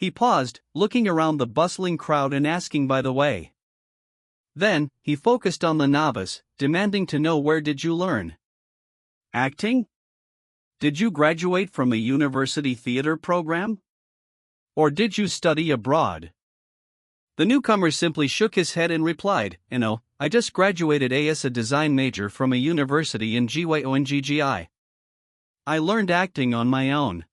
He paused, looking around the bustling crowd and asking by the way. Then, he focused on the novice, demanding to know, where did you learn acting? Did you graduate from a university theater program? Or did you study abroad? The newcomer simply shook his head and replied, No, I just graduated as a design major from a university in Gyonggi. I learned acting on my own.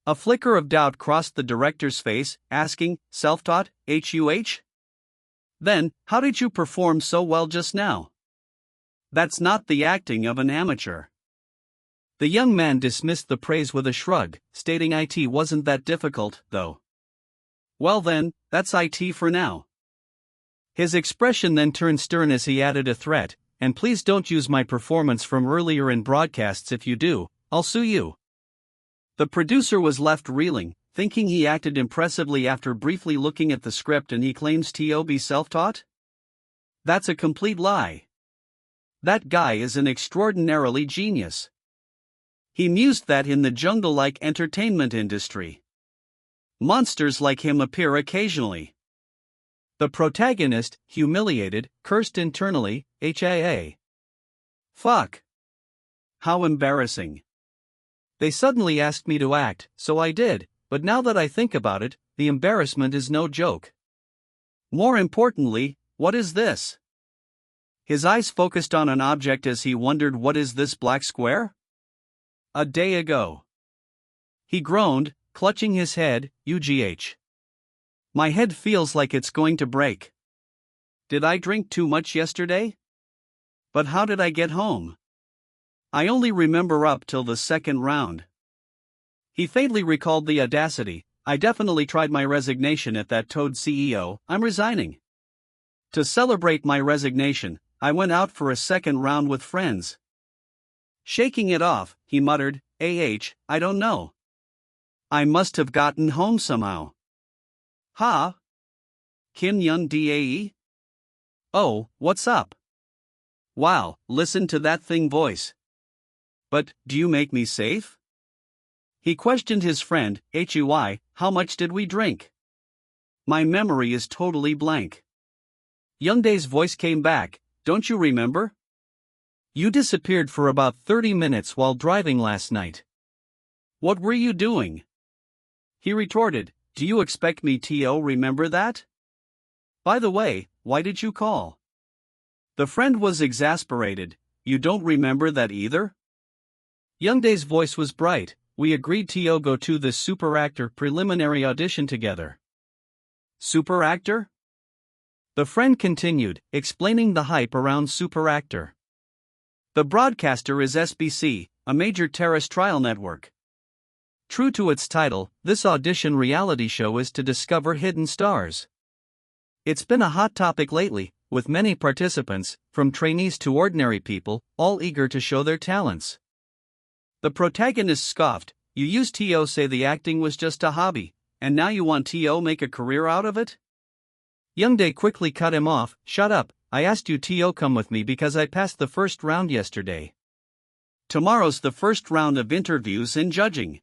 A flicker of doubt crossed the director's face, asking, self-taught, HUH? Then, how did you perform so well just now? That's not the acting of an amateur. The young man dismissed the praise with a shrug, stating it wasn't that difficult, though. Well then, that's it for now. His expression then turned stern as he added a threat, and please don't use my performance from earlier in broadcasts. If you do, I'll sue you. The producer was left reeling, thinking he acted impressively after briefly looking at the script, and he claims to be self-taught? That's a complete lie. That guy is an extraordinarily genius. He mused that in the jungle-like entertainment industry, monsters like him appear occasionally. The protagonist, humiliated, cursed internally, HAA. Fuck. How embarrassing. They suddenly asked me to act, so I did, but now that I think about it, the embarrassment is no joke. More importantly, what is this? His eyes focused on an object as he wondered, what is this black square? A day ago. He groaned, clutching his head, UGH. My head feels like it's going to break. Did I drink too much yesterday? But how did I get home? I only remember up till the second round. He faintly recalled the audacity. I definitely tried my resignation at that toad CEO, I'm resigning. To celebrate my resignation, I went out for a second round with friends. Shaking it off, he muttered, I don't know. I must have gotten home somehow. Ha? Kim Yun Dae? Oh, what's up? Wow, listen to that thing voice. But, do you make me safe? He questioned his friend, HUI, how much did we drink? My memory is totally blank. Youngdae's voice came back, don't you remember? You disappeared for about 30 minutes while driving last night. What were you doing? He retorted, do you expect me to remember that? By the way, why did you call? The friend was exasperated, you don't remember that either? Youngdae's voice was bright, we agreed to go to the super actor preliminary audition together. Super actor? The friend continued, explaining the hype around super actor. The broadcaster is SBC, a major terrestrial network. True to its title, this audition reality show is to discover hidden stars. It's been a hot topic lately, with many participants, from trainees to ordinary people, all eager to show their talents. The protagonist scoffed, you used to say the acting was just a hobby, and now you want to make a career out of it? Youngdae quickly cut him off, shut up, I asked you to come with me because I passed the first round yesterday. Tomorrow's the first round of interviews and judging.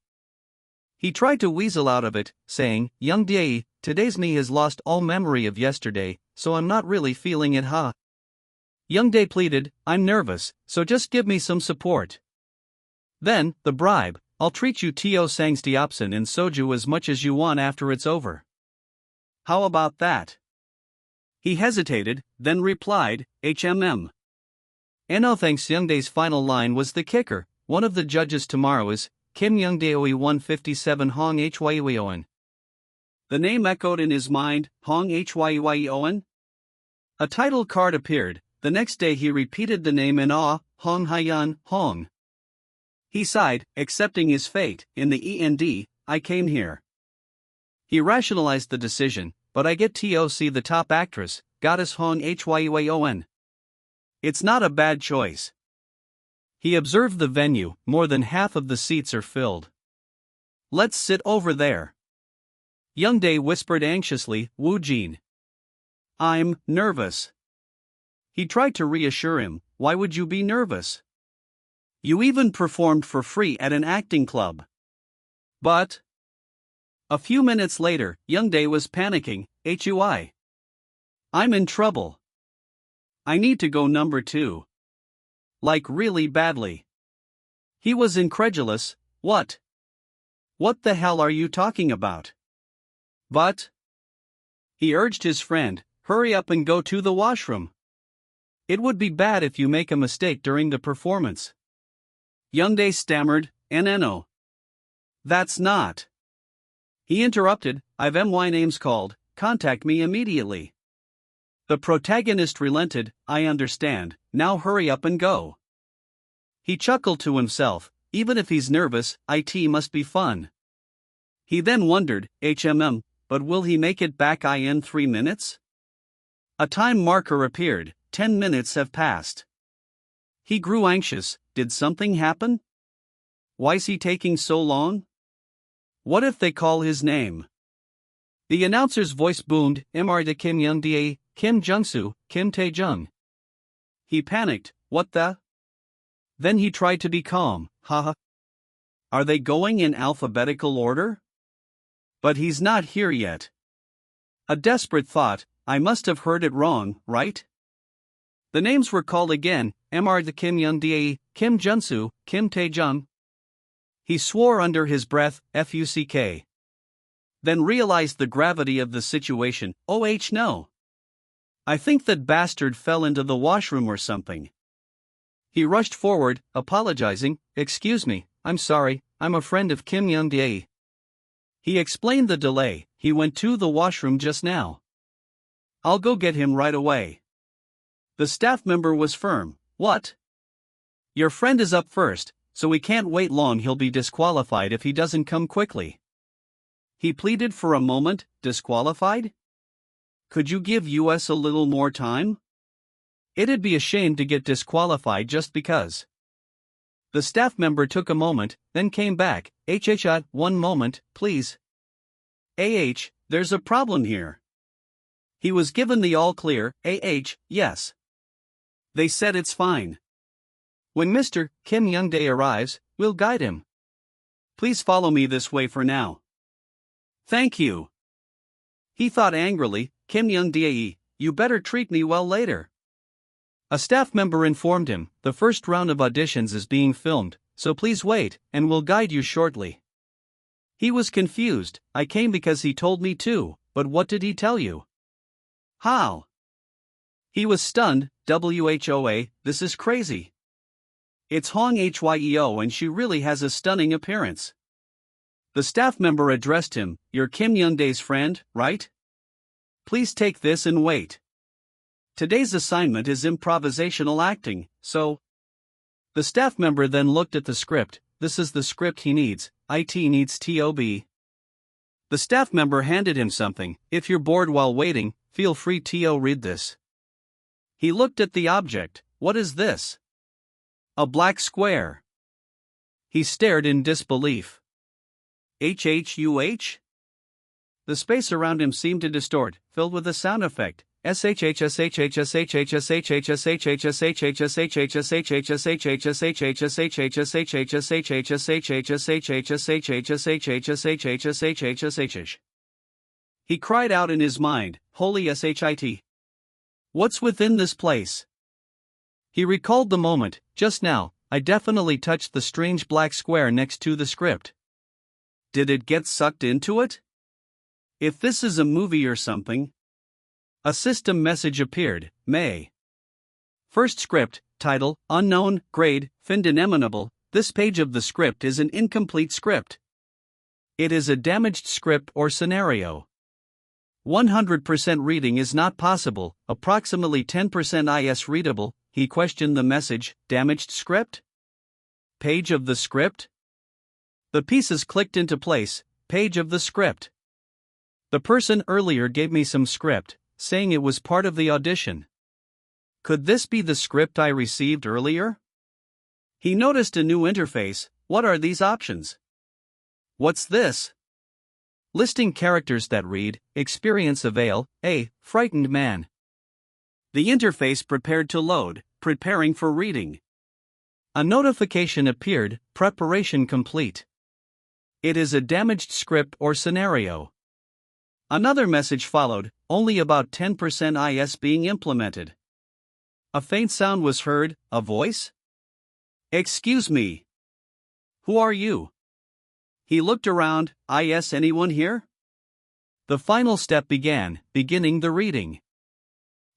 He tried to weasel out of it, saying, Youngdae, today's me has lost all memory of yesterday, so I'm not really feeling it Youngdae pleaded, I'm nervous, so just give me some support. Then, the bribe, I'll treat you to sangstiopsin and soju as much as you want after it's over. How about that? He hesitated, then replied, HMM. No thanks. Youngdae's final line was the kicker, one of the judges tomorrow is, Kim Youngdae 157 Hong Hyeon. The name echoed in his mind, Hong Hyeon? A title card appeared, the next day he repeated the name in awe, Hong Hyeon, Hong. He sighed, accepting his fate, in the END, I came here. He rationalized the decision, but I get to see the top actress, goddess Hong Hyeon. It's not a bad choice. He observed the venue, more than half of the seats are filled. Let's sit over there. Youngdae whispered anxiously, Woojin. I'm nervous. He tried to reassure him, why would you be nervous? You even performed for free at an acting club. But A few minutes later, Youngdae was panicking. "Hui. I'm in trouble. I need to go number 2. Like really badly." He was incredulous. "What? What the hell are you talking about?" "But," he urged his friend, "hurry up and go to the washroom. It would be bad if you make a mistake during the performance." Youngdae stammered, "No. That's not." He interrupted, "I've my name's called, contact me immediately." The protagonist relented, "I understand, now hurry up and go." He chuckled to himself, even if he's nervous, it must be fun. He then wondered, but will he make it back in 3 minutes? A time marker appeared, 10 minutes have passed. He grew anxious, did something happen? Why's he taking so long? What if they call his name? The announcer's voice boomed, "Mr. de Kim Youngdae, Kim Jungsu, Kim Taejung." He panicked, "What the?" Then he tried to be calm, "Haha. Are they going in alphabetical order? But he's not here yet." A desperate thought, "I must have heard it wrong, right?" The names were called again, "Mr. de Kim Youngdae, Kim Jungsu, Kim Taejung." He swore under his breath, "Fuck." Then realized the gravity of the situation, "Oh no. I think that bastard fell into the washroom or something." He rushed forward, apologizing, "Excuse me, I'm sorry, I'm a friend of Kim Youngdae." He explained the delay, "He went to the washroom just now. I'll go get him right away." The staff member was firm, "What? Your friend is up first, so we can't wait long, he'll be disqualified if he doesn't come quickly." He pleaded for a moment, "Disqualified? Could you give us a little more time? It'd be a shame to get disqualified just because." The staff member took a moment, then came back, "One moment, please. There's a problem here." He was given the all clear, "Yes. They said it's fine. When Mr. Kim Youngdae arrives, we'll guide him. Please follow me this way for now." "Thank you." He thought angrily, "Kim Youngdae, you better treat me well later." A staff member informed him, "The first round of auditions is being filmed, so please wait, and we'll guide you shortly." He was confused, "I came because he told me to, but what did he tell you? How?" He was stunned, "Whoa, this is crazy. It's Hong Hyeo and she really has a stunning appearance." The staff member addressed him, "You're Kim Youngdae's friend, right? Please take this and wait. Today's assignment is improvisational acting, so..." The staff member then looked at the script, "This is the script he needs, it needs TOB." The staff member handed him something, "If you're bored while waiting, feel free to read this." He looked at the object, "What is this?" "A black square." He stared in disbelief. "HHUH?" The space around him seemed to distort, filled with a sound effect. He cried out in his mind, "Holy shit. What's within this place?" He recalled the moment, "Just now, I definitely touched the strange black square next to the script. Did it get sucked into it? If this is a movie or something..." A system message appeared, May. First script, title, unknown, grade, Findeneminable. This page of the script is an incomplete script. It is a damaged script or scenario. 100% reading is not possible, approximately 10% is readable. He questioned the message, damaged script? Page of the script? The pieces clicked into place, page of the script. The person earlier gave me some script, saying it was part of the audition. Could this be the script I received earlier? He noticed a new interface. What are these options? What's this? Listing characters that read, experience avail, a frightened man. The interface prepared to load, preparing for reading. A notification appeared, preparation complete. It is a damaged script or scenario. Another message followed, only about 10% is being implemented. A faint sound was heard, a voice? Excuse me. Who are you? He looked around, is anyone here? The final step began, beginning the reading.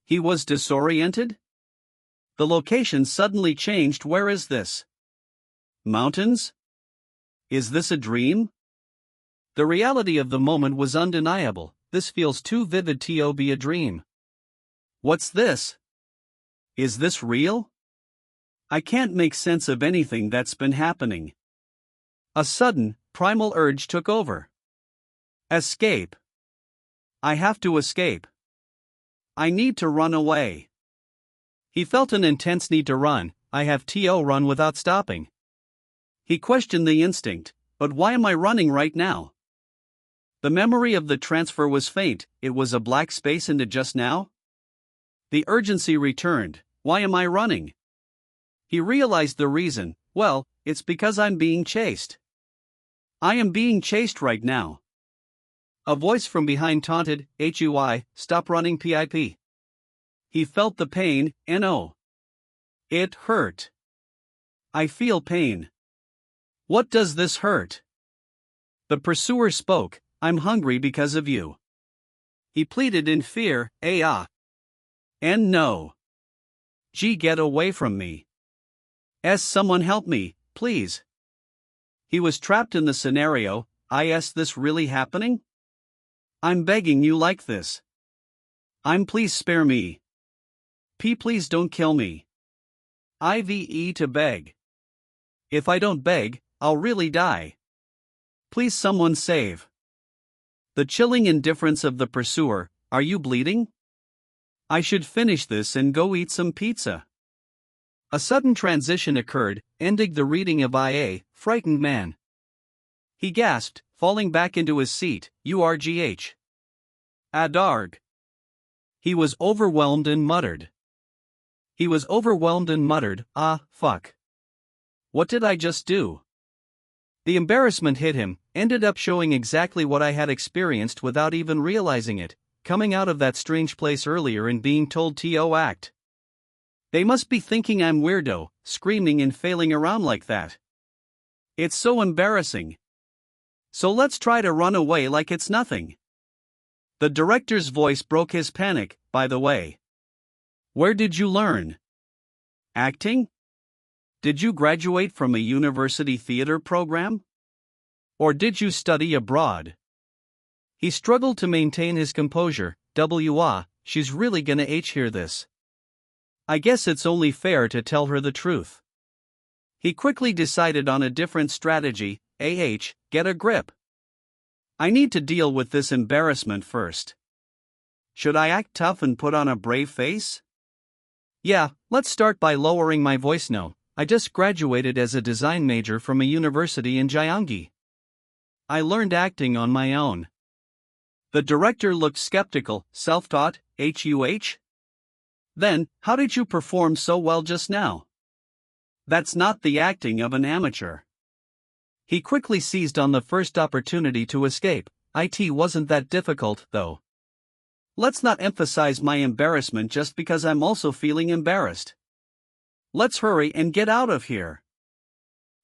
He was disoriented? The location suddenly changed. Where is this? Mountains? Is this a dream? The reality of the moment was undeniable. This feels too vivid to be a dream. What's this? Is this real? I can't make sense of anything that's been happening. A sudden, primal urge took over. Escape. I have to escape. I need to run away. He felt an intense need to run. I have to run without stopping. He questioned the instinct, but why am I running right now? The memory of the transfer was faint. It was a black space into just now? The urgency returned. Why am I running? He realized the reason. Well, it's because I'm being chased. I am being chased right now. A voice from behind taunted, "Hui, stop running pip." He felt the pain, no. It hurt. I feel pain. What does this hurt? The pursuer spoke, I'm hungry because of you. He pleaded in fear, and no. Get away from me. Someone help me, please. He was trapped in the scenario. Is this really happening? I'm begging you like this. Please spare me. Please don't kill me. IVE to beg. If I don't beg, I'll really die. Please someone save. The chilling indifference of the pursuer, are you bleeding? I should finish this and go eat some pizza. A sudden transition occurred, ending the reading of IA, frightened man. He gasped, falling back into his seat, URGH. Adarg. He was overwhelmed and muttered. Fuck. What did I just do? The embarrassment hit him, ended up showing exactly what I had experienced without even realizing it, coming out of that strange place earlier and being told to act. They must be thinking I'm weirdo, screaming and failing around like that. It's so embarrassing. So let's try to run away like it's nothing. The director's voice broke his panic, by the way. Where did you learn? Acting? Did you graduate from a university theater program? Or did you study abroad? He struggled to maintain his composure. She's really gonna hear this. I guess it's only fair to tell her the truth. He quickly decided on a different strategy. Get a grip. I need to deal with this embarrassment first. Should I act tough and put on a brave face? Yeah, let's start by lowering my voice. No, I just graduated as a design major from a university in Gyeonggi. I learned acting on my own. The director looked skeptical. Self-taught, HUH? Then, how did you perform so well just now? That's not the acting of an amateur. He quickly seized on the first opportunity to escape. It wasn't that difficult, though. Let's not emphasize my embarrassment just because I'm also feeling embarrassed. Let's hurry and get out of here.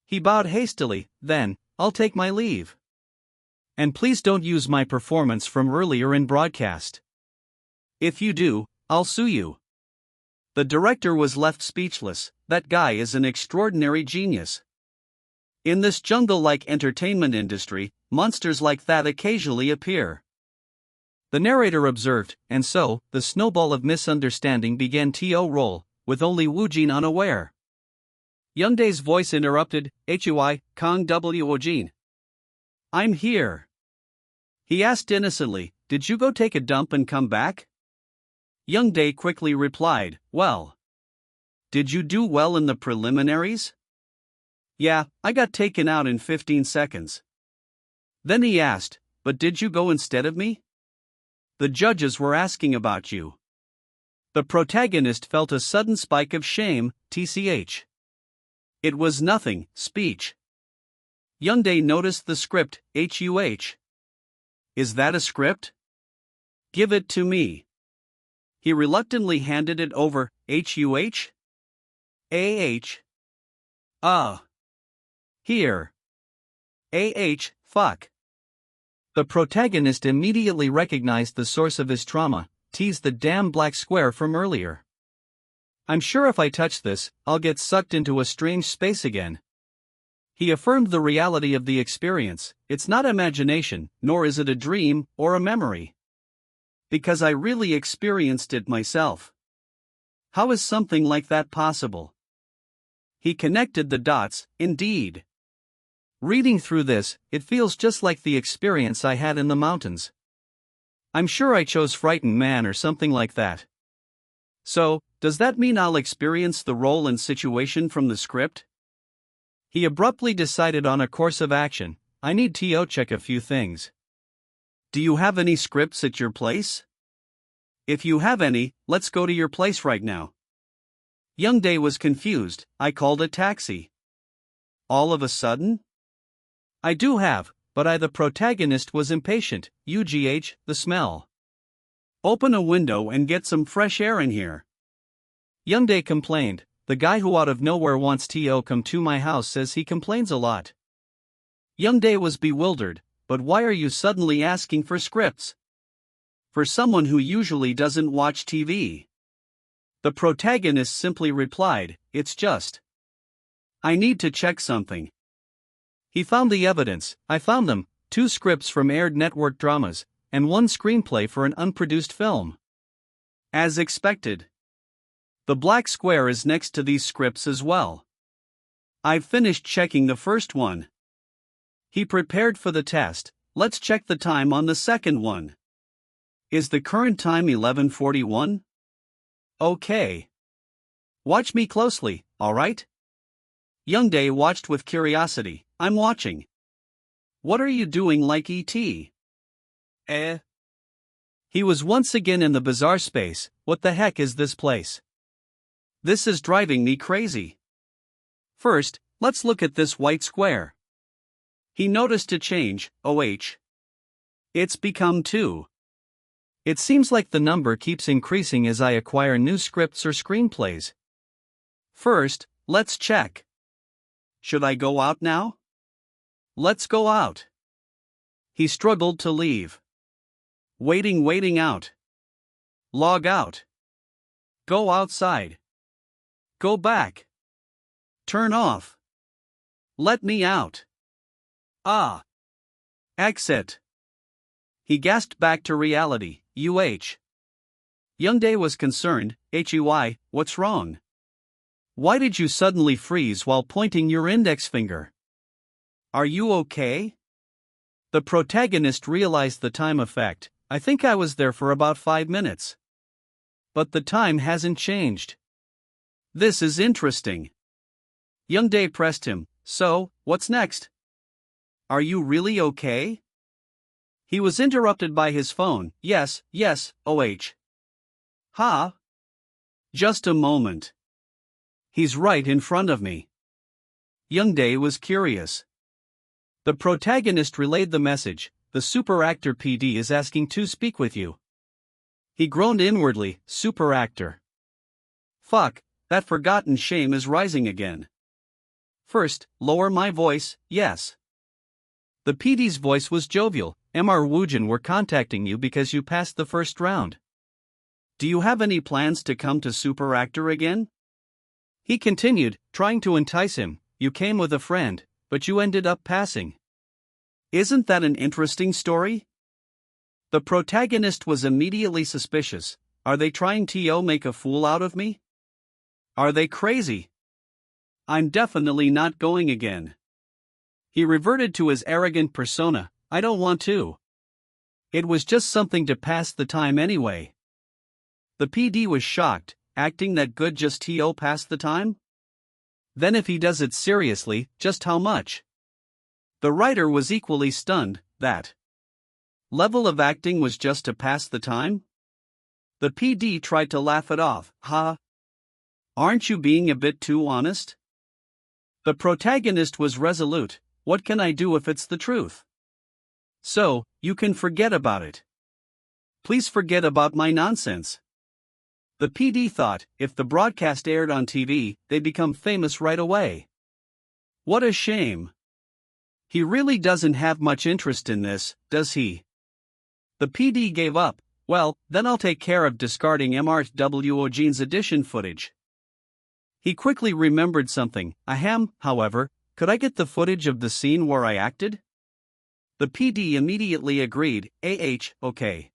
He bowed hastily. Then, I'll take my leave. And please don't use my performance from earlier in broadcast. If you do, I'll sue you. The director was left speechless. That guy is an extraordinary genius. In this jungle-like entertainment industry, monsters like that occasionally appear. The narrator observed, and so, the snowball of misunderstanding began to roll, with only Woojin unaware. Youngdae's voice interrupted. Hui, Kang Woojin. I'm here. He asked innocently, did you go take a dump and come back? Youngdae quickly replied, well. Did you do well in the preliminaries? Yeah, I got taken out in 15 seconds. Then he asked, but did you go instead of me? The judges were asking about you. The protagonist felt a sudden spike of shame, tch. It was nothing, speech. Youngdae noticed the script, HUH. Is that a script? Give it to me. He reluctantly handed it over, HUH? AH. Here. Fuck. The protagonist immediately recognized the source of his trauma, teased the damn black square from earlier. I'm sure if I touch this, I'll get sucked into a strange space again. He affirmed the reality of the experience. It's not imagination, nor is it a dream or a memory. Because I really experienced it myself. How is something like that possible? He connected the dots, indeed. Reading through this, it feels just like the experience I had in the mountains. I'm sure I chose Frightened Man or something like that. So, does that mean I'll experience the role and situation from the script? He abruptly decided on a course of action. I need to check a few things. Do you have any scripts at your place? If you have any, let's go to your place right now. Youngdae was confused. I called a taxi. All of a sudden? I do have, but the protagonist was impatient. UGH, the smell. Open a window and get some fresh air in here. Youngdae complained. The guy who out of nowhere wants to come to my house says he complains a lot. Youngdae was bewildered. But why are you suddenly asking for scripts? For someone who usually doesn't watch TV. The protagonist simply replied, it's just. I need to check something. He found the evidence. I found them, 2 scripts from aired network dramas, and 1 screenplay for an unproduced film. As expected. The black square is next to these scripts as well. I've finished checking the first one. He prepared for the test. Let's check the time on the second one. Is the current time 11:41? Okay. Watch me closely, alright? Youngdae watched with curiosity. I'm watching. What are you doing like E.T.? He was once again in the bizarre space. What the heck is this place? This is driving me crazy. First, let's look at this white square. He noticed a change, OH. It's become 2. It seems like the number keeps increasing as I acquire new scripts or screenplays. First, let's check. Should I go out now? Let's go out. He struggled to leave. Waiting out. Log out. Go outside. Go back. Turn off. Let me out. Exit. He gasped back to reality. Youngdae was concerned. HUI, what's wrong? Why did you suddenly freeze while pointing your index finger? Are you okay? The protagonist realized the time effect. I think I was there for about 5 minutes. But the time hasn't changed. This is interesting. Youngdae pressed him. So, what's next? Are you really okay? He was interrupted by his phone. Yes, OH. Ha? Just a moment. He's right in front of me. Youngdae was curious. The protagonist relayed the message. The super actor PD is asking to speak with you. He groaned inwardly. Super actor. Fuck, that forgotten shame is rising again. First, lower my voice, yes. The PD's voice was jovial. Manhwa Woojin were contacting you because you passed the first round. Do you have any plans to come to Super Actor again? He continued, trying to entice him. You came with a friend, but you ended up passing. Isn't that an interesting story? The protagonist was immediately suspicious. Are they trying to make a fool out of me? Are they crazy? I'm definitely not going again. He reverted to his arrogant persona. I don't want to. It was just something to pass the time anyway. The PD was shocked, acting that good just to pass the time? Then if he does it seriously, just how much? The writer was equally stunned. That level of acting was just to pass the time? The PD tried to laugh it off. Ha! Aren't you being a bit too honest? The protagonist was resolute. what can I do if it's the truth? So, you can forget about it. Please forget about my nonsense. The PD thought, if the broadcast aired on TV, they'd become famous right away. What a shame. He really doesn't have much interest in this, does he? The PD gave up. Well, then I'll take care of discarding Manhwa Woojin's audition footage. He quickly remembered something. Ahem, however, could I get the footage of the scene where I acted? The PD immediately agreed. Okay.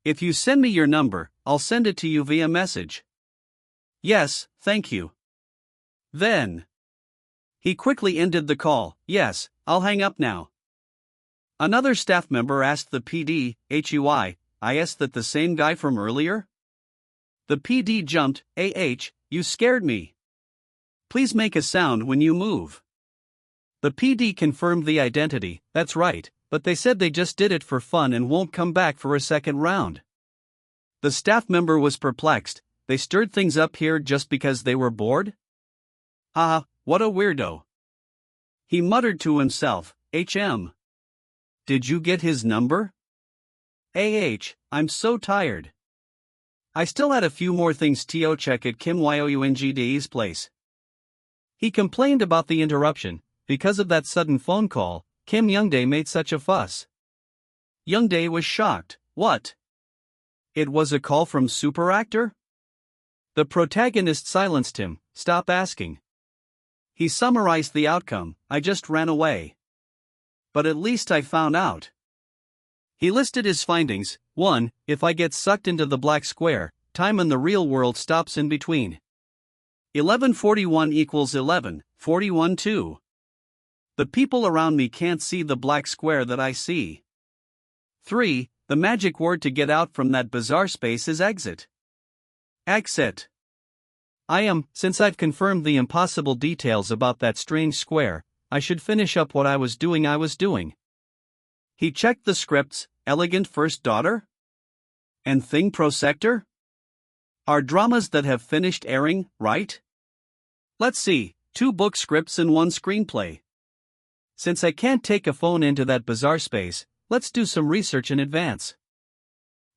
If you send me your number, I'll send it to you via message. Yes, thank you. Then. He quickly ended the call. Yes, I'll hang up now. Another staff member asked the PD, "Hui, is that the same guy from earlier?" The PD jumped. You scared me. Please make a sound when you move. The PD confirmed the identity. That's right, but they said they just did it for fun and won't come back for a second round. The staff member was perplexed. They stirred things up here just because they were bored? Haha, what a weirdo. He muttered to himself, Did you get his number? I'm so tired. I still had a few more things to check at Kim Youngdae's place. He complained about the interruption. Because of that sudden phone call, Kim Youngdae made such a fuss. Youngdae was shocked. What? It was a call from super actor? The protagonist silenced him. Stop asking. He summarized the outcome. I just ran away. But at least I found out. He listed his findings. 1. If I get sucked into the black square, time in the real world stops in between. 11:41 equals 11:41 2. The people around me can't see the black square that I see. 3. The magic word to get out from that bizarre space is exit. Exit. Since I've confirmed the impossible details about that strange square, I should finish up what I was doing. He checked the scripts. Elegant First Daughter? And Thing Pro Sector? Are dramas that have finished airing, right? Let's see, 2 book scripts and 1 screenplay. Since I can't take a phone into that bizarre space, let's do some research in advance.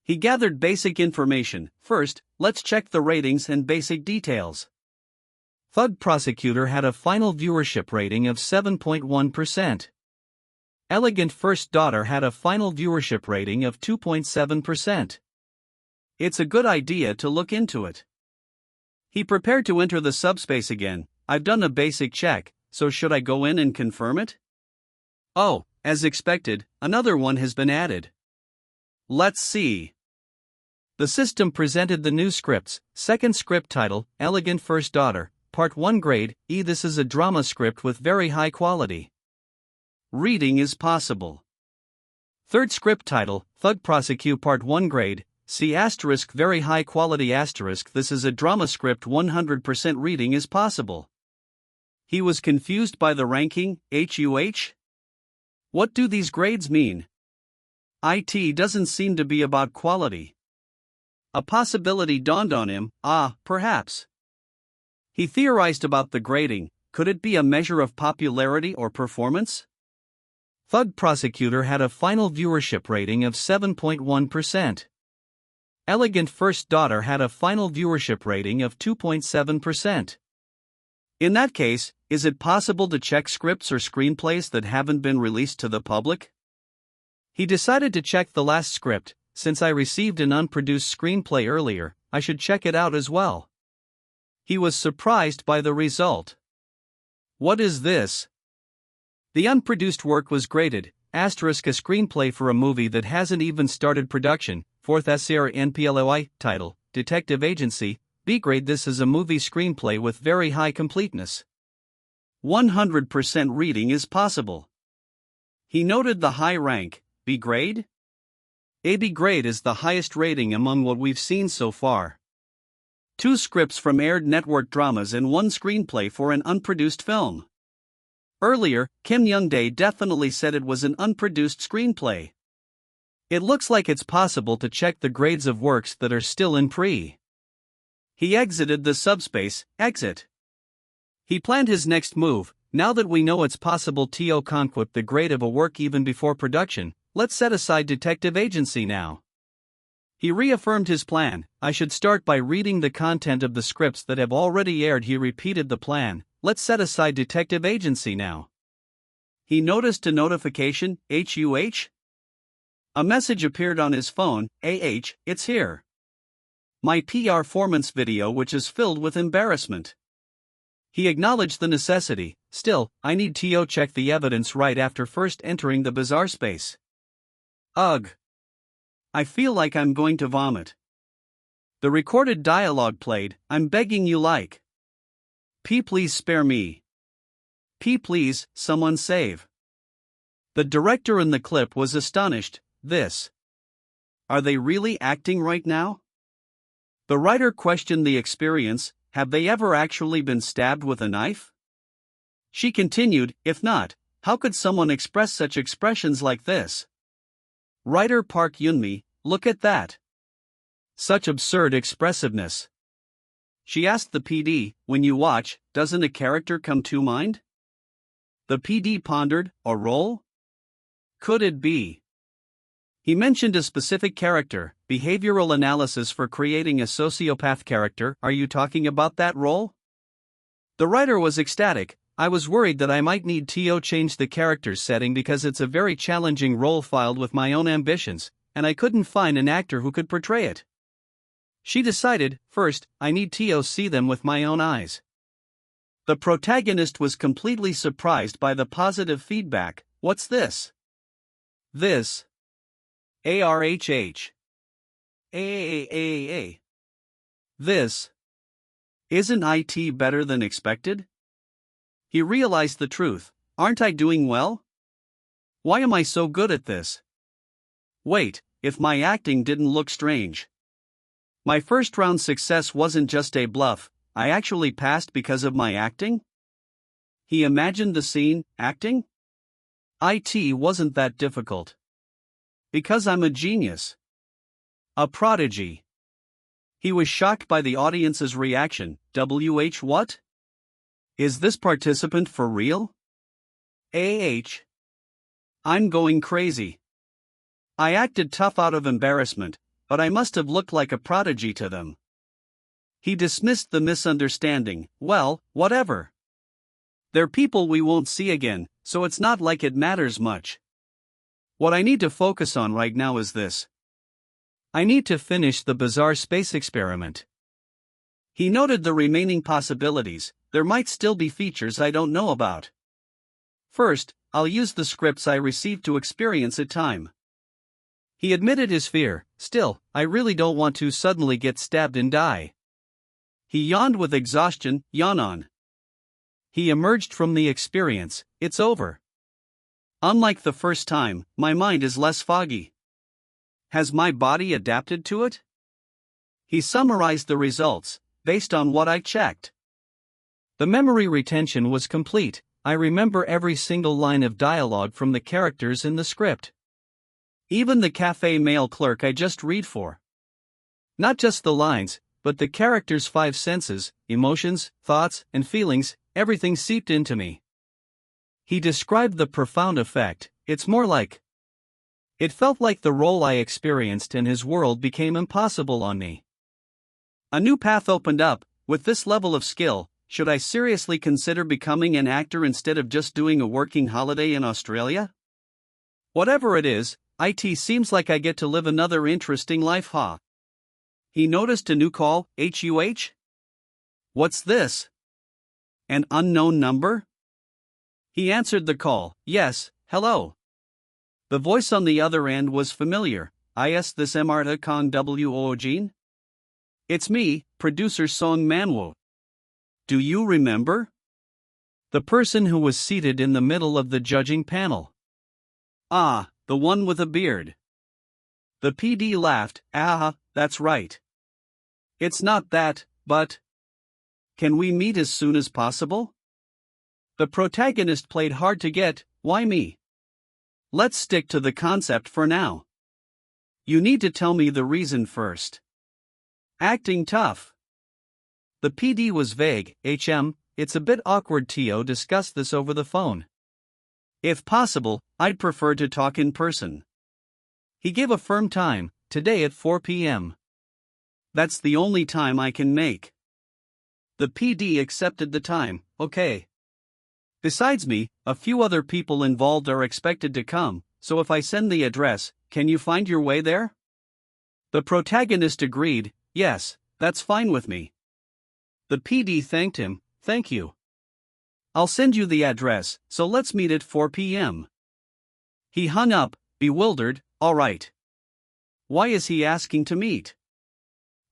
He gathered basic information. First, let's check the ratings and basic details. Thug Prosecutor had a final viewership rating of 7.1%. Elegant First Daughter had a final viewership rating of 2.7%. It's a good idea to look into it. He prepared to enter the subspace again. I've done a basic check, so should I go in and confirm it? Oh, as expected, another one has been added. Let's see. The system presented the new scripts. Second script title, Elegant First Daughter, Part 1 grade, E. This is a drama script with very high quality. Reading is possible. Third script title, Thug Prosecute Part 1 grade, C** very high quality**. This is a drama script 100% reading is possible. He was confused by the ranking, HUH? What do these grades mean? IT doesn't seem to be about quality. A possibility dawned on him, perhaps. He theorized about the grading. Could it be a measure of popularity or performance? Thug Prosecutor had a final viewership rating of 7.1%. Elegant First Daughter had a final viewership rating of 2.7%. In that case, is it possible to check scripts or screenplays that haven't been released to the public? He decided to check the last script. Since I received an unproduced screenplay earlier, I should check it out as well. He was surprised by the result. What is this? The unproduced work was graded, **a screenplay for a movie that hasn't even started production, 4th Asura NPLOI, title, Detective Agency, B grade. This is a movie screenplay with very high completeness. 100% reading is possible. He noted the high rank, B grade? AB grade is the highest rating among what we've seen so far. 2 scripts from aired network dramas and 1 screenplay for an unproduced film. Earlier, Kim Youngdae definitely said it was an unproduced screenplay. It looks like it's possible to check the grades of works that are still in pre. He exited the subspace, exit. He planned his next move. now that we know it's possible to conquip the grade of a work even before production, let's set aside detective agency now. He reaffirmed his plan. I should start by reading the content of the scripts that have already aired. He repeated the plan. Let's set aside detective agency now. He noticed a notification, HUH? A message appeared on his phone, it's here. My performance video, which is filled with embarrassment. He acknowledged the necessity. Still, I need to check the evidence right after first entering the bizarre space. Ugh. I feel like I'm going to vomit. The recorded dialogue played. I'm begging you like. Please spare me. Please, someone save. The director in the clip was astonished. This. Are they really acting right now? The writer questioned the experience. Have they ever actually been stabbed with a knife? She continued, if not, how could someone express such expressions like this? Writer Park Yunmi, look at that. Such absurd expressiveness. She asked the PD, when you watch, doesn't a character come to mind? The PD pondered, a role? Could it be? He mentioned a specific character, behavioral analysis for creating a sociopath character. Are you talking about that role? The writer was ecstatic. I was worried that I might need to change the character's setting because it's a very challenging role filed with my own ambitions, and I couldn't find an actor who could portray it. She decided, first, I need to see them with my own eyes. The protagonist was completely surprised by the positive feedback. What's this? This. ARHH. AAAA. This. Isn't IT better than expected? He realized the truth. Aren't I doing well? Why am I so good at this? Wait, if my acting didn't look strange. My first round success wasn't just a bluff, I actually passed because of my acting? He imagined the scene, acting? IT wasn't that difficult. Because I'm a genius. A prodigy. He was shocked by the audience's reaction. What? Is this participant for real? I'm going crazy. I acted tough out of embarrassment, but I must have looked like a prodigy to them. He dismissed the misunderstanding. Well, whatever. They're people we won't see again, so it's not like it matters much. What I need to focus on right now is this. I need to finish the bizarre space experiment. He noted the remaining possibilities. There might still be features I don't know about. First, I'll use the scripts I received to experience it time. He admitted his fear. Still, I really don't want to suddenly get stabbed and die. He yawned with exhaustion. Yawn on. He emerged from the experience. It's over. Unlike the first time, my mind is less foggy. Has my body adapted to it? He summarized the results, based on what I checked. The memory retention was complete. I remember every single line of dialogue from the characters in the script. Even the cafe male clerk I just read for. Not just the lines, but the character's 5 senses, emotions, thoughts, and feelings, everything seeped into me. He described the profound effect. It's more like. It felt like the role I experienced in his world became impossible on me. A new path opened up. With this level of skill, should I seriously consider becoming an actor instead of just doing a working holiday in Australia? Whatever it is, IT seems like I get to live another interesting life, huh? He noticed a new call. HUH? What's this? An unknown number? He answered the call. Yes, hello. The voice on the other end was familiar. Is this Marta Kang Woojin? It's me, producer Song Manhwa. Do you remember? The person who was seated in the middle of the judging panel. Ah, the one with a beard. The PD laughed. That's right. It's not that, but. Can we meet as soon as possible? The protagonist played hard to get. Why me? Let's stick to the concept for now. You need to tell me the reason first. Acting tough. The PD was vague. it's a bit awkward to discuss this over the phone. If possible, I'd prefer to talk in person. He gave a firm time, today at 4 p.m. That's the only time I can make. The PD accepted the time, okay. Besides me, a few other people involved are expected to come, so if I send the address, can you find your way there? The protagonist agreed, yes, that's fine with me. The PD thanked him, thank you. I'll send you the address, so let's meet at 4 p.m. He hung up, bewildered, alright. Why is he asking to meet?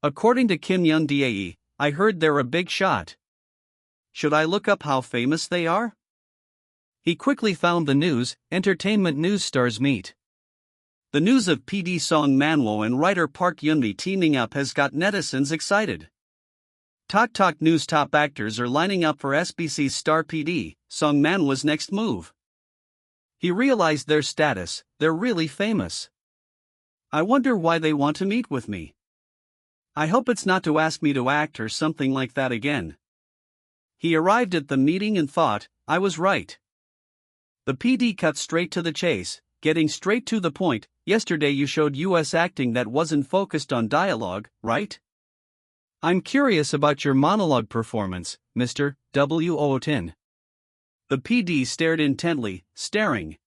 According to Kim Yun Dae, I heard they're a big shot. Should I look up how famous they are? He quickly found the news, entertainment news stars meet. The news of PD Song Manhwa and writer Park Eun-mi teaming up has got netizens excited. Tok News top actors are lining up for SBC's star PD, Song Manhwa's next move. He realized their status, they're really famous. I wonder why they want to meet with me. I hope it's not to ask me to act or something like that again. He arrived at the meeting and thought, I was right. The PD cut straight to the chase, getting straight to the point. Yesterday you showed US acting that wasn't focused on dialogue, right? I'm curious about your monologue performance, Mr. Woojin. The PD stared intently, staring.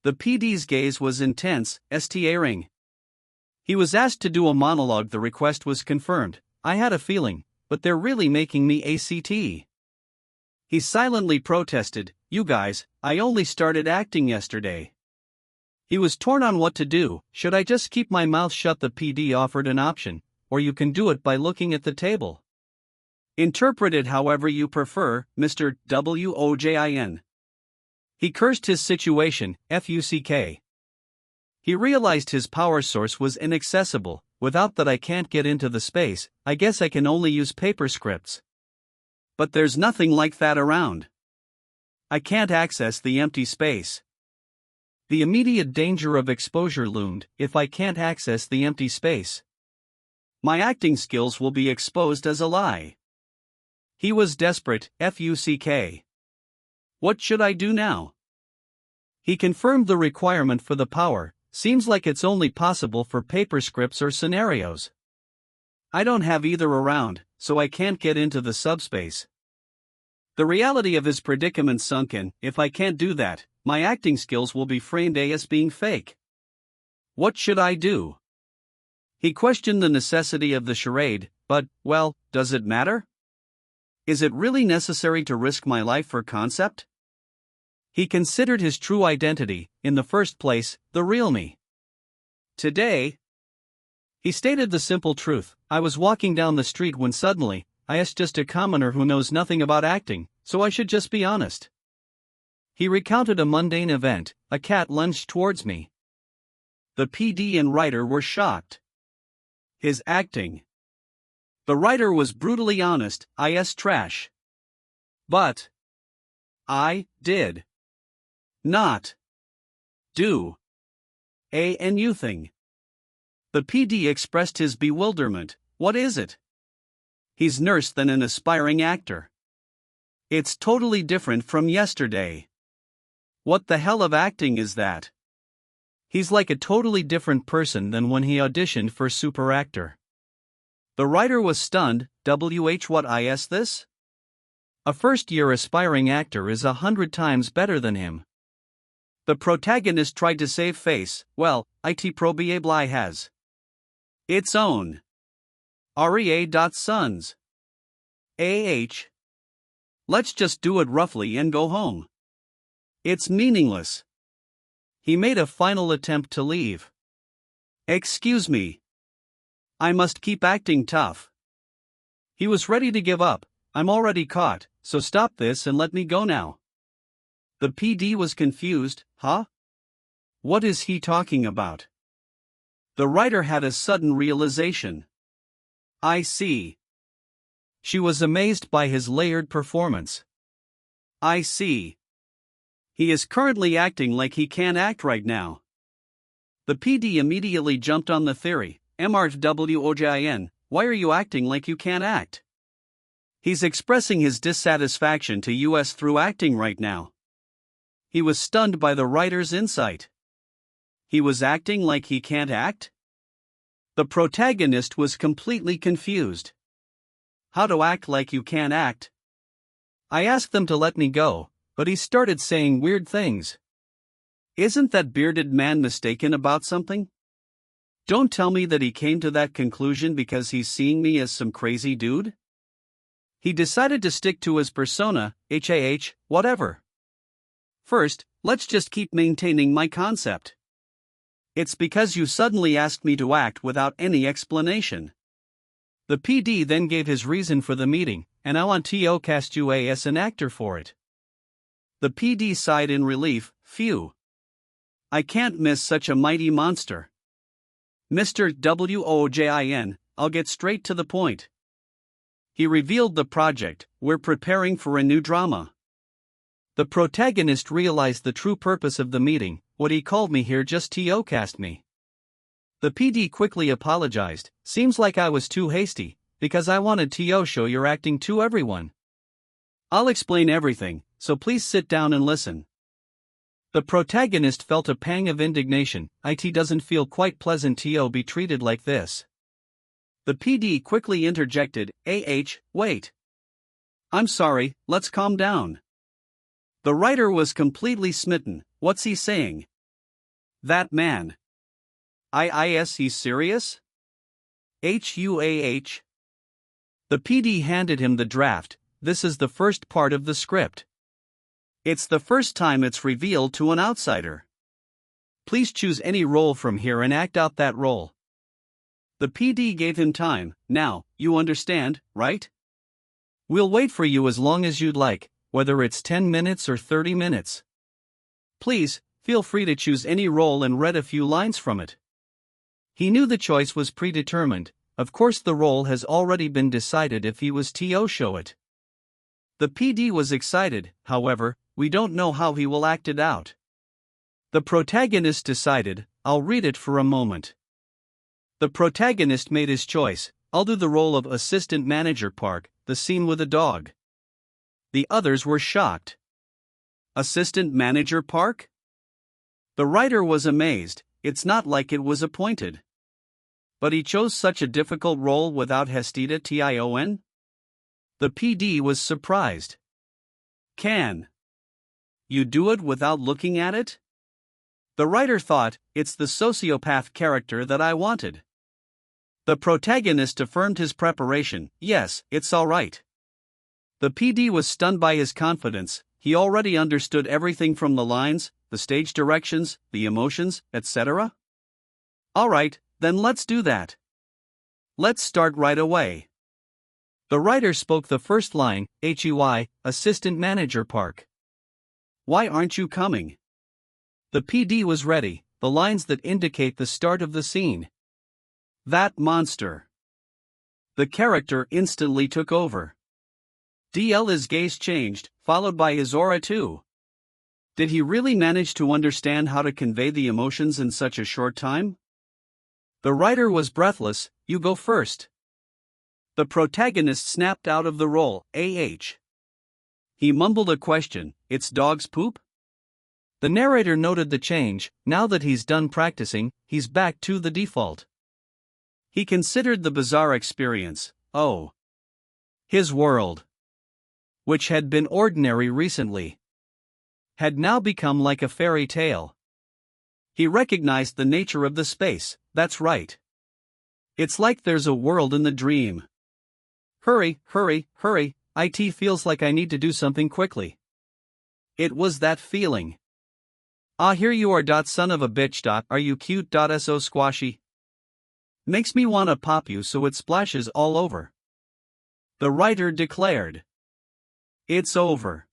The PD's gaze was intense, staring. He was asked to do a monologue. The request was confirmed. I had a feeling, but they're really making me ACT. He silently protested, you guys, I only started acting yesterday. He was torn on what to do. Should I just keep my mouth shut? The PD offered an option, or you can do it by looking at the table. Interpret it however you prefer, Mr. Woojin. He cursed his situation, fuck. He realized his power source was inaccessible. Without that I can't get into the space, I guess I can only use paper scripts. But there's nothing like that around. I can't access the empty space. The immediate danger of exposure loomed. If I can't access the empty space, my acting skills will be exposed as a lie. He was desperate, fuck. What should I do now? He confirmed the requirement for the power. Seems like it's only possible for paper scripts or scenarios. I don't have either around, so I can't get into the subspace. The reality of his predicament sunk in. If I can't do that, my acting skills will be framed as being fake. What should I do? He questioned the necessity of the charade, but, well, does it matter? Is it really necessary to risk my life for concept? He considered his true identity, in the first place, the real me. Today, he stated the simple truth. I was walking down the street when suddenly, I asked just a commoner who knows nothing about acting, so I should just be honest. He recounted a mundane event. A cat lunged towards me. The PD and writer were shocked. His acting. The writer was brutally honest, trash. But I did not do a new thing. The PD expressed his bewilderment. What is it? He's nurse than an aspiring actor. It's totally different from yesterday. What the hell of acting is that? He's like a totally different person than when he auditioned for Super Actor. The writer was stunned. What is this? A first-year aspiring actor is 100 times better than him. The protagonist tried to save face. Well, it probably has its own REA.sons. Let's just do it roughly and go home. It's meaningless. He made a final attempt to leave. Excuse me. I must keep acting tough. He was ready to give up. I'm already caught, so stop this and let me go now. The PD was confused. Huh? What is he talking about? The writer had a sudden realization. I see. She was amazed by his layered performance. I see. He is currently acting like he can't act right now. The PD immediately jumped on the theory. Woojin, why are you acting like you can't act? He's expressing his dissatisfaction to us through acting right now. He was stunned by the writer's insight. He was acting like he can't act? The protagonist was completely confused. How to act like you can't act? I asked them to let me go, but he started saying weird things. Isn't that bearded man mistaken about something? Don't tell me that he came to that conclusion because he's seeing me as some crazy dude? He decided to stick to his persona, whatever. First, let's just keep maintaining my concept. It's because you suddenly asked me to act without any explanation. The PD then gave his reason for the meeting, and I want to cast you as an actor for it. The PD sighed in relief, phew. I can't miss such a mighty monster. Mr. Woojin, I'll get straight to the point. He revealed the project. We're preparing for a new drama. The protagonist realized the true purpose of the meeting. What he called me here just to cast me. The PD quickly apologized. Seems like I was too hasty, because I wanted to show your acting to everyone. I'll explain everything, so please sit down and listen. The protagonist felt a pang of indignation. It doesn't feel quite pleasant to be treated like this. The PD quickly interjected, wait. I'm sorry, let's calm down. The writer was completely smitten. What's he saying? That man. He's serious? The PD handed him the draft. This is the first part of the script. It's the first time it's revealed to an outsider. Please choose any role from here and act out that role. The PD gave him time. Now, you understand, right? We'll wait for you as long as you'd like, whether it's 10 minutes or 30 minutes. Please, feel free to choose any role and read a few lines from it. He knew the choice was predetermined. Of course the role has already been decided if he was to show it. The PD was excited, however, we don't know how he will act it out. The protagonist decided, I'll read it for a moment. The protagonist made his choice. I'll do the role of assistant manager Park, the scene with a dog. The others were shocked. Assistant manager Park? The writer was amazed. It's not like it was appointed. But he chose such a difficult role without hesitation? The PD was surprised. Can you do it without looking at it? The writer thought, it's the sociopath character that I wanted. The protagonist affirmed his preparation. Yes, it's all right. The PD was stunned by his confidence. He already understood everything from the lines, the stage directions, the emotions, etc. All right, then let's do that. Let's start right away. The writer spoke the first line, assistant manager Park. Why aren't you coming? The PD was ready, the lines that indicate the start of the scene. That monster. The character instantly took over. His gaze changed, followed by his aura too. Did he really manage to understand how to convey the emotions in such a short time? The writer was breathless. You go first. The protagonist snapped out of the role, He mumbled a question, it's dog's poop? The narrator noted the change. Now that he's done practicing, he's back to the default. He considered the bizarre experience. Oh. His world, which had been ordinary recently, had now become like a fairy tale. He recognized the nature of the space. That's right. It's like there's a world in the dream. Hurry, hurry, hurry, it feels like I need to do something quickly. It was that feeling. Ah, here you are. Son of a bitch. Are you cute? So squashy. Makes me wanna pop you so it splashes all over. The writer declared. It's over.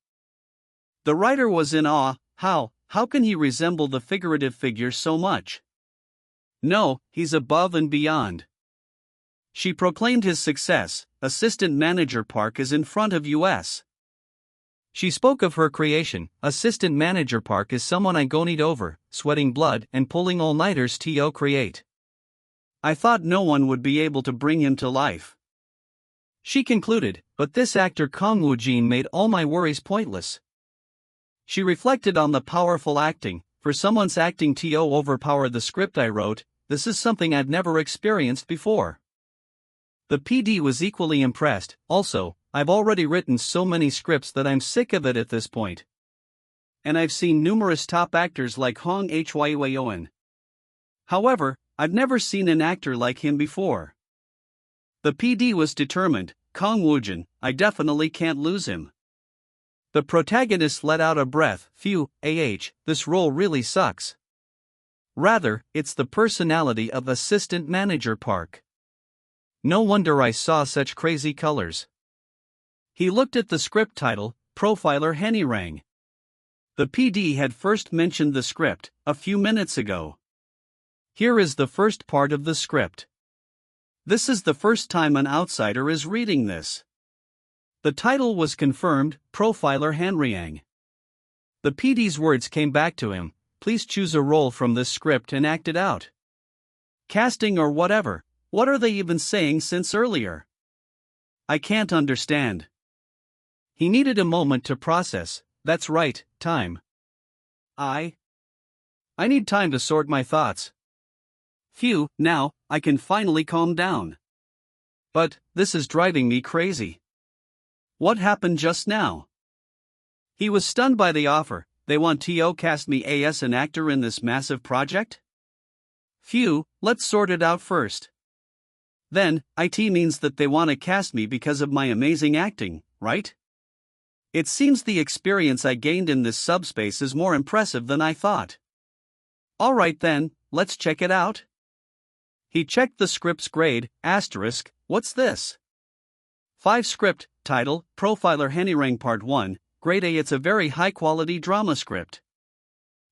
The writer was in awe. How can he resemble the figurative figure so much? No, he's above and beyond. She proclaimed his success. Assistant manager Park is in front of us. She spoke of her creation. Assistant manager Park is someone I go need over, sweating blood and pulling all-nighters to create. I thought no one would be able to bring him to life. She concluded, but this actor Kang Woojin made all my worries pointless. She reflected on the powerful acting. For someone's acting to overpower the script I wrote, this is something I'd never experienced before. The PD was equally impressed. Also, I've already written so many scripts that I'm sick of it at this point. And I've seen numerous top actors like Hong Hyeon. However, I've never seen an actor like him before. The PD was determined. Kang Woojin, I definitely can't lose him. The protagonist let out a breath. Phew, this role really sucks. Rather, it's the personality of assistant manager Park. No wonder I saw such crazy colors. He looked at the script title, Profiler Henirang. The PD had first mentioned the script a few minutes ago. Here is the first part of the script. This is the first time an outsider is reading this. The title was confirmed, Profiler Henriang. The PD's words came back to him, please choose a role from this script and act it out. Casting or whatever, what are they even saying since earlier? I can't understand. He needed a moment to process. That's right, time. I need time to sort my thoughts. Phew, now, I can finally calm down. But, this is driving me crazy. What happened just now? He was stunned by the offer. They want to cast me as an actor in this massive project? Phew, let's sort it out first. Then, it means that they want to cast me because of my amazing acting, right? It seems the experience I gained in this subspace is more impressive than I thought. Alright then, let's check it out. He checked the script's grade, asterisk, what's this? 5 script, title, Profiler Henirang Part 1, Grade A. It's a very high-quality drama script.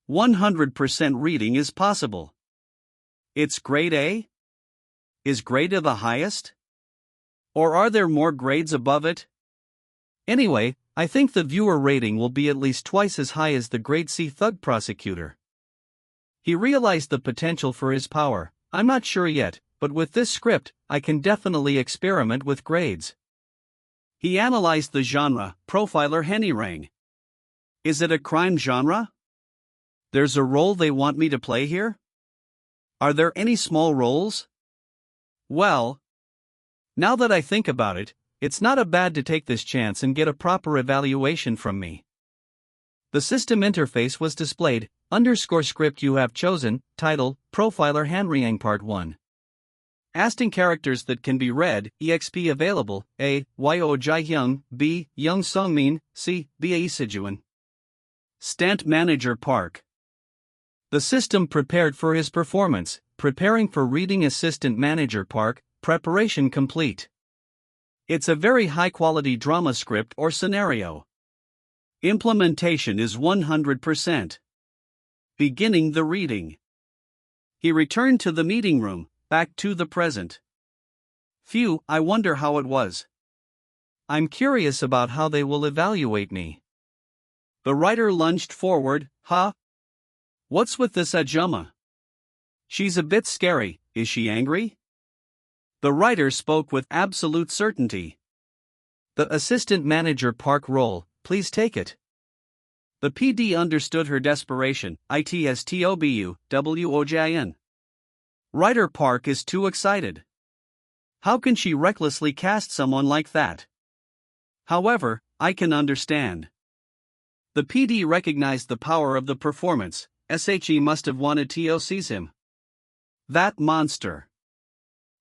100% reading is possible. It's Grade A? Is Grade A the highest? Or are there more grades above it? Anyway, I think the viewer rating will be at least twice as high as the Grade C Thug Prosecutor. He realized the potential for his power. I'm not sure yet, but with this script, I can definitely experiment with grades. He analyzed the genre, Profiler Henirang. Is it a crime genre? There's a role they want me to play here? Are there any small roles? Well, now that I think about it, it's not a bad to take this chance and get a proper evaluation from me. The system interface was displayed, _script you have chosen, title, Profiler Henriang Part 1. Asking characters that can be read, exp available, A. Yo Jaehyung, B. Young Sungmin, C. Ba Sijuan. Stant Manager Park. The system prepared for his performance, preparing for reading Assistant Manager Park, preparation complete. It's a very high-quality drama script or scenario. Implementation is 100%. Beginning the reading. He returned to the meeting room, back to the present. Phew, I wonder how it was. I'm curious about how they will evaluate me. The writer lunged forward, huh? What's with this Ajumma? She's a bit scary, is she angry? The writer spoke with absolute certainty. The assistant manager Park role, please take it. The PD understood her desperation, ITSTOBUWOJIN. Writer Park is too excited. How can she recklessly cast someone like that? However, I can understand. The PD recognized the power of the performance. SHE must have wanted to seize him. That monster.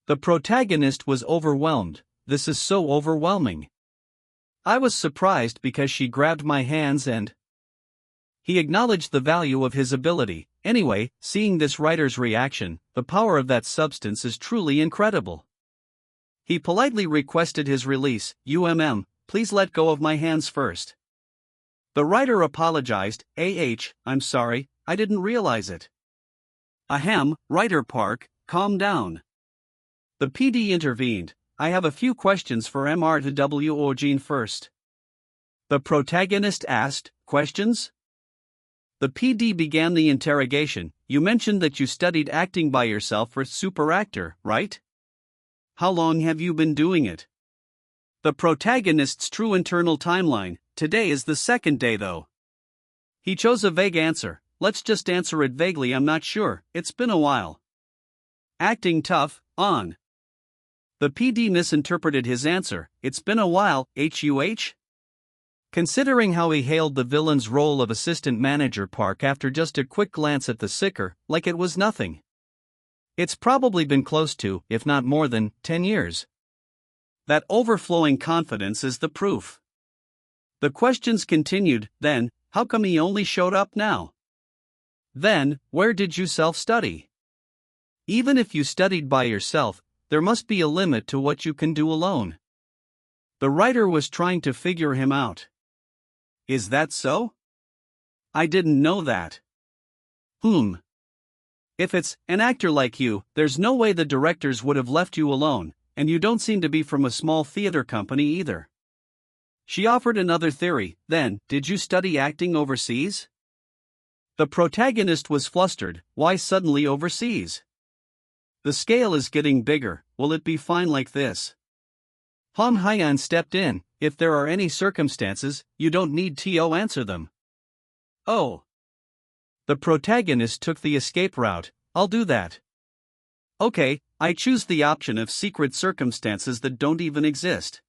The protagonist was overwhelmed. This is so overwhelming. I was surprised because she grabbed my hands and he acknowledged the value of his ability. Anyway, seeing this writer's reaction, the power of that substance is truly incredible. He politely requested his release. Please let go of my hands first. The writer apologized. I'm sorry, I didn't realize it. Ahem, Writer Park, calm down. The PD intervened. I have a few questions for Woojin first. The protagonist asked, questions? The PD began the interrogation. You mentioned that you studied acting by yourself for super actor, right? How long have you been doing it? The protagonist's true internal timeline. Today is the second day though. He chose a vague answer. Let's just answer it vaguely. I'm not sure, it's been a while. Acting tough, on. The PD misinterpreted his answer. It's been a while, HUH? Considering how he hailed the villain's role of assistant manager Park after just a quick glance at the sicker, like it was nothing. It's probably been close to, if not more than, 10 years. That overflowing confidence is the proof. The questions continued. Then, how come he only showed up now? Then, where did you self-study? Even if you studied by yourself, there must be a limit to what you can do alone. The writer was trying to figure him out. Is that so? I didn't know that. If it's an actor like you, there's no way the directors would have left you alone, and you don't seem to be from a small theater company either. She offered another theory. Then, did you study acting overseas? The protagonist was flustered. Why suddenly overseas? The scale is getting bigger. Will it be fine like this? Hong Hyan stepped in. If there are any circumstances, you don't need to answer them. Oh. The protagonist took the escape route. I'll do that. Okay, I choose the option of secret circumstances that don't even exist.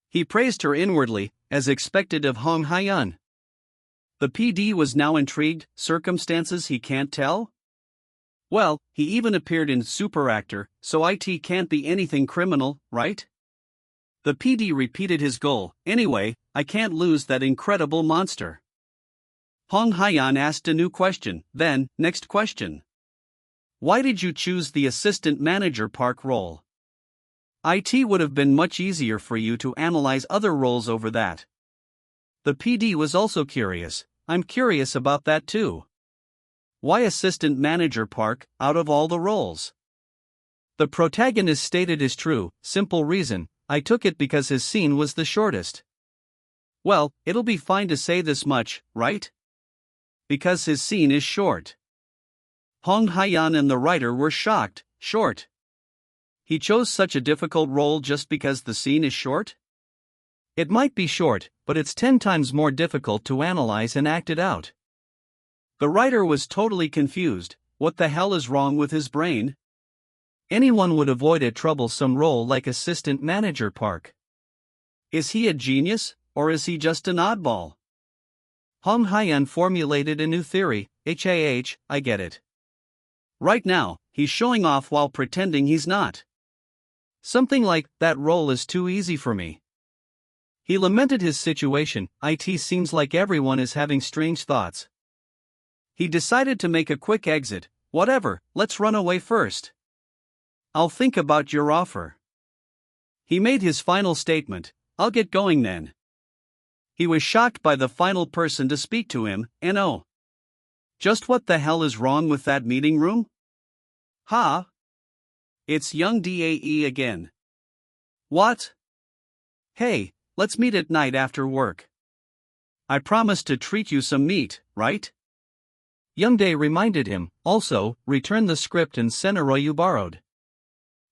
He praised her inwardly, as expected of Hong Hyan. The PD was now intrigued. Circumstances he can't tell? Well, he even appeared in Super Actor, so it can't be anything criminal, right? The PD repeated his goal. Anyway, I can't lose that incredible monster. Hong Hyan asked a new question. Then, next question. Why did you choose the assistant manager Park role? It would have been much easier for you to analyze other roles over that. The PD was also curious. I'm curious about that too. Why assistant manager Park, out of all the roles? The protagonist stated his true, simple reason. I took it because his scene was the shortest. Well, it'll be fine to say this much, right? Because his scene is short. Hong Hyan and the writer were shocked. Short. He chose such a difficult role just because the scene is short? It might be short, but it's 10 times more difficult to analyze and act it out. The writer was totally confused. What the hell is wrong with his brain? Anyone would avoid a troublesome role like assistant manager Park. Is he a genius, or is he just an oddball? Hong Hyan formulated a new theory. I get it. Right now, he's showing off while pretending he's not. Something like, that role is too easy for me. He lamented his situation. It seems like everyone is having strange thoughts. He decided to make a quick exit. Whatever, let's run away first. I'll think about your offer. He made his final statement. I'll get going then. He was shocked by the final person to speak to him. No. Just what the hell is wrong with that meeting room? Ha? It's young DAE again. What? Hey, let's meet at night after work. I promised to treat you some meat, right? Youngdae reminded him. Also, return the script and scenario you borrowed.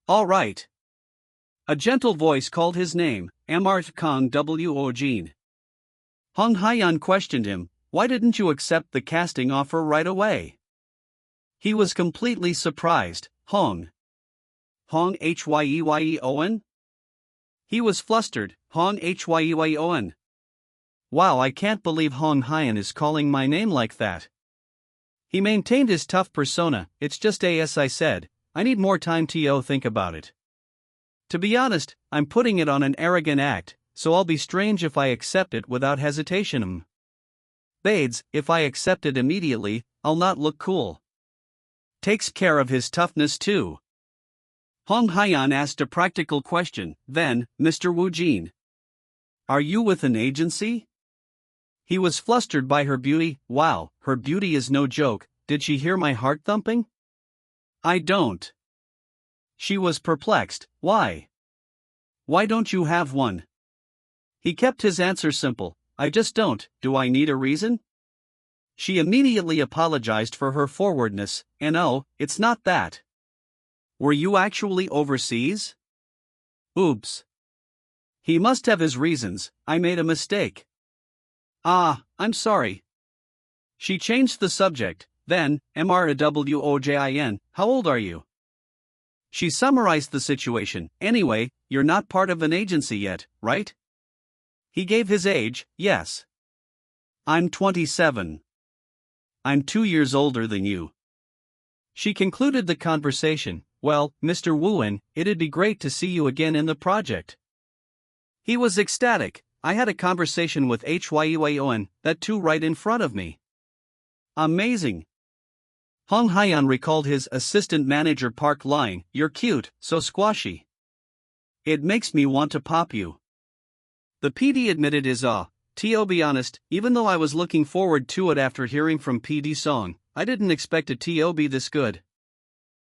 All right. A gentle voice called his name. Amart Kang Woojin. Hong Hyan questioned him. Why didn't you accept the casting offer right away? He was completely surprised. Hong Hyeyeon? He was flustered. Hong Hyeyeon. Wow, I can't believe Hong Hyan is calling my name like that. He maintained his tough persona. It's just as I said, I need more time to think about it. To be honest, I'm putting it on an arrogant act, so I'll be strange if I accept it without hesitation. Bades, if I accept it immediately, I'll not look cool. Takes care of his toughness too. Hong Hyan asked a practical question. Then, Mr. Woojin. Are you with an agency? He was flustered by her beauty. Wow, her beauty is no joke. Did she hear my heart thumping? I don't. She was perplexed. Why? Why don't you have one? He kept his answer simple. I just don't. Do I need a reason? She immediately apologized for her forwardness. No, it's not that. Were you actually overseas? Oops. He must have his reasons. I made a mistake. Ah, I'm sorry. She changed the subject. Then, MRAWOJIN, how old are you? She summarized the situation. Anyway, you're not part of an agency yet, right? He gave his age. Yes. I'm 27. I'm 2 years older than you. She concluded the conversation. Well, Mr. Woojin, it'd be great to see you again in the project. He was ecstatic. I had a conversation with Hyeon, that too right in front of me. Amazing. Hong Hyeon recalled his assistant manager Park line, "You're cute, so squashy. It makes me want to pop you." The PD admitted his awe. To be honest, even though I was looking forward to it after hearing from PD Song, I didn't expect a to be this good.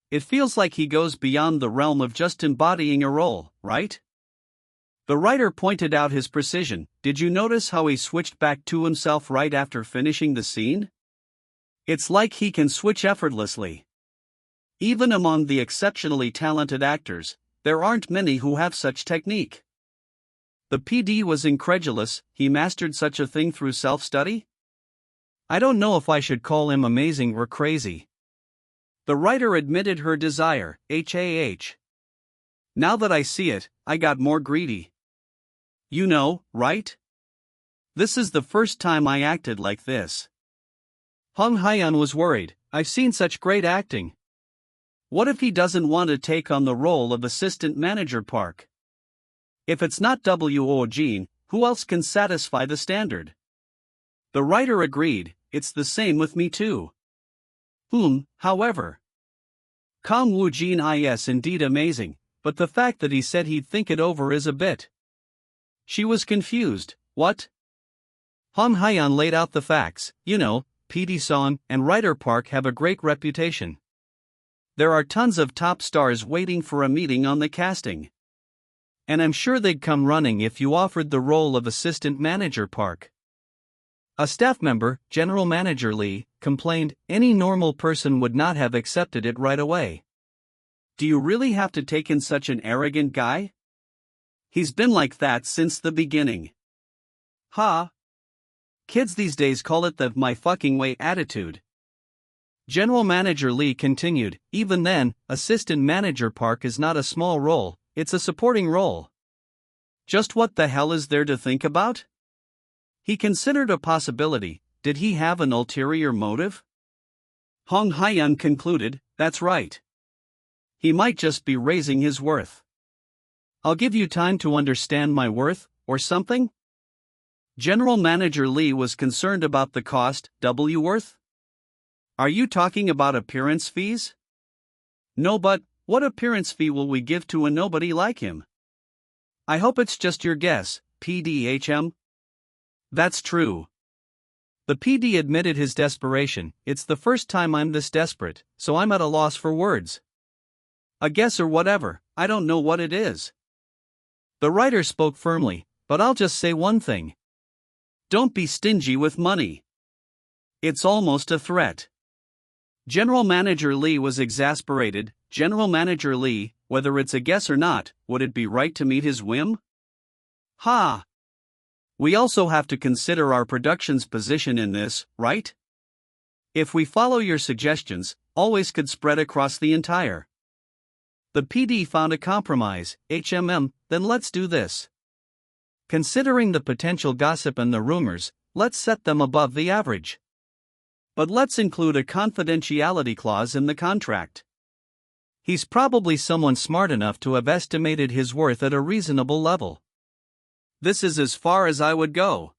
It feels like he goes beyond the realm of just embodying a role, right? The writer pointed out his precision. Did you notice how he switched back to himself right after finishing the scene? It's like he can switch effortlessly. Even among the exceptionally talented actors, there aren't many who have such technique. The PD was incredulous. He mastered such a thing through self-study? I don't know if I should call him amazing or crazy. The writer admitted her desire. Now that I see it, I got more greedy. You know, right? This is the first time I acted like this. Hong Hyeon was worried. I've seen such great acting. What if he doesn't want to take on the role of assistant manager Park? If it's not Woojin, who else can satisfy the standard? The writer agreed. It's the same with me too. However. Kang Woojin is indeed amazing, but the fact that he said he'd think it over is a bit. She was confused. What? Hong Hyeon laid out the facts. You know, PD Son and writer Park have a great reputation. There are tons of top stars waiting for a meeting on the casting. And I'm sure they'd come running if you offered the role of assistant manager Park. A staff member, General Manager Lee, complained any normal person would not have accepted it right away. Do you really have to take in such an arrogant guy? He's been like that since the beginning. Kids these days call it the "my fucking way" attitude. General Manager Lee continued, even then, assistant manager Park is not a small role, it's a supporting role. Just what the hell is there to think about? He considered a possibility. Did he have an ulterior motive? Hong Hyeon concluded, that's right. He might just be raising his worth. I'll give you time to understand my worth, or something? General Manager Lee was concerned about the cost, worth? Are you talking about appearance fees? No, but what appearance fee will we give to a nobody like him? I hope it's just your guess, PDHM. That's true. The PD admitted his desperation. It's the first time I'm this desperate, so I'm at a loss for words. A guess or whatever, I don't know what it is. The writer spoke firmly, but I'll just say one thing. Don't be stingy with money. It's almost a threat. General Manager Lee was exasperated. General Manager Lee, whether it's a guess or not, would it be right to meet his whim? We also have to consider our production's position in this, right? If we follow your suggestions, always could spread across the entire. The PD found a compromise. Then let's do this. Considering the potential gossip and the rumors, let's set them above the average. But let's include a confidentiality clause in the contract. He's probably someone smart enough to have estimated his worth at a reasonable level. This is as far as I would go.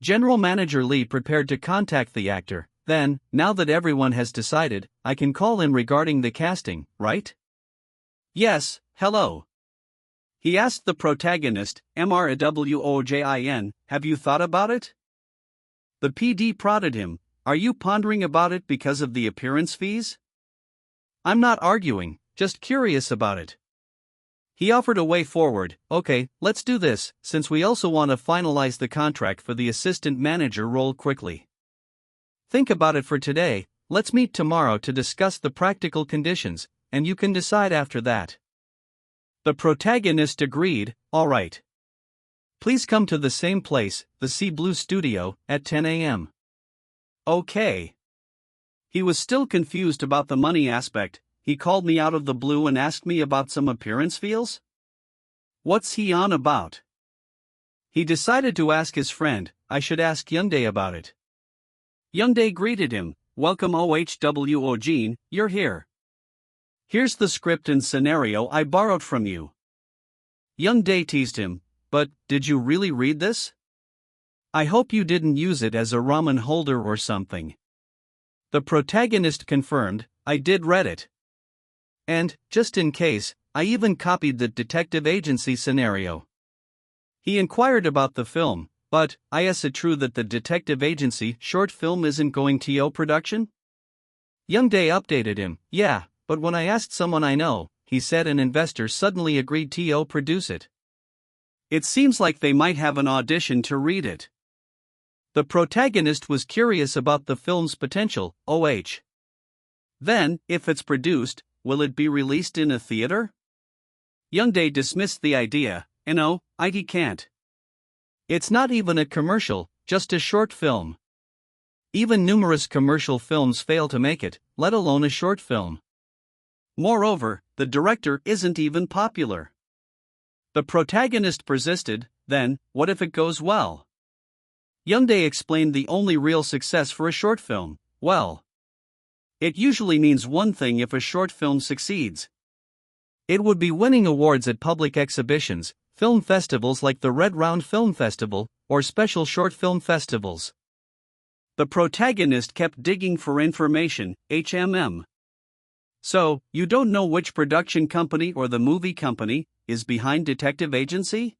General Manager Lee prepared to contact the actor. Then, now that everyone has decided, I can call in regarding the casting, right? Yes, hello. He asked the protagonist, MRAWOJIN, have you thought about it? The PD prodded him, are you pondering about it because of the appearance fees? I'm not arguing, just curious about it. He offered a way forward. Okay, let's do this, since we also want to finalize the contract for the assistant manager role quickly. Think about it for today, let's meet tomorrow to discuss the practical conditions, and you can decide after that. The protagonist agreed, all right. Please come to the same place, the Sea Blue Studio, at 10 a.m. Okay. He was still confused about the money aspect. He called me out of the blue and asked me about some appearance feels? What's he on about? He decided to ask his friend. I should ask Youngdae about it. Youngdae greeted him. Welcome Woojin, you're here. Here's the script and scenario I borrowed from you. Youngdae teased him. But, did you really read this? I hope you didn't use it as a ramen holder or something. The protagonist confirmed, I did read it. And, just in case, I even copied the detective agency scenario. He inquired about the film, but, is it true that the detective agency short film isn't going to production? Youngdae updated him, yeah, but when I asked someone I know, he said an investor suddenly agreed to produce it. It seems like they might have an audition to read it. The protagonist was curious about the film's potential, Then, if it's produced, will it be released in a theater? Youngdae dismissed the idea, no, it can't. It's not even a commercial, just a short film. Even numerous commercial films fail to make it, let alone a short film. Moreover, the director isn't even popular. The protagonist persisted, then, what if it goes well? Youngdae explained the only real success for a short film, well. It usually means one thing if a short film succeeds. It would be winning awards at public exhibitions, film festivals like the Red Round Film Festival, or special short film festivals. The protagonist kept digging for information, So, you don't know which production company or the movie company is behind detective agency?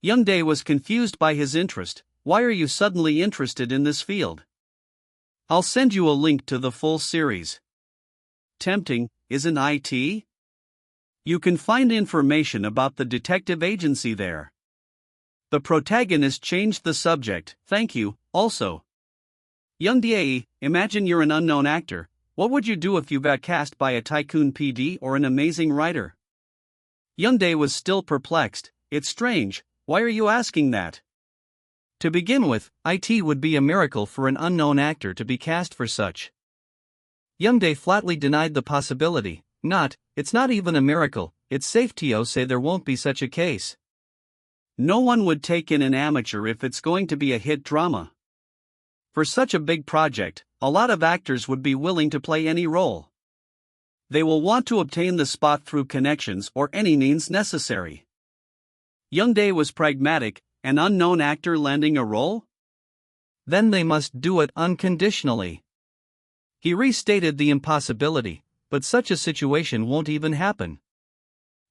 Youngdae was confused by his interest. Why are you suddenly interested in this field? I'll send you a link to the full series. Tempting, isn't it? You can find information about the detective agency there. The protagonist changed the subject, thank you, also. Youngdae, imagine you're an unknown actor. What would you do if you got cast by a tycoon PD or an amazing writer? Youngdae was still perplexed. It's strange, why are you asking that? To begin with, it would be a miracle for an unknown actor to be cast for such. Youngdae flatly denied the possibility. It's not even a miracle, it's safe to say there won't be such a case. No one would take in an amateur if it's going to be a hit drama. For such a big project, a lot of actors would be willing to play any role. They will want to obtain the spot through connections or any means necessary. Youngdae was pragmatic. An unknown actor landing a role? Then they must do it unconditionally. He restated the impossibility, but such a situation won't even happen.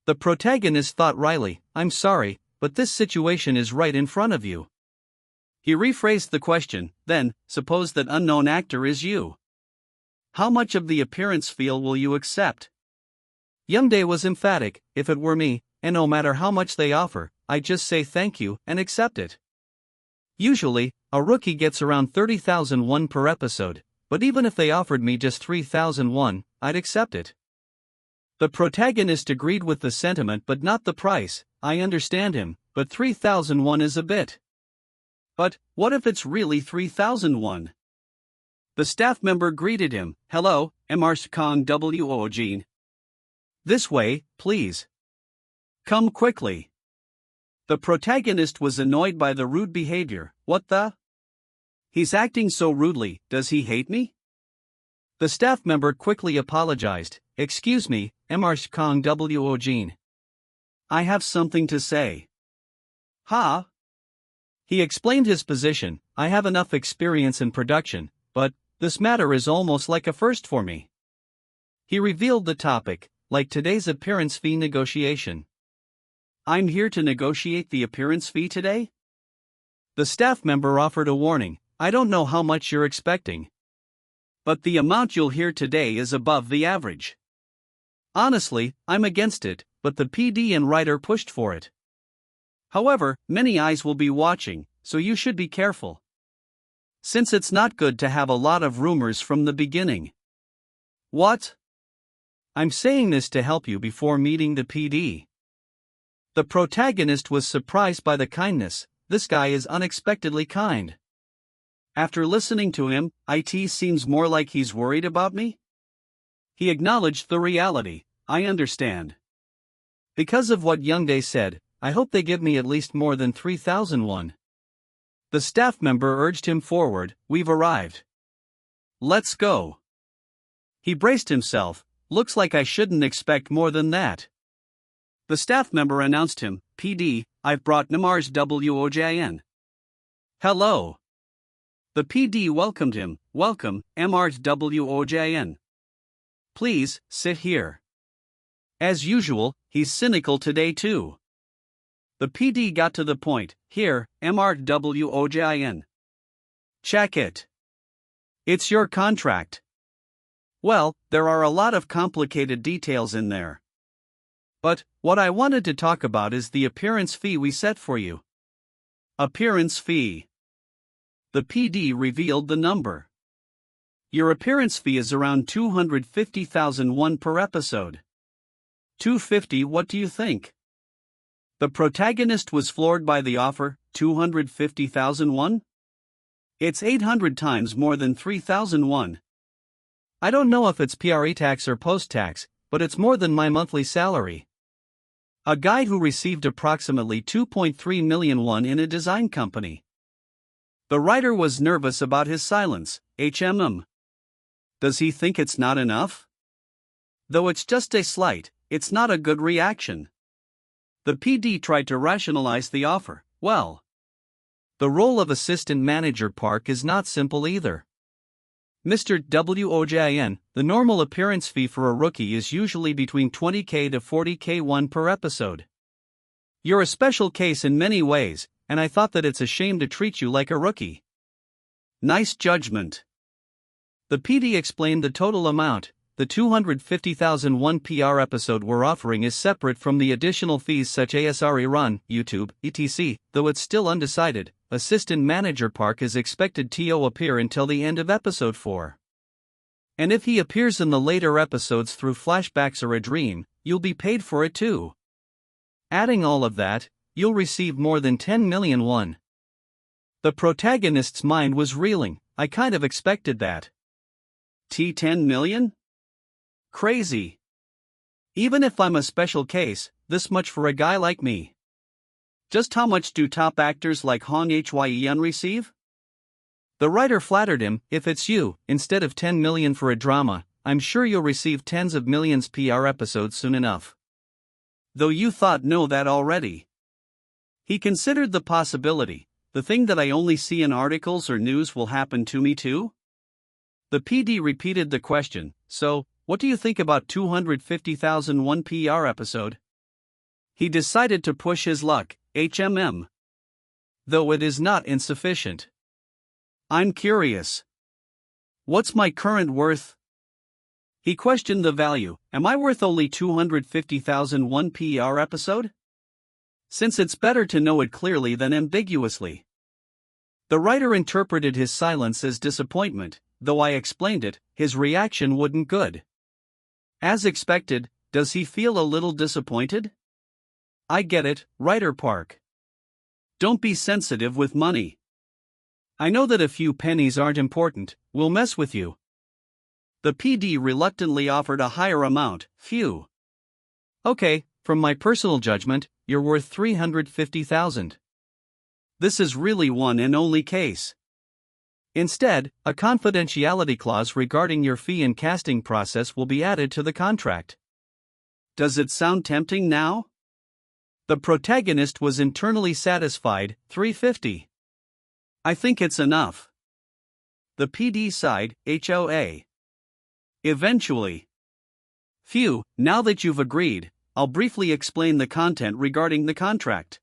The protagonist thought wryly, I'm sorry, but this situation is right in front of you. He rephrased the question, then, suppose that unknown actor is you. How much of the appearance fee will you accept? Youngdae was emphatic, if it were me, and no matter how much they offer, I'd just say thank you and accept it. Usually, a rookie gets around 30,000 won per episode, but even if they offered me just 3,000 won, I'd accept it. The protagonist agreed with the sentiment but not the price. I understand him, but 3,000 won is a bit. But, what if it's really 3,000 won? The staff member greeted him, hello, Kang Woojin. This way, please. Come quickly. The protagonist was annoyed by the rude behavior. What the? He's acting so rudely, does he hate me? The staff member quickly apologized. Excuse me, Kang Woojin. I have something to say. Ha? He explained his position. I have enough experience in production, but this matter is almost like a first for me. He revealed the topic, like today's appearance fee negotiation. I'm here to negotiate the appearance fee today? The staff member offered a warning. I don't know how much you're expecting, but the amount you'll hear today is above the average. Honestly, I'm against it, but the PD and writer pushed for it. However, many eyes will be watching, so you should be careful. Since it's not good to have a lot of rumors from the beginning. What? I'm saying this to help you before meeting the PD. The protagonist was surprised by the kindness. This guy is unexpectedly kind. After listening to him, it seems more like he's worried about me? He acknowledged the reality. I understand. Because of what Youngdae said, I hope they give me at least more than 3,001. The staff member urged him forward. We've arrived. Let's go. He braced himself. Looks like I shouldn't expect more than that. The staff member announced him. PD, I've brought Namar's Wojin. Hello. The PD welcomed him. Welcome, Mr's Wojin. Please, sit here. As usual, he's cynical today too. The PD got to the point. Here, Mr. Wojin. Check it. It's your contract. Well, there are a lot of complicated details in there. But, what I wanted to talk about is the appearance fee we set for you. Appearance fee. The PD revealed the number. Your appearance fee is around 250,001 per episode. 250, what do you think? The protagonist was floored by the offer. 250,001? It's 800 times more than 3,001. I don't know if it's pre-tax or post-tax, but it's more than my monthly salary. A guy who received approximately 2.3 million won in a design company. The writer was nervous about his silence. Does he think it's not enough? Though it's just a slight, it's not a good reaction. The PD tried to rationalize the offer. Well, the role of assistant manager Park is not simple either. Mr. Wojin, the normal appearance fee for a rookie is usually between 20k to 40k won per episode. You're a special case in many ways, and I thought that it's a shame to treat you like a rookie. Nice judgment. The PD explained the total amount. The 250,001 PR episode we're offering is separate from the additional fees such as rerun, YouTube, etc., though it's still undecided. Assistant Manager Park is expected to appear until the end of episode 4. And if he appears in the later episodes through flashbacks or a dream, you'll be paid for it too. Adding all of that, you'll receive more than 10 million won. The protagonist's mind was reeling. I kind of expected that. 10 million? Crazy. Even if I'm a special case, this much for a guy like me. Just how much do top actors like Hong Hyeon receive? The writer flattered him. If it's you, instead of 10 million for a drama, I'm sure you'll receive tens of millions PR episodes soon enough. Though you thought know that already. He considered the possibility. The thing that I only see in articles or news will happen to me too? The PD repeated the question. So, what do you think about 250,001 PR episode? He decided to push his luck. Though it is not insufficient. I'm curious. What's my current worth? He questioned the value. Am I worth only 250,001 PR episode? Since it's better to know it clearly than ambiguously. The writer interpreted his silence as disappointment. Though I explained it, his reaction wasn't good. As expected, does he feel a little disappointed? I get it, writer Park. Don't be sensitive with money. I know that a few pennies aren't important, we'll mess with you. The PD reluctantly offered a higher amount. Phew. Okay, from my personal judgment, you're worth 350,000. This is really one and only case. Instead, a confidentiality clause regarding your fee and casting process will be added to the contract. Does it sound tempting now? The protagonist was internally satisfied. 350. I think it's enough. The PD sighed. HOA. Eventually. Phew, now that you've agreed, I'll briefly explain the content regarding the contract.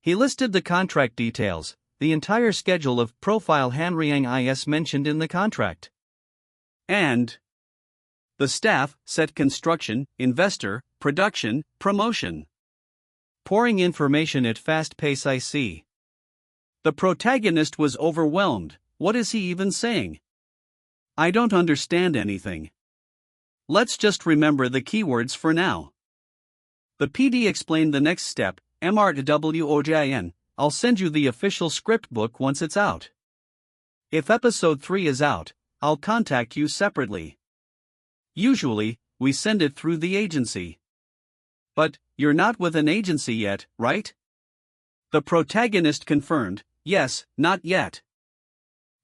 He listed the contract details. The entire schedule of profile Hanriang is mentioned in the contract. And the staff, set construction, investor, production, promotion. Pouring information at fast pace I see. The protagonist was overwhelmed. What is he even saying? I don't understand anything. Let's just remember the keywords for now. The PD explained the next step, MRWOJIN, I'll send you the official script book once it's out. If episode 3 is out, I'll contact you separately. Usually, we send it through the agency. But, you're not with an agency yet, right? The protagonist confirmed, yes, not yet.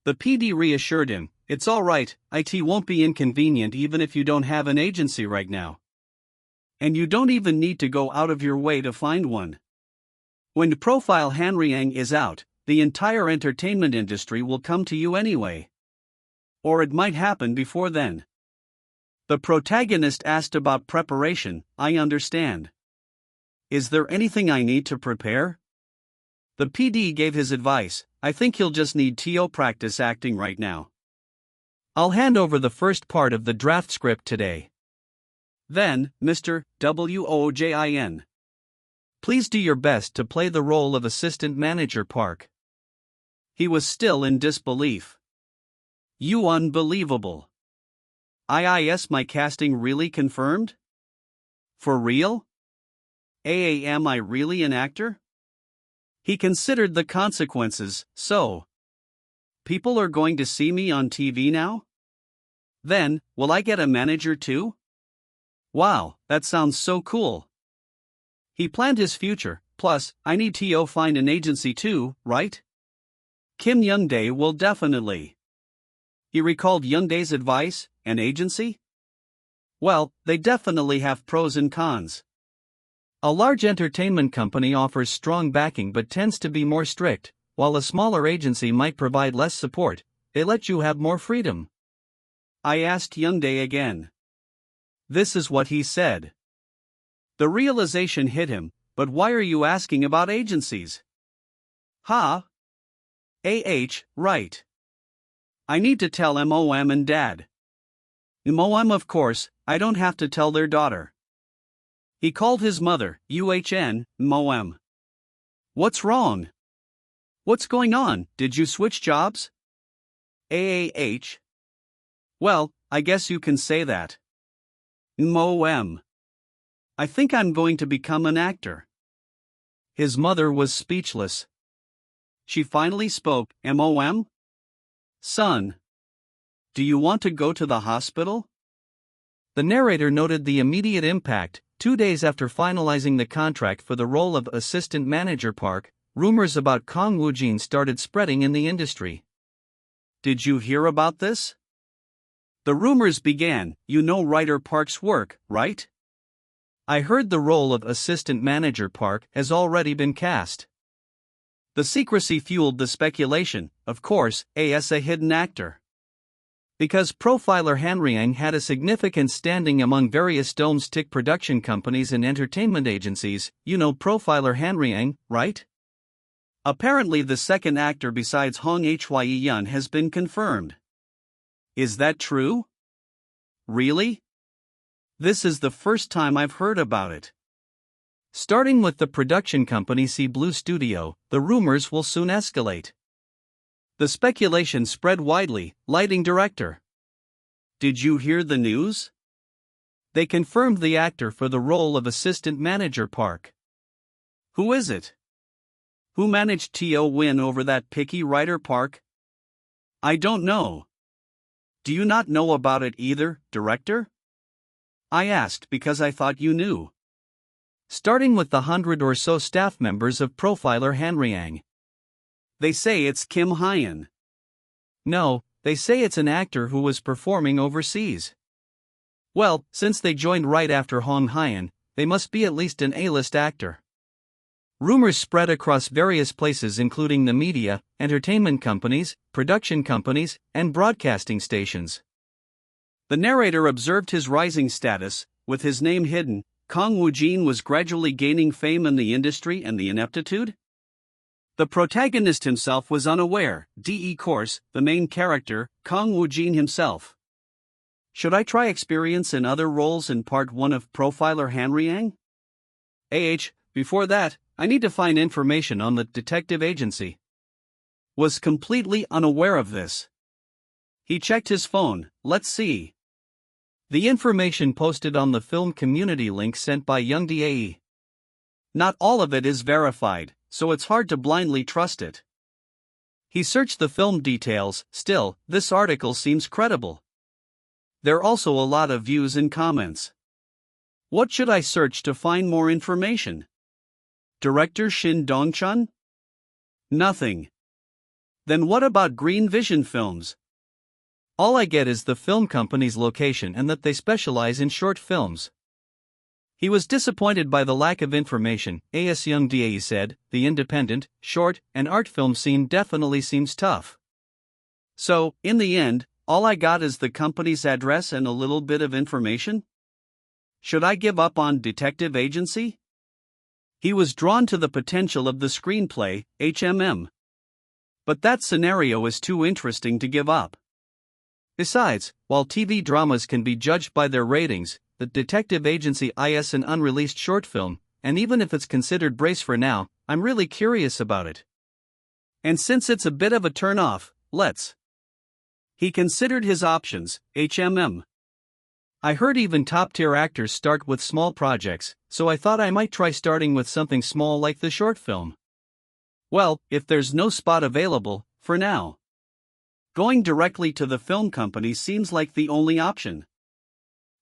The PD reassured him, it's alright, it won't be inconvenient even if you don't have an agency right now. And you don't even need to go out of your way to find one. When Profile Hanriang is out, the entire entertainment industry will come to you anyway. Or it might happen before then. The protagonist asked about preparation, I understand. Is there anything I need to prepare? The PD gave his advice, I think he'll just need TO practice acting right now. I'll hand over the first part of the draft script today. Then, Mr. WOJIN. Please do your best to play the role of Assistant Manager Park. He was still in disbelief. You unbelievable. My casting really confirmed? For real? Am I really an actor? He considered the consequences, so. People are going to see me on TV now? Then, will I get a manager too? Wow, that sounds so cool. He planned his future, plus, I need to find an agency too, right? Kim Youngdae will definitely. He recalled Youngdae's advice, an agency? Well, they definitely have pros and cons. A large entertainment company offers strong backing but tends to be more strict, while a smaller agency might provide less support, they let you have more freedom. I asked Youngdae again. This is what he said. The realization hit him, but why are you asking about agencies? Right. I need to tell MOM and Dad. MOM, of course, I don't have to tell their daughter. He called his mother, MOM. What's wrong? What's going on, did you switch jobs? Well, I guess you can say that. MOM. I think I'm going to become an actor. His mother was speechless. She finally spoke, MOM? Son. Do you want to go to the hospital? The narrator noted the immediate impact. 2 days after finalizing the contract for the role of Assistant Manager Park, rumors about Kang Woojin started spreading in the industry. Did you hear about this? The rumors began, you know writer Park's work, right? I heard the role of Assistant Manager Park has already been cast. The secrecy fueled the speculation, of course, as a hidden actor. Because Profiler Hanriang had a significant standing among various domestic production companies and entertainment agencies, you know Profiler Hanriang, right? Apparently the second actor besides Hong Hye-yun has been confirmed. Is that true? Really? This is the first time I've heard about it. Starting with the production company C Blue Studio, the rumors will soon escalate. The speculation spread widely, lighting director. Did you hear the news? They confirmed the actor for the role of Assistant Manager Park. Who is it? Who managed to win over that picky writer Park? I don't know. Do you not know about it either, director? I asked because I thought you knew. Starting with the 100 or so staff members of Profiler Hanriang. They say it's Kim Hyun. No, they say it's an actor who was performing overseas. Well, since they joined right after Hong Hyun, they must be at least an A-list actor. Rumors spread across various places including the media, entertainment companies, production companies, and broadcasting stations. The narrator observed his rising status, with his name hidden. Kang Woojin was gradually gaining fame in the industry and the ineptitude? The protagonist himself was unaware, course, the main character, Kang Woojin himself. Should I try experience in other roles in part 1 of Profiler Hanriang? Before that, I need to find information on the detective agency. Was completely unaware of this. He checked his phone, let's see. The information posted on the film community link sent by Youngdae. Not all of it is verified, so it's hard to blindly trust it. He searched the film details. Still, this article seems credible. There are also a lot of views and comments. What should I search to find more information? Director Shin Dong-chun? Nothing. Then what about Green Vision Films? All I get is the film company's location and that they specialize in short films. He was disappointed by the lack of information. As Young Dae said, the independent, short, and art film scene definitely seems tough. So, in the end, all I got is the company's address and a little bit of information? Should I give up on detective agency? He was drawn to the potential of the screenplay, HMM. But that scenario is too interesting to give up. Besides, while TV dramas can be judged by their ratings, the detective agency is an unreleased short film, and even if it's considered brace for now, I'm really curious about it. And since it's a bit of a turn-off, let's. He considered his options. HMM. I heard even top-tier actors start with small projects, so I thought I might try starting with something small like the short film. Well, if there's no spot available, for now, going directly to the film company seems like the only option.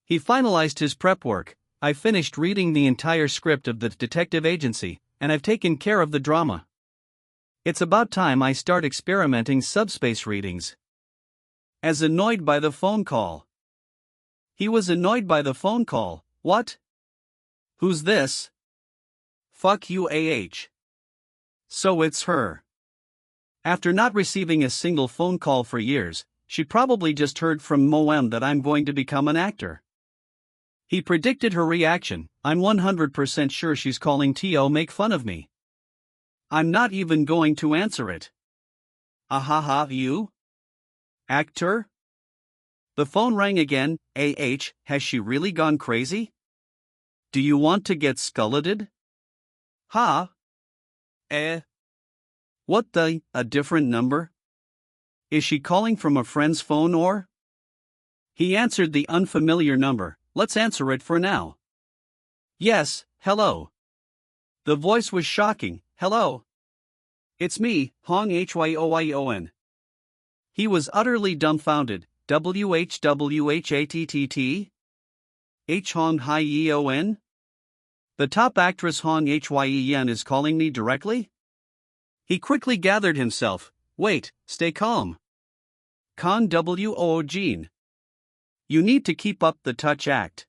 He finalized his prep work. I finished reading the entire script of the detective agency, and I've taken care of the drama. It's about time I start experimenting Subspace readings. As annoyed by the phone call. He was annoyed by the phone call. What? Who's this? Fuck you, AH. So it's her. After not receiving a single phone call for years, she probably just heard from Moem that I'm going to become an actor. He predicted her reaction. I'm 100% sure she's calling to make fun of me. I'm not even going to answer it. Ahaha, you? Actor? The phone rang again. Has she really gone crazy? Do you want to get skulleted? Ha? What the, a different number? Is she calling from a friend's phone or? He answered the unfamiliar number. Let's answer it for now. Yes, hello. The voice was shocking. Hello. It's me, Hong Hyoyon. He was utterly dumbfounded. WHWHATTT? H Hong Hyeon? The top actress Hong Hyeon is calling me directly? He quickly gathered himself. Wait, stay calm. Kang Woojin. You need to keep up the touch act.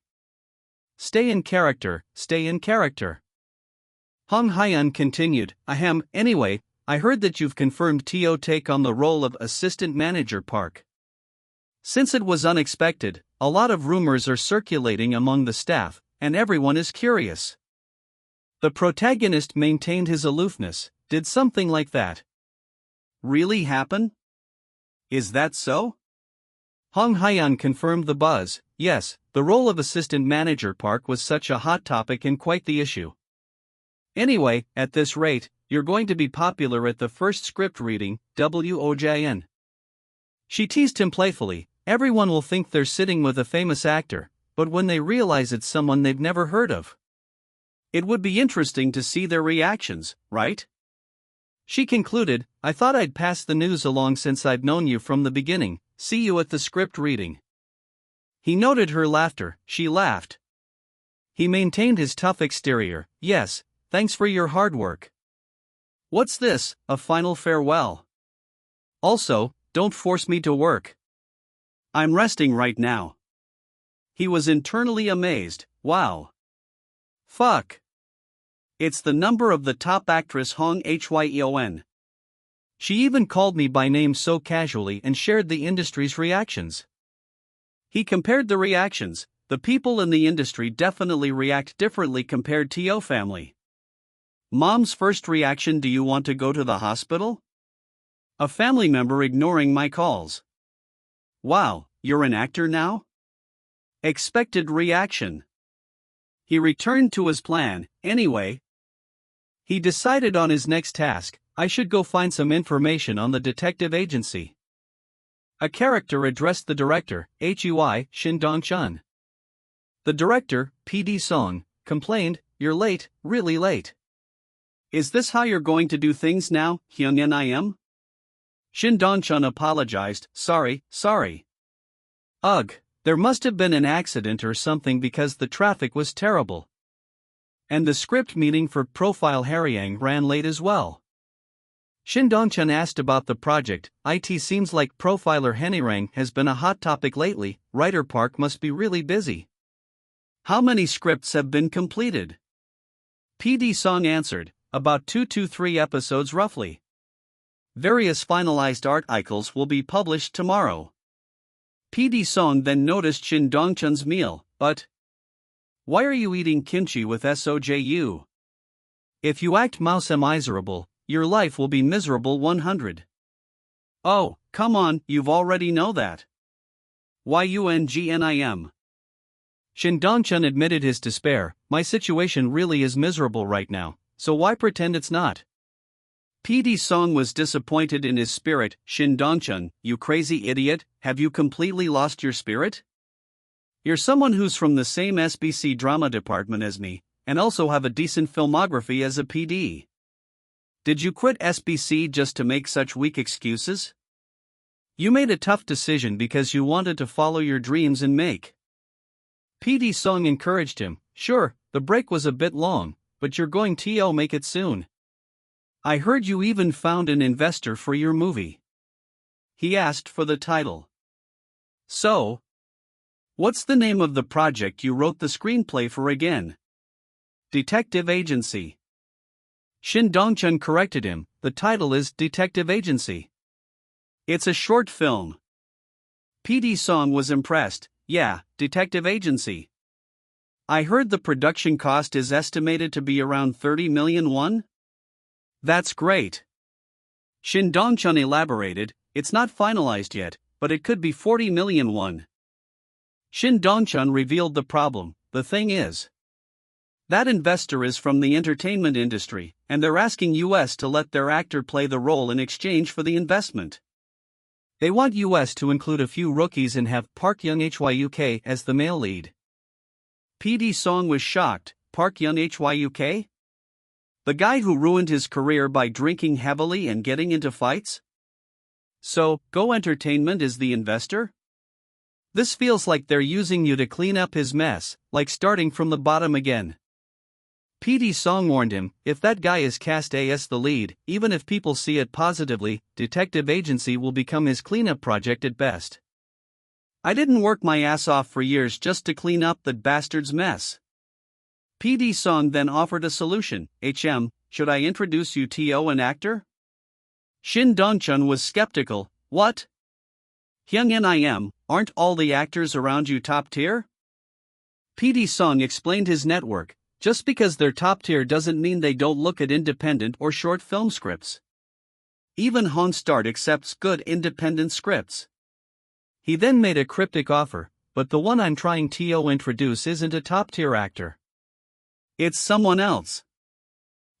Stay in character, stay in character. Hong Hyeon continued, Ahem, anyway, I heard that you've confirmed to take on the role of assistant manager Park. Since it was unexpected, a lot of rumors are circulating among the staff, and everyone is curious. The protagonist maintained his aloofness. Did something like that really happen? Is that so? Hong Hyeon confirmed the buzz. Yes, the role of assistant manager Park was such a hot topic and quite the issue. Anyway, at this rate, you're going to be popular at the first script reading, WOJN. She teased him playfully. Everyone will think they're sitting with a famous actor, but when they realize it's someone they've never heard of, it would be interesting to see their reactions, right? She concluded, I thought I'd pass the news along since I've known you from the beginning. See you at the script reading. He noted her laughter. She laughed. He maintained his tough exterior. Yes, thanks for your hard work. What's this, a final farewell? Also, don't force me to work. I'm resting right now. He was internally amazed. Wow. Fuck. It's the number of the top actress Hong Hyeon. She even called me by name so casually and shared the industry's reactions. He compared the reactions. The people in the industry definitely react differently compared to your family. Mom's first reaction: do you want to go to the hospital? A family member ignoring my calls. Wow, you're an actor now? Expected reaction. He returned to his plan. Anyway, he decided on his next task. I should go find some information on the detective agency. A character addressed the director, Hui Shin Dong-chun. The director, PD Song, complained, "You're late, really late. Is this how you're going to do things now, Hyungin? Shin Dong-chun apologized, sorry. Ugh, there must have been an accident or something because the traffic was terrible. And the script meeting for Profile Haryang ran late as well. Shin Dong-chun asked about the project. It seems like Profiler Haryang has been a hot topic lately. Writer Park must be really busy. How many scripts have been completed? PD Song answered, about 2 to 3 episodes roughly. Various finalized articles will be published tomorrow. PD Song then noticed Shin Dong-chun's meal, but why are you eating kimchi with SOJU? If you act miserable, your life will be miserable 100. Oh, come on, you've already know that. YUNGNIM. Shin Dong-chun admitted his despair, my situation really is miserable right now, so why pretend it's not? PD Song was disappointed in his spirit. Shin Dong-chun, you crazy idiot, have you completely lost your spirit? You're someone who's from the same SBC drama department as me, and also have a decent filmography as a PD. Did you quit SBC just to make such weak excuses? You made a tough decision because you wanted to follow your dreams and make. PD Song encouraged him, sure, the break was a bit long, but you're going to make it soon. I heard you even found an investor for your movie. He asked for the title. So, what's the name of the project you wrote the screenplay for again? Detective Agency. Shin Dong-chun corrected him, the title is Detective Agency. It's a short film. PD Song was impressed, yeah, Detective Agency. I heard the production cost is estimated to be around 30 million won? That's great. Shin Dong-chun elaborated, it's not finalized yet, but it could be 40 million won. Shin Dong-chun revealed the problem, the thing is. That investor is from the entertainment industry, and they're asking US to let their actor play the role in exchange for the investment. They want US to include a few rookies and have Park Young-hyuk as the male lead. PD Song was shocked, Park Young-hyuk? The guy who ruined his career by drinking heavily and getting into fights? So, Go Entertainment is the investor? This feels like they're using you to clean up his mess, like starting from the bottom again. PD Song warned him, if that guy is cast as the lead, even if people see it positively, Detective Agency will become his cleanup project at best. I didn't work my ass off for years just to clean up that bastard's mess. PD Song then offered a solution, should I introduce you to an actor? Shin Dong-chun was skeptical, what? Hyungin, aren't all the actors around you top tier? PD Song explained his network, just because they're top tier doesn't mean they don't look at independent or short film scripts. Even Honstart accepts good independent scripts. He then made a cryptic offer, but the one I'm trying to introduce isn't a top tier actor. It's someone else.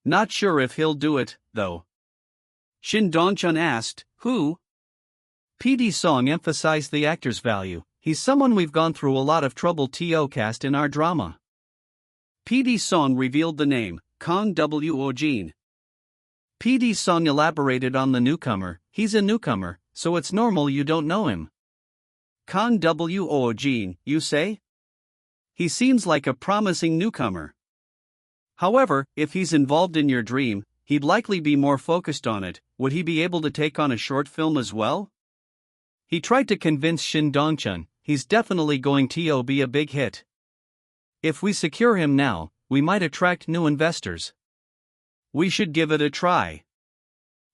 Not sure if he'll do it, though. Shin Dong-chun asked, who? PD Song emphasized the actor's value, he's someone we've gone through a lot of trouble to cast in our drama. PD Song revealed the name, Kang Woojin. PD Song elaborated on the newcomer, he's a newcomer, so it's normal you don't know him. Kang Woojin, you say? He seems like a promising newcomer. However, if he's involved in your dream, he'd likely be more focused on it. Would he be able to take on a short film as well? He tried to convince Shin Dong-chun, he's definitely going to be a big hit. If we secure him now, we might attract new investors. We should give it a try.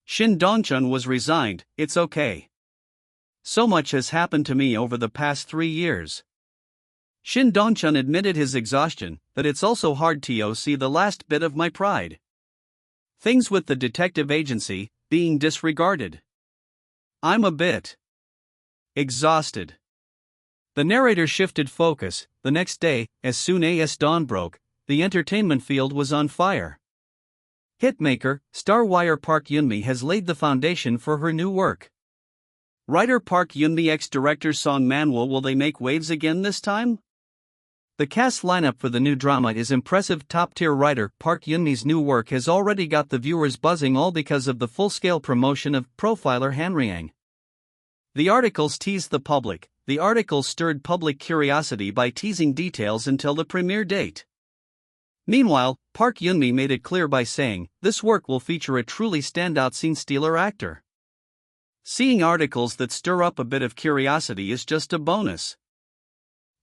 Shin Dong-chun was resigned, it's okay. So much has happened to me over the past 3 years. Shin Dong-chun admitted his exhaustion, that it's also hard to see the last bit of my pride. Things with the detective agency, being disregarded. I'm a bit exhausted. The narrator shifted focus. The next day, as soon as dawn broke, the entertainment field was on fire. Hitmaker, star Wire Park Eunmi has laid the foundation for her new work. Writer Park Eunmi ex-director Song Manhwa, will they make waves again this time? The cast lineup for the new drama is impressive. Top-tier writer Park Yunmi's new work has already got the viewers buzzing, all because of the full-scale promotion of Profiler Hanryang. The articles teased the public. The articles stirred public curiosity by teasing details until the premiere date. Meanwhile, Park Yunmi made it clear by saying, this work will feature a truly standout scene-stealer actor. Seeing articles that stir up a bit of curiosity is just a bonus.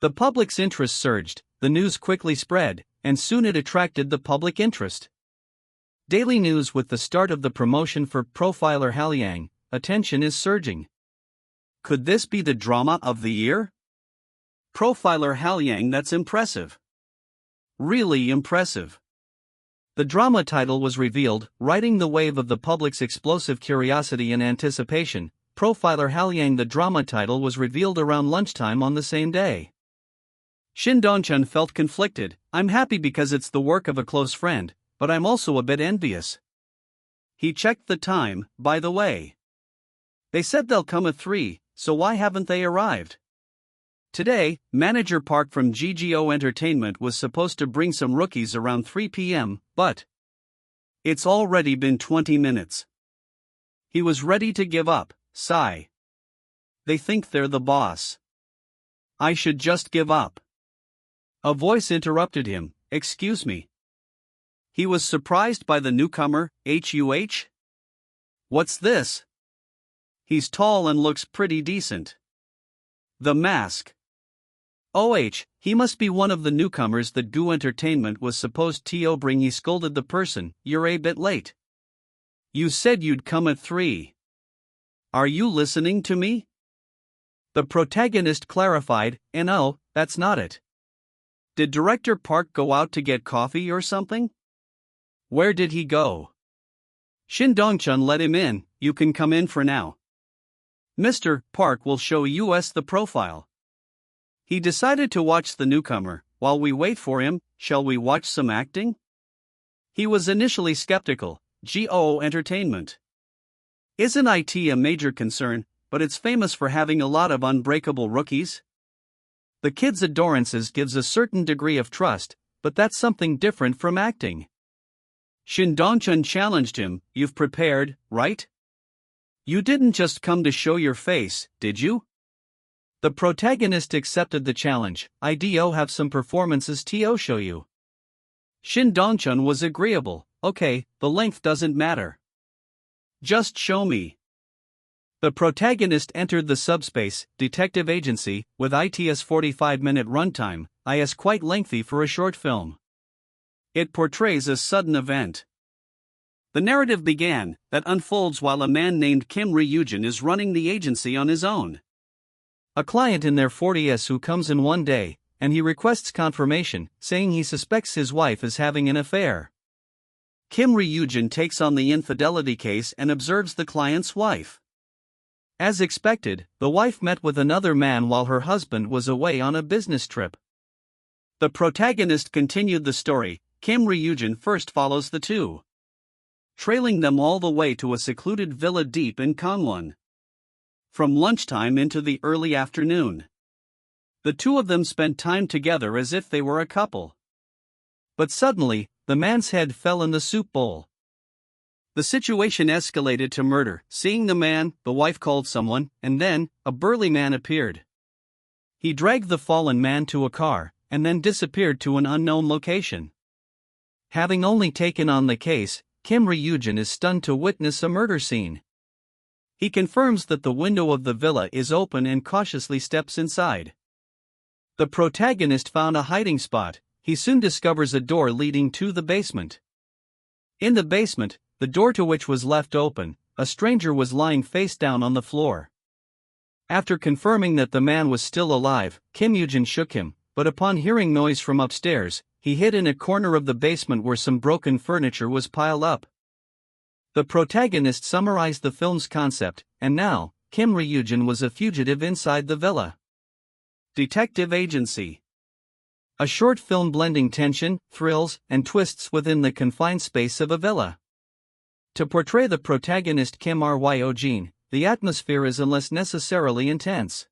The public's interest surged, the news quickly spread, and soon it attracted the public interest. Daily news: with the start of the promotion for Profiler Hanryang, attention is surging. Could this be the drama of the year? Profiler Hanryang, that's impressive. Really impressive. The drama title was revealed, riding the wave of the public's explosive curiosity and anticipation. Profiler Hanryang, the drama title, was revealed around lunchtime on the same day. Shin Dong-chun felt conflicted. I'm happy because it's the work of a close friend, but I'm also a bit envious. He checked the time, by the way. They said they'll come at 3, so why haven't they arrived? Today, manager Park from GGO Entertainment was supposed to bring some rookies around 3 p.m., but it's already been 20 minutes. He was ready to give up. Sigh. They think they're the boss. I should just give up. A voice interrupted him. Excuse me. He was surprised by the newcomer. HUH? What's this? He's tall and looks pretty decent. The mask. OH, he must be one of the newcomers that GO Entertainment was supposed to bring. He scolded the person. You're a bit late. You said you'd come at 3. Are you listening to me? The protagonist clarified, no, that's not it. Did Director Park go out to get coffee or something? Where did he go? Shin Dong-chun let him in. You can come in for now. Mr. Park will show us the profile. He decided to watch the newcomer. While we wait for him, shall we watch some acting? He was initially skeptical. GO Entertainment isn't IT a major concern, but it's famous for having a lot of unbreakable rookies. The kid's adorances gives a certain degree of trust, but that's something different from acting. Shin Dong-chun challenged him. You've prepared, right? You didn't just come to show your face, did you? The protagonist accepted the challenge. I do have some performances to show you. Shin Dong-chun was agreeable. Okay, the length doesn't matter. Just show me. The protagonist entered the Subspace detective agency with its 45-minute runtime, is quite lengthy for a short film. It portrays a sudden event. The narrative began that unfolds while a man named Kim Woojin is running the agency on his own. A client in their 40s who comes in one day, and he requests confirmation, saying he suspects his wife is having an affair. Kim Woojin takes on the infidelity case and observes the client's wife. As expected, the wife met with another man while her husband was away on a business trip. The protagonist continued the story. Kim Woojin first follows the two, trailing them all the way to a secluded villa deep in Gangwon. From lunchtime into the early afternoon, the two of them spent time together as if they were a couple. But suddenly, the man's head fell in the soup bowl. The situation escalated to murder. Seeing the man, the wife called someone, and then, a burly man appeared. He dragged the fallen man to a car, and then disappeared to an unknown location. Having only taken on the case, Kim Woojin is stunned to witness a murder scene. He confirms that the window of the villa is open and cautiously steps inside. The protagonist found a hiding spot. He soon discovers a door leading to the basement. In the basement, the door to which was left open, a stranger was lying face down on the floor. After confirming that the man was still alive, Kim Woojin shook him, but upon hearing noise from upstairs, he hid in a corner of the basement where some broken furniture was piled up. The protagonist summarized the film's concept, and now, Kim Woojin was a fugitive inside the villa. Detective Agency. A short film blending tension, thrills, and twists within the confined space of a villa. To portray the protagonist Kim Woojin, the atmosphere is unless necessarily intense.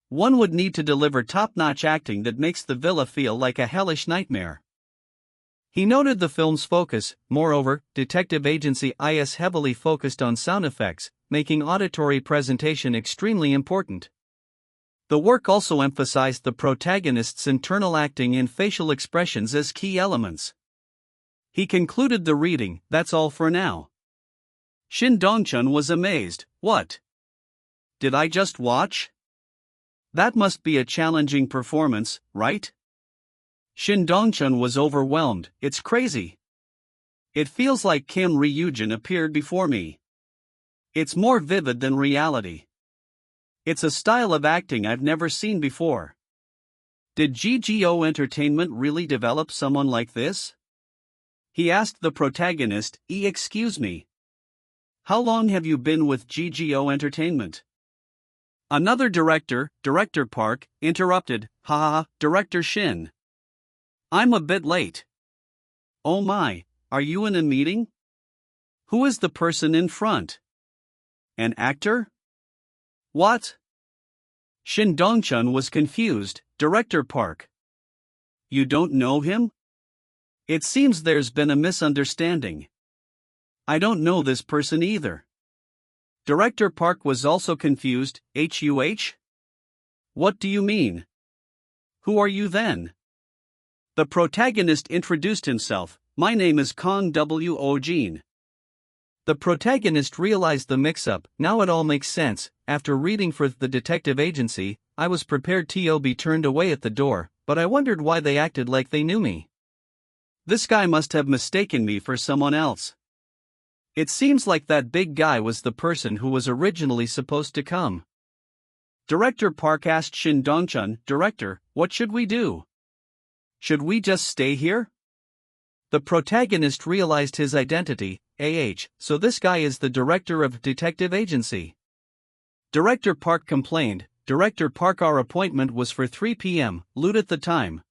One would need to deliver top-notch acting that makes the villa feel like a hellish nightmare. He noted the film's focus. Moreover, Detective Agency is heavily focused on sound effects, making auditory presentation extremely important. The work also emphasized the protagonist's internal acting and facial expressions as key elements. He concluded the reading, "That's all for now." Shin Dongchun was amazed. "What? Did I just watch? That must be a challenging performance, right?" Shin Dongchun was overwhelmed. "It's crazy. It feels like Kang Woojin appeared before me. It's more vivid than reality. It's a style of acting I've never seen before. Did GGO Entertainment really develop someone like this?" He asked the protagonist, "Excuse me. How long have you been with GGO Entertainment?" Another director, Director Park, interrupted, "Ha, Director Shin. I'm a bit late." "Oh my, are you in a meeting? Who is the person in front? An actor? What?" Shin Dongchun was confused. "Director Park. You don't know him? It seems there's been a misunderstanding. I don't know this person either." Director Park was also confused. "Huh? What do you mean? Who are you then?" The protagonist introduced himself. "My name is Kang Woojin." The protagonist realized the mix-up. Now it all makes sense. After reading for the detective agency, I was prepared to be turned away at the door, but I wondered why they acted like they knew me. This guy must have mistaken me for someone else. It seems like that big guy was the person who was originally supposed to come. Director Park asked Shin Dongchun, "Director, what should we do? Should we just stay here?" The protagonist realized his identity. So this guy is the director of detective agency. Director Park complained. "Director Park, our appointment was for 3 p.m. Loot at the time."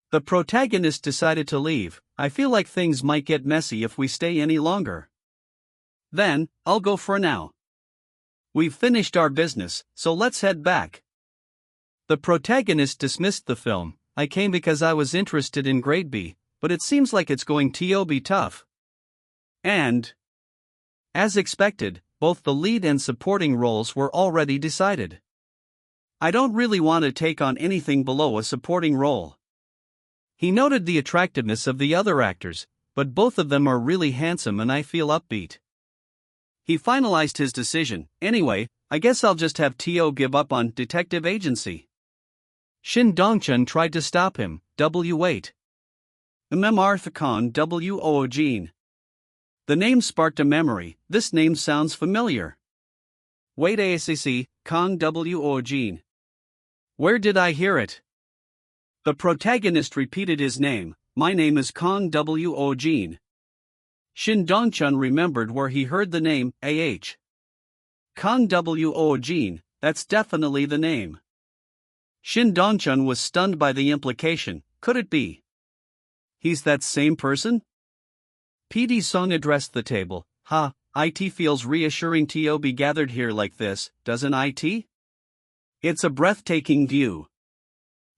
The protagonist decided to leave. "I feel like things might get messy if we stay any longer." "Then, I'll go for now. We've finished our business, so let's head back." The protagonist dismissed the film. "I came because I was interested in grade B, but it seems like it's going to be tough." And, as expected, both the lead and supporting roles were already decided. "I don't really want to take on anything below a supporting role." He noted the attractiveness of the other actors, but both of them are really handsome and I feel upbeat. He finalized his decision. "Anyway, I guess I'll just have To give up on detective agency." Shin Dongchun tried to stop him. "Wait. Kang Woojin. The name sparked a memory. This name sounds familiar. Wait, Kang Woojin. Where did I hear it?" The protagonist repeated his name. "My name is Kang Woojin." Shin Dongchun remembered where he heard the name. Kang Woojin, that's definitely the name. Shin Dongchun was stunned by the implication. Could it be? He's that same person? PD Sung addressed the table. "It feels reassuring to be gathered here like this, doesn't it? It's a breathtaking view.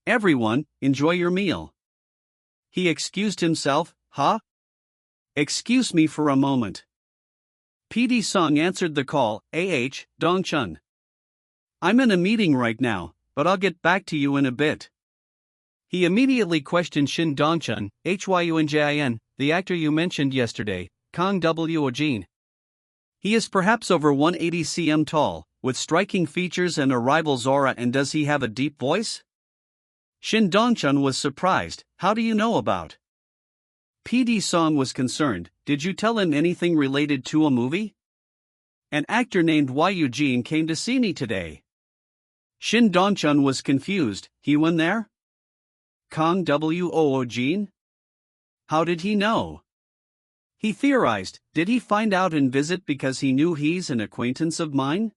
Everyone, enjoy your meal." He excused himself. Excuse me for a moment." PD Sung answered the call. Dongchun. I'm in a meeting right now, but I'll get back to you in a bit." He immediately questioned Shin Dongchun. "Hyunjin, the actor you mentioned yesterday, Kang Woojin. He is perhaps over 180 cm tall, with striking features and a rival's aura, and does he have a deep voice?" Shin Dongchun was surprised. "How do you know about?" PD Song was concerned. "Did you tell him anything related to a movie? An actor named Eugene came to see me today." Shin Dongchun was confused. "He went there? Kang Woojin? How did he know?" He theorized. "Did he find out and visit because he knew he's an acquaintance of mine?"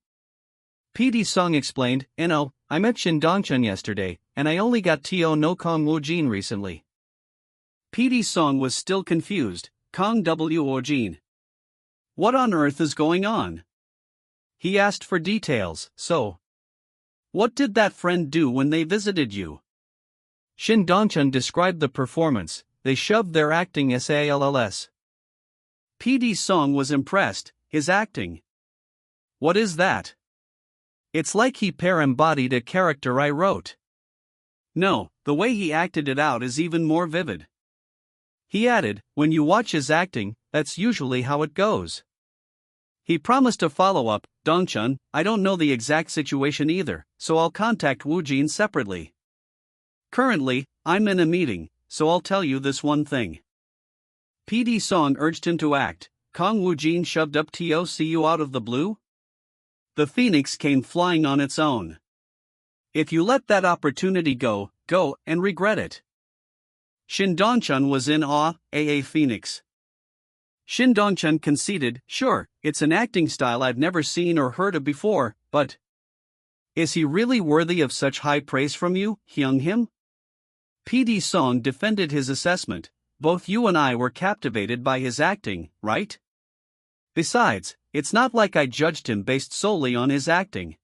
PD Song explained. I met Shin Dongchun yesterday, and I only got to know Kang Woojin recently." PD Song was still confused. "Kang Woojin. What on earth is going on?" He asked for details. "So, What did that friend do when they visited you? Shin Dongchun described the performance. They shoved their acting SALLS. PD Song was impressed. His acting. What is that? It's like he embodied a character I wrote. No, the way he acted it out is even more vivid. He added, when you watch his acting, that's usually how it goes. He promised a follow-up. Dongchun, I don't know the exact situation either, so I'll contact Woojin separately. Currently, I'm in a meeting, so I'll tell you this one thing. PD Song urged him to act. Kang Woojin shoved up TOCU out of the blue? The phoenix came flying on its own. If you let that opportunity go and regret it. Shin Dongchun was in awe. Phoenix. Shin Dongchun conceded, sure, it's an acting style I've never seen or heard of before, but is he really worthy of such high praise from you, Hyung him? PD Song defended his assessment. Both you and I were captivated by his acting, right? Besides, it's not like I judged him based solely on his acting.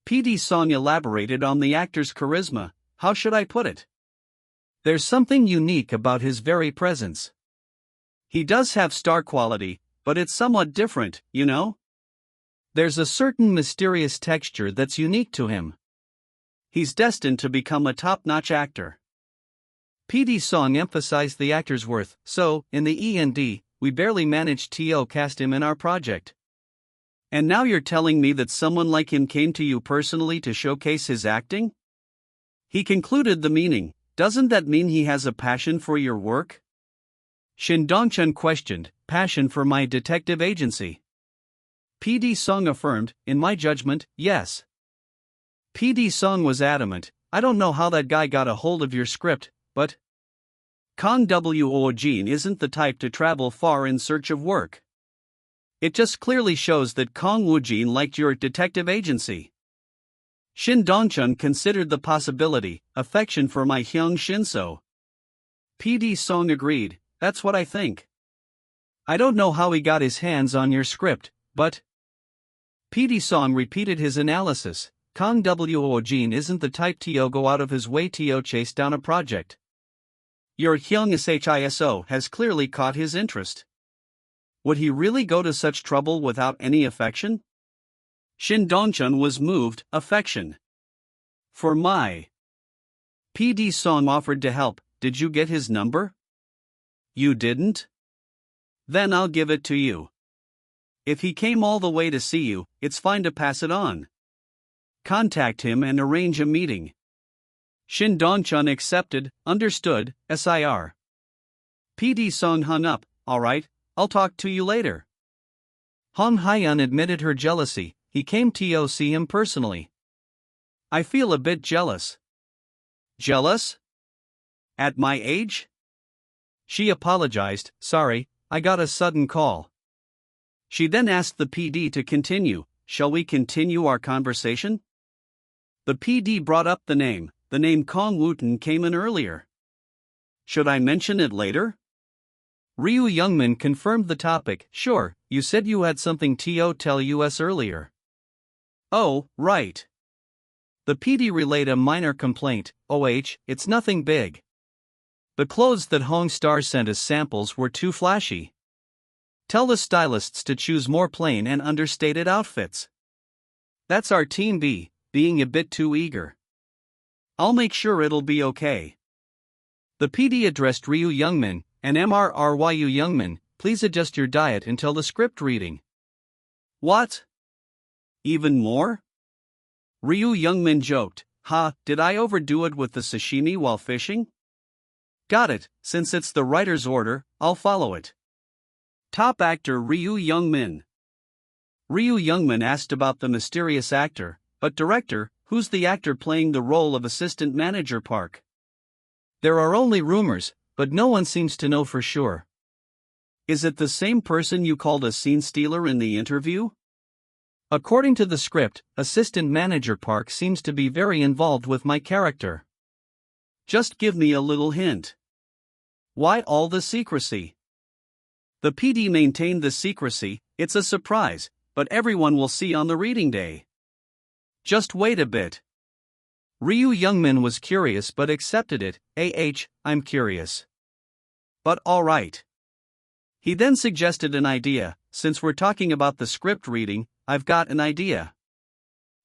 PD Song elaborated on the actor's charisma. How should I put it? There's something unique about his very presence. He does have star quality, but it's somewhat different, you know? There's a certain mysterious texture that's unique to him. He's destined to become a top-notch actor. PD Song emphasized the actor's worth, so, in the E&D, we barely managed to cast him in our project. And now you're telling me that someone like him came to you personally to showcase his acting? He concluded the meaning. Doesn't that mean he has a passion for your work? Shin Dongchun questioned, passion for my detective agency? PD Song affirmed, in my judgment, yes. PD Song was adamant, I don't know how that guy got a hold of your script, but Kang Woojin isn't the type to travel far in search of work. It just clearly shows that Kang Woojin liked your detective agency. Shin Dongchun considered the possibility, affection for my Hyung Shinso. PD Song agreed, that's what I think. I don't know how he got his hands on your script, but PD Song repeated his analysis. Kang Woojin isn't the type to go out of his way to chase down a project. Your Hyung Shiso has clearly caught his interest. Would he really go to such trouble without any affection? Shin Dongchun was moved. Affection. For my PD Song offered to help. Did you get his number? You didn't? Then I'll give it to you. If he came all the way to see you, it's fine to pass it on. Contact him and arrange a meeting. Shin Dongchun accepted. Understood. SIR. PD Song hung up. Alright, I'll talk to you later. Hong Hyun admitted her jealousy. He came to see him personally. I feel a bit jealous. Jealous? At my age? She apologized. Sorry, I got a sudden call. She then asked the PD to continue. Shall we continue our conversation? The PD brought up the name. The name Kang Woojin came in earlier. Should I mention it later? Ryu Youngmin confirmed the topic. Sure, you said you had something to tell us earlier. Oh, right. The PD relayed a minor complaint. It's nothing big. The clothes that Hong Star sent as samples were too flashy. Tell the stylists to choose more plain and understated outfits. That's our team B, being a bit too eager. I'll make sure it'll be okay. The PD addressed Ryu Youngmin, and Ryu Youngmin, please adjust your diet until the script reading. What? Even more? Ryu Youngmin joked, did I overdo it with the sashimi while fishing? Got it, since it's the writer's order, I'll follow it. Top actor Ryu Youngmin. Ryu Youngmin asked about the mysterious actor, but director, who's the actor playing the role of assistant manager Park? There are only rumors, but no one seems to know for sure. Is it the same person you called a scene stealer in the interview? According to the script, assistant manager Park seems to be very involved with my character. Just give me a little hint. Why all the secrecy? The PD maintained the secrecy. It's a surprise, but everyone will see on the reading day. Just wait a bit. Ryu Youngmin was curious but accepted it. I'm curious. But alright. He then suggested an idea. Since we're talking about the script reading, I've got an idea.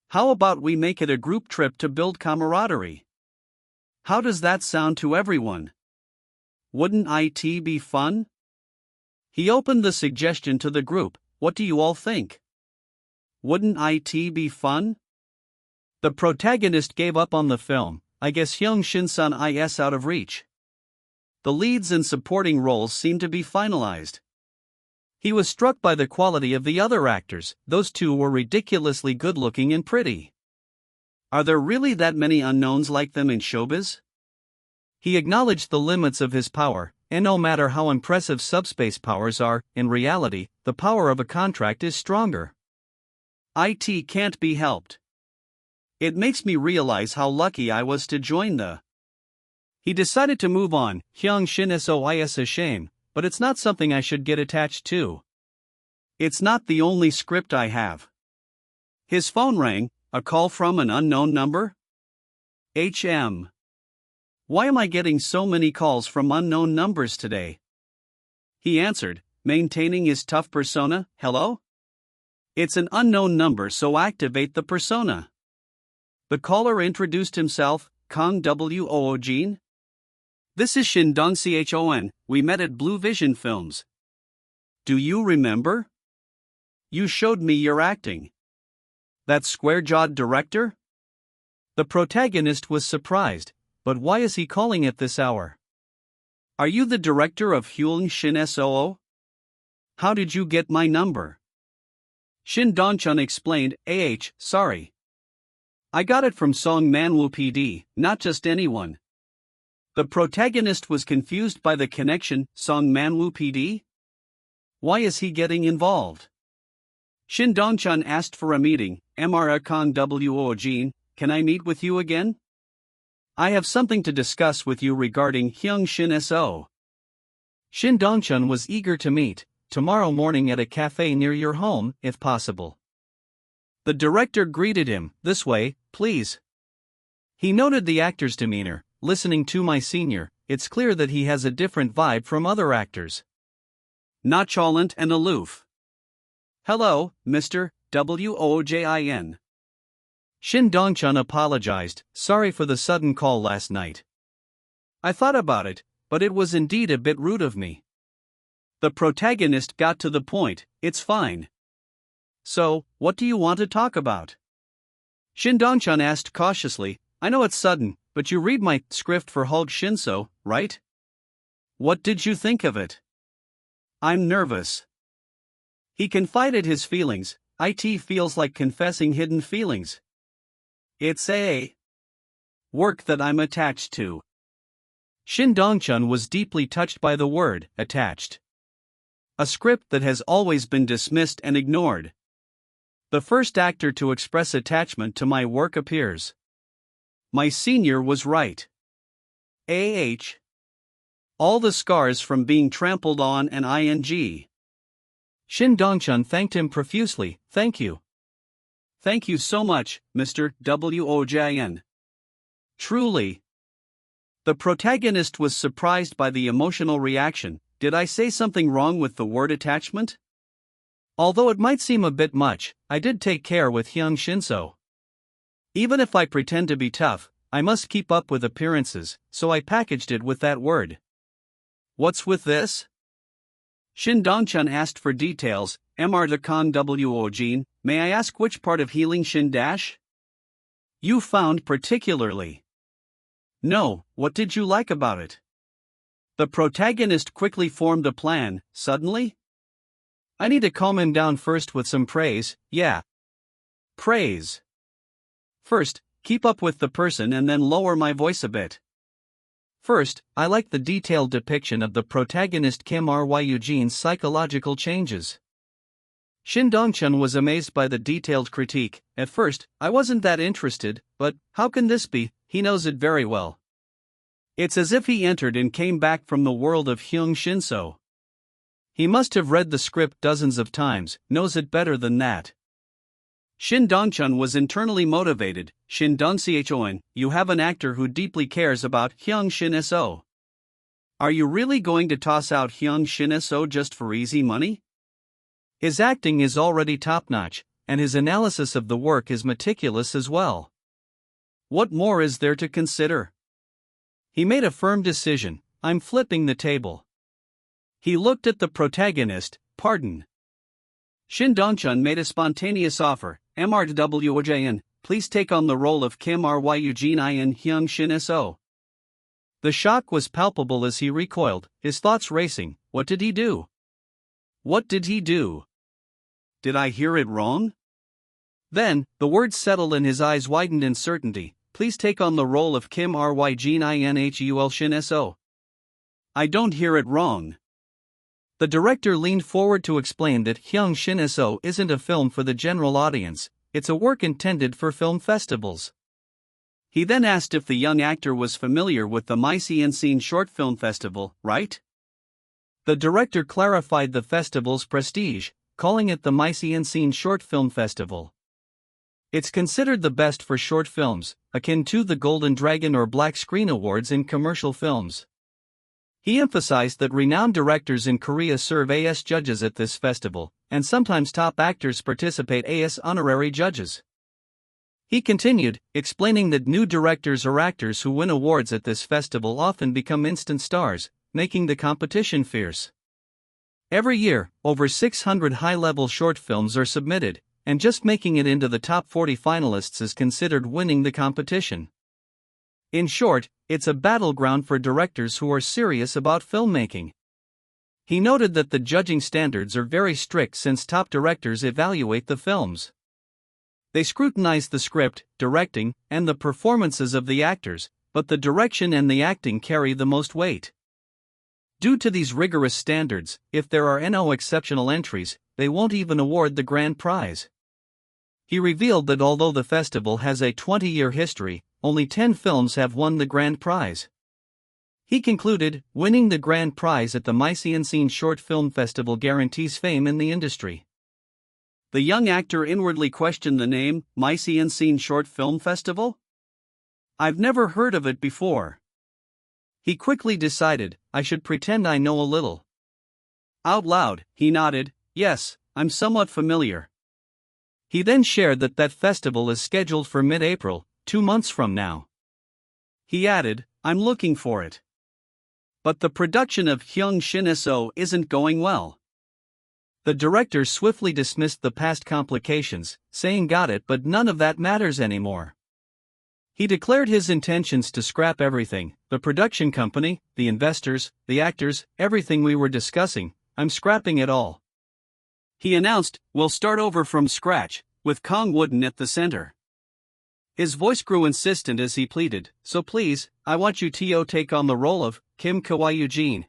How about we make it a group trip to build camaraderie? How does that sound to everyone? Wouldn't it be fun? He opened the suggestion to the group. What do you all think? Wouldn't it be fun? The protagonist gave up on the film. I guess Hyung Shin-sun is out of reach. The leads and supporting roles seem to be finalized. He was struck by the quality of the other actors. Those two were ridiculously good-looking and pretty. Are there really that many unknowns like them in showbiz? He acknowledged the limits of his power, and no matter how impressive Subspace powers are, in reality, the power of a contract is stronger. It can't be helped. It makes me realize how lucky I was to join the... He decided to move on. Hyung Shin Sois a shame, but it's not something I should get attached to. It's not the only script I have. His phone rang, a call from an unknown number? Why am I getting so many calls from unknown numbers today? He answered, maintaining his tough persona. Hello? It's an unknown number, so activate the persona. The caller introduced himself, Kang Woojin. This is Shin Dong Chon, we met at Blue Vision Films. Do you remember? You showed me your acting. That square-jawed director? The protagonist was surprised, but why is he calling at this hour? Are you the director of Hyung Shin Soo? How did you get my number? Shin Dong-chun explained, sorry. I got it from Song Manhwa PD, not just anyone. The protagonist was confused by the connection. Song Manhwa PD? Why is he getting involved? Shin Dong-chun asked for a meeting. Kang Woojin, can I meet with you again? I have something to discuss with you regarding Hyung Shin Soo. Shin Dong-chun was eager to meet, tomorrow morning at a cafe near your home, if possible. The director greeted him, this way, please. He noted the actor's demeanor. Listening to my senior, it's clear that he has a different vibe from other actors. Nonchalant and aloof. Hello, Mr. Woojin. Shin Dong-chun apologized, sorry for the sudden call last night. I thought about it, but it was indeed a bit rude of me. The protagonist got to the point, it's fine. So, what do you want to talk about? Shin Dong-chun asked cautiously, I know it's sudden, but you read my script for Hulk Shinso, right? What did you think of it? I'm nervous. He confided his feelings. It feels like confessing hidden feelings. It's a work that I'm attached to. Shin Dong-chun was deeply touched by the word, attached. A script that has always been dismissed and ignored. The first actor to express attachment to my work appears. My senior was right. All the scars from being trampled on and ing. Shin Dong-chun thanked him profusely, thank you. Thank you so much, Mr. Woojin. Truly. The protagonist was surprised by the emotional reaction. Did I say something wrong with the word attachment? Although it might seem a bit much, I did take care with Hyung Shin-so. Even if I pretend to be tough, I must keep up with appearances, so I packaged it with that word. What's with this? Shin Dong-chun asked for details. Kang Woojin, may I ask which part of healing Shin Dash? You found particularly. No, what did you like about it? The protagonist quickly formed a plan, suddenly? I need to calm him down first with some praise, yeah. Praise. First, keep up with the person and then lower my voice a bit. First, I like the detailed depiction of the protagonist Kang Woojin's psychological changes. Shin Dong-chun was amazed by the detailed critique. At first, I wasn't that interested, but how can this be? He knows it very well. It's as if he entered and came back from the world of Hyung Shin-so. He must have read the script dozens of times, knows it better than that. Shin Dongchun was internally motivated. Shin Dongchon, you have an actor who deeply cares about Hyung Shin So. Are you really going to toss out Hyung Shin So just for easy money? His acting is already top-notch, and his analysis of the work is meticulous as well. What more is there to consider? He made a firm decision. I'm flipping the table. He looked at the protagonist. Pardon. Shin Dongchun made a spontaneous offer. MRWJN, please take on the role of Kim Ryujin in Hyung Shin So. The shock was palpable as he recoiled, his thoughts racing. What did he do? What did he do? Did I hear it wrong? Then, the words settled and his eyes widened in certainty. Please take on the role of Kim Ryujin in Hul Shin So. I don't hear it wrong. The director leaned forward to explain that Hyung Shin So isn't a film for the general audience, it's a work intended for film festivals. He then asked if the young actor was familiar with the Misunderstanding Short Film Festival, right? The director clarified the festival's prestige, calling it the Misunderstanding Short Film Festival. It's considered the best for short films, akin to the Golden Dragon or Black Screen Awards in commercial films. He emphasized that renowned directors in Korea serve as judges at this festival, and sometimes top actors participate as honorary judges. He continued, explaining that new directors or actors who win awards at this festival often become instant stars, making the competition fierce. Every year, over 600 high-level short films are submitted, and just making it into the top 40 finalists is considered winning the competition. In short, it's a battleground for directors who are serious about filmmaking. He noted that the judging standards are very strict since top directors evaluate the films. They scrutinize the script, directing, and the performances of the actors, but the direction and the acting carry the most weight. Due to these rigorous standards, if there are no exceptional entries, they won't even award the grand prize. He revealed that although the festival has a 20-year history, only 10 films have won the grand prize. He concluded, winning the grand prize at the Misunderstanding Short Film Festival guarantees fame in the industry. The young actor inwardly questioned the name, Misunderstanding Short Film Festival? I've never heard of it before. He quickly decided, I should pretend I know a little. Out loud, he nodded, yes, I'm somewhat familiar. He then shared that festival is scheduled for mid-April, 2 months from now. He added, I'm looking for it. But the production of Hyung Shin So isn't going well. The director swiftly dismissed the past complications, saying got it but none of that matters anymore. He declared his intentions to scrap everything, the production company, the investors, the actors, everything we were discussing, I'm scrapping it all. He announced, we'll start over from scratch, with Kang Woojin at the center. His voice grew insistent as he pleaded, so please, I want you to take on the role of Kim Ryujin.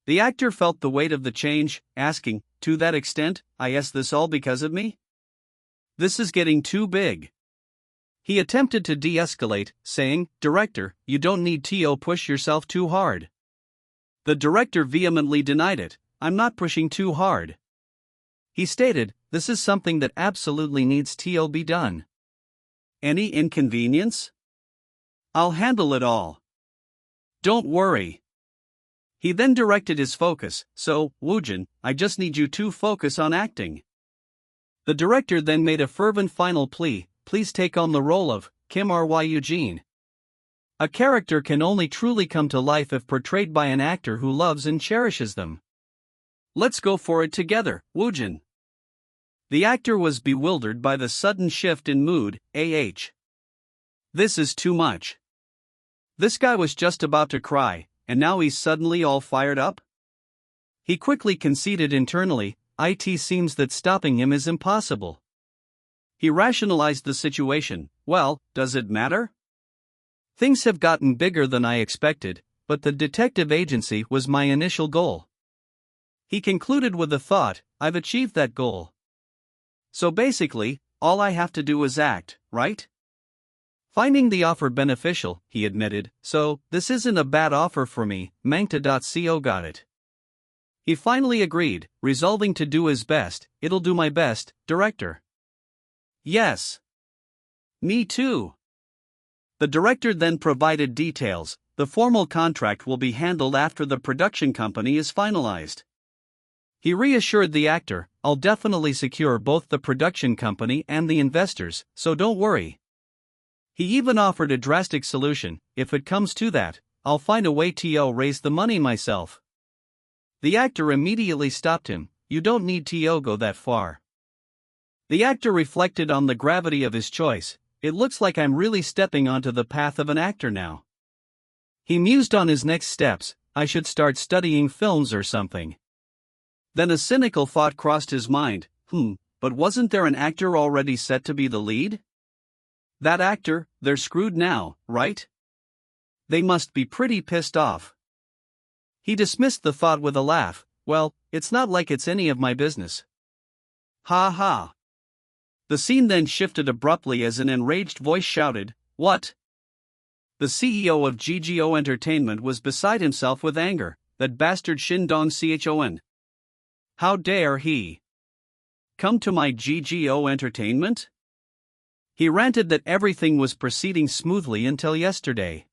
The actor felt the weight of the change, asking, to that extent, I ask this all because of me? This is getting too big. He attempted to de-escalate, saying, Director, you don't need to push yourself too hard. The director vehemently denied it, I'm not pushing too hard. He stated, this is something that absolutely needs to be done. Any inconvenience? I'll handle it all. Don't worry. He then directed his focus, so, Woojin, I just need you to focus on acting. The director then made a fervent final plea, please take on the role of Kim Ryujin. A character can only truly come to life if portrayed by an actor who loves and cherishes them. Let's go for it together, Woojin. The actor was bewildered by the sudden shift in mood, This is too much. This guy was just about to cry, and now he's suddenly all fired up? He quickly conceded internally, it seems that stopping him is impossible. He rationalized the situation, well, does it matter? Things have gotten bigger than I expected, but the detective agency was my initial goal. He concluded with a thought, I've achieved that goal. So basically, all I have to do is act, right? Finding the offer beneficial, he admitted, so, this isn't a bad offer for me, Mangta.co got it. He finally agreed, resolving to do his best, it'll do my best, director. Yes. Me too. The director then provided details. The formal contract will be handled after the production company is finalized. He reassured the actor, I'll definitely secure both the production company and the investors, so don't worry. He even offered a drastic solution, if it comes to that, I'll find a way to raise the money myself. The actor immediately stopped him, you don't need to go that far. The actor reflected on the gravity of his choice, it looks like I'm really stepping onto the path of an actor now. He mused on his next steps, I should start studying films or something. Then a cynical thought crossed his mind, but wasn't there an actor already set to be the lead? That actor, they're screwed now, right? They must be pretty pissed off. He dismissed the thought with a laugh, well, it's not like it's any of my business. Ha ha. The scene then shifted abruptly as an enraged voice shouted, what? The CEO of GGO Entertainment was beside himself with anger, that bastard Shin Dong-chon. How dare he come to my GGO Entertainment? He ranted that everything was proceeding smoothly until yesterday.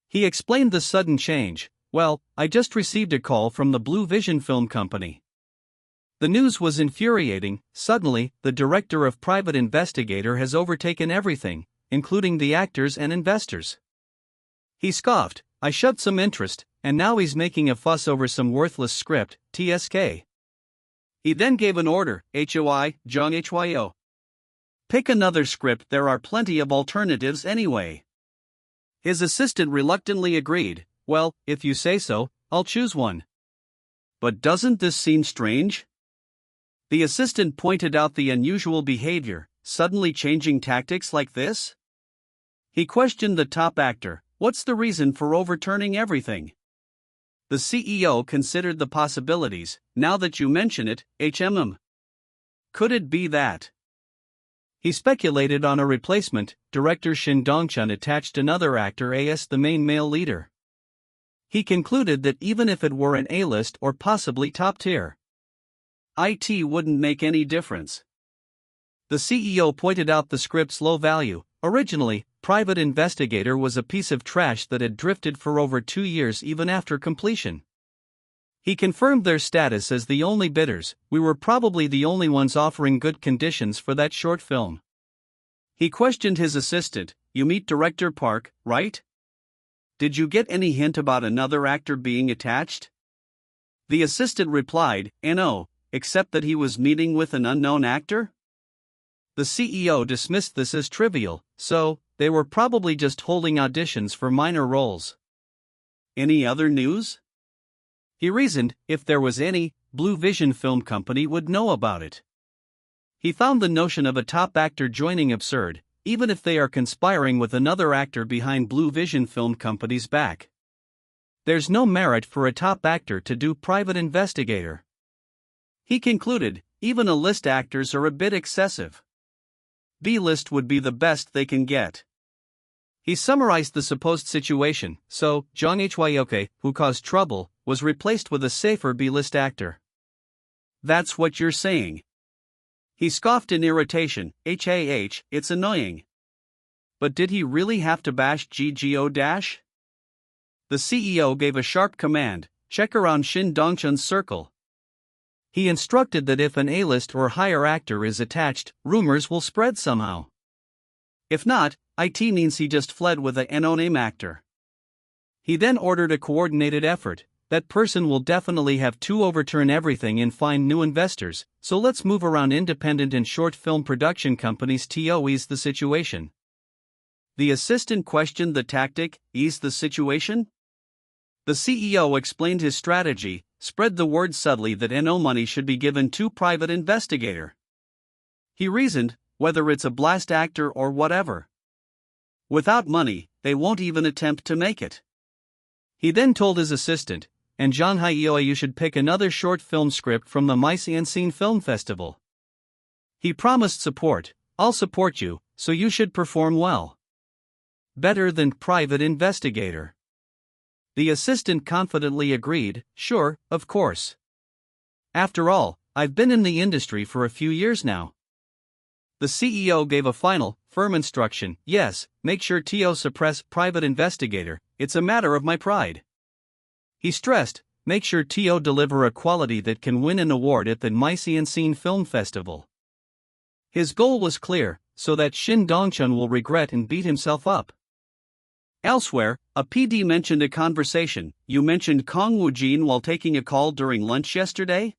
He explained the sudden change, well, I just received a call from the Blue Vision Film Company. The news was infuriating, suddenly, the director of Private Investigator has overtaken everything, including the actors and investors. He scoffed, I showed some interest, and now he's making a fuss over some worthless script, TSK. He then gave an order, HOI, Jong HYO. Pick another script, there are plenty of alternatives anyway. His assistant reluctantly agreed, well, if you say so, I'll choose one. But doesn't this seem strange? The assistant pointed out the unusual behavior, suddenly changing tactics like this? He questioned the top actor, what's the reason for overturning everything? The CEO considered the possibilities, now that you mention it, Could it be that? He speculated on a replacement, director Shin Dong-chun attached another actor as the main male leader. He concluded that even if it were an A-list or possibly top tier, it wouldn't make any difference. The CEO pointed out the script's low value. Originally, Private Investigator was a piece of trash that had drifted for over 2 years even after completion. He confirmed their status as the only bidders, we were probably the only ones offering good conditions for that short film. He questioned his assistant, you meet Director Park, right? Did you get any hint about another actor being attached? The assistant replied, no, except that he was meeting with an unknown actor? The CEO dismissed this as trivial, so, they were probably just holding auditions for minor roles. Any other news? He reasoned, if there was any, Blue Vision Film Company would know about it. He found the notion of a top actor joining absurd, even if they are conspiring with another actor behind Blue Vision Film Company's back. There's no merit for a top actor to do Private Investigator. He concluded, even A-list actors are a bit excessive. B-list would be the best they can get. He summarized the supposed situation, so, Jong Hyoke, who caused trouble, was replaced with a safer B-list actor. That's what you're saying. He scoffed in irritation, it's annoying. But did he really have to bash GGO dash? The CEO gave a sharp command, check around Shin Dong-chun's circle. He instructed that if an A-list or higher actor is attached, rumors will spread somehow. If not, it means he just fled with a no-name actor. He then ordered a coordinated effort, that person will definitely have to overturn everything and find new investors, so let's move around independent and short film production companies to ease the situation. The assistant questioned the tactic, ease the situation? The CEO explained his strategy, spread the word subtly that no money should be given to Private Investigator. He reasoned, whether it's a blast actor or whatever. Without money, they won't even attempt to make it. He then told his assistant, and John Hyoe you should pick another short film script from the Mise-en-Scene Film Festival. He promised support, I'll support you, so you should perform well. Better than Private Investigator. The assistant confidently agreed, sure, of course. After all, I've been in the industry for a few years now. The CEO gave a final, firm instruction. Yes, make sure Tio suppress private investigator, it's a matter of my pride. He stressed, make sure Tio deliver a quality that can win an award at the Scene Film Festival. His goal was clear, so that Shin Dongchun will regret and beat himself up. Elsewhere, a PD mentioned a conversation. You mentioned Kang Woojin while taking a call during lunch yesterday?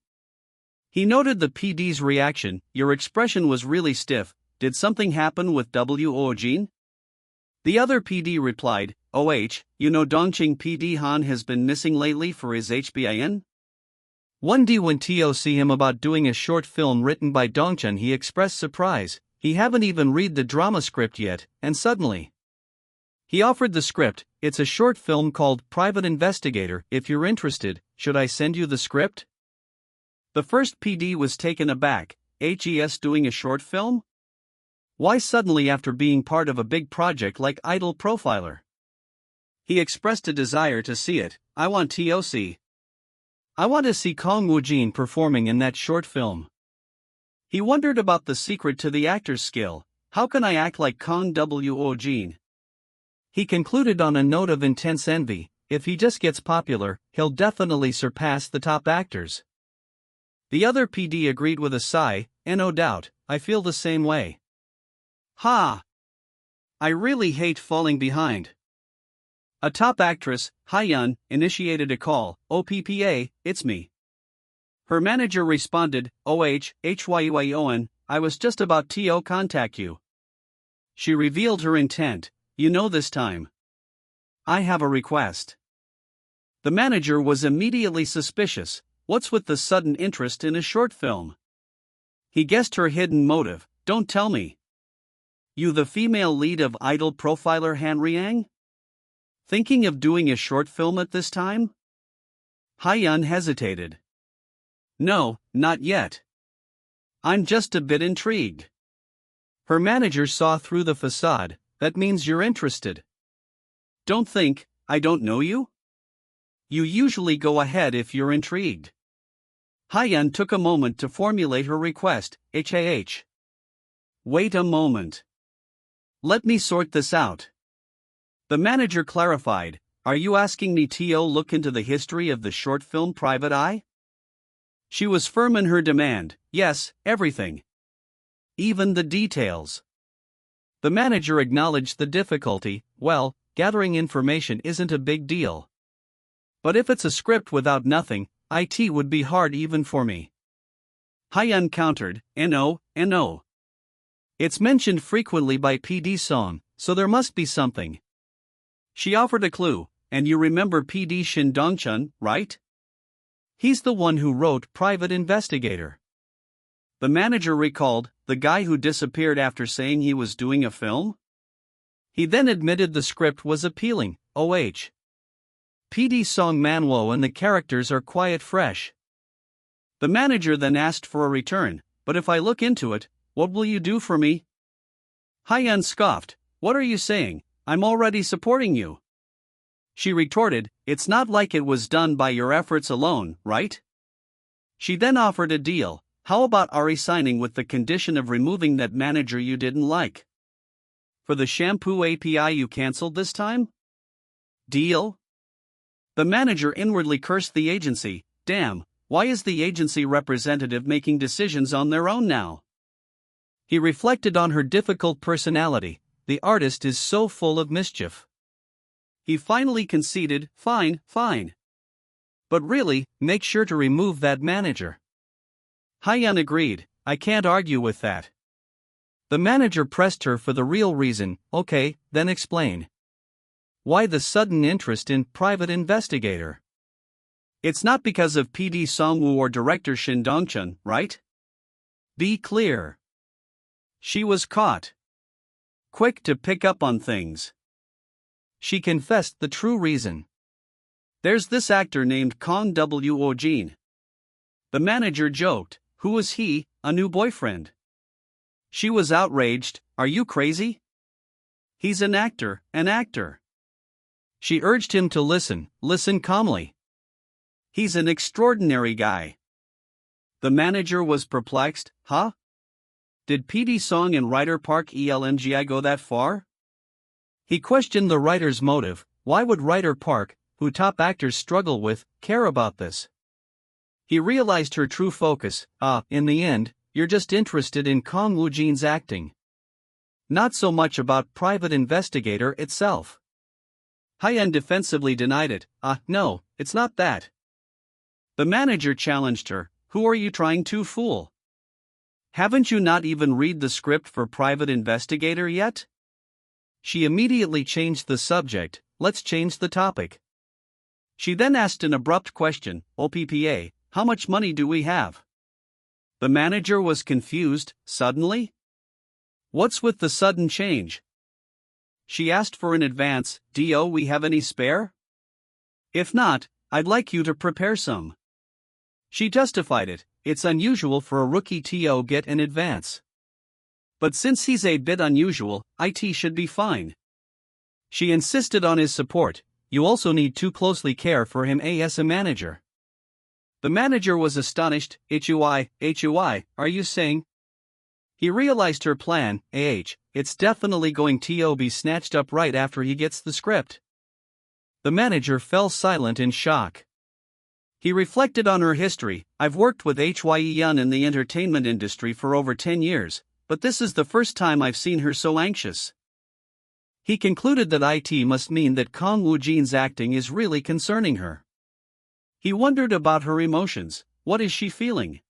He noted the PD's reaction. Your expression was really stiff. Did something happen with Woojin? The other PD replied, you know Dongqing PD Han has been missing lately for his HBIN? One day when Tio see him about doing a short film written by Dongchun, he expressed surprise. He haven't even read the drama script yet, and suddenly he offered the script. It's a short film called Private Investigator. If you're interested, should I send you the script? The first PD was taken aback. HES doing a short film? Why suddenly after being part of a big project like Idol Profiler? He expressed a desire to see it. I want TOC. I want to see Kang Woojin performing in that short film. He wondered about the secret to the actor's skill. How can I act like Kang Woojin? He concluded on a note of intense envy. If he just gets popular, he'll definitely surpass the top actors. The other PD agreed with a sigh, and no doubt, I feel the same way. Ha! I really hate falling behind. A top actress, Hyun, initiated a call. OPPA, it's me. Her manager responded, HYUION, I was just about to contact you. She revealed her intent. You know this time. I have a request. The manager was immediately suspicious. What's with the sudden interest in a short film? He guessed her hidden motive. Don't tell me. You the female lead of Idol Profiler Han Riang? Thinking of doing a short film at this time? Hyun hesitated. No, not yet. I'm just a bit intrigued. Her manager saw through the facade. That means you're interested. Don't think, I don't know you? You usually go ahead if you're intrigued. Hyun took a moment to formulate her request. HAH. Wait a moment. Let me sort this out. The manager clarified, are you asking me to look into the history of the short film Private Eye? She was firm in her demand. Yes, everything. Even the details. The manager acknowledged the difficulty. Well, gathering information isn't a big deal. But if it's a script without nothing, IT would be hard even for me. Hyun countered, No. It's mentioned frequently by PD Song, so there must be something. She offered a clue, and you remember PD Shin Dongchun, right? He's the one who wrote Private Investigator. The manager recalled, the guy who disappeared after saying he was doing a film? He then admitted the script was appealing. PD Song Manhwa and the characters are quite fresh. The manager then asked for a return, but if I look into it, what will you do for me? Hyun scoffed, what are you saying? I'm already supporting you. She retorted, it's not like it was done by your efforts alone, right? She then offered a deal. How about resigning with the condition of removing that manager you didn't like? For the shampoo API you cancelled this time? Deal? The manager inwardly cursed the agency. Damn, why is the agency representative making decisions on their own now? He reflected on her difficult personality. The artist is so full of mischief. He finally conceded, fine. But really, make sure to remove that manager. Hyun agreed, I can't argue with that. The manager pressed her for the real reason. Okay, then explain. Why the sudden interest in Private Investigator? It's not because of PD Songwoo or director Shin Dongchun, right? Be clear. She was caught. Quick to pick up on things. She confessed the true reason. There's this actor named Kang Woojin. The manager joked, who is he, a new boyfriend? She was outraged, are you crazy? He's an actor. She urged him to listen calmly. He's an extraordinary guy. The manager was perplexed, huh? Did PD Song and writer Park Elngi go that far? He questioned the writer's motive. Why would writer Park, who top actors struggle with, care about this? He realized her true focus. In the end, you're just interested in Kang Woojin's acting. Not so much about Private Investigator itself. Hyeon defensively denied it. No, it's not that. The manager challenged her. Who are you trying to fool? Haven't you not even read the script for Private Investigator yet? She immediately changed the subject. Let's change the topic. She then asked an abrupt question. OPPA, how much money do we have? The manager was confused. Suddenly? What's with the sudden change? She asked for an advance. Do we have any spare? If not, I'd like you to prepare some. She justified it. It's unusual for a rookie to get an advance. But since he's a bit unusual, it should be fine. She insisted on his support. You also need to closely care for him as a manager. The manager was astonished. HUI, are you saying? He realized her plan. It's definitely going to be snatched up right after he gets the script. The manager fell silent in shock. He reflected on her history. I've worked with Hyeon in the entertainment industry for over 10 years, but this is the first time I've seen her so anxious. He concluded that it must mean that Kang Woojin's acting is really concerning her. He wondered about her emotions. What is she feeling?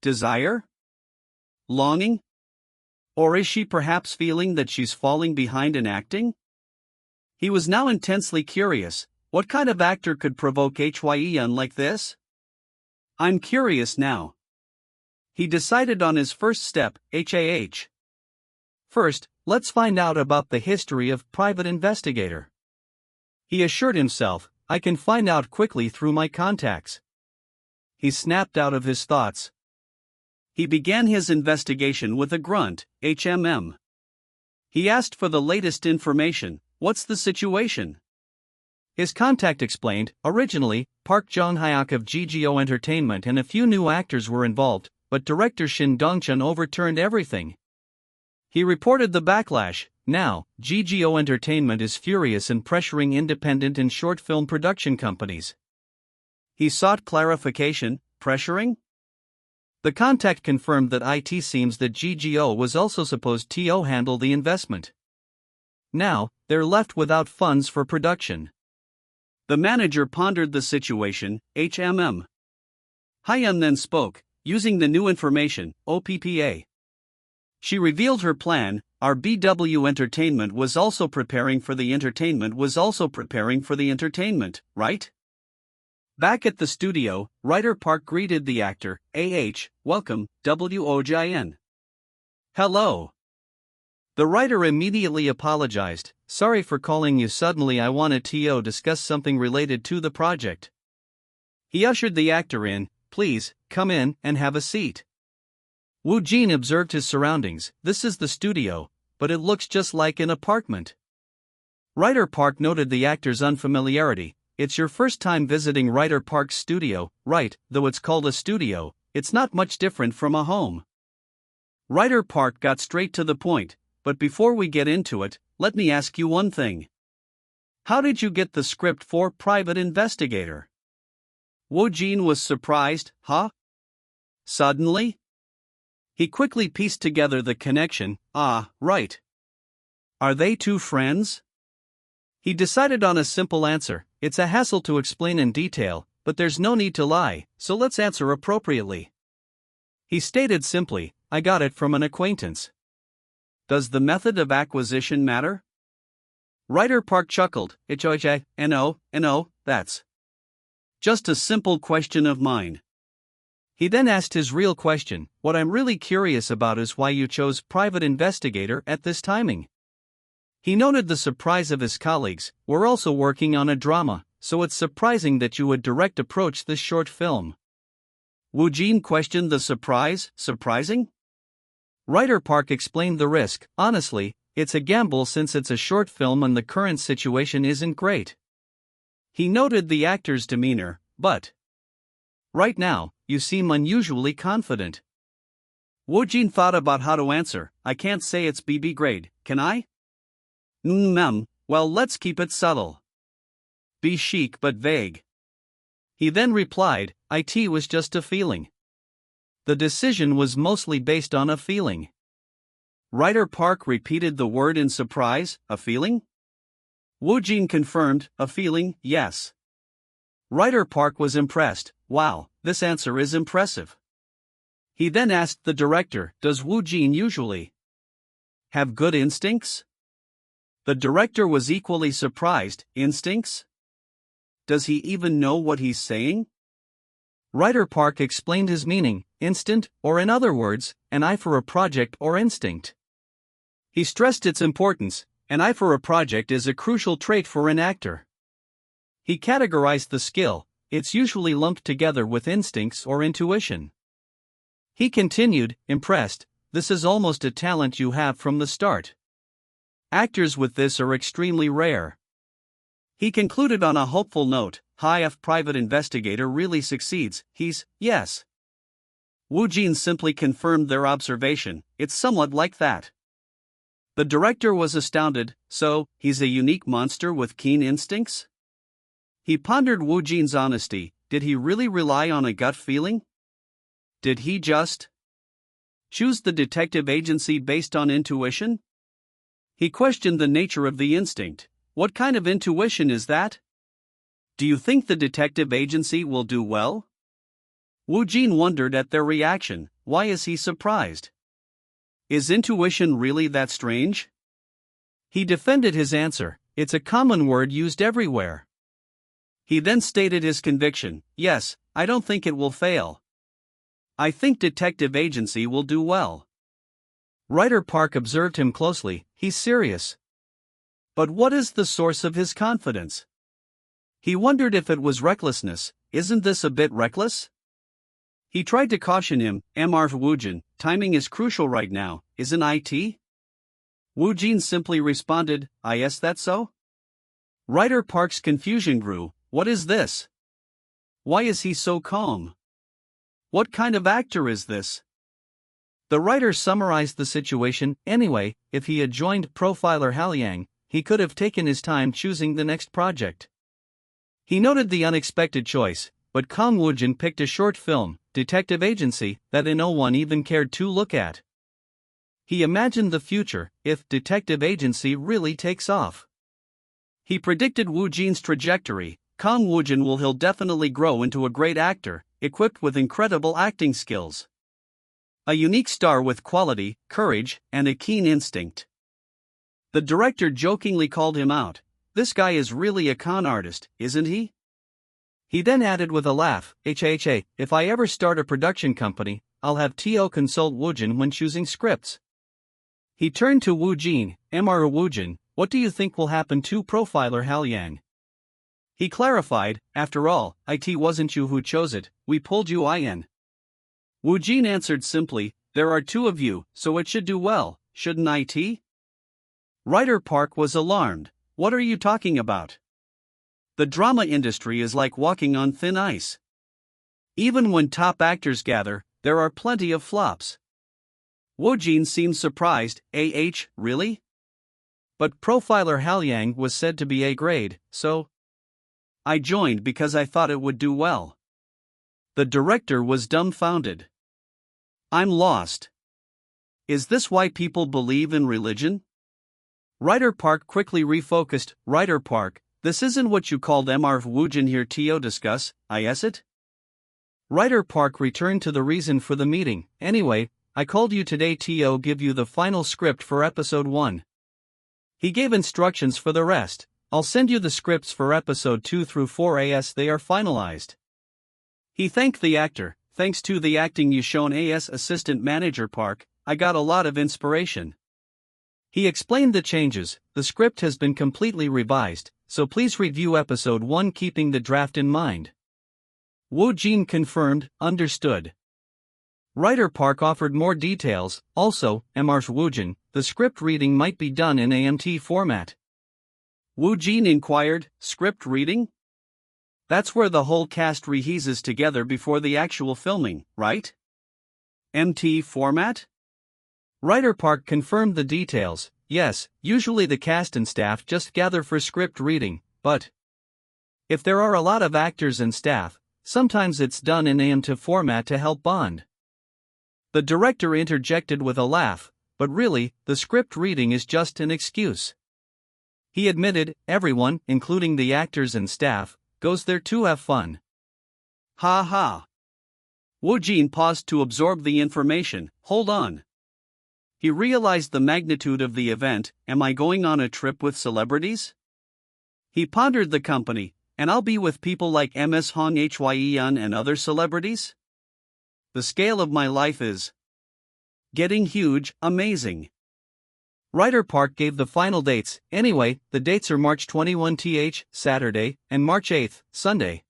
Desire? Longing? Or is she perhaps feeling that she's falling behind in acting? He was now intensely curious. What kind of actor could provoke Hyeon like this? I'm curious now. He decided on his first step. First, let's find out about the history of Private Investigator. He assured himself, I can find out quickly through my contacts. He snapped out of his thoughts. He began his investigation with a grunt. He asked for the latest information. What's the situation? His contact explained. Originally, Park Jong-hyuk of GGO Entertainment and a few new actors were involved, but director Shin Dong-chun overturned everything. He reported the backlash. Now, GGO Entertainment is furious and pressuring independent and short film production companies. He sought clarification. Pressuring? The contact confirmed that it seems that GGO was also supposed to handle the investment. Now, they're left without funds for production. The manager pondered the situation. Hyeon then spoke, using the new information. OPPA. She revealed her plan. Our BW Entertainment was also preparing for the entertainment, right? Back at the studio, writer Park greeted the actor. Welcome, Wojin. Hello. The writer immediately apologized. Sorry for calling you suddenly. I wanted to discuss something related to the project. He ushered the actor in. Please, come in and have a seat. Woojin observed his surroundings. This is the studio, but it looks just like an apartment. Writer Park noted the actor's unfamiliarity. It's your first time visiting Writer Park's studio, right? Though it's called a studio, it's not much different from a home. Writer Park got straight to the point. But before we get into it, let me ask you one thing. How did you get the script for Private Investigator? Woojin was surprised. Suddenly? He quickly pieced together the connection. Right. Are they two friends? He decided on a simple answer. It's a hassle to explain in detail, but there's no need to lie, so let's answer appropriately. He stated simply, I got it from an acquaintance. Does the method of acquisition matter? Writer Park chuckled. No, that's just a simple question of mine. He then asked his real question. What I'm really curious about is why you chose Private Investigator at this timing. He noted the surprise of his colleagues. We're also working on a drama, so it's surprising that you would direct approach this short film. Woojin questioned the surprise. Surprising? Writer Park explained the risk. Honestly, it's a gamble since it's a short film and the current situation isn't great. He noted the actor's demeanor, but right now, you seem unusually confident. Woojin thought about how to answer. I can't say it's BB grade, can I? Well, let's keep it subtle. Be chic but vague. He then replied, IT was just a feeling. The decision was mostly based on a feeling. Writer Park repeated the word in surprise, a feeling? Woojin confirmed, a feeling, yes. Writer Park was impressed. Wow, this answer is impressive. He then asked the director, does Woojin usually have good instincts? The director was equally surprised, instincts? Does he even know what he's saying? Writer Park explained his meaning, instant, or in other words, an eye for a project or instinct. He stressed its importance. An eye for a project is a crucial trait for an actor. He categorized the skill, it's usually lumped together with instincts or intuition. He continued, impressed, this is almost a talent you have from the start. Actors with this are extremely rare. He concluded on a hopeful note, if private investigator really succeeds, yes. Woojin simply confirmed their observation, it's somewhat like that. The director was astounded, so, he's a unique monster with keen instincts? He pondered Woojin's honesty, did he really rely on a gut feeling? Did he just choose the detective agency based on intuition? He questioned the nature of the instinct. What kind of intuition is that? Do you think the detective agency will do well? Woojin wondered at their reaction. Why is he surprised? Is intuition really that strange? He defended his answer, it's a common word used everywhere. He then stated his conviction, yes, I don't think it will fail. I think detective agency will do well. Writer Park observed him closely, he's serious. But what is the source of his confidence? He wondered if it was recklessness, isn't this a bit reckless? He tried to caution him, Woojin, timing is crucial right now, isn't it? Woojin simply responded, yes that's so? Writer Park's confusion grew, what is this? Why is he so calm? What kind of actor is this? The writer summarized the situation, anyway, if he had joined Profiler Halyang, he could have taken his time choosing the next project. He noted the unexpected choice, but Kang Woojin picked a short film, Detective Agency, that no one even cared to look at. He imagined the future, if Detective Agency really takes off. He predicted Woojin's trajectory, Kang Woojin will definitely grow into a great actor, equipped with incredible acting skills. A unique star with quality, courage, and a keen instinct. The director jokingly called him out, this guy is really a con artist, isn't he? He then added with a laugh, if I ever start a production company, I'll have T.O. consult Woojin when choosing scripts. He turned to Woojin, Woojin, what do you think will happen to Profiler Halyang? He clarified, after all, it wasn't you who chose it, we pulled you in. Woojin answered simply, there are two of you, so it should do well, shouldn't it? Writer Park was alarmed, what are you talking about? The drama industry is like walking on thin ice. Even when top actors gather, there are plenty of flops. Woojin seemed surprised, really? But Profiler Halyang was said to be A grade, so I joined because I thought it would do well. The director was dumbfounded. I'm lost. Is this why people believe in religion? Writer Park quickly refocused, Writer Park, this isn't what you called Woojin here to discuss, is it? Writer Park returned to the reason for the meeting, anyway, I called you today to give you the final script for episode 1. He gave instructions for the rest, I'll send you the scripts for episode 2 through 4 as they are finalized. He thanked the actor, thanks to the acting you shown as assistant manager Park, I got a lot of inspiration. He explained the changes, the script has been completely revised, so please review episode 1 keeping the draft in mind. Woojin confirmed, understood. Writer Park offered more details, also, Woojin, the script reading might be done in AMT format. Woojin inquired, script reading? That's where the whole cast rehearses together before the actual filming, right? MT format? Writer Park confirmed the details. Yes, usually the cast and staff just gather for script reading, but if there are a lot of actors and staff, sometimes it's done in AMT format to help bond. The director interjected with a laugh, but really, the script reading is just an excuse. He admitted, everyone, including the actors and staff, goes there to have fun. Ha ha. Woojin paused to absorb the information. Hold on. He realized the magnitude of the event. Am I going on a trip with celebrities? He pondered the company, and I'll be with people like MS Hong Hyeon and other celebrities? The scale of my life is getting huge, amazing. Writer Park gave the final dates. Anyway, the dates are March 21th, Saturday, and March 8th, Sunday.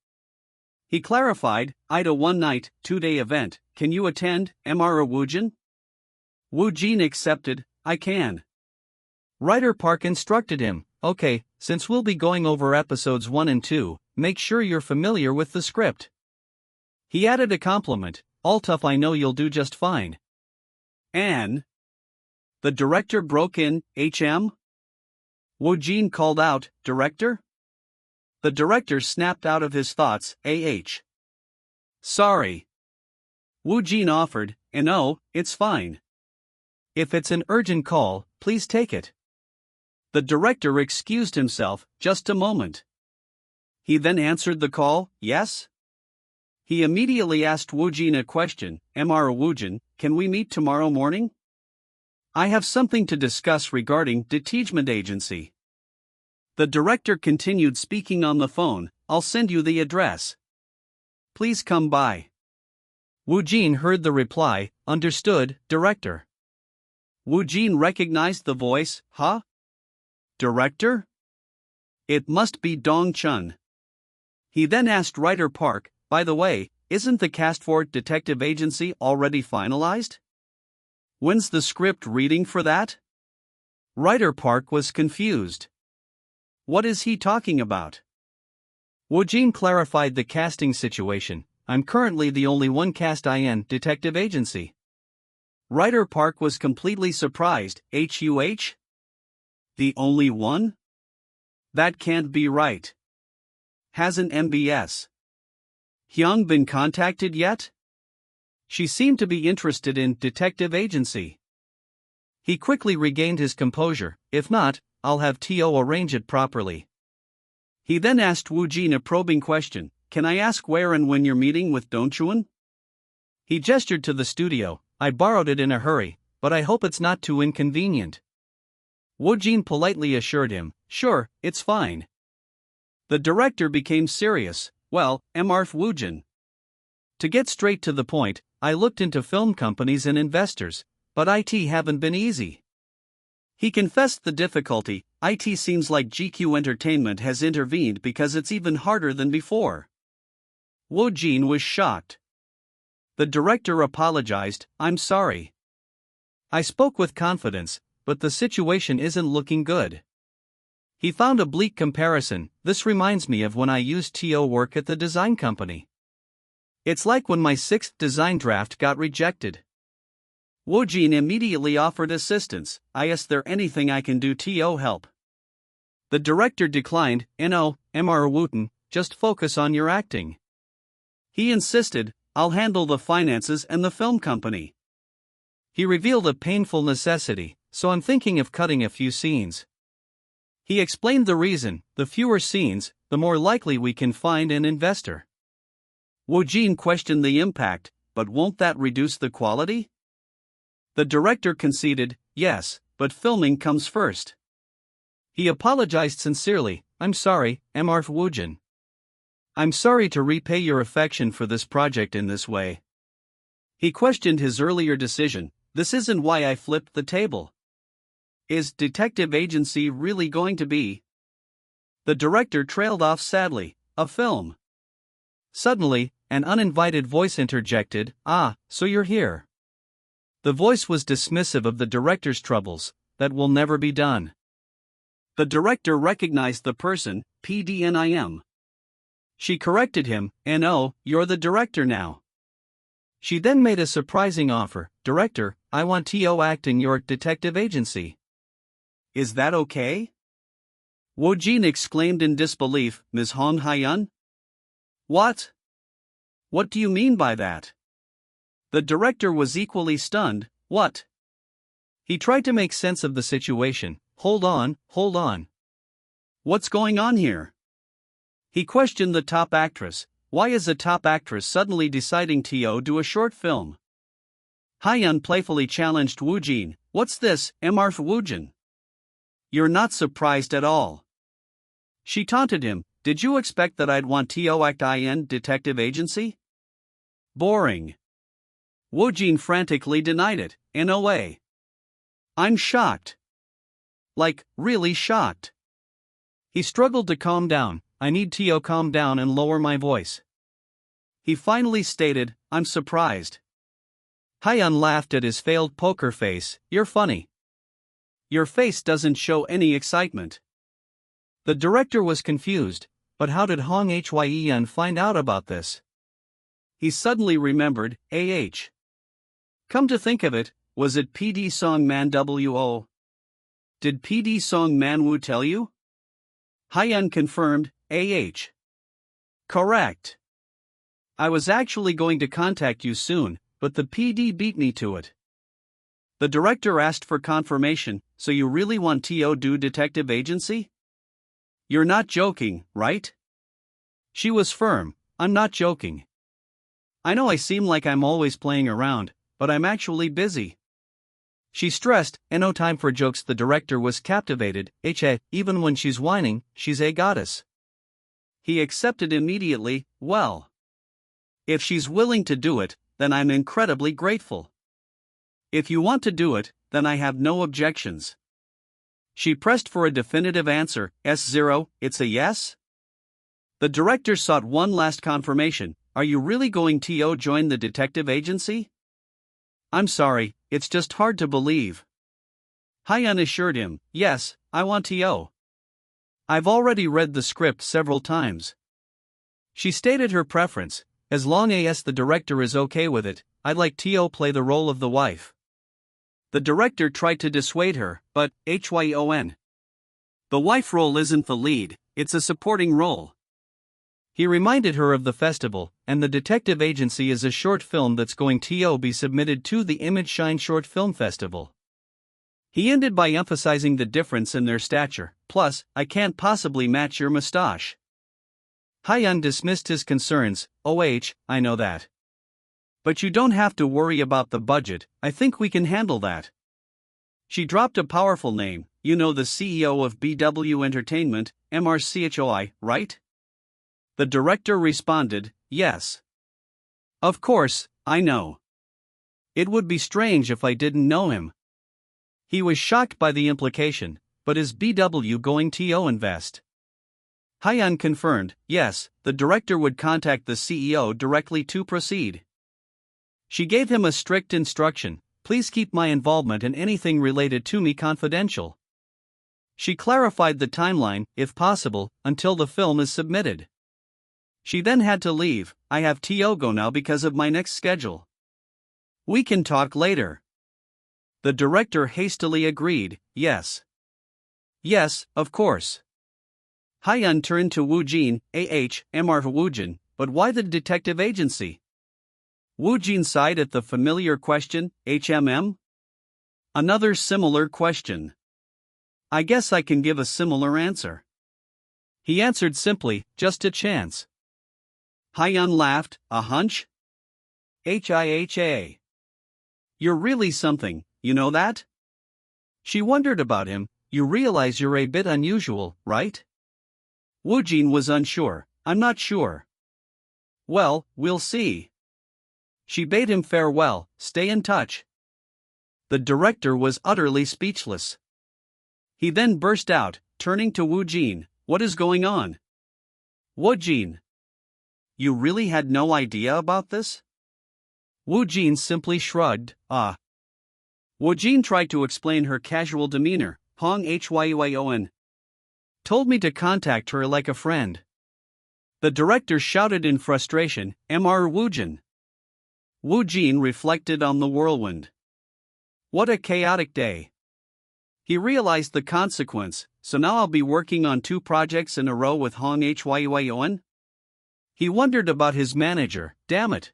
He clarified, Ida one night, 2-day event. Can you attend, Manhwa Woojin? Woojin accepted, I can. Writer Park instructed him, okay, since we'll be going over episodes 1 and 2, make sure you're familiar with the script. He added a compliment, all tough, I know you'll do just fine. And the director broke in, HM? Woojin called out, Director? The director snapped out of his thoughts, Sorry. Woojin offered, no, it's fine. If it's an urgent call, please take it. The director excused himself, just a moment. He then answered the call, yes? He immediately asked Woojin a question, Manhwa Woojin, can we meet tomorrow morning? I have something to discuss regarding detachment agency. The director continued speaking on the phone, I'll send you the address. Please come by. Woojin heard the reply, understood, director. Woojin recognized the voice, huh? Director? It must be Dong Chun. He then asked Writer Park, by the way, isn't the cast for Detective Agency already finalized? When's the script reading for that? Writer Park was confused. What is he talking about? Woojin clarified the casting situation. I'm currently the only one cast in Detective Agency. Writer Park was completely surprised. HUH? The only one? That can't be right. Hasn't MBS Hyung been contacted yet? She seemed to be interested in Detective Agency. He quickly regained his composure. If not, I'll have TO arrange it properly. He then asked Woojin a probing question. Can I ask where and when you're meeting with Dongchuan? He gestured to the studio. I borrowed it in a hurry, but I hope it's not too inconvenient. Woojin politely assured him, sure, it's fine. The director became serious. Well, Manhwa Woojin. To get straight to the point, I looked into film companies and investors, but IT haven't been easy. He confessed the difficulty. IT seems like GQ Entertainment has intervened because it's even harder than before. Woojin was shocked. The director apologized, I'm sorry. I spoke with confidence, but the situation isn't looking good. He found a bleak comparison. This reminds me of when I used TO work at the design company. It's like when my 6th design draft got rejected. Woojin immediately offered assistance. I asked there anything I can do to help. The director declined. No, Manhwa Woojin, just focus on your acting. He insisted, I'll handle the finances and the film company. He revealed a painful necessity, so I'm thinking of cutting a few scenes. He explained the reason, the fewer scenes, the more likely we can find an investor. Woojin questioned the impact, but won't that reduce the quality? The director conceded, yes, but filming comes first. He apologized sincerely, I'm sorry, Manhwa Woojin. I'm sorry to repay your affection for this project in this way. He questioned his earlier decision, this isn't why I flipped the table. Is Detective Agency really going to be? The director trailed off sadly, a film. Suddenly, an uninvited voice interjected, so you're here. The voice was dismissive of the director's troubles, that will never be done. The director recognized the person, PDNIM. She corrected him, no, you're the director now. She then made a surprising offer. Director, I want To act in your detective agency. Is that okay? Woojin exclaimed in disbelief. Ms. Hong Hyun? What? What do you mean by that? The director was equally stunned. What? He tried to make sense of the situation. Hold on. What's going on here? He questioned the top actress. Why is a top actress suddenly deciding to do a short film? Hyun playfully challenged Woojin. What's this, Mr. Woojin? You're not surprised at all. She taunted him. Did you expect that I'd want to act in detective agency? Boring. Woojin frantically denied it. No way. I'm shocked. Like, really shocked. He struggled to calm down. I need to calm down and lower my voice. He finally stated, I'm surprised. Hyun laughed at his failed poker face. You're funny. Your face doesn't show any excitement. The director was confused, but how did Hong Hyen find out about this? He suddenly remembered, Come to think of it, was it PD Song Man WO? Did PD Song Manhwa tell you? Hyun confirmed, Correct. I was actually going to contact you soon, but the PD beat me to it. The director asked for confirmation. So you really want to do detective agency? You're not joking, right? She was firm. I'm not joking. I know I seem like I'm always playing around, but I'm actually busy. She stressed, no time for jokes. The director was captivated. Even when she's whining, she's a goddess. He accepted immediately. Well, if she's willing to do it, then I'm incredibly grateful. If you want to do it, then I have no objections. She pressed for a definitive answer. S0, it's a yes? The director sought one last confirmation. Are you really going to join the detective agency? I'm sorry, it's just hard to believe. Hyun assured him, yes, I want to. I've already read the script several times. She stated her preference. As long as the director is okay with it, I'd like to play the role of the wife. The director tried to dissuade her, but, Hyon. The wife role isn't the lead, it's a supporting role. He reminded her of the festival, and the detective agency is a short film that's going to be submitted to the Image Shine Short Film Festival. He ended by emphasizing the difference in their stature. Plus, I can't possibly match your mustache. Hyun dismissed his concerns. I know that. But you don't have to worry about the budget, I think we can handle that. She dropped a powerful name. You know the CEO of BW Entertainment, MRCHOI, right? The director responded, yes. Of course, I know. It would be strange if I didn't know him. He was shocked by the implication, but is BW going to invest? Hyun confirmed, yes, the director would contact the CEO directly to proceed. She gave him a strict instruction, please keep my involvement in anything related to me confidential. She clarified the timeline, if possible, until the film is submitted. She then had to leave. I have to go now because of my next schedule. We can talk later. The director hastily agreed, yes. Yes, of course. Hyun turned to Woojin, Mr. Woojin, but why the detective agency? Woojin sighed at the familiar question, HMM? Another similar question. I guess I can give a similar answer. He answered simply, just a chance. Hyun laughed, a hunch? HIHA. You're really something, you know that? She wondered about him. You realize you're a bit unusual, right? Woojin was unsure. I'm not sure. Well, we'll see. She bade him farewell, stay in touch. The director was utterly speechless. He then burst out, turning to Woojin, what is going on? Woojin. You really had no idea about this? Woojin simply shrugged, Woojin tried to explain her casual demeanor. Hong Hyon told me to contact her like a friend. The director shouted in frustration, Mr. Woojin. Woojin reflected on the whirlwind. What a chaotic day. He realized the consequence, so now I'll be working on 2 projects in a row with Hong Hwayon? He wondered about his manager, damn it.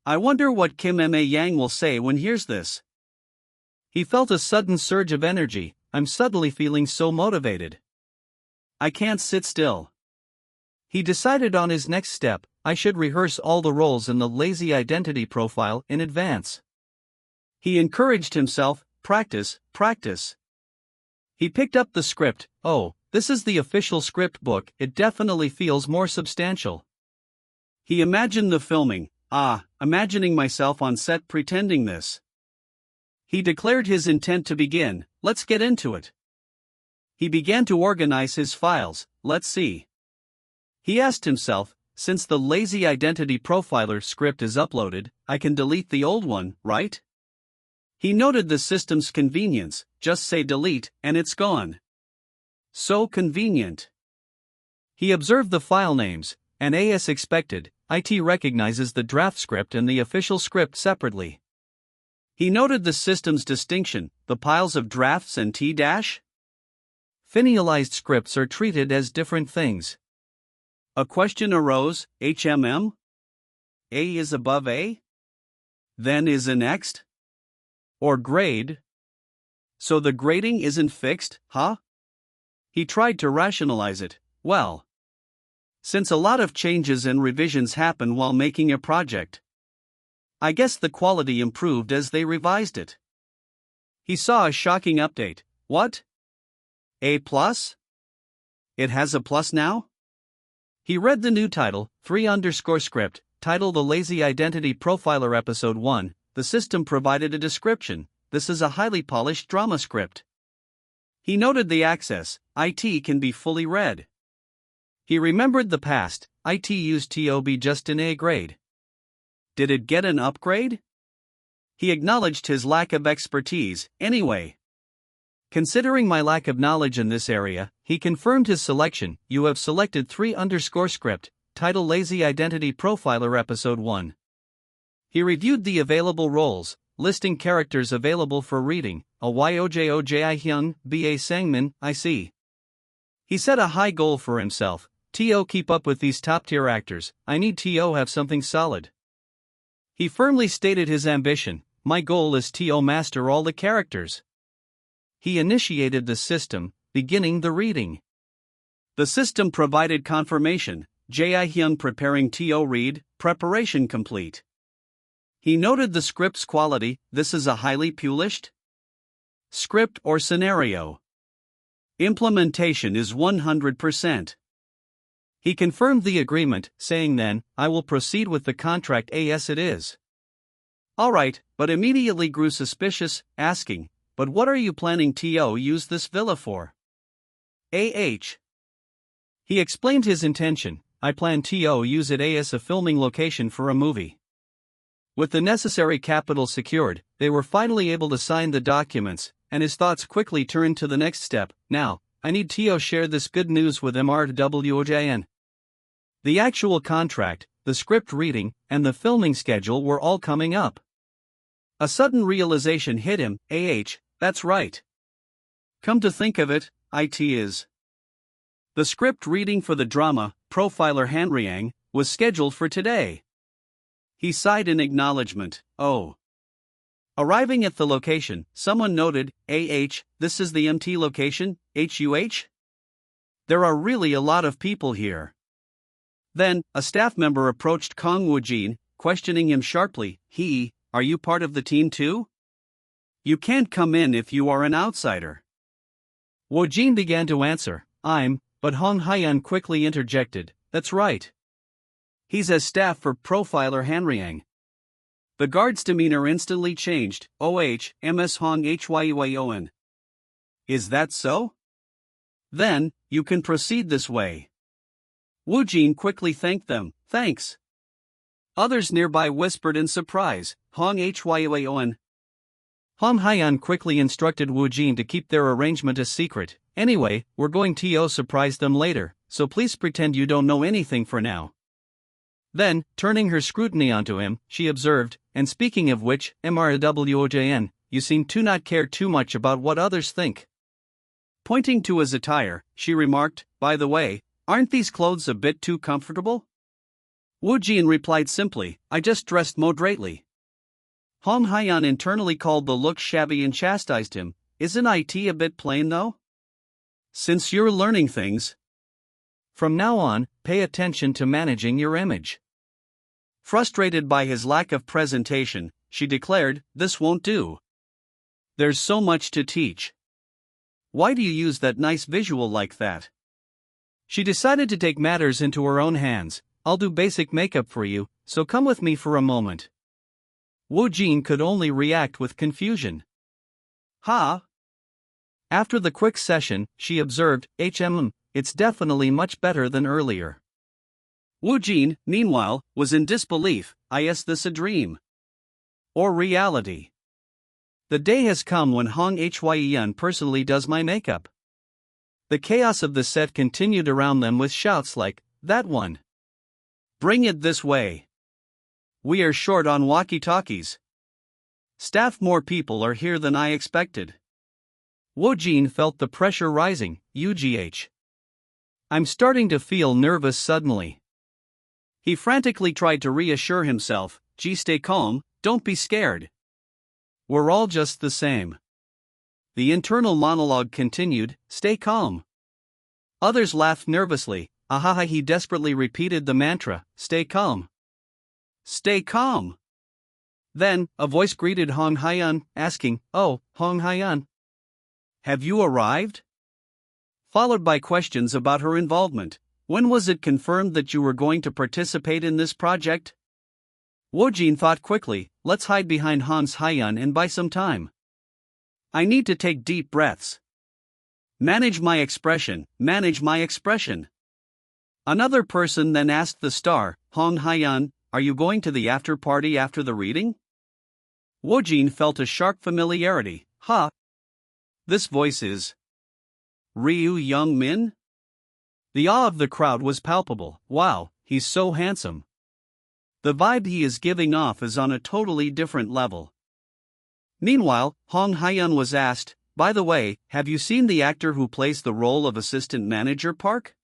I wonder what Kim Ma Yang will say when hears this. He felt a sudden surge of energy. I'm suddenly feeling so motivated. I can't sit still. He decided on his next step. I should rehearse all the roles in the lazy identity profile in advance. He encouraged himself, practice, practice. He picked up the script. Oh, this is the official script book, it definitely feels more substantial. He imagined the filming, imagining myself on set pretending this. He declared his intent to begin, let's get into it. He began to organize his files, let's see. He asked himself, since the lazy identity profiler script is uploaded, I can delete the old one, right? He noted the system's convenience, just say delete, and it's gone. So convenient. He observed the file names, and as expected, IT recognizes the draft script and the official script separately. He noted the system's distinction, the piles of drafts and T-. Finalized scripts are treated as different things. A question arose, HMM? A is above A? Then is a next? Or grade? So the grading isn't fixed, huh? He tried to rationalize it. Well, since a lot of changes and revisions happen while making a project, I guess the quality improved as they revised it. He saw a shocking update. What? A+? It has a plus now? He read the new title, 3_script, title The Lazy Identity Profiler Episode 1, the system provided a description, this is a highly polished drama script. He noted the access, IT can be fully read. He remembered the past, IT used TOB just in A grade. Did it get an upgrade? He acknowledged his lack of expertise, anyway. Considering my lack of knowledge in this area, he confirmed his selection. You have selected 3_script, title Lazy Identity Profiler Episode 1. He reviewed the available roles, listing characters available for reading, a Yojo Jaehyung, BA Sangmin, IC. He set a high goal for himself, TO keep up with these top-tier actors, I need TO have something solid. He firmly stated his ambition, my goal is TO master all the characters. He initiated the system, beginning the reading. The system provided confirmation, Jaehyung preparing TO read, preparation complete. He noted the script's quality, this is a highly polished script or scenario. Implementation is 100%. He confirmed the agreement, saying then, I will proceed with the contract as it is. Alright, but immediately grew suspicious, asking, but what are you planning TO use this villa for? He explained his intention, I plan TO use it as a filming location for a movie. With the necessary capital secured, they were finally able to sign the documents, and his thoughts quickly turned to the next step. Now, I need TO share this good news with MRWOJN. The actual contract, the script reading, and the filming schedule were all coming up. A sudden realization hit him, that's right. Come to think of it, IT is. The script reading for the drama, Profiler Hanriang, was scheduled for today. He sighed in acknowledgement, oh. Arriving at the location, someone noted, this is the MT location, HUH? There are really a lot of people here. Then, a staff member approached Kang Woojin, questioning him sharply, are you part of the team too? You can't come in if you are an outsider. Woojin began to answer, but Hong Hyan quickly interjected, that's right. He's as staff for Profiler Hanriang. The guard's demeanor instantly changed, MS Hong Hwayon. Is that so? Then, you can proceed this way. Woojin quickly thanked them, thanks. Others nearby whispered in surprise, Hong Hwayon. Hong Hyan quickly instructed Woojin to keep their arrangement a secret. Anyway, we're going to surprise them later, so please pretend you don't know anything for now. Then, turning her scrutiny onto him, she observed, and speaking of which, MRWOJN, you seem to not care too much about what others think. Pointing to his attire, she remarked, by the way, aren't these clothes a bit too comfortable? Woojin replied simply, I just dressed moderately. Hong Hyeon internally called the look shabby and chastised him, isn't it a bit plain though? Since you're learning things from now on, pay attention to managing your image. Frustrated by his lack of presentation, she declared, this won't do. There's so much to teach. Why do you use that nice visual like that? She decided to take matters into her own hands. I'll do basic makeup for you, so come with me for a moment. Woojin could only react with confusion. Ha! After the quick session, she observed, it's definitely much better than earlier. Woojin, meanwhile, was in disbelief, is this a dream? Or reality? The day has come when Hong Hyeon personally does my makeup. The chaos of the set continued around them with shouts like, that one. Bring it this way. We are short on walkie-talkies. Staff, more people are here than I expected. Woojin felt the pressure rising, I'm starting to feel nervous suddenly. He frantically tried to reassure himself, stay calm, don't be scared. We're all just the same. The internal monologue continued, stay calm. Others laughed nervously, he desperately repeated the mantra, stay calm. Stay calm. Then, a voice greeted Hong Hyeon, asking, oh, Hong Hyeon. Have you arrived? Followed by questions about her involvement. When was it confirmed that you were going to participate in this project? Woojin thought quickly, let's hide behind Hong's Hyeon and buy some time. I need to take deep breaths. Manage my expression. Another person then asked the star, Hong Hyeon, are you going to the after party after the reading? Woojin felt a sharp familiarity, This voice is Ryu Young Min? The awe of the crowd was palpable. Wow, he's so handsome. The vibe he is giving off is on a totally different level. Meanwhile, Hong Hyeon was asked, by the way, have you seen the actor who plays the role of assistant manager Park?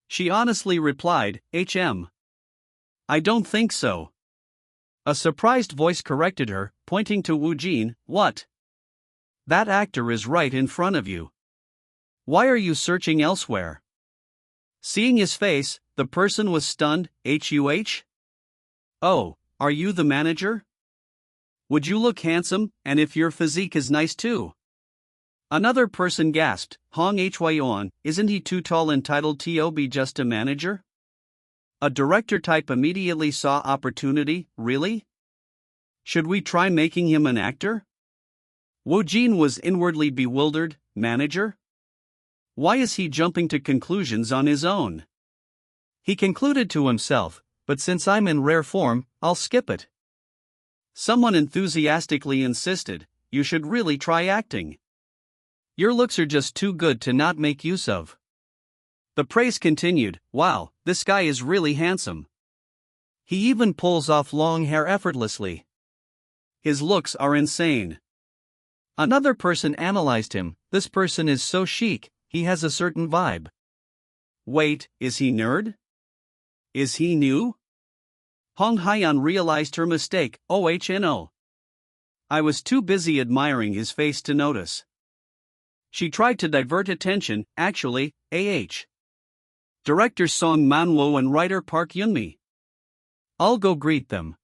She honestly replied, I don't think so. A surprised voice corrected her, pointing to Woojin, what? That actor is right in front of you. Why are you searching elsewhere? Seeing his face, the person was stunned, Oh, are you the manager? Would you look handsome, and if your physique is nice too? Another person gasped, Hong Hyeon, isn't he too tall entitled to be just a manager? A director type immediately saw opportunity, really? Should we try making him an actor? Woojin was inwardly bewildered, manager? Why is he jumping to conclusions on his own? He concluded to himself, but since I'm in rare form, I'll skip it. Someone enthusiastically insisted, you should really try acting. Your looks are just too good to not make use of. The praise continued, wow, this guy is really handsome. He even pulls off long hair effortlessly. His looks are insane. Another person analyzed him, this person is so chic, he has a certain vibe. Wait, is he nerd? Is he new? Hong Hyeon realized her mistake, no. I was too busy admiring his face to notice. She tried to divert attention, actually, Director Song Man-woo and writer Park Yoon-mi. I'll go greet them.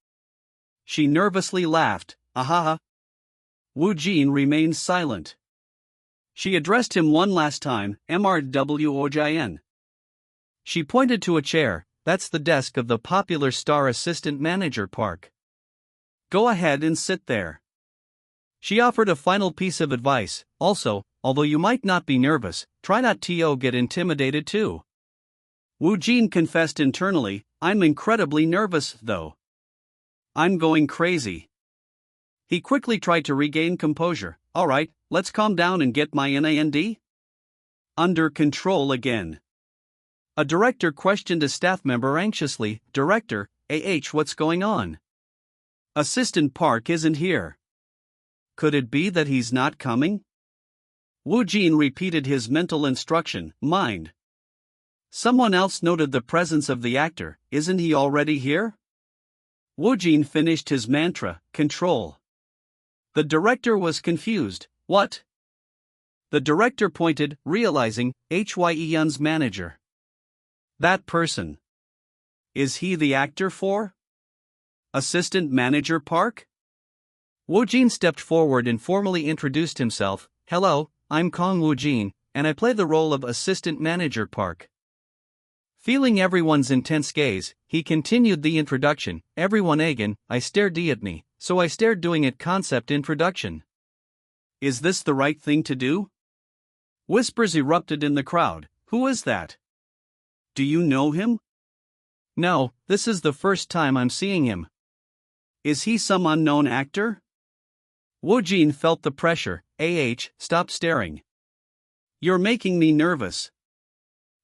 She nervously laughed, Woojin remained silent. She addressed him one last time, MRWOJN. She pointed to a chair, that's the desk of the popular star assistant manager Park. Go ahead and sit there. She offered a final piece of advice, also, although you might not be nervous, try not to get intimidated too. Woojin confessed internally, I'm incredibly nervous though. I'm going crazy. He quickly tried to regain composure, alright, let's calm down and get my NAND under control again. A director questioned a staff member anxiously, "Director, what's going on? Assistant Park isn't here. Could it be that he's not coming?" Woojin repeated his mental instruction, "Mind." Someone else noted the presence of the actor, "Isn't he already here?" Woojin finished his mantra, "Control." The director was confused, "What?" The director pointed, realizing, Hyeon's manager. That person. Is he the actor for? Assistant Manager Park? Woojin stepped forward and formally introduced himself, "Hello, I'm Kang Woojin, and I play the role of Assistant Manager Park." Feeling everyone's intense gaze, he continued the introduction, "Everyone again, I stared at me, so I stared doing it concept introduction." Is this the right thing to do? Whispers erupted in the crowd, "Who is that? Do you know him?" "No, this is the first time I'm seeing him." "Is he some unknown actor?" Woojin felt the pressure, stop staring. "You're making me nervous."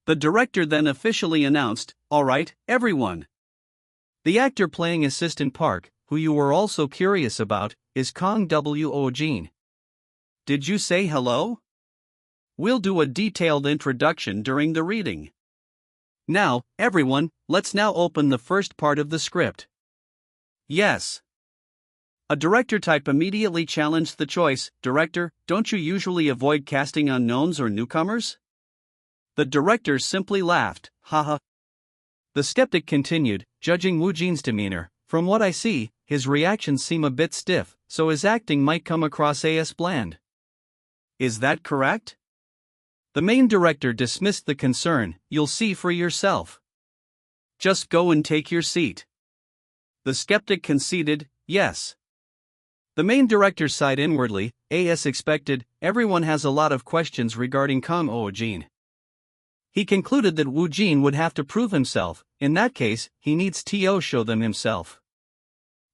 The director then officially announced, "All right, everyone. The actor playing Assistant Park, who you were also curious about, is Kang Woojin. Did you say hello? We'll do a detailed introduction during the reading. Now, everyone, let's now open the first part of the script." "Yes." A director type immediately challenged the choice, "Director, don't you usually avoid casting unknowns or newcomers?" The director simply laughed, "Haha." The skeptic continued, "Judging Woojin's demeanor, from what I see, his reactions seem a bit stiff, so his acting might come across as bland. Is that correct?" The main director dismissed the concern, "You'll see for yourself. Just go and take your seat." The skeptic conceded, "Yes." The main director sighed inwardly, as expected, everyone has a lot of questions regarding Kang Woojin. He concluded that Woojin would have to prove himself, in that case, he needs to show them himself.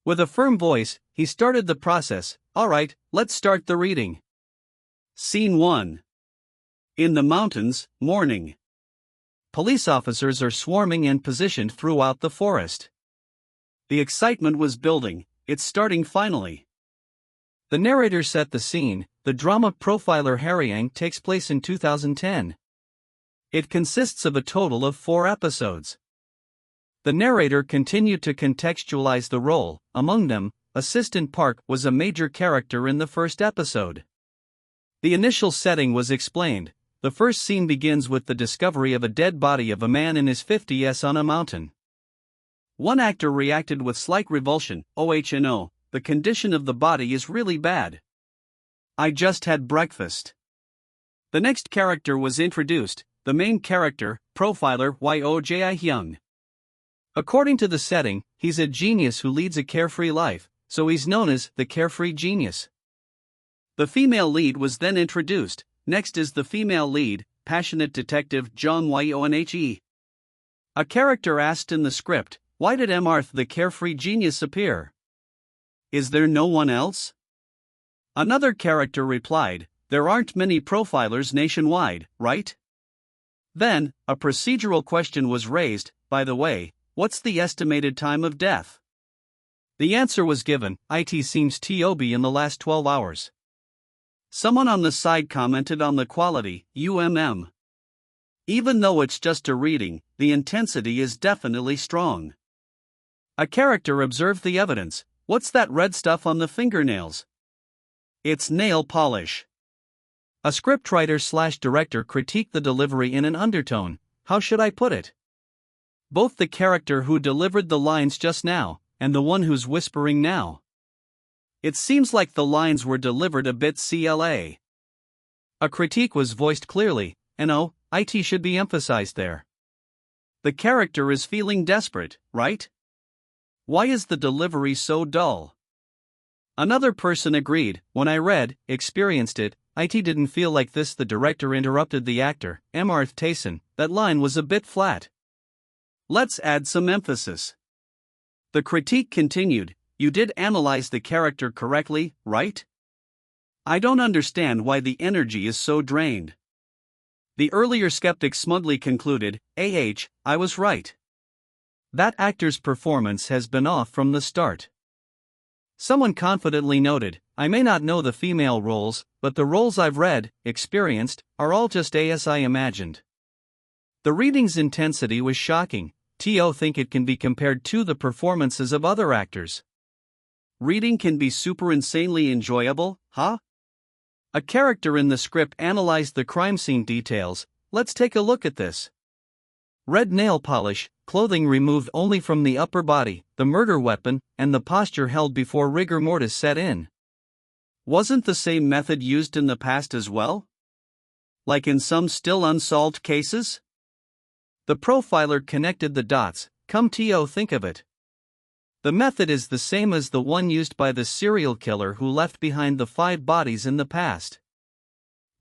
With a firm voice, he started the process, "Alright, let's start the reading." Scene 1. In the mountains, morning. Police officers are swarming and positioned throughout the forest. The excitement was building, it's starting finally. The narrator set the scene, the drama Profiler Harryang takes place in 2010. It consists of a total of 4 episodes. The narrator continued to contextualize the role, among them, Assistant Park was a major character in the first episode. The initial setting was explained. The first scene begins with the discovery of a dead body of a man in his 50s on a mountain. One actor reacted with slight revulsion, "Oh, the condition of the body is really bad. I just had breakfast." The next character was introduced, the main character, Profiler Jaehyung. According to the setting, he's a genius who leads a carefree life, so he's known as the carefree genius. The female lead was then introduced. Next is the female lead, passionate detective Jong Wonhe. A character asked in the script, "Why did Marth the carefree genius appear? Is there no one else?" Another character replied, "There aren't many profilers nationwide, right?" Then, a procedural question was raised, "By the way, what's the estimated time of death?" The answer was given, "It seems to be in the last 12 hours. Someone on the side commented on the quality, Even though it's just a reading, the intensity is definitely strong. A character observed the evidence, "What's that red stuff on the fingernails?" "It's nail polish." A scriptwriter/director critiqued the delivery in an undertone, "How should I put it?" Both the character who delivered the lines just now, and the one who's whispering now. It seems like the lines were delivered a bit CLA. A critique was voiced clearly, it should be emphasized there. The character is feeling desperate, right? Why is the delivery so dull? Another person agreed, "When I experienced it, it didn't feel like this." The director interrupted the actor, Marth Tayson, "That line was a bit flat. Let's add some emphasis." The critique continued, "You did analyze the character correctly, right? I don't understand why the energy is so drained. The earlier skeptic smugly concluded, I was right. That actor's performance has been off from the start. Someone confidently noted, I may not know the female roles, but the roles I've read, experienced, are all just as I imagined. The reading's intensity was shocking. Think it can be compared to the performances of other actors. Reading can be super insanely enjoyable, huh? A character in the script analyzed the crime scene details. Let's take a look at this. Red nail polish, clothing removed only from the upper body, the murder weapon, and the posture held before rigor mortis set in. Wasn't the same method used in the past as well? Like in some still unsolved cases? The profiler connected the dots. Come to think of it. The method is the same as the one used by the serial killer who left behind the 5 bodies in the past.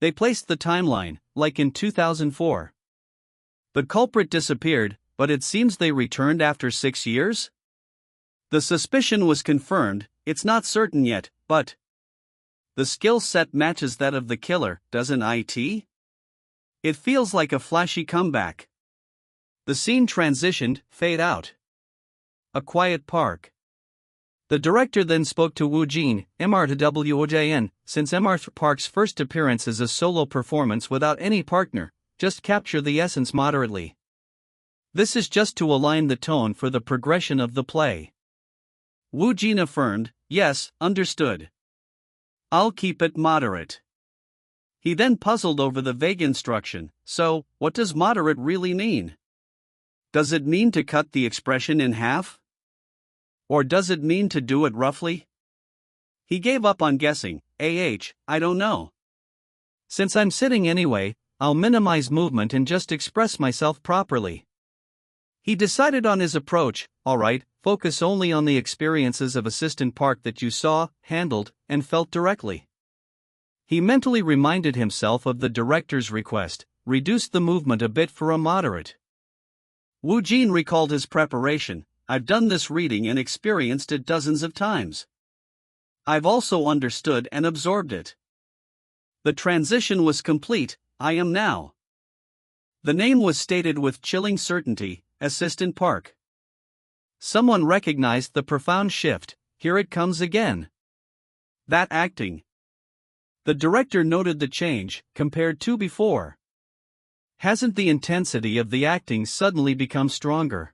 They placed the timeline, like in 2004. The culprit disappeared, but it seems they returned after 6 years? The suspicion was confirmed, it's not certain yet, but the skill set matches that of the killer, doesn't it? It feels like a flashy comeback. The scene transitioned, fade out. A quiet park. The director then spoke to Woojin, Mr. since Mr. Park's first appearance is a solo performance without any partner, just capture the essence moderately. This is just to align the tone for the progression of the play. Woojin affirmed, yes, understood. I'll keep it moderate. He then puzzled over the vague instruction, so, what does moderate really mean? Does it mean to cut the expression in half? Or does it mean to do it roughly? He gave up on guessing. I don't know. Since I'm sitting anyway, I'll minimize movement and just express myself properly. He decided on his approach. Alright, focus only on the experiences of Assistant Park that you saw, handled, and felt directly. He mentally reminded himself of the director's request, reduce the movement a bit for a moderate. Woojin recalled his preparation. I've done this reading and experienced it dozens of times. I've also understood and absorbed it. The transition was complete. I am now. The name was stated with chilling certainty, Assistant Park. Someone recognized the profound shift. Here it comes again. That acting. The director noted the change, compared to before. Hasn't the intensity of the acting suddenly become stronger?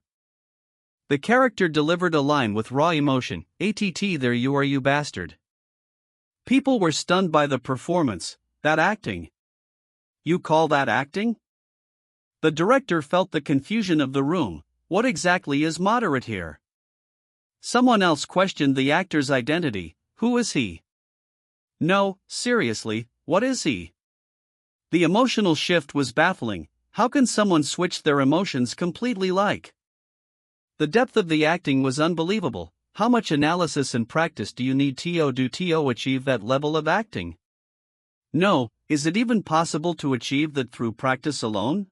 The character delivered a line with raw emotion, there you are you bastard. People were stunned by the performance, that acting. You call that acting? The director felt the confusion of the room. What exactly is moderate here? Someone else questioned the actor's identity. Who is he? No, seriously, what is he? The emotional shift was baffling. How can someone switch their emotions completely like? The depth of the acting was unbelievable. How much analysis and practice do you need to achieve that level of acting? No, is it even possible to achieve that through practice alone?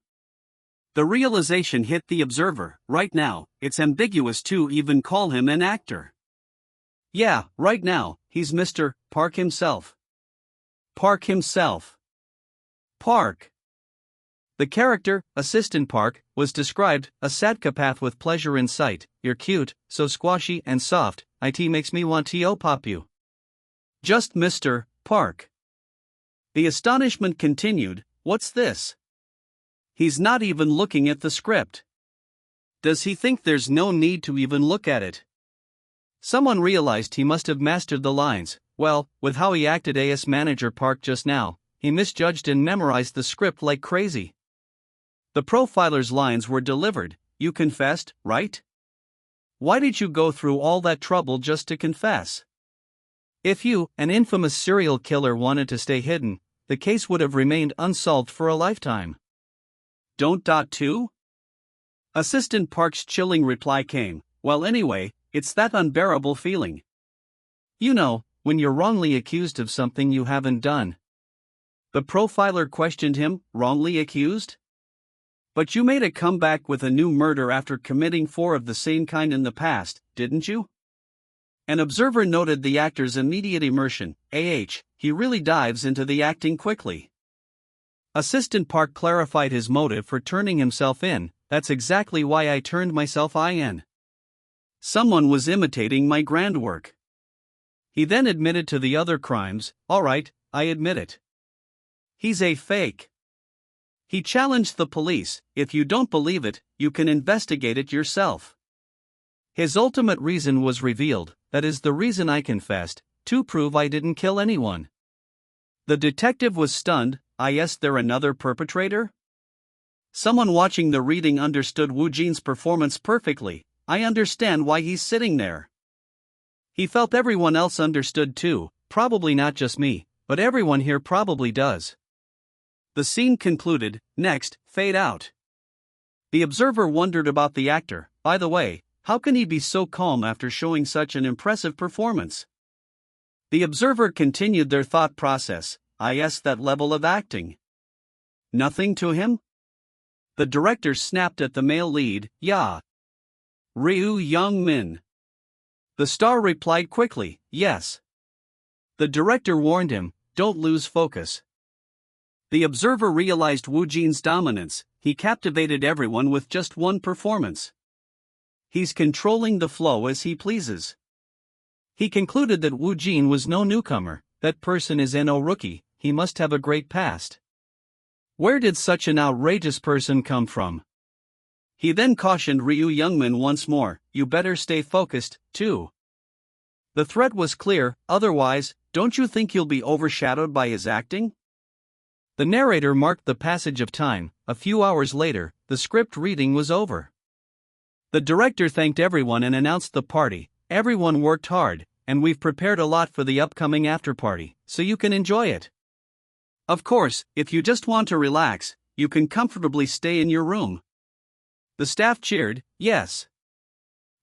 The realization hit the observer. Right now, it's ambiguous to even call him an actor. Yeah, right now, he's Mr. Park himself. Park himself. Park. The character, Assistant Park, was described, a psychopath with pleasure in sight. You're cute, so squashy and soft, it makes me want to pop you. Just Mr. Park. The astonishment continued. What's this? He's not even looking at the script. Does he think there's no need to even look at it? Someone realized he must have mastered the lines. Well, with how he acted as Manager Park just now, he misjudged and memorized the script like crazy. The profiler's lines were delivered. You confessed, right? Why did you go through all that trouble just to confess? If you, an infamous serial killer, wanted to stay hidden, the case would have remained unsolved for a lifetime. Don't. Too? Assistant Park's chilling reply came. Well, anyway, it's that unbearable feeling. You know, when you're wrongly accused of something you haven't done. The profiler questioned him, wrongly accused? But you made a comeback with a new murder after committing 4 of the same kind in the past, didn't you? An observer noted the actor's immediate immersion. He really dives into the acting quickly. Assistant Park clarified his motive for turning himself in. That's exactly why I turned myself in. Someone was imitating my grand work. He then admitted to the other crimes. Alright, I admit it. He's a fake. He challenged the police. If you don't believe it, you can investigate it yourself. His ultimate reason was revealed. That is the reason I confessed, to prove I didn't kill anyone. The detective was stunned. Is there another perpetrator? Someone watching the reading understood Woojin's performance perfectly. I understand why he's sitting there. He felt everyone else understood too, probably not just me, but everyone here probably does. The scene concluded. Next, fade out. The observer wondered about the actor. By the way, how can he be so calm after showing such an impressive performance? The observer continued their thought process. That level of acting. Nothing to him? The director snapped at the male lead. Yeah. Ryu Young-min. The star replied quickly, yes. The director warned him, don't lose focus. The observer realized Woojin's dominance. He captivated everyone with just one performance. He's controlling the flow as he pleases. He concluded that Woojin was no newcomer. That person is no rookie. He must have a great past. Where did such an outrageous person come from? He then cautioned Ryu Youngmin once more, you better stay focused, too. The threat was clear, otherwise, don't you think you'll be overshadowed by his acting? The narrator marked the passage of time. A few hours later, the script reading was over. The director thanked everyone and announced the party. Everyone worked hard, and we've prepared a lot for the upcoming after-party, so you can enjoy it. Of course, if you just want to relax, you can comfortably stay in your room. The staff cheered, yes.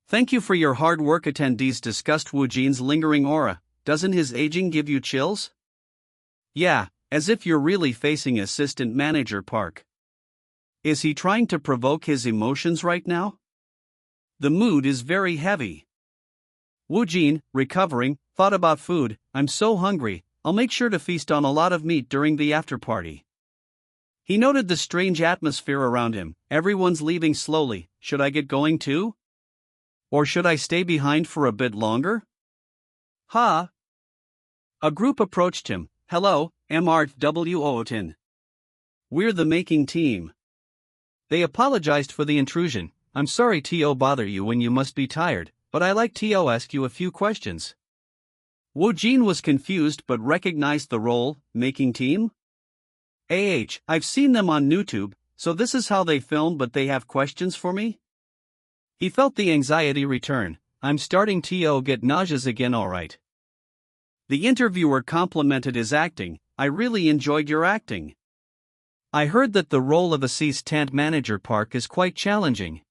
Thank you for your hard work. Attendees discussed Woojin's lingering aura. Doesn't his aging give you chills? Yeah, as if you're really facing Assistant Manager Park. Is he trying to provoke his emotions right now? The mood is very heavy. Woojin, recovering, thought about food. I'm so hungry, I'll make sure to feast on a lot of meat during the after-party. He noted the strange atmosphere around him. Everyone's leaving slowly. Should I get going too? Or should I stay behind for a bit longer? A group approached him. Hello, MRWOTIN. We're the making team. They apologized for the intrusion. I'm sorry to bother you when you must be tired, but I like to ask you a few questions. Woojin was confused but recognized the role, making team? I've seen them on YouTube, so this is how they film, but they have questions for me? He felt the anxiety return. I'm starting to get nauseous again. Alright. The interviewer complimented his acting. I really enjoyed your acting. I heard that the role of Assistant Manager Park is quite challenging.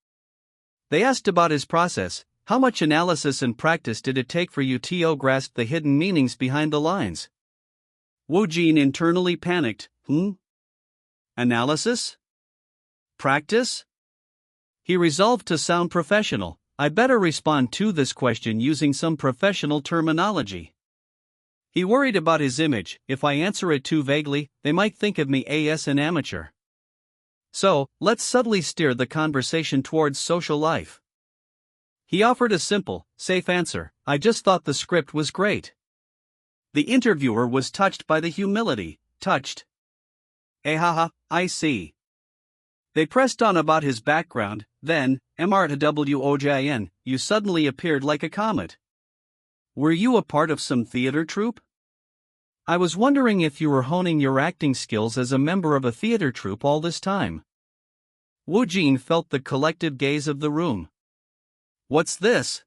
They asked about his process. How much analysis and practice did it take for you to grasp the hidden meanings behind the lines? Woojin internally panicked. Analysis? Practice? He resolved to sound professional. I better respond to this question using some professional terminology. He worried about his image. If I answer it too vaguely, they might think of me as an amateur. So, let's subtly steer the conversation towards social life. He offered a simple, safe answer. I just thought the script was great. The interviewer was touched by the humility. Touched. I see. They pressed on about his background. Then, MRWOJIN, you suddenly appeared like a comet. Were you a part of some theater troupe? I was wondering if you were honing your acting skills as a member of a theater troupe all this time. Woojin felt the collective gaze of the room. What's this?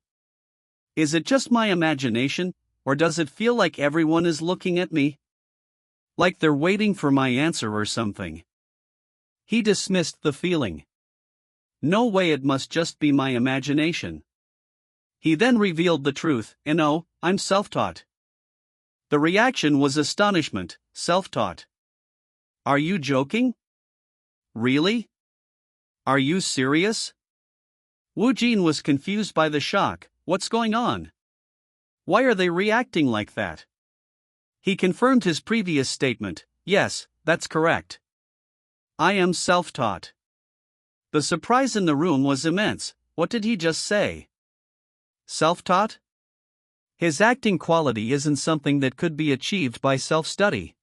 Is it just my imagination, or does it feel like everyone is looking at me? Like they're waiting for my answer or something. He dismissed the feeling. No way, it must just be my imagination. He then revealed the truth. I'm self-taught. The reaction was astonishment. Self-taught. Are you joking? Really? Are you serious? Woojin was confused by the shock. What's going on? Why are they reacting like that? He confirmed his previous statement. Yes, that's correct. I am self-taught. The surprise in the room was immense. What did he just say? Self-taught? His acting quality isn't something that could be achieved by self-study.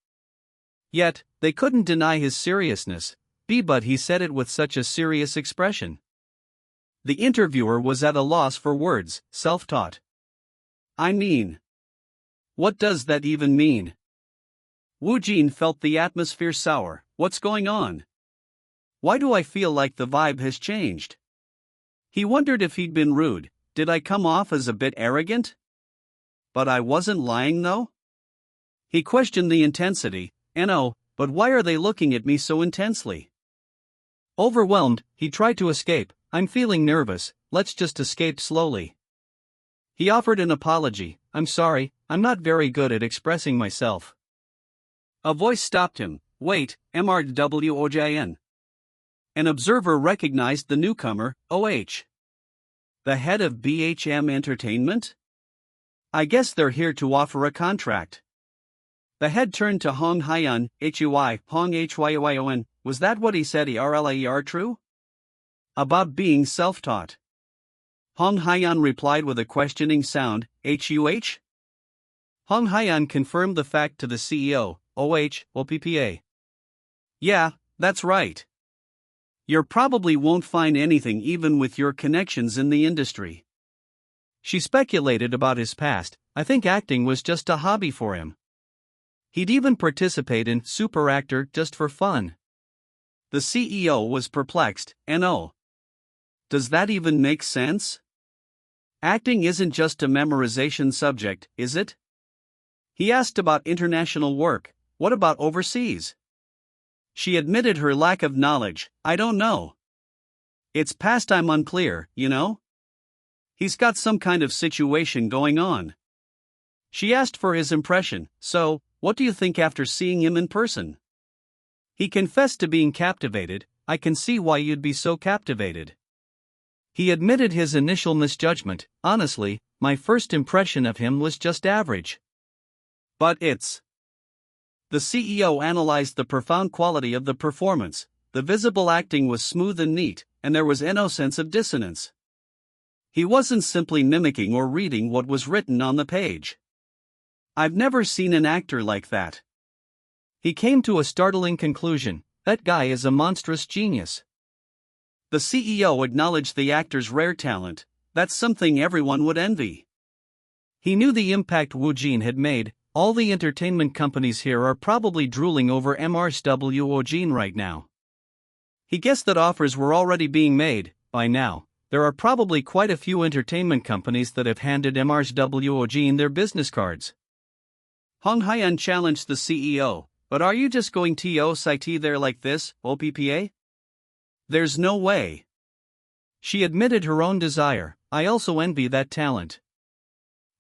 Yet, they couldn't deny his seriousness, but he said it with such a serious expression. The interviewer was at a loss for words. Self-taught. I mean, what does that even mean? Woojin felt the atmosphere sour. What's going on? Why do I feel like the vibe has changed? He wondered if he'd been rude. Did I come off as a bit arrogant? But I wasn't lying though? He questioned the intensity. No, but why are they looking at me so intensely? Overwhelmed, he tried to escape. I'm feeling nervous, let's just escape slowly. He offered an apology. I'm sorry, I'm not very good at expressing myself. A voice stopped him. Wait, MRWOJN. An observer recognized the newcomer, OH. The head of BHM Entertainment? I guess they're here to offer a contract. The head turned to Hong Hyan, HUI, Hong HYOION. Was that what he said? ERLAER true? About being self-taught. Hong Hyan replied with a questioning sound. HUH? Hong Hyan confirmed the fact to the CEO, OPPA. Yeah, that's right. You probably won't find anything even with your connections in the industry. She speculated about his past. I think acting was just a hobby for him. He'd even participate in Super Actor just for fun. The CEO was perplexed. No. Does that even make sense? Acting isn't just a memorization subject, is it? He asked about international work. What about overseas? She admitted her lack of knowledge. I don't know. It's past I'm unclear, you know? He's got some kind of situation going on. She asked for his impression. So, what do you think after seeing him in person? He confessed to being captivated. I can see why you'd be so captivated. He admitted his initial misjudgment. Honestly, my first impression of him was just average. But it's... The CEO analyzed the profound quality of the performance. The visible acting was smooth and neat, and there was no sense of dissonance. He wasn't simply mimicking or reading what was written on the page. I've never seen an actor like that. He came to a startling conclusion. That guy is a monstrous genius. The CEO acknowledged the actor's rare talent. That's something everyone would envy. He knew the impact Woojin had made. All the entertainment companies here are probably drooling over Woojin right now. He guessed that offers were already being made. By now, there are probably quite a few entertainment companies that have handed Woojin their business cards. Hong Hyan challenged the CEO. But are you just going to sit there like this, OPPA? There's no way. She admitted her own desire. I also envy that talent.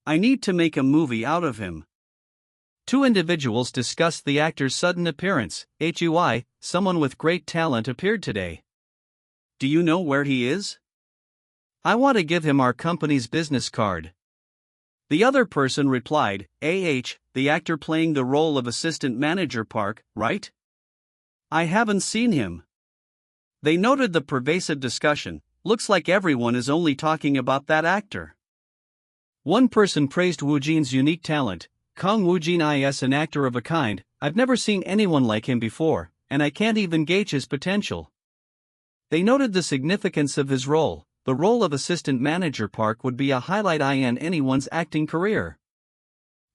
I need to make a movie out of him. Two individuals discussed the actor's sudden appearance. HUI, someone with great talent appeared today. Do you know where he is? I want to give him our company's business card. The other person replied, the actor playing the role of assistant manager Park, right? I haven't seen him. They noted the pervasive discussion. Looks like everyone is only talking about that actor. One person praised Woojin's unique talent. Kang Woojin is an actor of a kind. I've never seen anyone like him before, and I can't even gauge his potential. They noted the significance of his role. The role of assistant manager Park would be a highlight in anyone's acting career.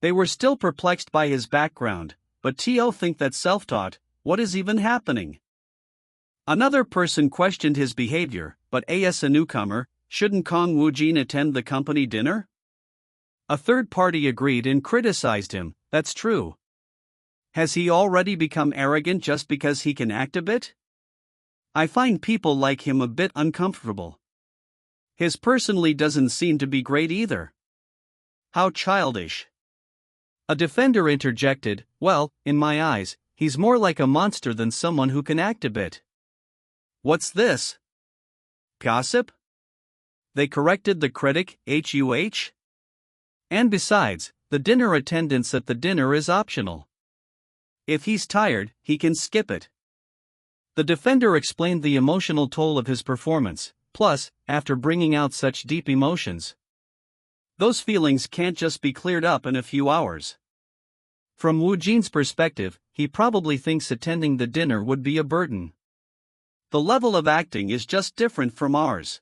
They were still perplexed by his background, but think that's self-taught. What is even happening? Another person questioned his behavior, but as a newcomer, shouldn't Kang Woojin attend the company dinner? A third party agreed and criticized him. That's true. Has he already become arrogant just because he can act a bit? I find people like him a bit uncomfortable. His personality doesn't seem to be great either. How childish. A defender interjected, well, in my eyes, he's more like a monster than someone who can act a bit. What's this? Gossip? They corrected the critic, HUH? And besides, the dinner attendance at the dinner is optional. If he's tired, he can skip it. The defender explained the emotional toll of his performance, plus, after bringing out such deep emotions, those feelings can't just be cleared up in a few hours. From Woojin's perspective, he probably thinks attending the dinner would be a burden. The level of acting is just different from ours.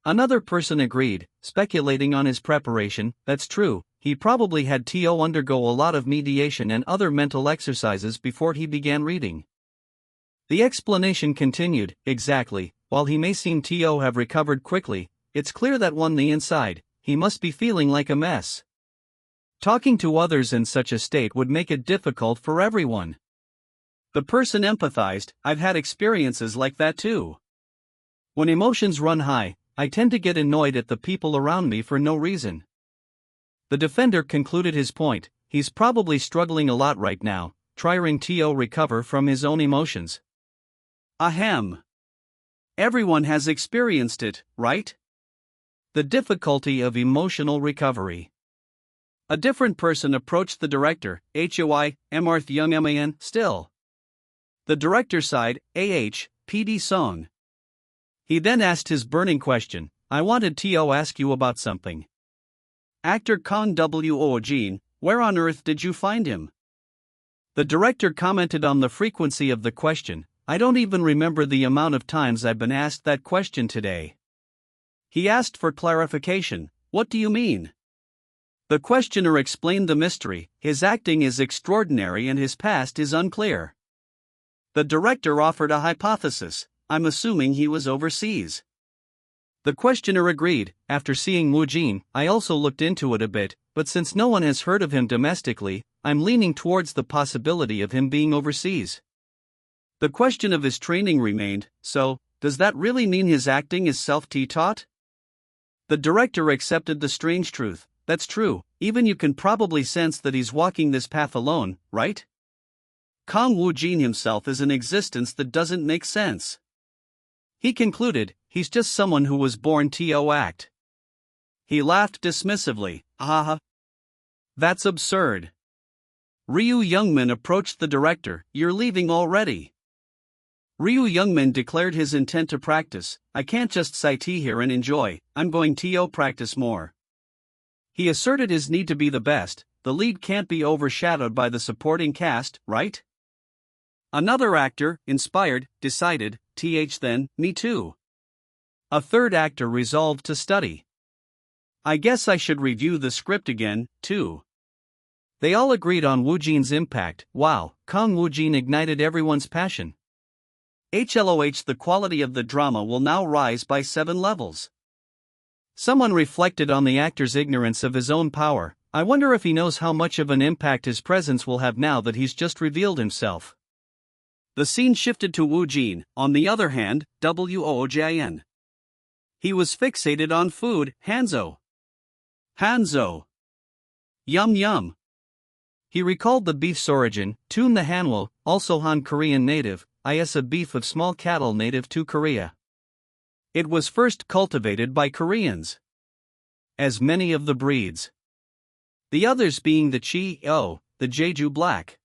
Another person agreed, speculating on his preparation. That's true, he probably had To undergo a lot of mediation and other mental exercises before he began reading. The explanation continued, exactly, while he may seem to have recovered quickly, it's clear that on the inside, he must be feeling like a mess. Talking to others in such a state would make it difficult for everyone. The person empathized, I've had experiences like that too. When emotions run high, I tend to get annoyed at the people around me for no reason. The defender concluded his point, he's probably struggling a lot right now, trying to recover from his own emotions. Ahem. Everyone has experienced it, right? The difficulty of emotional recovery. A different person approached the director, HOI, Marth Young Man, still. The director sighed, PD song. He then asked his burning question, I wanted to ask you about something. Actor Kang Woojin, where on earth did you find him? The director commented on the frequency of the question, I don't even remember the amount of times I've been asked that question today. He asked for clarification, what do you mean? The questioner explained the mystery, his acting is extraordinary and his past is unclear. The director offered a hypothesis, I'm assuming he was overseas. The questioner agreed, after seeing Woojin, I also looked into it a bit, but since no one has heard of him domestically, I'm leaning towards the possibility of him being overseas. The question of his training remained, so, does that really mean his acting is self-taught? The director accepted the strange truth, that's true, even you can probably sense that he's walking this path alone, right? Kang Woojin himself is an existence that doesn't make sense. He concluded, he's just someone who was born to act. He laughed dismissively, haha. That's absurd. Ryu Youngmin approached the director, you're leaving already. Ryu Youngmin declared his intent to practice, I can't just sit here and enjoy, I'm going to practice more. He asserted his need to be the best, the lead can't be overshadowed by the supporting cast, right? Another actor, inspired, decided, then, me too. A third actor resolved to study. I guess I should review the script again, too. They all agreed on Woojin's impact. Wow, Kang Woojin ignited everyone's passion. HLOH, the quality of the drama will now rise by 7 levels. Someone reflected on the actor's ignorance of his own power. I wonder if he knows how much of an impact his presence will have now that he's just revealed himself. The scene shifted to Woojin, on the other hand, Woojin. He was fixated on food, Hanzo. Hanzo. Yum yum. He recalled the beef's origin, Toon the Hanwo, also Han Korean native, is a beef of small cattle native to Korea. It was first cultivated by Koreans. As many of the breeds. The others being the Chi-O, the Jeju Black.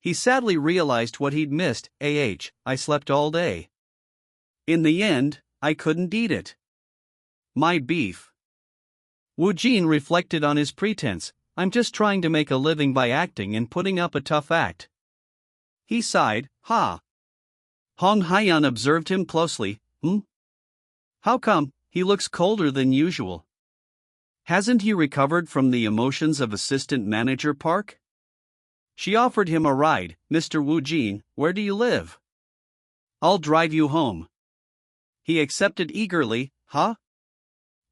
He sadly realized what he'd missed, I slept all day. In the end, I couldn't eat it. My beef. Woojin reflected on his pretense, I'm just trying to make a living by acting and putting up a tough act. He sighed, ha. Hong Hyeon observed him closely, How come, he looks colder than usual? Hasn't he recovered from the emotions of Assistant Manager Park? She offered him a ride, Mr. Woojin, where do you live? I'll drive you home. He accepted eagerly, huh?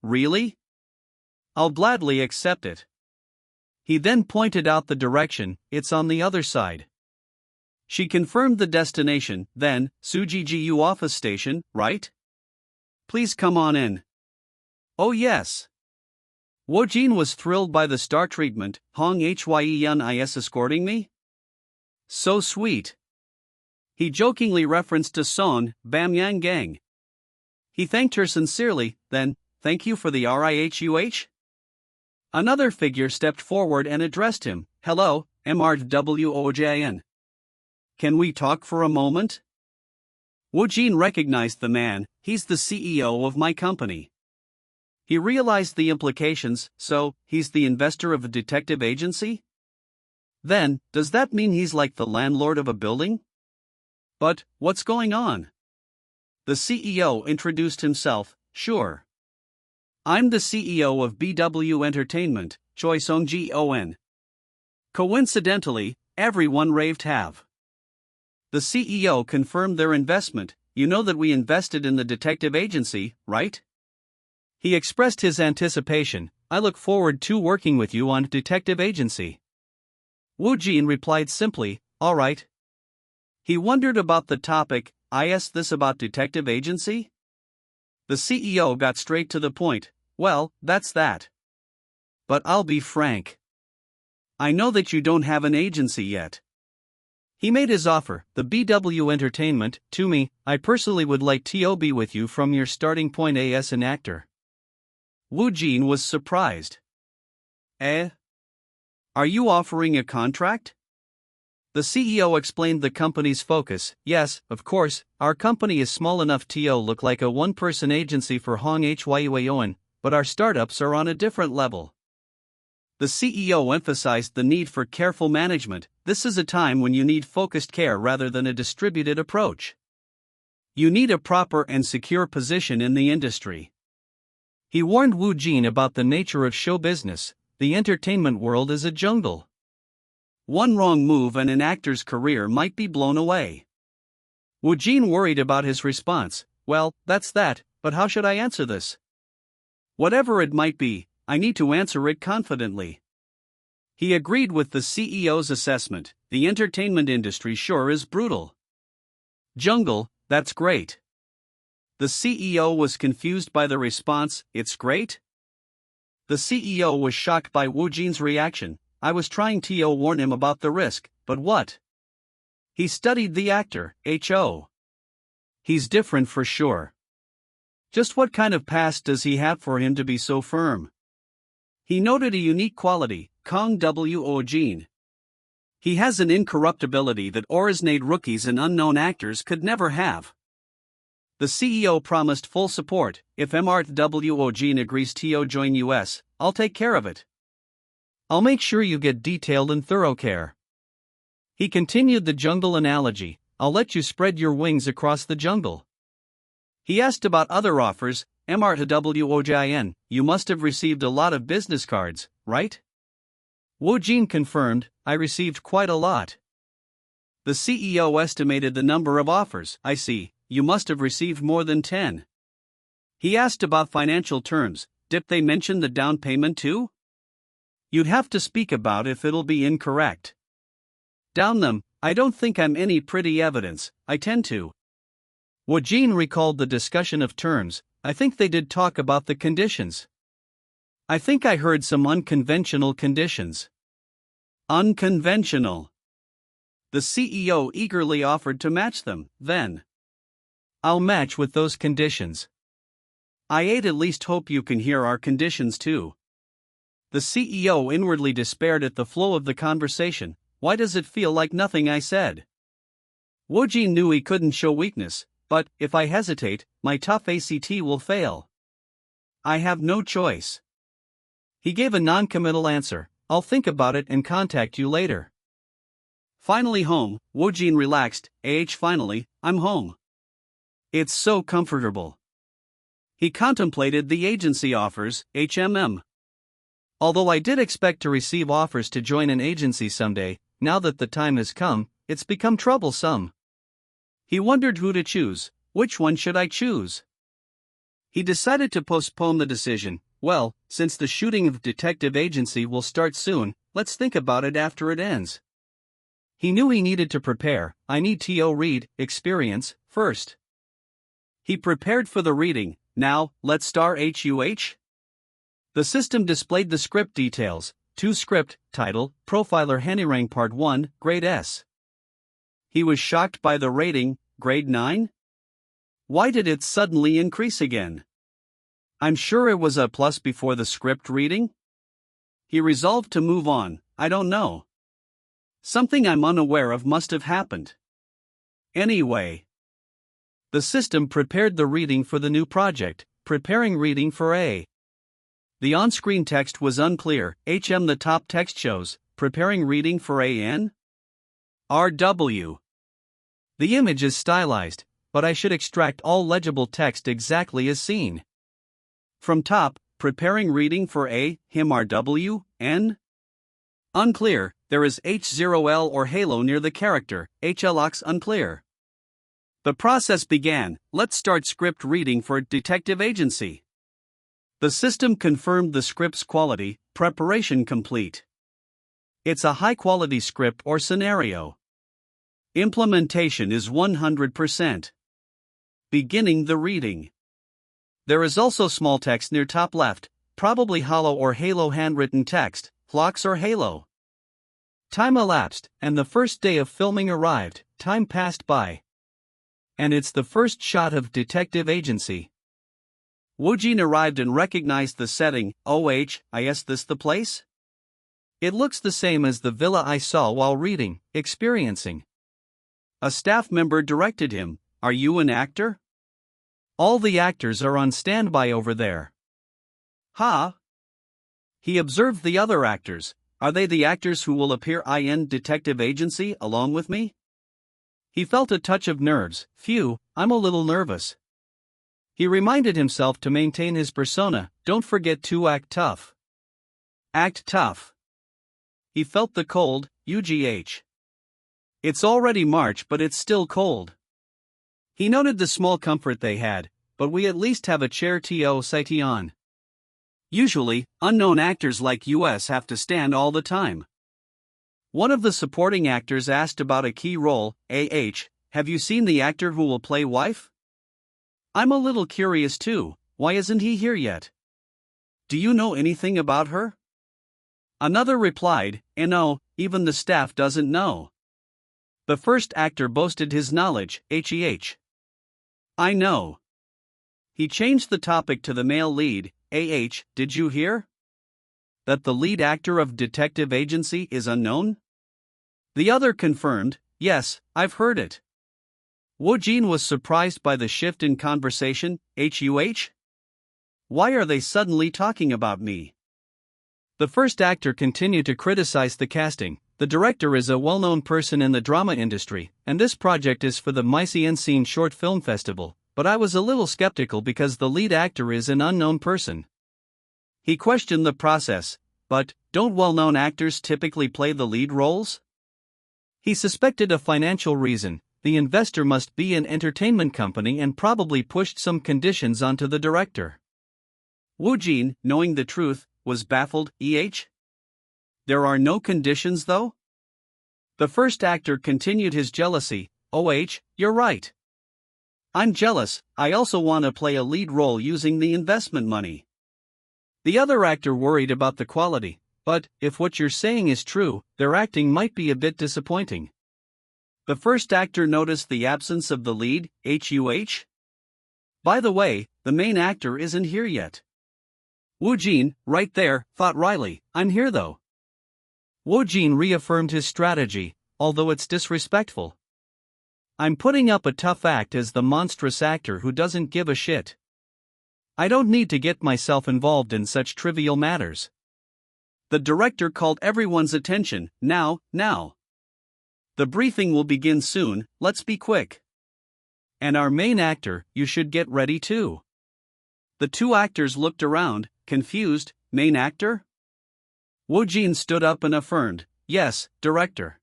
Really? I'll gladly accept it. He then pointed out the direction, it's on the other side. She confirmed the destination, then, Sujiju office station, right? Please come on in. Oh yes. Woojin was thrilled by the star treatment, Hong Hyeon is escorting me? So sweet. He jokingly referenced to Son, Bamyang Gang. He thanked her sincerely, then, thank you for the RIHUH? Another figure stepped forward and addressed him, hello, MRWOJN. Can we talk for a moment? Woojin recognized the man. He's the CEO of my company. He realized the implications, so, he's the investor of a detective agency? Then, does that mean he's like the landlord of a building? But, what's going on? The CEO introduced himself. Sure. I'm the CEO of BW Entertainment, Choi Song-ji-on. Coincidentally, everyone raved have. The CEO confirmed their investment. You know that we invested in the detective agency, right? He expressed his anticipation. I look forward to working with you on detective agency. Woojin replied simply, all right. He wondered about the topic. I asked this about detective agency? The CEO got straight to the point. Well, that's that. But I'll be frank. I know that you don't have an agency yet. He made his offer, the BW Entertainment, to me. I personally would like to be with you from your starting point as an actor. Woojin was surprised. Are you offering a contract? The CEO explained the company's focus. Yes, of course, our company is small enough to look like a one-person agency for Hong Hyuan, but our startups are on a different level. The CEO emphasized the need for careful management. This is a time when you need focused care rather than a distributed approach. You need a proper and secure position in the industry. He warned Woojin about the nature of show business. The entertainment world is a jungle. One wrong move and an actor's career might be blown away. Woojin worried about his response. Well, that's that, but how should I answer this? Whatever it might be, I need to answer it confidently. He agreed with the CEO's assessment. The entertainment industry sure is brutal. Jungle, that's great. The CEO was confused by the response. It's great? The CEO was shocked by Woojin's reaction. I was trying to warn him about the risk, but what? He studied the actor, Ho. He's different for sure. Just what kind of past does he have for him to be so firm? He noted a unique quality, Kang Woojin. He has an incorruptibility that originated rookies and unknown actors could never have. The CEO promised full support. If Woojin agrees to join us, I'll take care of it. I'll make sure you get detailed and thorough care. He continued the jungle analogy. I'll let you spread your wings across the jungle. He asked about other offers. Woojin, you must have received a lot of business cards, right? Woojin confirmed, I received quite a lot. The CEO estimated the number of offers. I see, you must have received more than 10. He asked about financial terms. Did they mention the down payment too? You'd have to speak about if it'll be incorrect. Down them, I don't think I'm any pretty evidence, I tend to. Woojin recalled the discussion of terms. I think they did talk about the conditions. I think I heard some unconventional conditions. Unconventional. The CEO eagerly offered to match them, then. I'll match with those conditions. I'd at least hope you can hear our conditions too. The CEO inwardly despaired at the flow of the conversation. Why does it feel like nothing I said? Woojin knew he couldn't show weakness, but, if I hesitate, my tough ACT will fail. I have no choice. He gave a non-committal answer. I'll think about it and contact you later. Finally home, Woojin relaxed. Finally, I'm home. It's so comfortable. He contemplated the agency offers, Although I did expect to receive offers to join an agency someday, now that the time has come, it's become troublesome. He wondered who to choose. Which one should I choose? He decided to postpone the decision. Well, since the shooting of Detective Agency will start soon, let's think about it after it ends. He knew he needed to prepare. I need to read experience first. He prepared for the reading. Now, let's start HUH. The system displayed the script details. Script, title, Profiler Hanirang Part 1, Grade S. He was shocked by the rating, Grade 9? Why did it suddenly increase again? I'm sure it was a plus before the script reading? He resolved to move on. I don't know. Something I'm unaware of must have happened. Anyway. The system prepared the reading for the new project, preparing reading for A. The on-screen text was unclear. The top text shows, preparing reading for AN? RW. The image is stylized, but I should extract all legible text exactly as seen. From top, preparing reading for A, him RW, N? Unclear, there is H0L or halo near the character, HLX unclear. The process began. Let's start script reading for Detective Agency. The system confirmed the script's quality, preparation complete. It's a high-quality script or scenario. Implementation is 100%. Beginning the reading. There is also small text near top left, probably hollow or halo handwritten text, flocks or halo. Time elapsed, and the first day of filming arrived. Time passed by. And it's the first shot of Detective Agency. Woojin arrived and recognized the setting. Is this the place? It looks the same as the villa I saw while reading, experiencing. A staff member directed him, "Are you an actor? All the actors are on standby over there." Ha! He observed the other actors. Are they the actors who will appear in Detective Agency along with me? He felt a touch of nerves. Phew, I'm a little nervous. He reminded himself to maintain his persona. Don't forget to act tough. Act tough. He felt the cold, UGH. It's already March, but it's still cold. He noted the small comfort they had, but we at least have a chair to sit on. Usually, unknown actors like us have to stand all the time. One of the supporting actors asked about a key role. Have you seen the actor who will play wife? I'm a little curious too. Why isn't he here yet? Do you know anything about her? Another replied, no, even the staff doesn't know. The first actor boasted his knowledge. I know. He changed the topic to the male lead. Did you hear? That the lead actor of Detective Agency is unknown? The other confirmed, yes, I've heard it. Woojin was surprised by the shift in conversation. Why are they suddenly talking about me? The first actor continued to criticize the casting. The director is a well-known person in the drama industry, and this project is for the Scene Short Film Festival, but I was a little skeptical because the lead actor is an unknown person. He questioned the process, but don't well-known actors typically play the lead roles? He suspected a financial reason. The investor must be an entertainment company and probably pushed some conditions onto the director. Woojin, knowing the truth, was baffled. There are no conditions though? The first actor continued his jealousy. You're right. I'm jealous, I also want to play a lead role using the investment money. The other actor worried about the quality, but if what you're saying is true, their acting might be a bit disappointing. The first actor noticed the absence of the lead. By the way, the main actor isn't here yet. Woojin, right there, thought Riley, I'm here though. Woojin reaffirmed his strategy, although it's disrespectful. I'm putting up a tough act as the monstrous actor who doesn't give a shit. I don't need to get myself involved in such trivial matters. The director called everyone's attention. Now. The briefing will begin soon, let's be quick. And our main actor, you should get ready too. The two actors looked around, confused. Main actor? Woojin stood up and affirmed, yes, director.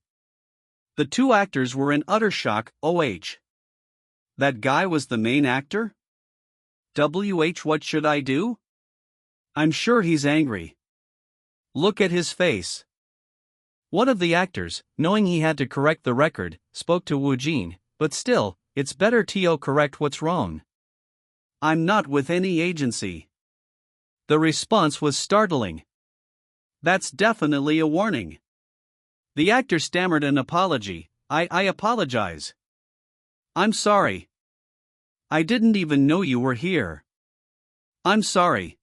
The two actors were in utter shock. That guy was the main actor? What should I do? I'm sure he's angry. Look at his face. One of the actors, knowing he had to correct the record, spoke to Woojin, but still, it's better to correct what's wrong. I'm not with any agency. The response was startling. That's definitely a warning. The actor stammered an apology. I apologize. I'm sorry. I didn't even know you were here. I'm sorry.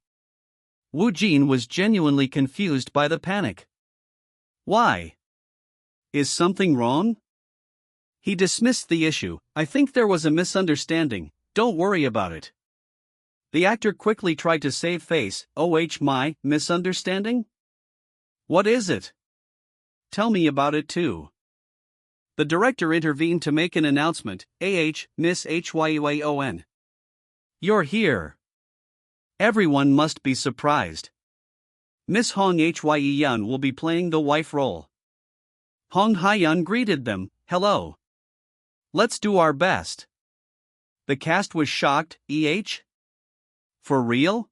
Woojin was genuinely confused by the panic. Why? Is something wrong? He dismissed the issue. I think there was a misunderstanding, don't worry about it. The actor quickly tried to save face. My misunderstanding? What is it? Tell me about it too. The director intervened to make an announcement. Miss Hyeon. You're here. Everyone must be surprised. Miss Hong Hyeon will be playing the wife role. Hong Hyeon greeted them. Hello. Let's do our best. The cast was shocked. For real?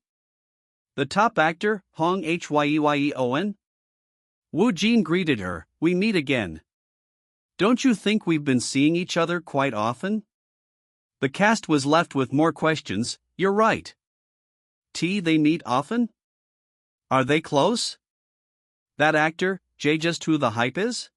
The top actor, Hong Hyeon? Woojin greeted her. We meet again. Don't you think we've been seeing each other quite often? The cast was left with more questions. You're right. They meet often? Are they close? That actor, just who the hype is?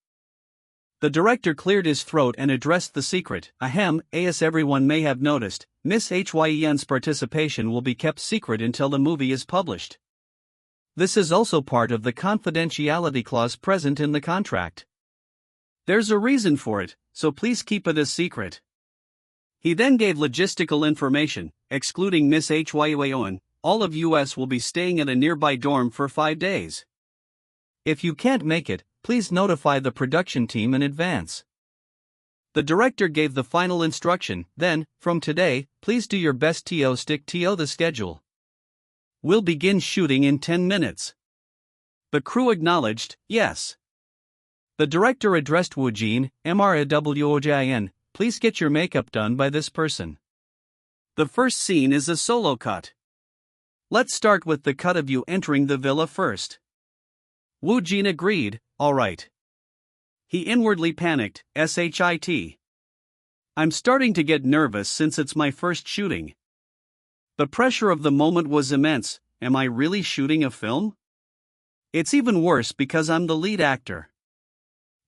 The director cleared his throat and addressed the secret. As everyone may have noticed, Miss Hyeon's participation will be kept secret until the movie is published. This is also part of the confidentiality clause present in the contract. There's a reason for it, so please keep it a secret. He then gave logistical information. Excluding Miss Hyeon, all of US will be staying at a nearby dorm for 5 days. If you can't make it, please notify the production team in advance. The director gave the final instruction. Then, from today, please do your best to stick to the schedule. We'll begin shooting in 10 minutes. The crew acknowledged, yes. The director addressed Woojin. Manhwa, please get your makeup done by this person. The first scene is a solo cut. Let's start with the cut of you entering the villa first. Woojin agreed. Alright. He inwardly panicked. I'm starting to get nervous since it's my first shooting. The pressure of the moment was immense. Am I really shooting a film? It's even worse because I'm the lead actor.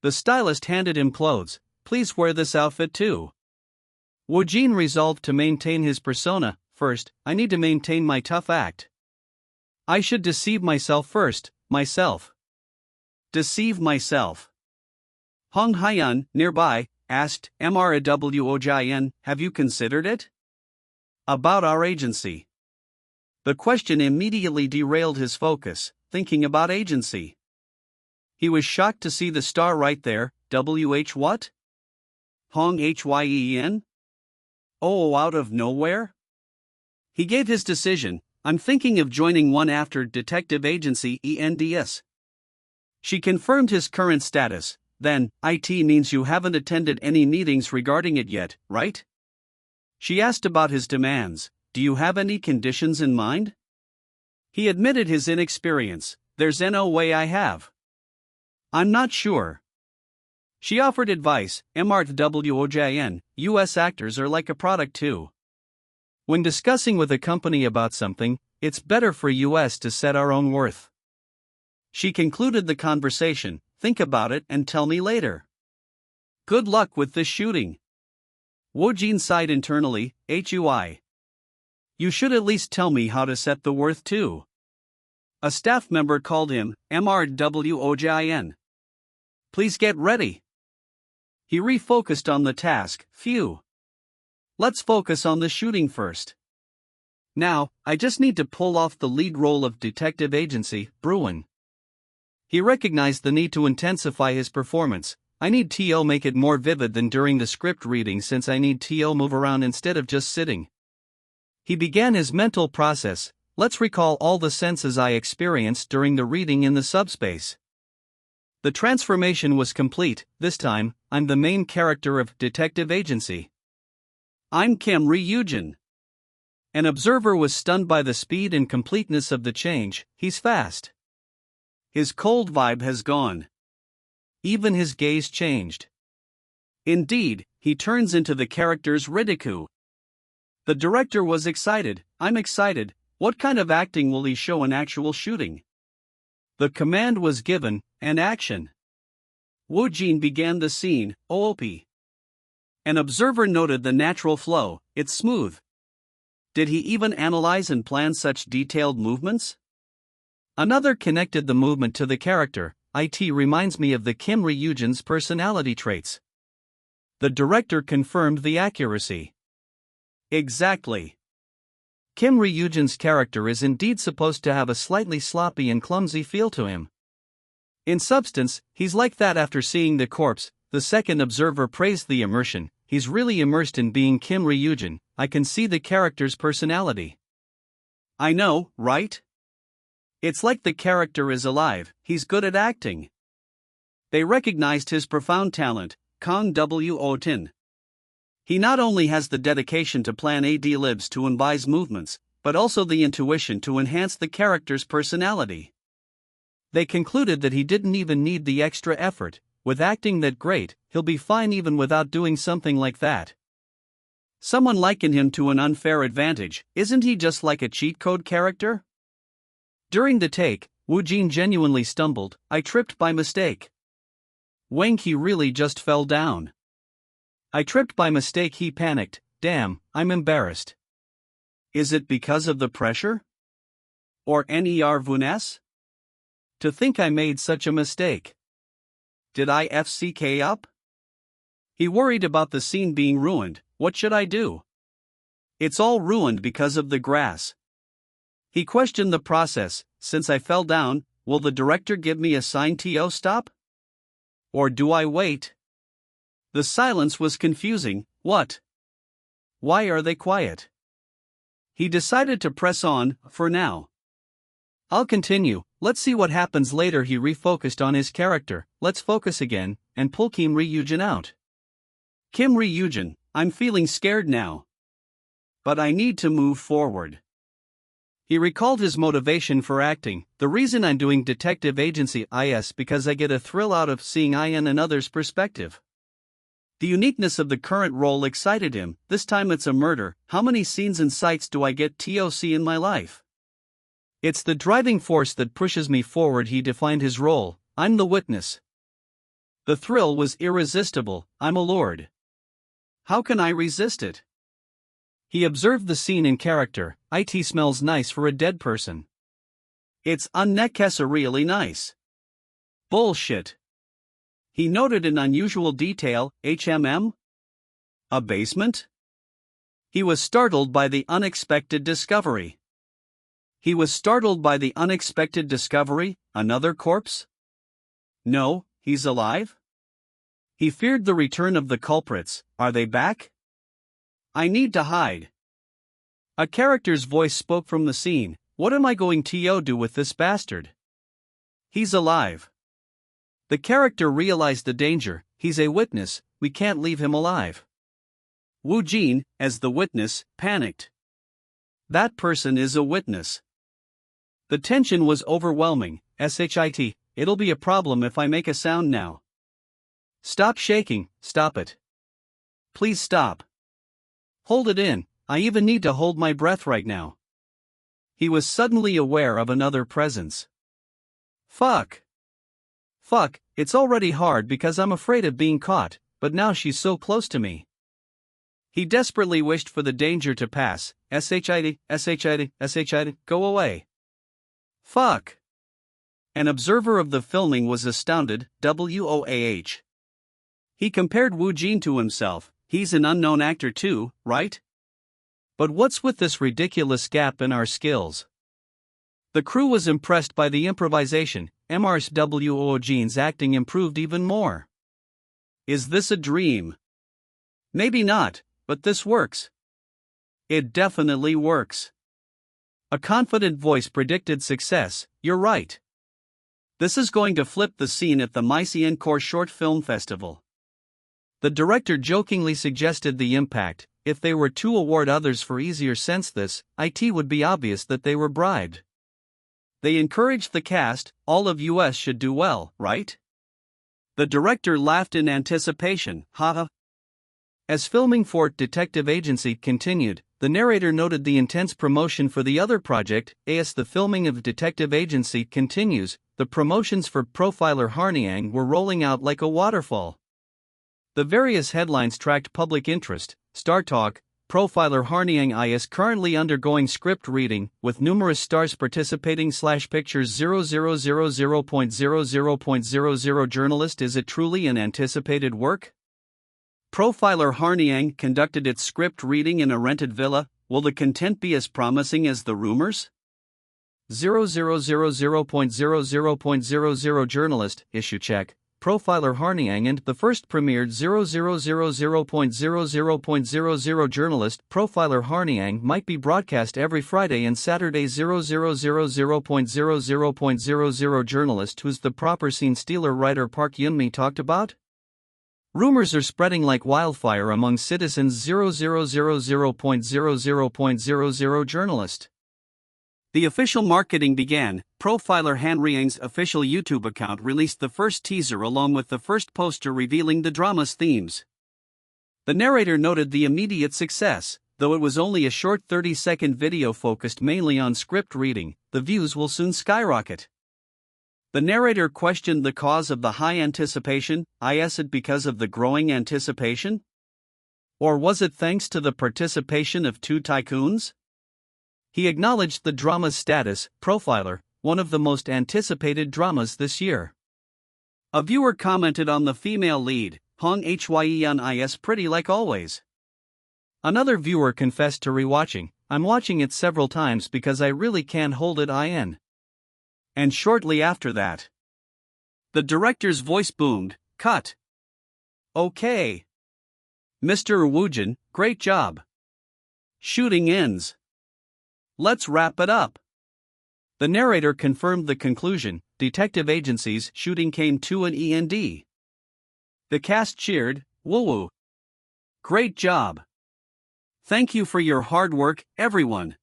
The stylist handed him clothes. Please wear this outfit too. Woojin resolved to maintain his persona. First, I need to maintain my tough act. I should deceive myself first, myself. Deceive myself. Hong Hyeon, nearby, asked, Manhwa, have you considered it? About our agency. The question immediately derailed his focus, thinking about agency. He was shocked to see the star right there. What? Hong Hyeon? Oh, out of nowhere? He gave his decision. I'm thinking of joining one after detective agency ENDS. She confirmed his current status. Then, IT means you haven't attended any meetings regarding it yet, right? She asked about his demands. Do you have any conditions in mind? He admitted his inexperience. There's no way I have. I'm not sure. She offered advice. Manhwa, US actors are like a product too. When discussing with a company about something, it's better for US to set our own worth. She concluded the conversation. Think about it and tell me later. Good luck with this shooting. Woojin sighed internally. You should at least tell me how to set the worth too. A staff member called him. Manhwa. Please get ready. He refocused on the task. Phew. Let's focus on the shooting first. Now, I just need to pull off the lead role of detective agency, Bruin. He recognized the need to intensify his performance. I need to make it more vivid than during the script reading since I need to move around instead of just sitting. He began his mental process. Let's recall all the senses I experienced during the reading in the subspace. The transformation was complete. This time, I'm the main character of detective agency. I'm Kang Woojin. An observer was stunned by the speed and completeness of the change. He's fast. His cold vibe has gone. Even his gaze changed. Indeed, he turns into the character's ridicule. The director was excited. I'm excited. What kind of acting will he show in actual shooting? The command was given, and action. Woojin began the scene. OOP. An observer noted the natural flow. It's smooth. Did he even analyze and plan such detailed movements? Another connected the movement to the character. It reminds me of the Kang Woojin's personality traits. The director confirmed the accuracy. Exactly. Kim Ryujin's character is indeed supposed to have a slightly sloppy and clumsy feel to him. In substance, he's like that after seeing The Corpse. The second observer praised the immersion. He's really immersed in being Kim Ryujin. I can see the character's personality. I know, right? It's like the character is alive. He's good at acting. They recognized his profound talent, Kang Woojin. He not only has the dedication to plan ad-libs to advise movements, but also the intuition to enhance the character's personality. They concluded that he didn't even need the extra effort. With acting that great, he'll be fine even without doing something like that. Someone likened him to an unfair advantage. Isn't he just like a cheat code character? During the take, Woojin genuinely stumbled. I tripped by mistake. He really just fell down. I tripped by mistake. He panicked. Damn, I'm embarrassed. Is it because of the pressure? Or nervousness? To think I made such a mistake. Did I FCK up? He worried about the scene being ruined. What should I do? It's all ruined because of the grass. He questioned the process. Since I fell down, will the director give me a sign to stop? Or do I wait? The silence was confusing. What? Why are they quiet? He decided to press on, for now. I'll continue, let's see what happens later. He refocused on his character. Let's focus again, and pull Kim Ryujin out. Kim Ryujin, I'm feeling scared now. But I need to move forward. He recalled his motivation for acting. The reason I'm doing detective agency is because I get a thrill out of seeing in another's perspective. The uniqueness of the current role excited him. This time it's a murder. How many scenes and sights do I get TOC in my life? It's the driving force that pushes me forward. He defined his role. I'm the witness. The thrill was irresistible. I'm allured. How can I resist it? He observed the scene in character. It smells nice for a dead person. It's unnecessarily nice. Bullshit. He noted an unusual detail. A basement? He was startled by the unexpected discovery. Another corpse? No, he's alive? He feared the return of the culprits. Are they back? I need to hide. A character's voice spoke from the scene. What am I going to do with this bastard? He's alive. The character realized the danger. He's a witness, we can't leave him alive. Woojin, as the witness, panicked. That person is a witness. The tension was overwhelming. It'll be a problem if I make a sound now. Stop shaking, stop it. Please stop. Hold it in, I even need to hold my breath right now. He was suddenly aware of another presence. Fuck, it's already hard because I'm afraid of being caught, but now she's so close to me. He desperately wished for the danger to pass. Go away. Fuck. An observer of the filming was astounded. WOAH. He compared Woojin to himself. He's an unknown actor too, right? But what's with this ridiculous gap in our skills? The crew was impressed by the improvisation. Woojin's acting improved even more. Is this a dream? Maybe not, but this works. It definitely works. A confident voice predicted success. You're right. This is going to flip the scene at the Encore Short Film Festival. The director jokingly suggested the impact. If they were to award others for easier sense this, it would be obvious that they were bribed. They encouraged the cast, all of us should do well, right? The director laughed in anticipation, haha. As filming for Detective Agency continued, the narrator noted the intense promotion for the other project. As the filming of Detective Agency continues, the promotions for Profiler Harniang were rolling out like a waterfall. The various headlines tracked public interest. Star Talk, Profiler Harniang is currently undergoing script reading, with numerous stars participating. Pictures 0000.00.00 journalist. Is it truly an anticipated work? Profiler Harniang conducted its script reading in a rented villa. Will the content be as promising as the rumors? 0000.00.00 journalist, issue check. Profiler Harniang and the first premiered 0000.00.00 journalist. Profiler Harniang might be broadcast every Friday and Saturday. 0000.00.00 journalist. Who's the proper scene stealer writer Park Yunmi talked about? Rumors are spreading like wildfire among citizens. 0000.00.00 journalist. The official marketing began. Profiler Harniang's official YouTube account released the first teaser along with the first poster revealing the drama's themes. The narrator noted the immediate success. Though it was only a short 30-second video focused mainly on script reading, the views will soon skyrocket. The narrator questioned the cause of the high anticipation. Is it because of the growing anticipation? Or was it thanks to the participation of two tycoons? He acknowledged the drama's status. Profiler, one of the most anticipated dramas this year. A viewer commented on the female lead, Hong Hyeon is pretty like always. Another viewer confessed to rewatching, I'm watching it several times because I really can't hold it in. And shortly after that, the director's voice boomed, cut. Okay. Mr. Woojin, great job. Shooting ends. Let's wrap it up. The narrator confirmed the conclusion. Detective agency's shooting came to an end. The cast cheered, woo-woo. Great job. Thank you for your hard work, everyone.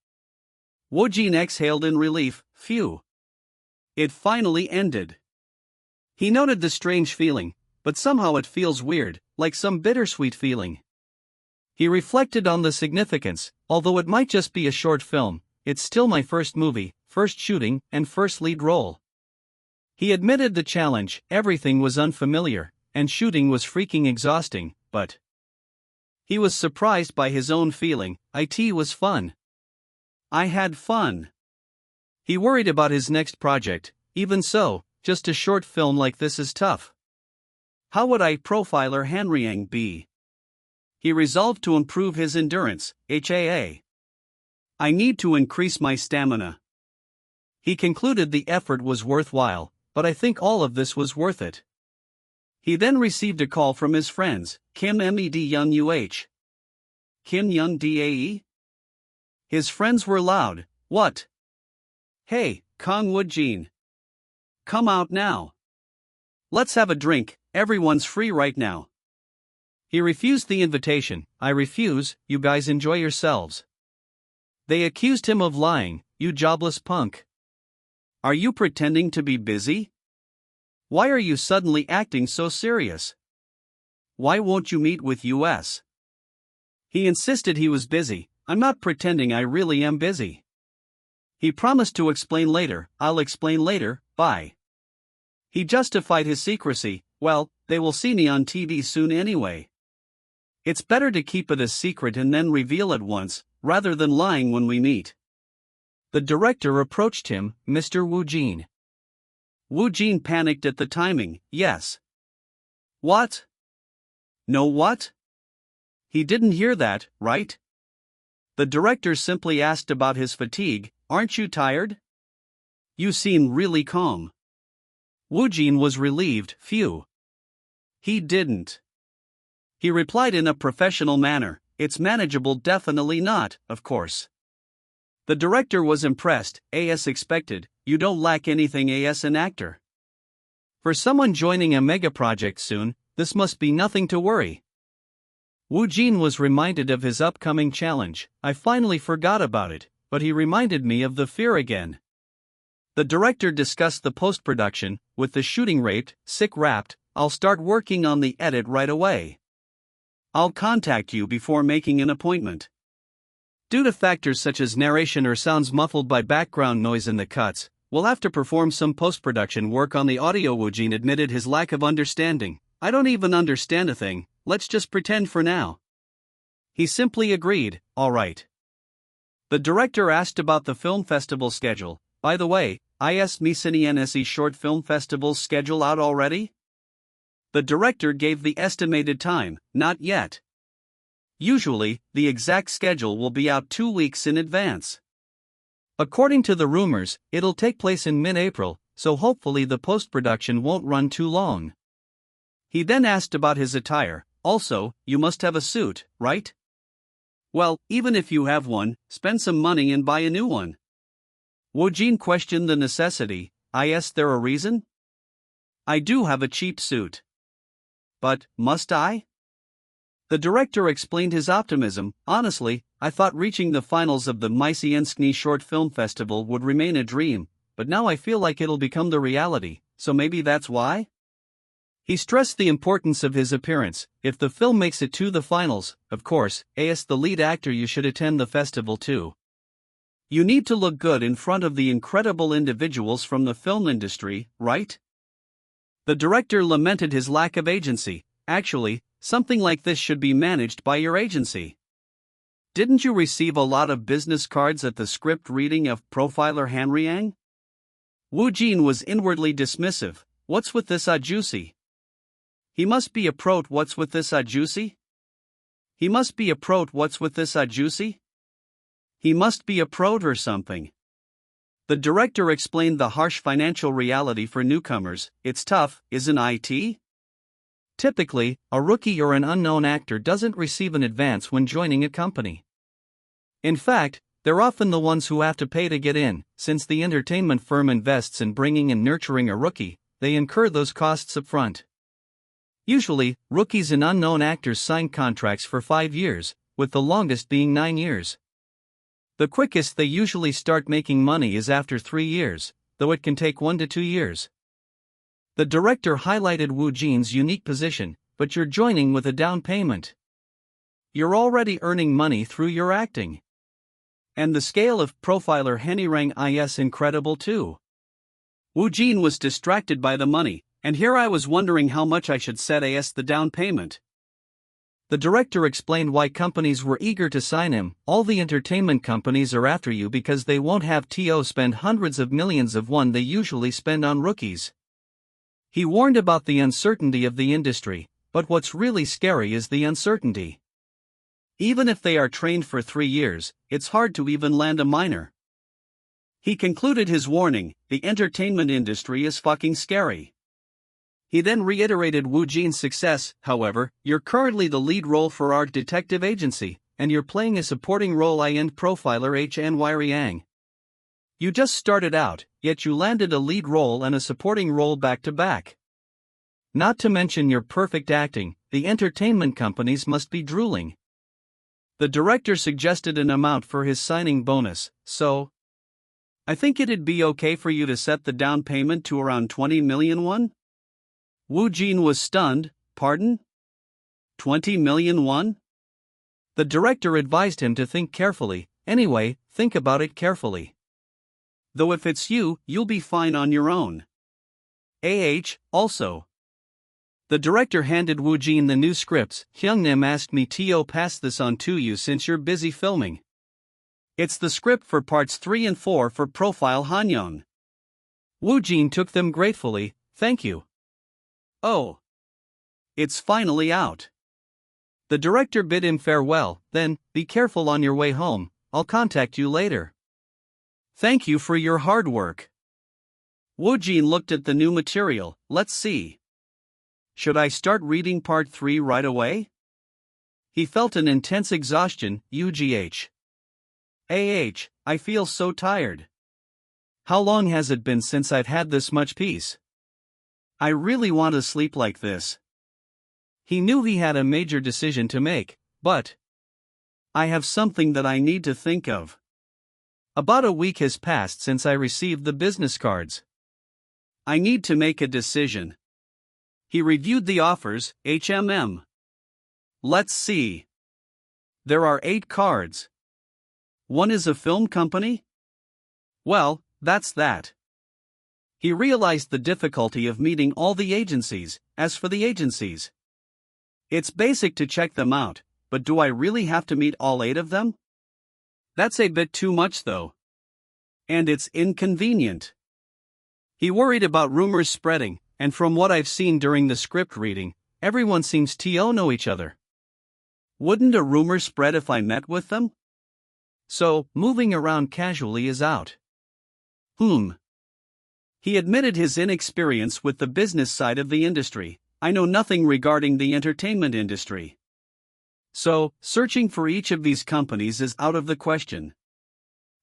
Woojin exhaled in relief, phew. It finally ended. He noted the strange feeling, but somehow it feels weird, like some bittersweet feeling. He reflected on the significance. Although it might just be a short film, it's still my first movie, first shooting, and first lead role. He admitted the challenge. Everything was unfamiliar, and shooting was freaking exhausting, but he was surprised by his own feeling. It was fun. I had fun. He worried about his next project. Even so, just a short film like this is tough. How would Profiler Harniang be? He resolved to improve his endurance. I need to increase my stamina. He concluded the effort was worthwhile, but I think all of this was worth it. He then received a call from his friends, Kim Young Kim Young Dae? His friends were loud. What? Hey, Kang Woojin. Come out now. Let's have a drink, everyone's free right now. He refused the invitation. I refuse, you guys enjoy yourselves. They accused him of lying. You jobless punk. Are you pretending to be busy? Why are you suddenly acting so serious? Why won't you meet with us? He insisted he was busy. I'm not pretending, I really am busy. He promised to explain later. I'll explain later, bye. He justified his secrecy. Well, they will see me on TV soon anyway. It's better to keep it a secret and then reveal at once, rather than lying when we meet. The director approached him, Mr. Woojin. Woojin panicked at the timing. Yes. What? No what? He didn't hear that, right? The director simply asked about his fatigue. Aren't you tired? You seem really calm. Woojin was relieved. Phew. He didn't. He replied in a professional manner. It's manageable. Definitely not, of course. The director was impressed. As expected, you don't lack anything as an actor. For someone joining a mega project soon, this must be nothing to worry. Woojin was reminded of his upcoming challenge. I finally forgot about it, but he reminded me of the fear again. The director discussed the post-production. With the shooting wrapped, I'll start working on the edit right away. I'll contact you before making an appointment. Due to factors such as narration or sounds muffled by background noise in the cuts, we'll have to perform some post-production work on the audio. Woojin admitted his lack of understanding. I don't even understand a thing, let's just pretend for now. He simply agreed, all right. The director asked about the film festival schedule. By the way, is Misani short film festival's schedule out already? The director gave the estimated time, not yet. Usually, the exact schedule will be out 2 weeks in advance. According to the rumors, it'll take place in mid-April, so hopefully the post-production won't run too long. He then asked about his attire. Also, you must have a suit, right? Well, even if you have one, spend some money and buy a new one. Woojin questioned the necessity. Is there a reason? I do have a cheap suit. But, must I? The director explained his optimism. Honestly, I thought reaching the finals of the Mysienskny Short Film Festival would remain a dream, but now I feel like it'll become the reality, so maybe that's why? He stressed the importance of his appearance. If the film makes it to the finals, of course, as the lead actor you should attend the festival too. You need to look good in front of the incredible individuals from the film industry, right? The director lamented his lack of agency. Actually, something like this should be managed by your agency. Didn't you receive a lot of business cards at the script reading of Profiler Hanriang? Woojin was inwardly dismissive. What's with this juicy? He must be a prot. What's with this juicy? He must be a prot. What's with this juicy? He must be a prot or something. The director explained the harsh financial reality for newcomers. It's tough, isn't it? Typically, a rookie or an unknown actor doesn't receive an advance when joining a company. In fact, they're often the ones who have to pay to get in. Since the entertainment firm invests in bringing and nurturing a rookie, they incur those costs up front. Usually, rookies and unknown actors sign contracts for 5 years, with the longest being 9 years. The quickest they usually start making money is after 3 years, though it can take 1 to 2 years. The director highlighted Woojin's unique position, but you're joining with a down payment. You're already earning money through your acting. And the scale of Profiler Hanriang is incredible too. Woojin was distracted by the money, and here I was wondering how much I should set as the down payment. The director explained why companies were eager to sign him. All the entertainment companies are after you because they won't have to spend hundreds of millions of won they usually spend on rookies. He warned about the uncertainty of the industry, but what's really scary is the uncertainty. Even if they are trained for 3 years, it's hard to even land a minor. He concluded his warning, the entertainment industry is fucking scary. He then reiterated Woojin's success. However, you're currently the lead role for our detective agency, and you're playing a supporting role in Profiler Hanriang. You just started out, yet you landed a lead role and a supporting role back to back. Not to mention your perfect acting, the entertainment companies must be drooling. The director suggested an amount for his signing bonus, so I think it'd be okay for you to set the down payment to around 20 million won? Woojin was stunned. Pardon? 20 million won? The director advised him to think carefully. Anyway, think about it carefully. Though if it's you, you'll be fine on your own. Also. The director handed Woojin the new scripts. Hyungnim asked me to pass this on to you since you're busy filming. It's the script for parts 3 and 4 for Profile Hanyoung. Woojin took them gratefully. Thank you. Oh. It's finally out. The director bid him farewell. Then, be careful on your way home. I'll contact you later. Thank you for your hard work. Woojin looked at the new material. Let's see. Should I start reading part 3 right away? He felt an intense exhaustion. I feel so tired. How long has it been since I've had this much peace? I really want to sleep like this. He knew he had a major decision to make, but I have something that I need to think of. About a week has passed since I received the business cards. I need to make a decision. He reviewed the offers. Let's see. There are 8 cards. One is a film company? Well, that's that. He realized the difficulty of meeting all the agencies. As for the agencies, it's basic to check them out, but do I really have to meet all 8 of them? That's a bit too much though. And it's inconvenient. He worried about rumors spreading. And from what I've seen during the script reading, everyone seems to know each other. Wouldn't a rumor spread if I met with them? So, moving around casually is out. He admitted his inexperience with the business side of the industry. I know nothing regarding the entertainment industry. So, searching for each of these companies is out of the question.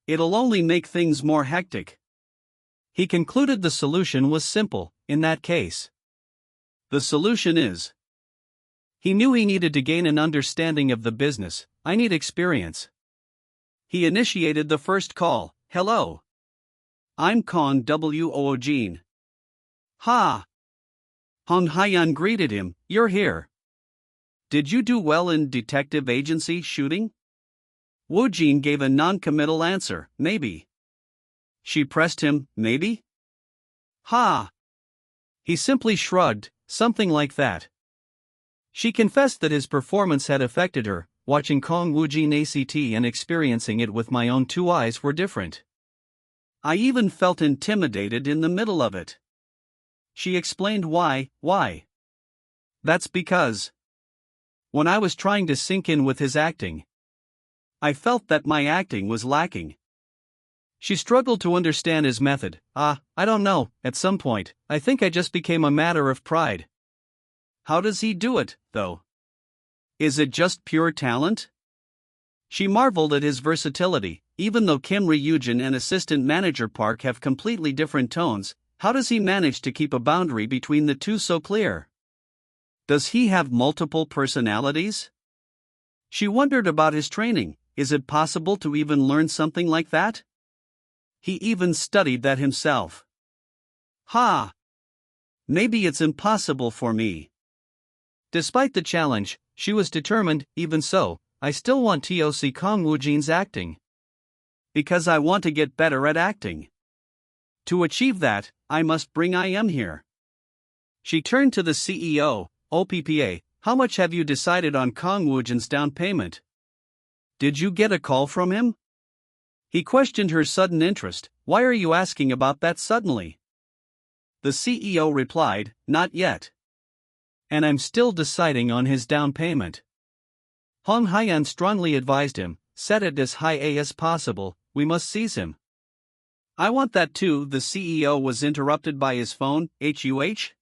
It'll only make things more hectic. He concluded the solution was simple, in that case. The solution is. He knew he needed to gain an understanding of the business. I need experience. He initiated the first call. Hello. I'm Kang Woojin. Ha! Hong Hyeon greeted him. You're here. Did you do well in detective agency shooting? Woojin gave a non-committal answer. Maybe. She pressed him. Maybe? Ha! He simply shrugged, something like that. She confessed that his performance had affected her. Watching Kang Woojin act and experiencing it with my own two eyes were different. I even felt intimidated in the middle of it. She explained why. That's because when I was trying to sink in with his acting, I felt that my acting was lacking. She struggled to understand his method. I don't know, at some point, I think I just became a matter of pride. How does he do it, though? Is it just pure talent? She marveled at his versatility. Even though Kim Ryujin and assistant manager Park have completely different tones, how does he manage to keep a boundary between the two so clear? Does he have multiple personalities? She wondered about his training. Is it possible to even learn something like that? He even studied that himself. Ha! Maybe it's impossible for me. Despite the challenge, she was determined. Even so, I still want to see Kang Woojin's acting. Because I want to get better at acting. To achieve that, I must bring I am here. She turned to the CEO. OPPA, how much have you decided on Kang Woojin's down payment? Did you get a call from him? He questioned her sudden interest. Why are you asking about that suddenly? The CEO replied, not yet. And I'm still deciding on his down payment. Hong Hyeon strongly advised him, set it as high as possible, we must seize him. I want that too. The CEO was interrupted by his phone. HUH?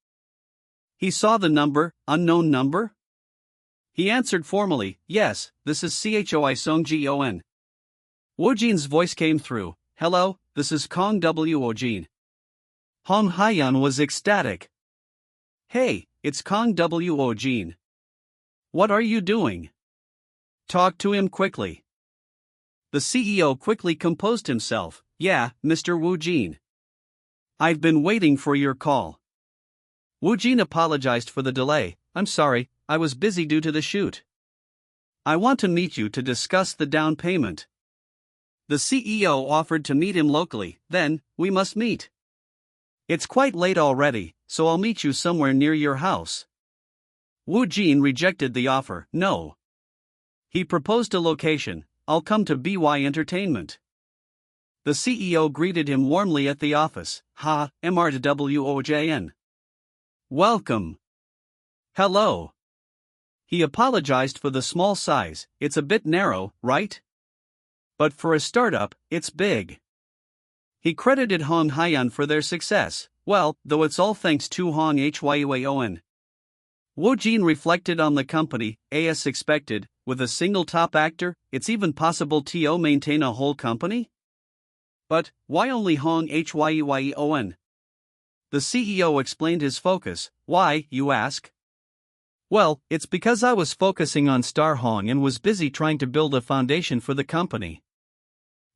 He saw the number, unknown number? He answered formally, yes, this is CHOI Songjion. Woojin's voice came through. Hello, this is Kang Woojin. Hong Hyeon was ecstatic. Hey, it's Kang Woojin. What are you doing? Talk to him quickly. The CEO quickly composed himself. Yeah, Mr. Woojin. I've been waiting for your call. Woojin apologized for the delay. I'm sorry, I was busy due to the shoot. I want to meet you to discuss the down payment. The CEO offered to meet him locally. Then, we must meet. It's quite late already, so I'll meet you somewhere near your house. Woojin rejected the offer. No. He proposed a location. I'll come to BY Entertainment. The CEO greeted him warmly at the office. Ha, MRWOJN. Welcome. Hello. He apologized for the small size. It's a bit narrow, right? But for a startup, it's big. He credited Hong Hyeon for their success. Well, though it's all thanks to Hong Hyeon. Woojin reflected on the company. As expected, with a single top actor, it's even possible to maintain a whole company? But, why only Hong Hyeon? The CEO explained his focus. Why, you ask? Well, it's because I was focusing on Star Hong and was busy trying to build a foundation for the company.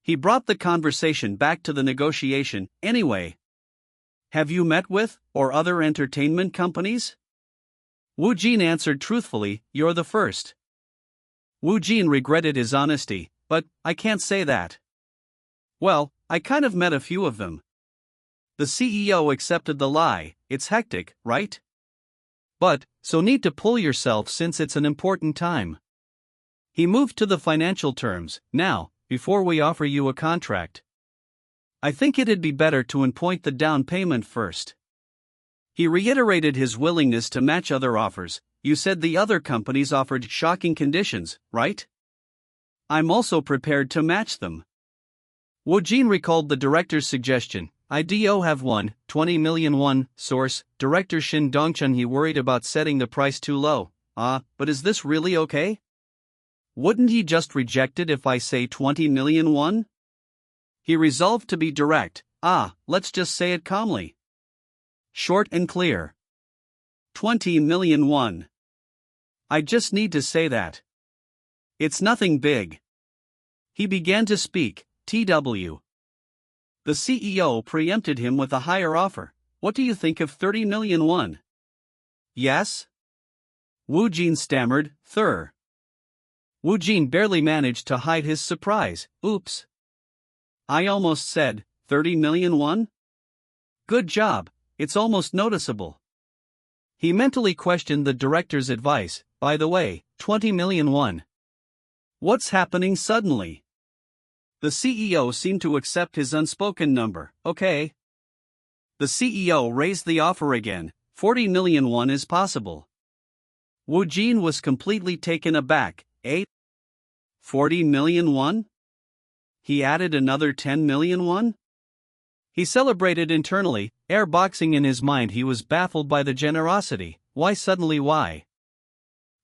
He brought the conversation back to the negotiation. Anyway, have you met with, or other entertainment companies? Woojin answered truthfully, you're the first. Woojin regretted his honesty, but, I can't say that. Well, I kind of met a few of them. The CEO accepted the lie. It's hectic, right? But, so need to pull yourself since it's an important time. He moved to the financial terms. Now, before we offer you a contract, I think it'd be better to appoint the down payment first. He reiterated his willingness to match other offers. You said the other companies offered shocking conditions, right? I'm also prepared to match them. Woojin recalled the director's suggestion. I do have 20 million won. Source, director Shin Dongchun. He worried about setting the price too low. But is this really okay? Wouldn't he just reject it if I say 20 million won? He resolved to be direct. Let's just say it calmly. Short and clear. 20 million won. I just need to say that. It's nothing big. He began to speak. TW. The CEO preempted him with a higher offer. What do you think of 30 million won? Yes? Woojin stammered. Thur. Woojin barely managed to hide his surprise. Oops. I almost said 30 million won? Good job, it's almost noticeable. He mentally questioned the director's advice. By the way, 20 million won. What's happening suddenly? The CEO seemed to accept his unspoken number. Okay. The CEO raised the offer again. 40 million won is possible. Woojin was completely taken aback. 40 million won? He added another 10 million won? He celebrated internally, airboxing in his mind. He was baffled by the generosity. Why suddenly why?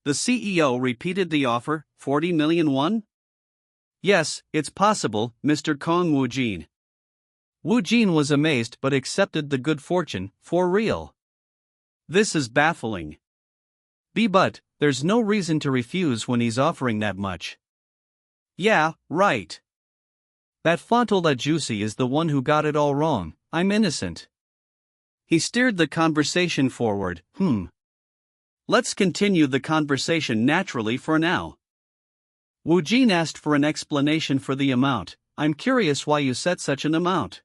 The CEO repeated the offer. 40 million won? Yes, it's possible, Mr. Kang Woojin. Woojin was amazed but accepted the good fortune. For real. This is baffling. But there's no reason to refuse when he's offering that much. Yeah, right. That Fontola Juicy is the one who got it all wrong. I'm innocent. He steered the conversation forward. Let's continue the conversation naturally for now. Woojin asked for an explanation for the amount. I'm curious why you set such an amount.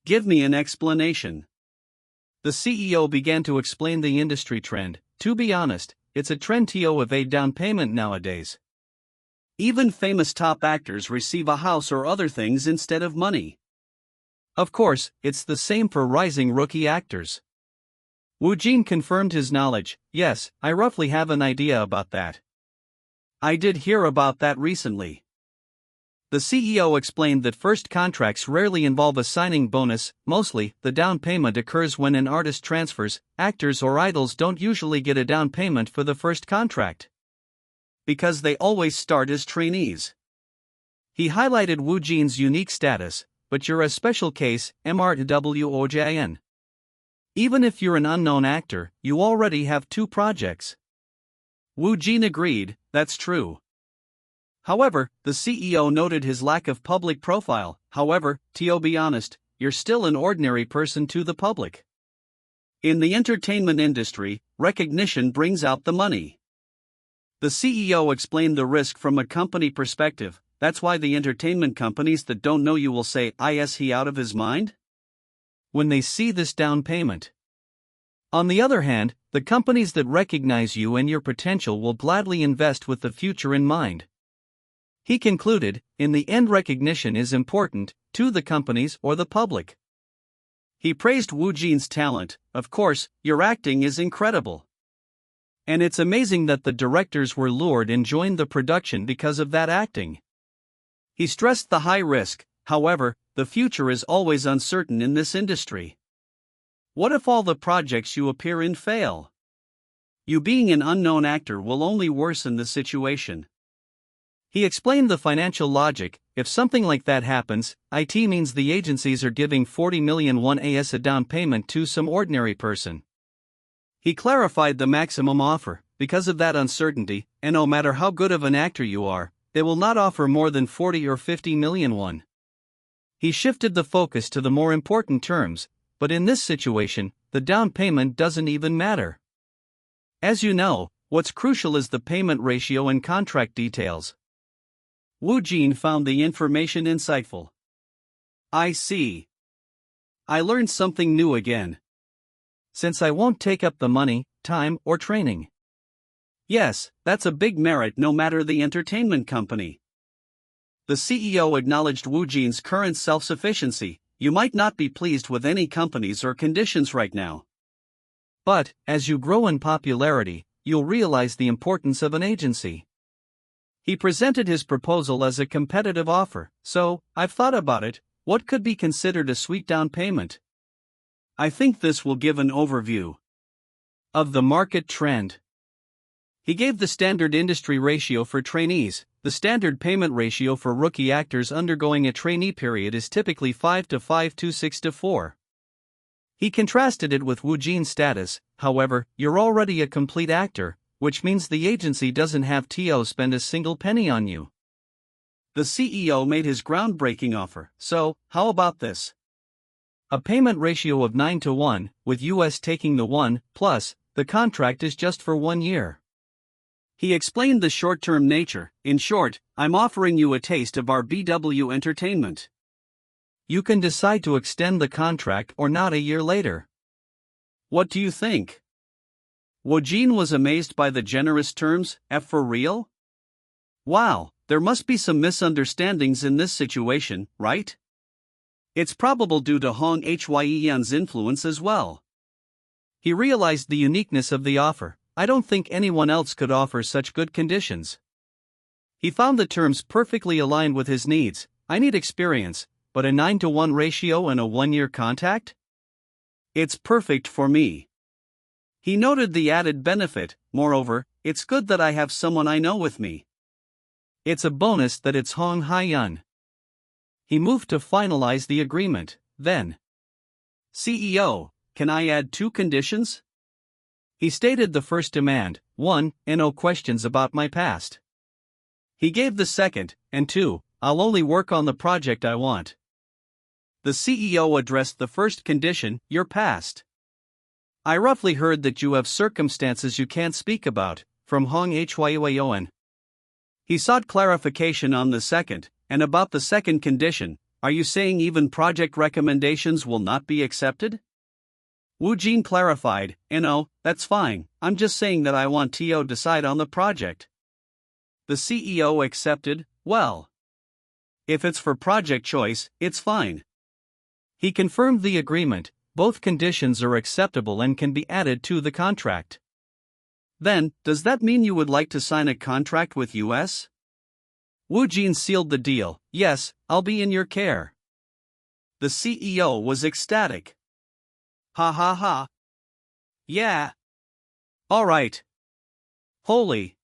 Give me an explanation. The CEO began to explain the industry trend. To be honest, it's a trend of a down payment nowadays. Even famous top actors receive a house or other things instead of money. Of course, it's the same for rising rookie actors. Woojin confirmed his knowledge. Yes, I roughly have an idea about that. I did hear about that recently. The CEO explained that first contracts rarely involve a signing bonus. Mostly, the down payment occurs when an artist transfers. Actors or idols don't usually get a down payment for the first contract, because they always start as trainees. He highlighted Woojin's unique status. But you're a special case, MRWOJN. Even if you're an unknown actor, you already have 2 projects. Woojin agreed. That's true. However, the CEO noted his lack of public profile. However, to be honest, you're still an ordinary person to the public. In the entertainment industry, recognition brings out the money. The CEO explained the risk from a company perspective. That's why the entertainment companies that don't know you will say, is he out of his mind? When they see this down payment. On the other hand, the companies that recognize you and your potential will gladly invest with the future in mind. He concluded, in the end, recognition is important to the companies or the public. He praised Woojin's talent. Of course, your acting is incredible. And it's amazing that the directors were lured and joined the production because of that acting. He stressed the high risk. However, the future is always uncertain in this industry. What if all the projects you appear in fail? You being an unknown actor will only worsen the situation. He explained the financial logic. If something like that happens, it means the agencies are giving 40 million won as a down payment to some ordinary person. He clarified the maximum offer. Because of that uncertainty, and no matter how good of an actor you are, they will not offer more than 40 or 50 million won. He shifted the focus to the more important terms, but in this situation, the down payment doesn't even matter. As you know, what's crucial is the payment ratio and contract details. Woojin found the information insightful. I see. I learned something new again. Since I won't take up the money, time, or training. Yes, that's a big merit no matter the entertainment company. The CEO acknowledged Woojin's current self-sufficiency. You might not be pleased with any companies or conditions right now. But, as you grow in popularity, you'll realize the importance of an agency. He presented his proposal as a competitive offer, so, I've thought about it. What could be considered a sweet down payment? I think this will give an overview of the market trend. He gave the standard industry ratio for trainees. The standard payment ratio for rookie actors undergoing a trainee period is typically 5 to 5 to 6 to 4. He contrasted it with Woojin's status. However, you're already a complete actor, which means the agency doesn't have to spend a single penny on you. The CEO made his groundbreaking offer, so, how about this? A payment ratio of 9 to 1, with US taking the 1, plus, the contract is just for 1 year. He explained the short-term nature. In short, I'm offering you a taste of our BW entertainment. You can decide to extend the contract or not a year later. What do you think? Woojin was amazed by the generous terms. For real? Wow, there must be some misunderstandings in this situation, right? It's probable due to Hong Hyeon's influence as well. He realized the uniqueness of the offer. I don't think anyone else could offer such good conditions. He found the terms perfectly aligned with his needs. I need experience, but a 9 to 1 ratio and a 1-year contract? It's perfect for me. He noted the added benefit. Moreover, it's good that I have someone I know with me. It's a bonus that it's Hong Hyeon. He moved to finalize the agreement. Then, CEO, can I add 2 conditions? He stated the first demand, 1, no questions about my past. He gave the second, and 2, I'll only work on the project I want. The CEO addressed the first condition, your past. I roughly heard that you have circumstances you can't speak about, from Hong Hyeon. He sought clarification on the second, and about the second condition, are you saying even project recommendations will not be accepted? Woojin clarified, no, that's fine, I'm just saying that I want to decide on the project. The CEO accepted, well. If it's for project choice, it's fine. He confirmed the agreement, both conditions are acceptable and can be added to the contract. Then, does that mean you would like to sign a contract with US? Woojin sealed the deal, yes, I'll be in your care. The CEO was ecstatic. Ha ha ha. Yeah. Alright. Holy.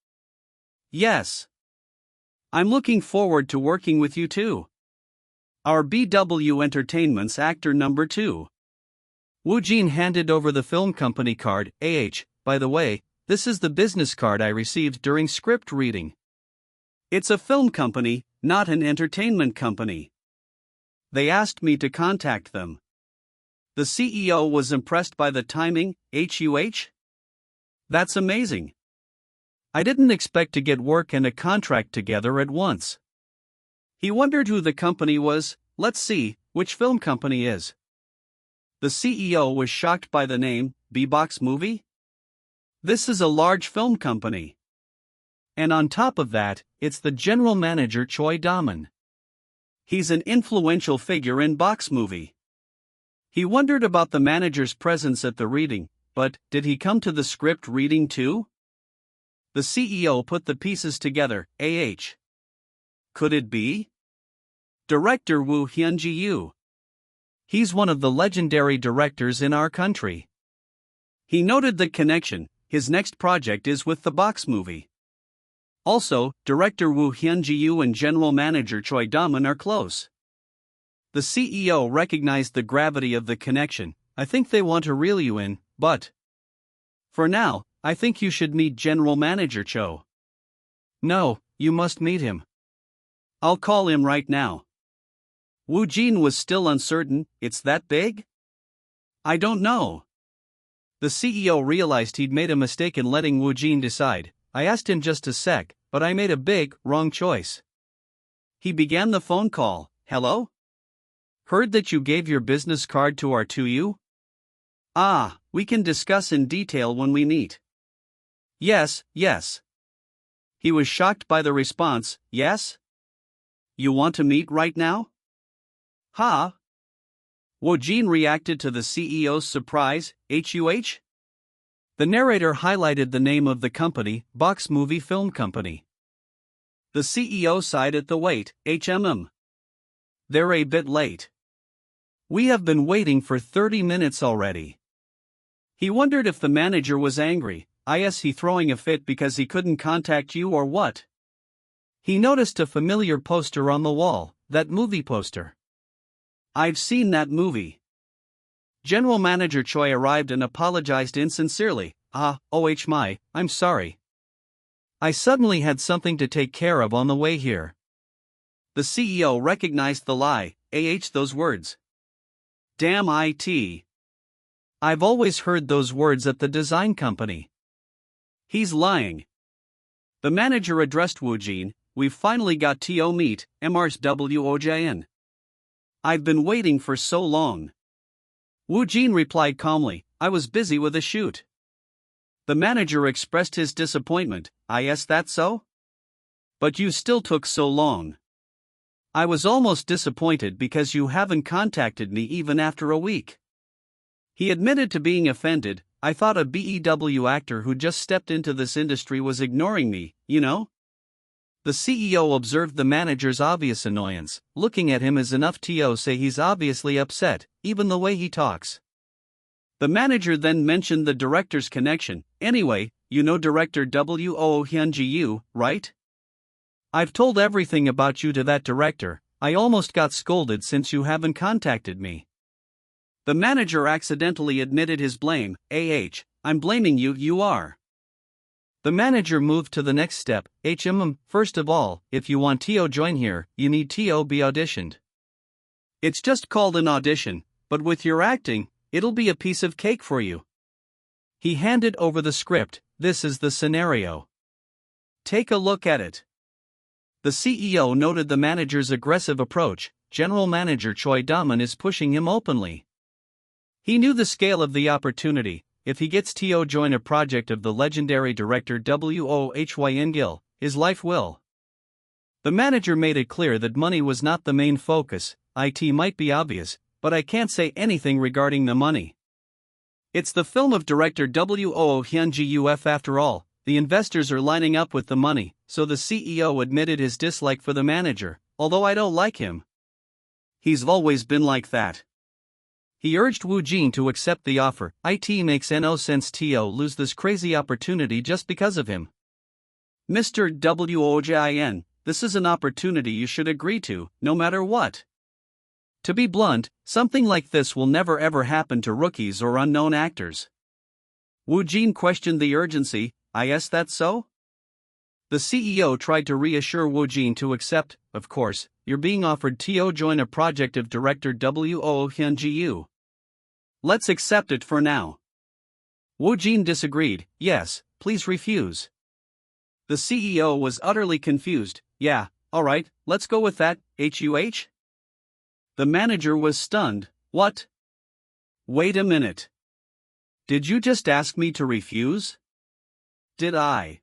Yes. I'm looking forward to working with you too. Our BW Entertainment's actor number 2. Woojin handed over the film company card. By the way, this is the business card I received during script reading. It's a film company, not an entertainment company. They asked me to contact them. The CEO was impressed by the timing. That's amazing. I didn't expect to get work and a contract together at once. He wondered who the company was. Let's see, which film company is. The CEO was shocked by the name, B-Box Movie? This is a large film company. And on top of that, it's the general manager Choi Daman. He's an influential figure in Box Movie. He wondered about the manager's presence at the reading, but did he come to the script reading too? The CEO put the pieces together. Could it be? Director Woo Hyun-ji. He's one of the legendary directors in our country. He noted the connection. His next project is with the Box Movie. Also, director Woo Hyun-ji and general manager Choi Daman are close. The CEO recognized the gravity of the connection. I think they want to reel you in, but for now, I think you should meet General Manager Cho. No, you must meet him. I'll call him right now. Woojin was still uncertain. It's that big? I don't know. The CEO realized he'd made a mistake in letting Woojin decide. I asked him just a sec, but I made a big, wrong choice. He began the phone call. Hello? Heard that you gave your business card to our 2U? Ah, we can discuss in detail when we meet. Yes. He was shocked by the response. Yes? You want to meet right now? Ha? Woojin reacted to the CEO's surprise. The narrator highlighted the name of the company, Box Movie Film Company. The CEO sighed at the wait, They're a bit late. We have been waiting for 30 minutes already. He wondered if the manager was angry, is he throwing a fit because he couldn't contact you or what? He noticed a familiar poster on the wall, that movie poster. I've seen that movie. General Manager Choi arrived and apologized insincerely. I'm sorry. I suddenly had something to take care of on the way here. The CEO recognized the lie, those words. Damn it. I've always heard those words at the design company. He's lying. The manager addressed Woojin. We've finally got to meet, MRSWOJN. I've been waiting for so long. Woojin replied calmly, I was busy with a shoot. The manager expressed his disappointment, is that so? But you still took so long. I was almost disappointed because you haven't contacted me even after a week. He admitted to being offended. I thought a BEW actor who just stepped into this industry was ignoring me, you know? The CEO observed the manager's obvious annoyance. Looking at him is enough to say he's obviously upset, even the way he talks. The manager then mentioned the director's connection. Anyway, you know director Woo Hyun-ji, right? I've told everything about you to that director. I almost got scolded since you haven't contacted me. The manager accidentally admitted his blame. I'm blaming you, you are. The manager moved to the next step. First of all, if you want to join here, you need to be auditioned. It's just called an audition, but with your acting, it'll be a piece of cake for you. He handed over the script. This is the scenario. Take a look at it. The CEO noted the manager's aggressive approach. General Manager Choi Daman is pushing him openly. He knew the scale of the opportunity. If he gets to join a project of the legendary director Woo Gil, his life will. The manager made it clear that money was not the main focus. It might be obvious, but I can't say anything regarding the money. It's the film of director Woo Hyun-ji after all. The investors are lining up with the money, so the CEO admitted his dislike for the manager, although I don't like him. He's always been like that. He urged Woojin to accept the offer. It makes no sense to lose this crazy opportunity just because of him. Mr. Woojin, this is an opportunity you should agree to, no matter what. To be blunt, something like this will never ever happen to rookies or unknown actors. Woojin questioned the urgency. Is that so? The CEO tried to reassure Woojin to accept. Of course, you're being offered to join a project of director Woo Hyun-ji. Let's accept it for now. Woojin disagreed. Yes, please refuse. The CEO was utterly confused. Yeah, alright, let's go with that, HUH? The manager was stunned. What? Wait a minute. Did you just ask me to refuse? Did I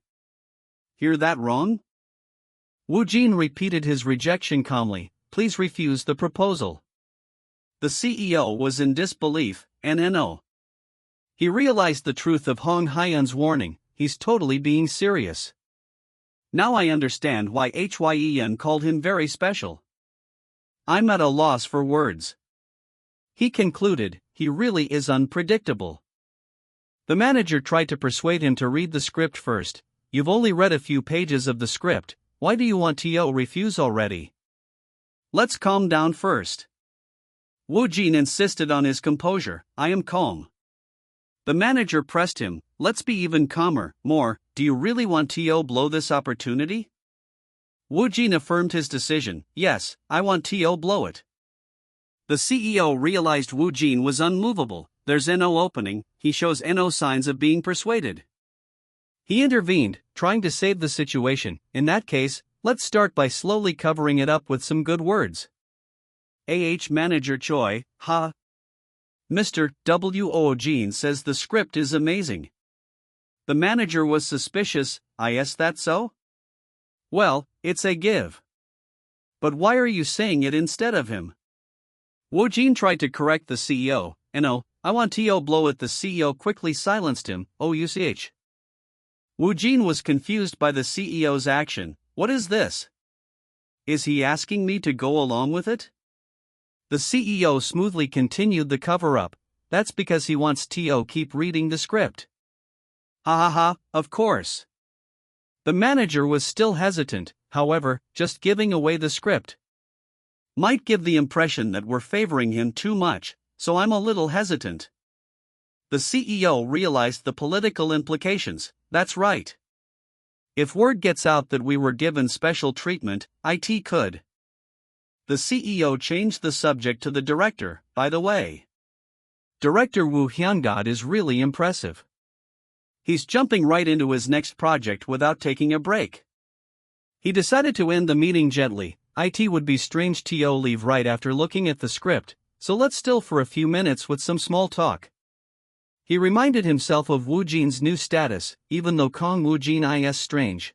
hear that wrong? Woojin repeated his rejection calmly. Please refuse the proposal. The CEO was in disbelief. No. He realized the truth of Hong Hyun's warning. He's totally being serious. Now I understand why Hyen called him very special. I'm at a loss for words. He concluded, he really is unpredictable. The manager tried to persuade him to read the script first. You've only read a few pages of the script, why do you want to refuse already? Let's calm down first. Woojin insisted on his composure. I am calm. The manager pressed him. Let's be even calmer. More, do you really want to blow this opportunity? Woojin affirmed his decision. Yes, I want to blow it. The CEO realized Woojin was unmovable. There's no opening, he shows no signs of being persuaded. He intervened, trying to save the situation. In that case, let's start by slowly covering it up with some good words. Manager Choi, Mr. Woojin says the script is amazing. The manager was suspicious. Is that so? Well, it's a give. But why are you saying it instead of him? Woojin tried to correct the CEO. No, I want to blow it. The CEO quickly silenced him. OUCH. Woojin was confused by the CEO's action. What is this? Is he asking me to go along with it? The CEO smoothly continued the cover-up. That's because he wants to keep reading the script. Ha ha ha, of course. The manager was still hesitant, however, just giving away the script might give the impression that we're favoring him too much, so I'm a little hesitant. The CEO realized the political implications. That's right. If word gets out that we were given special treatment, it could. The CEO changed the subject to the director. By the way, Director Woo Hyun-god is really impressive. He's jumping right into his next project without taking a break. He decided to end the meeting gently. It would be strange to leave right after looking at the script, so let's still for a few minutes with some small talk. He reminded himself of Woojin's new status, even though Kang Woojin is strange.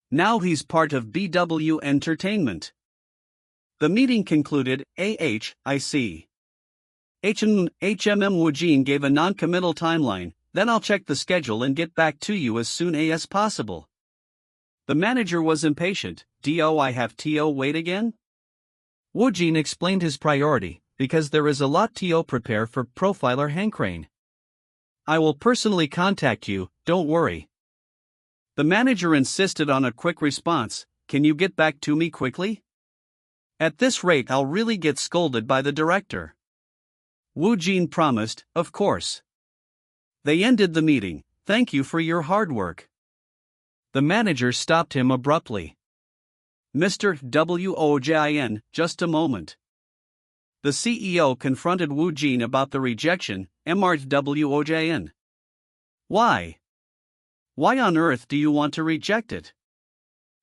Now he's part of BW Entertainment. The meeting concluded. I see. HMM Woojin gave a non-committal timeline, then I'll check the schedule and get back to you as soon as possible. The manager was impatient. Do I have to wait again? Woojin explained his priority, because there is a lot to prepare for profiler Hankrane. I will personally contact you, don't worry. The manager insisted on a quick response. Can you get back to me quickly? At this rate I'll really get scolded by the director. Woojin promised, of course. They ended the meeting. Thank you for your hard work. The manager stopped him abruptly. Mr. Woojin, just a moment. The CEO confronted Woojin about the rejection. Woojin. Why? Why on earth do you want to reject it?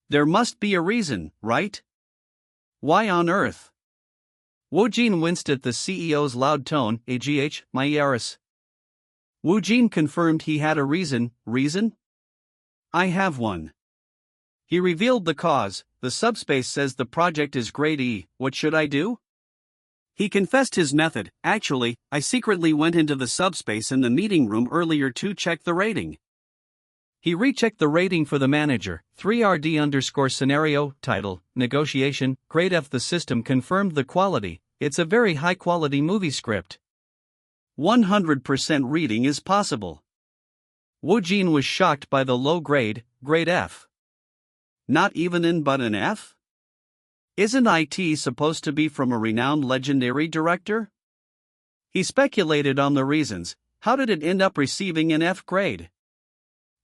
There must be a reason, right? Why on earth? Woojin winced at the CEO's loud tone. My Yaris. Woojin confirmed he had a reason. Reason? I have one. He revealed the cause. The Subspace says the project is grade E. What should I do? He confessed his method. Actually, I secretly went into the Subspace in the meeting room earlier to check the rating. He rechecked the rating for the manager. 3RD_scenario, title, negotiation, grade F. The system confirmed the quality. It's a very high quality movie script. 100% reading is possible. Woojin was shocked by the low grade, grade F. Not even in but an F? Isn't it supposed to be from a renowned legendary director? He speculated on the reasons. How did it end up receiving an F grade?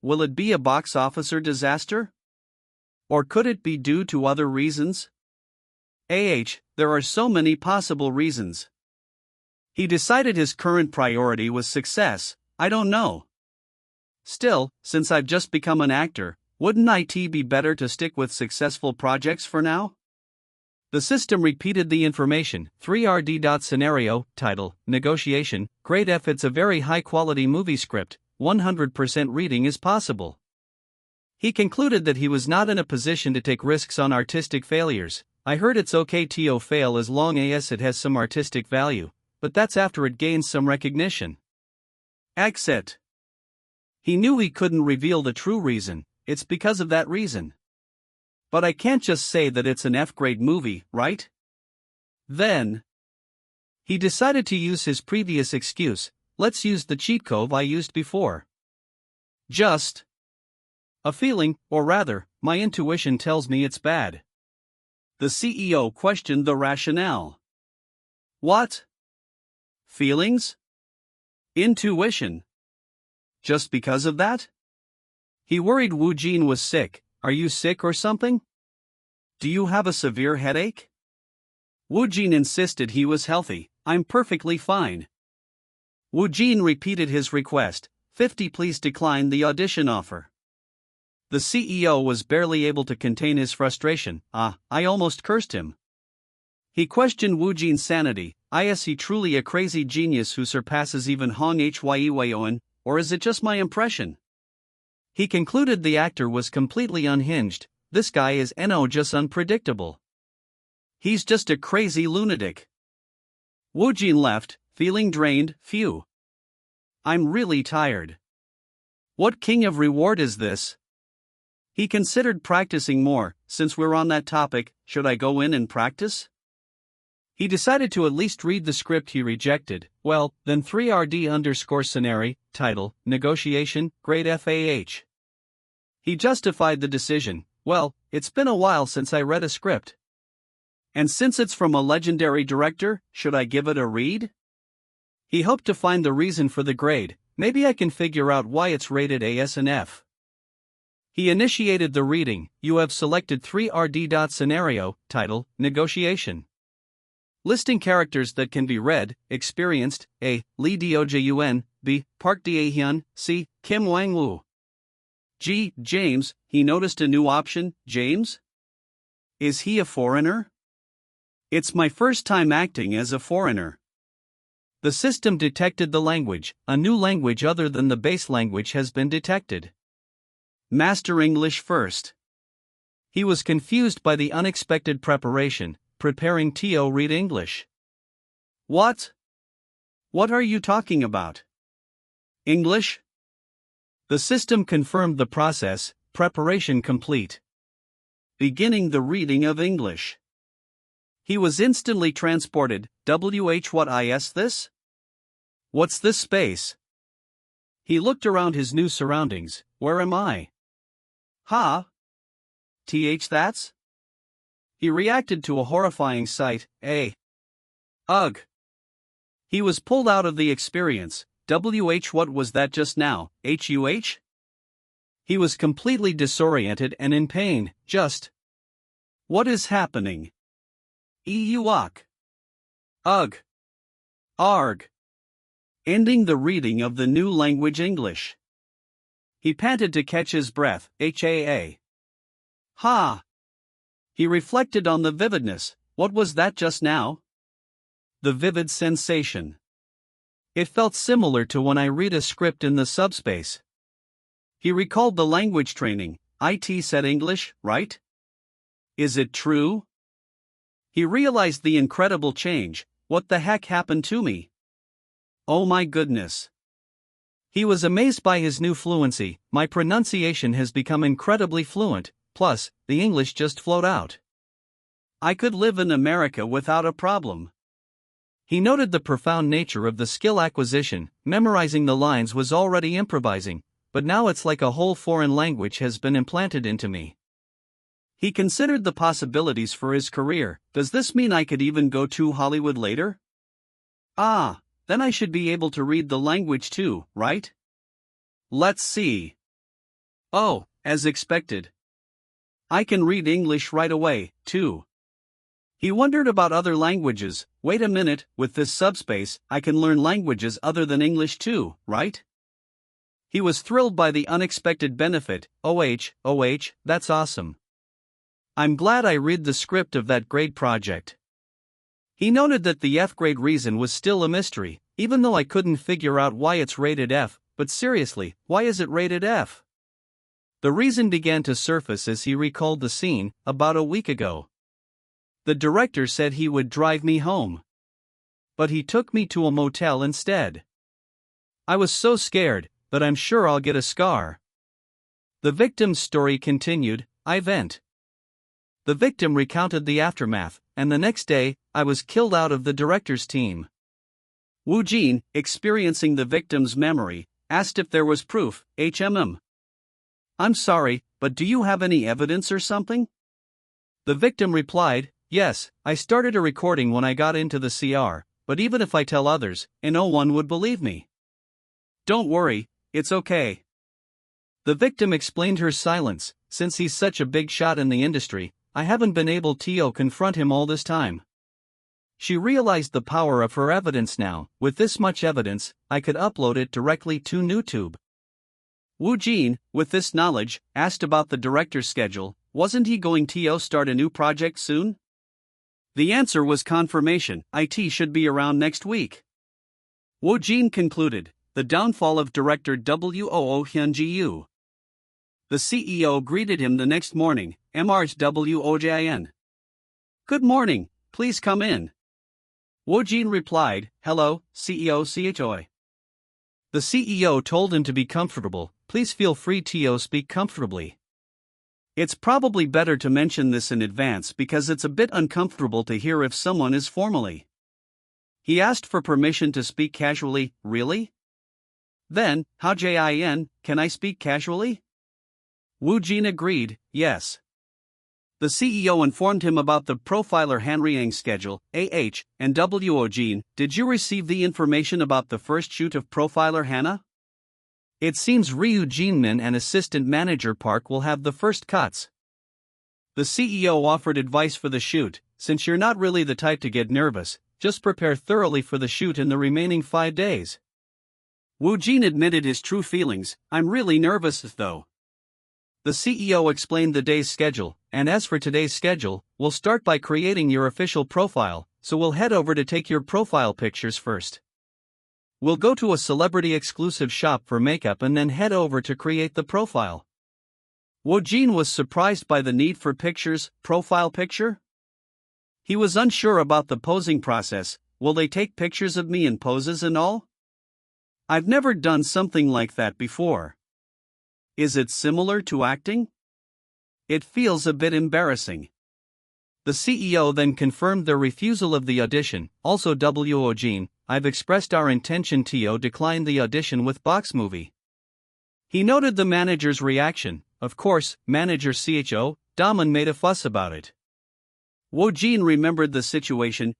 Will it be a box office disaster? Or could it be due to other reasons? There are so many possible reasons. He decided his current priority was success. I don't know. Still, since I've just become an actor, wouldn't it be better to stick with successful projects for now? The system repeated the information. 3RD.scenario, title, negotiation, grade F. It's a very high quality movie script, 100% reading is possible. He concluded that he was not in a position to take risks on artistic failures. I heard it's okay to fail as long as it has some artistic value, but that's after it gains some recognition. Exit. He knew he couldn't reveal the true reason. It's because of that reason. But I can't just say that it's an F-grade movie, right? Then he decided to use his previous excuse. Let's use the cheat code I used before. Just a feeling, or rather, my intuition tells me it's bad. The CEO questioned the rationale. What? Feelings? Intuition? Just because of that? He worried Woojin was sick. Are you sick or something? Do you have a severe headache? Woojin insisted he was healthy. I'm perfectly fine. Woojin repeated his request. 50. Please decline the audition offer. The CEO was barely able to contain his frustration. I almost cursed him. He questioned Woojin's sanity. Is he truly a crazy genius who surpasses even Hong Hyeon, or is it just my impression? He concluded the actor was completely unhinged. This guy is just unpredictable. He's just a crazy lunatic. Woojin left. feeling drained, phew. I'm really tired. What king of reward is this? He considered practicing more. Since we're on that topic, should I go in and practice? He decided to at least read the script he rejected. Well, then 3rd_scenario, title, negotiation, grade FAH. He justified the decision. Well, it's been a while since I read a script. And since it's from a legendary director, should I give it a read? He hoped to find the reason for the grade. Maybe I can figure out why it's rated AS and F. He initiated the reading. You have selected 3rd_scenario, title, negotiation. Listing characters that can be read: experienced, A. Lee Dojun, B. Park Dae-hyun, C. Kim Wang-woo. G. James. He noticed a new option, James? Is he a foreigner? It's my first time acting as a foreigner. The system detected the language. A new language other than the base language has been detected. Master English first. He was confused by the unexpected preparation. Preparing Tio read English. What? What are you talking about? English? The system confirmed the process. Preparation complete. Beginning the reading of English. He was instantly transported. What is this? What's this space? He looked around his new surroundings. Where am I? Ha? That's? He reacted to a horrifying sight. Ugh. He was pulled out of the experience. What was that just now? Huh? He was completely disoriented and in pain. Just. What is happening? Euok. Ugh. Arg. Ending the reading of the new language English. He panted to catch his breath. Ha. Ha. He reflected on the vividness. What was that just now? The vivid sensation. It felt similar to when I read a script in the Subspace. He recalled the language training. IT said English, right? Is it true? He realized the incredible change. What the heck happened to me? Oh my goodness. He was amazed by his new fluency. My pronunciation has become incredibly fluent. Plus, the English just flowed out. I could live in America without a problem. He noted the profound nature of the skill acquisition. Memorizing the lines was already improvising, but now it's like a whole foreign language has been implanted into me. He considered the possibilities for his career. Does this mean I could even go to Hollywood later? Then I should be able to read the language too, right? Let's see. Oh, as expected. I can read English right away, too. He wondered about other languages. Wait a minute, with this subspace, I can learn languages other than English too, right? He was thrilled by the unexpected benefit. That's awesome. I'm glad I read the script of that grade project. He noted that the F grade reason was still a mystery, even though I couldn't figure out why it's rated F, but seriously, why is it rated F? The reason began to surface as he recalled the scene, about a week ago. The director said he would drive me home. But he took me to a motel instead. I was so scared, but I'm sure I'll get a scar. The victim's story continued. I vent. The victim recounted the aftermath, and the next day, I was killed out of the director's team. Woojin, experiencing the victim's memory, asked if there was proof. I'm sorry, but do you have any evidence or something? The victim replied, yes, I started a recording when I got into the CR, but even if I tell others, no one would believe me. Don't worry, it's okay. The victim explained her silence. Since he's such a big shot in the industry, I haven't been able to confront him all this time. She realized the power of her evidence now. With this much evidence, I could upload it directly to YouTube. Woojin, with this knowledge, asked about the director's schedule. Wasn't he going to start a new project soon? The answer was confirmation. IT should be around next week. Woojin concluded, the downfall of director Woo Hyun-ju. The CEO greeted him the next morning. Mrs. Woojin. Good morning, please come in. Woojin replied, "Hello, CEO Choi." The CEO told him to be comfortable. "Please feel free to speak comfortably. It's probably better to mention this in advance because it's a bit uncomfortable to hear if someone is formally." He asked for permission to speak casually. "Really? Then, can I speak casually?" Woojin agreed, "Yes." The CEO informed him about the profiler Hanriang's schedule. And Woojin, "Did you receive the information about the first shoot of profiler Hana? It seems Ryu Jinmin and assistant manager Park will have the first cuts." The CEO offered advice for the shoot. "Since you're not really the type to get nervous, just prepare thoroughly for the shoot in the remaining 5 days." Woojin admitted his true feelings. "I'm really nervous though." The CEO explained the day's schedule, and as for today's schedule, we'll start by creating your official profile, so we'll head over to take your profile pictures first. We'll go to a celebrity-exclusive shop for makeup and then head over to create the profile. Woojin was surprised by the need for profile picture? He was unsure about the posing process. Will they take pictures of me in poses and all? I've never done something like that before. Is it similar to acting? It feels a bit embarrassing. The CEO then confirmed their refusal of the audition. Also, Woojin, "I've expressed our intention to decline the audition with Box Movie." He noted the manager's reaction. Of course, manager Damon made a fuss about it. Woojin remembered the situation.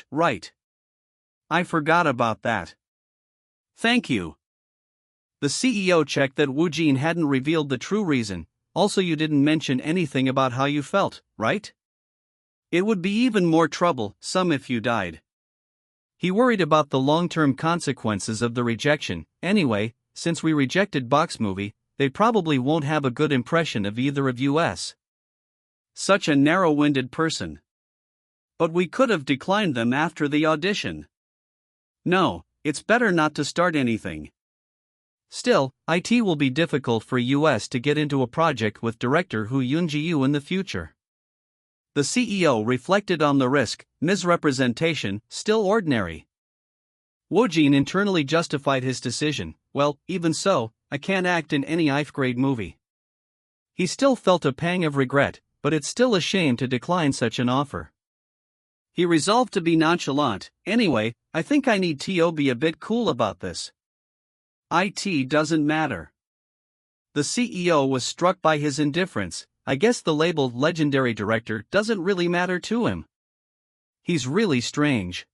Right. I forgot about that. Thank you. The CEO checked that Woojin hadn't revealed the true reason. Also, you didn't mention anything about how you felt, right? It would be even more troublesome if you died. He worried about the long-term consequences of the rejection. Anyway, since we rejected Box Movie, they probably won't have a good impression of either of us. Such a narrow-winded person. But we could have declined them after the audition. No, it's better not to start anything. Still, it will be difficult for us to get into a project with director Hu Yunji-yu in the future. The CEO reflected on the risk. Misrepresentation, still ordinary. Woojin internally justified his decision. "Well, even so, I can't act in any grade movie." He still felt a pang of regret, but it's still a shame to decline such an offer. He resolved to be nonchalant. "Anyway, I think I need to be a bit cool about this. It doesn't matter." The CEO was struck by his indifference. I guess the label legendary director doesn't really matter to him. He's really strange.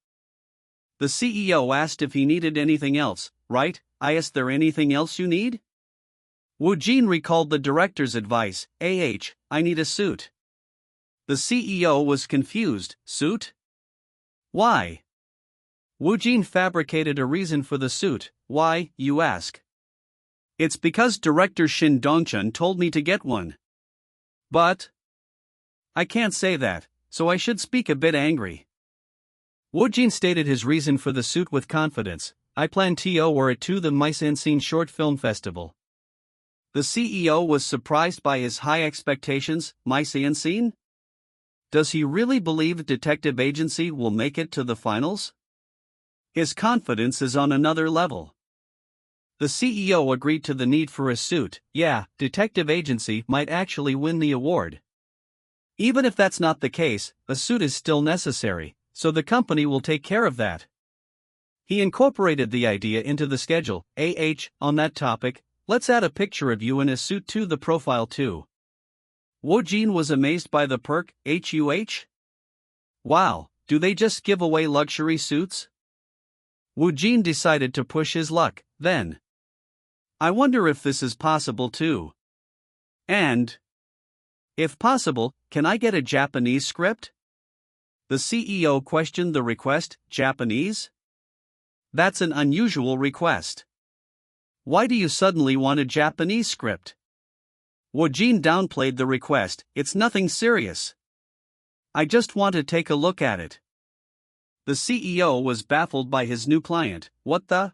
The CEO asked if he needed anything else. "Right, is there anything else you need?" Woojin recalled the director's advice. I need a suit." The CEO was confused. "Suit? Why?" Woojin fabricated a reason for the suit. "Why, you ask?" "It's because director Shin Dongchun told me to get one." "But I can't say that, so I should speak a bit angry." Woojin stated his reason for the suit with confidence. "I plan to wear it to the Misunderstanding short film festival." The CEO was surprised by his high expectations. Misunderstanding? Does he really believe Detective Agency will make it to the finals? His confidence is on another level. The CEO agreed to the need for a suit. Yeah, Detective Agency might actually win the award. Even if that's not the case, a suit is still necessary, so the company will take care of that. He incorporated the idea into the schedule. On that topic, let's add a picture of you in a suit to the profile too. Woojin was amazed by the perk. Wow, do they just give away luxury suits? Woojin decided to push his luck. Then, I wonder if this is possible too. And, if possible, can I get a Japanese script? The CEO questioned the request. Japanese? That's an unusual request. Why do you suddenly want a Japanese script? Woojin downplayed the request. It's nothing serious. I just want to take a look at it. The CEO was baffled by his new client. What the?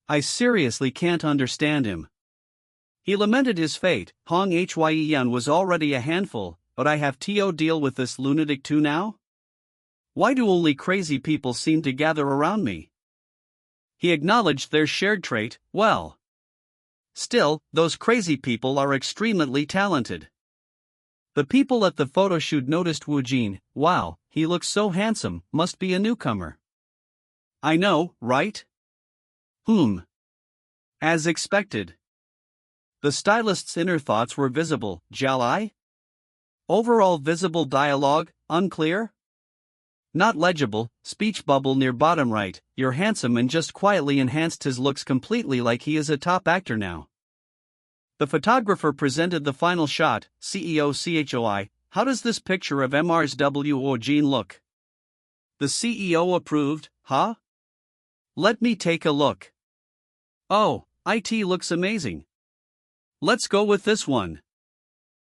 I seriously can't understand him. He lamented his fate. Hong Hyen was already a handful, but I have to deal with this lunatic too now? Why do only crazy people seem to gather around me? He acknowledged their shared trait, well. Still, those crazy people are extremely talented. The people at the photoshoot noticed Woojin. Wow, he looks so handsome, must be a newcomer. I know, right? As expected. The stylist's inner thoughts were visible. Jalai? Overall visible dialogue, unclear? Not legible, speech bubble near bottom right, you're handsome, and just quietly enhanced his looks completely, like he is a top actor now. The photographer presented the final shot. CEO CHOI, how does this picture of MR's Woojin look? The CEO approved, huh? Let me take a look. Oh, it looks amazing. Let's go with this one.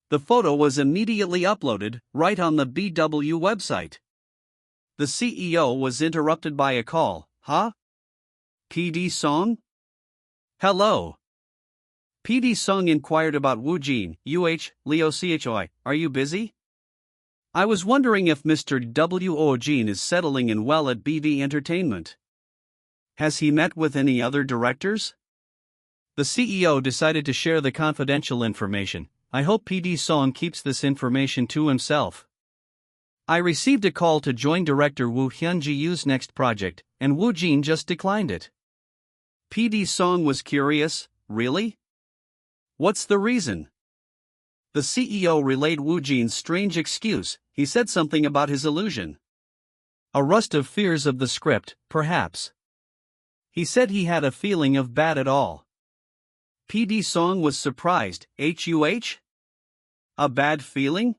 The photo was immediately uploaded, right on the BW website. The CEO was interrupted by a call. Huh? PD Song? Hello. PD Song inquired about Woojin. Leo CHOI, are you busy? I was wondering if Mr. Woojin is settling in well at BV Entertainment. Has he met with any other directors? The CEO decided to share the confidential information. I hope PD Song keeps this information to himself. I received a call to join director Woo Hyun-ji's next project, and Woojin just declined it. PD Song was curious, really? What's the reason? The CEO relayed Woojin's strange excuse. He said something about his illusion. A rust of fears of the script, perhaps. He said he had a feeling of bad at all. PD Song was surprised. A bad feeling?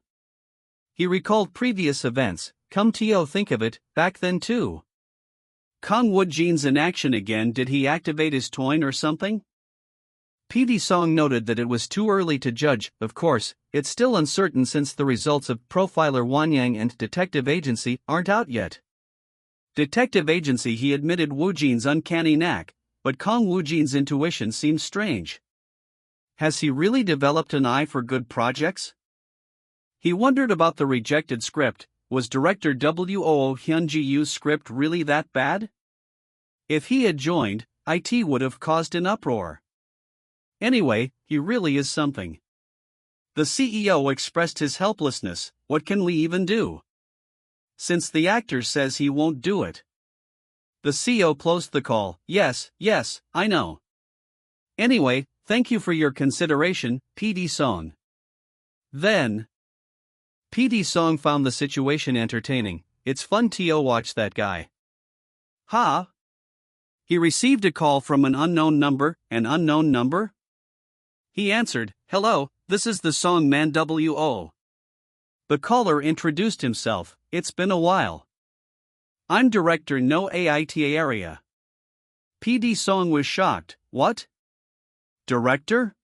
He recalled previous events. Come to think of it, back then too. Kang Woojin's in action again. Did he activate his toin or something? PD Song noted that it was too early to judge. Of course, it's still uncertain since the results of Profiler Wanyang and Detective Agency aren't out yet. Detective Agency, he admitted Woojin's uncanny knack, but Kang Woojin's intuition seems strange. Has he really developed an eye for good projects? He wondered about the rejected script. Was director Woo Hyun-ji's script really that bad? If he had joined, it would have caused an uproar. Anyway, he really is something. The CEO expressed his helplessness. What can we even do? Since the actor says he won't do it. The CEO closed the call. Yes, I know. Anyway, thank you for your consideration, PD Song. Then, PD Song found the situation entertaining. It's fun to watch that guy. Ha! He received a call from an unknown number. An unknown number? He answered, hello, this is the song man WO. The caller introduced himself. It's been a while. I'm director no AITA area. PD Song was shocked. What? Director?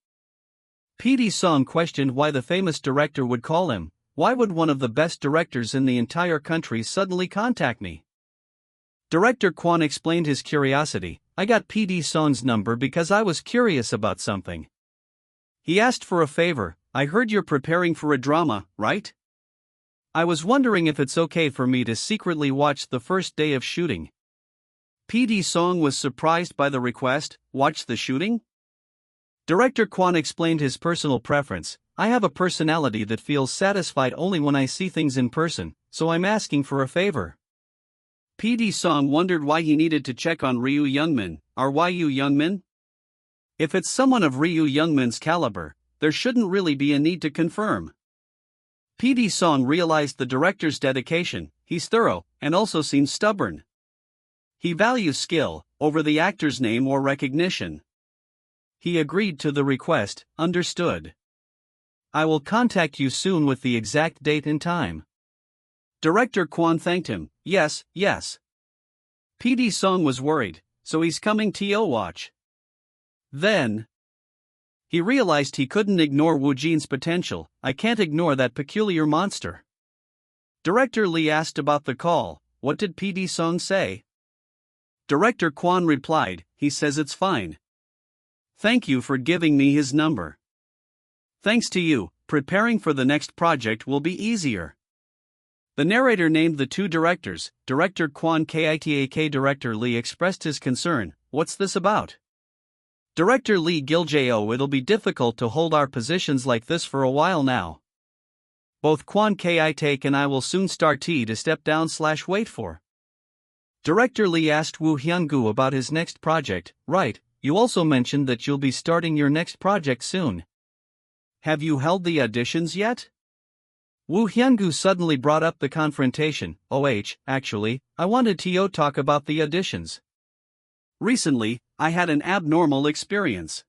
PD Song questioned why the famous director would call him. Why would one of the best directors in the entire country suddenly contact me? Director Kwon explained his curiosity. I got PD Song's number because I was curious about something. He asked for a favor. I heard you're preparing for a drama, right? I was wondering if it's okay for me to secretly watch the first day of shooting. PD Song was surprised by the request. Watch the shooting? Director Kwon explained his personal preference. I have a personality that feels satisfied only when I see things in person, so I'm asking for a favor. PD Song wondered why he needed to check on Ryu Youngmin. Are Ryu Youngmin? If it's someone of Ryu Youngmin's caliber, there shouldn't really be a need to confirm. PD Song realized the director's dedication. He's thorough, and also seems stubborn. He values skill over the actor's name or recognition. He agreed to the request. Understood. I will contact you soon with the exact date and time. Director Kwon thanked him. Yes. PD Song was worried, so he's coming to watch. Then, he realized he couldn't ignore Woojin's potential. I can't ignore that peculiar monster. Director Lee asked about the call. What did PD Song say? Director Kwon replied, he says it's fine. Thank you for giving me his number. Thanks to you, preparing for the next project will be easier. The narrator named the two directors. Director Kwon Kitak Director Lee expressed his concern. What's this about? Director Lee Giljo, it'll be difficult to hold our positions like this for a while now. Both Kwon Kitak and I will soon start to step down / wait for. Director Lee asked Woo Hyun-gu about his next project. Right, you also mentioned that you'll be starting your next project soon. Have you held the auditions yet? Woo Hyun-gu suddenly brought up the confrontation. Actually, I wanted to talk about the auditions. Recently, I had an abnormal experience.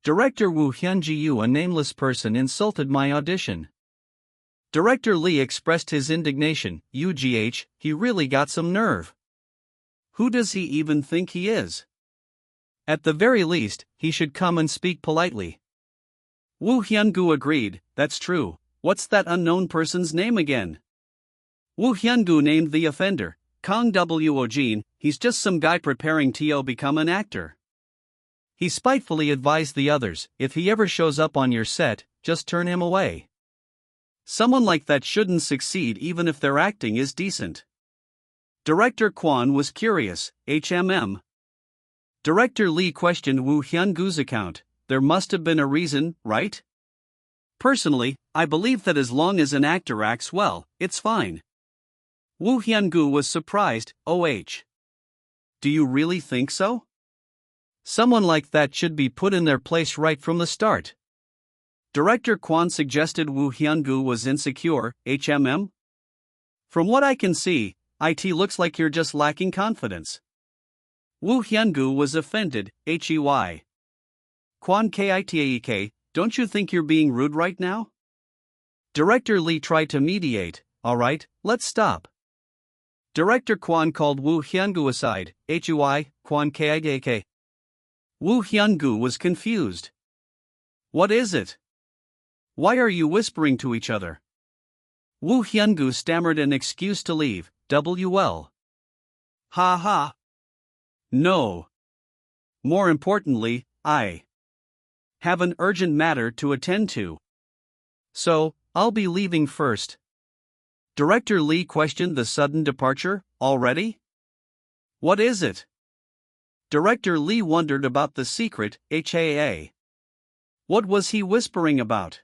Director Woo Hyun-ju, a nameless person, insulted my audition. Director Lee expressed his indignation. He really got some nerve. Who does he even think he is? At the very least, he should come and speak politely. Woo Hyun-gu agreed. That's true. What's that unknown person's name again? Woo Hyun-gu named the offender. Kang Woojin. He's just some guy preparing to become an actor. He spitefully advised the others, if he ever shows up on your set, just turn him away. Someone like that shouldn't succeed even if their acting is decent. Director Kwon was curious. Director Lee questioned Woo Hyun-gu's account. There must have been a reason, right? Personally, I believe that as long as an actor acts well, it's fine. Woo Hyun-gu was surprised. Do you really think so? Someone like that should be put in their place right from the start. Director Kwon suggested Woo Hyun-gu was insecure. From what I can see, it looks like you're just lacking confidence. Woo Hyun-gu was offended. Kwon Kitak, don't you think you're being rude right now? Director Lee tried to mediate. Alright, let's stop. Director Kwon called Woo Hyun-gu aside. Kwon Kitak. Woo Hyun-gu was confused. What is it? Why are you whispering to each other? Woo Hyun-gu stammered an excuse to leave. Ha ha. No. More importantly, I have an urgent matter to attend to. So, I'll be leaving first. Director Lee questioned the sudden departure. Already? What is it? Director Lee wondered about the secret. What was he whispering about?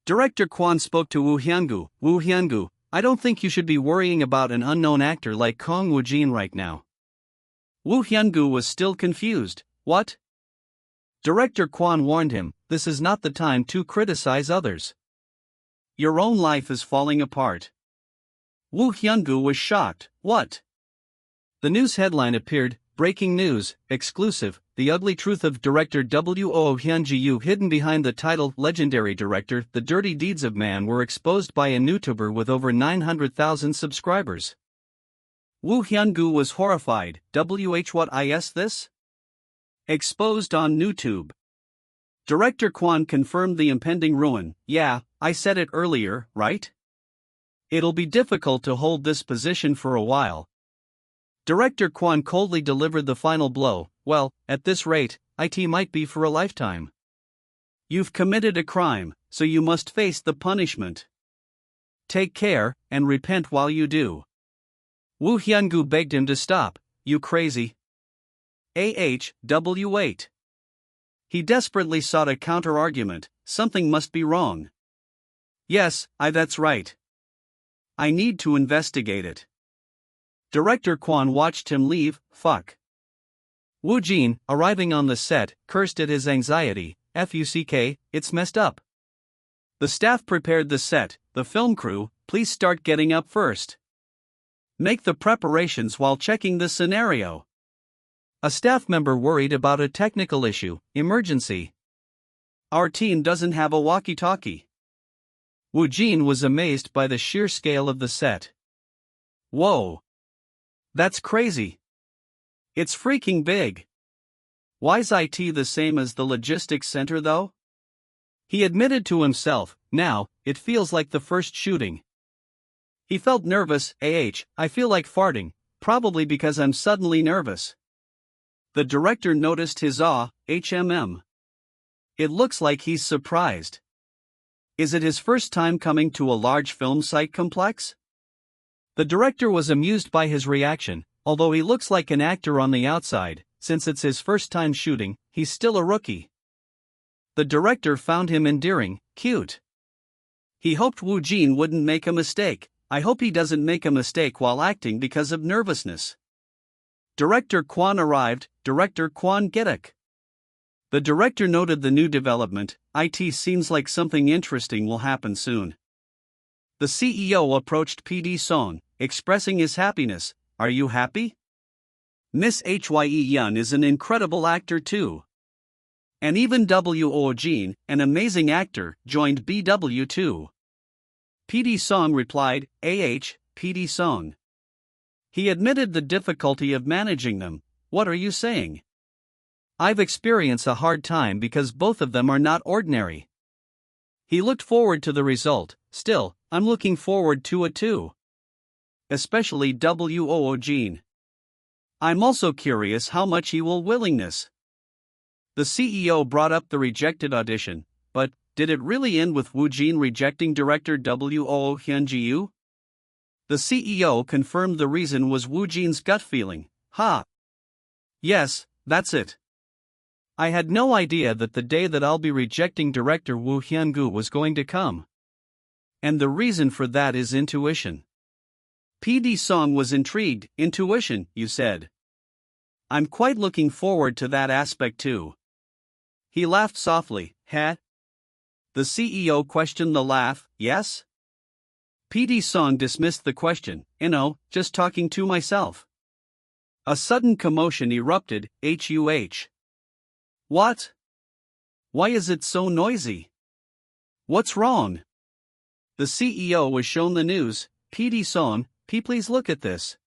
Director Kwon spoke to Woo Hyun-gu. Woo Hyun-gu, I don't think you should be worrying about an unknown actor like Kang Woojin right now. Woo Hyun-gu was still confused. What? Director Kwon warned him, this is not the time to criticize others. Your own life is falling apart. Woo Hyun-gu was shocked. What? The news headline appeared, breaking news, exclusive, the ugly truth of director Woo Hyun-ju hidden behind the title legendary director, the dirty deeds of man were exposed by a YouTuber with over 900,000 subscribers. Woo Hyun-gu was horrified. What is this? Exposed on YouTube. Director Kwon confirmed the impending ruin. Yeah, I said it earlier, right? It'll be difficult to hold this position for a while. Director Kwon coldly delivered the final blow. Well, at this rate, it might be for a lifetime. You've committed a crime, so you must face the punishment. Take care, and repent while you do. Woo Hyun-gu begged him to stop. You crazy. Wait. He desperately sought a counter-argument. Something must be wrong. Yes, that's right. I need to investigate it. Director Kwon watched him leave. Fuck. Woojin, arriving on the set, cursed at his anxiety. It's messed up. The staff prepared the set. The film crew, please start getting up first. Make the preparations while checking the scenario. A staff member worried about a technical issue. Emergency. Our team doesn't have a walkie-talkie. Woojin was amazed by the sheer scale of the set. Whoa. That's crazy. It's freaking big. Why's it the same as the logistics center though? He admitted to himself, now, it feels like the first shooting. He felt nervous. I feel like farting, probably because I'm suddenly nervous. The director noticed his awe. It looks like he's surprised. Is it his first time coming to a large film site complex? The director was amused by his reaction. Although he looks like an actor on the outside, since it's his first time shooting, he's still a rookie. The director found him endearing, cute. He hoped Woojin wouldn't make a mistake. I hope he doesn't make a mistake while acting because of nervousness. Director Kwon arrived, Director Kwon Getuk. The director noted the new development. It seems like something interesting will happen soon. The CEO approached PD Song, expressing his happiness. Are you happy? Miss Hye Yun is an incredible actor too. And even Woojin, an amazing actor, joined BW too. PD Song replied, PD Song. He admitted the difficulty of managing them. What are you saying? I've experienced a hard time because both of them are not ordinary. He looked forward to the result. Still, I'm looking forward to it too. Especially Woojin. I'm also curious how much he will willingness. The CEO brought up the rejected audition, but did it really end with Woojin rejecting director Hyunjiu? The CEO confirmed the reason was Woojin's gut feeling. Yes, that's it. I had no idea that the day that I'll be rejecting director Woo Hyun-gu was going to come. And the reason for that is intuition. PD Song was intrigued. Intuition, you said. I'm quite looking forward to that aspect too. He laughed softly. The CEO questioned the laugh. Yes? PD Song dismissed the question. Just talking to myself. A sudden commotion erupted. What? Why is it so noisy? What's wrong? The CEO was shown the news. PD Song, please look at this.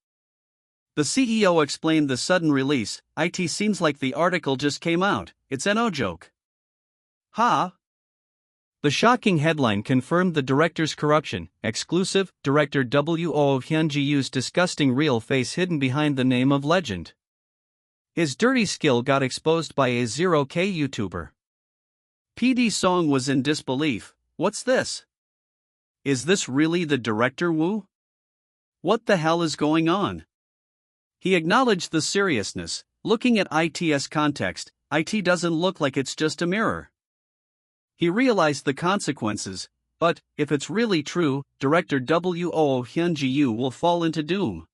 The CEO explained the sudden release. It seems like the article just came out. It's no joke. The shocking headline confirmed the director's corruption. Exclusive, director Woo Hyun-ji's disgusting real face hidden behind the name of legend. His dirty skill got exposed by a 0K YouTuber. PD Song was in disbelief. What's this? Is this really the director Woo? What the hell is going on? He acknowledged the seriousness. Looking at IT's context, IT doesn't look like it's just a mirror. He realized the consequences, but if it's really true, director Woo Hyun-ji will fall into doom.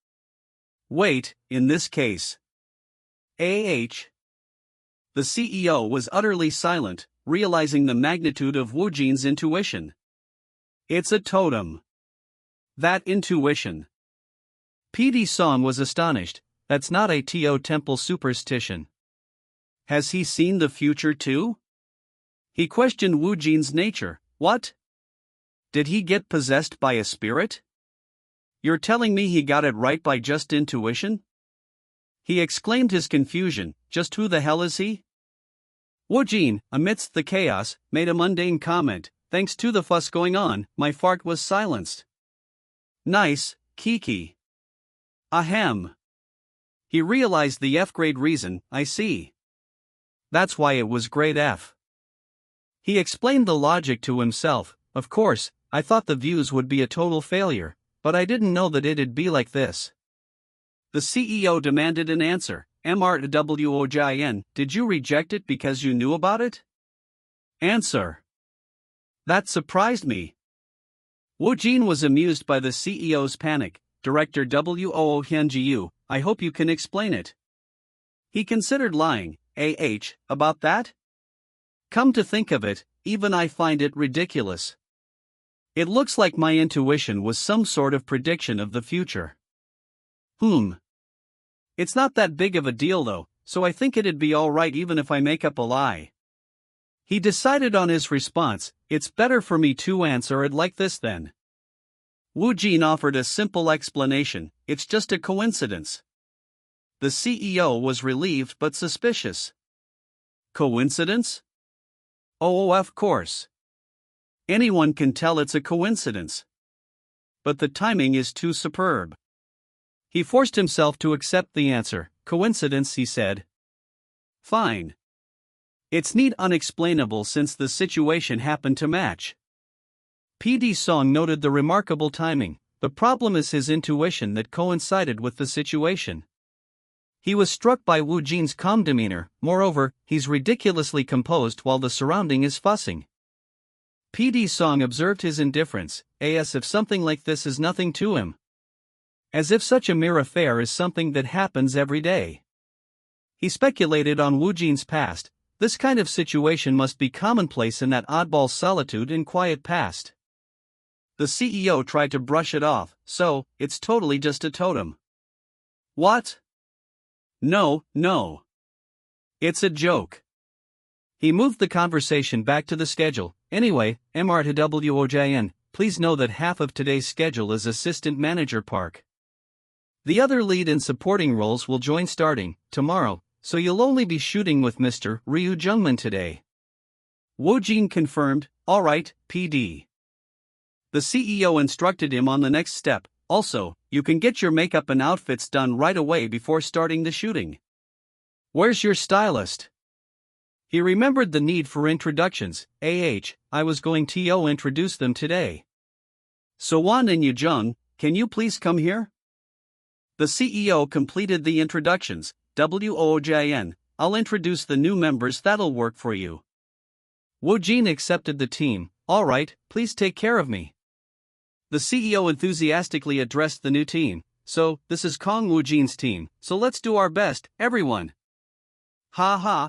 Wait, in this case. The CEO was utterly silent, realizing the magnitude of Woojin's intuition. It's a totem. That intuition. PD Song was astonished. That's not a To temple superstition. Has he seen the future too? He questioned Woojin's nature. What? Did he get possessed by a spirit? You're telling me he got it right by just intuition? He exclaimed his confusion. Just who the hell is he? Woojin, amidst the chaos, made a mundane comment. Thanks to the fuss going on, my fart was silenced. Nice, Kiki. Ahem. He realized the F-grade reason. I see. That's why it was grade F. He explained the logic to himself. Of course, I thought the views would be a total failure, but I didn't know that it'd be like this. The CEO demanded an answer. Woojin, did you reject it because you knew about it? Answer. That surprised me. Woojin was amused by the CEO's panic. Director Woo Hyun-ji, I hope you can explain it. He considered lying. About that? Come to think of it, even I find it ridiculous. It looks like my intuition was some sort of prediction of the future. It's not that big of a deal though, so I think it'd be alright even if I make up a lie. He decided on his response. It's better for me to answer it like this then. Woojin offered a simple explanation. It's just a coincidence. The CEO was relieved but suspicious. Coincidence? Oh, of course. Anyone can tell it's a coincidence. But the timing is too superb. He forced himself to accept the answer. Coincidence, he said. Fine. It's neat unexplainable since the situation happened to match. PD Song noted the remarkable timing. The problem is his intuition that coincided with the situation. He was struck by Woojin's calm demeanor. Moreover, he's ridiculously composed while the surrounding is fussing. PD Song observed his indifference, as if something like this is nothing to him. As if such a mere affair is something that happens every day. He speculated on Woojin's past. This kind of situation must be commonplace in that oddball solitude and quiet past. The CEO tried to brush it off, so, it's totally just a totem. What? No. It's a joke. He moved the conversation back to the schedule. Anyway, MR2WOJN, please know that half of today's schedule is Assistant Manager Park. The other lead and supporting roles will join starting tomorrow, so you'll only be shooting with Mr. Ryu Jungman today. Woojin confirmed, alright, PD. The CEO instructed him on the next step. Also, you can get your makeup and outfits done right away before starting the shooting. Where's your stylist? He remembered the need for introductions. I was going to introduce them today. So-won and Yu-jung, can you please come here? The CEO completed the introductions. WOJN, I'll introduce the new members, that'll work for you. Woojin accepted the team. Alright, please take care of me. The CEO enthusiastically addressed the new team. So, this is Kang Woojin's team, so let's do our best, everyone. Ha ha.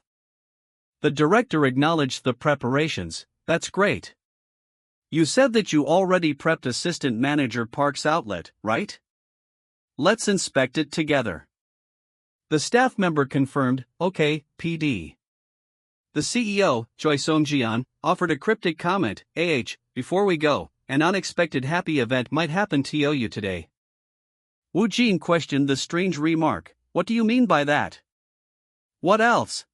The director acknowledged the preparations. That's great. You said that you already prepped Assistant Manager Park's outlet, right? Let's inspect it together. The staff member confirmed, okay, PD. The CEO, Choi Song-jian, offered a cryptic comment. Before we go, an unexpected happy event might happen to you today. Woojin questioned the strange remark. What do you mean by that? What else?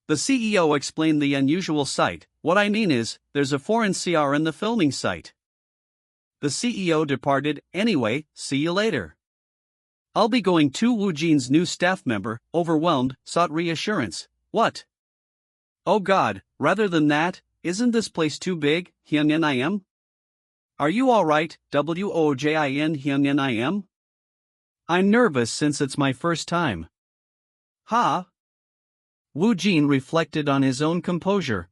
The CEO explained the unusual sight. What I mean is, there's a foreign CR in the filming site. The CEO departed. Anyway, see you later. I'll be going to. Woojin's new staff member, overwhelmed, sought reassurance. What? Oh God, rather than that, isn't this place too big, Hyunnim? Are you alright, WOJIN Hyunnim? I'm nervous since it's my first time. Ha? Woojin reflected on his own composure.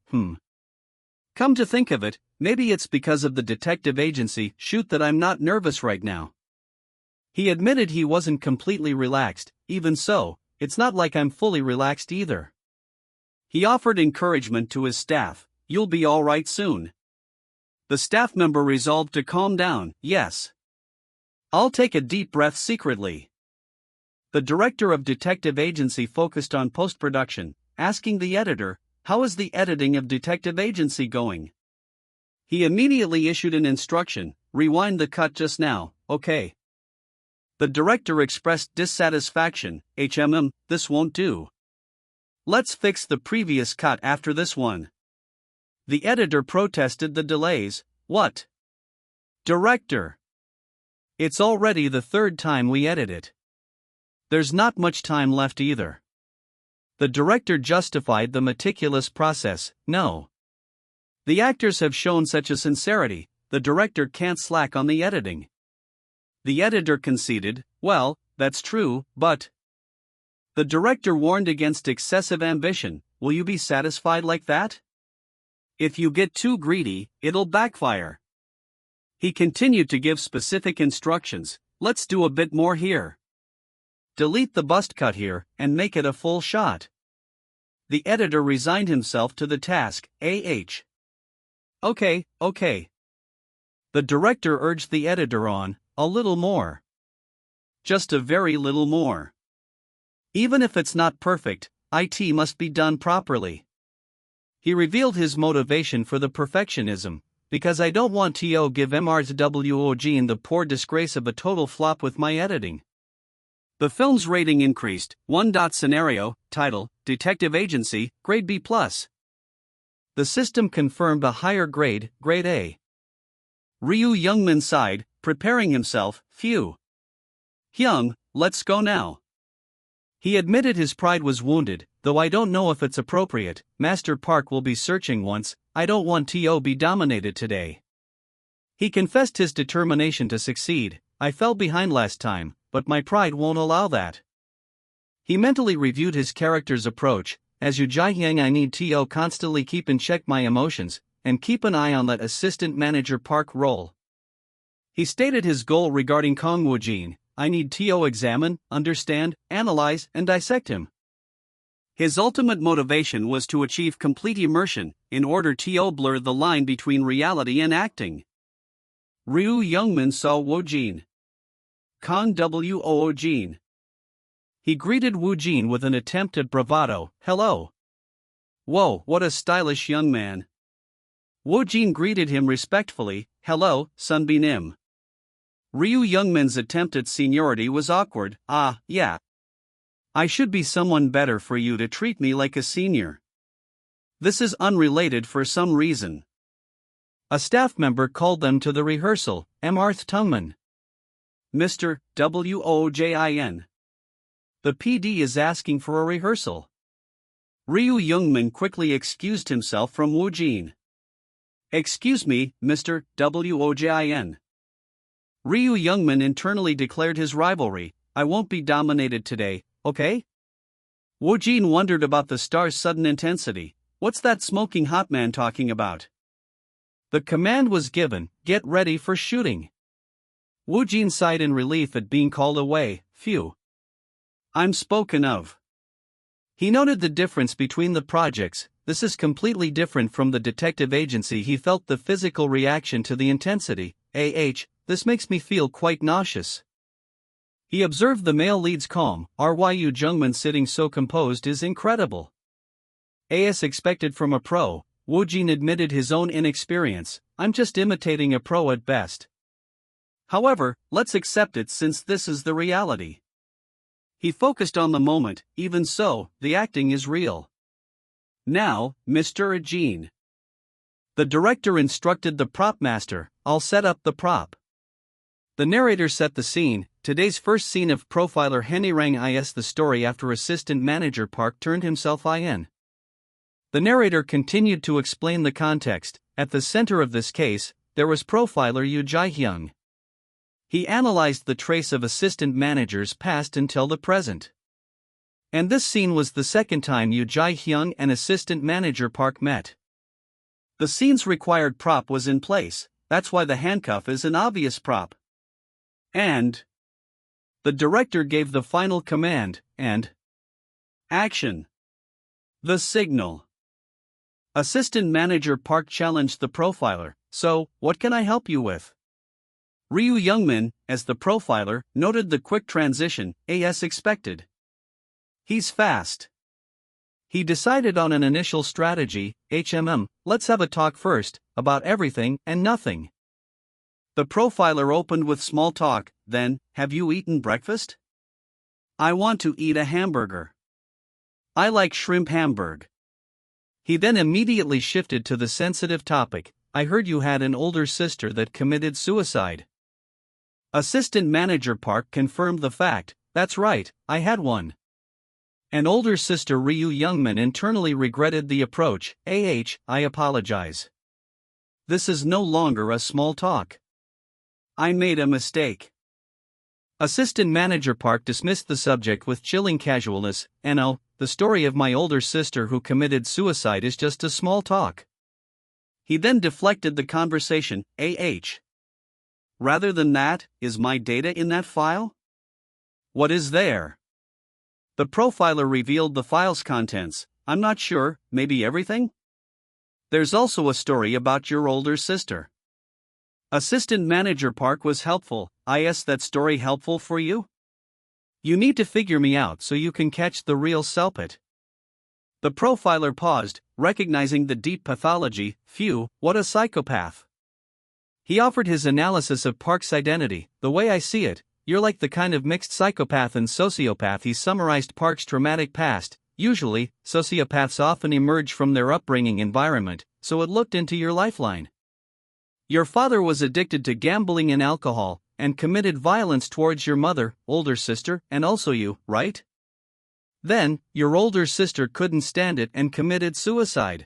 Come to think of it, maybe it's because of the detective agency shoot that I'm not nervous right now. He admitted he wasn't completely relaxed. Even so, it's not like I'm fully relaxed either. He offered encouragement to his staff. You'll be alright soon. The staff member resolved to calm down. Yes. I'll take a deep breath secretly. The director of detective agency focused on post-production, asking the editor, how is the editing of detective agency going? He immediately issued an instruction, rewind the cut just now, okay. The director expressed dissatisfaction. This won't do. Let's fix the previous cut after this one. The editor protested the delays. What? Director. It's already the third time we edit it. There's not much time left either. The director justified the meticulous process. No. The actors have shown such a sincerity, the director can't slack on the editing. The editor conceded, well, that's true, but... The director warned against excessive ambition. Will you be satisfied like that? If you get too greedy, it'll backfire. He continued to give specific instructions. Let's do a bit more here. Delete the bust cut here, and make it a full shot. The editor resigned himself to the task. Okay. The director urged the editor on, a little more. Just a very little more. Even if it's not perfect, it must be done properly. He revealed his motivation for the perfectionism, because I don't want to give MRWOG the poor disgrace of a total flop with my editing. The film's rating increased. Scenario, title, Detective Agency, grade B+. The system confirmed a higher grade, grade A. Ryu Jungman sighed, preparing himself. Phew. Hyung, let's go now. He admitted his pride was wounded, though I don't know if it's appropriate. Master Park will be searching once, I don't want to be dominated today. He confessed his determination to succeed. I fell behind last time, but my pride won't allow that. He mentally reviewed his character's approach. As Yu Jihyang, I need to constantly keep in check my emotions, and keep an eye on that assistant manager Park role. He stated his goal regarding Kang Woojin. I need to examine, understand, analyze, and dissect him. His ultimate motivation was to achieve complete immersion, in order to blur the line between reality and acting. Ryu Youngmin saw Woojin. Kang Woojin. He greeted Woojin with an attempt at bravado. Hello. Whoa, what a stylish young man. Woojin greeted him respectfully. Hello, Sunbeam Im. Ryu Youngmin's attempt at seniority was awkward. Ah, yeah. I should be someone better for you to treat me like a senior. This is unrelated for some reason. A staff member called them to the rehearsal. Marth Tungman. Mr. Woojin. The PD is asking for a rehearsal. Ryu Youngmin quickly excused himself from Woojin. Excuse me, Mr. Woojin. Ryu Youngmin internally declared his rivalry. I won't be dominated today, okay? Woojin wondered about the star's sudden intensity. What's that smoking hot man talking about? The command was given, get ready for shooting. Woojin sighed in relief at being called away. Phew. I'm spoken of. He noted the difference between the projects. This is completely different from the detective agency. He felt the physical reaction to the intensity. This makes me feel quite nauseous. He observed the male lead's calm. Ryu Jungman sitting so composed is incredible. As expected from a pro, Woojin admitted his own inexperience. I'm just imitating a pro at best. However, let's accept it since this is the reality. He focused on the moment. Even so, the acting is real. Now, Mr. Ajin. The director instructed the prop master. I'll set up the prop. The narrator set the scene. Today's first scene of profiler Henirang is the story after assistant manager Park turned himself in. The narrator continued to explain the context. At the center of this case, there was profiler Yu Jihyang. He analyzed the trace of assistant managers past until the present. And this scene was the second time Yu Jihyang and assistant manager Park met. The scene's required prop was in place. That's why the handcuff is an obvious prop. And the director gave the final command, and action. The signal. Assistant manager Park challenged the profiler. So, what can I help you with? Ryu Youngmin, as the profiler, noted the quick transition, as expected. He's fast. He decided on an initial strategy. Let's have a talk first, about everything and nothing. The profiler opened with small talk. Then, have you eaten breakfast? I want to eat a hamburger. I like shrimp hamburg. He then immediately shifted to the sensitive topic. I heard you had an older sister that committed suicide. Assistant manager Park confirmed the fact. That's right, I had one. An older sister. Ryu Youngmin internally regretted the approach. I apologize. This is no longer a small talk. I made a mistake. Assistant manager Park dismissed the subject with chilling casualness. The story of my older sister who committed suicide is just a small talk. He then deflected the conversation. Rather than that, is my data in that file? What is there? The profiler revealed the file's contents. I'm not sure, maybe everything? There's also a story about your older sister. Assistant manager Park was helpful. Is that story helpful for you? You need to figure me out so you can catch the real Selpit. The profiler paused, recognizing the deep pathology. Phew, what a psychopath. He offered his analysis of Park's identity. The way I see it, you're like the kind of mixed psychopath and sociopath. He summarized Park's traumatic past. Usually, sociopaths often emerge from their upbringing environment, so it looked into your lifeline. Your father was addicted to gambling and alcohol, and committed violence towards your mother, older sister, and also you, right? Then, your older sister couldn't stand it and committed suicide.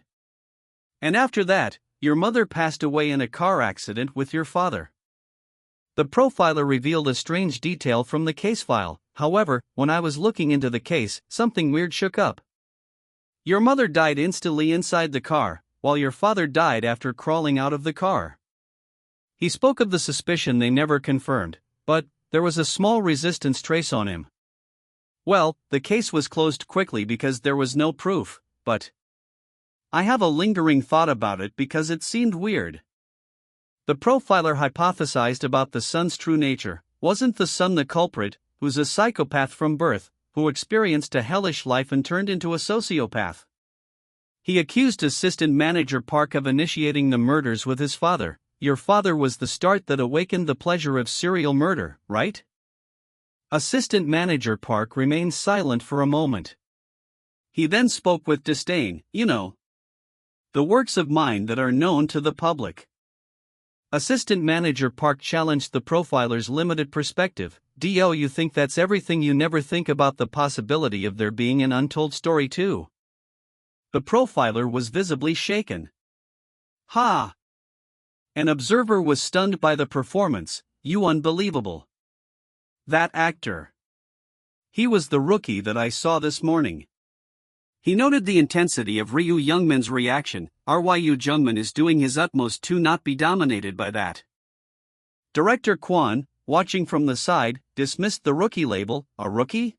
And after that, your mother passed away in a car accident with your father. The profiler revealed a strange detail from the case file. However, when I was looking into the case, something weird shook up. Your mother died instantly inside the car, while your father died after crawling out of the car. He spoke of the suspicion they never confirmed, but there was a small resistance trace on him. Well, the case was closed quickly because there was no proof, but I have a lingering thought about it because it seemed weird. The profiler hypothesized about the son's true nature. Wasn't the son the culprit, who's a psychopath from birth, who experienced a hellish life and turned into a sociopath? He accused assistant manager Park of initiating the murders with his father. Your father was the start that awakened the pleasure of serial murder, right? Assistant manager Park remained silent for a moment. He then spoke with disdain. You know, the works of mine that are known to the public. Assistant Manager Park challenged the profiler's limited perspective. Do you think that's everything? You never think about the possibility of there being an untold story too? The profiler was visibly shaken. Ha! An observer was stunned by the performance. You unbelievable. That actor. He was the rookie that I saw this morning. He noted the intensity of Ryu Youngman's reaction. Ryu Youngman is doing his utmost to not be dominated by that. Director Kwon, watching from the side, dismissed the rookie label. A rookie?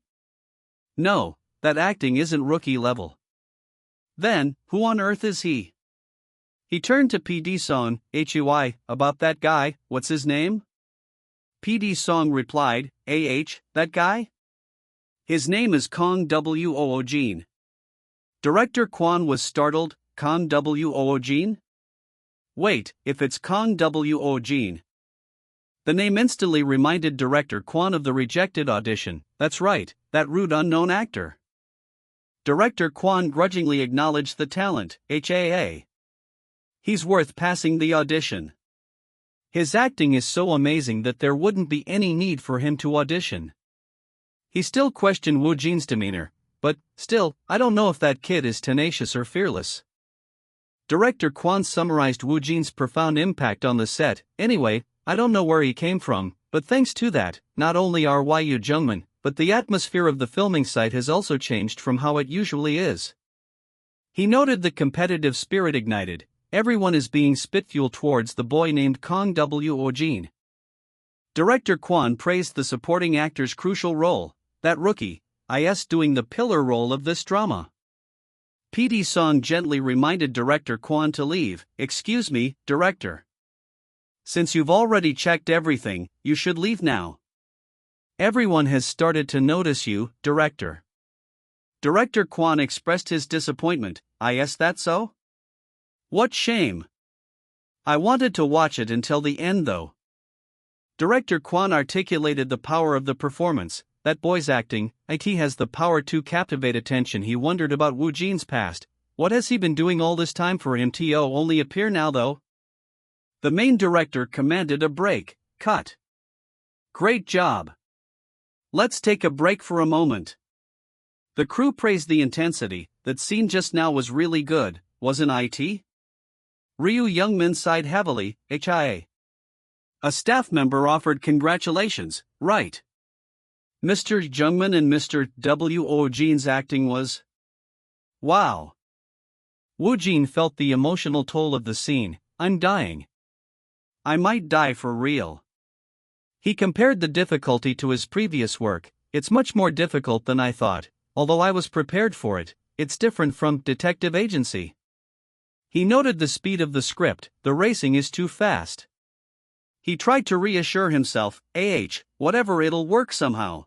No, that acting isn't rookie level. Then, who on earth is he? He turned to PD Song. HUI, about that guy, what's his name? PD Song replied, that guy? His name is Kang Woojin. Director Kwon was startled. Kang Woojin? Wait, if it's Kang Woojin. The name instantly reminded Director Kwon of the rejected audition. That's right, that rude unknown actor. Director Kwon grudgingly acknowledged the talent. He's worth passing the audition. His acting is so amazing that there wouldn't be any need for him to audition. He still questioned Woojin's demeanor, but, still, I don't know if that kid is tenacious or fearless. Director Kwon summarized Woojin's profound impact on the set. Anyway, I don't know where he came from, but thanks to that, not only Ryu Youngman, but the atmosphere of the filming site has also changed from how it usually is. He noted the competitive spirit ignited. Everyone is being spitfuel towards the boy named Kang Woojin. Director Kwon praised the supporting actor's crucial role, that rookie, doing the pillar role of this drama. PD Song gently reminded Director Kwon to leave. Excuse me, Director. Since you've already checked everything, you should leave now. Everyone has started to notice you, Director. Director Kwon expressed his disappointment. That's so? What shame. I wanted to watch it until the end though. Director Kwon articulated the power of the performance. That boy's acting, has the power to captivate attention. He wondered about Woojin's past. What has he been doing all this time for him to only appear now though? The main director commanded a break. Cut. Great job. Let's take a break for a moment. The crew praised the intensity. That scene just now was really good, wasn't it? Ryu Youngman sighed heavily. A staff member offered congratulations, right? Mr. Youngman and Mr. Woojin's acting was... wow. Woojin felt the emotional toll of the scene. I'm dying. I might die for real. He compared the difficulty to his previous work. It's much more difficult than I thought, although I was prepared for it. It's different from Detective Agency. He noted the speed of the script. The racing is too fast. He tried to reassure himself, whatever, it'll work somehow.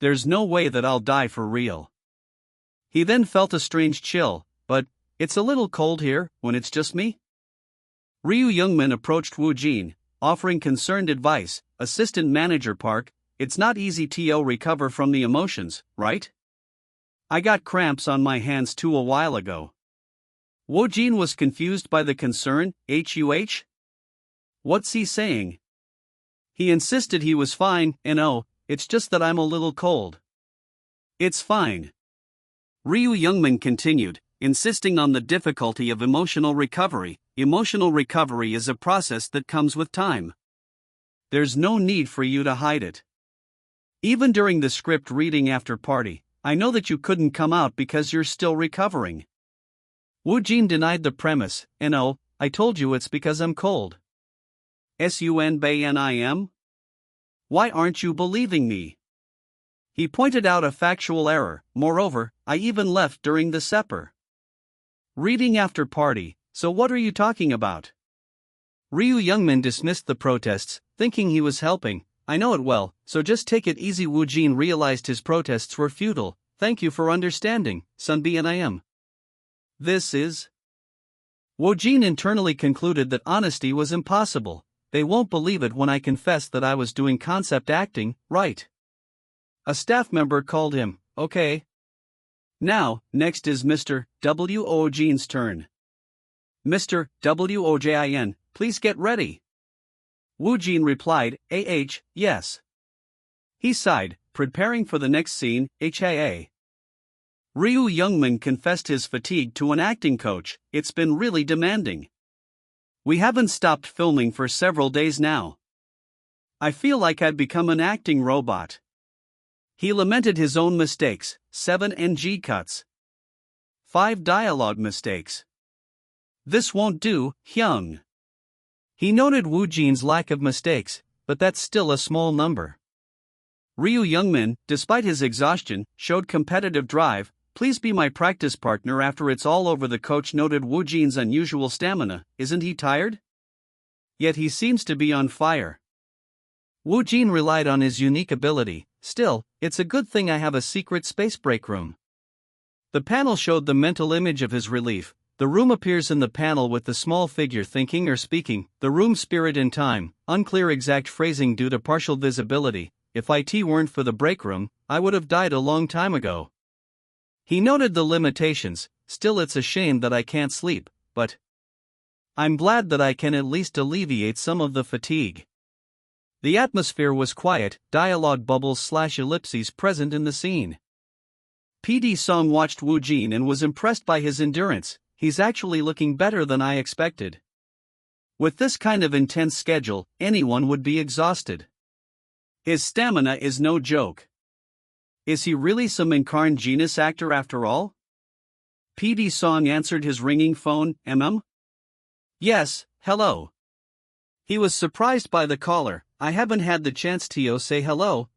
There's no way that I'll die for real. He then felt a strange chill, but, it's a little cold here, when it's just me. Ryu Youngman approached Woojin, offering concerned advice. Assistant Manager Park, it's not easy to recover from the emotions, right? I got cramps on my hands too a while ago. Woojin was confused by the concern. What's he saying? He insisted he was fine, it's just that I'm a little cold. It's fine. Ryu Youngman continued, insisting on the difficulty of emotional recovery. emotional recovery is a process that comes with time. There's no need for you to hide it. Even during the script reading after party, I know that you couldn't come out because you're still recovering. Woojin denied the premise, and oh, I told you it's because I'm cold. Sunbanim? Why aren't you believing me? He pointed out a factual error. Moreover, I even left during the supper. Reading after party, so what are you talking about? Ryu Youngmin dismissed the protests, thinking he was helping. I know it well, so just take it easy. Woojin realized his protests were futile. Thank you for understanding, Sunbanim. This is... Woojin internally concluded that honesty was impossible. They won't believe it when I confess that I was doing concept acting, right? A staff member called him. Okay. Now, next is Mr. Woojin's turn. Mr. Woojin, please get ready. Woojin replied, yes. He sighed, preparing for the next scene, HAA. Ryu Youngmin confessed his fatigue to an acting coach. It's been really demanding. We haven't stopped filming for several days now. I feel like I'd become an acting robot. He lamented his own mistakes, 7 NG cuts. 5 dialogue mistakes. This won't do, Hyung. He noted Woojin's lack of mistakes, but that's still a small number. Ryu Youngmin, despite his exhaustion, showed competitive drive. Please be my practice partner after it's all over. The coach noted Woojin's unusual stamina. Isn't he tired? Yet he seems to be on fire. Woojin relied on his unique ability. Still, it's a good thing I have a secret space break room. The panel showed the mental image of his relief. The room appears in the panel with the small figure thinking or speaking. The room spirit in time, unclear exact phrasing due to partial visibility. If it weren't for the break room, I would have died a long time ago. He noted the limitations. Still, it's a shame that I can't sleep, but I'm glad that I can at least alleviate some of the fatigue. The atmosphere was quiet, dialogue bubbles/ellipses present in the scene. PD Song watched Woojin and was impressed by his endurance. He's actually looking better than I expected. With this kind of intense schedule, anyone would be exhausted. His stamina is no joke. Is he really some incarnate genius actor after all? PD Song answered his ringing phone. Yes, hello. He was surprised by the caller. I haven't had the chance to say hello,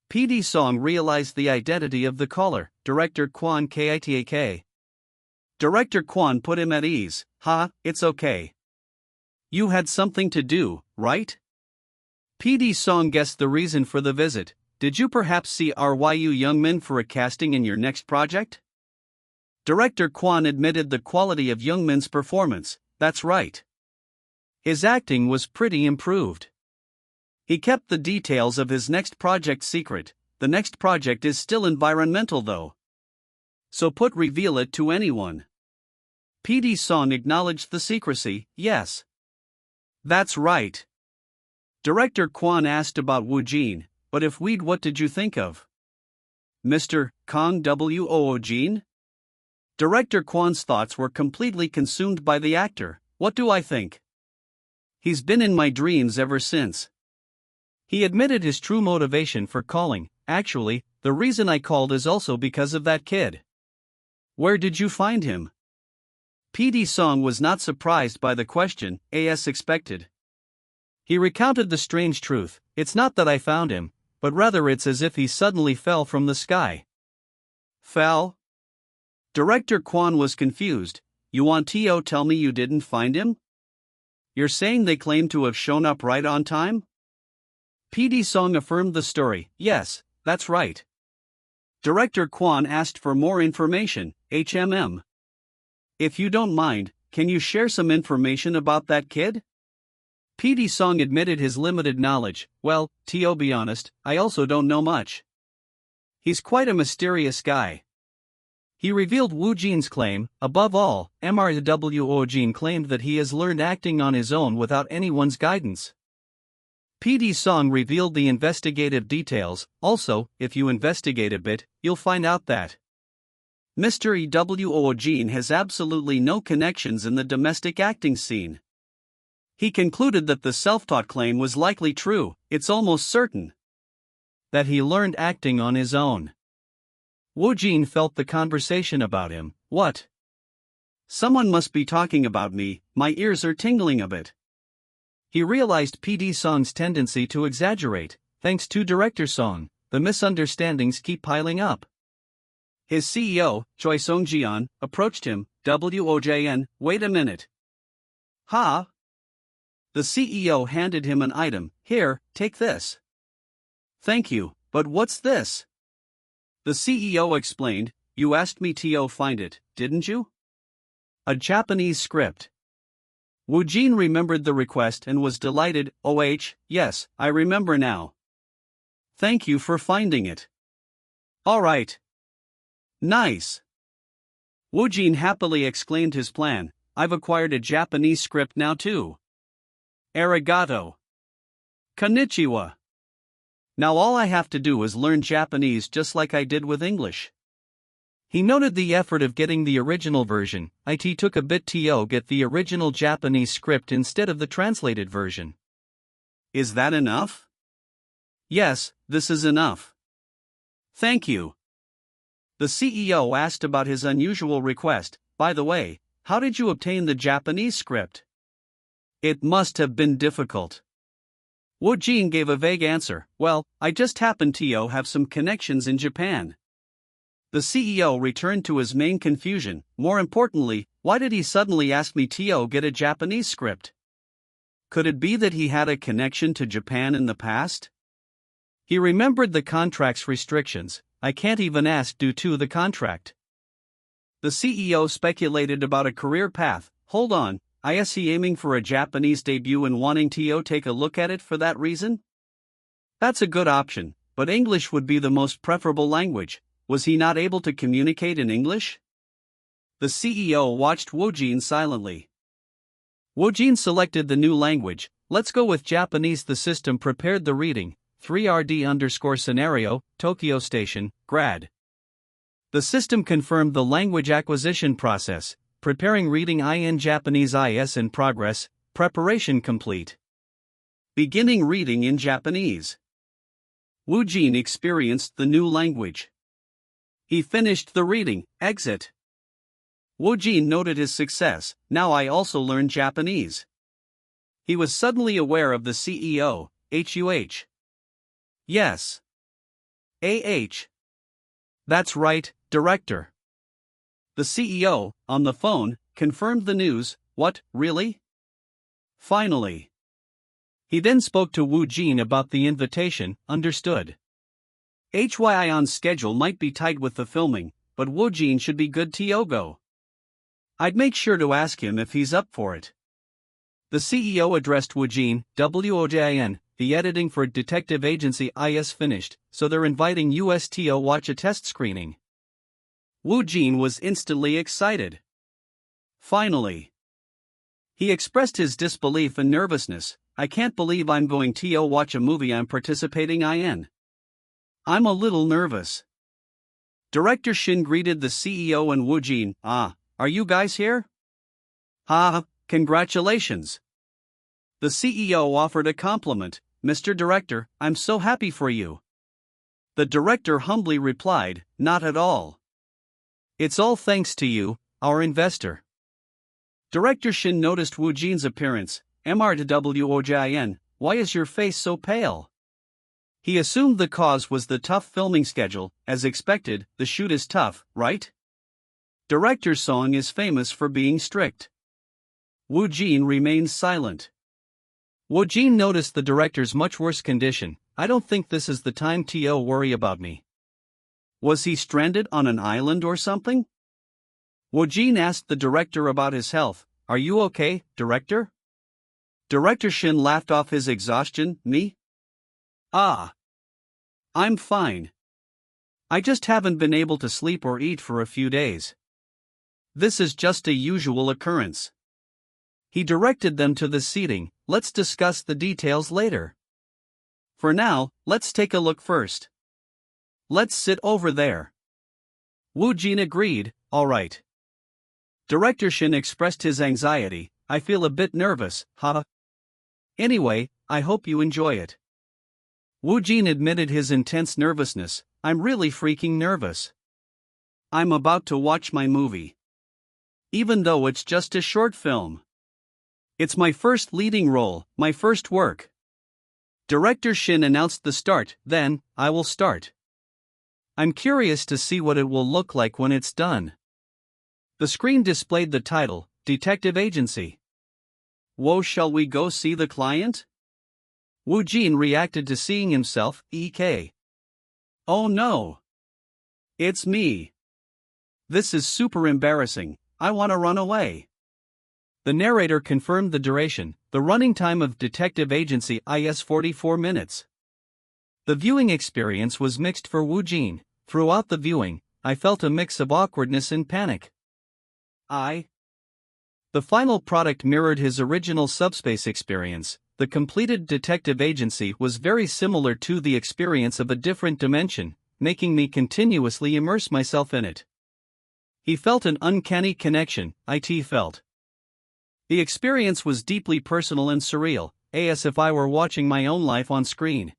PD Song realized the identity of the caller, Director Kwon Kitak. Director Kwon put him at ease. It's okay. You had something to do, right? PD Song guessed the reason for the visit. Did you perhaps see Ryu Youngmin for a casting in your next project? Director Kwon admitted the quality of Youngmin's performance. That's right. His acting was pretty improved. He kept the details of his next project secret. The next project is still environmental though. So reveal it to anyone. PD Song acknowledged the secrecy. Yes. That's right. Director Kwon asked about Woojin, but if we'd, what did you think of Mr. Kang Woojin? Director Kwon's thoughts were completely consumed by the actor. What do I think? He's been in my dreams ever since. He admitted his true motivation for calling. Actually, the reason I called is also because of that kid. Where did you find him? PD Song was not surprised by the question, as expected. He recounted the strange truth. It's not that I found him, but rather it's as if he suddenly fell from the sky. Fell? Director Kwon was confused. You want to tell me you didn't find him? You're saying they claim to have shown up right on time? PD Song affirmed the story. Yes, that's right. Director Kwon asked for more information. If you don't mind, can you share some information about that kid? PD Song admitted his limited knowledge. Well, to be honest, I also don't know much. He's quite a mysterious guy. He revealed Woojin's claim. Above all, Woojin claimed that he has learned acting on his own without anyone's guidance. PD Song revealed the investigative details. Also, if you investigate a bit, you'll find out that Mr. Woojin has absolutely no connections in the domestic acting scene. He concluded that the self-taught claim was likely true. It's almost certain that he learned acting on his own. Woojin felt the conversation about him. What? Someone must be talking about me, my ears are tingling a bit. He realized PD Song's tendency to exaggerate. Thanks to Director Song, the misunderstandings keep piling up. His CEO, Choi Sung-jian, approached him. Wojn, wait a minute. Ha? The CEO handed him an item. Here, take this. Thank you, but what's this? The CEO explained. You asked me to find it, didn't you? A Japanese script. Woojin remembered the request and was delighted. Yes, I remember now. Thank you for finding it. Alright. Nice. Woojin happily exclaimed his plan. I've acquired a Japanese script now too. Arigato. Konnichiwa. Now all I have to do is learn Japanese just like I did with English. He noted the effort of getting the original version. It took a bit to get the original Japanese script instead of the translated version. Is that enough? Yes, this is enough. Thank you. The CEO asked about his unusual request. By the way, how did you obtain the Japanese script? It must have been difficult. Woojin gave a vague answer. Well, I just happened to have some connections in Japan. The CEO returned to his main confusion. More importantly, why did he suddenly ask me to get a Japanese script? Could it be that he had a connection to Japan in the past? He remembered the contract's restrictions. I can't even ask due to the contract. The CEO speculated about a career path. Hold on, is he aiming for a Japanese debut and wanting to take a look at it for that reason? That's a good option, but English would be the most preferable language. Was he not able to communicate in English? The CEO watched Woojin silently. Woojin selected the new language. Let's go with Japanese. The system prepared the reading. 3RD_scenario, Tokyo Station, grad. The system confirmed the language acquisition process. Preparing reading in Japanese is in progress. Preparation complete. Beginning reading in Japanese. Woojin experienced the new language. He finished the reading. Exit. Woojin noted his success. Now I also learned Japanese. He was suddenly aware of the CEO. HUH. Yes. That's right, director. The CEO, on the phone, confirmed the news. What, really? Finally. He then spoke to Woojin about the invitation. Understood. HYION's schedule might be tight with the filming, but Woojin should be good to go. I'd make sure to ask him if he's up for it. The CEO addressed Woojin. WOJIN, the editing for Detective Agency is finished, so they're inviting us to watch a test screening. Woojin was instantly excited. Finally. He expressed his disbelief and nervousness. I can't believe I'm going to watch a movie I'm participating in. I'm a little nervous. Director Shin greeted the CEO and Woojin. Are you guys here? Congratulations. The CEO offered a compliment. Mr. Director, I'm so happy for you. The director humbly replied, not at all. It's all thanks to you, our investor. Director Shin noticed Woojin's appearance. MRWOJIN, why is your face so pale? He assumed the cause was the tough filming schedule. As expected, the shoot is tough, right? Director Song is famous for being strict. Woojin remains silent. Woojin noticed the director's much worse condition. I don't think this is the time to worry about me. Was he stranded on an island or something? Woojin asked the director about his health. Are you okay, director? Director Shin laughed off his exhaustion. Me? I'm fine. I just haven't been able to sleep or eat for a few days. This is just a usual occurrence. He directed them to the seating. Let's discuss the details later. For now, let's take a look first. Let's sit over there. Woojin agreed, alright. Director Shin expressed his anxiety, I feel a bit nervous, huh? Anyway, I hope you enjoy it. Woojin admitted his intense nervousness, I'm really freaking nervous. I'm about to watch my movie. Even though it's just a short film. It's my first leading role, my first work. Director Shin announced the start, then, I will start. I'm curious to see what it will look like when it's done. The screen displayed the title, Detective Agency. Whoa, shall we go see the client? Woojin reacted to seeing himself, EK. Oh no. It's me. This is super embarrassing, I wanna run away. The narrator confirmed the duration, the running time of Detective Agency is 44 minutes. The viewing experience was mixed for Woojin. Throughout the viewing, I felt a mix of awkwardness and panic. The final product mirrored his original Subspace experience. The completed Detective Agency was very similar to the experience of a different dimension, making me continuously immerse myself in it. He felt an uncanny connection, it felt. The experience was deeply personal and surreal, as if I were watching my own life on screen.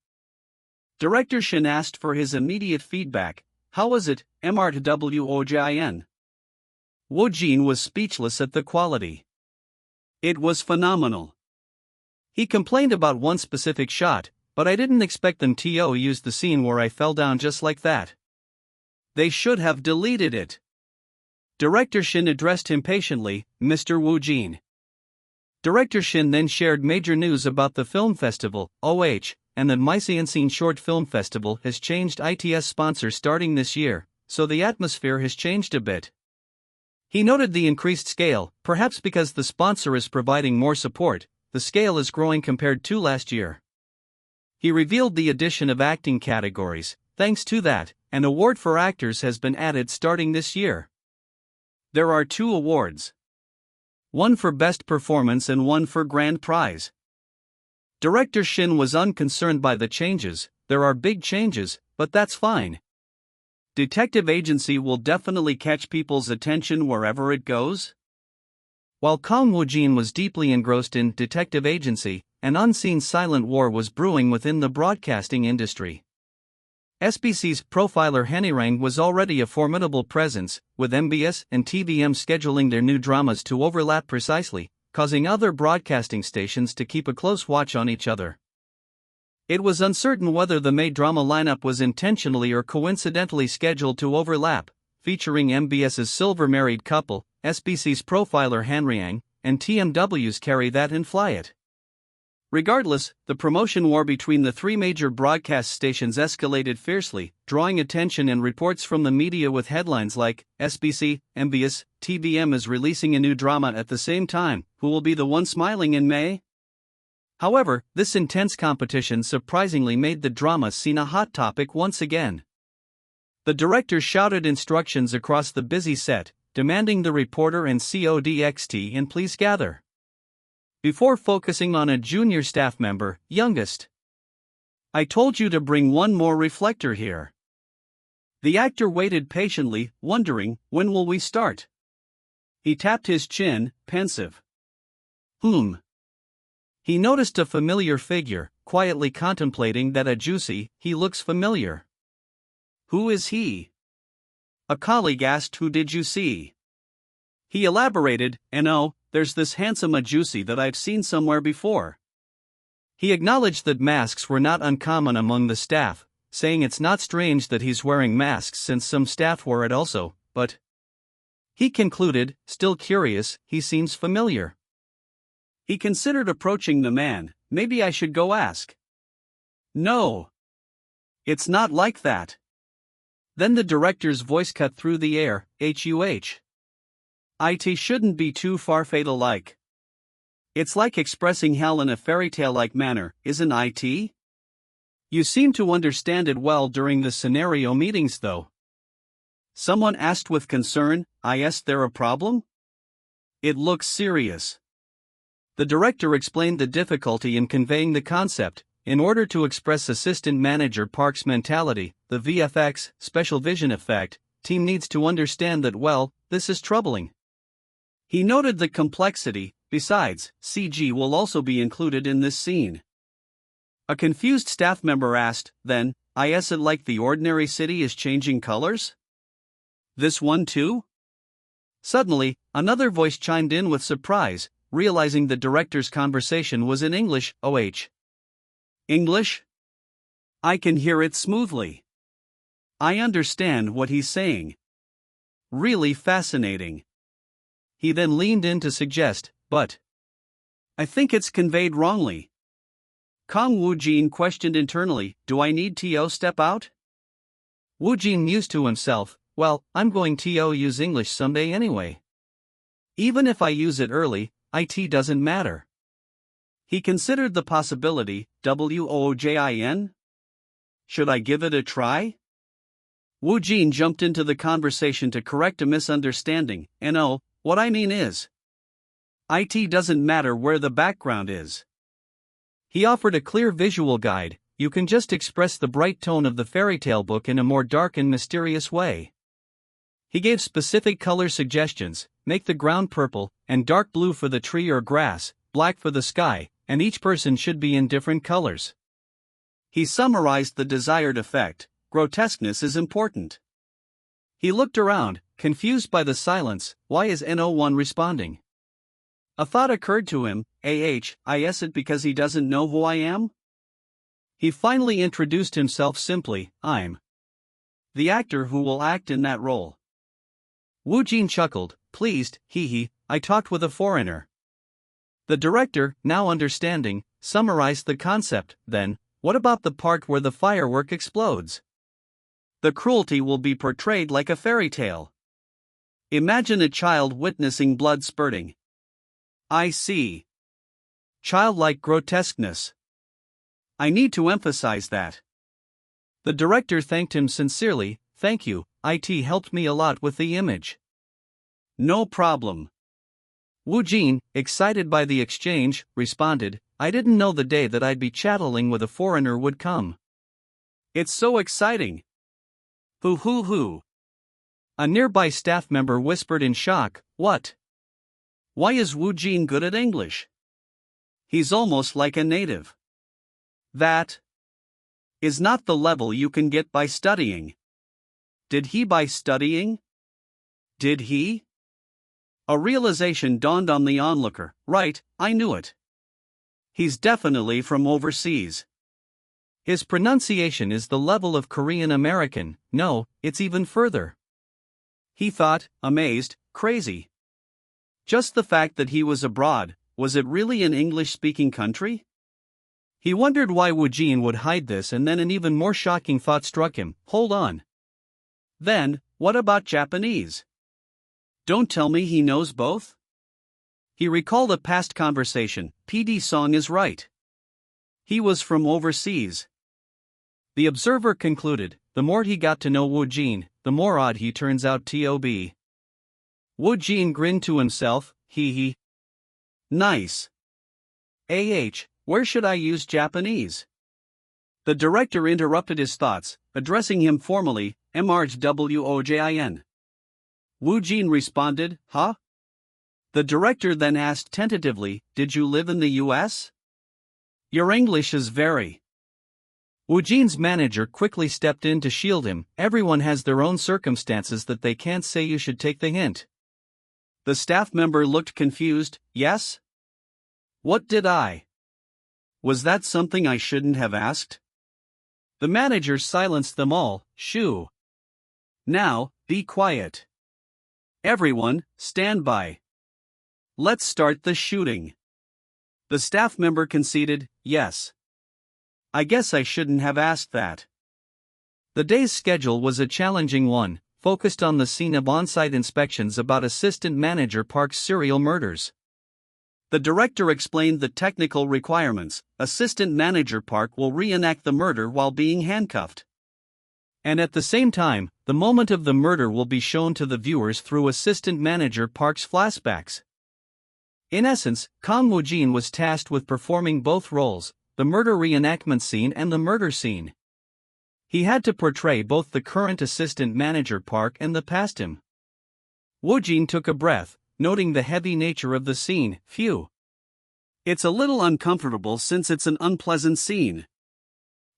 Director Shin asked for his immediate feedback, how was it, MRTWOJIN? Woojin was speechless at the quality. It was phenomenal. He complained about one specific shot, but I didn't expect them to use the scene where I fell down just like that. They should have deleted it. Director Shin addressed him patiently, Mr. Woojin. Director Shin then shared major news about the film festival, and that Misunderstanding Short Film Festival has changed its sponsor starting this year, so the atmosphere has changed a bit. He noted the increased scale, perhaps because the sponsor is providing more support, the scale is growing compared to last year. He revealed the addition of acting categories. Thanks to that, an award for actors has been added starting this year. There are 2 awards. One for Best Performance and one for Grand Prize. Director Shin was unconcerned by the changes. There are big changes, but that's fine. Detective Agency will definitely catch people's attention wherever it goes. While Kang Woojin was deeply engrossed in Detective Agency, an unseen silent war was brewing within the broadcasting industry. SBC's profiler Hanirang was already a formidable presence, with MBS and TVM scheduling their new dramas to overlap precisely, causing other broadcasting stations to keep a close watch on each other. It was uncertain whether the May drama lineup was intentionally or coincidentally scheduled to overlap, featuring MBS's Silver Married Couple, SBC's profiler Hanriang, and TMW's Carry That and Fly It. Regardless, the promotion war between the 3 major broadcast stations escalated fiercely, drawing attention and reports from the media with headlines like, SBC, MBS, TVM is releasing a new drama at the same time, who will be the one smiling in May? However, this intense competition surprisingly made the drama scene a hot topic once again. The director shouted instructions across the busy set, demanding the reporter and CODXT and please gather. Before focusing on a junior staff member, youngest. I told you to bring one more reflector here. The actor waited patiently, wondering, when will we start? He tapped his chin, pensive. He noticed a familiar figure, quietly contemplating that he looks familiar. Who is he? A colleague asked, who did you see? He elaborated, there's this handsome Ajusi that I've seen somewhere before. He acknowledged that masks were not uncommon among the staff, saying it's not strange that he's wearing masks since some staff wear it also, but he concluded, still curious, he seems familiar. He considered approaching the man, maybe I should go ask. No. It's not like that. Then the director's voice cut through the air, HUH. It shouldn't be too far-fetched alike. It's like expressing hell in a fairy tale-like manner, isn't it? You seem to understand it well during the scenario meetings though. Someone asked with concern, is there a problem? It looks serious. The director explained the difficulty in conveying the concept. In order to express Assistant Manager Park's mentality, the VFX, special vision effect, team needs to understand that well, this is troubling. He noted the complexity, besides, CG will also be included in this scene. A confused staff member asked, then, is it like the ordinary city is changing colors? This one too? Suddenly, another voice chimed in with surprise, realizing the director's conversation was in English. English? I can hear it smoothly. I understand what he's saying. Really fascinating. He then leaned in to suggest, but I think it's conveyed wrongly. Kang Woojin questioned internally, do I need to step out? Woojin mused to himself, well, I'm going to use English someday anyway. Even if I use it early, it doesn't matter. He considered the possibility, woojin? Should I give it a try? Woojin jumped into the conversation to correct a misunderstanding, and what I mean is, it doesn't matter where the background is. He offered a clear visual guide, you can just express the bright tone of the fairy tale book in a more dark and mysterious way. He gave specific color suggestions, make the ground purple, and dark blue for the tree or grass, black for the sky, and each person should be in different colors. He summarized the desired effect, grotesqueness is important. He looked around, confused by the silence, why is no one responding? A thought occurred to him, is it because he doesn't know who I am? He finally introduced himself simply, I'm the actor who will act in that role. Woojin chuckled, pleased, I talked with a foreigner. The director, now understanding, summarized the concept, then, what about the part where the firework explodes? The cruelty will be portrayed like a fairy tale. Imagine a child witnessing blood spurting. I see. Childlike grotesqueness. I need to emphasize that. The director thanked him sincerely, thank you, it helped me a lot with the image. No problem. Woojin, excited by the exchange, responded, I didn't know the day that I'd be chatting with a foreigner would come. It's so exciting. Hoo. A nearby staff member whispered in shock, what? Why is Woojin good at English? He's almost like a native. That is not the level you can get by studying. Did he by studying? Did he? A realization dawned on the onlooker, right, I knew it. He's definitely from overseas. His pronunciation is the level of Korean American, no, it's even further. He thought, amazed, crazy. Just the fact that he was abroad, was it really an English-speaking country? He wondered why Woojin would hide this, and then an even more shocking thought struck him, hold on. Then, what about Japanese? Don't tell me he knows both? He recalled a past conversation, PD Song is right. He was from overseas. The observer concluded, the more he got to know Woojin, the more odd he turns out to be. Woojin grinned to himself, he. Nice. Where should I use Japanese? The director interrupted his thoughts, addressing him formally, MRWOJIN. Woojin responded, huh? The director then asked tentatively, did you live in the US? Your English is very. Woojin's manager quickly stepped in to shield him, everyone has their own circumstances that they can't say you should take the hint. The staff member looked confused, yes? What did I? Was that something I shouldn't have asked? The manager silenced them all, shoo. Now, be quiet. Everyone, stand by. Let's start the shooting. The staff member conceded, yes. I guess I shouldn't have asked that. The day's schedule was a challenging one, focused on the scene of on-site inspections about Assistant Manager Park's serial murders. The director explained the technical requirements. Assistant Manager Park will reenact the murder while being handcuffed. And at the same time, the moment of the murder will be shown to the viewers through Assistant Manager Park's flashbacks. In essence, Kang Woojin was tasked with performing both roles, the murder reenactment scene and the murder scene. He had to portray both the current assistant manager Park and the past him. Woojin took a breath, noting the heavy nature of the scene. Phew. It's a little uncomfortable since it's an unpleasant scene.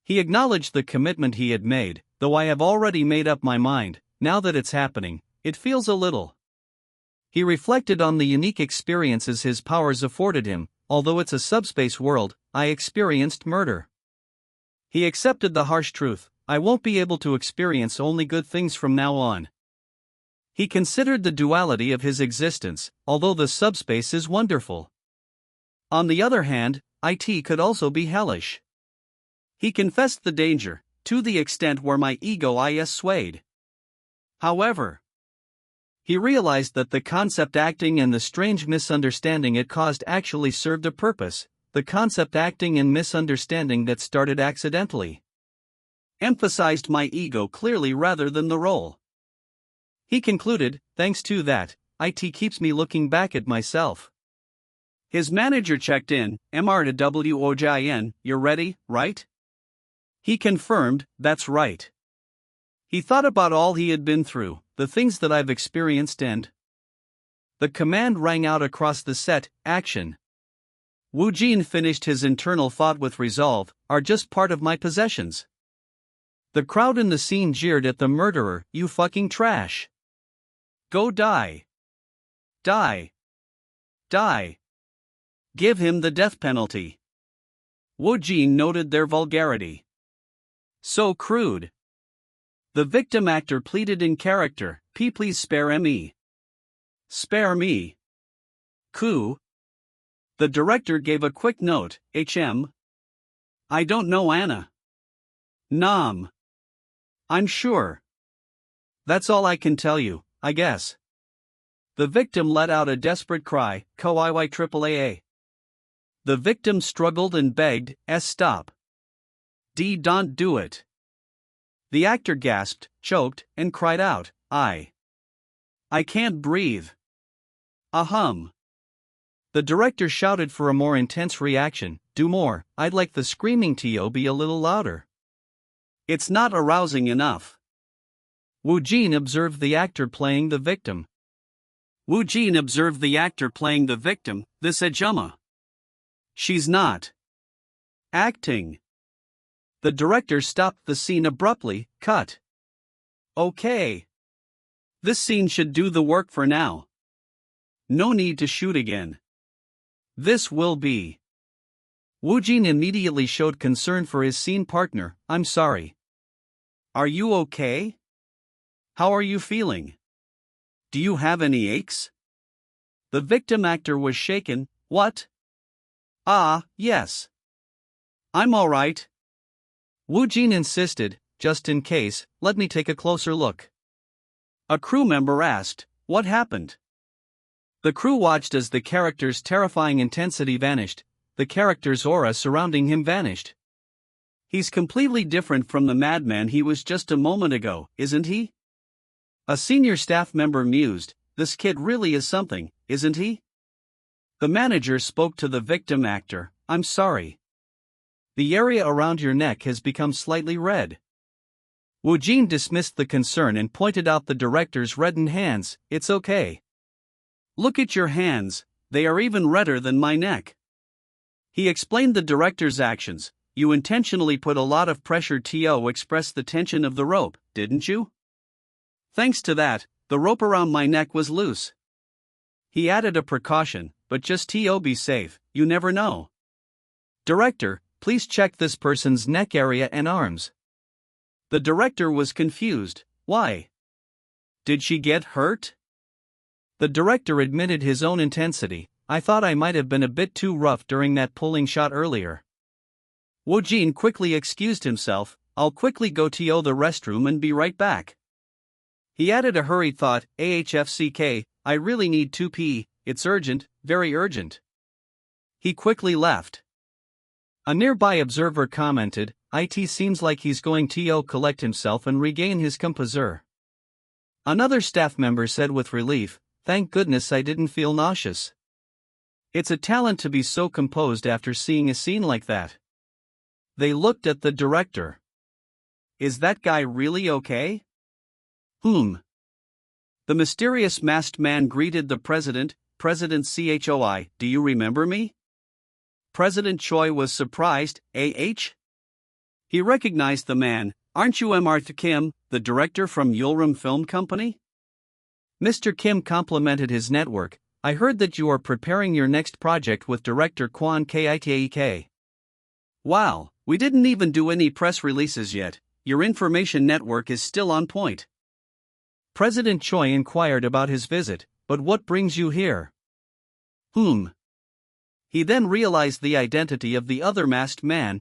He acknowledged the commitment he had made, though I have already made up my mind, now that it's happening, it feels a little. He reflected on the unique experiences his powers afforded him. Although it's a subspace world, I experienced murder. He accepted the harsh truth, I won't be able to experience only good things from now on. He considered the duality of his existence, although the subspace is wonderful. On the other hand, it could also be hellish. He confessed the danger, to the extent where my ego is swayed. However, he realized that the concept acting and the strange misunderstanding it caused actually served a purpose, the concept acting and misunderstanding that started accidentally emphasized my ego clearly rather than the role. He concluded, thanks to that, it keeps me looking back at myself. His manager checked in, MR2WOJIN, you're ready, right? He confirmed, that's right. He thought about all he had been through, the things that I've experienced and... The command rang out across the set, action. Woojin finished his internal thought with resolve, are just part of my possessions. The crowd in the scene jeered at the murderer, you fucking trash. Go die. Die. Die. Give him the death penalty. Woojin noted their vulgarity. So crude. The victim actor pleaded in character, please spare me. Spare me. Coup. The director gave a quick note, I don't know Anna. Nam. I'm sure. That's all I can tell you, I guess. The victim let out a desperate cry, KOIYAAA. The victim struggled and begged, stop. Don't do it. The actor gasped, choked, and cried out, I can't breathe. Ahem. The director shouted for a more intense reaction, do more, I'd like the screaming to be a little louder. It's not arousing enough. Woojin observed the actor playing the victim. This Ajuma. She's not acting. The director stopped the scene abruptly, cut. Okay. This scene should do the work for now. No need to shoot again. This will be. Woojin immediately showed concern for his scene partner, I'm sorry. Are you okay? How are you feeling? Do you have any aches? The victim actor was shaken, what? Yes. I'm alright. Woojin insisted, just in case, let me take a closer look. A crew member asked, what happened? The crew watched as the character's terrifying intensity vanished, the character's aura surrounding him vanished. He's completely different from the madman he was just a moment ago, isn't he? A senior staff member mused, this kid really is something, isn't he? The manager spoke to the victim actor, I'm sorry. The area around your neck has become slightly red. Woojin dismissed the concern and pointed out the director's reddened hands, it's okay. Look at your hands, they are even redder than my neck. He explained the director's actions, you intentionally put a lot of pressure to express the tension of the rope, didn't you? Thanks to that, the rope around my neck was loose. He added a precaution, but just to be safe, you never know. Director, please check this person's neck area and arms. The director was confused, why? Did she get hurt? The director admitted his own intensity, I thought I might have been a bit too rough during that pulling shot earlier. Woojin quickly excused himself, I'll quickly go to the restroom and be right back. He added a hurried thought, AHFCK, I really need to pee, it's urgent, very urgent. He quickly left. A nearby observer commented, it seems like he's going to collect himself and regain his composure. Another staff member said with relief, thank goodness I didn't feel nauseous. It's a talent to be so composed after seeing a scene like that. They looked at the director. Is that guy really okay? The mysterious masked man greeted the president, President Choi, do you remember me? President Choi was surprised, He recognized the man, aren't you Mr. Kim, the director from Yulram Film Company? Mr. Kim complimented his network, I heard that you are preparing your next project with director Kwon Kitek. Wow, we didn't even do any press releases yet, your information network is still on point. President Choi inquired about his visit, but what brings you here? He then realized the identity of the other masked man,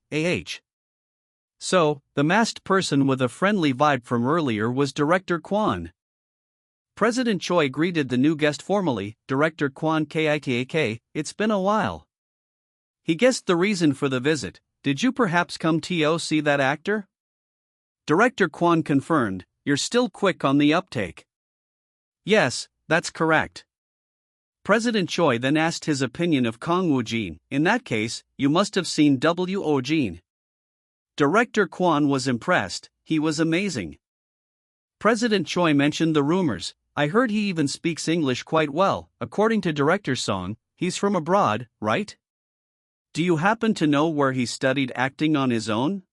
So, the masked person with a friendly vibe from earlier was Director Kwon. President Choi greeted the new guest formally, Director Kwon Kitek, it's been a while. He guessed the reason for the visit, did you perhaps come to see that actor? Director Kwon confirmed, you're still quick on the uptake. Yes, that's correct. President Choi then asked his opinion of Kang Woojin, in that case, you must have seen Woojin. Director Kwon was impressed, he was amazing. President Choi mentioned the rumors, I heard he even speaks English quite well, according to Director Song, he's from abroad, right? Do you happen to know where he studied acting on his own?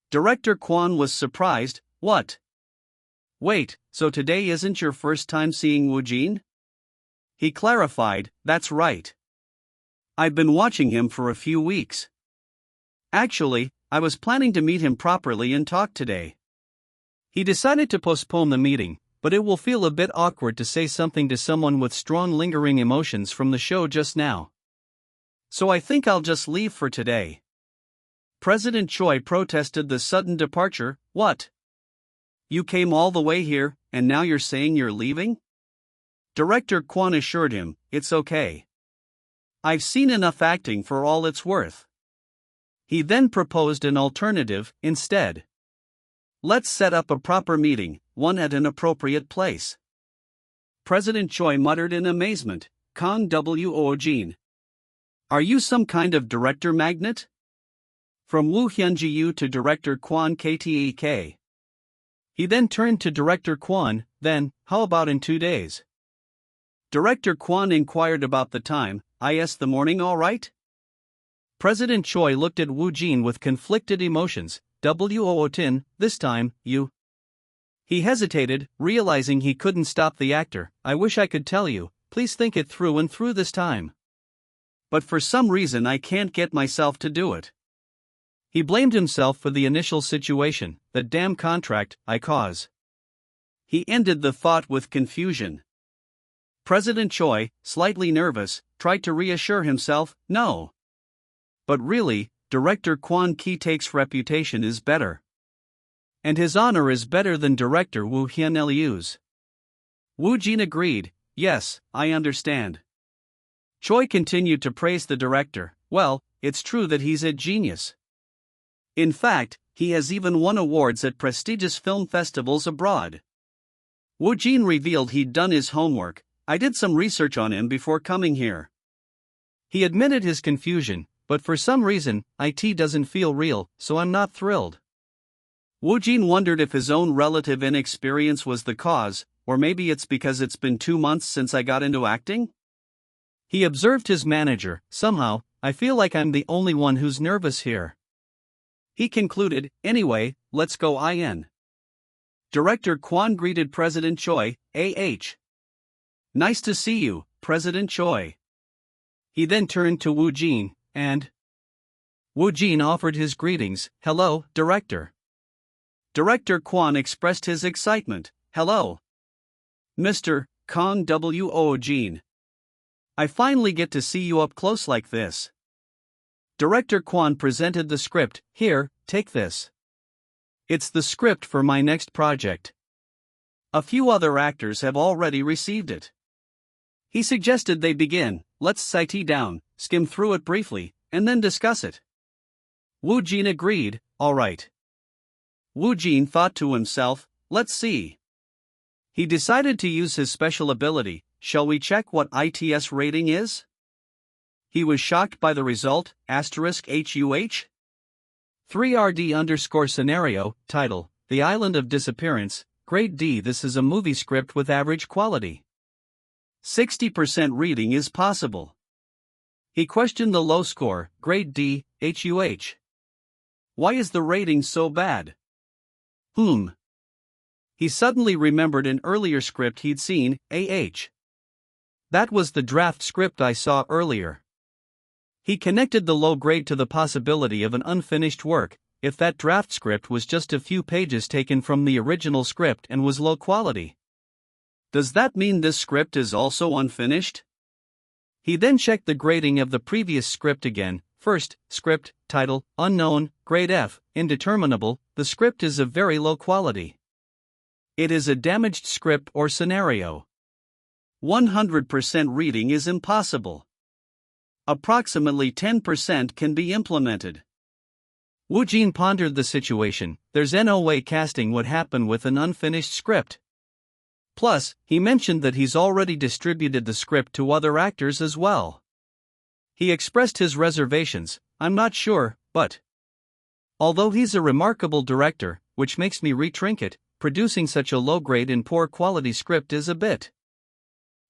Director Kwon was surprised, what? Wait, so today isn't your first time seeing Woojin? He clarified, that's right. I've been watching him for a few weeks. Actually, I was planning to meet him properly and talk today. He decided to postpone the meeting, but it will feel a bit awkward to say something to someone with strong lingering emotions from the show just now. So I think I'll just leave for today. President Choi protested the sudden departure, what? You came all the way here, and now you're saying you're leaving? Director Kwon assured him, it's okay. I've seen enough acting for all it's worth. He then proposed an alternative, instead. Let's set up a proper meeting, one at an appropriate place. President Choi muttered in amazement, Kang Woojin. Are you some kind of director magnet? From Woo Hyun-ji to Director Kwon Ktek. He then turned to Director Kwon, then, how about in 2 days? Director Kwon inquired about the time, the morning alright? President Choi looked at Woojin with conflicted emotions, Wootin, this time, you. He hesitated, realizing he couldn't stop the actor, I wish I could tell you, please think it through and through this time. But for some reason I can't get myself to do it. He blamed himself for the initial situation, the damn contract I cause. He ended the thought with confusion. President Choi, slightly nervous, tried to reassure himself, no. But really, Director Kwon Ki-taek's reputation is better. And his honor is better than Director Woo Hyun-Liu's. Woojin agreed, yes, I understand. Choi continued to praise the director, well, it's true that he's a genius. In fact, he has even won awards at prestigious film festivals abroad. Woojin revealed he'd done his homework, I did some research on him before coming here. He admitted his confusion, but for some reason, it doesn't feel real, so I'm not thrilled. Woojin wondered if his own relative inexperience was the cause, or maybe it's because it's been 2 months since I got into acting? He observed his manager, somehow, I feel like I'm the only one who's nervous here. He concluded, anyway, let's go in. Director Kwon greeted President Choi, Nice to see you, President Choi. He then turned to Woojin, and Woojin offered his greetings, hello, Director. Director Kwon expressed his excitement, hello. Mr. Kang Woojin. I finally get to see you up close like this. Director Kwon presented the script, here, take this. It's the script for my next project. A few other actors have already received it. He suggested they begin, let's sit down, skim through it briefly, and then discuss it. Woojin agreed, alright. Woojin thought to himself, let's see. He decided to use his special ability, shall we check what its rating is? He was shocked by the result, *HUH. 3RD_scenario, title, The Island of Disappearance, Grade D. This is a movie script with average quality. 60% reading is possible. He questioned the low score, Grade D, HUH. Why is the rating so bad? He suddenly remembered an earlier script he'd seen, AH. That was the draft script I saw earlier. He connected the low grade to the possibility of an unfinished work, if that draft script was just a few pages taken from the original script and was low quality. Does that mean this script is also unfinished? He then checked the grading of the previous script again. First, script, title, unknown, grade F, indeterminable. The script is of very low quality. It is a damaged script or scenario. 100% reading is impossible. Approximately 10% can be implemented. Woojin pondered the situation. There's no way casting would happen with an unfinished script. Plus, he mentioned that he's already distributed the script to other actors as well. He expressed his reservations. I'm not sure, but although he's a remarkable director, which makes me retrinket, producing such a low-grade and poor-quality script is a bit.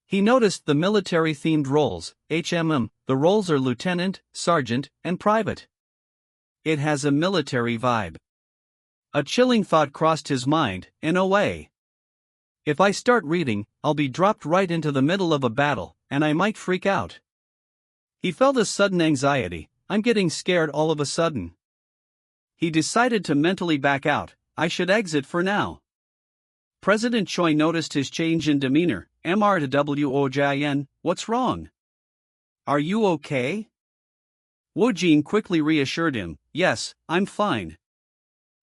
He noticed the military-themed roles, HMM, the roles are lieutenant, sergeant, and private. It has a military vibe. A chilling thought crossed his mind, in a way. If I start reading, I'll be dropped right into the middle of a battle, and I might freak out. He felt a sudden anxiety. I'm getting scared all of a sudden. He decided to mentally back out. I should exit for now. President Choi noticed his change in demeanor. MR2WOJIN, what's wrong? Are you okay? Woojin quickly reassured him. Yes, I'm fine.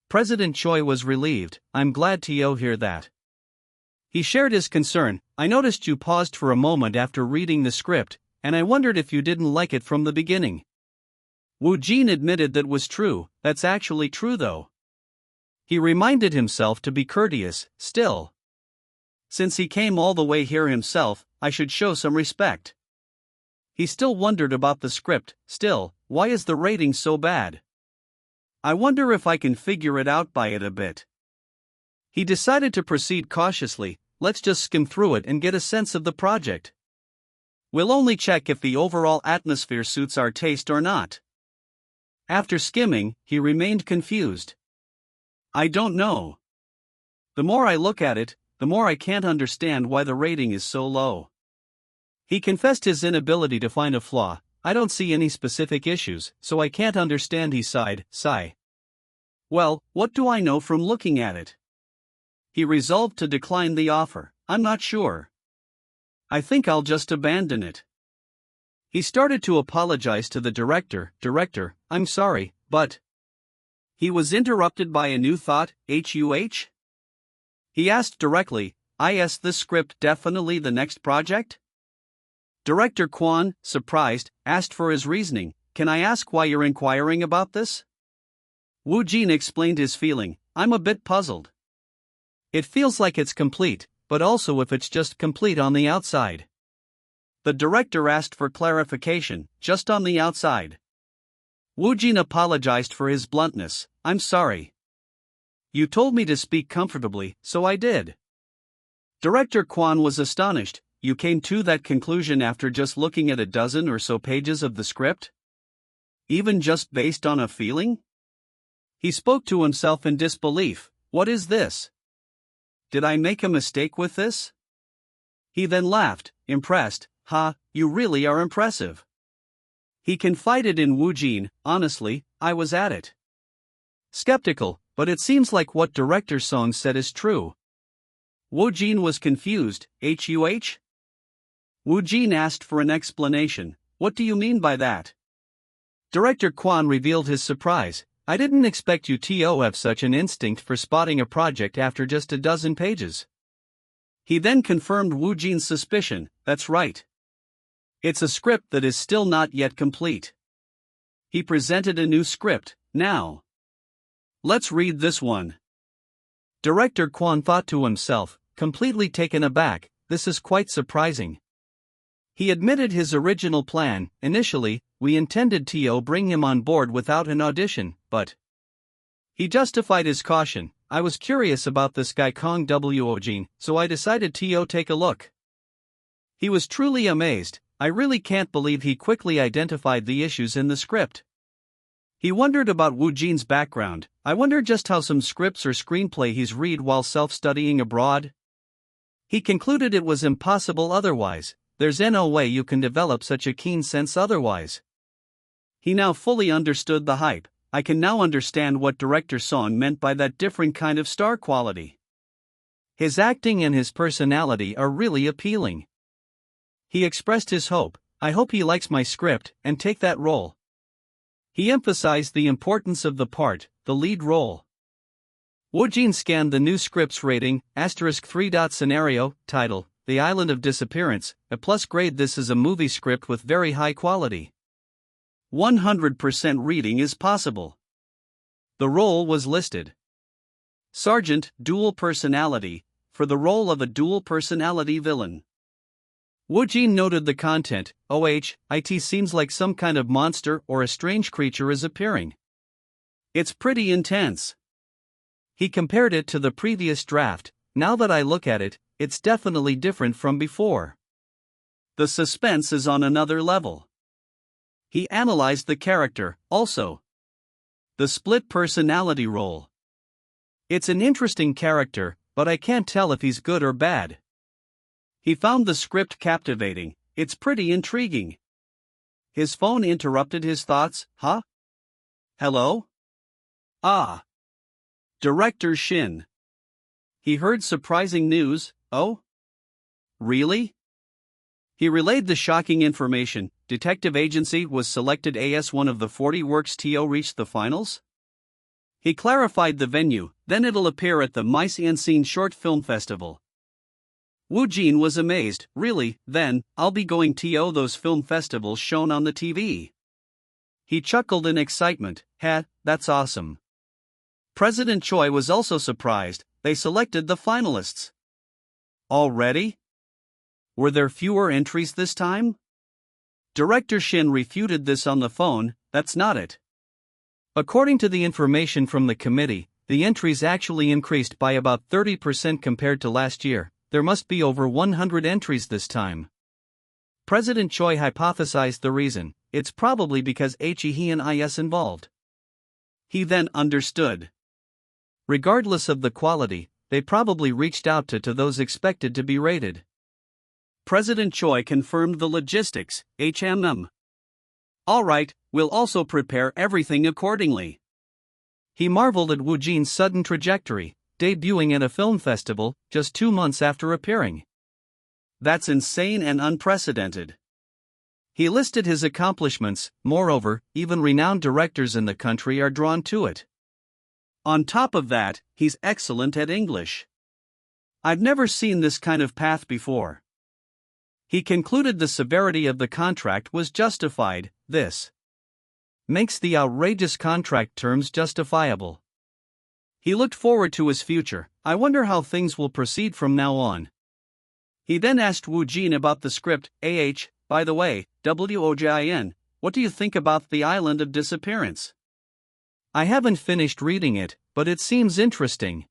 President Choi was relieved. I'm glad to hear that. He shared his concern. I noticed you paused for a moment after reading the script, and I wondered if you didn't like it from the beginning. Woojin admitted that was true. That's actually true though. He reminded himself to be courteous, still. Since he came all the way here himself, I should show some respect. He still wondered about the script. Still, why is the rating so bad? I wonder if I can figure it out by it a bit. He decided to proceed cautiously. Let's just skim through it and get a sense of the project. We'll only check if the overall atmosphere suits our taste or not. After skimming, he remained confused. I don't know. The more I look at it, the more I can't understand why the rating is so low. He confessed his inability to find a flaw. I don't see any specific issues, so I can't understand, he sighed. Sigh. Well, what do I know from looking at it? He resolved to decline the offer. I'm not sure. I think I'll just abandon it. He started to apologize to the director. Director, I'm sorry, but... He was interrupted by a new thought. HUH? He asked directly, Is this script definitely the next project? Director Kwon, surprised, asked for his reasoning. Can I ask why you're inquiring about this? Woojin explained his feeling. I'm a bit puzzled. It feels like it's complete, but also if it's just complete on the outside. The director asked for clarification, just on the outside. Woojin apologized for his bluntness. I'm sorry. You told me to speak comfortably, so I did. Director Kwon was astonished. You came to that conclusion after just looking at a dozen or so pages of the script? Even just based on a feeling? He spoke to himself in disbelief. What is this? Did I make a mistake with this? He then laughed, impressed. You really are impressive. He confided in Woojin. Honestly, I was at it. Skeptical, but it seems like what Director Song said is true. Woojin was confused. HUH? Woojin asked for an explanation. What do you mean by that? Director Kwon revealed his surprise. I didn't expect you to have such an instinct for spotting a project after just a dozen pages. He then confirmed Woojin's suspicion. That's right. It's a script that is still not yet complete. He presented a new script. Now, let's read this one. Director Kwon thought to himself, completely taken aback, this is quite surprising. He admitted his original plan. Initially, we intended to bring him on board without an audition, but He justified his caution. I was curious about this guy Kang Woojin, so I decided to take a look. He was truly amazed. I really can't believe he quickly identified the issues in the script. He wondered about Woojin's background. I wonder just how some scripts or screenplay he's read while self-studying abroad. He concluded it was impossible otherwise. There's no way you can develop such a keen sense otherwise. He now fully understood the hype. I can now understand what director Song meant by that different kind of star quality. His acting and his personality are really appealing. He expressed his hope. I hope he likes my script and take that role. He emphasized the importance of the part, the lead role. Woojin scanned the new script's rating, *3. Scenario, title, The Island of Disappearance, a plus grade. This is a movie script with very high quality. 100% reading is possible. The role was listed. Sergeant, dual personality, for the role of a dual personality villain. Woojin noted the content. It seems like some kind of monster or a strange creature is appearing. It's pretty intense. He compared it to the previous draft. Now that I look at it, it's definitely different from before. The suspense is on another level. He analyzed the character, also. The split personality role. It's an interesting character, but I can't tell if he's good or bad. He found the script captivating. It's pretty intriguing. His phone interrupted his thoughts. Huh? Hello? Ah. Director Shin. He heard surprising news. Oh? Really? He relayed the shocking information. Detective Agency was selected as one of the 40 works to reach the finals? He clarified the venue, then it'll appear at the Mise-en-Scene Short Film Festival. Woojin was amazed. Really, then, I'll be going to those film festivals shown on the TV. He chuckled in excitement. That's awesome. President Choi was also surprised. They selected the finalists. Already? Were there fewer entries this time? Director Shin refuted this on the phone. That's not it. According to the information from the committee, the entries actually increased by about 30% compared to last year. There must be over 100 entries this time. President Choi hypothesized the reason. It's probably because he and is involved. He then understood. Regardless of the quality, they probably reached out to those expected to be rated. President Choi confirmed the logistics. Alright, we'll also prepare everything accordingly. He marveled at Woojin's sudden trajectory, debuting at a film festival just 2 months after appearing. That's insane and unprecedented. He listed his accomplishments. Moreover, even renowned directors in the country are drawn to it. On top of that, he's excellent at English. I've never seen this kind of path before. He concluded the severity of the contract was justified. This makes the outrageous contract terms justifiable. He looked forward to his future. I wonder how things will proceed from now on. He then asked Woojin about the script. By the way, Woojin, what do you think about The Island of Disappearance? I haven't finished reading it, but it seems interesting.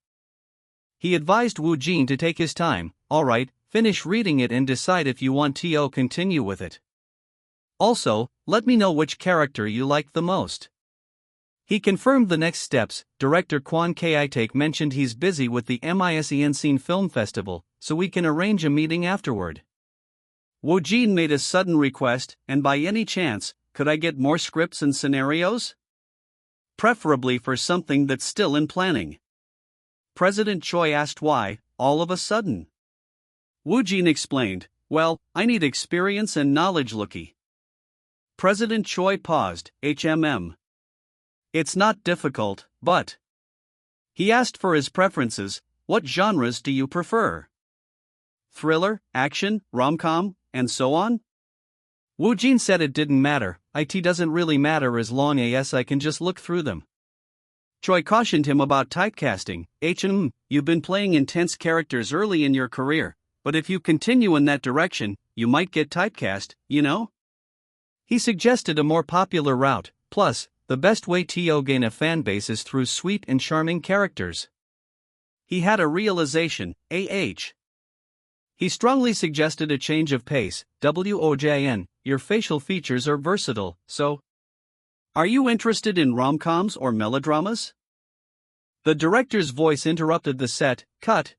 He advised Woojin to take his time. Alright, finish reading it and decide if you want to continue with it. Also, let me know which character you like the most. He confirmed the next steps. Director Kwon Kae-taek mentioned he's busy with the Mise-en-Scene Film Festival, so we can arrange a meeting afterward. Woojin made a sudden request, and by any chance, could I get more scripts and scenarios? Preferably for something that's still in planning. President Choi asked why, all of a sudden. Woojin explained, well, I need experience and knowledge looky. President Choi paused. It's not difficult, but. He asked for his preferences. What genres do you prefer? Thriller, action, rom-com, and so on? Woojin said it didn't matter. It doesn't really matter as long as I can just look through them. Choi cautioned him about typecasting. You've been playing intense characters early in your career, but if you continue in that direction, you might get typecast, you know? He suggested a more popular route. Plus, the best way to gain a fanbase is through sweet and charming characters. He had a realization, He strongly suggested a change of pace, WOJN, your facial features are versatile, so. Are you interested in rom-coms or melodramas? The director's voice interrupted the set, cut.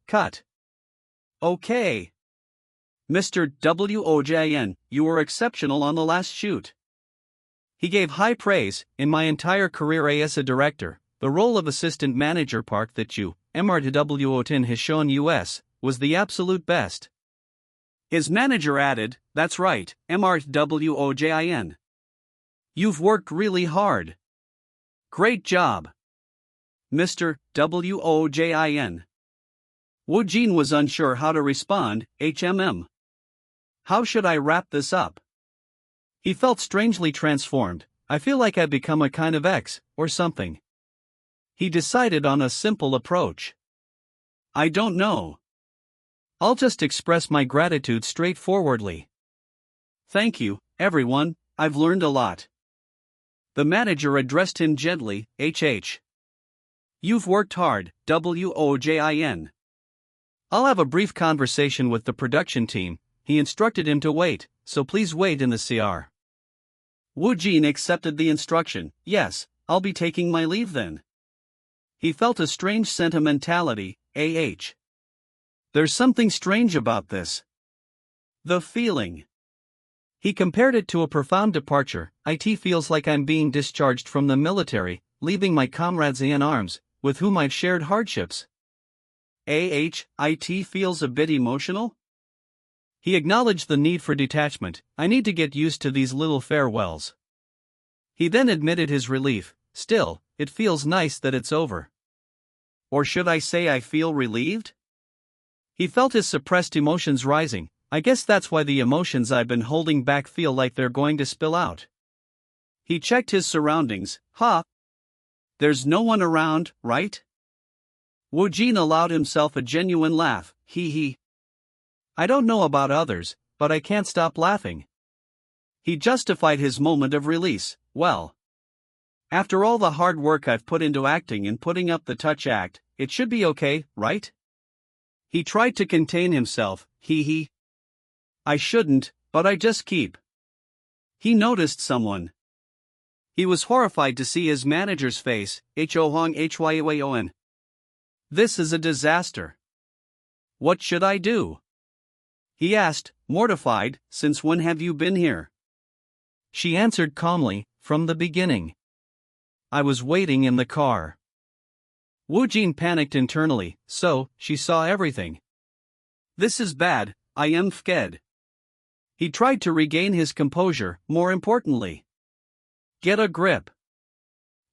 Okay. Mr. WOJN, you were exceptional on the last shoot. He gave high praise. In my entire career as a director, the role of assistant manager part that you, MRTWOTIN has shown us, was the absolute best. His manager added, that's right, MRTWOJIN. You've worked really hard. Great job. Mr. WOJIN. Woojin was unsure how to respond, How should I wrap this up? He felt strangely transformed. I feel like I've become a kind of ex, or something. He decided on a simple approach. I don't know. I'll just express my gratitude straightforwardly. Thank you, everyone, I've learned a lot. The manager addressed him gently, You've worked hard, WOJIN. I'll have a brief conversation with the production team. He instructed him to wait, so please wait in the CR. Woojin accepted the instruction. Yes, I'll be taking my leave then. He felt a strange sentimentality, There's something strange about this. The feeling. He compared it to a profound departure. It feels like I'm being discharged from the military, leaving my comrades in arms, with whom I've shared hardships. It feels a bit emotional? He acknowledged the need for detachment. I need to get used to these little farewells. He then admitted his relief. Still, it feels nice that it's over. Or should I say I feel relieved? He felt his suppressed emotions rising. I guess that's why the emotions I've been holding back feel like they're going to spill out. He checked his surroundings. There's no one around, right? Woojin allowed himself a genuine laugh. I don't know about others, but I can't stop laughing. He justified his moment of release. Well, after all the hard work I've put into acting and putting up the touch act, it should be okay, right? He tried to contain himself. I shouldn't, but I just keep. He noticed someone. He was horrified to see his manager's face, HYAON. This is a disaster. What should I do? He asked, mortified, since when have you been here? She answered calmly, from the beginning. I was waiting in the car. Woojin panicked internally, so, she saw everything. This is bad, I am scared. He tried to regain his composure, more importantly. Get a grip.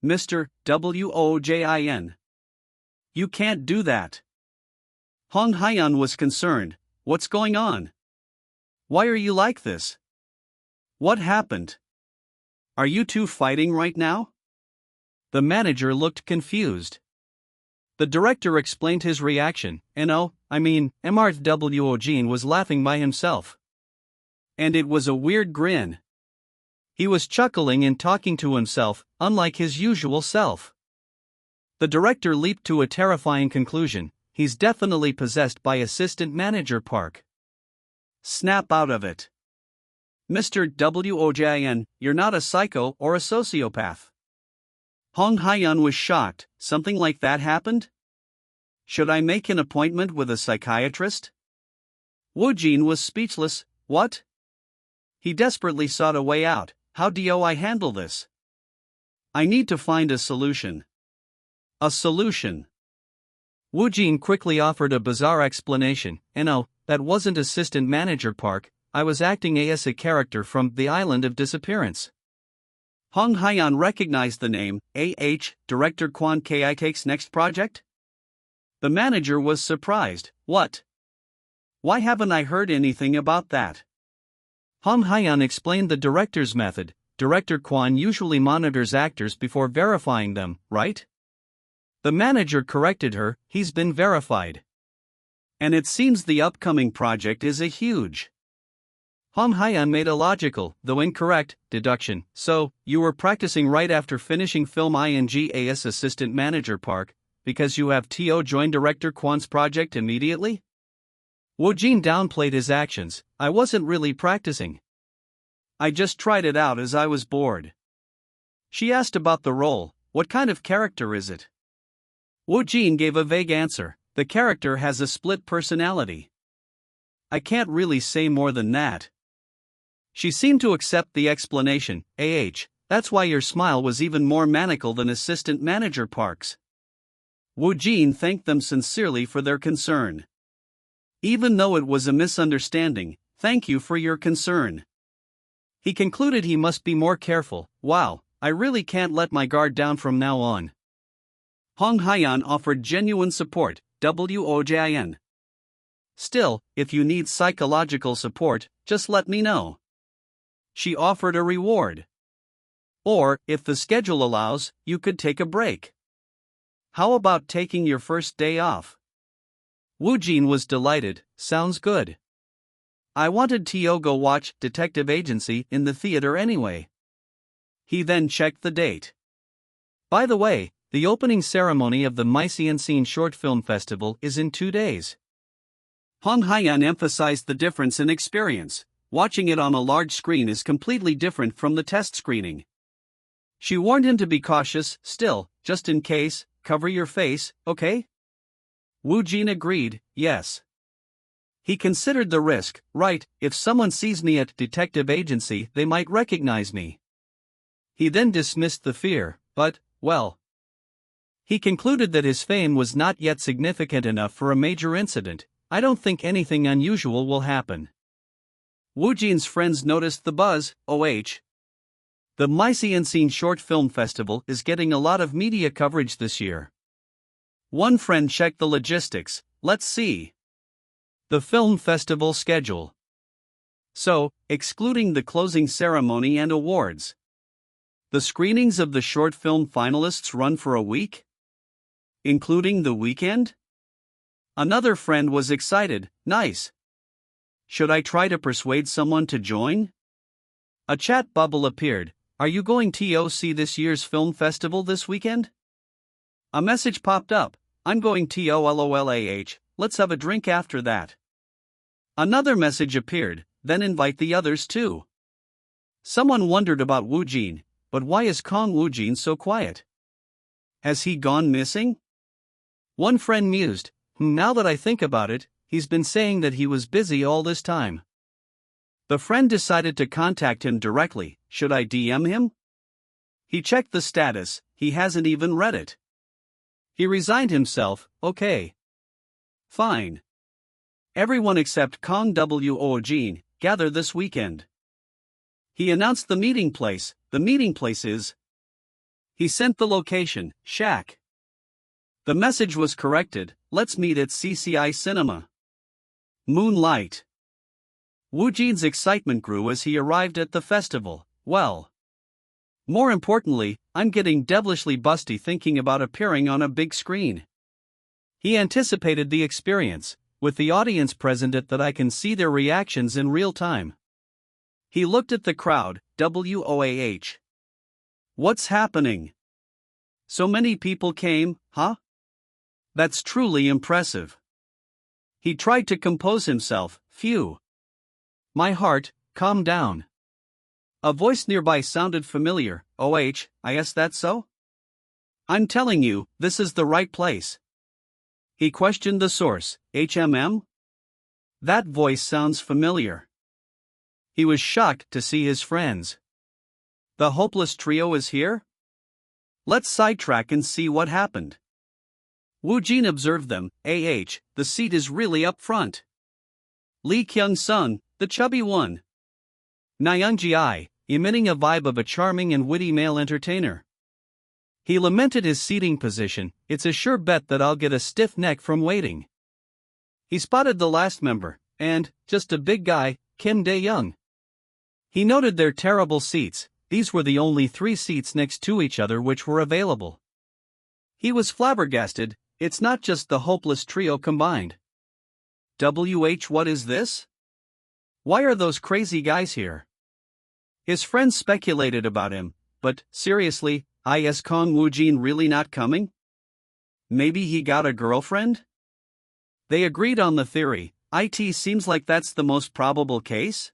Mr. WOJIN. You can't do that. Hong Hyeon was concerned. What's going on? Why are you like this? What happened? Are you two fighting right now? The manager looked confused. The director explained his reaction, MRWOJin was laughing by himself. And it was a weird grin. He was chuckling and talking to himself, unlike his usual self. The director leaped to a terrifying conclusion. He's definitely possessed by assistant manager Park. Snap out of it. Mr. WOJIN, you're not a psycho or a sociopath. Hong Hyeon was shocked. Something like that happened? Should I make an appointment with a psychiatrist? Woojin was speechless. What? He desperately sought a way out. How do I handle this? I need to find a solution. A solution. Woojin quickly offered a bizarre explanation. That wasn't assistant manager Park, I was acting as a character from The Island of Disappearance. Hong Hyeon recognized the name. Director Kwon Ki-take's next project? The manager was surprised. What? Why haven't I heard anything about that? Hong Hyeon explained the director's method. Director Kwon usually monitors actors before verifying them, right? The manager corrected her. He's been verified. And it seems the upcoming project is a huge Hong Hyeon made a logical, though incorrect, deduction. So, you were practicing right after finishing film INGAS assistant manager Park, because you have TO join director Kwan's project immediately? Woojin downplayed his actions. I wasn't really practicing. I just tried it out as I was bored. She asked about the role. What kind of character is it? Woojin gave a vague answer. The character has a split personality. I can't really say more than that. She seemed to accept the explanation. That's why your smile was even more maniacal than assistant manager Park's. Woojin thanked them sincerely for their concern. Even though it was a misunderstanding, thank you for your concern. He concluded he must be more careful. Wow, I really can't let my guard down from now on. Hong Hyeon offered genuine support, WOJIN. Still, if you need psychological support, just let me know. She offered a reward. Or, if the schedule allows, you could take a break. How about taking your first day off? Woojin was delighted. Sounds good. I wanted to go watch Detective Agency in the theater anyway. He then checked the date. By the way, the opening ceremony of the Misunderstanding Short Film Festival is in 2 days. Hong Hyeon emphasized the difference in experience. Watching it on a large screen is completely different from the test screening. She warned him to be cautious. Still, just in case, cover your face, okay? Woojin agreed, yes. He considered the risk. Right, if someone sees me at Detective Agency, they might recognize me. He then dismissed the fear, but, well. He concluded that his fame was not yet significant enough for a major incident. I don't think anything unusual will happen. Woojin's friends noticed the buzz. The Misunderstanding Short Film Festival is getting a lot of media coverage this year. One friend checked the logistics. Let's see. The film festival schedule. So, excluding the closing ceremony and awards, the screenings of the short film finalists run for a week? Including the weekend? Another friend was excited. Nice. Should I try to persuade someone to join? A chat bubble appeared. Are you going to see this year's film festival this weekend? A message popped up. I'm going to LOLAH, let's have a drink after that. Another message appeared, then invite the others too. Someone wondered about Woojin, but why is Kang Woojin so quiet? Has he gone missing? One friend mused, now that I think about it, he's been saying that he was busy all this time. The friend decided to contact him directly. Should I DM him? He checked the status, he hasn't even read it. He resigned himself. Okay. Fine. Everyone except Kang Woojin gather this weekend. He announced the meeting place. The meeting place is. He sent the location, Shack. The message was corrected. Let's meet at CCI Cinema. Moonlight. Woojin's excitement grew as he arrived at the festival. Well. More importantly, I'm getting devilishly busty thinking about appearing on a big screen. He anticipated the experience, with the audience present that I can see their reactions in real time. He looked at the crowd. WOAH. What's happening? So many people came, huh? That's truly impressive. He tried to compose himself. Phew. My heart, calm down. A voice nearby sounded familiar. Is that so? I'm telling you, this is the right place. He questioned the source. HMM? That voice sounds familiar. He was shocked to see his friends. The hopeless trio is here? Let's sidetrack and see what happened. Woojin observed them. The seat is really up front. Lee Kyung-sung, the chubby one. Nayoung-ji, emitting a vibe of a charming and witty male entertainer. He lamented his seating position. It's a sure bet that I'll get a stiff neck from waiting. He spotted the last member, and, just a big guy, Kim Dae-young. He noted their terrible seats. These were the only 3 seats next to each other which were available. He was flabbergasted. It's not just the hopeless trio combined. What is this? Why are those crazy guys here? His friends speculated about him, but, seriously, is Kang Woojin really not coming? Maybe he got a girlfriend? They agreed on the theory. It seems like that's the most probable case?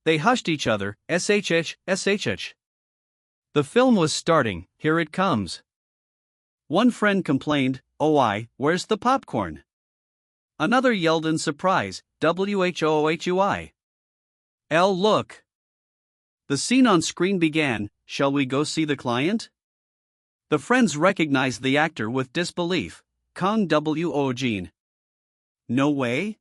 They hushed each other, shh. The film was starting, here it comes. One friend complained, where's the popcorn? Another yelled in surprise, whohui. Look. The scene on screen began, shall we go see the client? The friends recognized the actor with disbelief, Kang Woojin. No way?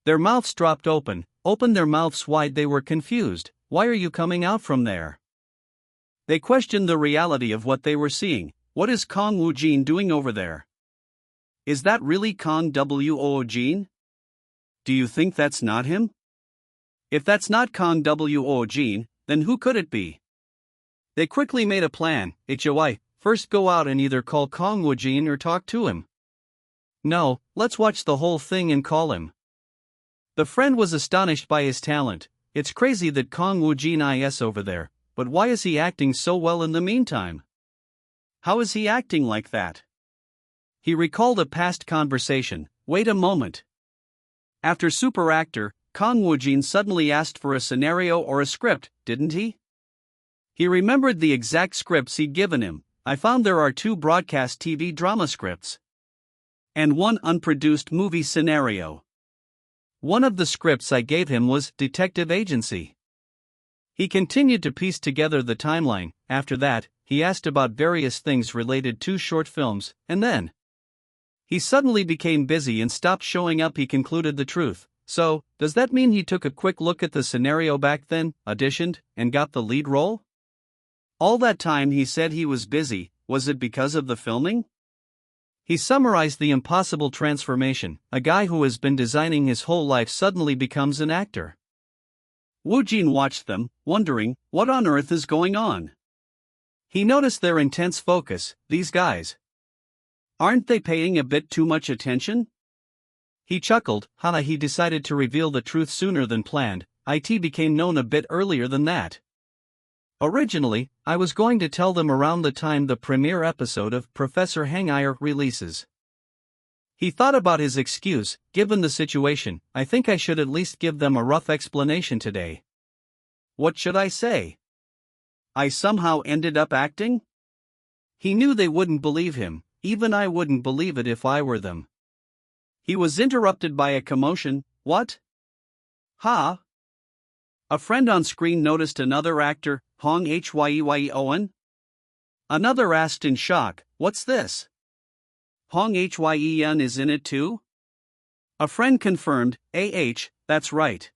Their mouths dropped opened their mouths wide. They were confused. Why are you coming out from there? They questioned the reality of what they were seeing. What is Kang Woojin doing over there? Is that really Kang Woojin? Do you think that's not him? If that's not Kang Woojin, then who could it be? They quickly made a plan. First go out and either call Kang Woojin or talk to him. No, let's watch the whole thing and call him. The friend was astonished by his talent. It's crazy that Kang Woojin is over there, but why is he acting so well in the meantime? How is he acting like that? He recalled a past conversation. Wait a moment. After super actor, Kang Woojin suddenly asked for a scenario or a script, didn't he? He remembered the exact scripts he'd given him. I found there are 2 broadcast TV drama scripts. And 1 unproduced movie scenario. One of the scripts I gave him was Detective Agency. He continued to piece together the timeline. After that, he asked about various things related to short films, and then he suddenly became busy and stopped showing up. He concluded the truth. So, does that mean he took a quick look at the scenario back then, auditioned, and got the lead role? All that time he said he was busy. Was it because of the filming? He summarized the impossible transformation. A guy who has been designing his whole life suddenly becomes an actor. Woojin watched them, wondering, what on earth is going on? He noticed their intense focus. These guys, aren't they paying a bit too much attention? He chuckled. He decided to reveal the truth sooner than planned. It became known a bit earlier than that. Originally, I was going to tell them around the time the premiere episode of Professor Hangire releases. He thought about his excuse. Given the situation, I think I should at least give them a rough explanation today. What should I say? I somehow ended up acting? He knew they wouldn't believe him. Even I wouldn't believe it if I were them. He was interrupted by a commotion. What? Ha? A friend on screen noticed another actor, Hong Hyeon. Another asked in shock, what's this? Hong Hyeon is in it too? A friend confirmed, that's right.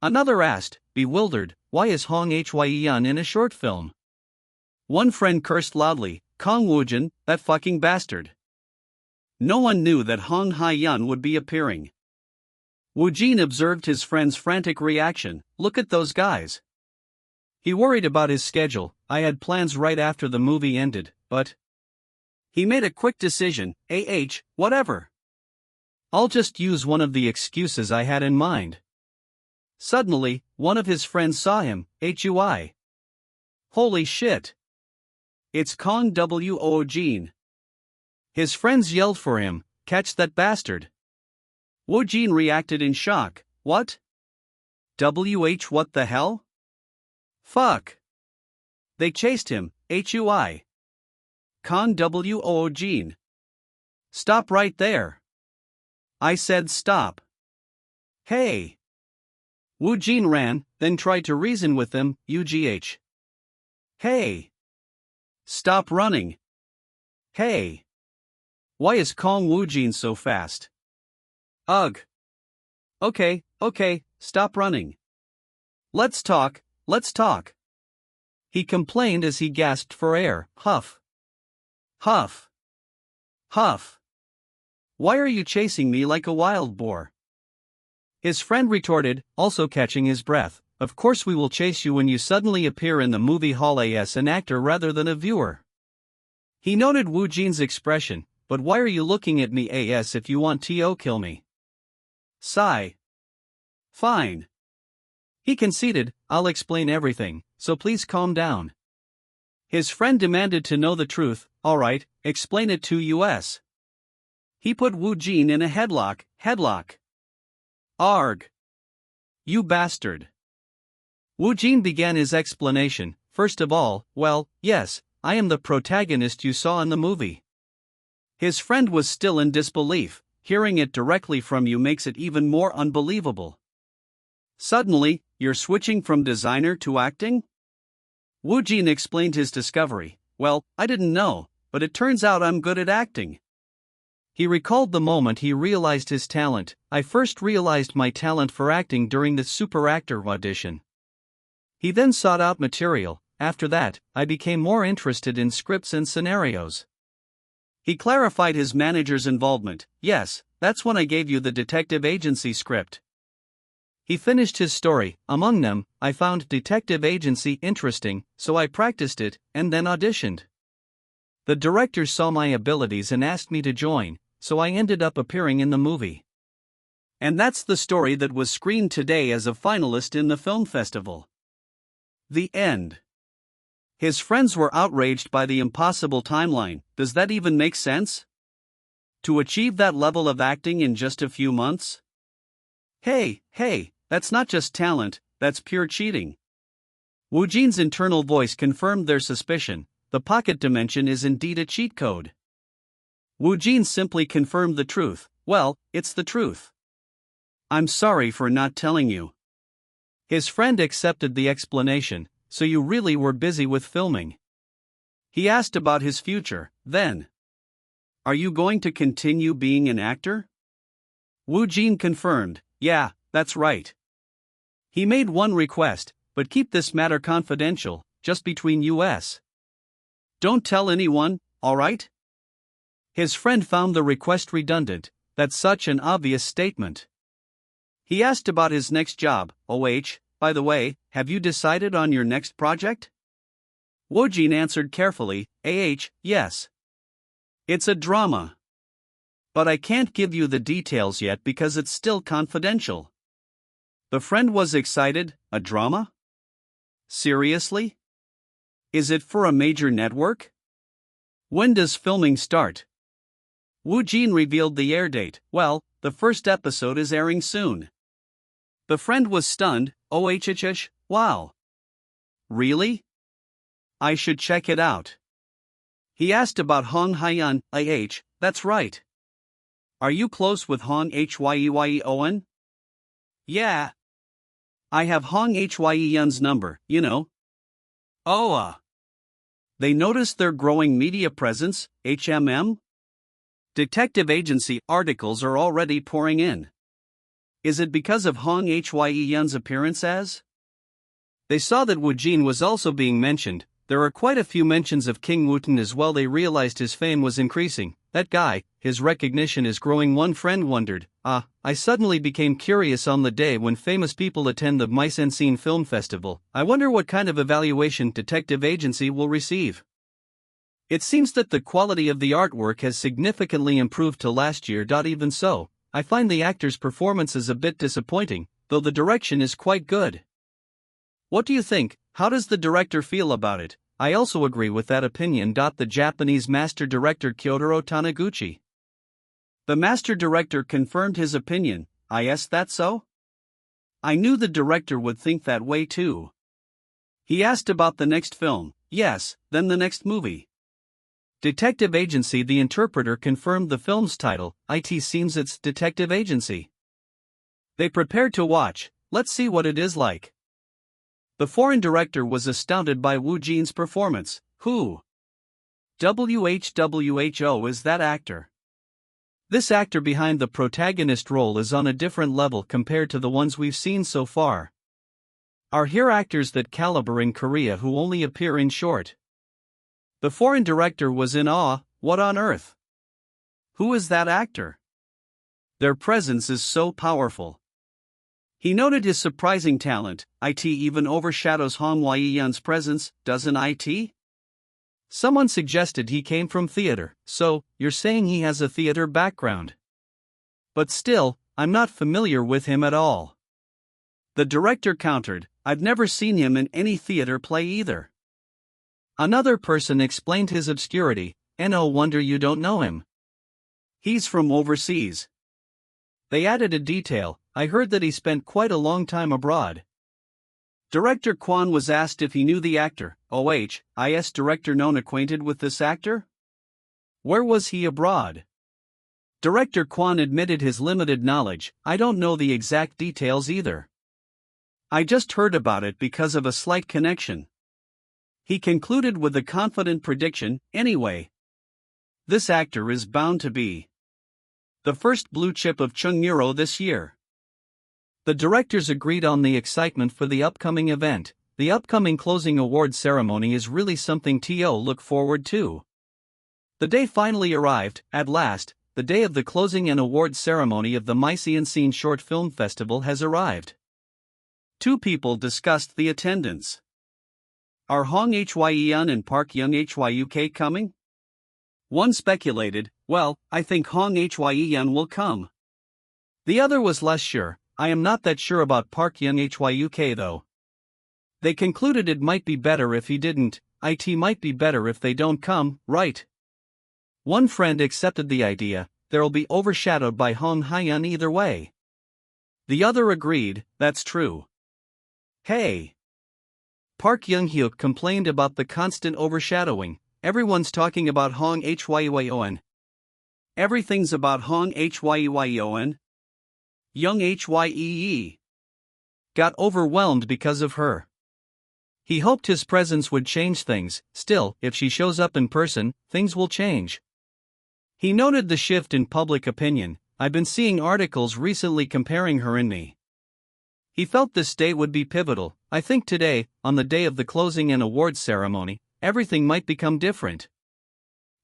Another asked, bewildered, why is Hong Hyeon in a short film? One friend cursed loudly, Kang Woojin, that fucking bastard. No one knew that Hong Hyeon would be appearing. Woojin observed his friend's frantic reaction. Look at those guys. He worried about his schedule. I had plans right after the movie ended, but he made a quick decision. Whatever. I'll just use one of the excuses I had in mind. Suddenly, one of his friends saw him. Hui. Holy shit. It's Kang Woojin. His friends yelled for him, catch that bastard. Woojin reacted in shock. What? What the hell? Fuck. They chased him. Hui. Kang Woojin. Stop right there. I said stop. Hey. Woojin ran, then tried to reason with them. Ugh. Hey. Stop running. Hey. Why is Kang Woojin so fast? Ugh. Okay, stop running. Let's talk. He complained as he gasped for air. Huff. Huff. Huff. Why are you chasing me like a wild boar? His friend retorted, also catching his breath. Of course we will chase you when you suddenly appear in the movie hall as an actor rather than a viewer. He noted Woojin's expression. But why are you looking at me if you want to kill me? Sigh. Fine. He conceded, I'll explain everything, so please calm down. His friend demanded to know the truth. Alright, explain it to us. He put Woojin in a headlock. Arg. You bastard. Woojin began his explanation. First of all, well, yes, I am the protagonist you saw in the movie. His friend was still in disbelief. Hearing it directly from you makes it even more unbelievable. Suddenly, you're switching from designer to acting? Woojin explained his discovery. Well, I didn't know, but it turns out I'm good at acting. He recalled the moment he realized his talent. I first realized my talent for acting during the super actor audition. He then sought out material. After that, I became more interested in scripts and scenarios. He clarified his manager's involvement. Yes, that's when I gave you the detective agency script. He finished his story. Among them, I found detective agency interesting, so I practiced it, and then auditioned. The director saw my abilities and asked me to join, so I ended up appearing in the movie. And that's the story that was screened today as a finalist in the film festival. The end. His friends were outraged by the impossible timeline. Does that even make sense? To achieve that level of acting in just a few months? Hey, that's not just talent, that's pure cheating. Woojin's internal voice confirmed their suspicion. The pocket dimension is indeed a cheat code. Woojin simply confirmed the truth. Well, it's the truth. I'm sorry for not telling you. His friend accepted the explanation. So you really were busy with filming. He asked about his future, then. Are you going to continue being an actor? Woojin confirmed, yeah, that's right. He made one request, but keep this matter confidential, just between us. Don't tell anyone, alright? His friend found the request redundant. That's such an obvious statement. He asked about his next job. By the way, have you decided on your next project? Woojin answered carefully, yes. It's a drama. But I can't give you the details yet because it's still confidential. The friend was excited. A drama? Seriously? Is it for a major network? When does filming start? Woojin revealed the air date. Well, the first episode is airing soon. The friend was stunned. Wow. Really? I should check it out. He asked about Hong Hyeon. That's right. Are you close with Hong Hyeon? Yeah. I have Hong Hyeon's number, you know. They noticed their growing media presence, Detective agency articles are already pouring in. Is it because of Hong Hyeon's appearance as? They saw that Woojin was also being mentioned. There are quite a few mentions of Kang Woojin as well. They realized his fame was increasing. That guy, his recognition is growing. One friend wondered, I suddenly became curious on the day when famous people attend the Mise-en-Scene Film Festival. I wonder what kind of evaluation detective agency will receive. It seems that the quality of the artwork has significantly improved to last year. Even so, I find the actors' performances a bit disappointing, though the direction is quite good. What do you think? How does the director feel about it? I also agree with that opinion. The Japanese master director Kyotaro Taniguchi. The master director confirmed his opinion. Is that so? I knew the director would think that way too. He asked about the next film. Yes, then the next movie. Detective Agency. The interpreter confirmed the film's title. It seems it's Detective Agency. They prepared to watch. Let's see what it is like. The foreign director was astounded by Woojin's performance. Who? Who is that actor? This actor behind the protagonist role is on a different level compared to the ones we've seen so far. Are here actors that caliber in Korea who only appear in short? The foreign director was in awe. What on earth? Who is that actor? Their presence is so powerful. He noted his surprising talent. It even overshadows Hong Hyeon's presence, doesn't it? Someone suggested he came from theater, so, you're saying he has a theater background. But still, I'm not familiar with him at all. The director countered, "I've never seen him in any theater play either." Another person explained his obscurity, "No wonder you don't know him. He's from overseas." They added a detail, "I heard that he spent quite a long time abroad." Director Kwan was asked if he knew the actor. Is director known acquainted with this actor? Where was he abroad? Director Kwan admitted his limited knowledge, "I don't know the exact details either. I just heard about it because of a slight connection." He concluded with a confident prediction, "Anyway, this actor is bound to be the first blue chip of Chungmuro this year." The directors agreed on the excitement for the upcoming event. The upcoming closing award ceremony is really something to look forward to. The day finally arrived, at last. The day of the closing and award ceremony of the Mice-Scene Short Film Festival has arrived. Two people discussed the attendance. Are Hong Hyeon and Park Young Hyuk coming? One speculated, "Well, I think Hong Hyeon will come." The other was less sure, "I am not that sure about Park Young Hyuk though." They concluded it might be better if he didn't. It might be better if they don't come, right? One friend accepted the idea, "There'll be overshadowed by Hong Hyeon either way." The other agreed, "That's true." Hey! Park Young-hyuk complained about the constant overshadowing. "Everyone's talking about Hong Hyeon. Everything's about Hong Hyeon. Young Hyee got overwhelmed because of her." He hoped his presence would change things. Still, if she shows up in person, things will change. He noted the shift in public opinion. "I've been seeing articles recently comparing her and me." He felt this day would be pivotal. "I think today, on the day of the closing and awards ceremony, everything might become different."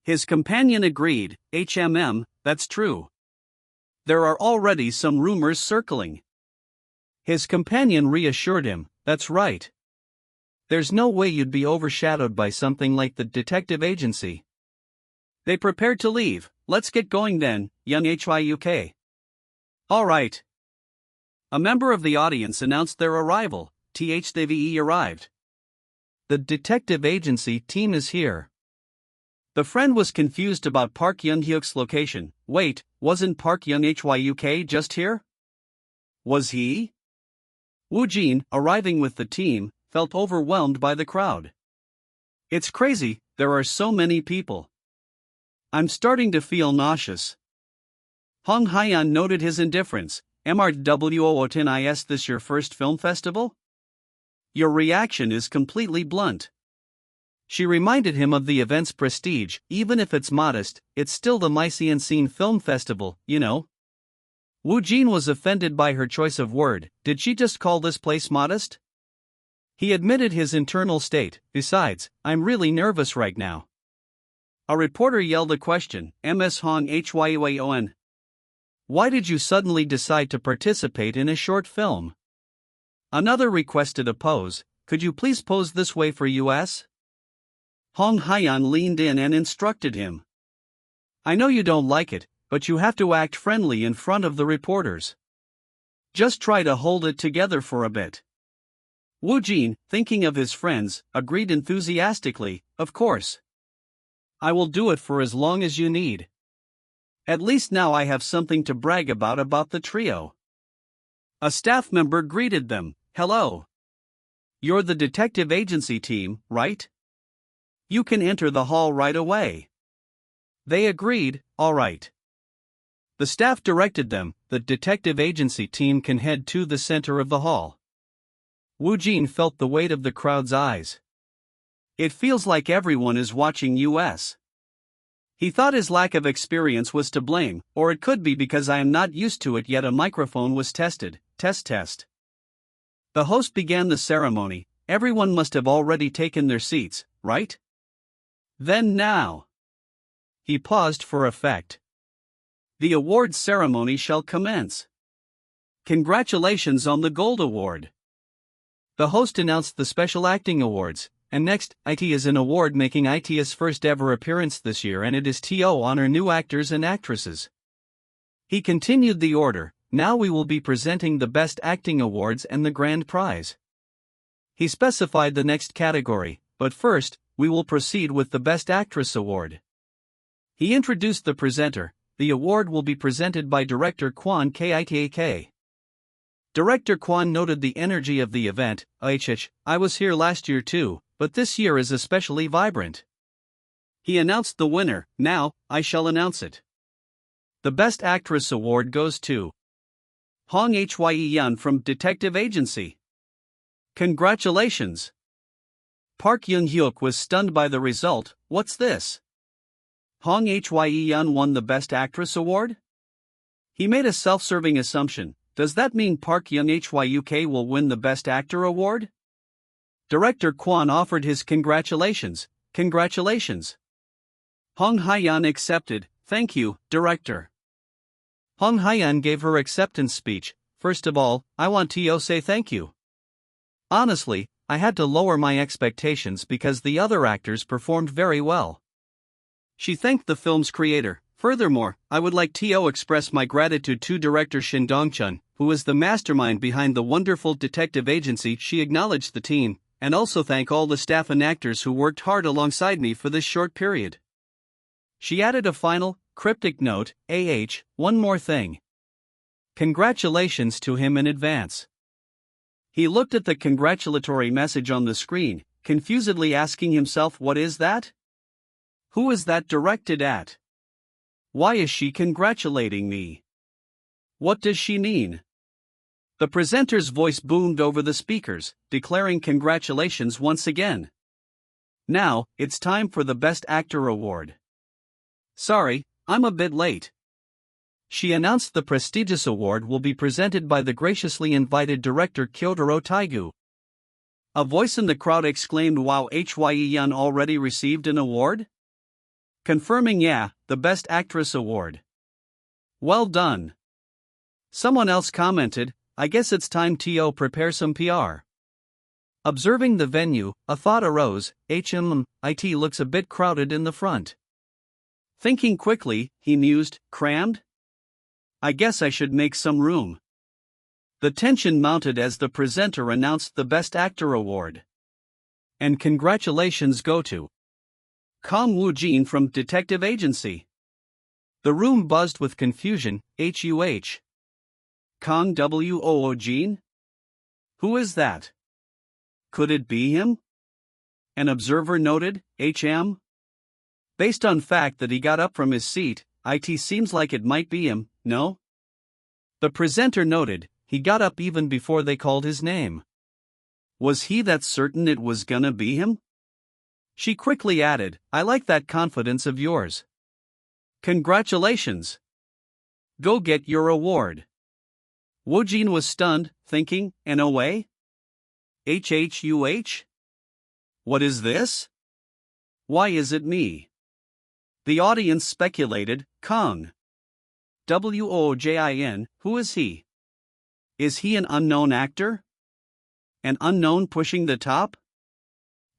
His companion agreed, "That's true. There are already some rumors circling." His companion reassured him, "That's right. There's no way you'd be overshadowed by something like the detective agency." They prepared to leave. "Let's get going then, Young Hyuk." "All right." A member of the audience announced their arrival. They've arrived. The detective agency team is here. The friend was confused about Park Young-hyuk's location. Wait, wasn't Park Young Hyuk just here? Was he? Woojin, arriving with the team, felt overwhelmed by the crowd. "It's crazy, there are so many people. I'm starting to feel nauseous." Hong Hyeon noted his indifference. "Is this your first film festival? Your reaction is completely blunt." She reminded him of the event's prestige. "Even if it's modest, it's still the Mice-Scene Film Festival, you know." Woojin was offended by her choice of word. Did she just call this place modest? He admitted his internal state. "Besides, I'm really nervous right now." A reporter yelled a question. "Ms. Hong Hyeon. Why did you suddenly decide to participate in a short film?" Another requested a pose. "Could you please pose this way for US?" Hong Hyeon leaned in and instructed him. "I know you don't like it, but you have to act friendly in front of the reporters. Just try to hold it together for a bit." Woojin, thinking of his friends, agreed enthusiastically, "Of course. I will do it for as long as you need. At least now I have something to brag about the trio." A staff member greeted them. "Hello. You're the detective agency team, right? You can enter the hall right away." They agreed, "All right." The staff directed them. The detective agency team can head to the center of the hall. Woojin felt the weight of the crowd's eyes. It feels like everyone is watching US. He thought his lack of experience was to blame, or it could be because I am not used to it yet. A microphone was tested. Test. The host began the ceremony. Everyone must have already taken their seats, right? Then now. He paused for effect. The awards ceremony shall commence. Congratulations on the Gold Award. The host announced the Special Acting Awards. And next, IT is an award making IT's first ever appearance this year, and it is to honor new actors and actresses. He continued the order. now we will be presenting the Best Acting Awards and the Grand Prize. He specified the next category, but first, we will proceed with the Best Actress Award. He introduced the presenter. The award will be presented by director Kwon Kitake. Director Kwon noted the energy of the event. I was here last year too, but this year is especially vibrant. He announced the winner. Now, I shall announce it. The Best Actress Award goes to Hong Hye-yeon from Detective Agency. Congratulations! Park Yoon-hyuk was stunned by the result. What's this? Hong Hye-yeon won the Best Actress Award? He made a self-serving assumption. Does that mean Park Yoon-hyuk will win the Best Actor Award? Director Kwon offered his congratulations. Congratulations! Hong Hye-yeon accepted. Thank you, director. Hong Hye-yeon gave her acceptance speech. First of all, I want to say thank you. Honestly, I had to lower my expectations because the other actors performed very well. She thanked the film's creator. Furthermore, I would like to express my gratitude to director Shin Dong-chun, who is the mastermind behind the wonderful detective agency. She acknowledged the team, and also thank all the staff and actors who worked hard alongside me for this short period. She added a final, cryptic note, one more thing. Congratulations to him in advance. He looked at the congratulatory message on the screen, confusedly asking himself, what is that? Who is that directed at? Why is she congratulating me? What does she mean? The presenter's voice boomed over the speakers, declaring congratulations once again. Now, it's time for the Best Actor Award. Sorry, I'm a bit late. She announced the prestigious award will be presented by the graciously invited director Kyotaro Taigu. A voice in the crowd exclaimed, wow, Hye-yeon already received an award? Confirming, yeah, the Best Actress Award. Well done. Someone else commented, I guess it's time to prepare some PR. Observing the venue, a thought arose, it looks a bit crowded in the front. Thinking quickly, he mused, crammed? I guess I should make some room. The tension mounted as the presenter announced the Best Actor Award. And congratulations go to Kang Woojin from Detective Agency. The room buzzed with confusion. Kang Woojin? Who is that? Could it be him? An observer noted, Based on fact that he got up from his seat, it seems like it might be him, no? The presenter noted, he got up even before they called his name. Was he that certain it was gonna be him? She quickly added, I like that confidence of yours. Congratulations! Go get your award. Woojin was stunned, thinking, NOA? HHUH? What is this? Why is it me? The audience speculated, Kang Woojin, who is he? Is he an unknown actor? An unknown pushing the top?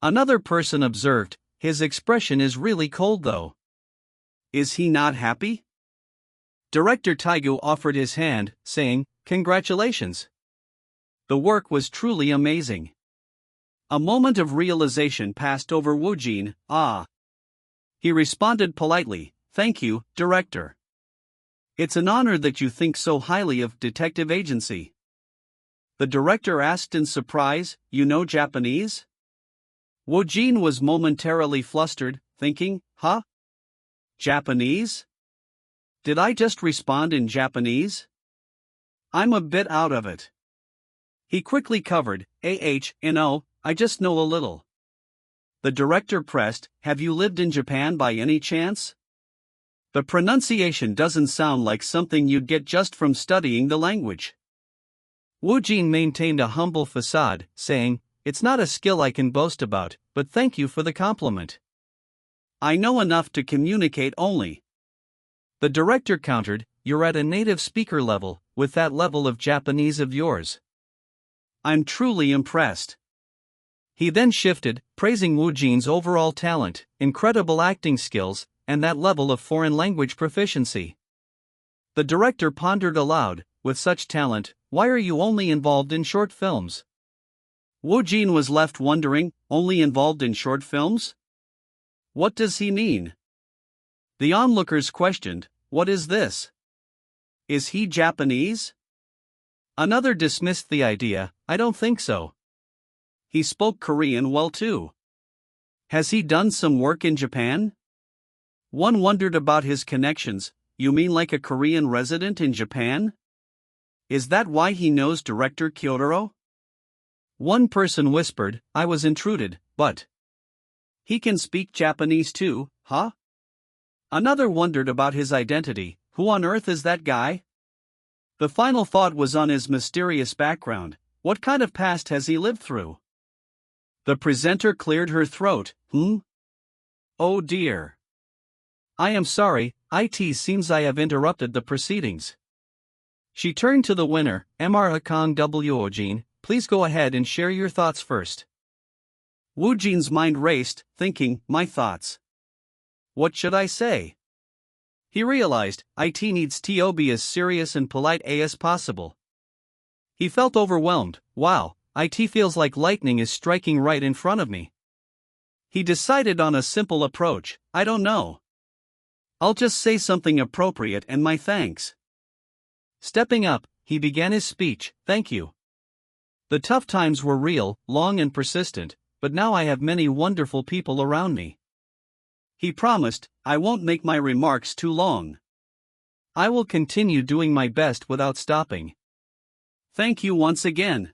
Another person observed, his expression is really cold though. Is he not happy? Director Taigu offered his hand, saying, congratulations. The work was truly amazing. A moment of realization passed over Woojin, He responded politely, thank you, director. It's an honor that you think so highly of Detective Agency. The director asked in surprise, you know Japanese? Woojin was momentarily flustered, thinking, Japanese? Did I just respond in Japanese? I'm a bit out of it. He quickly covered, I just know a little. The director pressed, have you lived in Japan by any chance? The pronunciation doesn't sound like something you'd get just from studying the language. Woojin maintained a humble facade, saying, it's not a skill I can boast about, but thank you for the compliment. I know enough to communicate only. The director countered, you're at a native speaker level, with that level of Japanese of yours. I'm truly impressed. He then shifted, praising Woojin's overall talent, incredible acting skills, and that level of foreign language proficiency. The director pondered aloud, with such talent, why are you only involved in short films? Woojin was left wondering, only involved in short films? What does he mean? The onlookers questioned, what is this? Is he Japanese? Another dismissed the idea, I don't think so. He spoke Korean well too. Has he done some work in Japan? One wondered about his connections, you mean like a Korean resident in Japan? Is that why he knows director Kyotaro? One person whispered, I was intruded, but he can speak Japanese too, huh? Another wondered about his identity, who on earth is that guy? The final thought was on his mysterious background, what kind of past has he lived through? The presenter cleared her throat, Oh dear. I am sorry, it seems I have interrupted the proceedings. She turned to the winner, Kang Woojin, please go ahead and share your thoughts first. Woojin's mind raced, thinking, my thoughts. What should I say? He realized, it needs to be as serious and polite as possible. He felt overwhelmed, wow, it feels like lightning is striking right in front of me. He decided on a simple approach, I don't know. I'll just say something appropriate and my thanks. Stepping up, he began his speech, thank you. The tough times were real, long and persistent, but now I have many wonderful people around me. He promised, I won't make my remarks too long. I will continue doing my best without stopping. Thank you once again.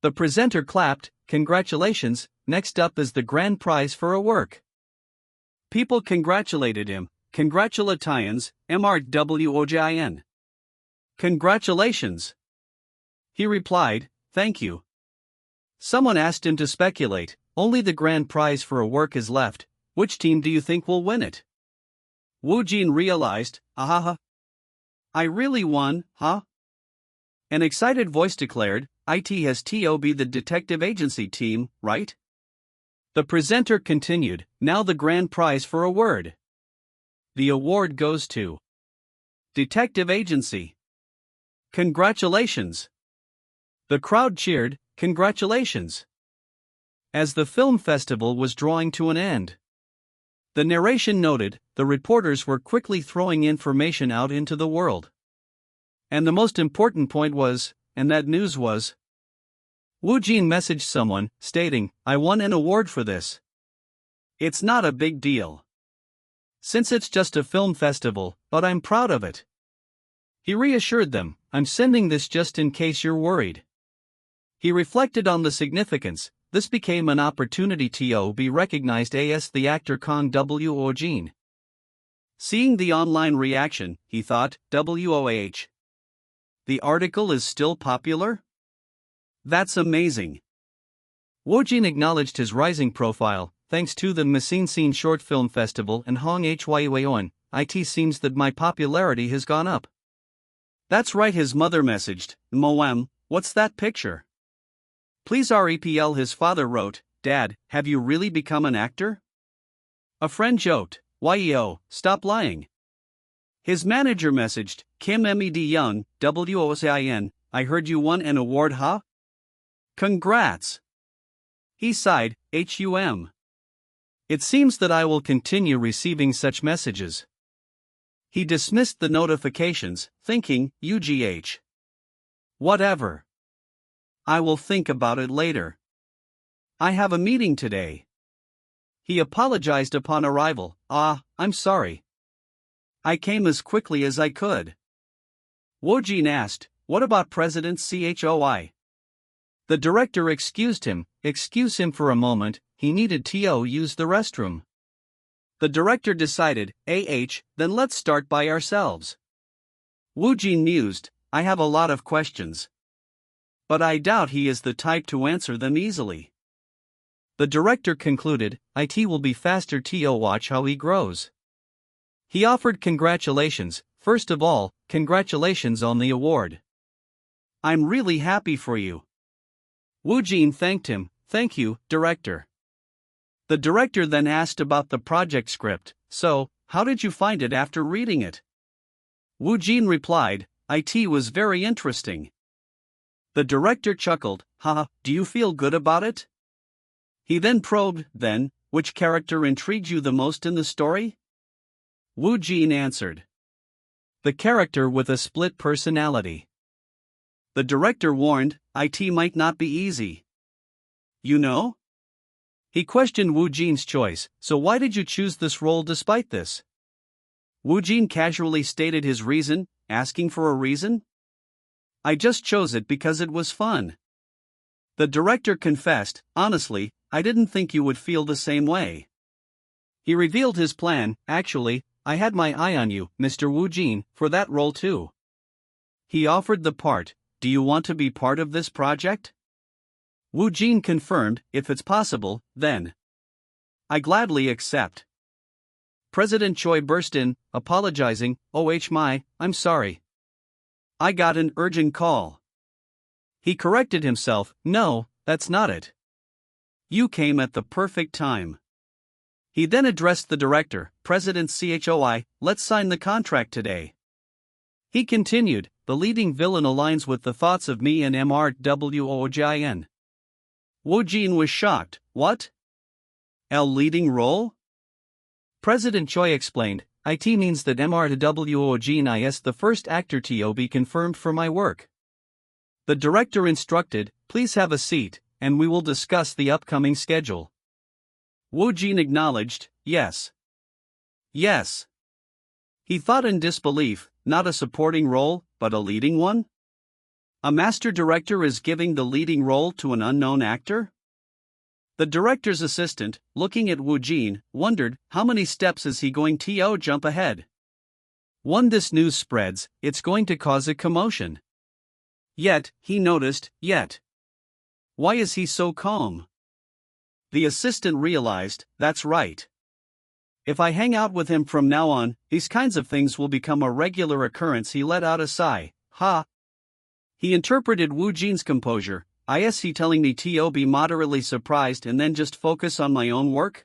The presenter clapped, congratulations, next up is the grand prize for a work. People congratulated him, congratulations, MRWOJIN. Congratulations. He replied, thank you. Someone asked him to speculate, only the grand prize for a work is left, which team do you think will win it? Woojin realized, ahaha. I really won, huh? An excited voice declared, it has to be the detective agency team, right? The presenter continued, now the grand prize for a word. The award goes to Detective Agency. Congratulations. The crowd cheered, congratulations. As the film festival was drawing to an end, the narration noted, the reporters were quickly throwing information out into the world. And the most important point was, and that news was, Woojin messaged someone, stating, I won an award for this. It's not a big deal. Since it's just a film festival, but I'm proud of it. He reassured them, I'm sending this just in case you're worried. He reflected on the significance, this became an opportunity to be recognized as the actor Kang Woojin. Seeing the online reaction, he thought, WOH. The article is still popular? That's amazing. Woojin acknowledged his rising profile, thanks to the Misinsin Short Film Festival and Hong Hwaeon, it seems that my popularity has gone up. That's right, his mother messaged, Moem, what's that picture? Please REPL, his father wrote, Dad, have you really become an actor? A friend joked, YEO, stop lying. His manager messaged, Kim Med Young, WOSIN, I heard you won an award, huh? Congrats. He sighed, HUM. It seems that I will continue receiving such messages. He dismissed the notifications, thinking, UGH. Whatever. I will think about it later. I have a meeting today. He apologized upon arrival, I'm sorry. I came as quickly as I could. Woojin asked, what about President CHOI? The director excused him, excuse him for a moment, he needed to use the restroom. The director decided, then let's start by ourselves. Woojin mused, I have a lot of questions. But I doubt he is the type to answer them easily. The director concluded, it will be faster to watch how he grows. He offered congratulations, first of all, congratulations on the award. I'm really happy for you. Woojin thanked him, thank you, director. The director then asked about the project script, so, how did you find it after reading it? Woojin replied, IT was very interesting. The director chuckled, haha, do you feel good about it? He then probed, then, which character intrigued you the most in the story? Woojin answered. The character with a split personality. The director warned, IT might not be easy. You know? He questioned Woojin's choice, so why did you choose this role despite this? Woojin casually stated his reason, asking for a reason? I just chose it because it was fun. The director confessed, honestly, I didn't think you would feel the same way. He revealed his plan, actually, I had my eye on you, Mr. Woojin, for that role too. He offered the part, do you want to be part of this project? Woojin confirmed, if it's possible, then. I gladly accept. President Choi burst in, apologizing, I'm sorry. I got an urgent call. He corrected himself, no, that's not it. You came at the perfect time. He then addressed the director, President Choi, let's sign the contract today. He continued, the leading villain aligns with the thoughts of me and MRWOJIN. Woojin was shocked, what? L leading role? President Choi explained, IT means that MRWOJIN is the first actor to be confirmed for my work. The director instructed, please have a seat, and we will discuss the upcoming schedule. Woojin acknowledged, yes. Yes. He thought in disbelief, not a supporting role, but a leading one? A master director is giving the leading role to an unknown actor? The director's assistant, looking at Woojin, wondered, how many steps is he going to jump ahead? When this news spreads, it's going to cause a commotion. Yet, he noticed, why is he so calm? The assistant realized, that's right. If I hang out with him from now on, these kinds of things will become a regular occurrence. He let out a sigh, ha. He interpreted Woojin's composure, is he telling me to be moderately surprised and then just focus on my own work?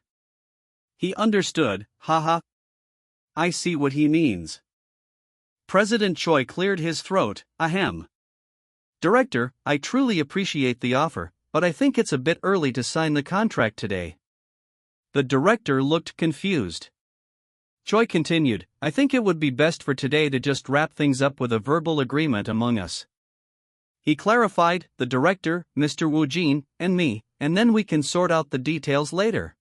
He understood, haha. I see what he means. President Choi cleared his throat, ahem. Director, I truly appreciate the offer, but I think it's a bit early to sign the contract today. The director looked confused. Choi continued, I think it would be best for today to just wrap things up with a verbal agreement among us. He clarified, the director, Mr. Woojin, and me, and then we can sort out the details later.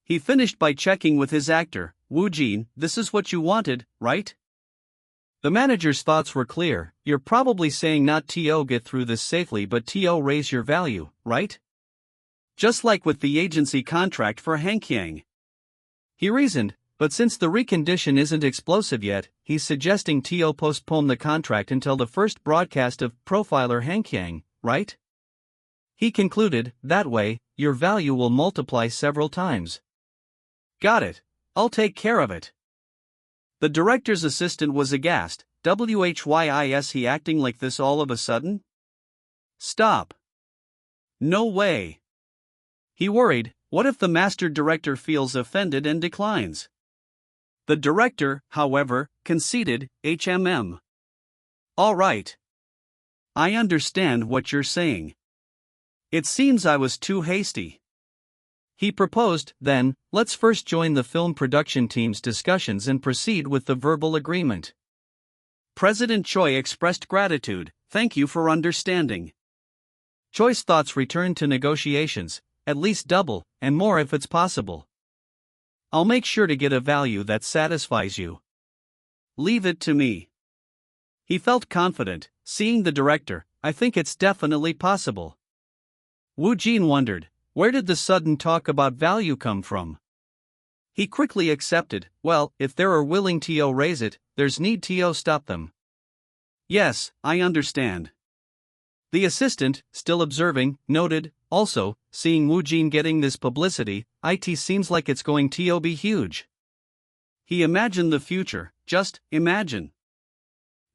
He finished by checking with his actor, Woojin, this is what you wanted, right? The manager's thoughts were clear, you're probably saying not to get through this safely but to raise your value, right? Just like with the agency contract for Hankyang. He reasoned, but since the recondition isn't explosive yet, he's suggesting to postpone the contract until the first broadcast of Profiler Hankyang, right? He concluded, that way, your value will multiply several times. Got it, I'll take care of it. The director's assistant was aghast, why is he acting like this all of a sudden? Stop. No way. He worried, what if the master director feels offended and declines? The director, however, conceded, All right. I understand what you're saying. It seems I was too hasty. He proposed, then, let's first join the film production team's discussions and proceed with the verbal agreement. President Choi expressed gratitude, thank you for understanding. Choi's thoughts returned to negotiations, at least double, and more if it's possible. I'll make sure to get a value that satisfies you. Leave it to me. He felt confident, seeing the director, I think it's definitely possible. Woojin wondered, where did the sudden talk about value come from? He quickly accepted, well, if they are willing to raise it, there's need to stop them. Yes, I understand. The assistant, still observing, noted, also, seeing Woojin getting this publicity, it seems like it's going to be huge. He imagined the future, just imagine.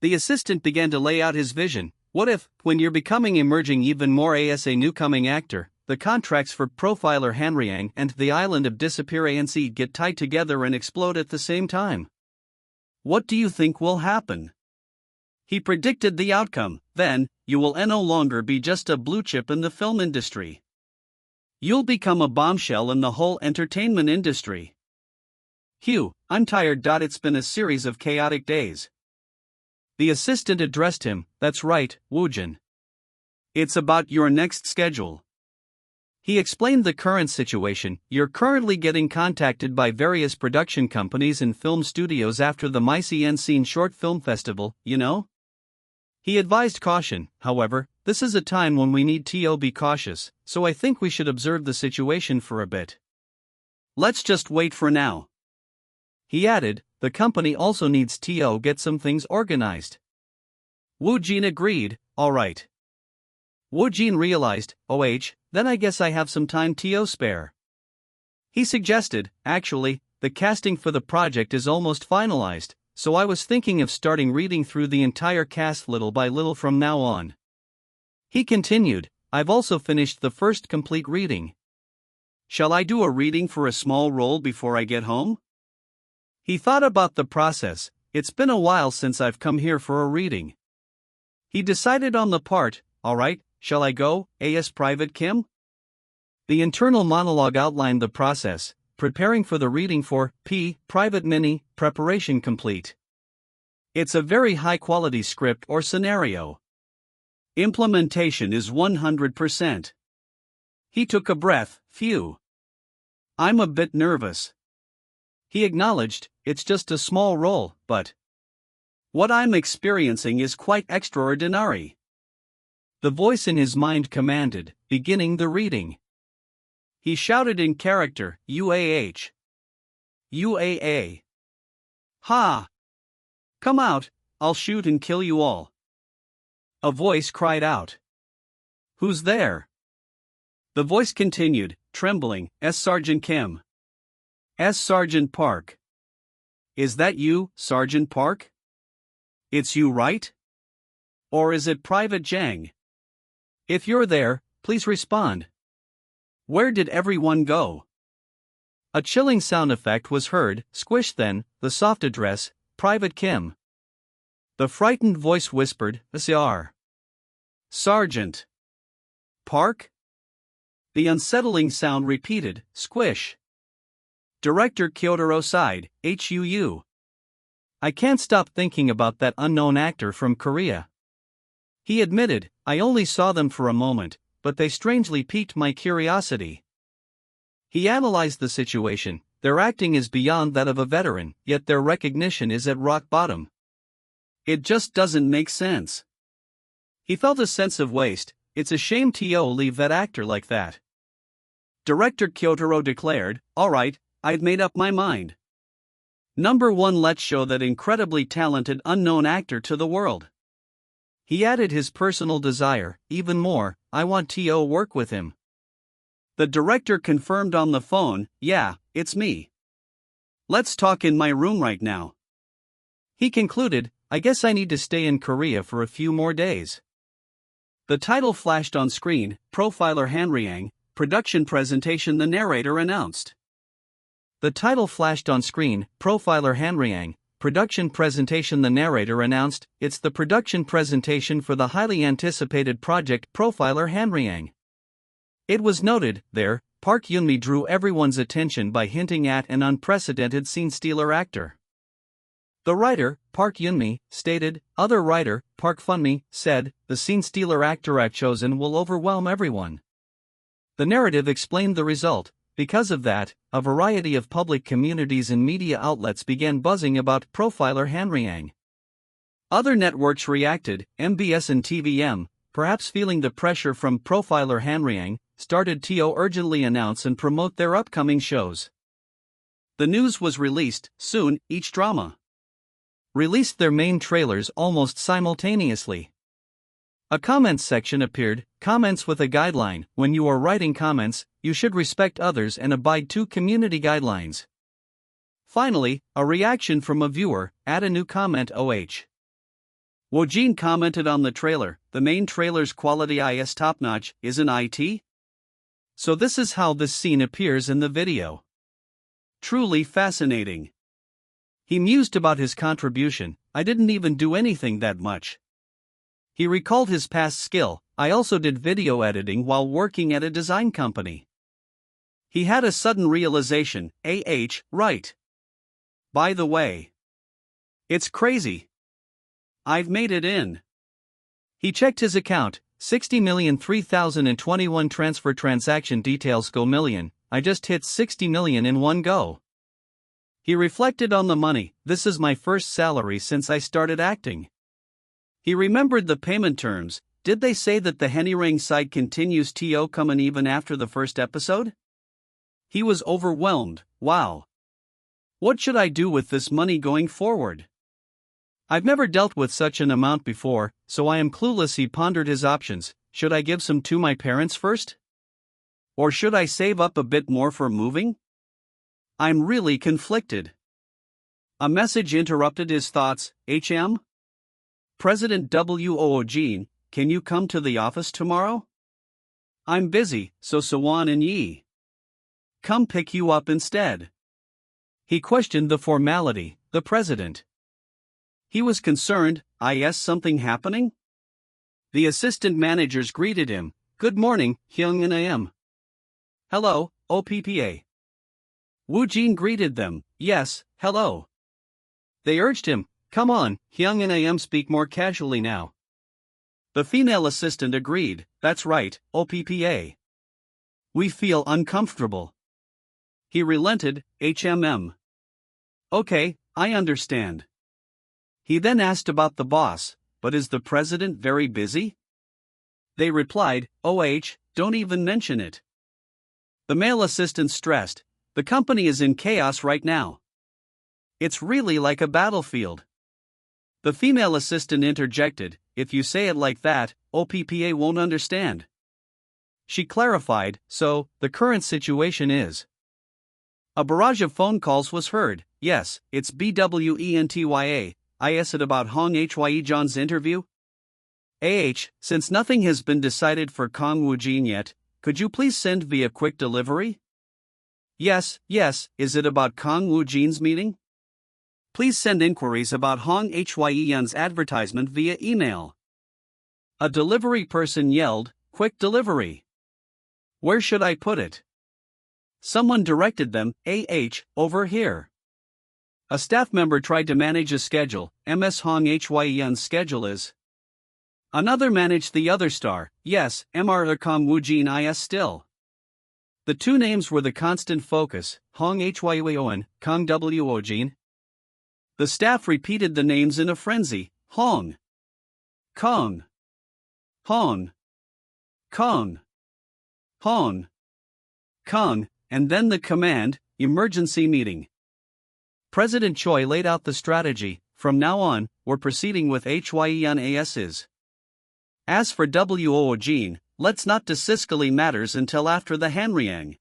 The assistant began to lay out his vision, what if, when you're becoming emerging even more as a newcoming actor, the contracts for Profiler Hanryang and the Island of Disappearance get tied together and explode at the same time? What do you think will happen? He predicted the outcome. Then, you will no longer be just a blue chip in the film industry. You'll become a bombshell in the whole entertainment industry. Hugh, I'm tired. It's been a series of chaotic days. The assistant addressed him. That's right, Woojin. It's about your next schedule. He explained the current situation. You're currently getting contacted by various production companies and film studios after the Scene Short Film Festival, you know? He advised caution. However, this is a time when we need to be cautious, so I think we should observe the situation for a bit. Let's just wait for now. He added, the company also needs to get some things organized. Woojin agreed, alright. Woojin realized, then I guess I have some time to spare. He suggested, actually, the casting for the project is almost finalized, so I was thinking of starting reading through the entire cast little by little from now on. He continued, I've also finished the first complete reading. Shall I do a reading for a small role before I get home? He thought about the process. It's been a while since I've come here for a reading. He decided on the part, alright, shall I go, as Private Kim? The internal monologue outlined the process, preparing for the reading for Private Mini, preparation complete. It's a very high-quality script or scenario. Implementation is 100%. He took a breath, phew. I'm a bit nervous. He acknowledged, it's just a small role, but what I'm experiencing is quite extraordinary. The voice in his mind commanded, beginning the reading. He shouted in character, UAH. UAA. Ha! Come out, I'll shoot and kill you all. A voice cried out. Who's there? The voice continued, trembling, S. Sergeant Kim. S. Sergeant Park. Is that you, Sergeant Park? It's you, right? Or is it Private Jang? If you're there, please respond. Where did everyone go? A chilling sound effect was heard, squish then, the soft address, Private Kim. The frightened voice whispered, Sr. Sergeant Park? The unsettling sound repeated, squish. Director Kyotaro sighed, HUU. I can't stop thinking about that unknown actor from Korea. He admitted, I only saw them for a moment, but they strangely piqued my curiosity. He analyzed the situation. Their acting is beyond that of a veteran, yet their recognition is at rock bottom. It just doesn't make sense. He felt a sense of waste. It's a shame to leave that actor like that. Director Kyotaro declared, alright, I've made up my mind. Number 1, let's show that incredibly talented unknown actor to the world. He added his personal desire, even more, I want to work with him. The director confirmed on the phone, yeah, it's me. Let's talk in my room right now. He concluded, I guess I need to stay in Korea for a few more days. The title flashed on screen, Profiler Hanryang, production presentation, the narrator announced. The title flashed on screen, Profiler Hanryang, production presentation, the narrator announced, it's the production presentation for the highly anticipated project Profiler Hanryang. It was noted, there, Park Yoonmi drew everyone's attention by hinting at an unprecedented scene-stealer actor. The writer, Park Yoonmi, stated, other writer, Park Funmi, said, the scene-stealer actor I've chosen will overwhelm everyone. The narrative explained the result. Because of that, a variety of public communities and media outlets began buzzing about Profiler Hanryang. Other networks reacted, MBS and TVM, perhaps feeling the pressure from Profiler Hanryang, started to urgently announce and promote their upcoming shows. The news was released, soon, each drama released their main trailers almost simultaneously. A comments section appeared, comments with a guideline, when you are writing comments, you should respect others and abide to community guidelines. Finally, a reaction from a viewer, add a new comment Woojin commented on the trailer, the main trailer's quality is top-notch, isn't it? So this is how this scene appears in the video. Truly fascinating. He mused about his contribution. I didn't even do anything that much. He recalled his past skill. I also did video editing while working at a design company. He had a sudden realization. Right. By the way, it's crazy. I've made it in. He checked his account. 60,003,021 transfer transaction details go million. I just hit 60 million in one go. He reflected on the money. This is my first salary since I started acting. He remembered the payment terms. Did they say that the Hennyring side continues to come even after the first episode? He was overwhelmed. Wow. What should I do with this money going forward? I've never dealt with such an amount before, so I am clueless. He pondered his options. Should I give some to my parents first? Or should I save up a bit more for moving? I'm really conflicted. A message interrupted his thoughts. President Woojin, can you come to the office tomorrow? I'm busy, so Sawan and Yi come pick you up instead. He questioned the formality. The president. He was concerned. Something happening? The assistant managers greeted him. Good morning, Hyung and AM. Hello, OPPA. Woojin greeted them. Yes, hello. They urged him. Come on, Hyung and AM, speak more casually now. The female assistant agreed. That's right, OPPA. We feel uncomfortable. He relented. Okay, I understand. He then asked about the boss. But is the president very busy? They replied, don't even mention it. The male assistant stressed. The company is in chaos right now. It's really like a battlefield. The female assistant interjected. If you say it like that, OPPA won't understand. She clarified. So, the current situation is. A barrage of phone calls was heard. Yes, it's BWENTYA. I asked about Hong Hye John's interview. Since nothing has been decided for Kang Woojin yet, could you please send via quick delivery? Yes, is it about Kang Woojin's meeting? Please send inquiries about Hong Hye's advertisement via email. A delivery person yelled, quick delivery. Where should I put it? Someone directed them, over here. A staff member tried to manage a schedule. Ms. Hong Hye's schedule is. Another managed the other star. Yes, Mr. Kang Woojin is still. The two names were the constant focus. Hong Hye, Kang Woojin. The staff repeated the names in a frenzy. Hong. Kang. Hong. Kang. Hong. Kang, and then the command, emergency meeting. President Choi laid out the strategy. From now on, we're proceeding with Hyeon AS's. As for Woojin, let's not discuss matters until after the Hanryang.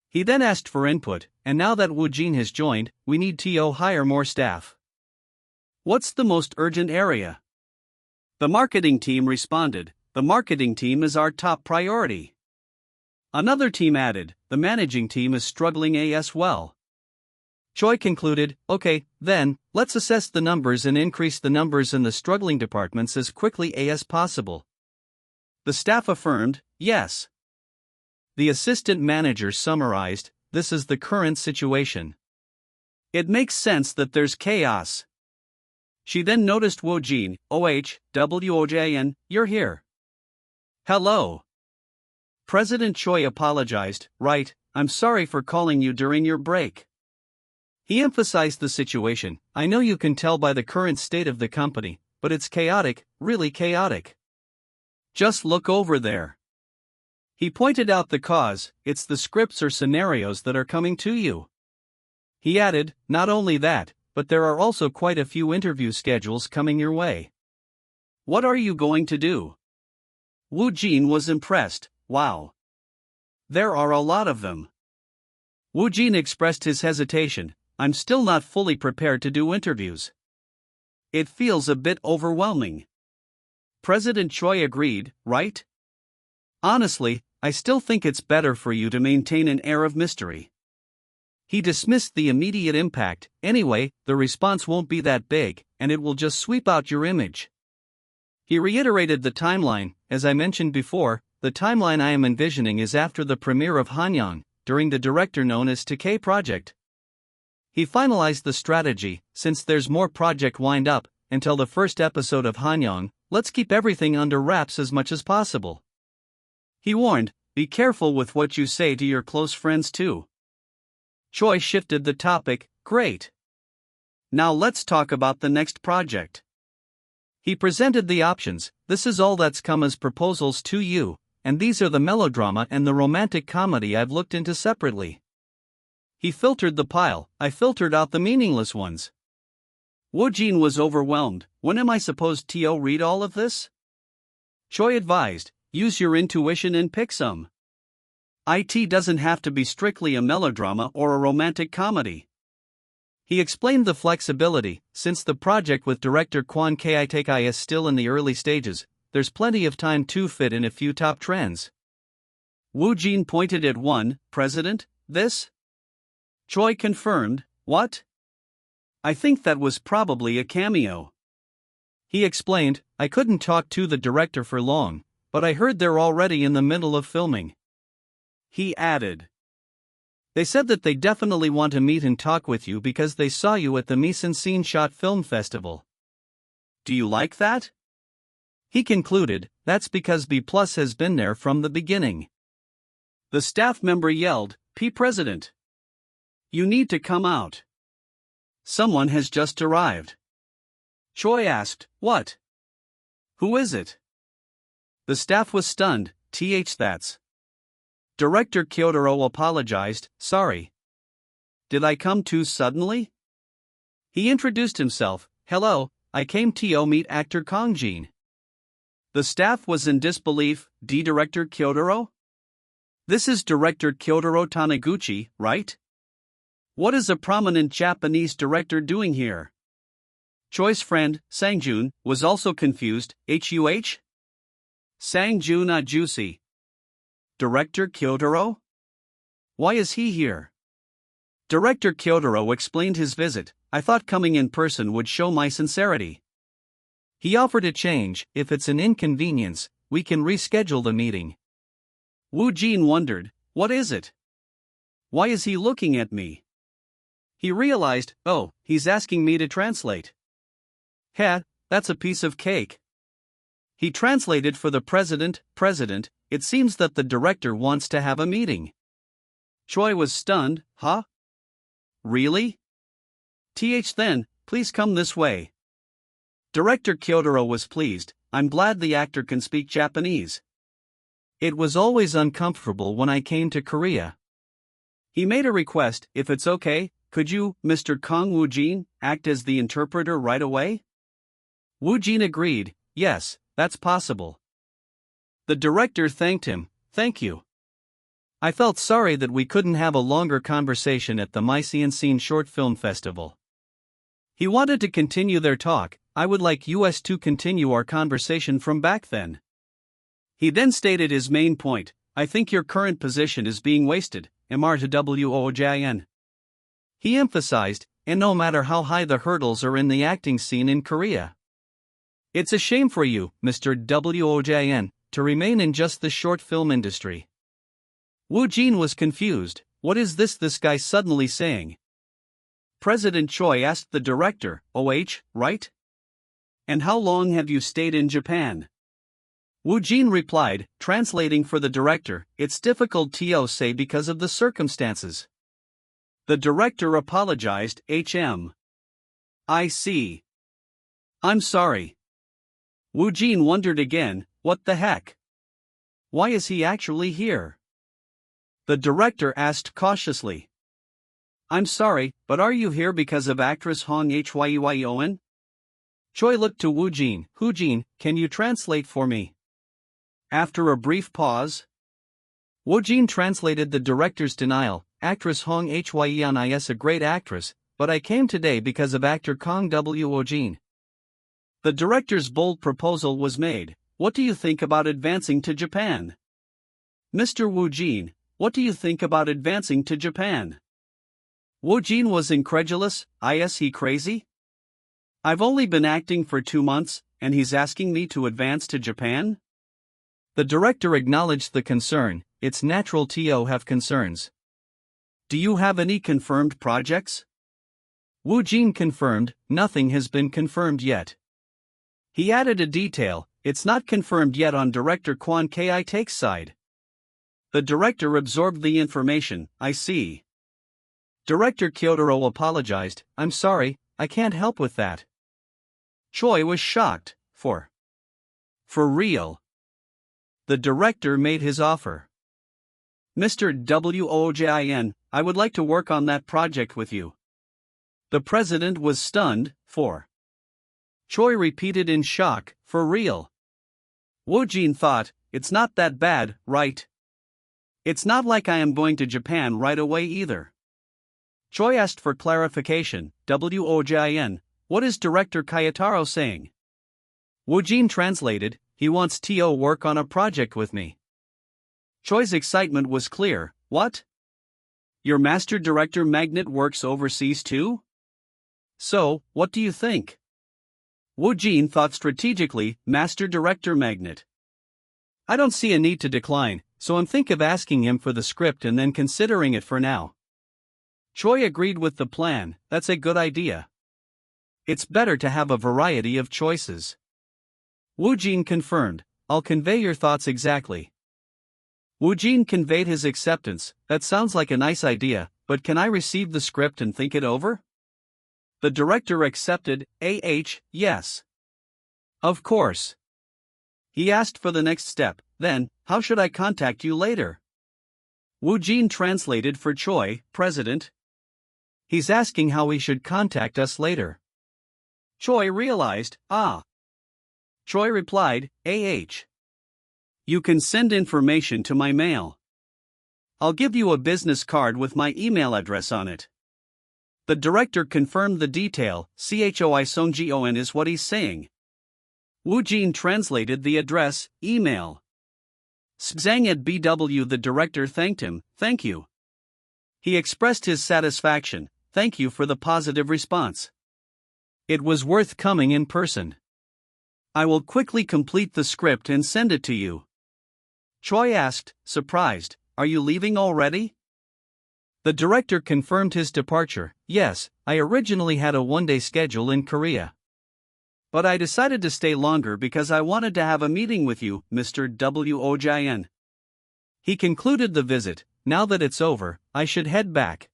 He then asked for input, and now that Woojin has joined, we need to hire more staff. What's the most urgent area? The marketing team responded. The marketing team is our top priority. Another team added, the managing team is struggling as well. Choi concluded, okay, then, let's assess the numbers and increase the numbers in the struggling departments as quickly as possible. The staff affirmed, yes. The assistant manager summarized, this is the current situation. It makes sense that there's chaos. She then noticed Woojin. Woojin, you're here. Hello. President Choi apologized. Right, I'm sorry for calling you during your break. He emphasized the situation. I know you can tell by the current state of the company, but it's chaotic, really chaotic. Just look over there. He pointed out the cause. It's the scripts or scenarios that are coming to you. He added, not only that, but there are also quite a few interview schedules coming your way. What are you going to do? Woojin was impressed. Wow. There are a lot of them. Woojin expressed his hesitation. I'm still not fully prepared to do interviews. It feels a bit overwhelming. President Choi agreed, right? Honestly, I still think it's better for you to maintain an air of mystery. He dismissed the immediate impact. Anyway, the response won't be that big, and it will just sweep out your image. He reiterated the timeline. As I mentioned before, the timeline I am envisioning is after the premiere of Hanyang, during the director known as Takei Project. He finalized the strategy. Since there's more project wind up until the first episode of Hanyang, let's keep everything under wraps as much as possible. He warned, be careful with what you say to your close friends too. Choi shifted the topic. Great. Now let's talk about the next project. He presented the options. This is all that's come as proposals to you, and these are the melodrama and the romantic comedy I've looked into separately. He filtered the pile. I filtered out the meaningless ones. Woojin was overwhelmed. When am I supposed to read all of this? Choi advised, use your intuition and pick some. It doesn't have to be strictly a melodrama or a romantic comedy. He explained the flexibility. Since the project with director Kwon Ki-tae is still in the early stages, there's plenty of time to fit in a few top trends. Woojin pointed at one. President, this? Choi confirmed, what? I think that was probably a cameo. He explained, I couldn't talk to the director for long, but I heard they're already in the middle of filming. He added, they said that they definitely want to meet and talk with you because they saw you at the Mise en Scene Shot Film Festival. Do you like that? He concluded, that's because B+ has been there from the beginning. The staff member yelled, P. President. You need to come out. Someone has just arrived. Choi asked, what? Who is it? The staff was stunned. That's. Director Kyotaro apologized, sorry. Did I come too suddenly? He introduced himself, hello, I came to meet actor Kang Woojin. The staff was in disbelief. Director Kyotaro? This is Director Kyotaro Taniguchi, right? What is a prominent Japanese director doing here? Choi's friend, Sangjun, was also confused. Huh? Sangjun Ajusi. Director Kyotaro? Why is he here? Director Kyotaro explained his visit. I thought coming in person would show my sincerity. He offered a change. If it's an inconvenience, we can reschedule the meeting. Woojin wondered, what is it? Why is he looking at me? He realized, oh, he's asking me to translate. Heh, that's a piece of cake. He translated for the president. President, it seems that the director wants to have a meeting. Choi was stunned. Huh? Really? Then, please come this way. Director Kyotaro was pleased. I'm glad the actor can speak Japanese. It was always uncomfortable when I came to Korea. He made a request. If it's okay, could you, Mr. Kang Woojin, act as the interpreter right away? Woojin agreed. Yes, that's possible. The director thanked him. Thank you. I felt sorry that we couldn't have a longer conversation at the Mise en Scene Short Film Festival. He wanted to continue their talk. I would like us to continue our conversation from back then. He then stated his main point. I think your current position is being wasted. MR2WOJIN. He emphasized, and no matter how high the hurdles are in the acting scene in Korea. It's a shame for you, Mr. WOJIN, to remain in just the short film industry. Woojin was confused. What is this guy suddenly saying? President Choi asked the director, right? And how long have you stayed in Japan? Woojin replied, translating for the director, it's difficult to say because of the circumstances. The director apologized. I see. I'm sorry. Woojin wondered again, what the heck? Why is he actually here? The director asked cautiously. I'm sorry, but are you here because of actress Hong Hyeon? Choi looked to Woojin. Woojin, can you translate for me? After a brief pause, Woojin translated the director's denial. Actress Hong Hyeon is a great actress, but I came today because of actor Kang Woojin. The director's bold proposal was made. What do you think about advancing to Japan? Mr. Woojin, what do you think about advancing to Japan? Woojin was incredulous. Is he crazy? I've only been acting for 2 months, and he's asking me to advance to Japan? The director acknowledged the concern. It's natural to have concerns. Do you have any confirmed projects? Woojin confirmed. Nothing has been confirmed yet. He added a detail. It's not confirmed yet on director Kwon Ki-take's side. The director absorbed the information. I see. Director Kyotaro apologized. I'm sorry, I can't help with that. Choi was shocked. For real. The director made his offer. Mr. Woojin, I would like to work on that project with you. The president was stunned. Choi repeated in shock. For real. Woojin thought, it's not that bad, right? It's not like I am going to Japan right away either. Choi asked for clarification. Woojin, what is Director Kyotaro saying? Woojin translated, he wants to work on a project with me. Choi's excitement was clear. What? Your master director Magnet works overseas too? So, what do you think? Woojin thought strategically. Master Director Magnet. I don't see a need to decline, so I'm thinking of asking him for the script and then considering it for now. Choi agreed with the plan. That's a good idea. It's better to have a variety of choices. Woojin confirmed, I'll convey your thoughts exactly. Woojin conveyed his acceptance. That sounds like a nice idea, but can I receive the script and think it over? The director accepted. Yes. Of course. He asked for the next step. Then, how should I contact you later? Woojin translated for Choi. President. He's asking how he should contact us later. Choi realized. Choi replied. You can send information to my mail. I'll give you a business card with my email address on it. The director confirmed the detail. Choi Songjion is what he's saying. Woojin translated the address. Email. Zhang at BW. The director thanked him. Thank you. He expressed his satisfaction. Thank you for the positive response. It was worth coming in person. I will quickly complete the script and send it to you. Choi asked, surprised, are you leaving already? The director confirmed his departure. Yes, I originally had a one-day schedule in Korea. But I decided to stay longer because I wanted to have a meeting with you, Mr. Woojin. He concluded the visit. Now that it's over, I should head back.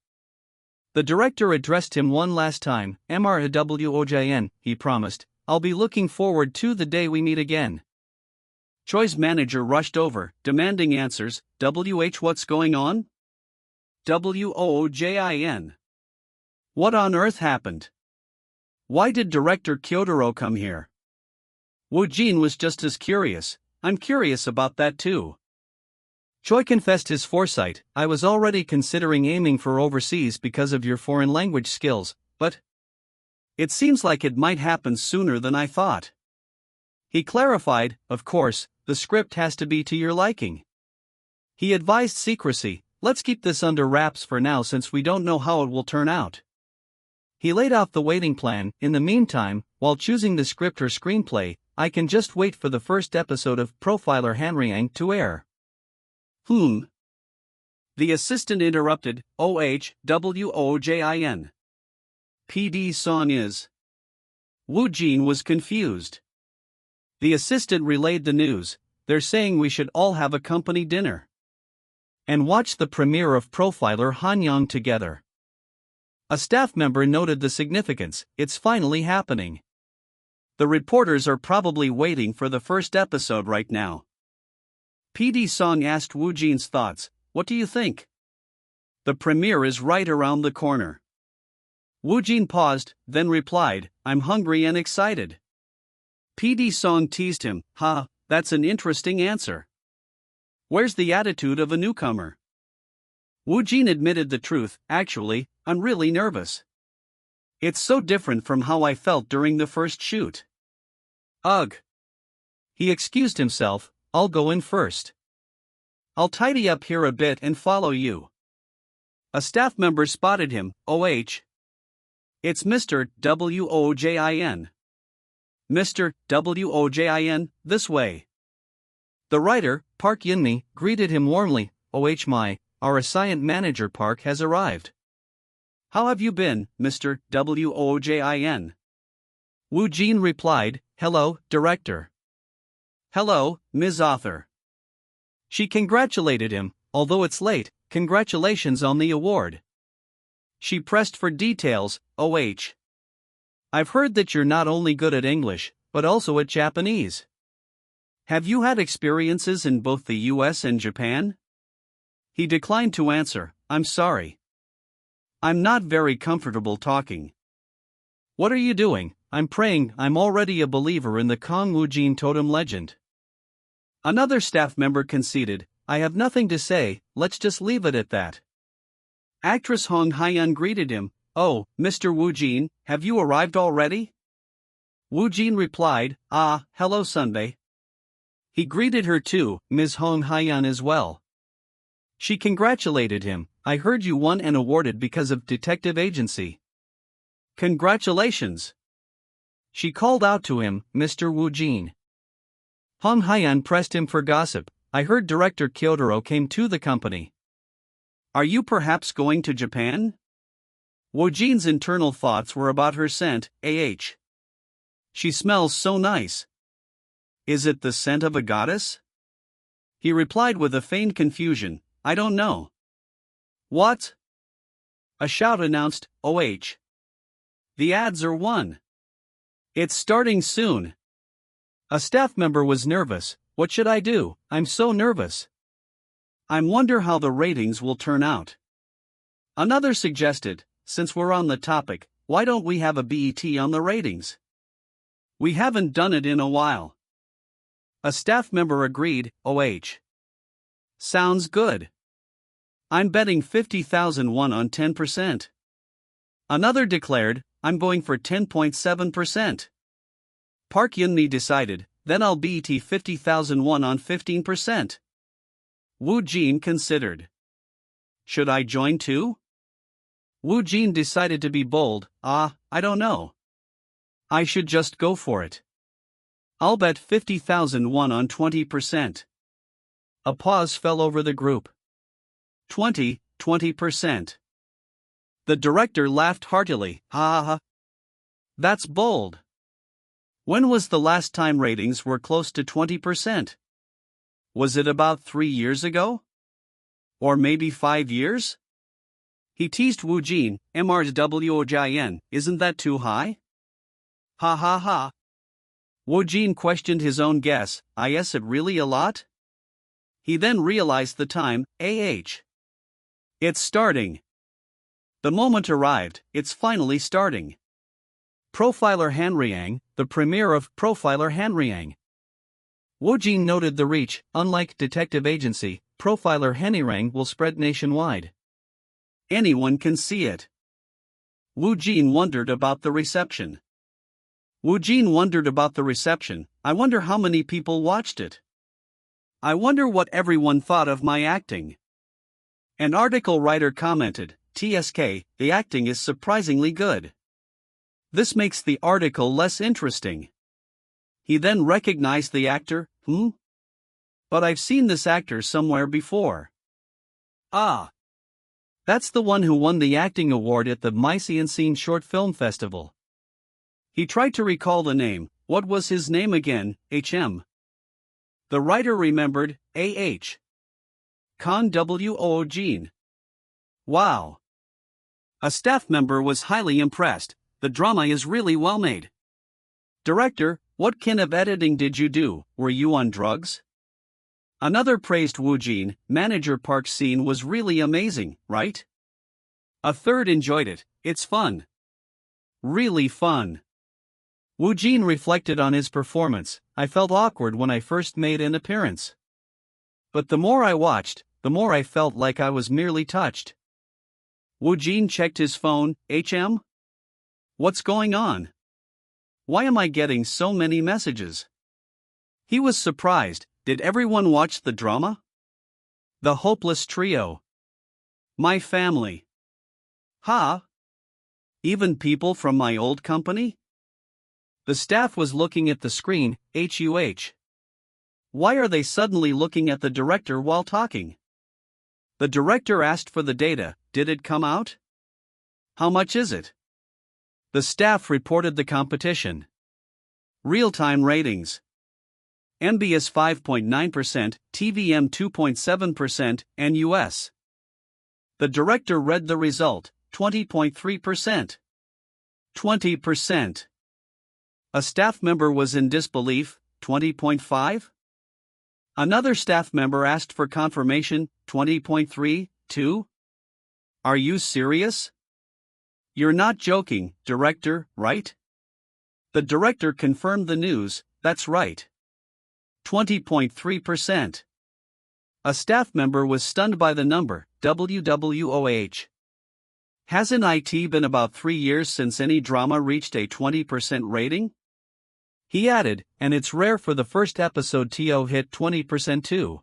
The director addressed him one last time. Mr. Woojin, he promised, I'll be looking forward to the day we meet again. Choi's manager rushed over, demanding answers. What's going on? Woojin. What on earth happened? Why did Director Kyotaro come here? Woojin was just as curious. I'm curious about that too. Choi confessed his foresight. I was already considering aiming for overseas because of your foreign language skills, but it seems like it might happen sooner than I thought. He clarified, of course, the script has to be to your liking. He advised secrecy. Let's keep this under wraps for now since we don't know how it will turn out. He laid out the waiting plan. In the meantime, while choosing the script or screenplay, I can just wait for the first episode of Profiler Hanryang to air. The assistant interrupted. Woojin. PD song is. Woojin was confused. The assistant relayed the news. They're saying we should all have a company dinner and watch the premiere of Profiler Hanryang together. A staff member noted the significance. It's finally happening. The reporters are probably waiting for the first episode right now. PD Song asked Woojin's thoughts. What do you think? The premiere is right around the corner. Woojin paused, then replied, I'm hungry and excited. PD Song teased him. That's an interesting answer. Where's the attitude of a newcomer? Woojin admitted the truth. Actually, I'm really nervous. It's so different from how I felt during the first shoot. Ugh. He excused himself. I'll go in first. I'll tidy up here a bit and follow you. A staff member spotted him. OH. It's Mr. Wojin. Mr. Wojin, this way. The writer, Park Yinmi, greeted him warmly. OH my, our assigned manager Park has arrived. How have you been, Mr. Wojin? Woojin replied, hello, director. Hello, Ms. Author. She congratulated him, although it's late, congratulations on the award. She pressed for details. OH. I've heard that you're not only good at English, but also at Japanese. Have you had experiences in both the US and Japan? He declined to answer. I'm sorry. I'm not very comfortable talking. What are you doing? I'm praying. I'm already a believer in the Kang Woojin totem legend. Another staff member conceded, I have nothing to say, let's just leave it at that. Actress Hong Hyun greeted him. Oh, Mr. Woojin, have you arrived already? Woojin replied, hello Sunbae. He greeted her too, Ms. Hong Hyun as well. She congratulated him. I heard you won and awarded because of detective agency. Congratulations. She called out to him, Mr. Woojin. Hong Hyun pressed him for gossip. I heard director Kyotaro came to the company. Are you perhaps going to Japan? Woojin's internal thoughts were about her scent, She smells so nice. Is it the scent of a goddess? He replied with a feigned confusion, I don't know. What? A shout announced, OH. The ads are won. It's starting soon. A staff member was nervous. What should I do? I'm so nervous. I wonder how the ratings will turn out. Another suggested, since we're on the topic, why don't we have a BET on the ratings? We haven't done it in a while. A staff member agreed, OH. Sounds good. I'm betting 50,000 won on 10%. Another declared, I'm going for 10.7%. Park Yunmi decided, then I'll bet 50,000 won on 15%. Woojin considered. Should I join too? Woojin decided to be bold. I don't know. I should just go for it. I'll bet 50,000 won on 20%. A pause fell over the group. 20%. The director laughed heartily. Ha ha ha. That's bold. When was the last time ratings were close to 20%? Was it about 3 years ago? Or maybe 5 years? He teased Woojin, MRWOJIN, isn't that too high? Ha ha ha. Woojin questioned his own guess, is it really a lot? He then realized the time, It's starting. The moment arrived, it's finally starting. Profiler Hanriang, the premiere of Profiler Hanriang. Woojin noted the reach. Unlike detective agency, Profiler Hanriang will spread nationwide. Anyone can see it. Woojin wondered about the reception. I wonder how many people watched it. I wonder what everyone thought of my acting. An article writer commented, TSK, the acting is surprisingly good. This makes the article less interesting. He then recognized the actor, But I've seen this actor somewhere before. That's the one who won the acting award at the Scene Short Film Festival. He tried to recall the name. What was his name again? HM. The writer remembered, Kang Woojin. Wow. A staff member was highly impressed. The drama is really well made. Director, what kind of editing did you do? Were you on drugs? Another praised Woojin. Manager Park's scene was really amazing, right? A third enjoyed it. It's fun. Really fun. Woojin reflected on his performance. I felt awkward when I first made an appearance. But the more I watched, the more I felt like I was merely touched. Woojin checked his phone. HM? What's going on? Why am I getting so many messages? He was surprised. Did everyone watch the drama? The Hopeless Trio. My family. Ha? Even people from my old company? The staff was looking at the screen, HUH. Why are they suddenly looking at the director while talking? The director asked for the data. Did it come out? How much is it? The staff reported the competition. Real-time ratings. MBS 5.9%, TVM 2.7%, and US. The director read the result, 20.3%. 20%. A staff member was in disbelief, 20.5%. Another staff member asked for confirmation, 20.3%. Are you serious? You're not joking, director, right? The director confirmed the news, that's right. 20.3%. A staff member was stunned by the number, WWOH. Hasn't it been about 3 years since any drama reached a 20% rating? He added, and it's rare for the first episode to hit 20% too.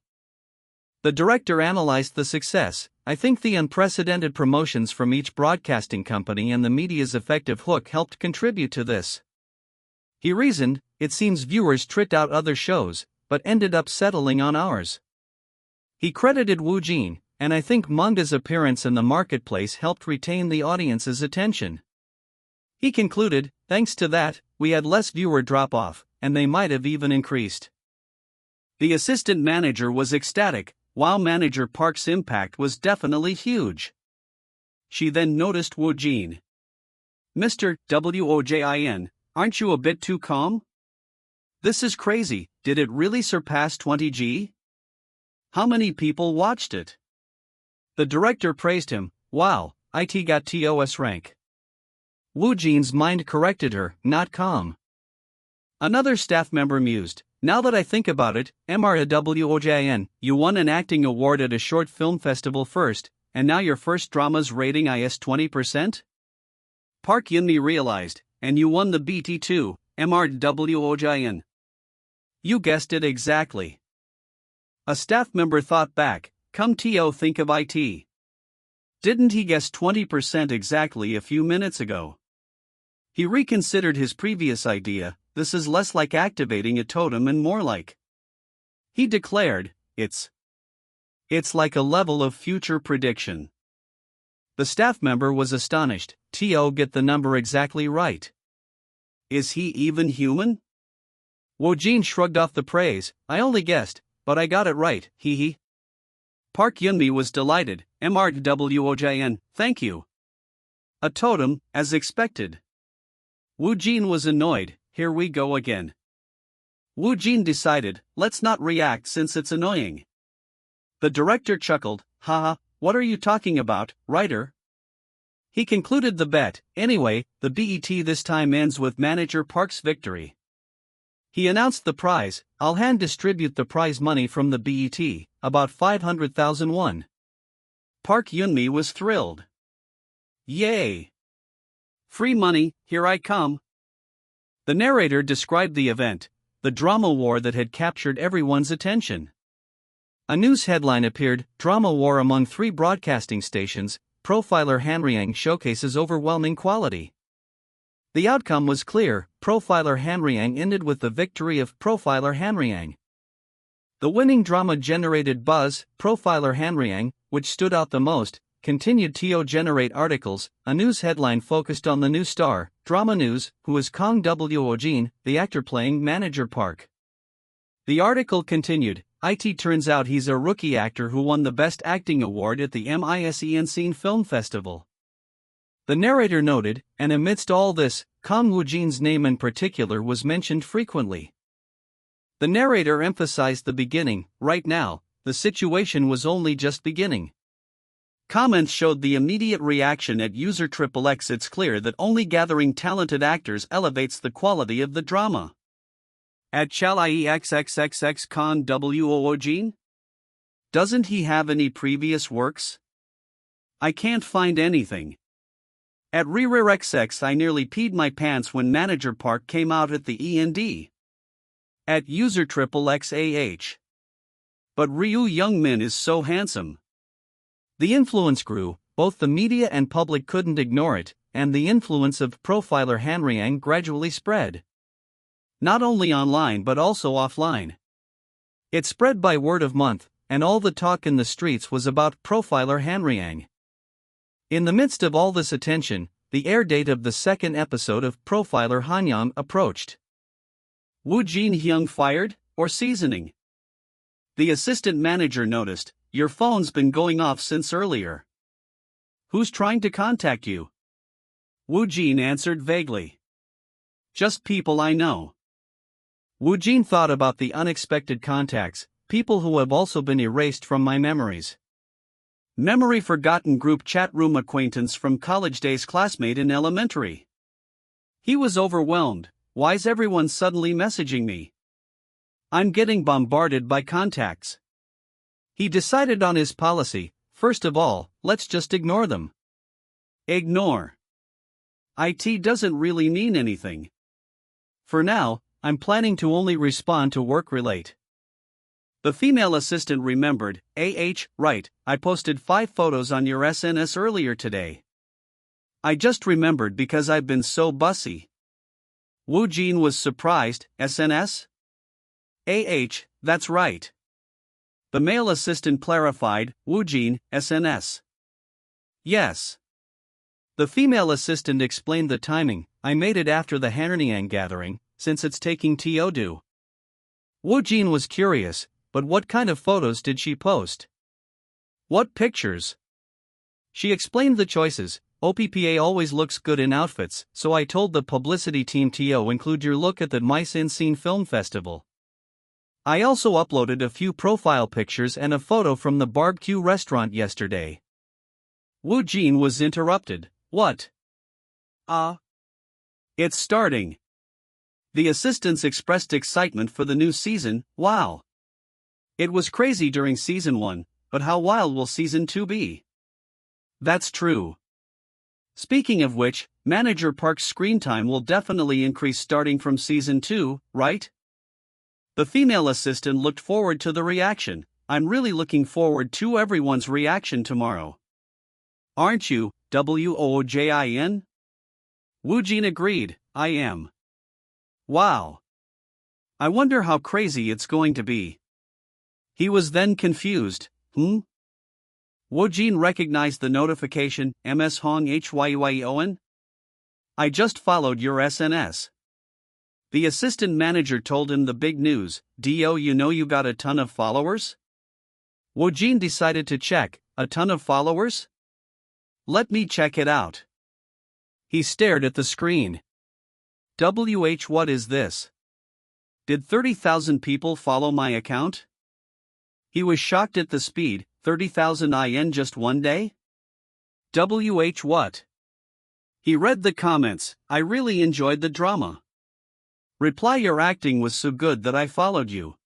The director analyzed the success. I think the unprecedented promotions from each broadcasting company and the media's effective hook helped contribute to this. He reasoned, it seems viewers tricked out other shows, but ended up settling on ours. He credited Woojin, and I think Manga's appearance in the marketplace helped retain the audience's attention. He concluded, thanks to that, we had less viewer drop-off, and they might have even increased. The assistant manager was ecstatic, while manager Park's impact was definitely huge. She then noticed Woojin. Mr. Wojin, aren't you a bit too calm? This is crazy, did it really surpass 20G? How many people watched it? The director praised him, wow, it got TOS rank. Woojin's mind corrected her, not calm. Another staff member mused, now that I think about it, MRWOJIN, you won an acting award at a short film festival first, and now your first drama's rating is 20%? Park Yunmi realized, and you won the BT too, MRWOJIN. You guessed it exactly. A staff member thought back, come to think of it. Didn't he guess 20% exactly a few minutes ago? He reconsidered his previous idea, this is less like activating a totem and more like. He declared, it's like a level of future prediction. The staff member was astonished, to get the number exactly right. Is he even human? Woojin shrugged off the praise, I only guessed, but I got it right, hee hee. Park Yunmi was delighted, MRWOJIN, thank you. A totem, as expected. Woojin was annoyed, here we go again. Woojin decided, let's not react since it's annoying. The director chuckled, haha, what are you talking about, writer? He concluded the bet, anyway, the BET this time ends with manager Park's victory. He announced the prize, I'll hand distribute the prize money from the BET, about 500,000 won. Park Yunmi was thrilled. Yay! Free money, here I come. The narrator described the event, the drama war that had captured everyone's attention. A news headline appeared, drama war among 3 broadcasting stations, profiler Hanriang showcases overwhelming quality. The outcome was clear, profiler Hanriang ended with the victory of profiler Hanriang. The winning drama generated buzz, profiler Hanriang, which stood out the most, continued to generate articles. A news headline focused on the new star, Drama News, who is Kang Woojin, the actor playing manager Park. The article continued, it turns out he's a rookie actor who won the Best Acting Award at the MISENScene Film Festival. The narrator noted, and amidst all this, Kang Woojin's name in particular was mentioned frequently. The narrator emphasized the beginning, right now, the situation was only just beginning. Comments showed the immediate reaction at user XXX. It's clear that only gathering talented actors elevates the quality of the drama. At shall I XXXX Kang Woojin? Doesn't he have any previous works? I can't find anything. At ReRexX I nearly peed my pants when Manager Park came out at the END. At user XXXAH. But Ryu Youngmin is so handsome. The influence grew, both the media and public couldn't ignore it, and the influence of profiler Hanriang gradually spread. Not only online but also offline. It spread by word of mouth, and all the talk in the streets was about profiler Hanriang. In the midst of all this attention, the air date of the second episode of Profiler Hanyang approached. Woojin Hyung fired, or seasoning? The assistant manager noticed, your phone's been going off since earlier. Who's trying to contact you? Woojin answered vaguely. Just people I know. Woojin thought about the unexpected contacts, people who have also been erased from my memories. Memory forgotten group chat room acquaintance from college days classmate in elementary. He was overwhelmed. Why's everyone suddenly messaging me? I'm getting bombarded by contacts. He decided on his policy. First of all, let's just ignore them. Ignore. IT doesn't really mean anything. For now, I'm planning to only respond to work-relate. The female assistant remembered, right, I posted 5 photos on your SNS earlier today. I just remembered because I've been so bussy. Woojin was surprised, SNS? That's right. The male assistant clarified, Woojin, SNS. Yes. The female assistant explained the timing, I made it after the Hanriang gathering, since it's taking Teodu. Woojin was curious, but what kind of photos did she post? What pictures? She explained the choices. OPPA always looks good in outfits, so I told the publicity team to include your look at the Mice in Scene Film Festival. I also uploaded a few profile pictures and a photo from the barbecue restaurant yesterday. Woojin was interrupted. What? It's starting. The assistants expressed excitement for the new season. Wow. It was crazy during season 1, but how wild will season 2 be? That's true. Speaking of which, Manager Park's screen time will definitely increase starting from season 2, right? The female assistant looked forward to the reaction. I'm really looking forward to everyone's reaction tomorrow. Aren't you, Woojin? Woojin agreed, I am. Wow. I wonder how crazy it's going to be. He was then confused. Woojin recognized the notification, MS Hong Hyuyon? I just followed your SNS. The assistant manager told him the big news. Do you know you got a ton of followers? Woojin decided to check, a ton of followers? Let me check it out. He stared at the screen. What is this? Did 30,000 people follow my account? He was shocked at the speed, 30,000 in just one day? What? He read the comments, I really enjoyed the drama. Reply your acting was so good that I followed you.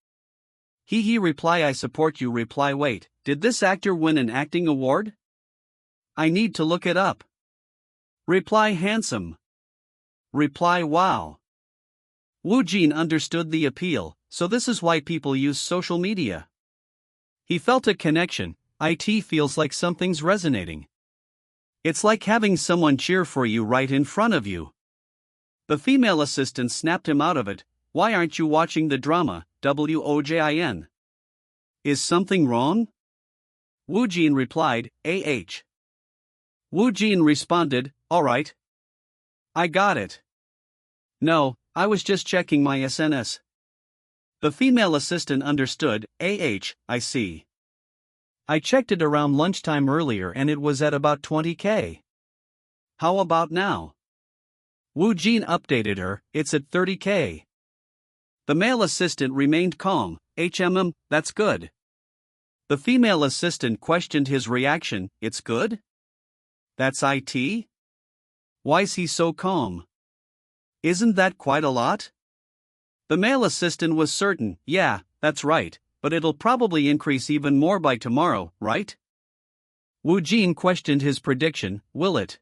He reply I support you reply wait, did this actor win an acting award? I need to look it up. Reply handsome. Reply wow. Woojin understood the appeal, so this is why people use social media. He felt a connection. It feels like something's resonating. It's like having someone cheer for you right in front of you. The female assistant snapped him out of it. Why aren't you watching the drama, Woojin? Is something wrong? Woojin replied, Woojin responded, alright. I got it. No, I was just checking my SNS. The female assistant understood, I see. I checked it around lunchtime earlier and it was at about 20k. How about now? Woojin updated her, it's at 30k. The male assistant remained calm, that's good. The female assistant questioned his reaction, it's good? That's it? Why's he so calm? Isn't that quite a lot? The male assistant was certain, yeah, that's right, but it'll probably increase even more by tomorrow, right? Woojin questioned his prediction, will it?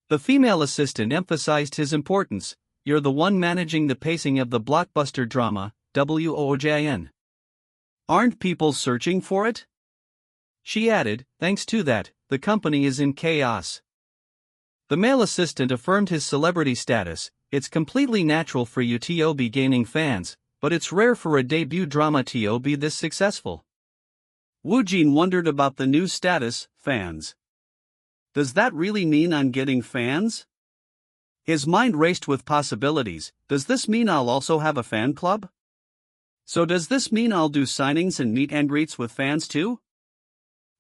The female assistant emphasized his importance, you're the one managing the pacing of the blockbuster drama, Woojin. Aren't people searching for it? She added, thanks to that, the company is in chaos. The male assistant affirmed his celebrity status. It's completely natural for you to be gaining fans, but it's rare for a debut drama to be this successful. Woojin wondered about the new status, fans. Does that really mean I'm getting fans? His mind raced with possibilities. Does this mean I'll also have a fan club? So does this mean I'll do signings and meet and greets with fans too?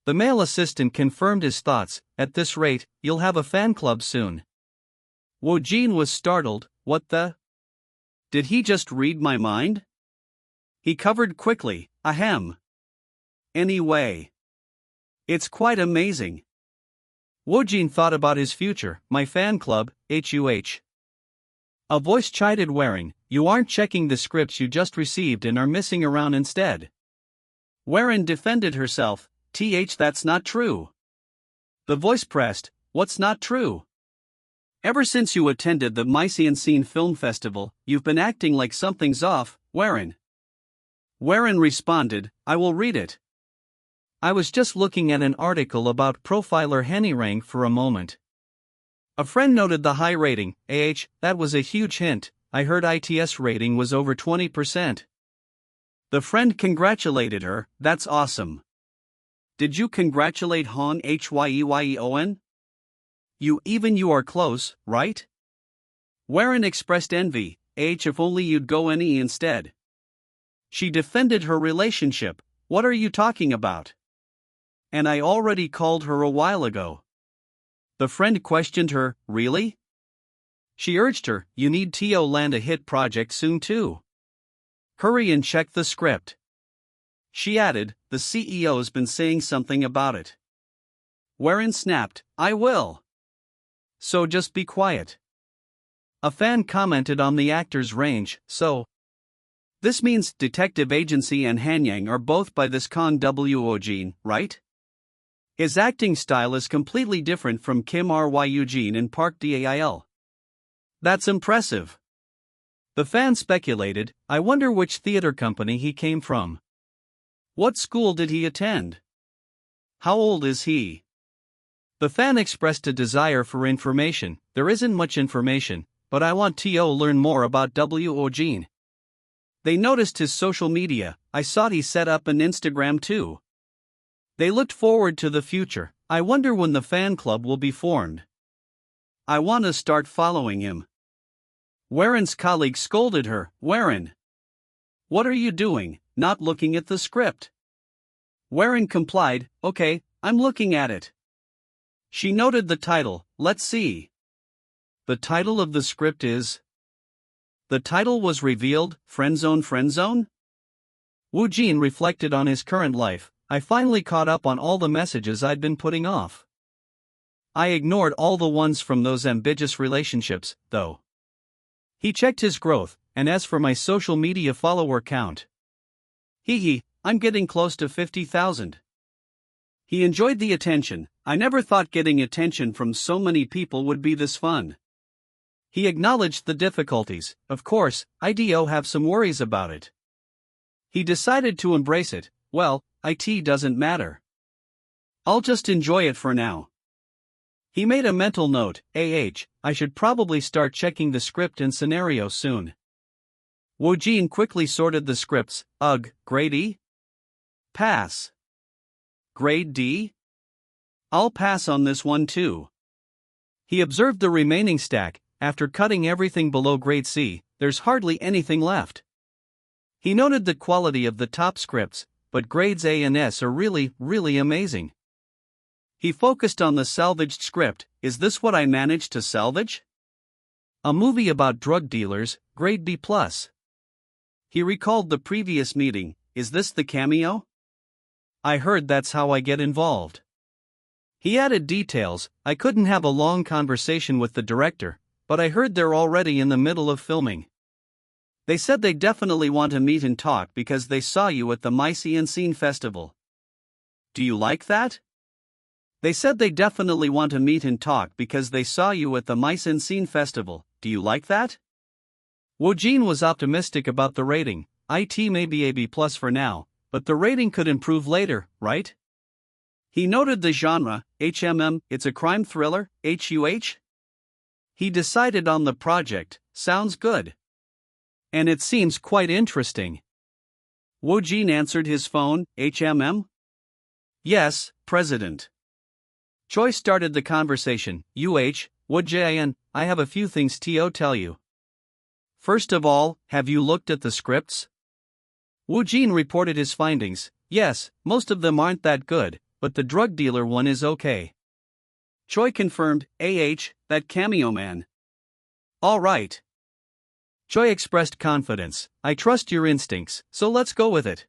The male assistant confirmed his thoughts. At this rate, you'll have a fan club soon. Woojin was startled. What the? Did he just read my mind? He covered quickly. Ahem. Anyway. It's quite amazing. Woojin thought about his future. My fan club, HUH. A voice chided Warren, you aren't checking the scripts you just received and are messing around instead. Warren defended herself, that's not true. The voice pressed, what's not true? Ever since you attended the Mysian Scene Film Festival, you've been acting like something's off, Warren. Warren responded, I will read it. I was just looking at an article about profiler Henirang for a moment. A friend noted the high rating, that was a huge hint, I heard ITS rating was over 20%. The friend congratulated her, that's awesome. Did you congratulate Han Hyeyeon? You are close, right? Warren expressed envy, if only you'd go any instead. She defended her relationship, what are you talking about? And I already called her a while ago. The friend questioned her, really? She urged her, you need to land a hit project soon too. Hurry and check the script. She added, the CEO's been saying something about it. Warren snapped, I will. So just be quiet. A fan commented on the actor's range, so. This means Detective Agency and Hanyang are both by this Kang Woojin, right? His acting style is completely different from Kim Ryujin and Park Dail. That's impressive. The fan speculated, I wonder which theater company he came from. What school did he attend? How old is he? The fan expressed a desire for information. There isn't much information, but I want to learn more about Woojin. They noticed his social media. I saw he set up an Instagram too. They looked forward to the future. I wonder when the fan club will be formed. I want to start following him. Warren's colleague scolded her, Warren. What are you doing, not looking at the script? Warren complied, okay, I'm looking at it. She noted the title, let's see. The title of the script is. The title was revealed, Friendzone Friendzone? Woojin reflected on his current life. I finally caught up on all the messages I'd been putting off. I ignored all the ones from those ambiguous relationships, though. He checked his growth, and as for my social media follower count. I'm getting close to 50,000. He enjoyed the attention. I never thought getting attention from so many people would be this fun. He acknowledged the difficulties. Of course, I have some worries about it. He decided to embrace it. Well, it doesn't matter. I'll just enjoy it for now. He made a mental note, I should probably start checking the script and scenario soon. Woojin quickly sorted the scripts. Grade E? Pass. Grade D? I'll pass on this one too. He observed the remaining stack. After cutting everything below grade C, there's hardly anything left. He noted the quality of the top scripts, but grades A and S are really, really amazing. He focused on the salvaged script. Is this what I managed to salvage? A movie about drug dealers, grade B+. He recalled the previous meeting. Is this the cameo? I heard that's how I get involved. He added details. I couldn't have a long conversation with the director, but I heard they're already in the middle of filming. They said they definitely want to meet and talk because they saw you at the Mysian Scene Festival. Do you like that? They said they definitely want to meet and talk because they saw you at the Mysian Scene Festival. Do you like that? Woojin was optimistic about the rating. It may be a B+ for now, but the rating could improve later, right? He noted the genre, it's a crime thriller, HUH? He decided on the project, sounds good. And it seems quite interesting. Woojin answered his phone, Yes, President. Choi started the conversation, Woojin, I have a few things to tell you. First of all, have you looked at the scripts? Woojin reported his findings. Yes, most of them aren't that good, but the drug dealer one is okay. Choi confirmed, that cameo man. All right. Choi expressed confidence. I trust your instincts, so let's go with it.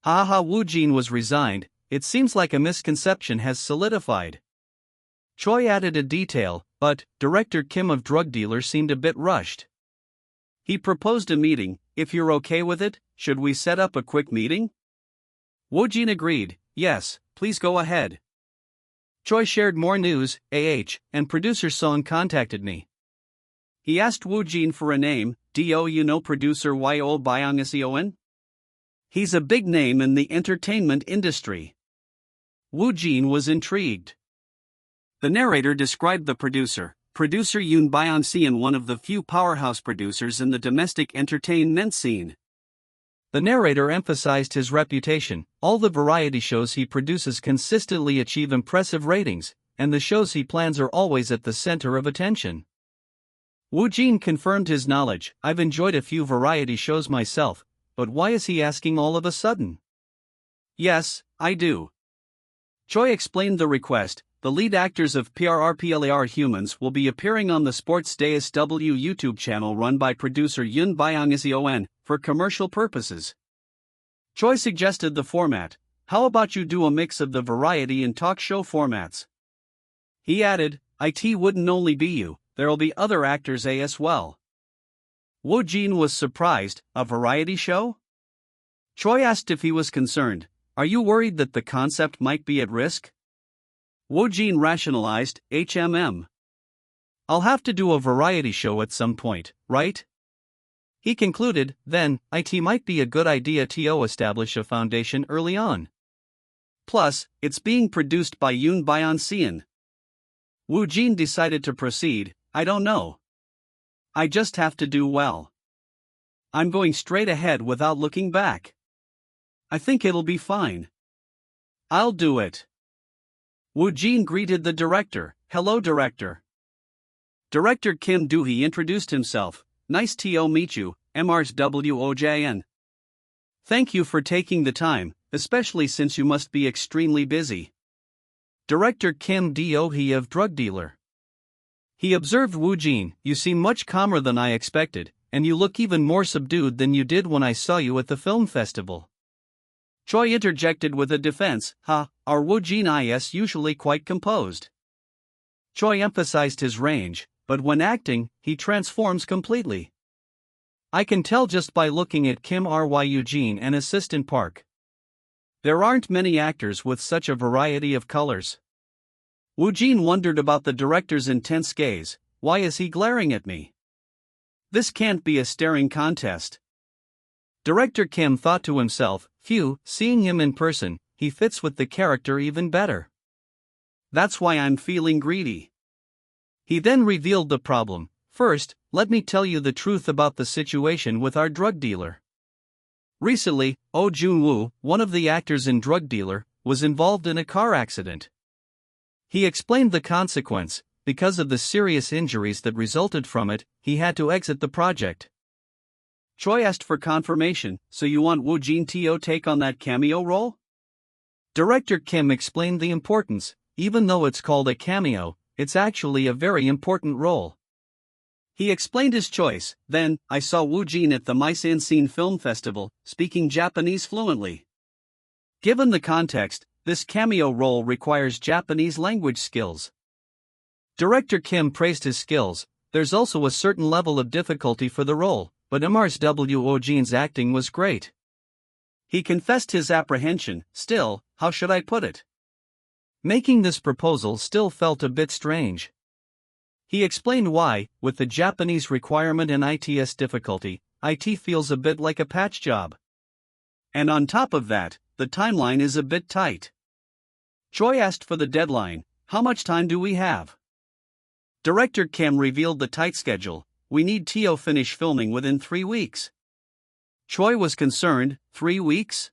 Woojin was resigned. It seems like a misconception has solidified. Choi added a detail, but Director Kim of Drug Dealer seemed a bit rushed. He proposed a meeting. If you're okay with it, should we set up a quick meeting? Woojin agreed. Yes, please go ahead. Choi shared more news, and producer Song contacted me. He asked Woojin for a name. Do you know producer Yahello Byongseon? He's a big name in the entertainment industry. Woojin was intrigued. The narrator described the producer Yoon Byongseon, one of the few powerhouse producers in the domestic entertainment scene. The narrator emphasized his reputation. All the variety shows he produces consistently achieve impressive ratings, and the shows he plans are always at the center of attention. Woojin confirmed his knowledge. I've enjoyed a few variety shows myself, but why is he asking all of a sudden? Yes, I do. Choi explained the request. The lead actors of PRRPLAR Humans will be appearing on the Sports DSW YouTube channel run by producer Yoon Byongseon for commercial purposes. Choi suggested the format. How about you do a mix of the variety and talk show formats? He added, it wouldn't only be you, there'll be other actors as well. Woojin was surprised. A variety show? Choi asked if he was concerned. Are you worried that the concept might be at risk? Woojin rationalized, I'll have to do a variety show at some point, right? He concluded, then, it might be a good idea to establish a foundation early on. Plus, it's being produced by Yoon Byongseon. Woojin decided to proceed. I don't know. I just have to do well. I'm going straight ahead without looking back. I think it'll be fine. I'll do it. Woojin greeted the director. Hello, director. Director Kim Do-hee introduced himself. Nice to meet you, Woojin. Thank you for taking the time, especially since you must be extremely busy. Director Kim Do-hee of Drug Dealer. He observed Woojin. You seem much calmer than I expected, and you look even more subdued than you did when I saw you at the film festival. Choi interjected with a defense. Our Woojin is usually quite composed. Choi emphasized his range, but when acting, he transforms completely. I can tell just by looking at Kim Ryujin and Assistant Park. There aren't many actors with such a variety of colors. Woojin wondered about the director's intense gaze. Why is he glaring at me? This can't be a staring contest. Director Kim thought to himself, phew, seeing him in person, he fits with the character even better. That's why I'm feeling greedy. He then revealed the problem. First, let me tell you the truth about the situation with our drug dealer. Recently, Oh Jun-woo, one of the actors in Drug Dealer, was involved in a car accident. He explained the consequence. Because of the serious injuries that resulted from it, he had to exit the project. Choi asked for confirmation. So you want Woojin to take on that cameo role? Director Kim explained the importance. Even though it's called a cameo, it's actually a very important role. He explained his choice. Then, I saw Woojin at the Misunderstanding Film Festival, speaking Japanese fluently. Given the context, this cameo role requires Japanese language skills. Director Kim praised his skills. There's also a certain level of difficulty for the role, but Woojin's acting was great. He confessed his apprehension. Still, how should I put it? Making this proposal still felt a bit strange. He explained why. With the Japanese requirement and IT's difficulty, IT feels a bit like a patch job. And on top of that, the timeline is a bit tight. Choi asked for the deadline. How much time do we have? Director Kim revealed the tight schedule. We need to finish filming within 3 weeks. Choi was concerned. 3 weeks?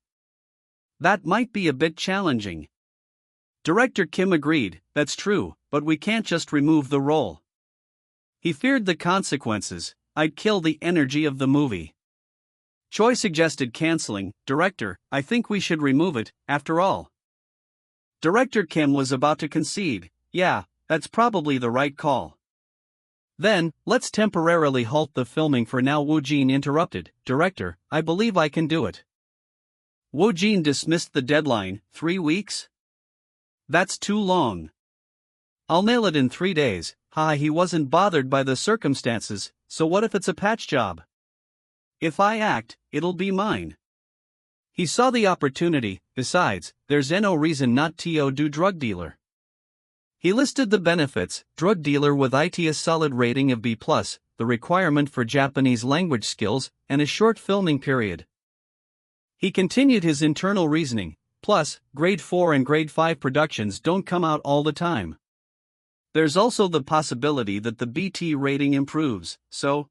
That might be a bit challenging. Director Kim agreed. That's true, but we can't just remove the role. He feared the consequences. I'd kill the energy of the movie. Choi suggested canceling. Director, I think we should remove it, after all. Director Kim was about to concede. Yeah, that's probably the right call. Then, let's temporarily halt the filming for now. Woojin interrupted. Director, I believe I can do it. Woojin dismissed the deadline. 3 weeks? That's too long. I'll nail it in 3 days. He wasn't bothered by the circumstances, so what if it's a patch job? If I act, it'll be mine. He saw the opportunity. Besides, there's no reason not to do drug dealer. He listed the benefits: drug dealer with a solid rating of B+, the requirement for Japanese language skills, and a short filming period. He continued his internal reasoning. Plus, grade 4 and grade 5 productions don't come out all the time. There's also the possibility that the BT rating improves, so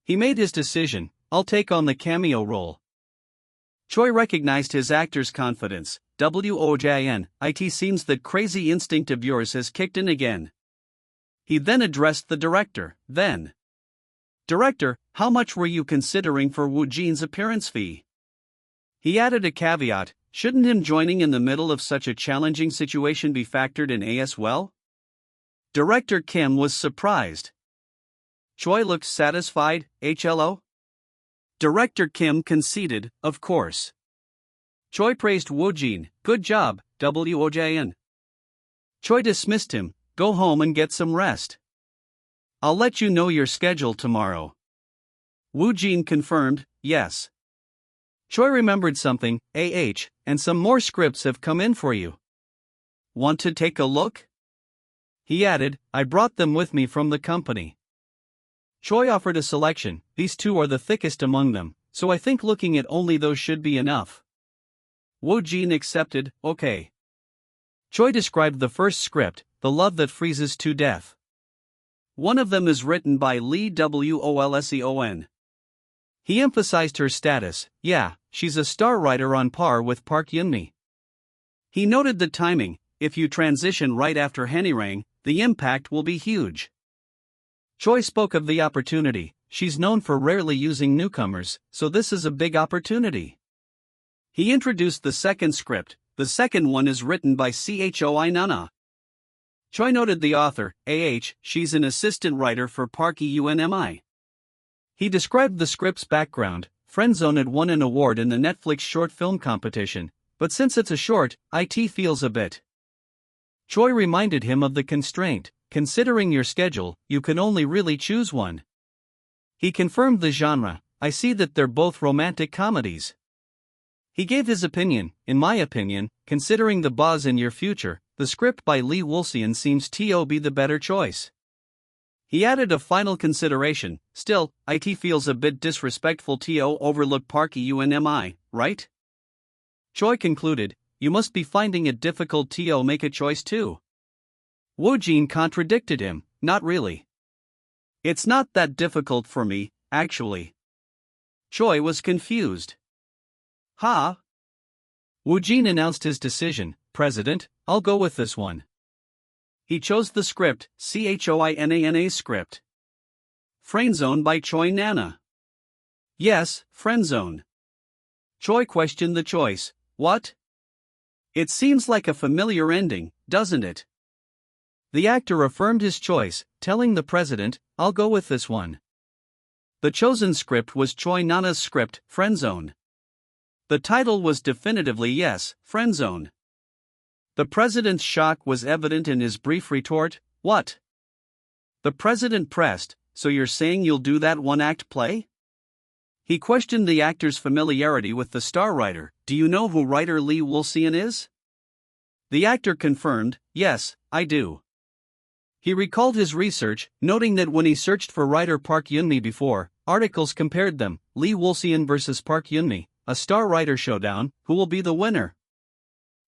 he made his decision. I'll take on the cameo role. Choi recognized his actor's confidence. Woojin, it seems that crazy instinct of yours has kicked in again. He then addressed the director. Director, how much were you considering for Woojin's appearance fee? He added a caveat. Shouldn't him joining in the middle of such a challenging situation be factored in as well? Director Kim was surprised. Choi looked satisfied. Hello? Director Kim conceded, of course. Choi praised Woojin. Good job, Woojin. Choi dismissed him. Go home and get some rest. I'll let you know your schedule tomorrow. Woojin confirmed, yes. Choi remembered something. And some more scripts have come in for you. Want to take a look? He added, I brought them with me from the company. Choi offered a selection. These 2 are the thickest among them, so I think looking at only those should be enough. Woojin accepted. Okay. Choi described the first script, The Love That Freezes to Death. One of them is written by Lee Wolseon. He emphasized her status. Yeah, she's a star writer on par with Park Eun-mi. He noted the timing. If you transition right after Hennirang, the impact will be huge. Choi spoke of the opportunity. She's known for rarely using newcomers, so this is a big opportunity. He introduced the second script. The second one is written by Choi Nana. Choi noted the author. She's an assistant writer for Park Eun-mi. He described the script's background. Friendzone had won an award in the Netflix short film competition, but since it's a short, it feels a bit. Choi reminded him of the constraint. Considering your schedule, you can only really choose one. He confirmed the genre. I see that they're both romantic comedies. He gave his opinion. In my opinion, considering the buzz in your future, the script by Lee Wolseon seems to be the better choice. He added a final consideration. Still, it feels a bit disrespectful to overlook Park Eun-mi, right? Choi concluded, you must be finding it difficult to make a choice too. Woojin contradicted him, not really. It's not that difficult for me, actually. Choi was confused. Woojin announced his decision. President, I'll go with this one. He chose the script, Choina's script. Friendzone by Choi Nana. Yes, Friendzone. Choi questioned the choice. What? It seems like a familiar ending, doesn't it? The actor affirmed his choice, telling the president, I'll go with this one. The chosen script was Choi Nana's script, Friendzone. The title was definitively yes, Friendzone. The president's shock was evident in his brief retort, what? The president pressed, so you're saying you'll do that one-act play? He questioned the actor's familiarity with the star writer. Do you know who writer Lee Wolseon is? The actor confirmed, yes, I do. He recalled his research, noting that when he searched for writer Park Eun-mi before, articles compared them, Lee Wolseon versus Park Eun-mi, a star writer showdown, who will be the winner?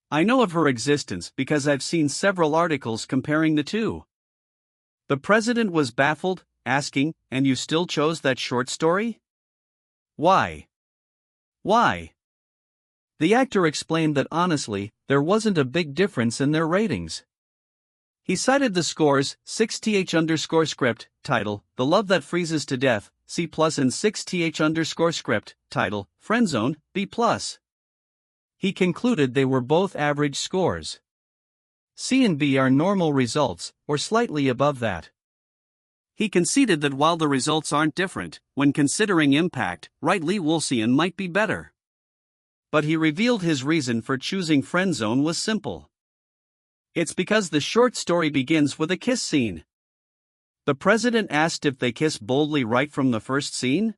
I know of her existence because I've seen several articles comparing the two. The president was baffled, asking, and you still chose that short story? Why? Why? The actor explained that honestly, there wasn't a big difference in their ratings. He cited the scores, 6th_script, title, The Love That Freezes to Death, C+, and 6th_script, title, Friendzone, B+. He concluded they were both average scores. C and B are normal results, or slightly above that. He conceded that while the results aren't different, when considering impact, Lee Woolsian might be better. But he revealed his reason for choosing Friendzone was simple. It's because the short story begins with a kiss scene. The president asked if they kiss boldly right from the first scene.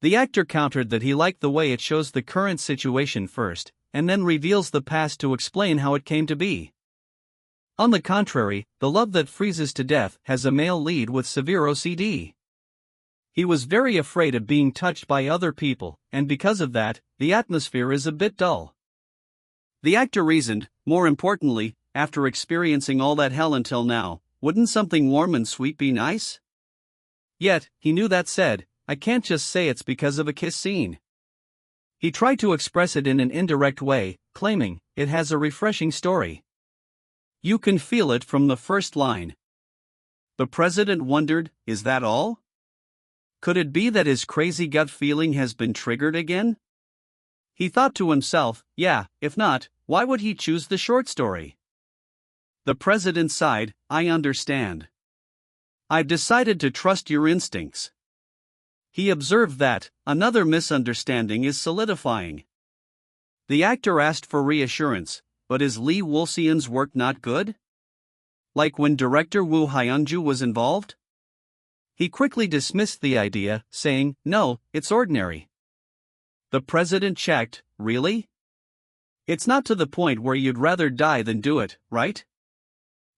The actor countered that he liked the way it shows the current situation first, and then reveals the past to explain how it came to be. On the contrary, The Love That Freezes to Death has a male lead with severe OCD. He was very afraid of being touched by other people, and because of that, the atmosphere is a bit dull. The actor reasoned, more importantly, after experiencing all that hell until now, wouldn't something warm and sweet be nice? Yet, he knew that said, I can't just say it's because of a kiss scene. He tried to express it in an indirect way, claiming, it has a refreshing story. You can feel it from the first line. The president wondered, is that all? Could it be that his crazy gut feeling has been triggered again? He thought to himself, yeah, if not, why would he choose the short story? The president sighed, I understand. I've decided to trust your instincts. He observed that, another misunderstanding is solidifying. The actor asked for reassurance, but is Lee Woolsian's work not good? Like when director Woo Hyunju was involved? He quickly dismissed the idea, saying, no, it's ordinary. The president checked, really? It's not to the point where you'd rather die than do it, right?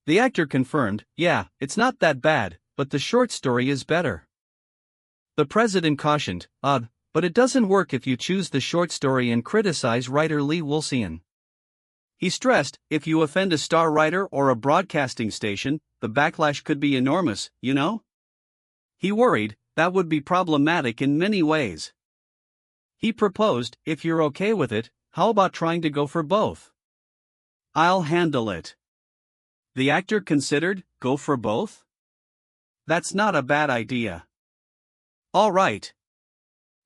The actor confirmed, yeah, it's not that bad, but the short story is better. The president cautioned, but it doesn't work if you choose the short story and criticize writer Lee Woolsian. He stressed, if you offend a star writer or a broadcasting station, the backlash could be enormous, you know? He worried, that would be problematic in many ways. He proposed, if you're okay with it, how about trying to go for both? I'll handle it. The actor considered, go for both? That's not a bad idea. All right.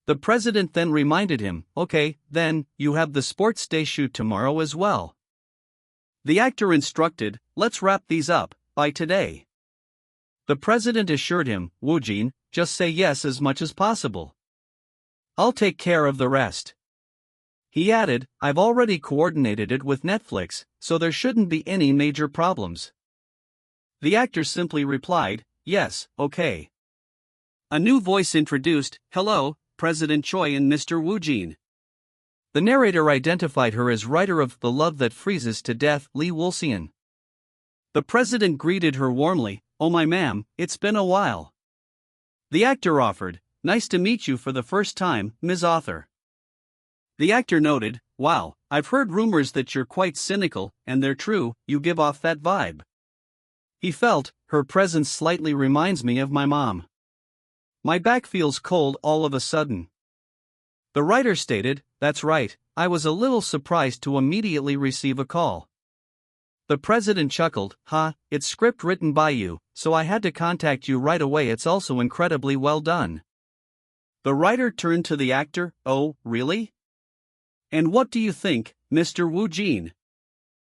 The president then reminded him, okay, then, you have the sports day shoot tomorrow as well. The actor instructed, let's wrap these up, by today. The president assured him, Woojin, just say yes as much as possible. I'll take care of the rest. He added, I've already coordinated it with Netflix, so there shouldn't be any major problems. The actor simply replied, yes, okay. A new voice introduced, hello, President Choi and Mr. Woojin. The narrator identified her as writer of The Love That Freezes to Death, Lee Woolsian. The president greeted her warmly, oh my ma'am, it's been a while. The actor offered, nice to meet you for the first time, Ms. Author. The actor noted, wow, I've heard rumors that you're quite cynical, and they're true, you give off that vibe. He felt, her presence slightly reminds me of my mom. My back feels cold all of a sudden. The writer stated, that's right, I was a little surprised to immediately receive a call. The president chuckled, it's script written by you, so I had to contact you right away, it's also incredibly well done. The writer turned to the actor, oh, really? And what do you think, Mr. Woojin?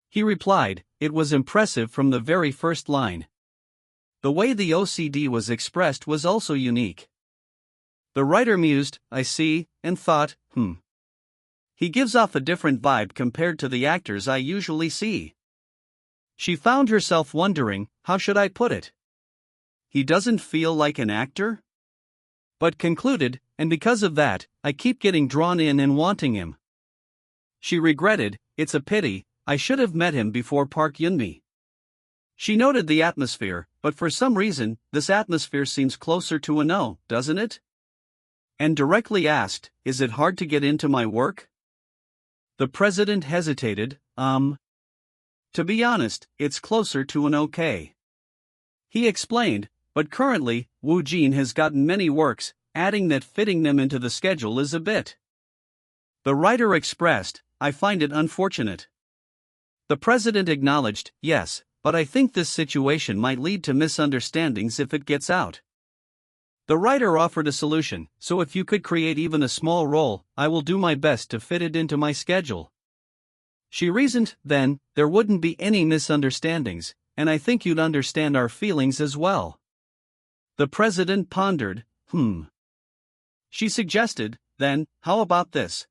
He replied, it was impressive from the very first line. The way the OCD was expressed was also unique. The writer mused, I see, and thought, He gives off a different vibe compared to the actors I usually see. She found herself wondering, how should I put it? He doesn't feel like an actor? But concluded, and because of that, I keep getting drawn in and wanting him. She regretted, it's a pity, I should have met him before Park Yunmi. She noted the atmosphere, but for some reason, this atmosphere seems closer to a no, doesn't it? And directly asked, is it hard to get into my work? The president hesitated, To be honest, it's closer to an okay. He explained, but currently, Woojin has gotten many works, adding that fitting them into the schedule is a bit. The writer expressed, I find it unfortunate. The president acknowledged, yes, but I think this situation might lead to misunderstandings if it gets out. The writer offered a solution, so if you could create even a small role, I will do my best to fit it into my schedule. She reasoned, then, there wouldn't be any misunderstandings, and I think you'd understand our feelings as well. The president pondered, She suggested, then, how about this?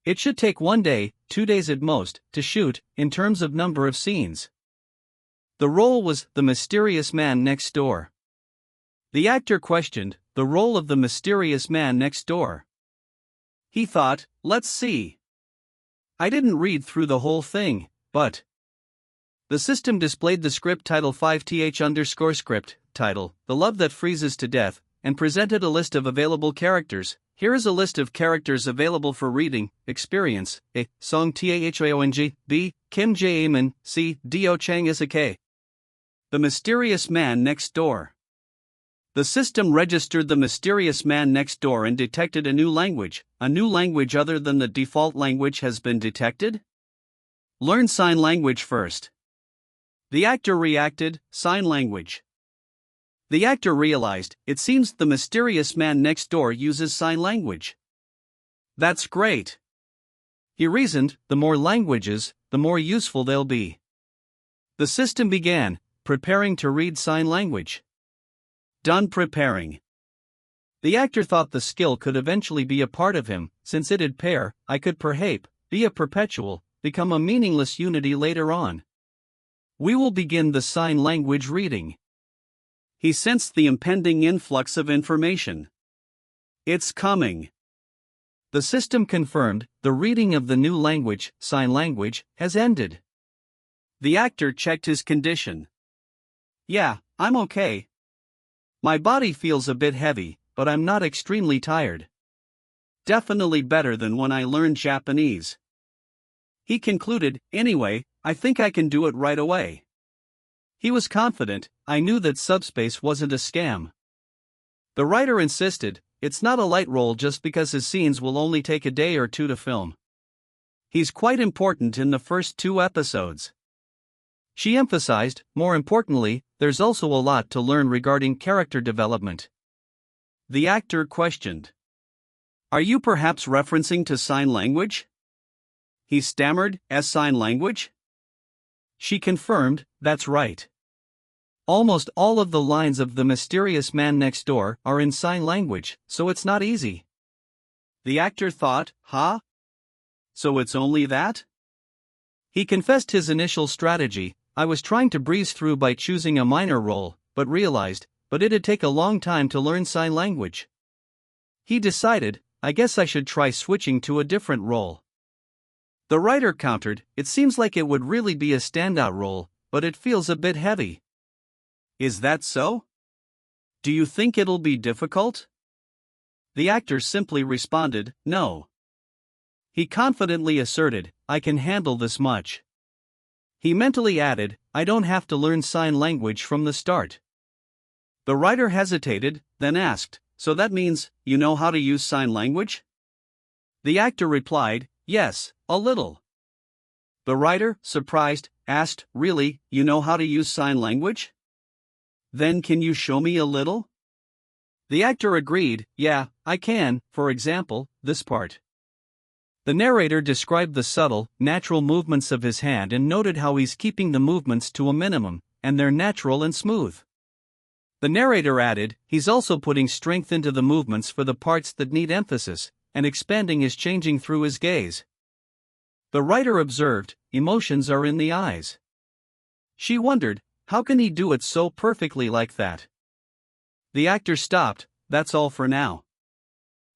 It should take 1 day, 2 days at most, to shoot, in terms of number of scenes. The role was the mysterious man next door. The actor questioned the role of the mysterious man next door. He thought, let's see. I didn't read through the whole thing, but. The system displayed the script title 5th_script title, The Love That Freezes to Death, and presented a list of available characters. Here is a list of characters available for reading: experience, A. Song Taehoong, B. Kim Jae-min, C. Do Chang Isake. The mysterious man next door. The system registered the mysterious man next door and detected a new language other than the default language has been detected? Learn sign language first. The actor reacted, sign language. The actor realized, it seems the mysterious man next door uses sign language. That's great. He reasoned, the more languages, the more useful they'll be. The system began, preparing to read sign language. Done preparing. The actor thought the skill could eventually be a part of him, since it'd pair, I could perhape, be a perpetual, become a meaningless unity later on. We will begin the sign language reading. He sensed the impending influx of information. It's coming. The system confirmed, the reading of the new language, sign language, has ended. The actor checked his condition. Yeah, I'm okay. My body feels a bit heavy, but I'm not extremely tired. Definitely better than when I learned Japanese. He concluded, anyway, I think I can do it right away. He was confident, I knew that Subspace wasn't a scam. The writer insisted, it's not a light role just because his scenes will only take a day or two to film. He's quite important in the first 2 episodes. She emphasized, more importantly, there's also a lot to learn regarding character development. The actor questioned. Are you perhaps referencing to sign language? He stammered, as sign language? She confirmed, that's right. Almost all of the lines of The Mysterious Man Next Door are in sign language, so it's not easy. The actor thought, So it's only that? He confessed his initial strategy, I was trying to breeze through by choosing a minor role, but realized, it'd take a long time to learn sign language. He decided, I guess I should try switching to a different role. The writer countered, it seems like it would really be a standout role, but it feels a bit heavy. Is that so? Do you think it'll be difficult? The actor simply responded, no. He confidently asserted, I can handle this much. He mentally added, I don't have to learn sign language from the start. The writer hesitated, then asked, so that means, you know how to use sign language? The actor replied, yes, a little. The writer, surprised, asked, really, you know how to use sign language? Then can you show me a little? The actor agreed, yeah, I can, for example, this part. The narrator described the subtle, natural movements of his hand and noted how he's keeping the movements to a minimum, and they're natural and smooth. The narrator added, he's also putting strength into the movements for the parts that need emphasis, and expanding is changing through his gaze. The writer observed, emotions are in the eyes. She wondered, how can he do it so perfectly like that? The actor stopped, that's all for now.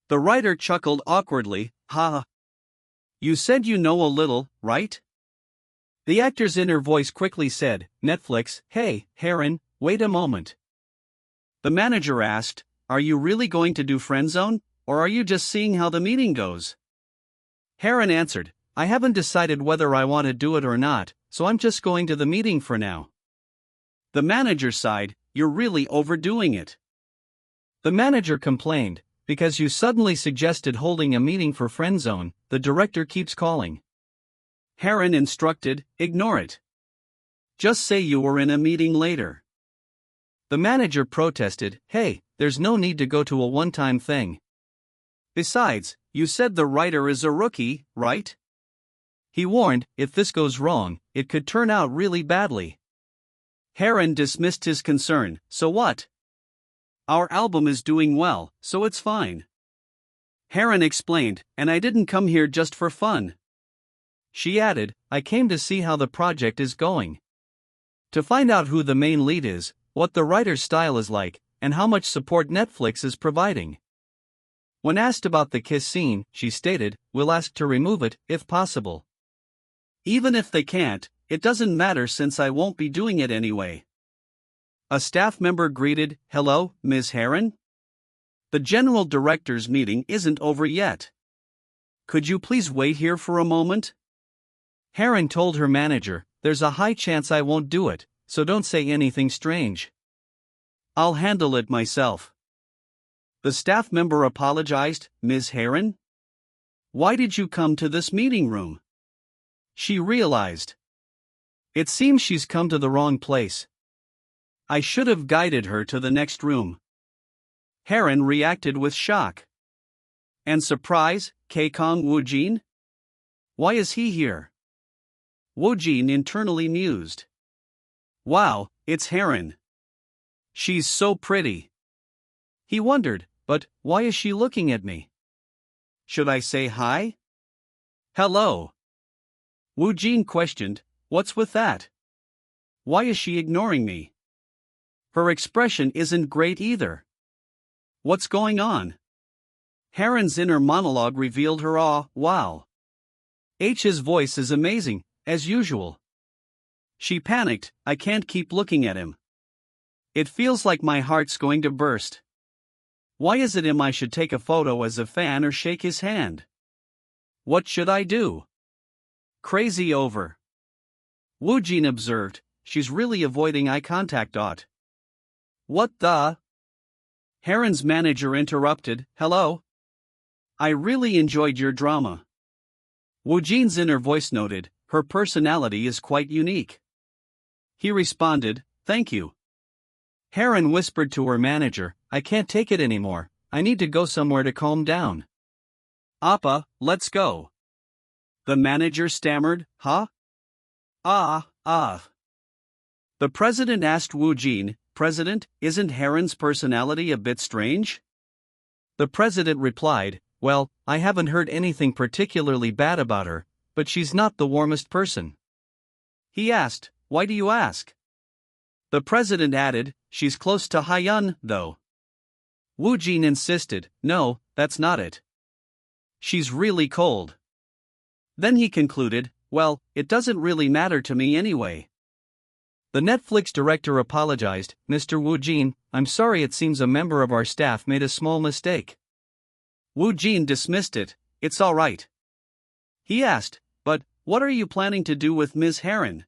The writer chuckled awkwardly, ha. You said you know a little, right? The actor's inner voice quickly said, Netflix, hey, Heron, wait a moment. The manager asked, are you really going to do Friendzone, or are you just seeing how the meeting goes? Heron answered, I haven't decided whether I want to do it or not, so I'm just going to the meeting for now. The manager sighed, you're really overdoing it. The manager complained, because you suddenly suggested holding a meeting for friendzone, the director keeps calling. Heron instructed, ignore it. Just say you were in a meeting later. The manager protested, hey, there's no need to go to a one-time thing. Besides, you said the writer is a rookie, right? He warned, if this goes wrong, it could turn out really badly. Heron dismissed his concern, so what? Our album is doing well, so it's fine. Heron explained, and I didn't come here just for fun. She added, I came to see how the project is going. To find out who the main lead is, what the writer's style is like, and how much support Netflix is providing. When asked about the kiss scene, she stated, we'll ask to remove it, if possible. Even if they can't, it doesn't matter since I won't be doing it anyway. A staff member greeted, hello, Ms. Heron? The general director's meeting isn't over yet. Could you please wait here for a moment? Heron told her manager, there's a high chance I won't do it, so don't say anything strange. I'll handle it myself. The staff member apologized, Ms. Heron? Why did you come to this meeting room? She realized. It seems she's come to the wrong place. I should have guided her to the next room. Heron reacted with shock. And surprise, Kang Woojin? Why is he here? Woojin internally mused. Wow, it's Heron. She's so pretty. He wondered, but why is she looking at me? Should I say hi? Hello. Woojin questioned, what's with that? Why is she ignoring me? Her expression isn't great either. What's going on? Heron's inner monologue revealed her awe, wow. H's voice is amazing, as usual. She panicked, I can't keep looking at him. It feels like my heart's going to burst. Why is it I should take a photo as a fan or shake his hand? What should I do? Crazy over. Woojin observed, she's really avoiding eye contact. What the? Heron's manager interrupted, hello? I really enjoyed your drama. Woojin's inner voice noted, her personality is quite unique. He responded, thank you. Heron whispered to her manager, I can't take it anymore, I need to go somewhere to calm down. Appa, let's go. The manager stammered, huh? The president asked Woojin, President, isn't Heron's personality a bit strange? The president replied, well, I haven't heard anything particularly bad about her, but she's not the warmest person. He asked, why do you ask? The president added, she's close to Hyun, though. Woojin insisted, no, that's not it. She's really cold. Then he concluded, well, it doesn't really matter to me anyway. The Netflix director apologized, Mr. Woojin, I'm sorry, it seems a member of our staff made a small mistake. Woojin dismissed it, it's all right. He asked, but what are you planning to do with Ms. Heron?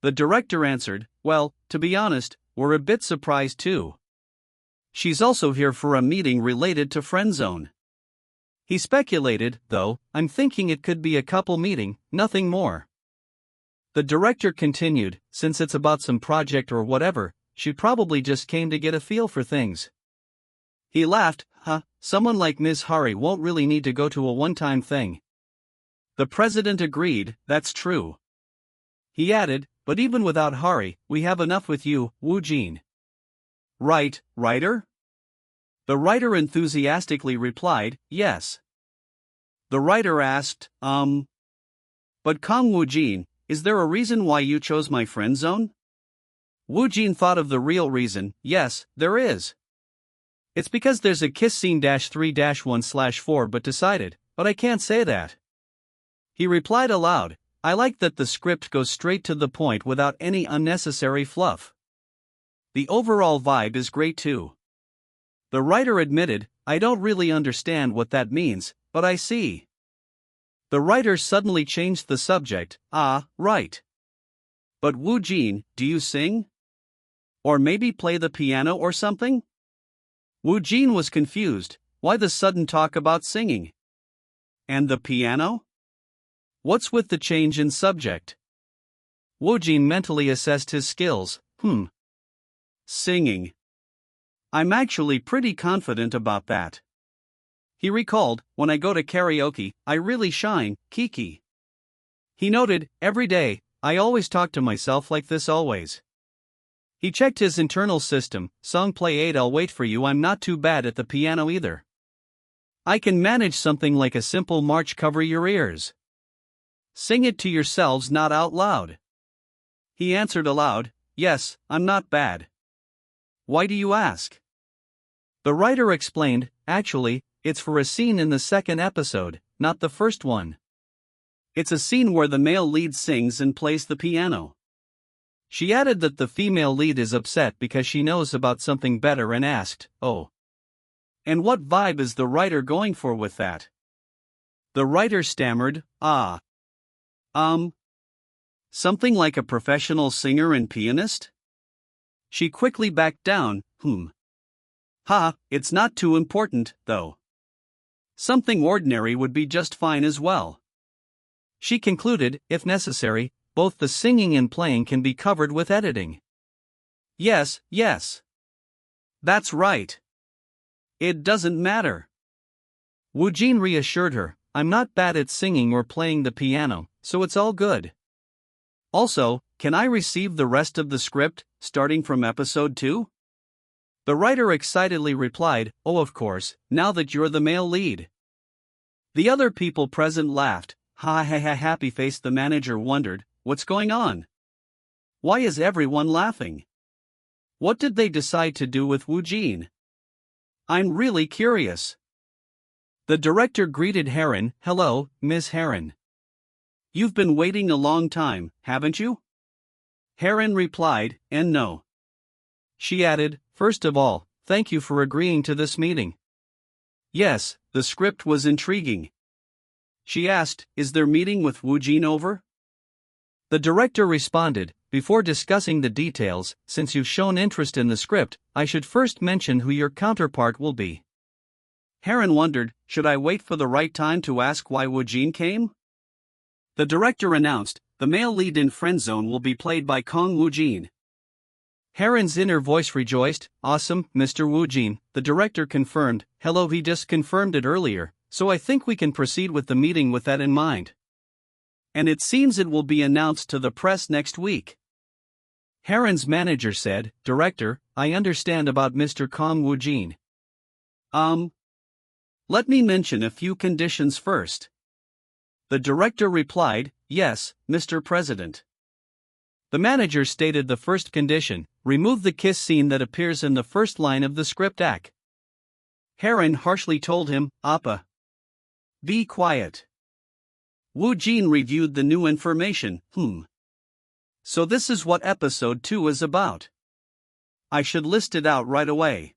The director answered, well, to be honest, we're a bit surprised too. She's also here for a meeting related to Friendzone. He speculated, though, I'm thinking it could be a couple meeting, nothing more. The director continued, since it's about some project or whatever, she probably just came to get a feel for things. He laughed, someone like Ms. Hari won't really need to go to a one-time thing. The president agreed, that's true. He added, but even without Hari, we have enough with you, Woojin. Right, writer? The writer enthusiastically replied, yes. The writer asked, But Kang Woojin, is there a reason why you chose my friend zone? Woojin thought of the real reason, yes, there is. It's because there's a kiss scene -3-1/4 but decided, but I can't say that. He replied aloud, I like that the script goes straight to the point without any unnecessary fluff. The overall vibe is great too. The writer admitted, I don't really understand what that means, but I see. The writer suddenly changed the subject. Ah, right. But Woojin, do you sing? Or maybe play the piano or something? Woojin was confused. Why the sudden talk about singing? And the piano? What's with the change in subject? Woojin mentally assessed his skills. Singing. I'm actually pretty confident about that. He recalled, when I go to karaoke, I really shine, Kiki. He noted, every day, I always talk to myself like this always. He checked his internal system, song play 8 I'll wait for you I'm not too bad at the piano either. I can manage something like a simple march cover your ears. Sing it to yourselves not out loud. He answered aloud, yes, I'm not bad. Why do you ask? The writer explained, actually, it's for a scene in the second episode, not the first one. It's a scene where the male lead sings and plays the piano. She added that the female lead is upset because she knows about something better and asked, oh. And what vibe is the writer going for with that? The writer stammered, something like a professional singer and pianist? She quickly backed down, it's not too important, though. Something ordinary would be just fine as well. She concluded, if necessary, both the singing and playing can be covered with editing. Yes. That's right. It doesn't matter. Woojin reassured her, I'm not bad at singing or playing the piano, so it's all good. Also, can I receive the rest of the script, starting from episode 2? The writer excitedly replied, oh of course, now that you're the male lead. The other people present laughed. Happy-faced the manager wondered, what's going on? Why is everyone laughing? What did they decide to do with Woojin? I'm really curious. The director greeted Heron, hello, Miss Heron. You've been waiting a long time, haven't you? Heron replied, and no. She added, first of all, thank you for agreeing to this meeting. Yes, the script was intriguing. She asked, is their meeting with Woojin over? The director responded, before discussing the details, since you've shown interest in the script, I should first mention who your counterpart will be. Heron wondered, should I wait for the right time to ask why Woojin came? The director announced, the male lead in Friendzone will be played by Kang Woojin. Heron's inner voice rejoiced, awesome, Mr. Woojin, the director confirmed, hello he just confirmed it earlier, so I think we can proceed with the meeting with that in mind. And it seems it will be announced to the press next week. Heron's manager said, director, I understand about Mr. Kang Woojin. Let me mention a few conditions first. The director replied, yes, Mr. President. The manager stated the first condition, remove the kiss scene that appears in the first line of the script act. Heron harshly told him, Appa. Be quiet. Woojin reviewed the new information, So this is what episode 2 is about. I should list it out right away.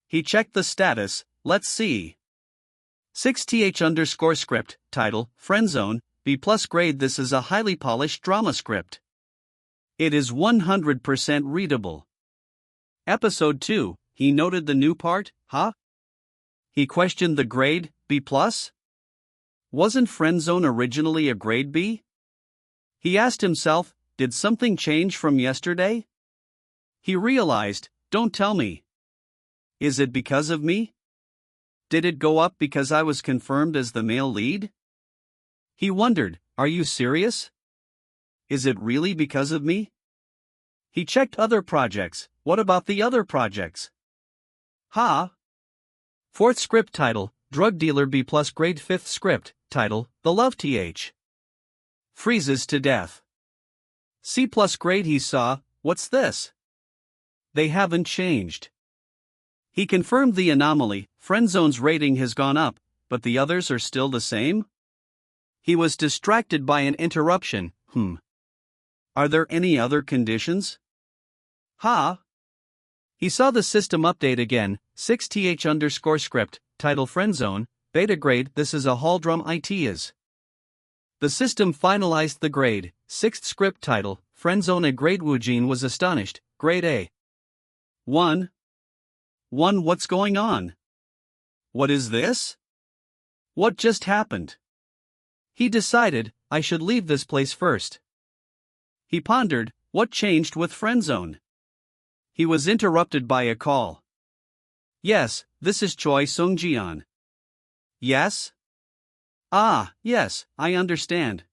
He checked the status, let's see. 6th_script, title, Friendzone, B+ grade. This is a highly polished drama script. It is 100% readable. Episode 2, he noted the new part, He questioned the grade, B+? Wasn't Friendzone originally a grade B? He asked himself, did something change from yesterday? He realized, don't tell me. Is it because of me? Did it go up because I was confirmed as the male lead? He wondered, are you serious? Is it really because of me? He checked other projects, what about the other projects? 4th script title, Drug Dealer B+ grade. 5th script, title, The Love Th. Freezes to death. C+ grade. He saw, what's this? They haven't changed. He confirmed the anomaly, Friendzone's rating has gone up, but the others are still the same? He was distracted by an interruption, Are there any other conditions? He saw the system update again, 6th_script, title Friendzone, beta grade. This is a Haldrum it is. The system finalized the grade, 6th script title, Friendzone A. Grade Woojin was astonished, grade A. 1. What's going on? What is this? What just happened? He decided, I should leave this place first. He pondered, what changed with Friendzone? He was interrupted by a call. Yes, this is Choi Sung-jian. Yes? Ah, yes, I understand.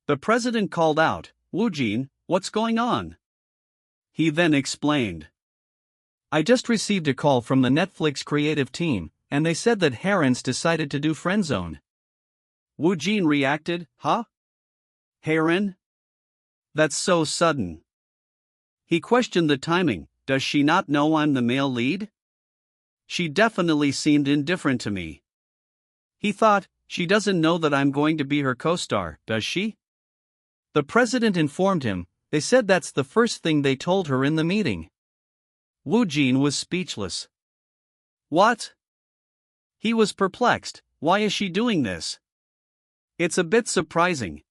The president called out, Woojin, what's going on? He then explained. I just received a call from the Netflix creative team, and they said that Herons decided to do Friendzone. Woojin reacted, huh? Heron? That's so sudden. He questioned the timing, does she not know I'm the male lead? She definitely seemed indifferent to me. He thought, she doesn't know that I'm going to be her co-star, does she? The president informed him, they said that's the first thing they told her in the meeting. Woojin was speechless. What? He was perplexed, why is she doing this? It's a bit surprising.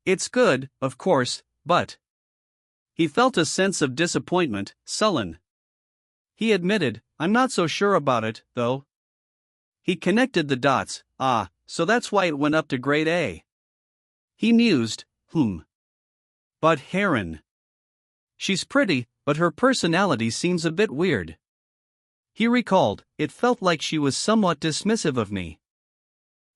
It's good, of course, but... He felt a sense of disappointment, sullen. He admitted, I'm not so sure about it, though. He connected the dots, so that's why it went up to grade A. He mused, But Heron. She's pretty, but her personality seems a bit weird. He recalled, it felt like she was somewhat dismissive of me.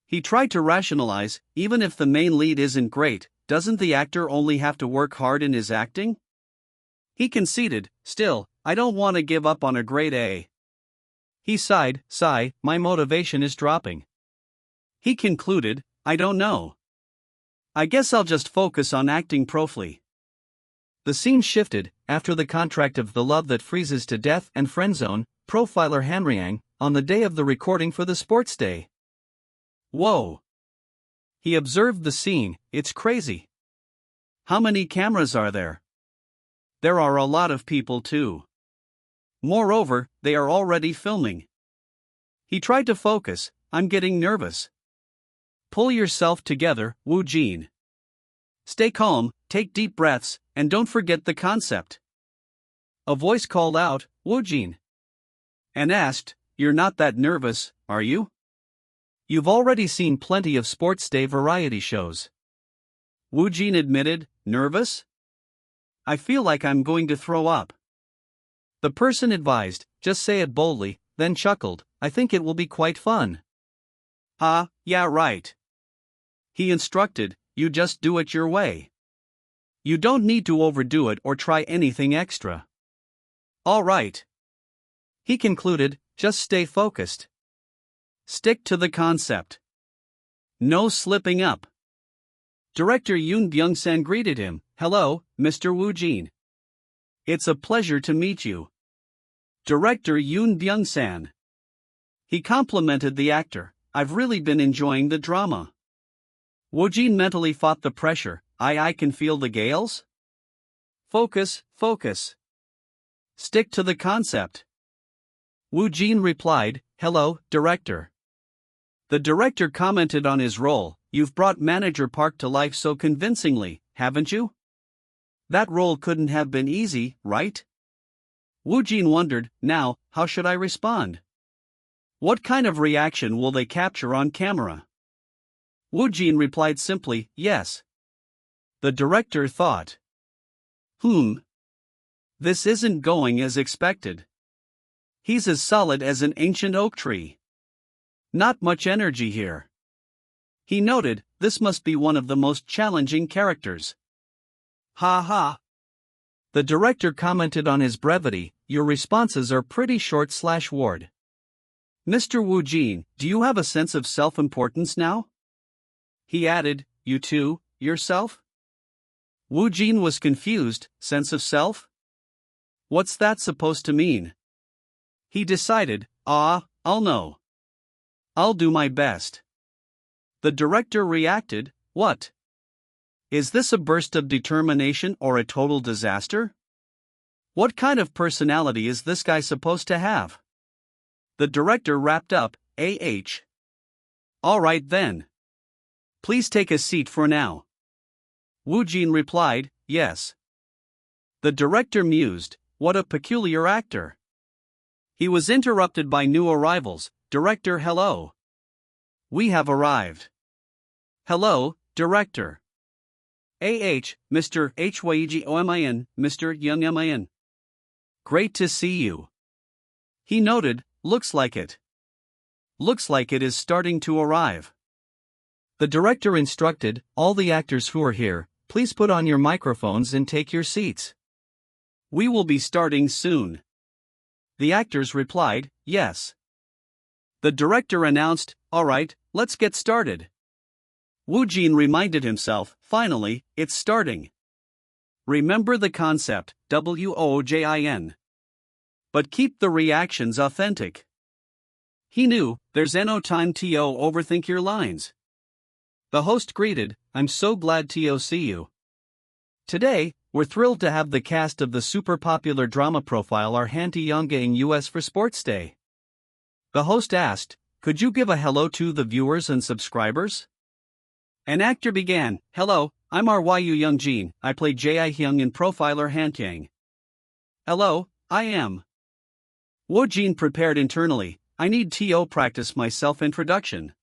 He tried to rationalize, even if the main lead isn't great, doesn't the actor only have to work hard in his acting? He conceded, still, I don't want to give up on a grade A. He sighed, my motivation is dropping. He concluded, I don't know. I guess I'll just focus on acting properly. The scene shifted, after the contract of The Love That Freezes to Death and Friendzone, profiler Hanriang, on the day of the recording for the sports day. Whoa! He observed the scene, it's crazy. How many cameras are there? There are a lot of people too. Moreover, they are already filming. He tried to focus, I'm getting nervous. Pull yourself together, Woojin. Stay calm, take deep breaths, and don't forget the concept. A voice called out, Woojin. And asked, you're not that nervous, are you? You've already seen plenty of sports day variety shows. Woojin admitted, nervous? I feel like I'm going to throw up. The person advised, just say it boldly, then chuckled, I think it will be quite fun. Yeah right. He instructed, you just do it your way. You don't need to overdo it or try anything extra. All right. He concluded, just stay focused. Stick to the concept. No slipping up. Director Yoon Byung-san greeted him, hello, Mr. Woojin. It's a pleasure to meet you. Director Yoon Byung-san. He complimented the actor, I've really been enjoying the drama. Woojin mentally fought the pressure, I can feel the gales? Focus. Stick to the concept. Woojin replied, hello, director. The director commented on his role, you've brought Manager Park to life so convincingly, haven't you? That role couldn't have been easy, right? Woojin wondered, now, how should I respond? What kind of reaction will they capture on camera? Woojin replied simply, yes. The director thought. This isn't going as expected. He's as solid as an ancient oak tree. Not much energy here. He noted, this must be one of the most challenging characters. Ha. The director commented on his brevity, your responses are pretty short/word. Mr. Woojin, do you have a sense of self-importance now? He added, you too, yourself? Woojin was confused, sense of self? What's that supposed to mean? He decided, I'll know. I'll do my best. The director reacted, what? Is this a burst of determination or a total disaster? What kind of personality is this guy supposed to have? The director wrapped up, All right then. Please take a seat for now. Woojin replied, yes. The director mused, what a peculiar actor. He was interrupted by new arrivals. Director, hello. We have arrived. Hello, director. Mr. Hyegomin, Mr. Youngmin. Great to see you. He noted, looks like it. Looks like it is starting to arrive. The director instructed, all the actors who are here, please put on your microphones and take your seats. We will be starting soon. The actors replied, yes. The director announced, alright, let's get started. Woojin reminded himself, finally, it's starting. Remember the concept, WOJIN. But keep the reactions authentic. He knew, there's no time to overthink your lines. The host greeted, I'm so glad to see you. Today, we're thrilled to have the cast of the super popular drama profile our Hanti Yonga in US for Sports Day. The host asked, could you give a hello to the viewers and subscribers? An actor began, hello, I'm Ryu Youngjin, I play Ji Hyung in Profiler Hantyang. Hello, I am. Woojin prepared internally, I need to practice my self-introduction.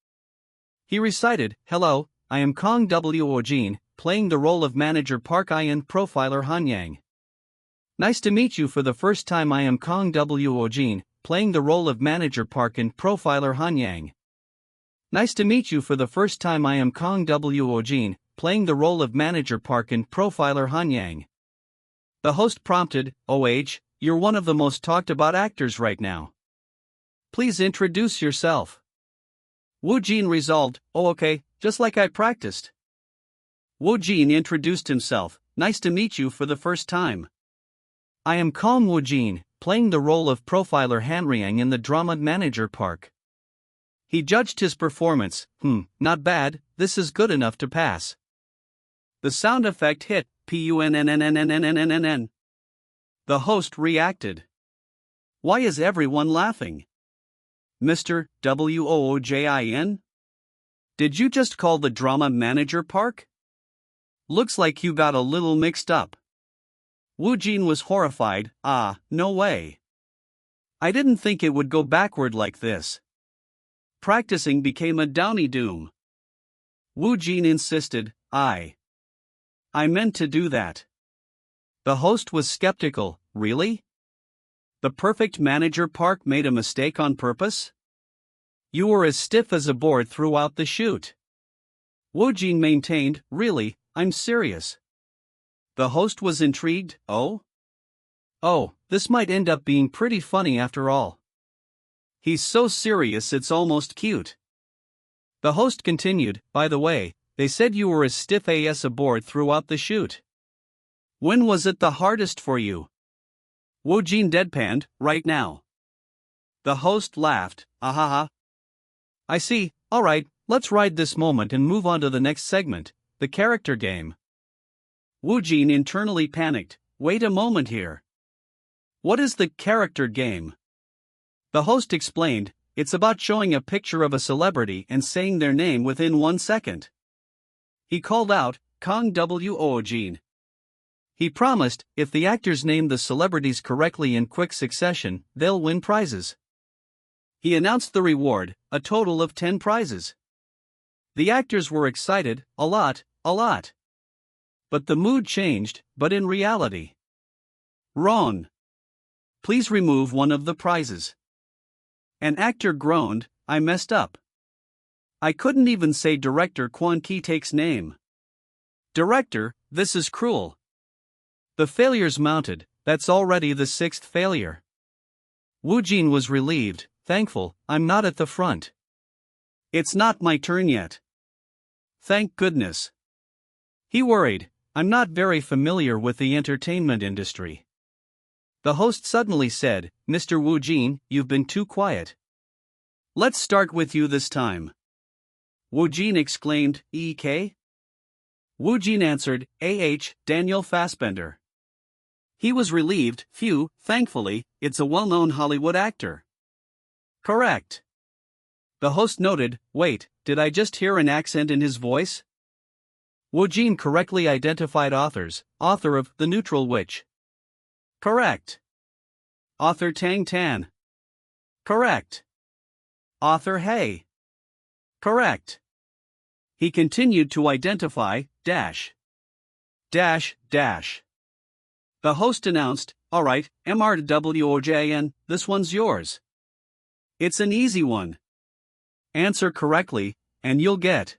He recited, hello, I am Kang Woojin, playing the role of Manager Park in Profiler Hanyang. Nice to meet you for the first time. I am Kang Woojin, playing the role of Manager Park in Profiler Hanyang. Nice to meet you for the first time. I am Kang Woojin, playing the role of Manager Park in Profiler Hanyang. The host prompted, you're one of the most talked about actors right now. Please introduce yourself. Woojin resolved, okay, just like I practiced. Woojin introduced himself, nice to meet you for the first time. I am Kang Woojin, playing the role of Profiler Hanryang in the drama Manager Park. He judged his performance, not bad, this is good enough to pass. The sound effect hit, PUNNNNNNNNN. The host reacted. Why is everyone laughing? Mr. Woojin? Did you just call the drama Manager Park? Looks like you got a little mixed up. Woojin was horrified, no way. I didn't think it would go backward like this. Practicing became a downy doom. Woojin insisted, I meant to do that. The host was skeptical, really? The perfect Manager Park made a mistake on purpose? You were as stiff as a board throughout the shoot. Woojin maintained, really, I'm serious. The host was intrigued, oh, this might end up being pretty funny after all. He's so serious it's almost cute. The host continued, by the way, they said you were as stiff as a board throughout the shoot. When was it the hardest for you? Woojin deadpanned, right now. The host laughed, ahaha. I see, alright, let's ride this moment and move on to the next segment, the character game. Woojin internally panicked, wait a moment here. What is the character game? The host explained, it's about showing a picture of a celebrity and saying their name within 1 second. He called out, Kang Woojin. He promised, if the actors name the celebrities correctly in quick succession, they'll win prizes. He announced the reward, a total of 10 prizes. The actors were excited, a lot. But the mood changed, but in reality. Wrong. Please remove one of the prizes. An actor groaned, I messed up. I couldn't even say director Kwon Ki-taek's name. Director, this is cruel. The failures mounted, that's already the 6th failure. Woojin was relieved, thankful, I'm not at the front. It's not my turn yet. Thank goodness. He worried, I'm not very familiar with the entertainment industry. The host suddenly said, Mr. Woojin, you've been too quiet. Let's start with you this time. Woojin exclaimed, EK? Woojin answered, Daniel Fassbender. He was relieved, phew, thankfully, it's a well-known Hollywood actor. Correct. The host noted, wait, did I just hear an accent in his voice? Woojin correctly identified authors, author of The Neutral Witch. Correct. Author Tang Tan. Correct. Author Hey. Correct. He continued to identify, dash. Dash, dash. The host announced, alright, MRWOJN, this one's yours. It's an easy one. Answer correctly, and you'll get.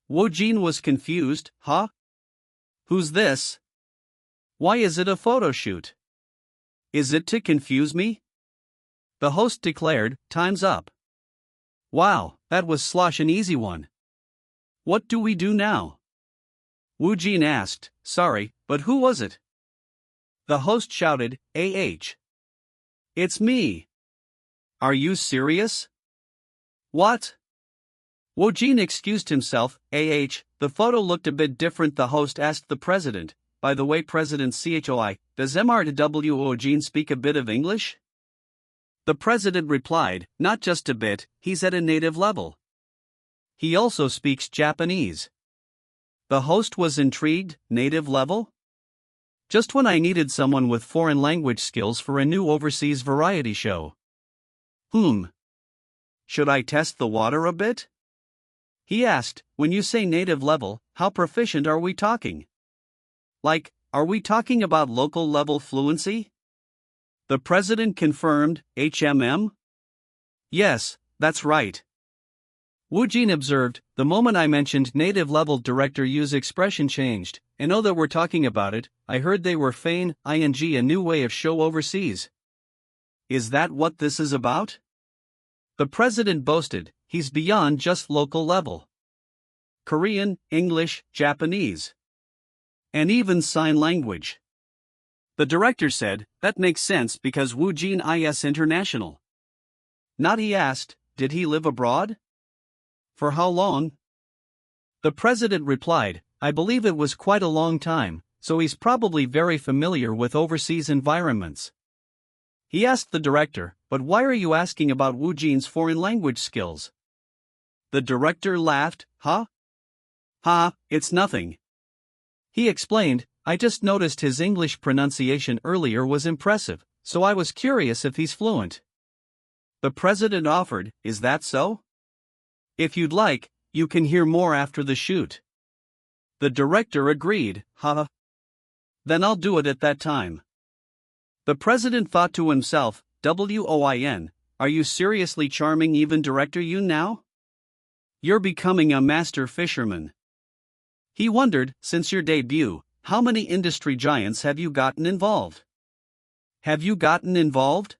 Woojin was confused, huh? Who's this? Why is it a photo shoot? Is it to confuse me? The host declared, time's up. Wow, that was slosh an easy one. What do we do now? Woojin asked, sorry, but who was it? The host shouted, AH. It's me. Are you serious? What? Woojin excused himself, the photo looked a bit different. The host asked the president, by the way, President CHOI, does MRW Woojin speak a bit of English? The president replied, not just a bit, he's at a native level. He also speaks Japanese. The host was intrigued, native level? Just when I needed someone with foreign language skills for a new overseas variety show. Should I test the water a bit? He asked, when you say native level, how proficient are we talking? Like, are we talking about local level fluency? The president confirmed, HMM? Yes, that's right. Woojin observed, the moment I mentioned native level, director Yu's expression changed, and oh that we're talking about it, I heard they were feign, ing a new way of show overseas. Is that what this is about? The president boasted, he's beyond just local level. Korean, English, Japanese. And even sign language. The director said, that makes sense because Woojin is international. Not, he asked, did he live abroad? For how long? The president replied, I believe it was quite a long time, so he's probably very familiar with overseas environments. He asked the director, but why are you asking about Woojin's foreign language skills? The director laughed, huh? Ha, it's nothing. He explained, I just noticed his English pronunciation earlier was impressive, so I was curious if he's fluent. The president offered, is that so? If you'd like, you can hear more after the shoot. The director agreed, haha. Then I'll do it at that time. The president thought to himself, WOIN, are you seriously charming even director you now? You're becoming a master fisherman. He wondered, since your debut, how many industry giants have you gotten involved? Have you gotten involved?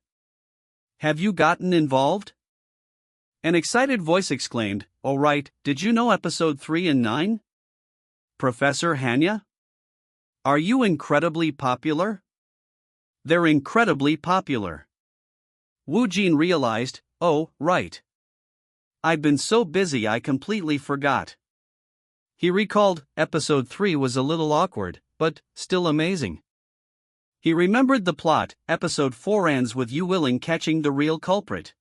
Have you gotten involved? An excited voice exclaimed, oh right, did you know episode 3 and 9? Professor Hanya? Are you incredibly popular? They're incredibly popular. Woojin realized, oh, right. I'd been so busy I completely forgot. He recalled, episode 3 was a little awkward, but still amazing. He remembered the plot, episode 4 ends with Yu Willing catching the real culprit.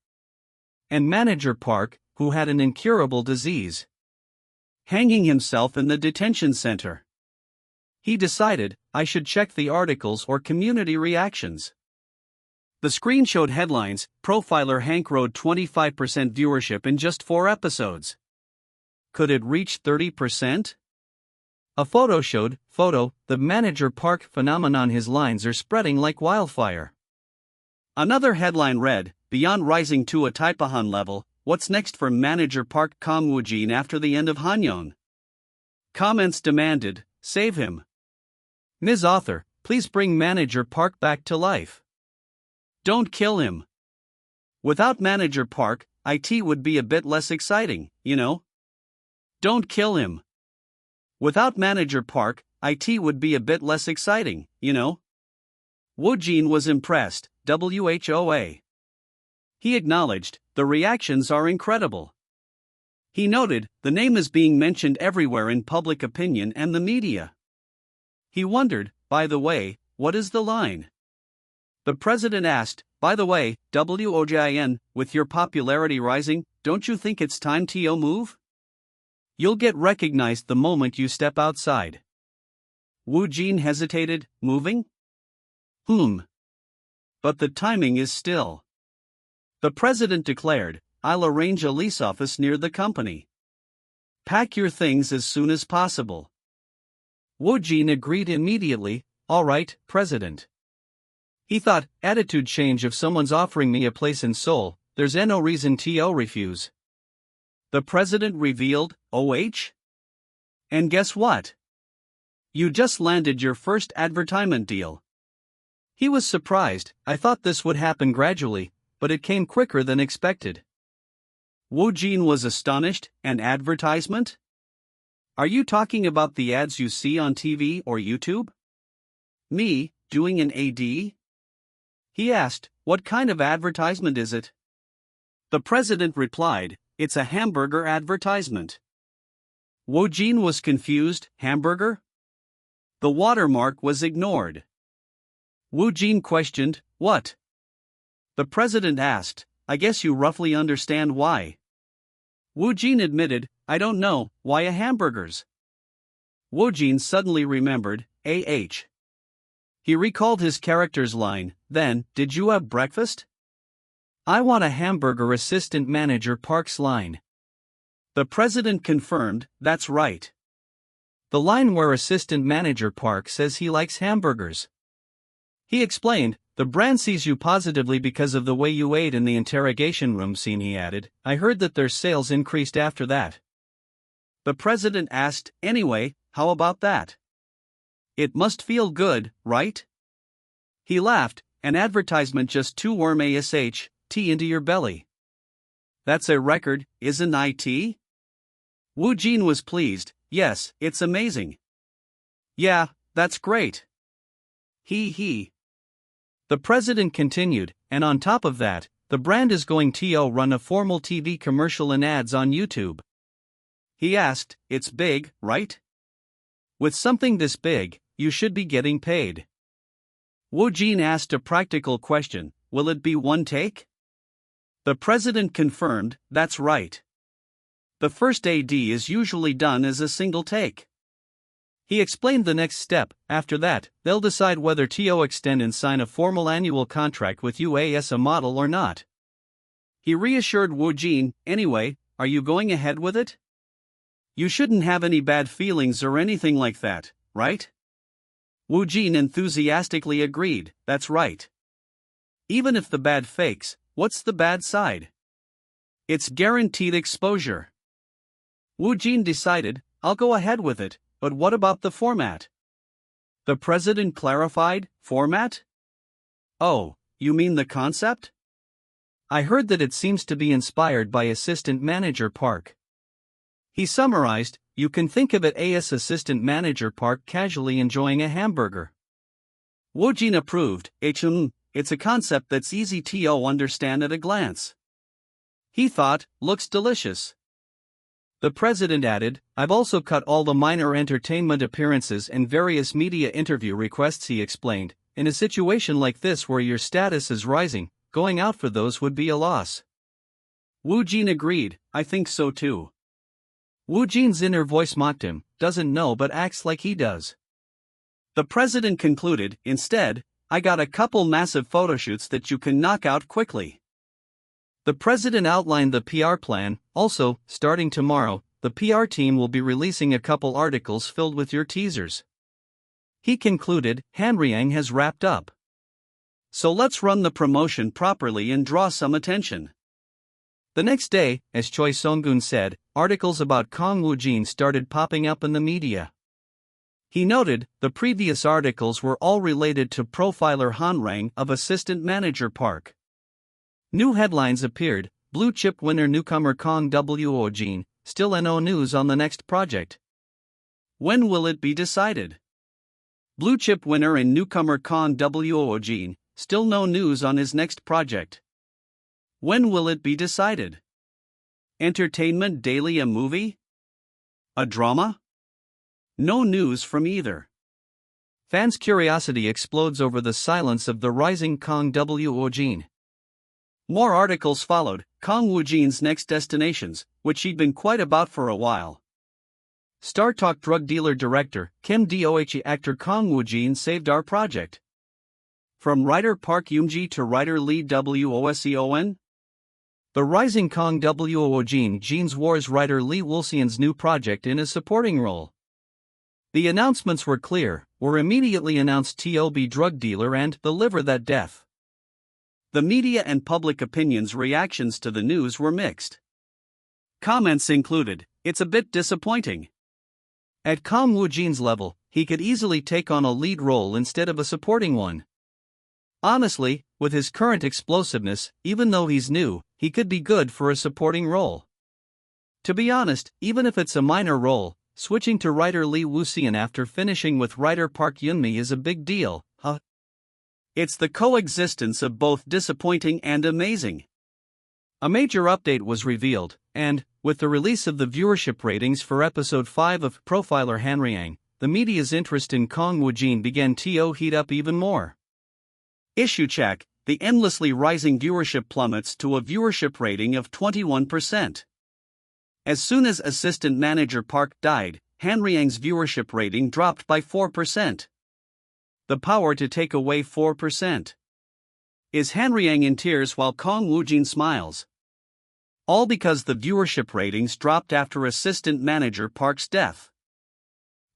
And Manager Park, who had an incurable disease, hanging himself in the detention center. He decided, I should check the articles or community reactions. The screen showed headlines, Profiler Hank rode 25% viewership in just 4 episodes. Could it reach 30%? A photo showed, the Manager Park phenomenon, his lines are spreading like wildfire. Another headline read, Beyond rising to a Taipahan level, what's next for Manager Park Kang Woojin after the end of Hanyeon? Comments demanded, save him. Ms. Author, please bring Manager Park back to life. Don't kill him. Without Manager Park, IT would be a bit less exciting, you know? Don't kill him. Without Manager Park, IT would be a bit less exciting, you know? Woojin was impressed, WHOA. He acknowledged, the reactions are incredible. He noted, the name is being mentioned everywhere in public opinion and the media. He wondered, by the way, what is the line? The president asked, by the way, WOJIN, with your popularity rising, don't you think it's time to move? You'll get recognized the moment you step outside. Woojin hesitated, moving? But the timing is still. The president declared, I'll arrange a lease office near the company. Pack your things as soon as possible. Woojin agreed immediately, all right, president. He thought, attitude change if someone's offering me a place in Seoul, there's no reason to refuse. The president revealed, OH? And guess what? You just landed your first advertisement deal. He was surprised. I thought this would happen gradually, but it came quicker than expected. Woojin was astonished. An advertisement? Are you talking about the ads you see on TV or YouTube? Me, doing an AD? He asked, what kind of advertisement is it? The president replied, it's a hamburger advertisement. Woojin was confused. Hamburger? The watermark was ignored. Woojin questioned, what? The president asked, I guess you roughly understand why. Woojin admitted, I don't know, why a hamburgers? Woojin suddenly remembered, AH. He recalled his character's line, then, did you have breakfast? I want a hamburger, assistant manager Park's line. The president confirmed, that's right. The line where assistant manager Park says he likes hamburgers. He explained, the brand sees you positively because of the way you ate in the interrogation room scene. He added, I heard that their sales increased after that. The president asked, anyway, how about that? It must feel good, right? He laughed, an advertisement just to worm tea into your belly. That's a record, isn't it? Woojin was pleased, yes, it's amazing. Yeah, that's great. He. The president continued, and on top of that, the brand is going to run a formal TV commercial and ads on YouTube. He asked, it's big, right? With something this big, you should be getting paid. Woojin asked a practical question, will it be one take? The president confirmed, that's right. The first AD is usually done as a single take. He explained the next step. After that, they'll decide whether to extend and sign a formal annual contract with you as a model or not. He reassured Woojin, anyway, are you going ahead with it? You shouldn't have any bad feelings or anything like that, right? Woojin enthusiastically agreed, that's right. Even if the bad fakes, what's the bad side? It's guaranteed exposure. Woojin decided, I'll go ahead with it. But what about the format? The president clarified, format? Oh, you mean the concept? I heard that it seems to be inspired by assistant manager Park. He summarized, you can think of it as assistant manager Park casually enjoying a hamburger. Woojin approved, it's a concept that's easy to understand at a glance. He thought, looks delicious. The president added, I've also cut all the minor entertainment appearances and various media interview requests. He explained, in a situation like this where your status is rising, going out for those would be a loss. Woojin agreed, I think so too. Woojin's inner voice mocked him, doesn't know but acts like he does. The president concluded, instead, I got a couple massive photoshoots that you can knock out quickly. The president outlined the PR plan. Also, starting tomorrow, the PR team will be releasing a couple articles filled with your teasers. He concluded, Hanryang has wrapped up. So let's run the promotion properly and draw some attention. The next day, as Choi Songgun said, articles about Kang Woojin started popping up in the media. He noted, the previous articles were all related to profiler Hanryang of assistant manager Park. New headlines appeared, blue chip winner newcomer Kang Woojin, still no news on the next project. When will it be decided? Blue chip winner and newcomer Kang Woojin, still no news on his next project. When will it be decided? Entertainment Daily, a movie? A drama? No news from either. Fans' curiosity explodes over the silence of the rising Kang Woojin. More articles followed, Kang Woojin's next destinations, which he'd been quite about for a while. Star Talk drug dealer director, Kim Dohe actor Kang Woojin saved our project. From writer Park Yoonji to writer Lee Woseon? The rising Kang Woojin Jeans Wars writer Lee Woseon's new project in a supporting role. The announcements were clear, were immediately announced TOB drug dealer and The Liver That Death. The media and public opinion's reactions to the news were mixed. Comments included, "It's a bit disappointing." At Kang Woojin's level, he could easily take on a lead role instead of a supporting one. Honestly, with his current explosiveness, even though he's new, he could be good for a supporting role. To be honest, even if it's a minor role, switching to writer Lee Woseon after finishing with writer Park Yoonmi is a big deal, huh? It's the coexistence of both disappointing and amazing. A major update was revealed, and, with the release of the viewership ratings for episode 5 of Profiler Hanryang, the media's interest in Kang Woojin began to heat up even more. Issue check, the endlessly rising viewership plummets to a viewership rating of 21%. As soon as assistant manager Park died, Hanryang's viewership rating dropped by 4%. The power to take away 4%. Is Hanryang in tears while Kang Woojin smiles? All because the viewership ratings dropped after assistant manager Park's death.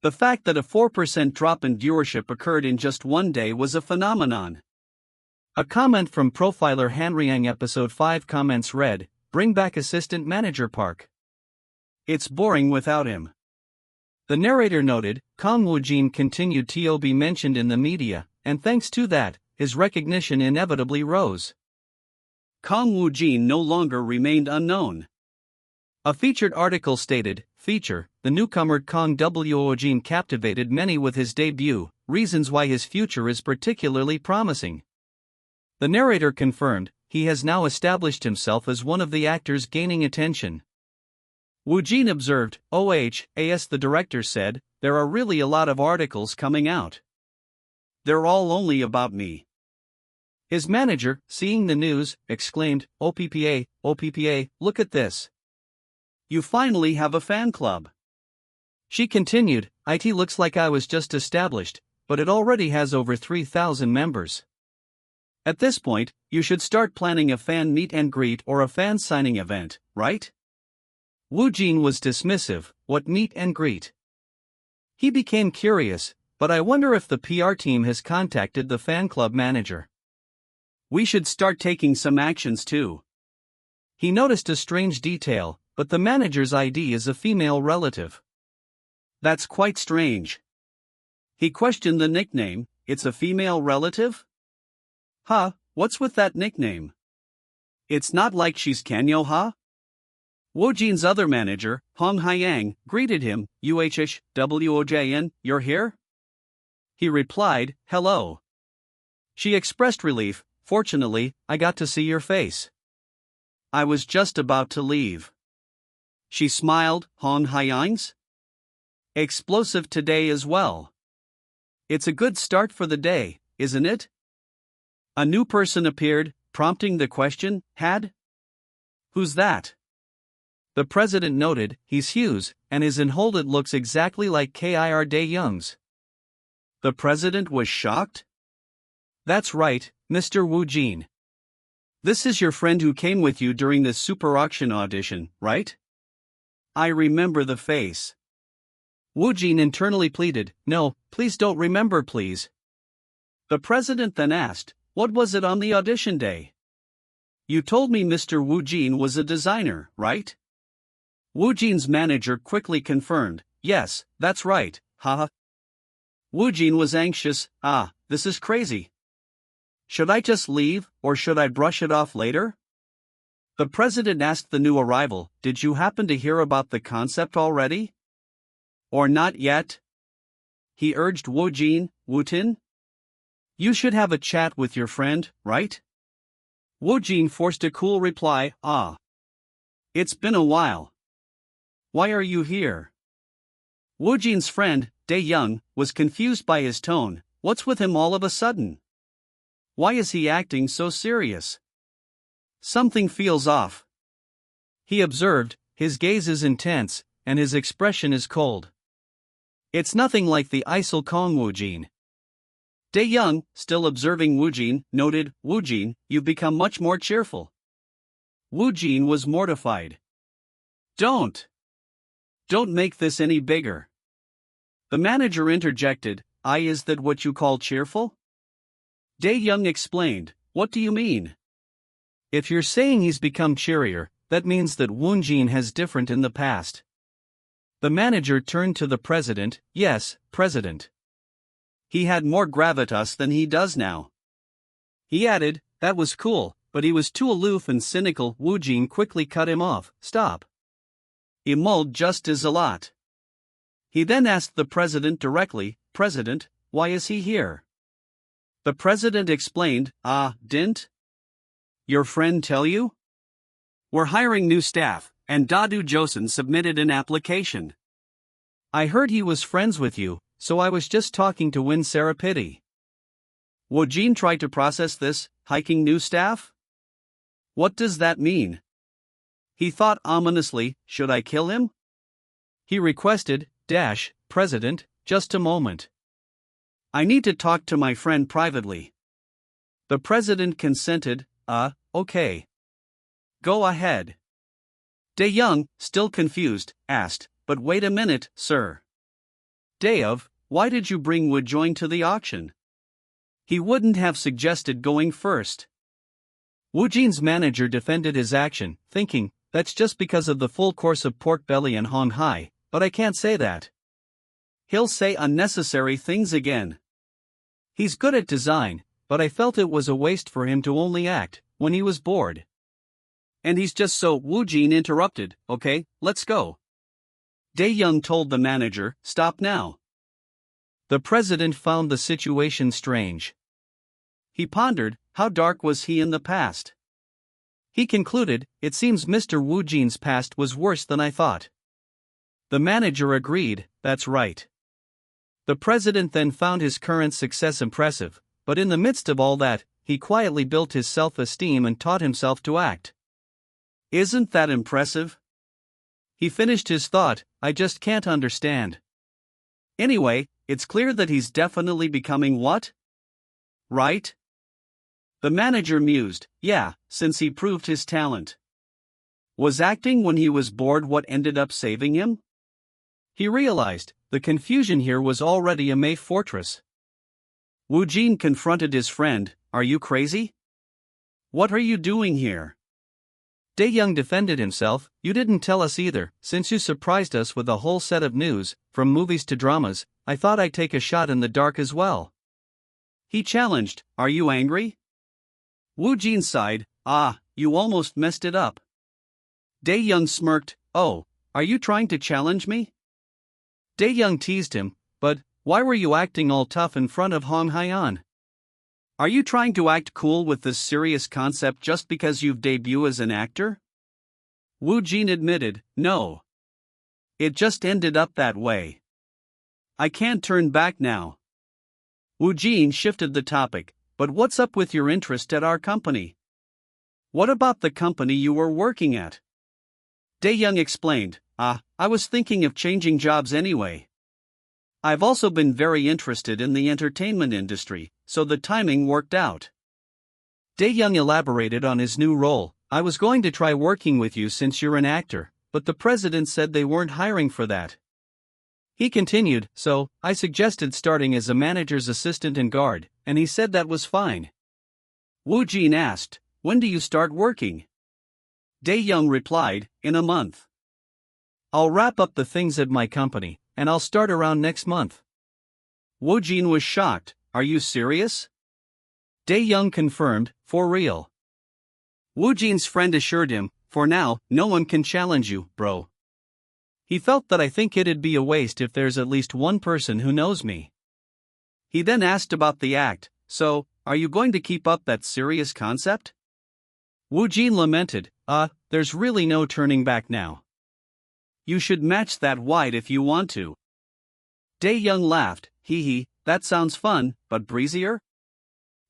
The fact that a 4% drop in viewership occurred in just one day was a phenomenon. A comment from Profiler Hanryang episode 5 comments read, "Bring back assistant manager Park. It's boring without him." The narrator noted, Kang Woojin continued to be mentioned in the media, and thanks to that, his recognition inevitably rose. Kang Woojin no longer remained unknown. A featured article stated, "Feature, the newcomer Kang Woojin captivated many with his debut, reasons why his future is particularly promising." The narrator confirmed, he has now established himself as one of the actors gaining attention. Woojin observed, as the director said, "There are really a lot of articles coming out. They're all only about me." His manager, seeing the news, exclaimed, OPPA, look at this. You finally have a fan club." She continued, "It looks like I was just established, but it already has over 3,000 members. At this point, you should start planning a fan meet and greet or a fan signing event, right?" Woojin was dismissive, "What meet and greet?" He became curious, "But I wonder if the PR team has contacted the fan club manager. We should start taking some actions too." He noticed a strange detail, but the manager's ID is a female relative. That's quite strange. He questioned the nickname, "It's a female relative? Huh, what's with that nickname? It's not like she's Kanyo, huh?" Woojin's other manager, Hong Hyang, greeted him, Wojin, you're here? He replied, "Hello." She expressed relief, "Fortunately, I got to see your face. I was just about to leave." She smiled, Hong Hyang's explosive today as well. It's a good start for the day, isn't it? A new person appeared, prompting the question, Who's that? The president noted, "He's Hughes, and his enholded looks exactly like Kir Dae-young's." The president was shocked. "That's right, Mr. Woojin. This is your friend who came with you during the super auction audition, right? I remember the face." Woojin internally pleaded, "No, please don't remember please." The president then asked, "What was it on the audition day? You told me Mr. Woojin was a designer, right?" Woojin's manager quickly confirmed, "Yes, that's right, haha." Woojin was anxious, this is crazy. Should I just leave, or should I brush it off later? The president asked the new arrival, "Did you happen to hear about the concept already? Or not yet?" He urged Woojin, "Wootin? You should have a chat with your friend, right?" Woojin forced a cool reply, It's been a while. Why are you here?" Woojin's friend, Dae-young, was confused by his tone. What's with him all of a sudden? Why is he acting so serious? Something feels off. He observed, his gaze is intense, and his expression is cold. It's nothing like the ISIL Kang Woojin. Dae-young, still observing Woojin, noted, Woojin, you've become much more cheerful. Woojin was mortified. Don't make this any bigger. The manager interjected, is that what you call cheerful? Dae-young explained, what do you mean? If you're saying he's become cheerier, that means that Woojin has different in the past. The manager turned to the president, yes, president. He had more gravitas than he does now. He added, that was cool, but he was too aloof and cynical. Woojin quickly cut him off, stop. He mulled just as a lot. He then asked the president directly, President, why is he here? The president explained, didn't your friend tell you? We're hiring new staff, and Dadu Joseon submitted an application. I heard he was friends with you, so I was just talking to win Serapiti. Woojin tried to process this, hiking new staff? What does that mean? He thought ominously, should I kill him? He requested, President, just a moment. I need to talk to my friend privately. The president consented, okay. Go ahead. Dae-young, still confused, asked, but wait a minute, sir. Dae-of, why did you bring Woojin to the auction? He wouldn't have suggested going first. Woojin's manager defended his action, thinking, that's just because of the full course of pork belly and Hong Hai, but I can't say that. He'll say unnecessary things again. He's good at design, but I felt it was a waste for him to only act when he was bored. And he's just so. Woojin interrupted, okay, let's go. Dae-young told the manager, stop now. The president found the situation strange. He pondered, how dark was he in the past? He concluded, it seems Mr. Woojin's past was worse than I thought. The manager agreed, that's right. The president then found his current success impressive, but in the midst of all that, he quietly built his self-esteem and taught himself to act. Isn't that impressive? He finished his thought, I just can't understand. Anyway, it's clear that he's definitely becoming what? Right? The manager mused, yeah, since he proved his talent. Was acting when he was bored what ended up saving him? He realized, the confusion here was already a May fortress. Woojin confronted his friend, are you crazy? What are you doing here? Dae-young defended himself, you didn't tell us either, since you surprised us with a whole set of news, from movies to dramas, I thought I'd take a shot in the dark as well. He challenged, are you angry? Woojin sighed, you almost messed it up. Dae-young smirked, oh, are you trying to challenge me? Dae-young teased him, but, why were you acting all tough in front of Hong Hyeon? Are you trying to act cool with this serious concept just because you've debuted as an actor? Woojin admitted, no. It just ended up that way. I can't turn back now. Woojin shifted the topic, but what's up with your interest at our company? What about the company you were working at? Dae-young explained, I was thinking of changing jobs anyway. I've also been very interested in the entertainment industry, so the timing worked out. Dae-young elaborated on his new role, I was going to try working with you since you're an actor, but the president said they weren't hiring for that. He continued, so, I suggested starting as a manager's assistant and guard, and he said that was fine. Woojin asked, when do you start working? Dae-young replied, in a month. I'll wrap up the things at my company, and I'll start around next month. Woojin was shocked, are you serious? Dae-young confirmed, for real. Woojin's friend assured him, for now, no one can challenge you, bro. He felt that I think it'd be a waste if there's at least one person who knows me. He then asked about the act, so, are you going to keep up that serious concept? Woojin lamented, there's really no turning back now. You should match that white if you want to. Dae-young laughed, that sounds fun, but breezier?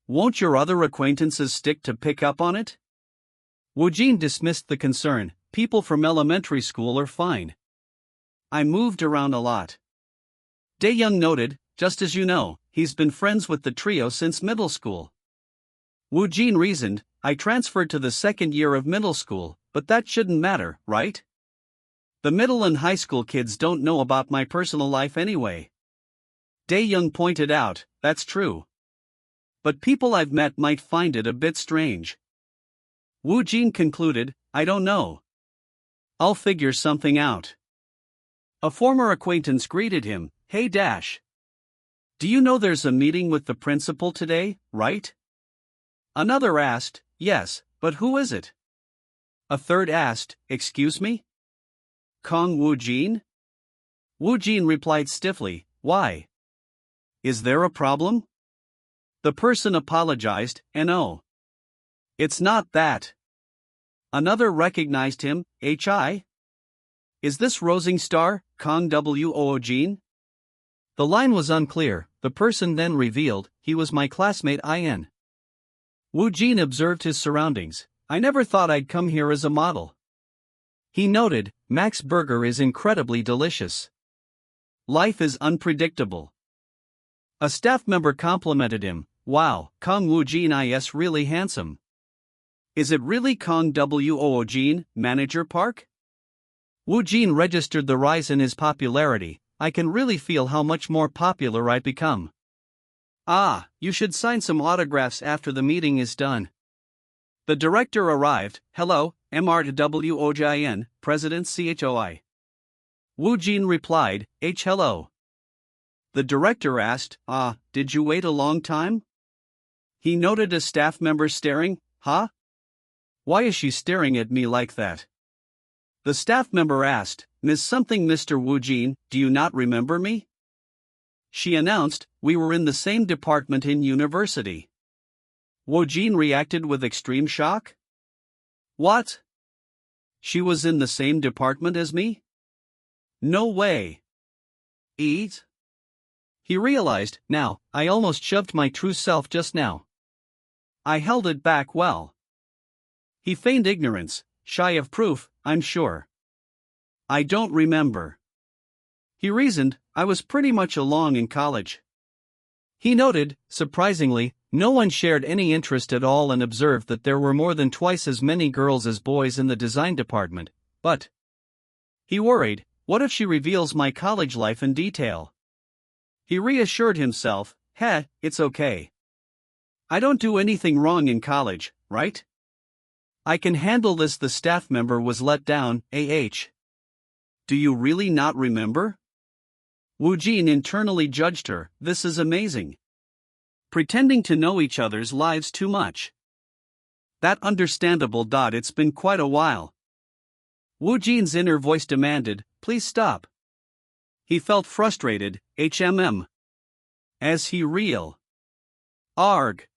Won't your other acquaintances stick to pick up on it? Woojin dismissed the concern. People from elementary school are fine. I moved around a lot. Daeyoung noted, just as you know, he's been friends with the trio since middle school. Woojin reasoned, I transferred to the second year of middle school, but that shouldn't matter, right? The middle and high school kids don't know about my personal life anyway. Daeyoung pointed out, that's true. But people I've met might find it a bit strange. Woojin concluded, I don't know. I'll figure something out. A former acquaintance greeted him, hey Dash. Do you know there's a meeting with the principal today, right? Another asked, yes, but who is it? A third asked, excuse me? Kang Woojin? Woojin replied stiffly, why? Is there a problem? The person apologized, no. It's not that. Another recognized him, Hi? Is this Rosing Star, Kang Woojin? The line was unclear. The person then revealed, he was my classmate In. Woojin observed his surroundings. I never thought I'd come here as a model. He noted, Max Burger is incredibly delicious. Life is unpredictable. A staff member complimented him, wow, Kang Woojin is really handsome. Is it really Kang Woojin, Manager Park? Woojin registered the rise in his popularity. I can really feel how much more popular I've become. Ah, you should sign some autographs after the meeting is done. The director arrived, hello, Woojin, President CHOI. Woojin replied, hello. The director asked, did you wait a long time? He noted a staff member staring, huh? Why is she staring at me like that? The staff member asked, Miss something Mr. Woojin, do you not remember me? She announced, we were in the same department in university. Woojin reacted with extreme shock. What? She was in the same department as me? No way. Eat? He realized, now, I almost shoved my true self just now. I held it back well. He feigned ignorance, shy of proof, I'm sure. I don't remember. He reasoned, I was pretty much along in college. He noted, surprisingly, no one shared any interest at all and observed that there were more than twice as many girls as boys in the design department, but he worried, what if she reveals my college life in detail? He reassured himself, it's okay. I don't do anything wrong in college, right? I can handle this. The staff member was let down, Do you really not remember? Woojin internally judged her, this is amazing. Pretending to know each other's lives too much. That understandable. It's been quite a while. Woojin's inner voice demanded, please stop. He felt frustrated, As he real. Arg.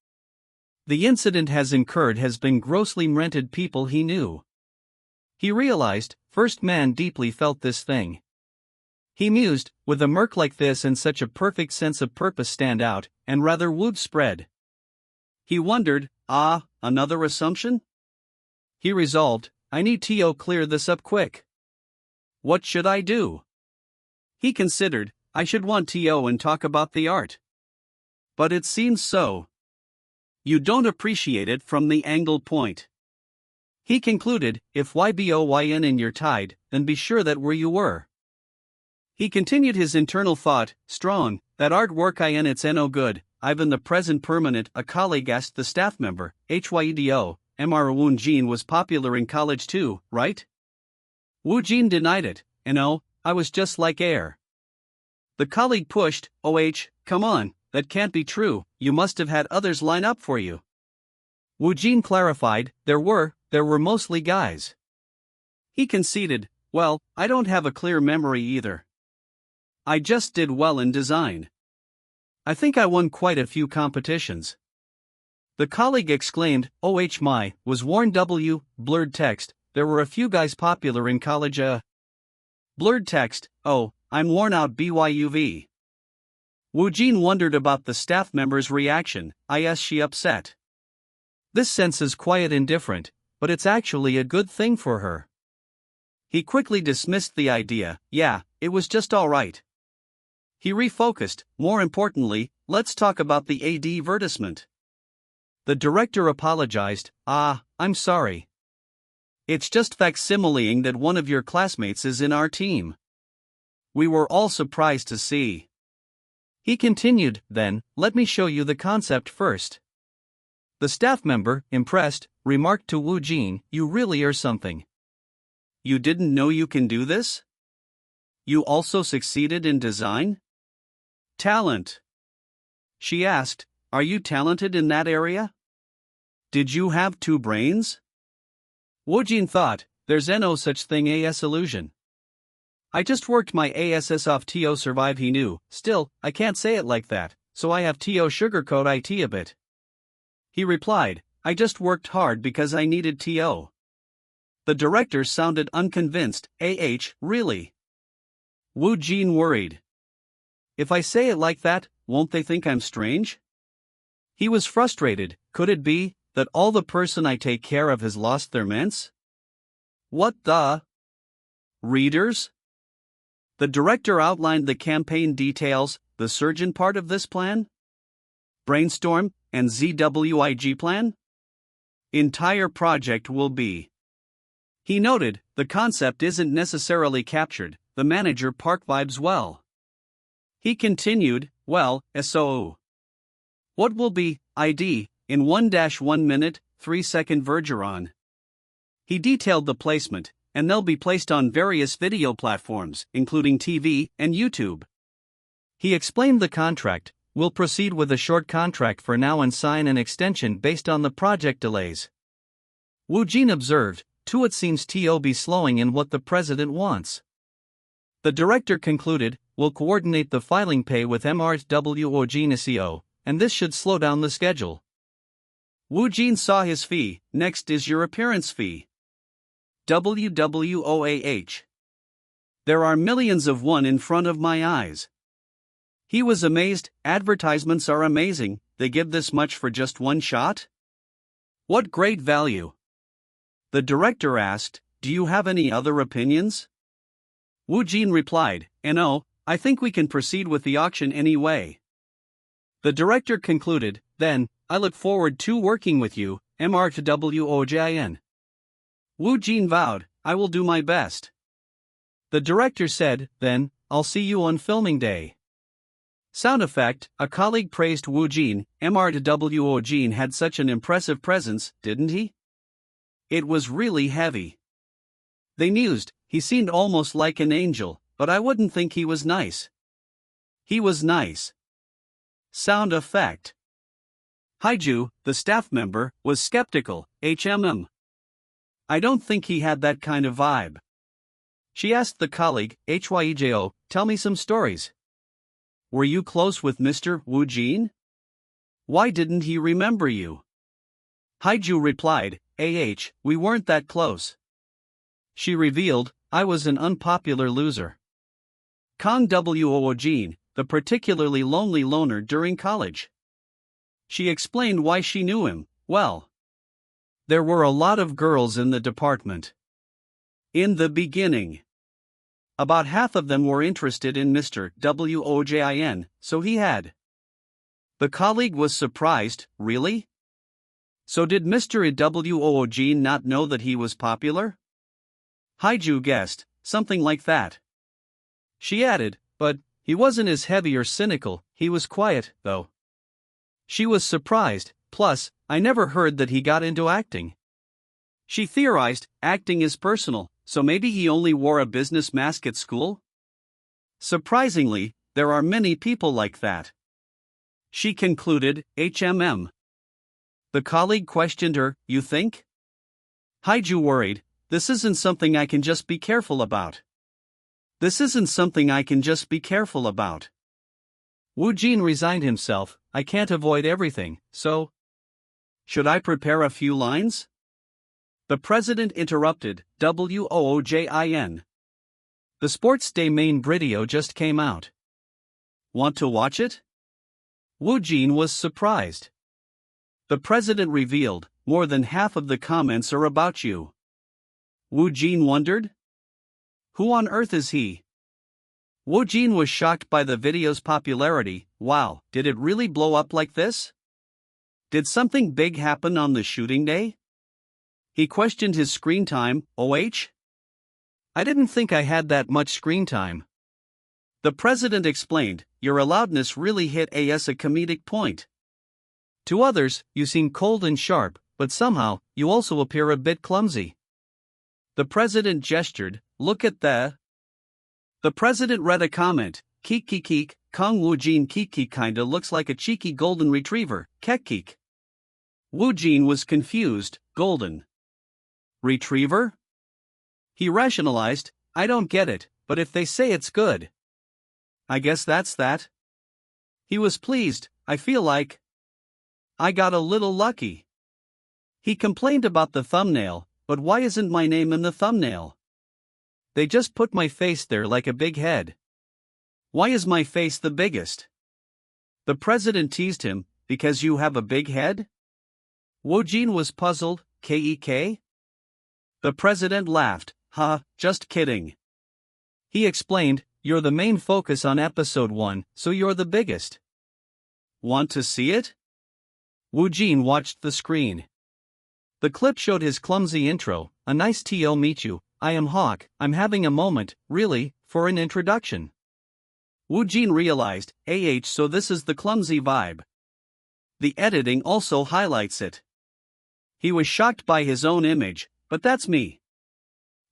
The incident has been grossly rented people he knew. He realized, first man deeply felt this thing. He mused, with a murk like this and such a perfect sense of purpose stand out, and rather would spread. He wondered, another assumption? He resolved, I need to clear this up quick. What should I do? He considered, I should want to and talk about the art. But it seems so. You don't appreciate it from the angle point. He concluded, if YBOYN and you're tied, then be sure that where you were. He continued his internal thought, strong, that artwork it's no good, I've in the present permanent. A colleague asked the staff member, HYEDO, Mr. Woojin was popular in college too, right? Woojin denied it, I was just like air. The colleague pushed, come on, that can't be true, you must have had others line up for you. Woojin clarified, there were mostly guys. He conceded, well, I don't have a clear memory either. I just did well in design. I think I won quite a few competitions. The colleague exclaimed, my, was worn blurred text, there were a few guys popular in college Blurred text, I'm worn out BYUV. Woojin wondered about the staff member's reaction, is she upset? This sense is quiet indifferent, but it's actually a good thing for her. He quickly dismissed the idea. Yeah, it was just alright. He refocused. More importantly, let's talk about the advertisement. The director apologized. I'm sorry. It's just facsimiling that one of your classmates is in our team. We were all surprised to see. He continued, then, let me show you the concept first. The staff member, impressed, remarked to Woojin, you really are something. You didn't know you can do this? You also succeeded in design? Talent. She asked, are you talented in that area? Did you have two brains? Woojin thought, there's no such thing as illusion. I just worked my ass off to survive. He knew, still, I can't say it like that, so I have to sugarcoat it a bit. He replied, I just worked hard because I needed to. The director sounded unconvinced. Really? Woojin worried. If I say it like that, won't they think I'm strange? He was frustrated. Could it be that all the person I take care of has lost their minds? What the? Readers? The director outlined the campaign details, the surgeon part of this plan? Brainstorm and ZWIG plan? Entire project will be. He noted, the concept isn't necessarily captured, the manager park vibes well. He continued, well, so. What will be, ID, in 1-1 minute, 3-second Vergeron? He detailed the placement, and they'll be placed on various video platforms, including TV and YouTube. He explained the contract, we'll proceed with a short contract for now and sign an extension based on the project delays. Woojin observed, too it seems to be slowing in what the president wants. The director concluded, we'll coordinate the filing pay with MRWOGNCO, and this should slow down the schedule. Woojin saw his fee. Next is your appearance fee. WWOAH. There are millions of one in front of my eyes. He was amazed. Advertisements are amazing, they give this much for just one shot? What great value. The director asked, do you have any other opinions? Woojin replied, no, I think we can proceed with the auction anyway. The director concluded, then, I look forward to working with you, MRWOJIN. Woojin vowed, I will do my best. The director said, then, I'll see you on filming day. Sound effect, a colleague praised Woojin, MRWOJIN had such an impressive presence, didn't he? It was really heavy. They mused, he seemed almost like an angel, but I wouldn't think he was nice. He was nice. Sound effect. Haiju, the staff member, was skeptical. I don't think he had that kind of vibe. She asked the colleague, Hyejo, tell me some stories. Were you close with Mr. Woojin? Why didn't he remember you? Haiju replied, we weren't that close. She revealed, I was an unpopular loser. Kang Woojin, the particularly lonely loner during college. She explained why she knew him. Well, there were a lot of girls in the department. In the beginning, about half of them were interested in Mr. Woojin, so he had. The colleague was surprised, really? So did Mr. Woojin not know that he was popular? Haiju guessed, something like that. She added, but he wasn't as heavy or cynical, he was quiet, though. She was surprised, plus, I never heard that he got into acting. She theorized, acting is personal, so maybe he only wore a business mask at school? Surprisingly, there are many people like that. She concluded, The colleague questioned her, you think? Haiju worried, this isn't something I can just be careful about. Woojin resigned himself, I can't avoid everything, so. Should I prepare a few lines? The president interrupted, WOOJIN. The Sports Day main video just came out. Want to watch it? Woojin was surprised. The president revealed, more than half of the comments are about you. Woojin wondered. Who on earth is he? Woojin was shocked by the video's popularity. Wow, did it really blow up like this? Did something big happen on the shooting day? He questioned his screen time. I didn't think I had that much screen time. The president explained, your loudness really hit a comedic point. To others, you seem cold and sharp, but somehow, you also appear a bit clumsy. The president gestured, look at the... The president read a comment, Keek, Kang Woojin Keek kinda looks like a cheeky golden retriever, Keek. Woojin was confused, golden retriever? He rationalized, I don't get it, but if they say it's good, I guess that's that. He was pleased, I feel like I got a little lucky. He complained about the thumbnail, but why isn't my name in the thumbnail? They just put my face there like a big head. Why is my face the biggest? The president teased him, because you have a big head? Woojin was puzzled, Kek? The president laughed, just kidding. He explained, you're the main focus on episode 1, so you're the biggest. Want to see it? Woojin watched the screen. The clip showed his clumsy intro, a nice to meet you, I am Hawk, I'm having a moment, really, for an introduction. Woojin realized, so this is the clumsy vibe. The editing also highlights it. He was shocked by his own image, but that's me.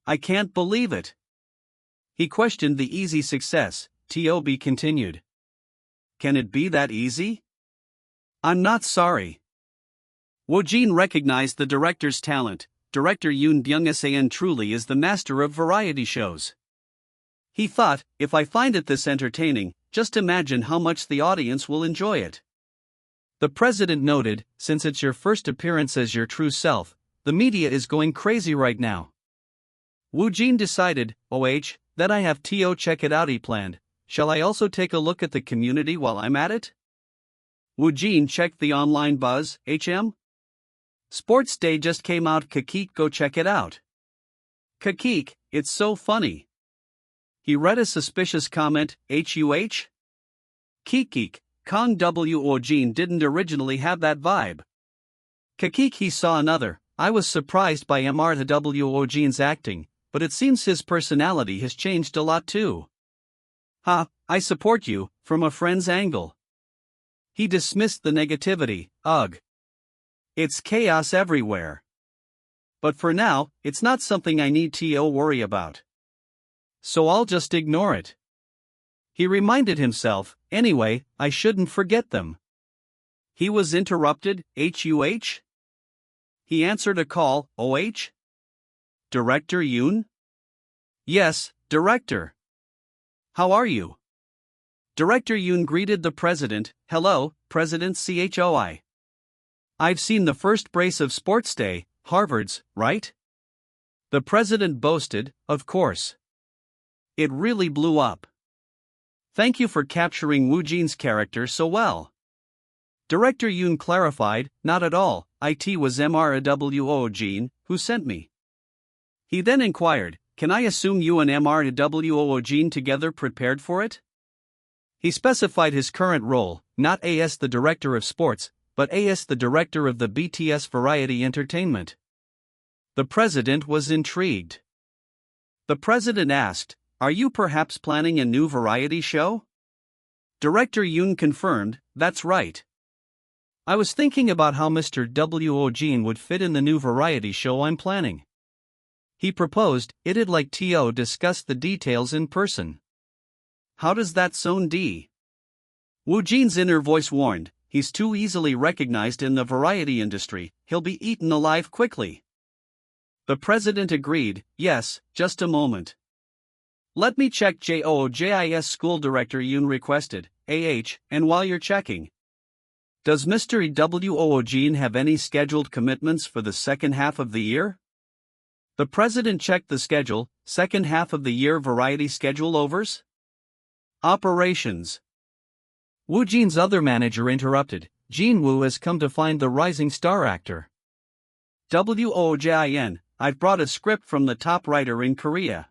I can't believe it. He questioned the easy success, Tob continued. Can it be that easy? I'm not sorry. Woojin recognized the director's talent. Director Yoon Byung-san truly is the master of variety shows. He thought, if I find it this entertaining, just imagine how much the audience will enjoy it. The president noted, since it's your first appearance as your true self, the media is going crazy right now. Woojin decided, that I have to check it out planned, shall I also take a look at the community while I'm at it? Woojin checked the online buzz, Sports Day just came out, Keek, go check it out. Keek, it's so funny. He read a suspicious comment, Keek, Kang Woojin didn't originally have that vibe. Keek, he saw another, I was surprised by Woojin's acting, but it seems his personality has changed a lot too. I support you, from a friend's angle. He dismissed the negativity, It's chaos everywhere. But for now, it's not something I need to worry about. So I'll just ignore it. He reminded himself, anyway, I shouldn't forget them. He was interrupted, He answered a call, Director Yoon? Yes, Director. How are you? Director Yoon greeted the president, hello, President Choi. I've seen the first brace of Sports Day, Harvard's, right? The president boasted, of course. It really blew up. Thank you for capturing Woojin's character so well. Director Yoon clarified, not at all, it was Woojin who sent me. He then inquired, can I assume you and Woojin together prepared for it? He specified his current role, not as the director of sports, but as the director of the BTS Variety Entertainment. The president was intrigued. The president asked, are you perhaps planning a new variety show? Director Yoon confirmed, that's right. I was thinking about how Mr. Woojin would fit in the new variety show I'm planning. He proposed, it'd like to discuss the details in person. How does that sound? Woojin's inner voice warned, he's too easily recognized in the variety industry, he'll be eaten alive quickly. The president agreed, yes, just a moment. Let me check JOJIS school director Yoon requested, and while you're checking. Does Mr. Woojin have any scheduled commitments for the second half of the year? The president checked the schedule, second half of the year variety schedule overs? Operations. Woojin's other manager interrupted, Jinwoo has come to find the rising star actor. Woojin, I've brought a script from the top writer in Korea.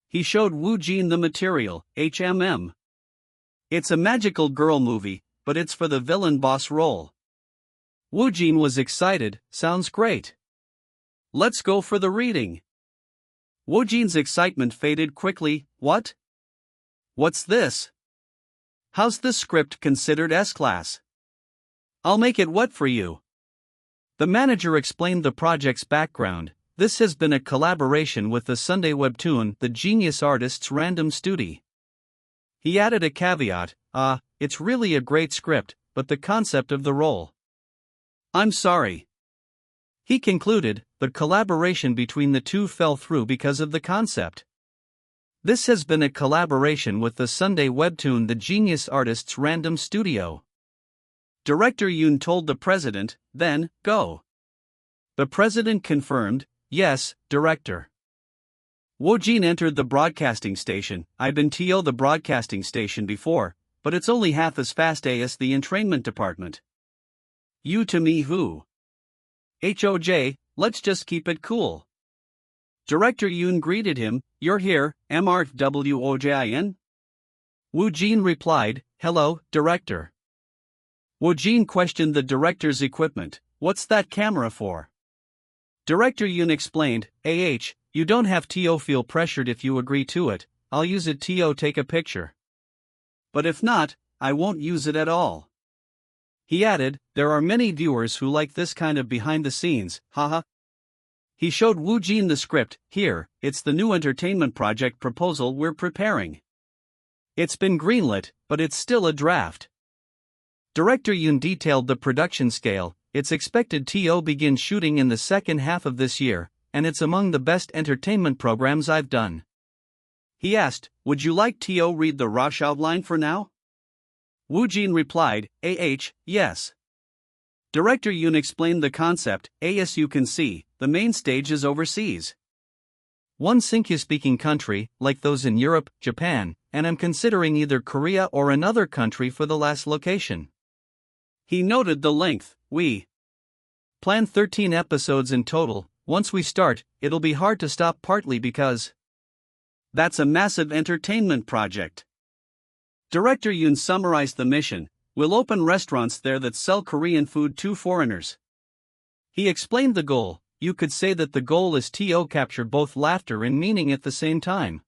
He showed Woojin the material, It's a magical girl movie, but it's for the villain boss role. Woojin was excited, sounds great. Let's go for the reading. Woojin's excitement faded quickly. What? What's this? How's this script considered S-class? I'll make it what for you? The manager explained the project's background. This has been a collaboration with the Sunday webtoon The Genius Artist's Random Study. He added a caveat, it's really a great script, but the concept of the role. I'm sorry. He concluded, the collaboration between the two fell through because of the concept. This has been a collaboration with the Sunday webtoon The Genius Artist's Random Studio. Director Yoon told the president, then, go. The president confirmed, yes, director. Woojin entered the broadcasting station. I've been to the broadcasting station before, but it's only half as fast as the entrainment department. You to me who? Hoj, let's just keep it cool. Director Yoon greeted him, you're here, Woojin? Woojin replied, hello, director. Woojin questioned the director's equipment, what's that camera for? Director Yoon explained, you don't have to feel pressured if you agree to it, I'll use it to take a picture. But if not, I won't use it at all. He added, there are many viewers who like this kind of behind the scenes, haha. He showed Woojin the script, here, it's the new entertainment project proposal we're preparing. It's been greenlit, but it's still a draft. Director Yoon detailed the production scale, it's expected to begin shooting in the second half of this year, and it's among the best entertainment programs I've done. He asked, would you like to read the rush outline for now? Woojin replied, yes. Director Yoon explained the concept, as you can see, the main stage is overseas. One Sinki-speaking country, like those in Europe, Japan, and I'm considering either Korea or another country for the last location. He noted the length, we plan 13 episodes in total, once we start, it'll be hard to stop partly because that's a massive entertainment project. Director Yoon summarized the mission, we'll open restaurants there that sell Korean food to foreigners. He explained the goal, you could say that the goal is to capture both laughter and meaning at the same time.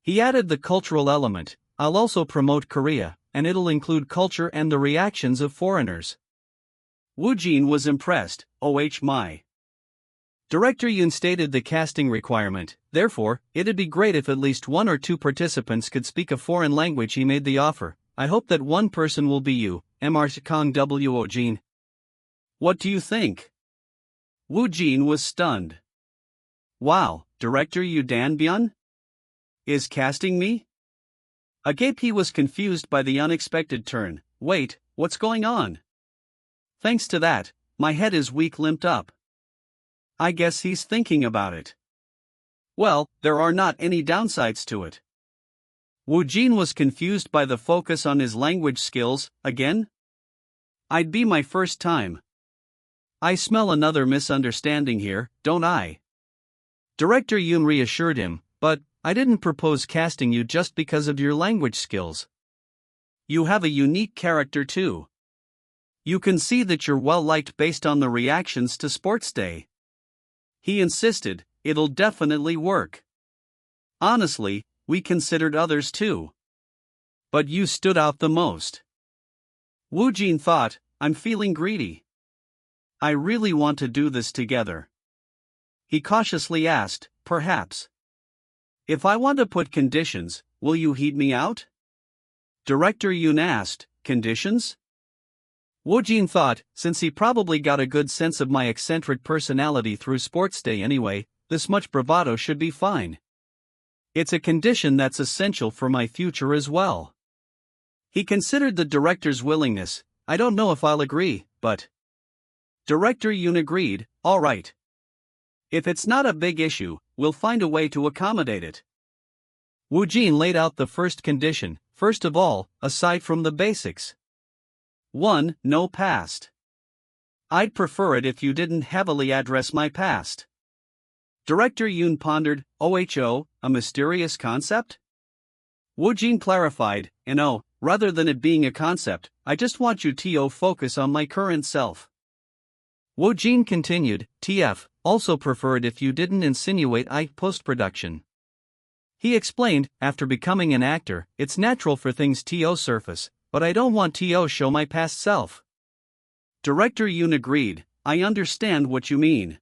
He added the cultural element, I'll also promote Korea, and it'll include culture and the reactions of foreigners. Woojin was impressed, my. Director Yoon stated the casting requirement, therefore, it'd be great if at least one or two participants could speak a foreign language. He made the offer, I hope that one person will be you, Kang Woojin. What do you think? Woojin was stunned. Wow, Director Yoo Dan Byun? Is casting me? Agape he was confused by the unexpected turn, wait, what's going on? Thanks to that, my head is weak limped up. I guess he's thinking about it. Well, there are not any downsides to it. Woojin was confused by the focus on his language skills, again? I'd be my first time. I smell another misunderstanding here, don't I? Director Yoon reassured him, but I didn't propose casting you just because of your language skills. You have a unique character too. You can see that you're well liked based on the reactions to Sports Day. He insisted, it'll definitely work. Honestly, we considered others too. But you stood out the most. Woojin thought, I'm feeling greedy. I really want to do this together. He cautiously asked, perhaps. If I want to put conditions, will you heed me out? Director Yoon asked, conditions? Woojin thought, since he probably got a good sense of my eccentric personality through Sports Day anyway, this much bravado should be fine. It's a condition that's essential for my future as well. He considered the director's willingness, I don't know if I'll agree, but... Director Yoon agreed, all right. If it's not a big issue, we'll find a way to accommodate it. Woojin laid out the first condition, first of all, aside from the basics. 1. No past. I'd prefer it if you didn't heavily address my past. Director Yoon pondered, OHO, a mysterious concept? Woojin clarified, and rather than it being a concept, I just want you to focus on my current self. Woojin continued, TF, also preferred if you didn't insinuate post-production. He explained, after becoming an actor, it's natural for things to surface, but I don't want to show my past self. Director Yoon agreed, I understand what you mean.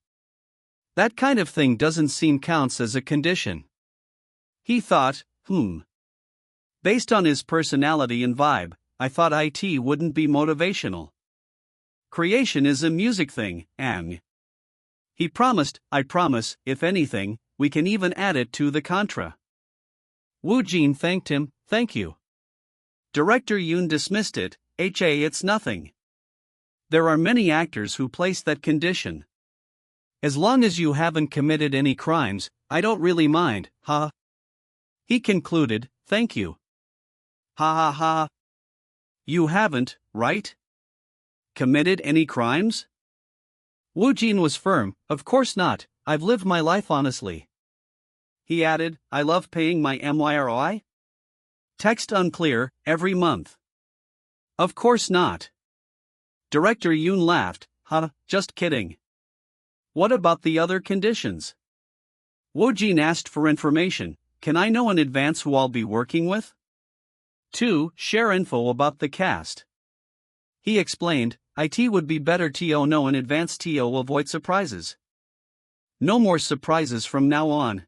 That kind of thing doesn't seem counts as a condition. He thought, Based on his personality and vibe, I thought IT wouldn't be motivational. Creation is a music thing, and he promised, I promise, if anything, we can even add it to the contra. Woojin thanked him, thank you. Director Yoon dismissed it, it's nothing. There are many actors who place that condition. As long as you haven't committed any crimes, I don't really mind, ha. He concluded, thank you. Ha ha ha. You haven't, right? Committed any crimes? Woojin was firm, of course not, I've lived my life honestly. He added, I love paying my MYROI? Text unclear, every month. Of course not. Director Yoon laughed, just kidding. What about the other conditions? Woojin asked for information, can I know in advance who I'll be working with? 2. Share info about the cast. He explained, IT would be better to know in advance to avoid surprises. No more surprises from now on.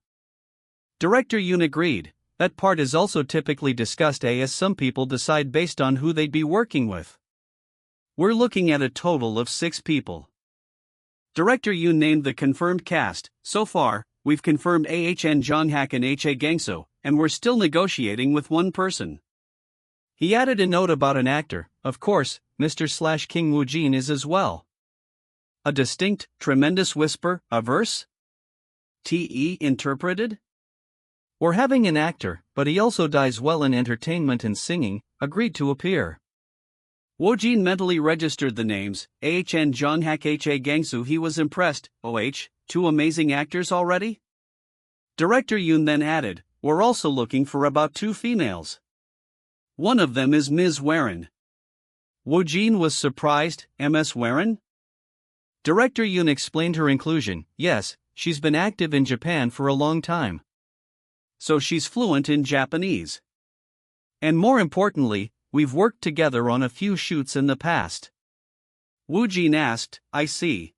Director Yoon agreed, that part is also typically discussed as some people decide based on who they'd be working with. We're looking at a total of 6 people. Director Yoon named the confirmed cast. So far, we've confirmed AHN Jonghak and HA Gangso, and we're still negotiating with one person. He added a note about an actor, of course, Mr./Kang Woojin is as well. A distinct, tremendous whisper, a verse? TE interpreted? We're having an actor, but he also does well in entertainment and singing, agreed to appear. Woojin mentally registered the names, AHN Jonghak HA Gangsu. He was impressed, 2 amazing actors already? Director Yoon then added, we're also looking for about 2 females. One of them is Ms. Warren. Woojin was surprised, MS Warren? Director Yoon explained her inclusion, yes, she's been active in Japan for a long time. So she's fluent in Japanese. And more importantly, we've worked together on a few shoots in the past. Woojin asked, I see.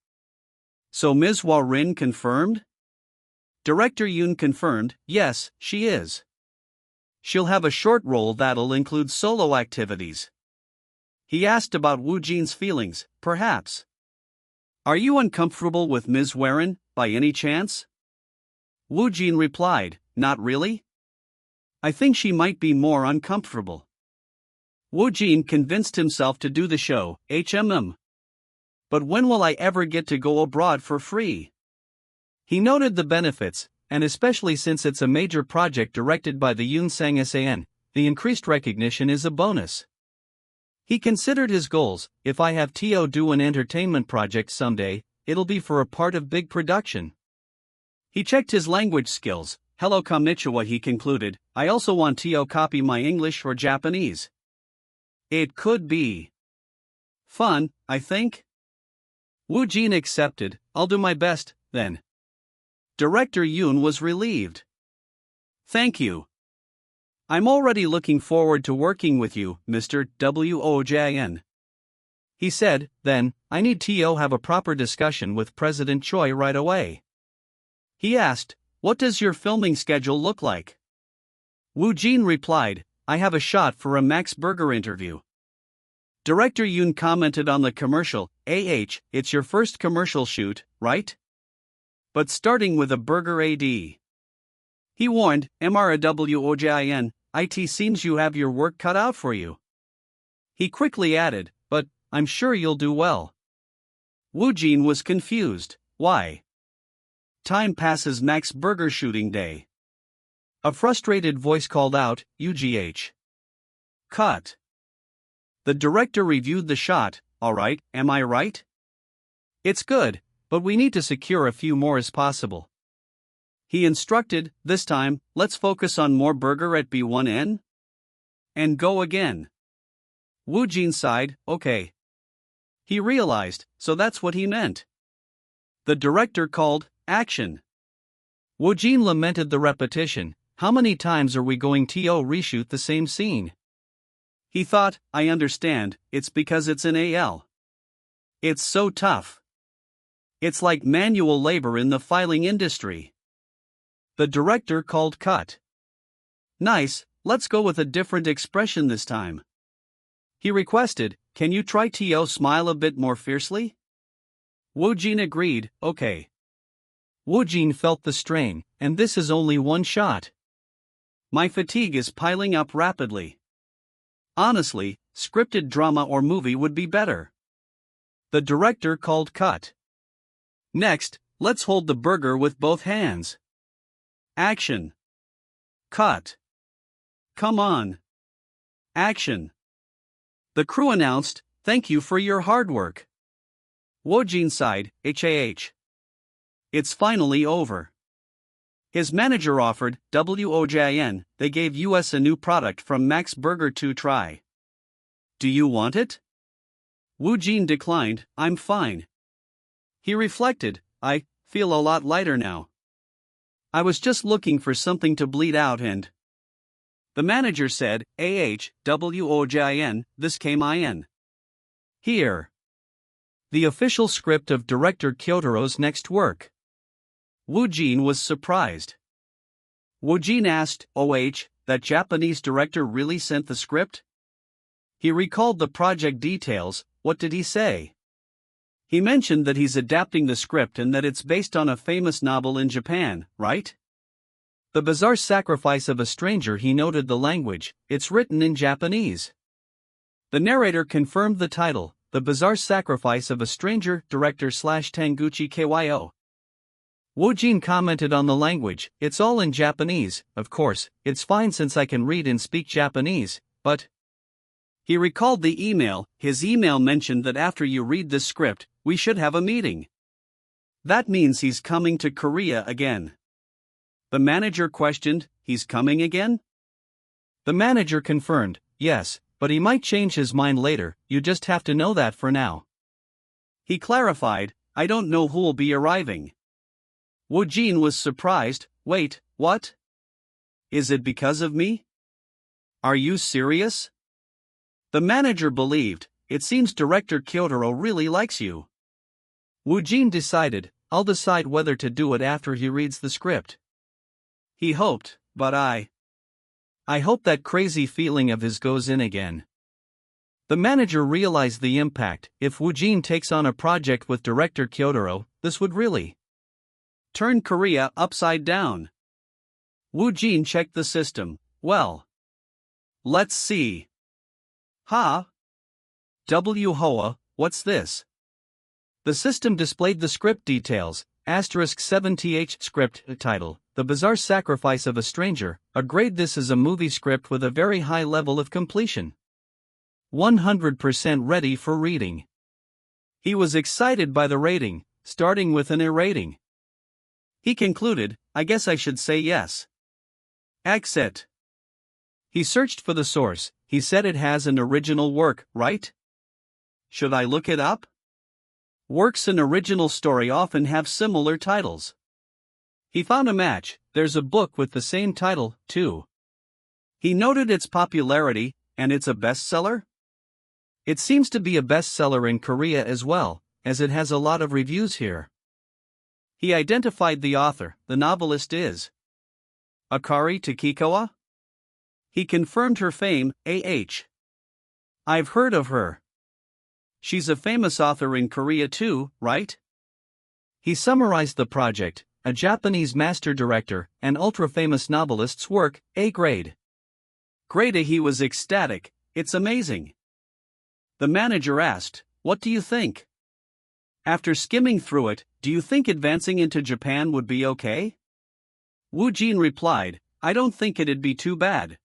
So Ms. Warren confirmed? Director Yoon confirmed, yes, she is. She'll have a short role that'll include solo activities. He asked about Woojin's feelings, perhaps. Are you uncomfortable with Ms. Warren, by any chance? Woojin replied, not really. I think she might be more uncomfortable. Woojin convinced himself to do the show, But when will I ever get to go abroad for free? He noted the benefits, and especially since it's a major project directed by the Yoon Sang San, the increased recognition is a bonus. He considered his goals, if I have to do an entertainment project someday, it'll be for a part of big production. He checked his language skills, hello konnichiwa he concluded, I also want to copy my English or Japanese. It could be fun, I think. Woojin accepted, I'll do my best, then. Director Yoon was relieved. Thank you. I'm already looking forward to working with you, Mr. Woojin. He said, then, I need to have a proper discussion with President Choi right away. He asked, what does your filming schedule look like? Woojin replied, I have a shot for a Max Burger interview. Director Yoon commented on the commercial, it's your first commercial shoot, right? But starting with a burger AD. He warned, Woojin, it seems you have your work cut out for you. He quickly added, but, I'm sure you'll do well. Woojin was confused, why? Time passes Max Burger shooting day. A frustrated voice called out, UGH. Cut. The director reviewed the shot, alright, am I right? It's good, but we need to secure a few more as possible. He instructed, this time, let's focus on more burger at B1N. And go again. Woojin sighed, okay. He realized, so that's what he meant. The director called, action. Woojin lamented the repetition, how many times are we going to reshoot the same scene? He thought, I understand, it's because it's an AL. It's so tough. It's like manual labor in the filing industry. The director called cut. Nice, let's go with a different expression this time. He requested, can you try to smile a bit more fiercely? Woojin agreed, okay. Woojin felt the strain, and this is only one shot. My fatigue is piling up rapidly. Honestly, scripted drama or movie would be better. The director called cut. Next, let's hold the burger with both hands. Action. Cut. Come on. Action. The crew announced, thank you for your hard work. Woojin sighed, HAH. It's finally over. His manager offered, WOJIN, they gave us a new product from Max Burger to try. Do you want it? Woojin declined, I'm fine. He reflected, I feel a lot lighter now. I was just looking for something to bleed out and... The manager said, WOJIN, this came in. Here. The official script of director Kyotaro's next work. Woojin was surprised. Woojin asked, that Japanese director really sent the script? He recalled the project details, what did he say? He mentioned that he's adapting the script and that it's based on a famous novel in Japan, right? The Bizarre Sacrifice of a Stranger. He noted the language, it's written in Japanese. The narrator confirmed the title, The Bizarre Sacrifice of a Stranger, director / Tanguchi Kyo. Woojin commented on the language, it's all in Japanese, of course, it's fine since I can read and speak Japanese, but... He recalled the email, his email mentioned that after you read this script, we should have a meeting. That means he's coming to Korea again. The manager questioned, he's coming again? The manager confirmed, yes, but he might change his mind later, you just have to know that for now. He clarified, I don't know who'll be arriving. Woojin was surprised, wait, what? Is it because of me? Are you serious? The manager believed, it seems director Kyotaro really likes you. Woojin decided, I'll decide whether to do it after he reads the script. He hoped, but I hope that crazy feeling of his goes in again. The manager realized the impact, if Woojin takes on a project with director Kyotaro, this would really turn Korea upside down. Woojin checked the system, well. Let's see. Hoa, what's this? The system displayed the script details, *7th script title, The Bizarre Sacrifice of a Stranger, a grade. This is a movie script with a very high level of completion. 100% ready for reading. He was excited by the rating, starting with an A rating. He concluded, I guess I should say yes. Exit. He searched for the source, he said it has an original work, right? Should I look it up? Works in original story often have similar titles. He found a match, there's a book with the same title, too. He noted its popularity, and it's a bestseller? It seems to be a bestseller in Korea as well, as it has a lot of reviews here. He identified the author, the novelist is Akari Takikawa? He confirmed her fame, I've heard of her. She's a famous author in Korea too, right? He summarized the project, a Japanese master director, and ultra-famous novelist's work, A grade. Grade A. He was ecstatic, it's amazing. The manager asked, what do you think? After skimming through it, do you think advancing into Japan would be okay? Woojin replied, I don't think it'd be too bad.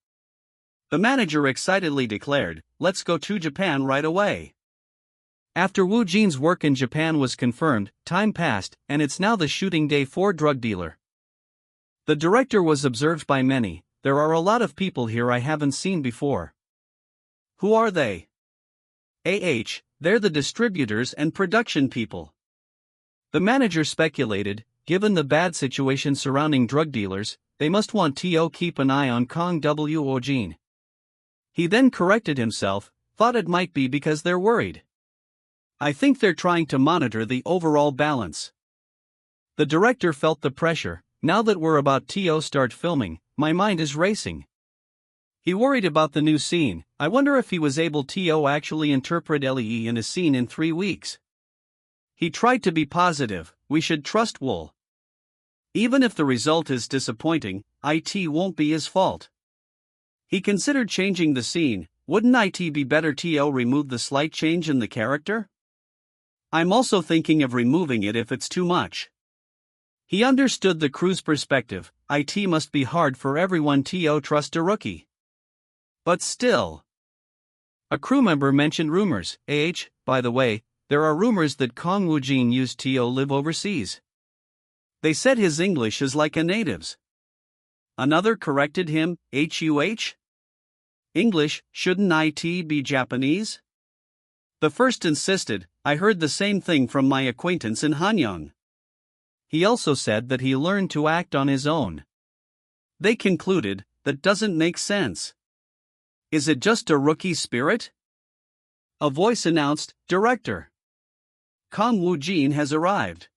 The manager excitedly declared, let's go to Japan right away. After Woojin's work in Japan was confirmed, time passed, and it's now the shooting day for Drug Dealer. The director was observed by many. There are a lot of people here I haven't seen before. Who are they? They're the distributors and production people. The manager speculated, given the bad situation surrounding drug dealers, they must want to keep an eye on Kang Woojin. He then corrected himself, thought it might be because they're worried. I think they're trying to monitor the overall balance. The director felt the pressure. Now that we're about to start filming, my mind is racing. He worried about the new scene. I wonder if he was able to actually interpret LE in a scene in 3 weeks. He tried to be positive. We should trust Wool. Even if the result is disappointing, it won't be his fault. He considered changing the scene. Wouldn't it be better to remove the slight change in the character? I'm also thinking of removing it if it's too much. He understood the crew's perspective. It must be hard for everyone to trust a rookie. But still. A crew member mentioned rumors. By the way, there are rumors that Kang Woojin used to live overseas. They said his English is like a native's. Another corrected him, English, shouldn't it be Japanese? The first insisted, I heard the same thing from my acquaintance in Hanyang. He also said that he learned to act on his own. They concluded, that doesn't make sense. Is it just a rookie spirit? A voice announced, Director. Kang Woojin has arrived.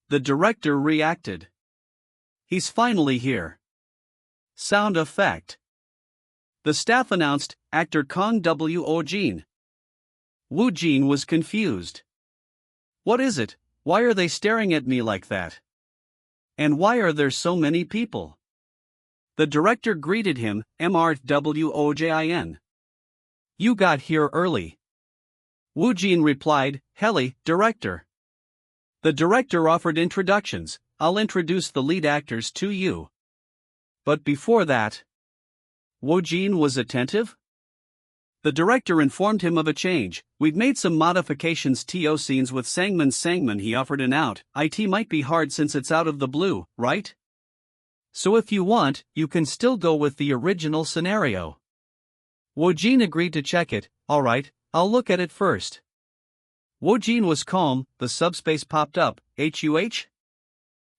The director reacted. He's finally here. Sound effect. The staff announced, Actor Kang Woojin. Woojin was confused. What is it? Why are they staring at me like that? And why are there so many people? The director greeted him, MRWOJIN. You got here early. Woojin replied, Heli, director. The director offered introductions. I'll introduce the lead actors to you. But before that, Woojin was attentive? The director informed him of a change. We've made some modifications to scenes with Sangman, he offered an out. It might be hard since it's out of the blue, right? So if you want, you can still go with the original scenario. Woojin agreed to check it. Alright, I'll look at it first. Woojin was calm. The subspace popped up.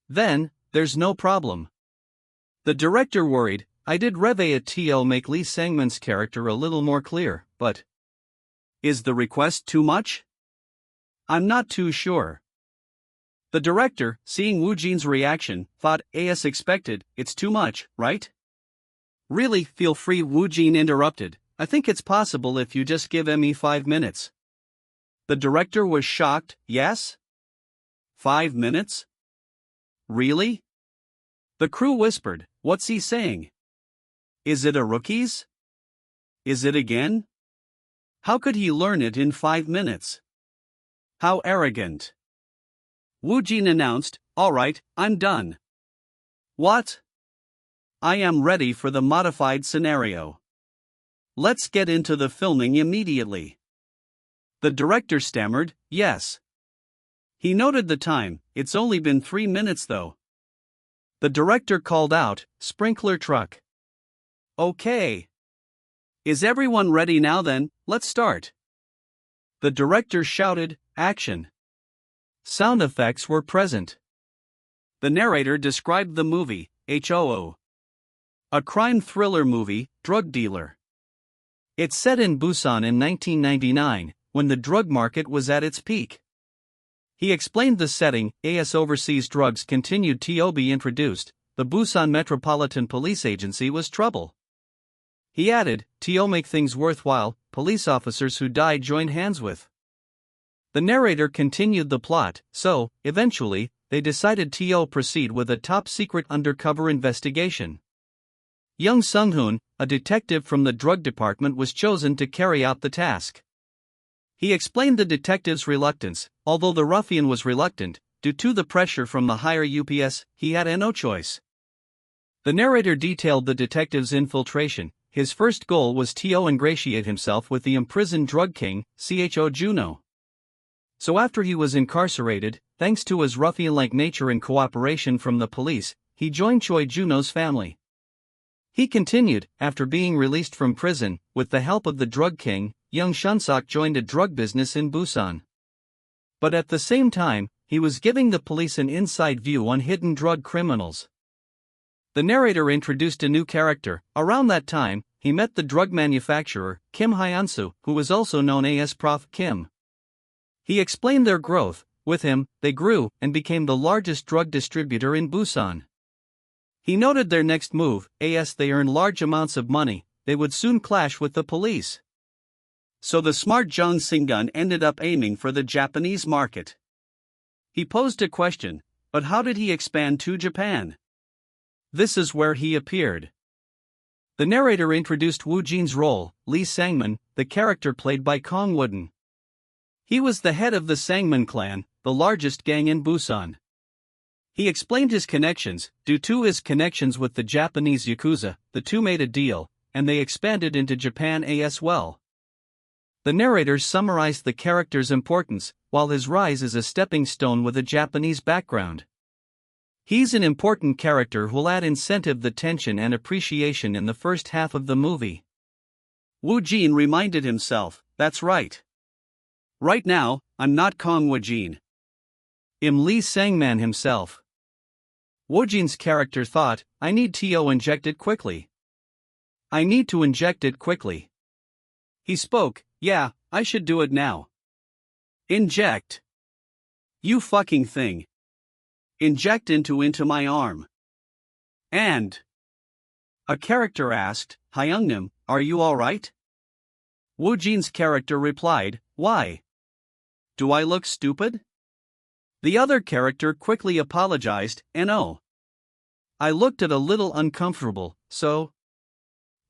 Then, there's no problem. The director worried. I did reve to make Lee Sangman's character a little more clear, but is the request too much? I'm not too sure. The director, seeing Woojin's reaction, thought, as expected, it's too much, right? Really, feel free, Woojin interrupted. I think it's possible if you just give me 5 minutes. The director was shocked. Yes? 5 minutes? Really? The crew whispered, what's he saying? Is it a rookie's? Is it again? How could he learn it in 5 minutes? How arrogant. Woojin announced, alright, I'm done. What? I am ready for the modified scenario. Let's get into the filming immediately. The director stammered, yes. He noted the time, it's only been 3 minutes though. The director called out, sprinkler truck. Okay. Is everyone ready now then, let's start. The director shouted, action. Sound effects were present. The narrator described the movie, HOO. A crime thriller movie, Drug Dealer. It's set in Busan in 1999, when the drug market was at its peak. He explained the setting, as overseas drugs continued to be introduced, the Busan Metropolitan Police Agency was trouble. He added, to make things worthwhile, police officers who died joined hands with. The narrator continued the plot, so, eventually, they decided to proceed with a top-secret undercover investigation. Young Sung-hoon, a detective from the drug department, was chosen to carry out the task. He explained the detective's reluctance. Although the ruffian was reluctant, due to the pressure from the higher UPS, he had no choice. The narrator detailed the detective's infiltration. His first goal was to ingratiate himself with the imprisoned drug king, Cho Juno. So after he was incarcerated, thanks to his ruffian-like nature and cooperation from the police, he joined Choi Juno's family. He continued, after being released from prison, with the help of the drug king, young Shunsok joined a drug business in Busan. But at the same time, he was giving the police an inside view on hidden drug criminals. The narrator introduced a new character. Around that time, he met the drug manufacturer, Kim Hyunsu, who was also known as Prof. Kim. He explained their growth. With him, they grew and became the largest drug distributor in Busan. He noted their next move, as they earned large amounts of money, they would soon clash with the police. So the smart Jung Sing-gun ended up aiming for the Japanese market. He posed a question, but how did he expand to Japan? This is where he appeared. The narrator introduced Woojin's role, Lee Sangman, the character played by Kang Woojin. He was the head of the Sangman clan, the largest gang in Busan. He explained his connections. Due to his connections with the Japanese Yakuza, the two made a deal, and they expanded into Japan as well. The narrator summarized the character's importance, while his rise is a stepping stone with a Japanese background. He's an important character who'll add incentive the tension and appreciation in the first half of the movie. Woojin reminded himself, that's right. Right now, I'm not Kang Woojin. I'm Lee Sangman himself. Woojin's character thought, I need to inject it quickly. I need to inject it quickly. He spoke, yeah, I should do it now. Inject. You fucking thing. Inject into my arm. And. A character asked, Hyungnam, are you alright? Woojin's character replied, why? Do I look stupid? The other character quickly apologized, and oh. I looked a little uncomfortable, so.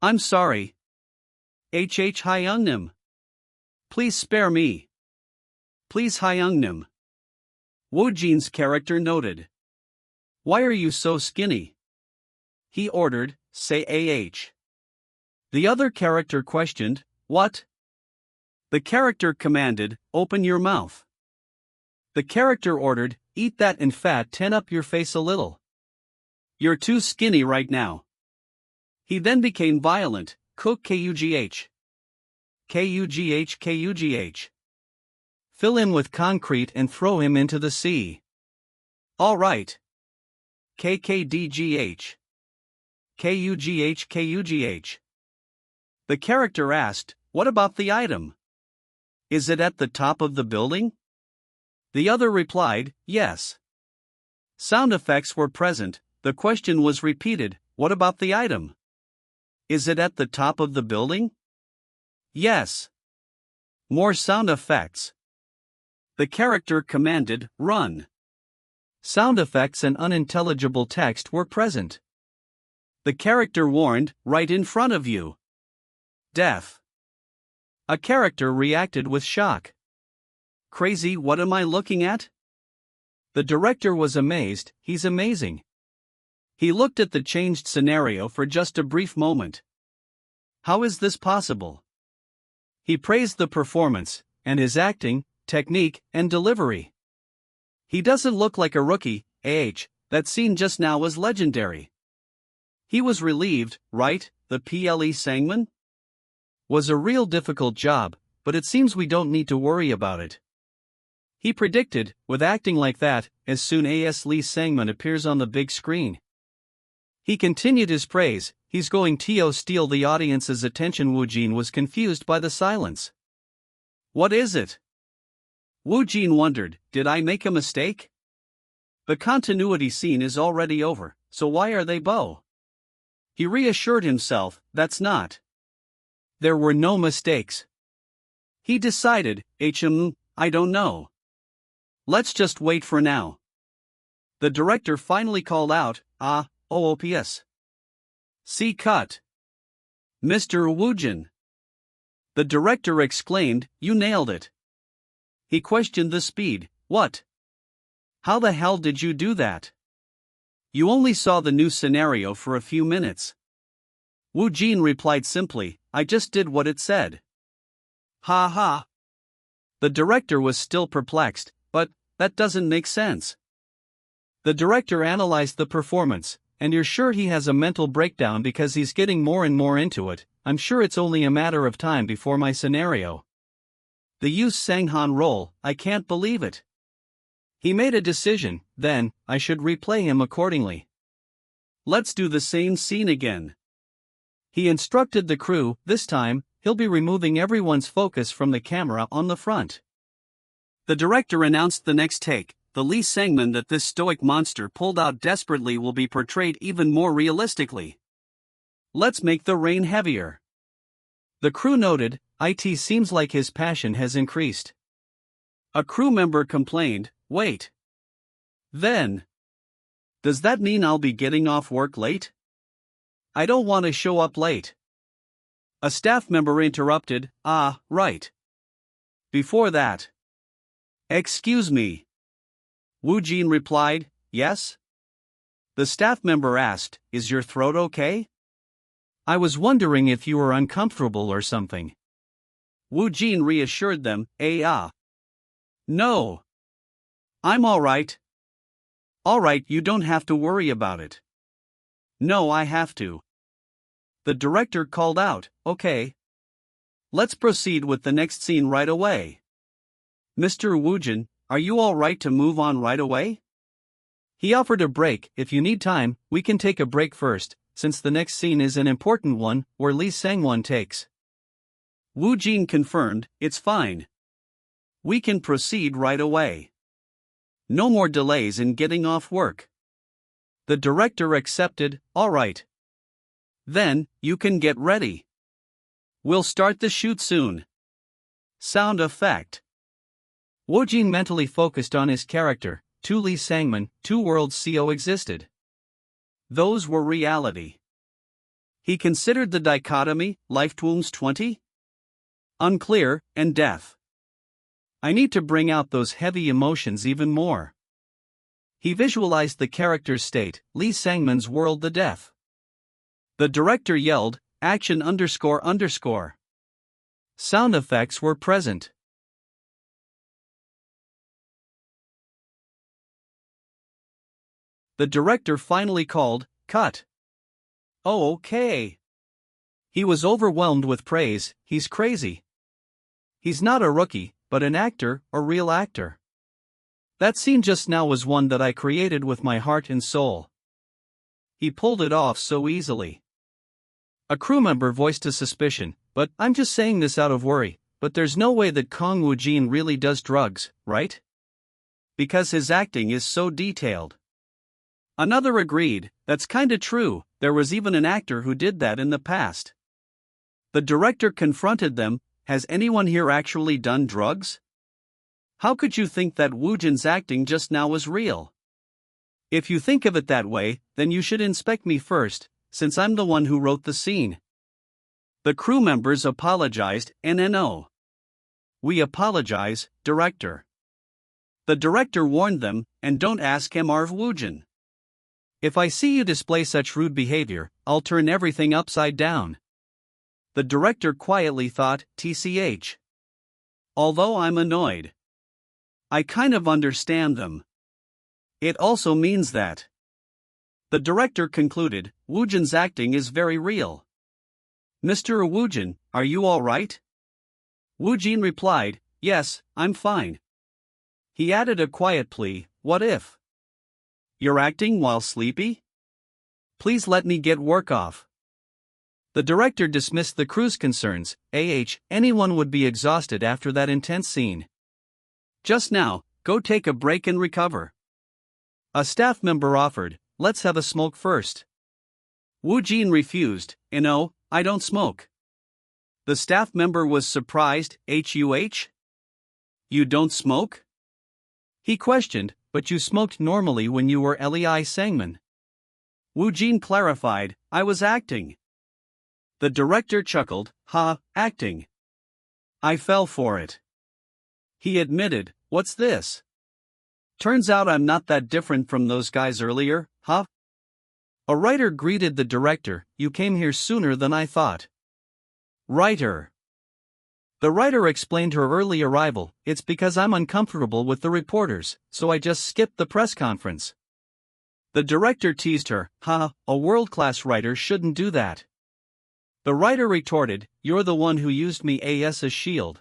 I'm sorry. Hyungnam. Please spare me. Please Hyungnam. Woojin's character noted. Why are you so skinny? He ordered, say ah. The other character questioned, what? The character commanded, open your mouth. The character ordered, eat that and fatten up your face a little. You're too skinny right now. He then became violent, cook kugh. Kugh. Fill him with concrete and throw him into the sea. All right. Kkdgh. Kugh. The character asked, what about the item? Is it at the top of the building? The other replied, yes. Sound effects were present. The question was repeated, what about the item? Is it at the top of the building? Yes. More sound effects. The character commanded, run. Sound effects and unintelligible text were present. The character warned, right in front of you. Death. A character reacted with shock. Crazy, what am I looking at? The director was amazed, he's amazing. He looked at the changed scenario for just a brief moment. How is this possible? He praised the performance, and his acting, technique, and delivery. He doesn't look like a rookie, that scene just now was legendary. He was relieved, right? The PLE Sangman? Was a real difficult job, but it seems we don't need to worry about it. He predicted, with acting like that, as soon as Lee Sangman appears on the big screen. He continued his praise, he's going to steal the audience's attention. Woojin was confused by the silence. What is it? Woojin wondered, did I make a mistake? The continuity scene is already over, so why are they bow? He reassured himself, that's not. There were no mistakes. He decided, I don't know. Let's just wait for now. The director finally called out, OOPS. See cut. Mr. Woojin. The director exclaimed, you nailed it. He questioned the speed, what? How the hell did you do that? You only saw the new scenario for a few minutes. Woojin replied simply, I just did what it said. Ha ha. The director was still perplexed, but that doesn't make sense. The director analyzed the performance, and you're sure he has a mental breakdown because he's getting more and more into it. I'm sure it's only a matter of time before my scenario. The Yu Sang-han role, I can't believe it. He made a decision, then, I should replay him accordingly. Let's do the same scene again. He instructed the crew, this time, he'll be removing everyone's focus from the camera on the front. The director announced the next take. The Lee Sang-man that this stoic monster pulled out desperately will be portrayed even more realistically. Let's make the rain heavier. The crew noted, it seems like his passion has increased. A crew member complained, wait. Then. Does that mean I'll be getting off work late? I don't want to show up late. A staff member interrupted, right. Before that. Excuse me. Woojin replied, yes? The staff member asked, is your throat okay? I was wondering if you were uncomfortable or something. Woojin reassured them, No. I'm alright. Alright, you don't have to worry about it. No, I have to. The director called out, okay. Let's proceed with the next scene right away. Mr. Woojin, are you alright to move on right away? He offered a break. If you need time, we can take a break first, since the next scene is an important one, where Lee Sang-won takes. Woojin confirmed, it's fine. We can proceed right away. No more delays in getting off work. The director accepted, alright. Then, you can get ready. We'll start the shoot soon. Sound effect. Woojin mentally focused on his character. Two Lee Sang-man, two worlds coexisted. Those were reality. He considered the dichotomy, life wounds 20? Unclear, and death. I need to bring out those heavy emotions even more. He visualized the character's state, Lee Sang-man's world, the death. The director yelled, action __. Sound effects were present. The director finally called, cut. Oh, okay. He was overwhelmed with praise, he's crazy. He's not a rookie, but an actor, a real actor. That scene just now was one that I created with my heart and soul. He pulled it off so easily. A crew member voiced a suspicion, but I'm just saying this out of worry, but there's no way that Kang Woojin really does drugs, right? Because his acting is so detailed. Another agreed, that's kinda true, there was even an actor who did that in the past. The director confronted them, has anyone here actually done drugs? How could you think that Woojin's acting just now was real? If you think of it that way, then you should inspect me first, since I'm the one who wrote the scene. The crew members apologized, no. We apologize, director. The director warned them, and don't ask Mr. Woojin. If I see you display such rude behavior, I'll turn everything upside down. The director quietly thought, TCH. Although I'm annoyed. I kind of understand them. It also means that. The director concluded, Woojin's acting is very real. Mr. Woojin, are you alright? Woojin replied, yes, I'm fine. He added a quiet plea, what if? You're acting while sleepy? Please let me get work off. The director dismissed the crew's concerns, anyone would be exhausted after that intense scene. Just now, go take a break and recover. A staff member offered, let's have a smoke first. Woojin refused, no, I don't smoke. The staff member was surprised, HUH? You don't smoke? He questioned, but you smoked normally when you were Lee Sang-man. Woojin clarified, I was acting. The director chuckled, acting. I fell for it. He admitted, what's this? Turns out I'm not that different from those guys earlier, A writer greeted the director, you came here sooner than I thought. Writer. The writer explained her early arrival. It's because I'm uncomfortable with the reporters, so I just skipped the press conference. The director teased her. A world-class writer shouldn't do that. The writer retorted, you're the one who used me as a shield.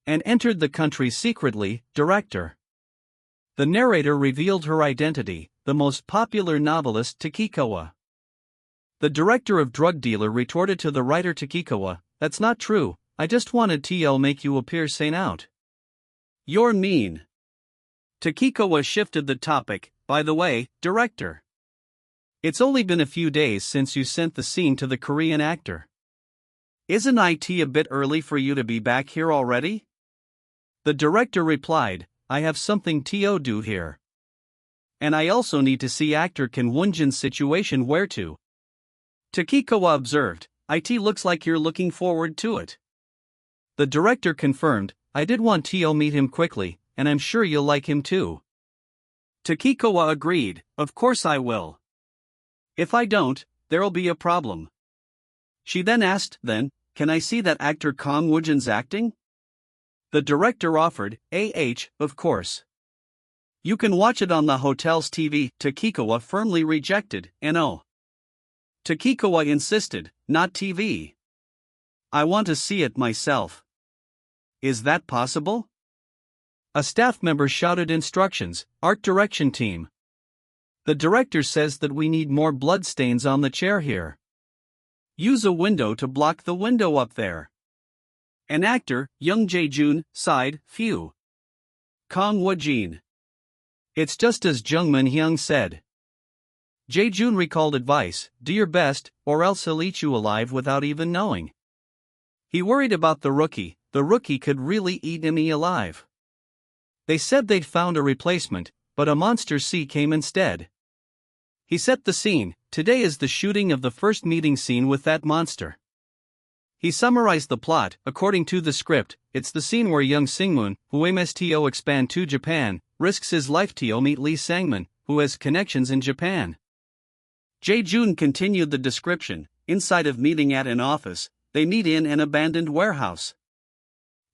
And entered the country secretly, director. The narrator revealed her identity, the most popular novelist Takikawa. The director of Drug Dealer retorted to the writer Takikawa, that's not true, I just wanted to make you appear sane out. You're mean. Takikawa shifted the topic, by the way, director. It's only been a few days since you sent the scene to the Korean actor. Isn't it a bit early for you to be back here already? The director replied, I have something to do here. And I also need to see actor Kang Woojin's situation where to. Takikawa observed, it looks like you're looking forward to it. The director confirmed, I did want to meet him quickly, and I'm sure you'll like him too. Takikawa agreed, of course I will. If I don't, there'll be a problem. She then asked, can I see that actor Kang Woojin's acting? The director offered, of course. You can watch it on the hotel's TV. Takikawa firmly rejected, no. Takikawa insisted, not TV. I want to see it myself. Is that possible? A staff member shouted instructions, art direction team. The director says that we need more bloodstains on the chair here. Use a window to block the window up there. An actor, young Jae-jun, sighed, phew. Kang Woojin. It's just as Jung Min-hyung said. Jae-jun recalled advice, do your best, or else he'll eat you alive without even knowing. He worried about the rookie could really eat him alive. They said they'd found a replacement, but a monster C came instead. He set the scene, today is the shooting of the first meeting scene with that monster. He summarized the plot, according to the script, it's the scene where young Singmoon, who aims to expand to Japan, risks his life to meet Lee Sangmin, who has connections in Japan. Jae-jun continued the description, inside of meeting at an office, they meet in an abandoned warehouse.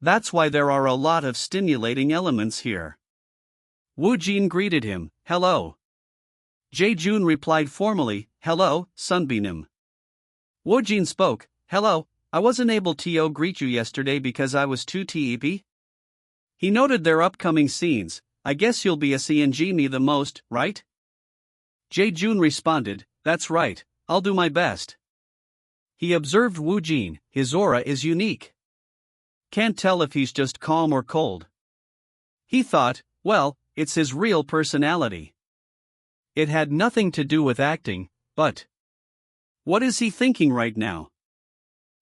That's why there are a lot of stimulating elements here. Woojin greeted him, hello. Jae-jun replied formally, hello, Sunbeam. Woojin spoke, hello, I wasn't able to greet you yesterday because I was too teepy. He noted their upcoming scenes, I guess you'll be a CNG me the most, right? Jae-jun responded, that's right, I'll do my best. He observed Woojin, his aura is unique. Can't tell if he's just calm or cold. He thought, well, it's his real personality. It had nothing to do with acting, but what is he thinking right now?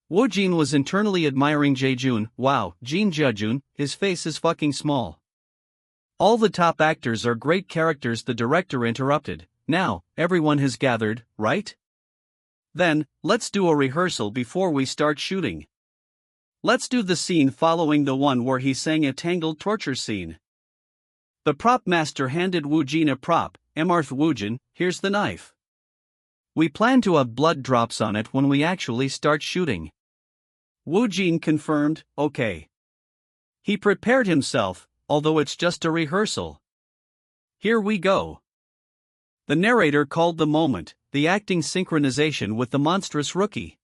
Woojin was internally admiring Jae-jun, wow, Jin Jae-jun, his face is fucking small. All the top actors are great characters, the director interrupted, now, everyone has gathered, right? Then, let's do a rehearsal before we start shooting. Let's do the scene following the one where he sang a tangled torture scene. The prop master handed Woojin a prop, Woojin, here's the knife. We plan to have blood drops on it when we actually start shooting. Woojin confirmed, okay. He prepared himself, although it's just a rehearsal. Here we go. The narrator called the moment, the acting synchronization with the monstrous rookie.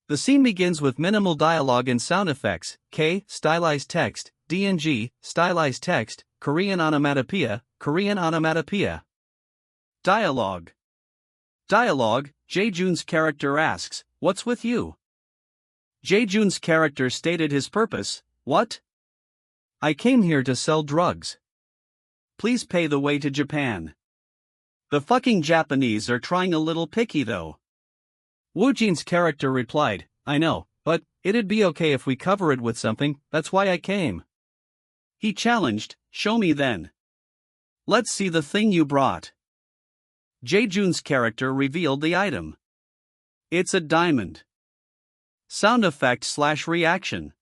The scene begins with minimal dialogue and sound effects, K, stylized text, DNG, stylized text, Korean onomatopoeia, Korean onomatopoeia. Dialogue. Dialogue, Jae-jun's character asks, what's with you? Jae-jun's character stated his purpose, what? I came here to sell drugs. Please pay the way to Japan. The fucking Japanese are trying a little picky though. Woojin's character replied, I know, but it'd be okay if we cover it with something, that's why I came. He challenged, show me then. Let's see the thing you brought. Jae-jun's character revealed the item. It's a diamond. Sound effect / reaction.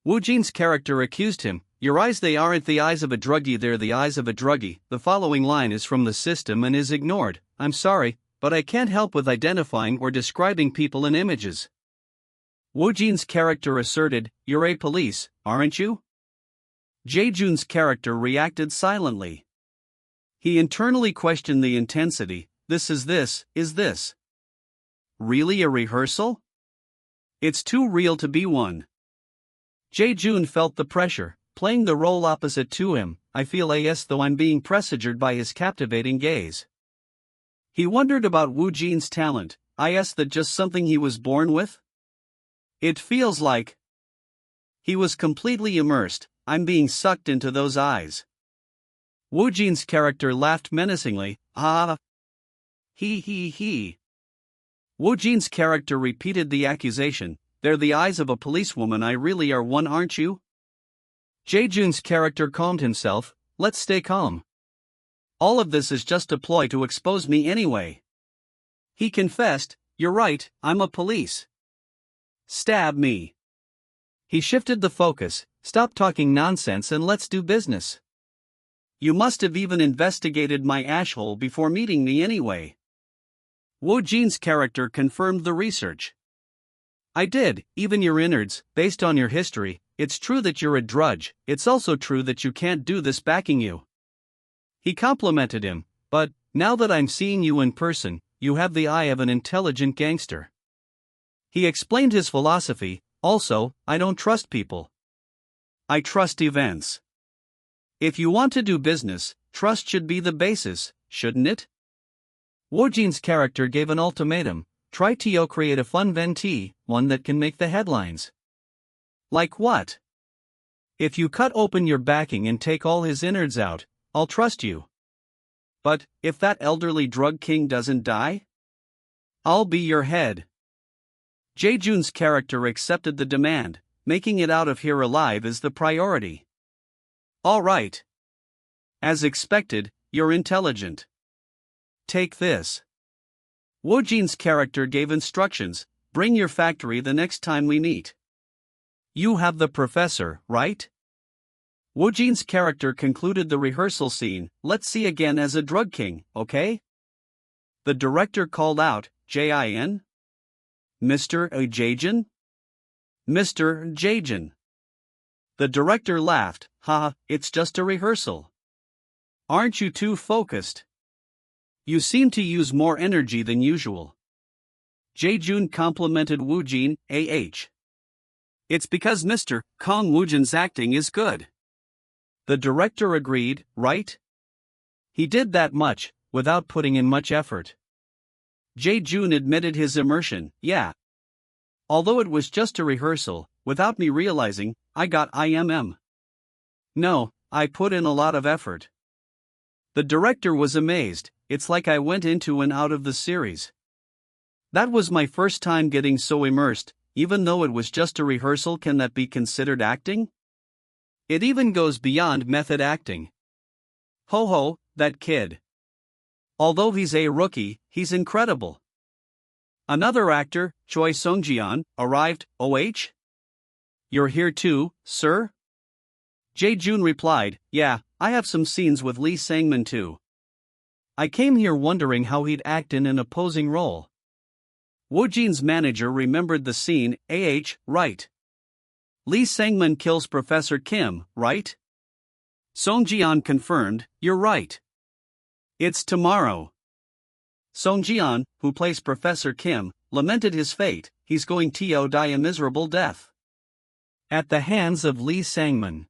Woojin's character accused him, your eyes they aren't the eyes of a druggie, they're the eyes of a druggie. The following line is from the system and is ignored, I'm sorry, but I can't help with identifying or describing people in images. Woojin's character asserted, "You're a police, aren't you?" Jaejun's character reacted silently. He internally questioned the intensity. Is this really a rehearsal? It's too real to be one. Jaejun felt the pressure, playing the role opposite to him. I feel as though I'm being pressured by his captivating gaze. He wondered about Woojin's talent. That just something he was born with? It feels like he was completely immersed. I'm being sucked into those eyes. Woojin's character laughed menacingly. He. Woojin's character repeated the accusation. They're the eyes of a policewoman. I really are one, aren't you? Jaejun's character calmed himself. Let's stay calm. All of this is just a ploy to expose me anyway. He confessed, you're right, I'm a police. Stab me. He shifted the focus. Stop talking nonsense and let's do business. You must have even investigated my ashhole before meeting me anyway. Woojin's character confirmed the research. I did, even your innards, based on your history. It's true that you're a drudge, it's also true that you can't do this backing you. He complimented him, but, now that I'm seeing you in person, you have the eye of an intelligent gangster. He explained his philosophy. Also, I don't trust people. I trust events. If you want to do business, trust should be the basis, shouldn't it? Woojin's character gave an ultimatum. Try to create a fun venti, one that can make the headlines. Like what? If you cut open your backing and take all his innards out, I'll trust you. But, if that elderly drug king doesn't die? I'll be your head. Jaejun's character accepted the demand. Making it out of here alive is the priority. All right. As expected, you're intelligent. Take this. Woojin's character gave instructions. Bring your factory the next time we meet. You have the professor, right? Woojin's character concluded the rehearsal scene. Let's see again as a drug king, okay? The director called out, Jin? Mr. Jaejun? Mr. Jaejun. The director laughed. It's just a rehearsal. Aren't you too focused? You seem to use more energy than usual. Jaejun complimented Woojin. It's because Mr. Kang Woojin's acting is good. The director agreed, right? He did that much, without putting in much effort. Jaejun admitted his immersion. Yeah. Although it was just a rehearsal, without me realizing, I got IMM. No, I put in a lot of effort. The director was amazed. It's like I went into and out of the series. That was my first time getting so immersed. Even though it was just a rehearsal, can that be considered acting? It even goes beyond method acting. Ho, that kid. Although he's a rookie, he's incredible. Another actor, Choi Sungjian, arrived. You're here too, sir? Jaejun replied, yeah, I have some scenes with Lee Sangman too. I came here wondering how he'd act in an opposing role. Woojin's manager remembered the scene. Right. Lee Sangman kills Professor Kim, right? Sungjian confirmed, you're right. It's tomorrow. Sungjian, who plays Professor Kim, lamented his fate. He's going to die a miserable death at the hands of Lee Sangman.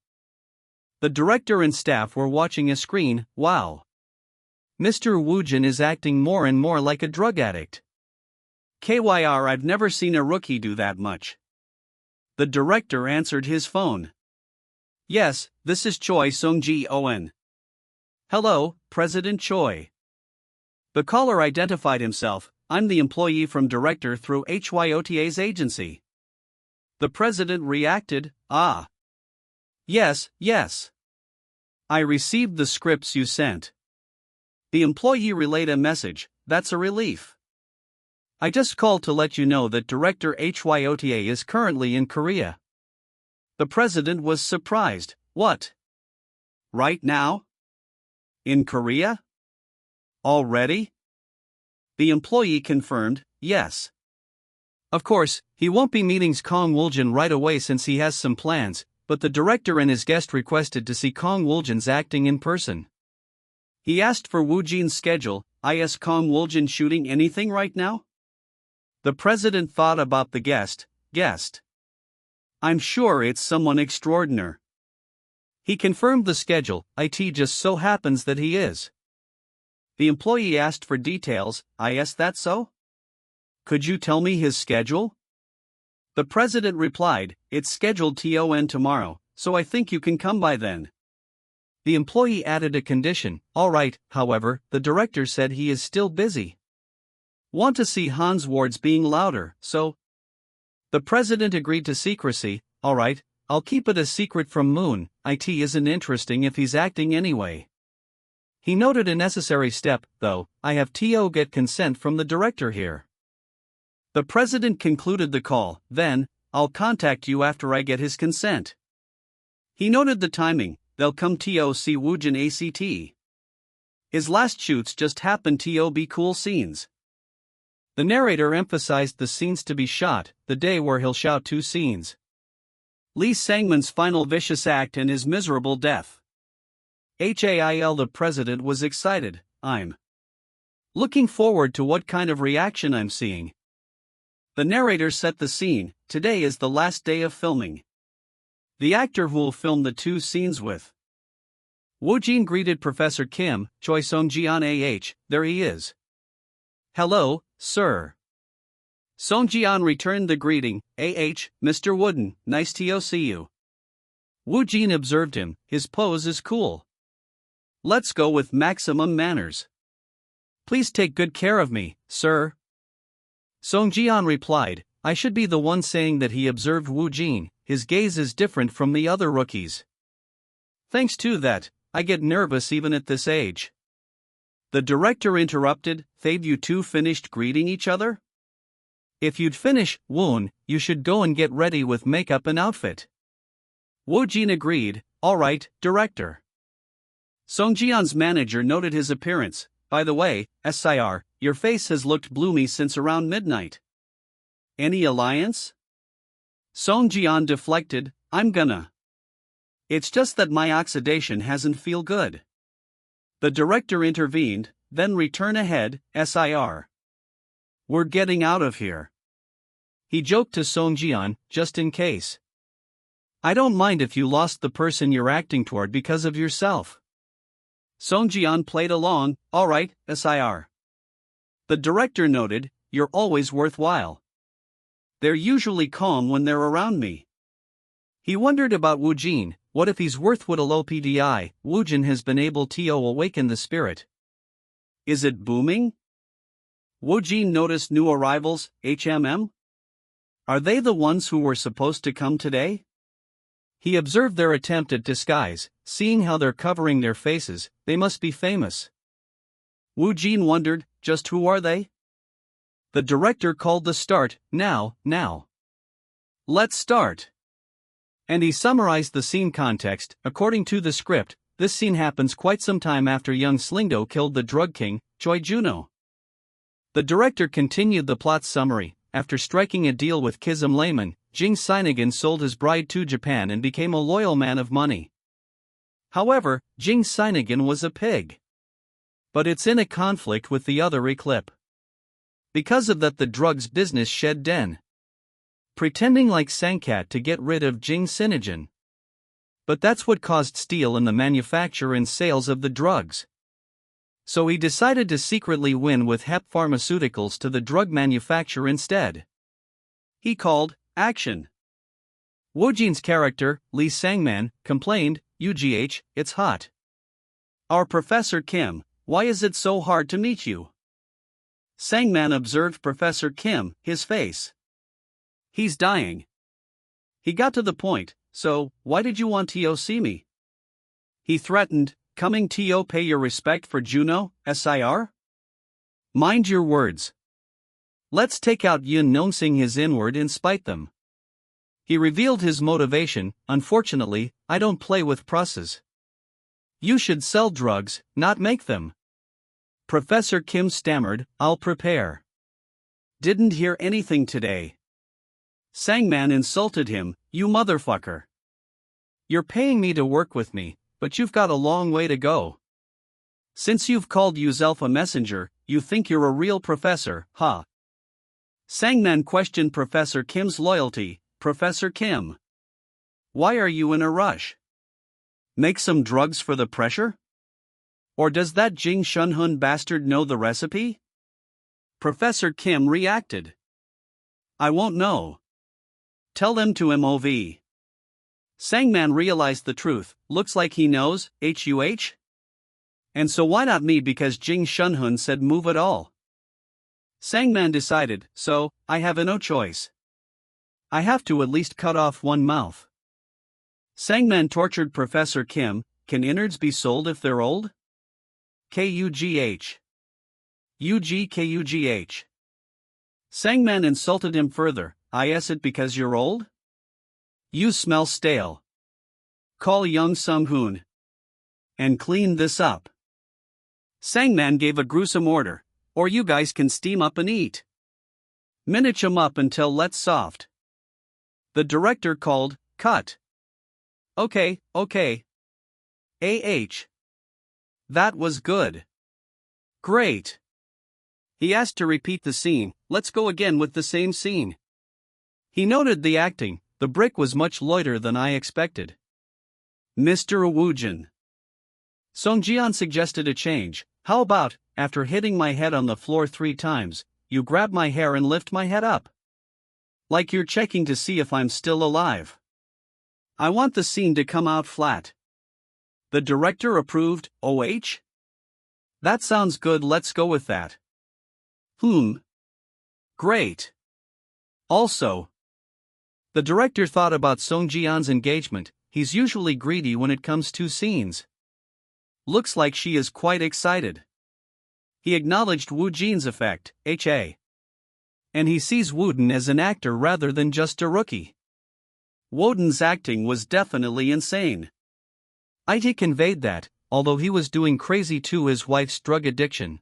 The director and staff were watching a screen. Wow. Mr. Woojin is acting more and more like a drug addict. KYR, I've never seen a rookie do that much. The director answered his phone. Yes, this is Choi Sung-ji-on. Hello, President Choi. The caller identified himself. I'm the employee from director through HYOTA's agency. The president reacted, Yes. I received the scripts you sent. The employee relayed a message. That's a relief. I just called to let you know that director HYOTA is currently in Korea. The president was surprised. What? Right now? In Korea? Already? The employee confirmed, yes. Of course, he won't be meeting Kang Woojin right away since he has some plans, but the director and his guest requested to see Kang Woojin's acting in person. He asked for Woojin's schedule. Is Kang Woojin shooting anything right now? The president thought about the guest. I'm sure it's someone extraordinary. He confirmed the schedule. It just so happens that he is. The employee asked for details. Is that so? Could you tell me his schedule? The president replied, it's scheduled TON tomorrow, so I think you can come by then. The employee added a condition. Alright, however, the director said he is still busy. Want to see Hans Ward's being louder, so? The president agreed to secrecy. Alright, I'll keep it a secret from Moon. It isn't interesting if he's acting anyway. He noted a necessary step, though. I have to get consent from the director here. The president concluded the call. Then, I'll contact you after I get his consent. He noted the timing. They'll come to see Woojin ACT. His last shoots just happened to be cool scenes. The narrator emphasized the scenes to be shot, the day where he'll shout 2 scenes. Lee Sangman's final vicious act and his miserable death. Hail, the president was excited. I'm looking forward to what kind of reaction I'm seeing. The narrator set the scene. Today is the last day of filming. The actor who'll film the 2 scenes with Woojin greeted Professor Kim. Choi Songjian there he is. Hello, sir. Songjian returned the greeting. Mr. Wooden, nice to see you. Woojin observed him. His pose is cool. Let's go with maximum manners. Please take good care of me, sir. Songjian replied. I should be the one saying that he observed Woojin. His gaze is different from the other rookies. Thanks to that, I get nervous even at this age. The director interrupted. They've you 2 finished greeting each other? If you'd finish, Woon, you should go and get ready with makeup and outfit. Woojin agreed. Alright, director. Songjian's manager noted his appearance. By the way, Sir, your face has looked bloomy since around midnight. Any alliance? Songjian deflected. I'm gonna. It's just that my oxidation hasn't feel good. The director intervened. Then return ahead, Sir. We're getting out of here. He joked to Songjian, just in case. I don't mind if you lost the person you're acting toward because of yourself. Songjian played along. Alright, Sir. The director noted, you're always worthwhile. They're usually calm when they're around me. He wondered about Woojin. What if he's worthwhile OPDI? Woojin has been able to awaken the spirit. Is it booming? Woojin noticed new arrivals. Are they the ones who were supposed to come today? He observed their attempt at disguise. Seeing how they're covering their faces, they must be famous. Woojin wondered, just who are they? The director called the start. Now. Let's start. And he summarized the scene context. According to the script, this scene happens quite some time after young Slingdo killed the drug king, Choi Juno. The director continued the plot summary. After striking a deal with Kism Layman, Jing Sinigan sold his bride to Japan and became a loyal man of money. However, Jing Sinigan was a pig. But it's in a conflict with the other Reclip. Because of that, the drugs business shed den. Pretending like Sangkat to get rid of Jing Sinigan. But that's what caused steal in the manufacture and sales of the drugs. So he decided to secretly win with Hep Pharmaceuticals to the drug manufacturer instead. He called Action. Woojin's character, Lee Sangman, complained, it's hot. Our Professor Kim, why is it so hard to meet you? Sangman observed Professor Kim, his face. He's dying. He got to the point. So, why did you want to see me? He threatened, coming to pay your respect for Juno, Sir? Mind your words. Let's take out Yun noticing his inward and spite them. He revealed his motivation. Unfortunately, I don't play with process. You should sell drugs, not make them. Professor Kim stammered, I'll prepare. Didn't hear anything today. Sangman insulted him, "You motherfucker. You're paying me to work with me, but you've got a long way to go. Since you've called yourself a messenger, you think you're a real professor, huh?" Sangman questioned Professor Kim's loyalty. "Professor Kim, why are you in a rush? Make some drugs for the pressure? Or does that Jing Shunhun bastard know the recipe?" Professor Kim reacted. "I won't know. Tell them to move." Sangman realized the truth. Looks like he knows, HUH? And so why not me, because Jing Shunhun said move at all? Sangman decided, so, I have no choice. I have to at least cut off one mouth. Sangman tortured Professor Kim. Can innards be sold if they're old? KUGH. UGKUGH. Sangman insulted him further. Is it because you're old? You smell stale. Call young Sung-hoon. And clean this up. Sangman gave a gruesome order. Or you guys can steam up and eat. Minute 'em up until let's soft. The director called, cut. Okay. That was good. Great. He asked to repeat the scene. Let's go again with the same scene. He noted the acting. The brick was much lighter than I expected. Mr. Woojin. Songjian suggested a change. How about, after hitting my head on the floor 3 times, you grab my hair and lift my head up? Like you're checking to see if I'm still alive. I want the scene to come out flat. The director approved. OH? That sounds good, let's go with that. Great. Also, the director thought about Songjian's engagement. He's usually greedy when it comes to scenes. Looks like she is quite excited. He acknowledged Woojin's effect, HA. And he sees Woojin as an actor rather than just a rookie. Woden's acting was definitely insane. IT conveyed that, although he was doing crazy to his wife's drug addiction,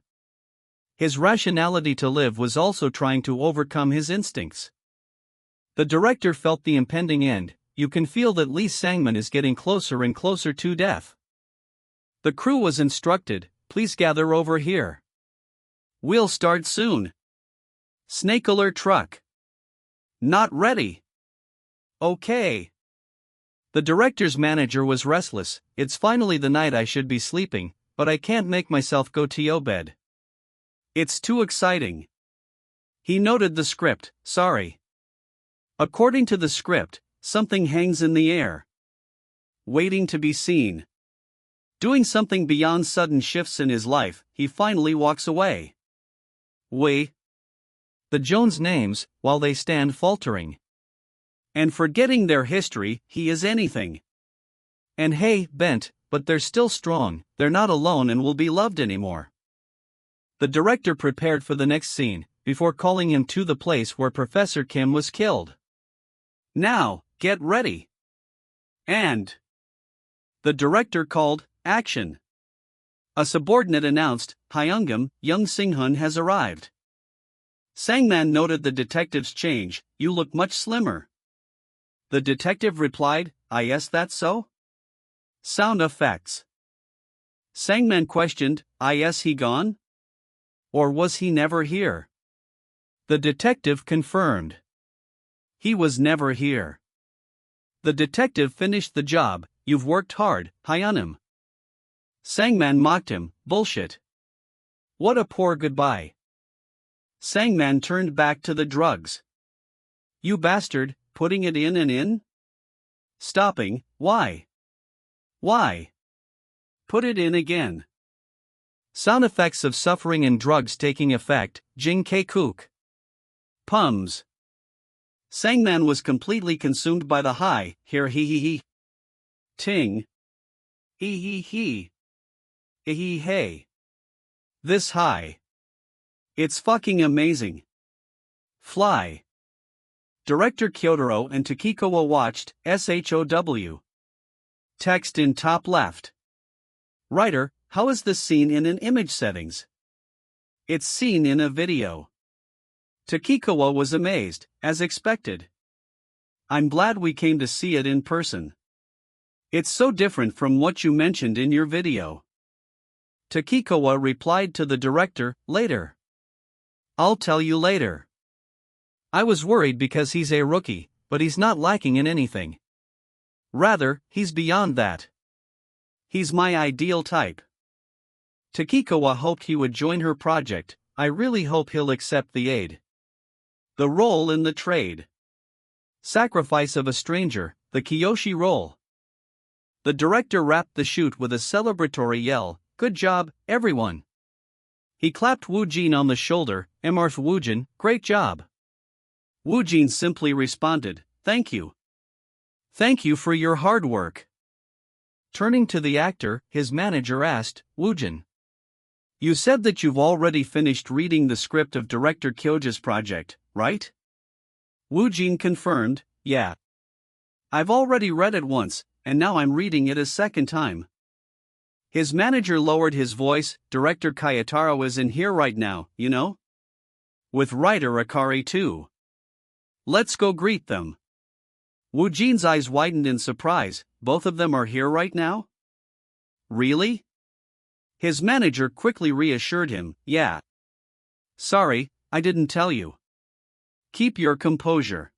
his rationality to live was also trying to overcome his instincts. The director felt the impending end. You can feel that Lee Sangman is getting closer and closer to death. The crew was instructed, please gather over here. We'll start soon. Snake alert truck. Not ready. Okay. The director's manager was restless. It's finally the night I should be sleeping, but I can't make myself go to your bed. It's too exciting. He noted the script. Sorry. According to the script, something hangs in the air. Waiting to be seen. Doing something beyond sudden shifts in his life, he finally walks away. We. The Jones names, while they stand faltering. And forgetting their history, he is anything. And hey, bent, but they're still strong, they're not alone and will be loved anymore. The director prepared for the next scene, before calling him to the place where Professor Kim was killed. Now, get ready. And the director called, action. A subordinate announced, Hyungam, young Singhun has arrived. Sangman noted the detective's change. You look much slimmer. The detective replied, yes, that's so? Sound effects. Sangman questioned, yes, he gone? Or was he never here? The detective confirmed. He was never here. The detective finished the job. You've worked hard, Hyunam. Sangman mocked him, bullshit. What a poor goodbye. Sangman turned back to the drugs. You bastard, putting it in and in? Stopping, why? Why? Put it in again. Sound effects of suffering and drugs taking effect, Jing K Kook. Pums. Sangman was completely consumed by the high, here he. Ting. He. Hey. This high. It's fucking amazing. Fly. Director Kyotaro and Takikowa watched, SHOW. Text in top left. Writer, how is this seen in an image settings? It's seen in a video. Takikowa was amazed, as expected. I'm glad we came to see it in person. It's so different from what you mentioned in your video. Takikawa replied to the director, later. I'll tell you later. I was worried because he's a rookie, but he's not lacking in anything. Rather, he's beyond that. He's my ideal type. Takikawa hoped he would join her project. I really hope he'll accept the aid. The role in the trade. Sacrifice of a stranger, the Kiyoshi role. The director wrapped the shoot with a celebratory yell, "Good job, everyone!" He clapped Woojin on the shoulder, "Manhwa Woojin, great job!" Woojin simply responded, "Thank you. Thank you for your hard work." Turning to the actor, his manager asked, "Woojin, you said that you've already finished reading the script of director Kyoja's project, right?" Woojin confirmed, "Yeah. I've already read it once, and now I'm reading it a second time." His manager lowered his voice, "Director Kayataro is in here right now, you know? With writer Akari too. Let's go greet them." Woojin's eyes widened in surprise. Both of them are here right now? Really? His manager quickly reassured him, "Yeah. Sorry, I didn't tell you. Keep your composure."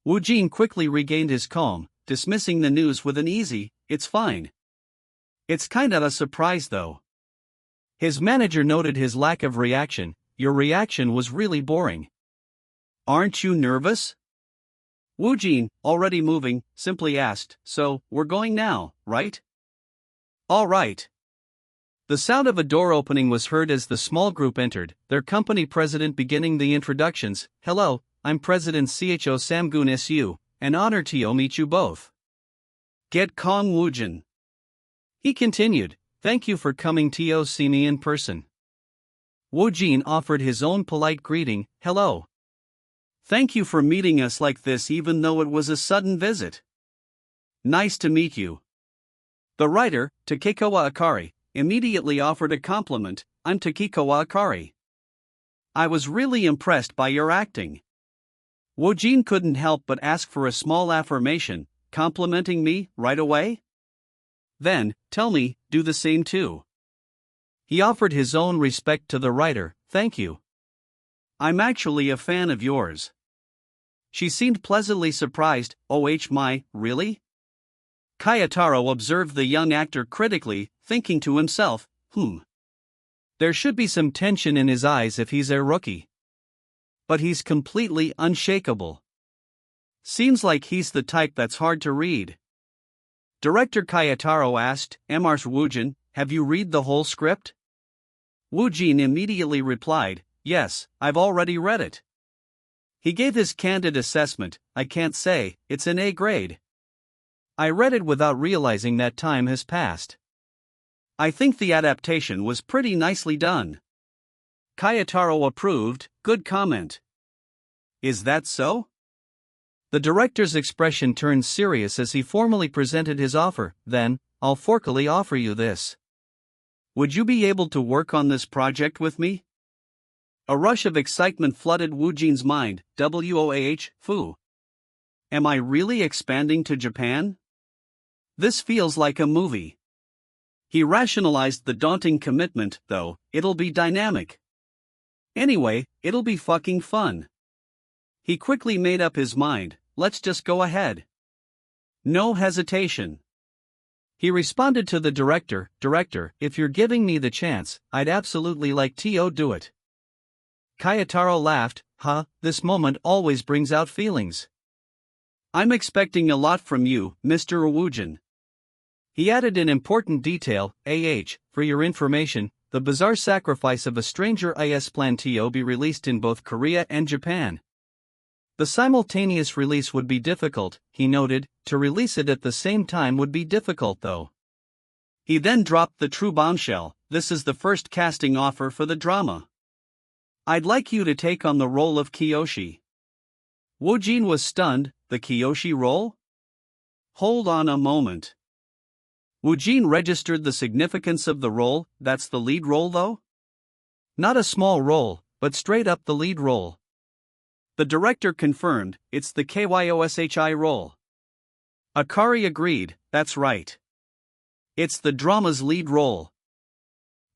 Woojin quickly regained his calm, dismissing the news with an easy, "It's fine." "It's kinda a surprise though." His manager noted his lack of reaction. "Your reaction was really boring. Aren't you nervous?" Woojin, already moving, simply asked, "So, we're going now, right?" "All right." The sound of a door opening was heard as the small group entered, their company president beginning the introductions. "Hello, I'm President Cho Samgun Su, an honor to meet you both. Get Kang Woojin." He continued, "Thank you for coming to see me in person." Woojin offered his own polite greeting, "Hello. Thank you for meeting us like this even though it was a sudden visit. Nice to meet you." The writer, Takikawa Akari, immediately offered a compliment, "I'm Takikawa Akari. I was really impressed by your acting." Woojin couldn't help but ask for a small affirmation, "Complimenting me, right away? Then, tell me, do the same too." He offered his own respect to the writer, "Thank you. I'm actually a fan of yours." She seemed pleasantly surprised. "Oh my, really?" Kayataro observed the young actor critically, thinking to himself, There should be some tension in his eyes if he's a rookie. But he's completely unshakable. Seems like he's the type that's hard to read." Director Kayataro asked, "Manhwa Woojin, have you read the whole script?" Woojin immediately replied, "Yes, I've already read it." He gave his candid assessment, "I can't say, it's an A grade. I read it without realizing that time has passed. I think the adaptation was pretty nicely done." Kayataro approved, "Good comment." "Is that so?" The director's expression turned serious as he formally presented his offer. "Then, I'll formally offer you this. Would you be able to work on this project with me?" A rush of excitement flooded Woojin's mind. Fu. Am I really expanding to Japan? This feels like a movie. He rationalized the daunting commitment, though, "It'll be dynamic. Anyway, it'll be fucking fun." He quickly made up his mind, "Let's just go ahead." No hesitation. He responded to the director, "Director, if you're giving me the chance, I'd absolutely like to do it." Kayataro laughed, This moment always brings out feelings. I'm expecting a lot from you, Mr. Woojin." He added an important detail, for your information, the bizarre sacrifice of a stranger is planned to be released in both Korea and Japan. The simultaneous release would be difficult, he noted, to release it at the same time would be difficult though. He then dropped the true bombshell, "This is the first casting offer for the drama. I'd like you to take on the role of Kiyoshi." Woojin was stunned. The Kiyoshi role? Hold on a moment. Woojin registered the significance of the role. That's the lead role though? Not a small role, but straight up the lead role. The director confirmed, it's the KYOSHI role. Akari agreed, that's right. It's the drama's lead role.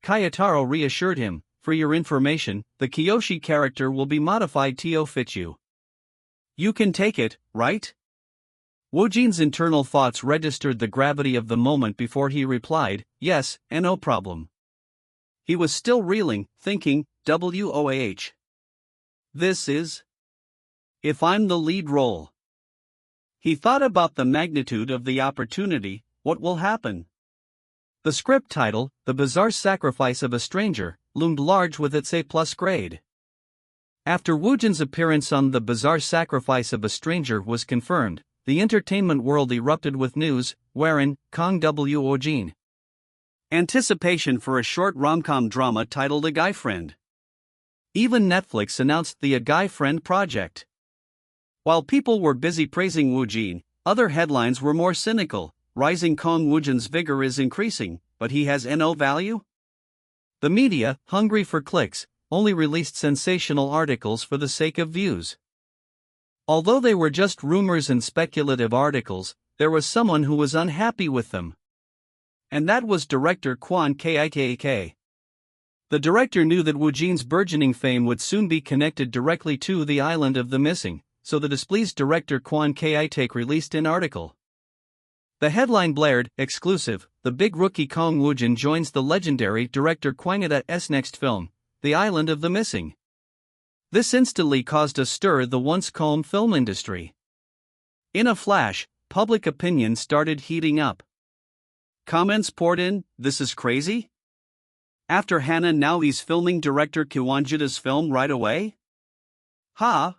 Kayotaro reassured him, for your information, the Kiyoshi character will be modified to fit you. You can take it, right? Woojin's internal thoughts registered the gravity of the moment before he replied, yes, and no problem. He was still reeling, thinking, WOAH. This is... if I'm the lead role. He thought about the magnitude of the opportunity, what will happen? The script title, The Bizarre Sacrifice of a Stranger, loomed large with its A+ grade. After Woojin's appearance on The Bizarre Sacrifice of a Stranger was confirmed, the entertainment world erupted with news, wherein, Kang Woojin. Anticipation for a short rom-com drama titled A Guy Friend. Even Netflix announced the A Guy Friend project. While people were busy praising Woojin, other headlines were more cynical. Rising Kang Woojin's vigor is increasing, but he has no value? The media, hungry for clicks, only released sensational articles for the sake of views. Although they were just rumors and speculative articles, there was someone who was unhappy with them. And that was director Kwon Kitake. The director knew that Woojin's burgeoning fame would soon be connected directly to the island of the missing, so the displeased director Kwon Kitake released an article. The headline blared, exclusive, the big rookie Kang Woojin joins the legendary director Kwangada's next film, The Island of the Missing. This instantly caused a stir in the once calm film industry. In a flash, public opinion started heating up. Comments poured in, this is crazy? After Hana now he's filming director Kwangada's film right away? Ha!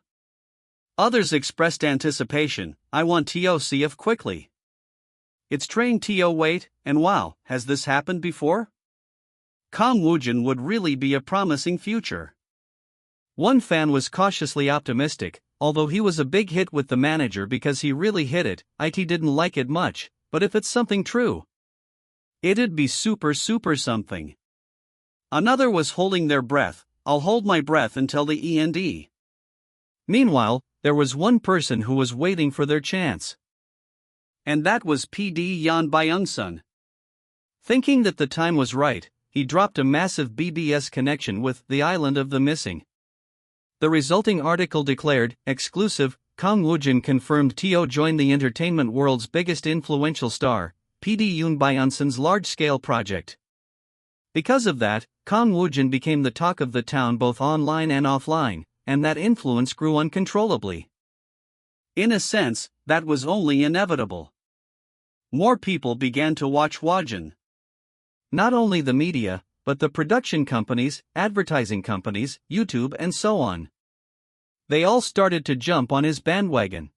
Others expressed anticipation, I want TOCF quickly. It's train TO wait, and wow, has this happened before? Kang Woojin would really be a promising future. One fan was cautiously optimistic, although he was a big hit with the manager because he really hit it, IT didn't like it much, but if it's something true, it'd be super something. Another was holding their breath, I'll hold my breath until the end. Meanwhile, there was one person who was waiting for their chance. And that was PD Yeon Byung-sun. Thinking that the time was right, he dropped a massive BBS connection with The Island of the Missing. The resulting article declared, exclusive, Kang Woojin confirmed TO joined the entertainment world's biggest influential star, PD Yeon Byung-sun's large-scale project. Because of that, Kang Woojin became the talk of the town both online and offline, and that influence grew uncontrollably. In a sense, that was only inevitable. More people began to watch Woojin. Not only the media, but the production companies, advertising companies, YouTube and so on. They all started to jump on his bandwagon.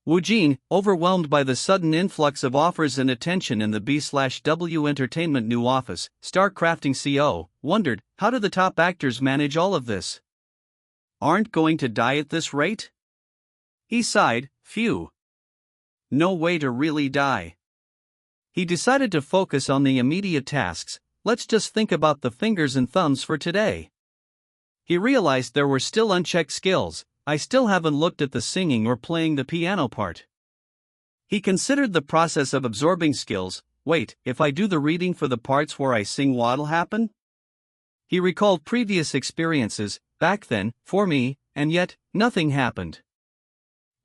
Woojin, overwhelmed by the sudden influx of offers and attention in the B/W Entertainment new office, Star Crafting CO, wondered, how do the top actors manage all of this? Aren't going to die at this rate? He sighed, phew. No way to really die. He decided to focus on the immediate tasks, let's just think about the fingers and thumbs for today. He realized there were still unchecked skills, I still haven't looked at the singing or playing the piano part. He considered the process of absorbing skills, wait, if I do the reading for the parts where I sing what'll happen? He recalled previous experiences, back then, for me, and yet, nothing happened.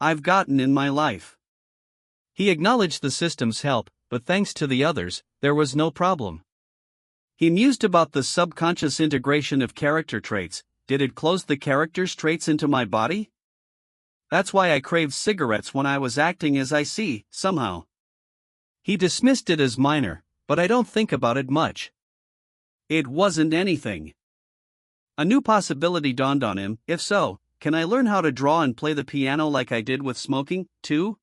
I've gotten in my life. He acknowledged the system's help, but thanks to the others, there was no problem. He mused about the subconscious integration of character traits. Did it close the character's traits into my body? That's why I craved cigarettes when I was acting as I see, somehow. He dismissed it as minor, but I don't think about it much. It wasn't anything. A new possibility dawned on him, if so, can I learn how to draw and play the piano like I did with smoking, too?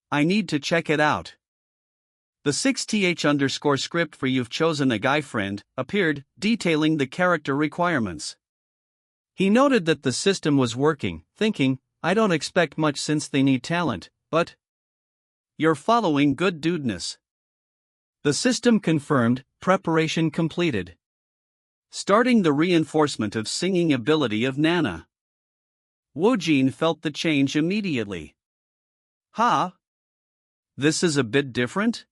I need to check it out. The 6th_script for You've Chosen a Guy Friend appeared, detailing the character requirements. He noted that the system was working, thinking, I don't expect much since they need talent, but you're following good dudeness. The system confirmed, preparation completed. Starting the reinforcement of singing ability of Nana. Woojin felt the change immediately. Huh? This is a bit different?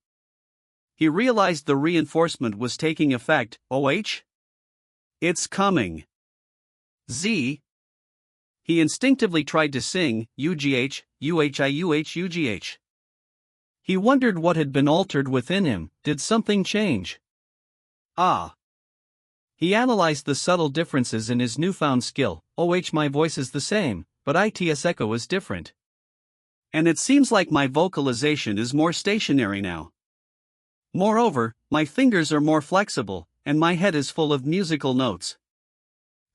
He realized the reinforcement was taking effect. OH? It's coming. Z. He instinctively tried to sing, UGH, UHIUH UGH. He wondered what had been altered within him. Did something change? Ah. He analyzed the subtle differences in his newfound skill. OH, my voice is the same, but ITS echo is different. And it seems like my vocalization is more stationary now. Moreover, my fingers are more flexible, and my head is full of musical notes.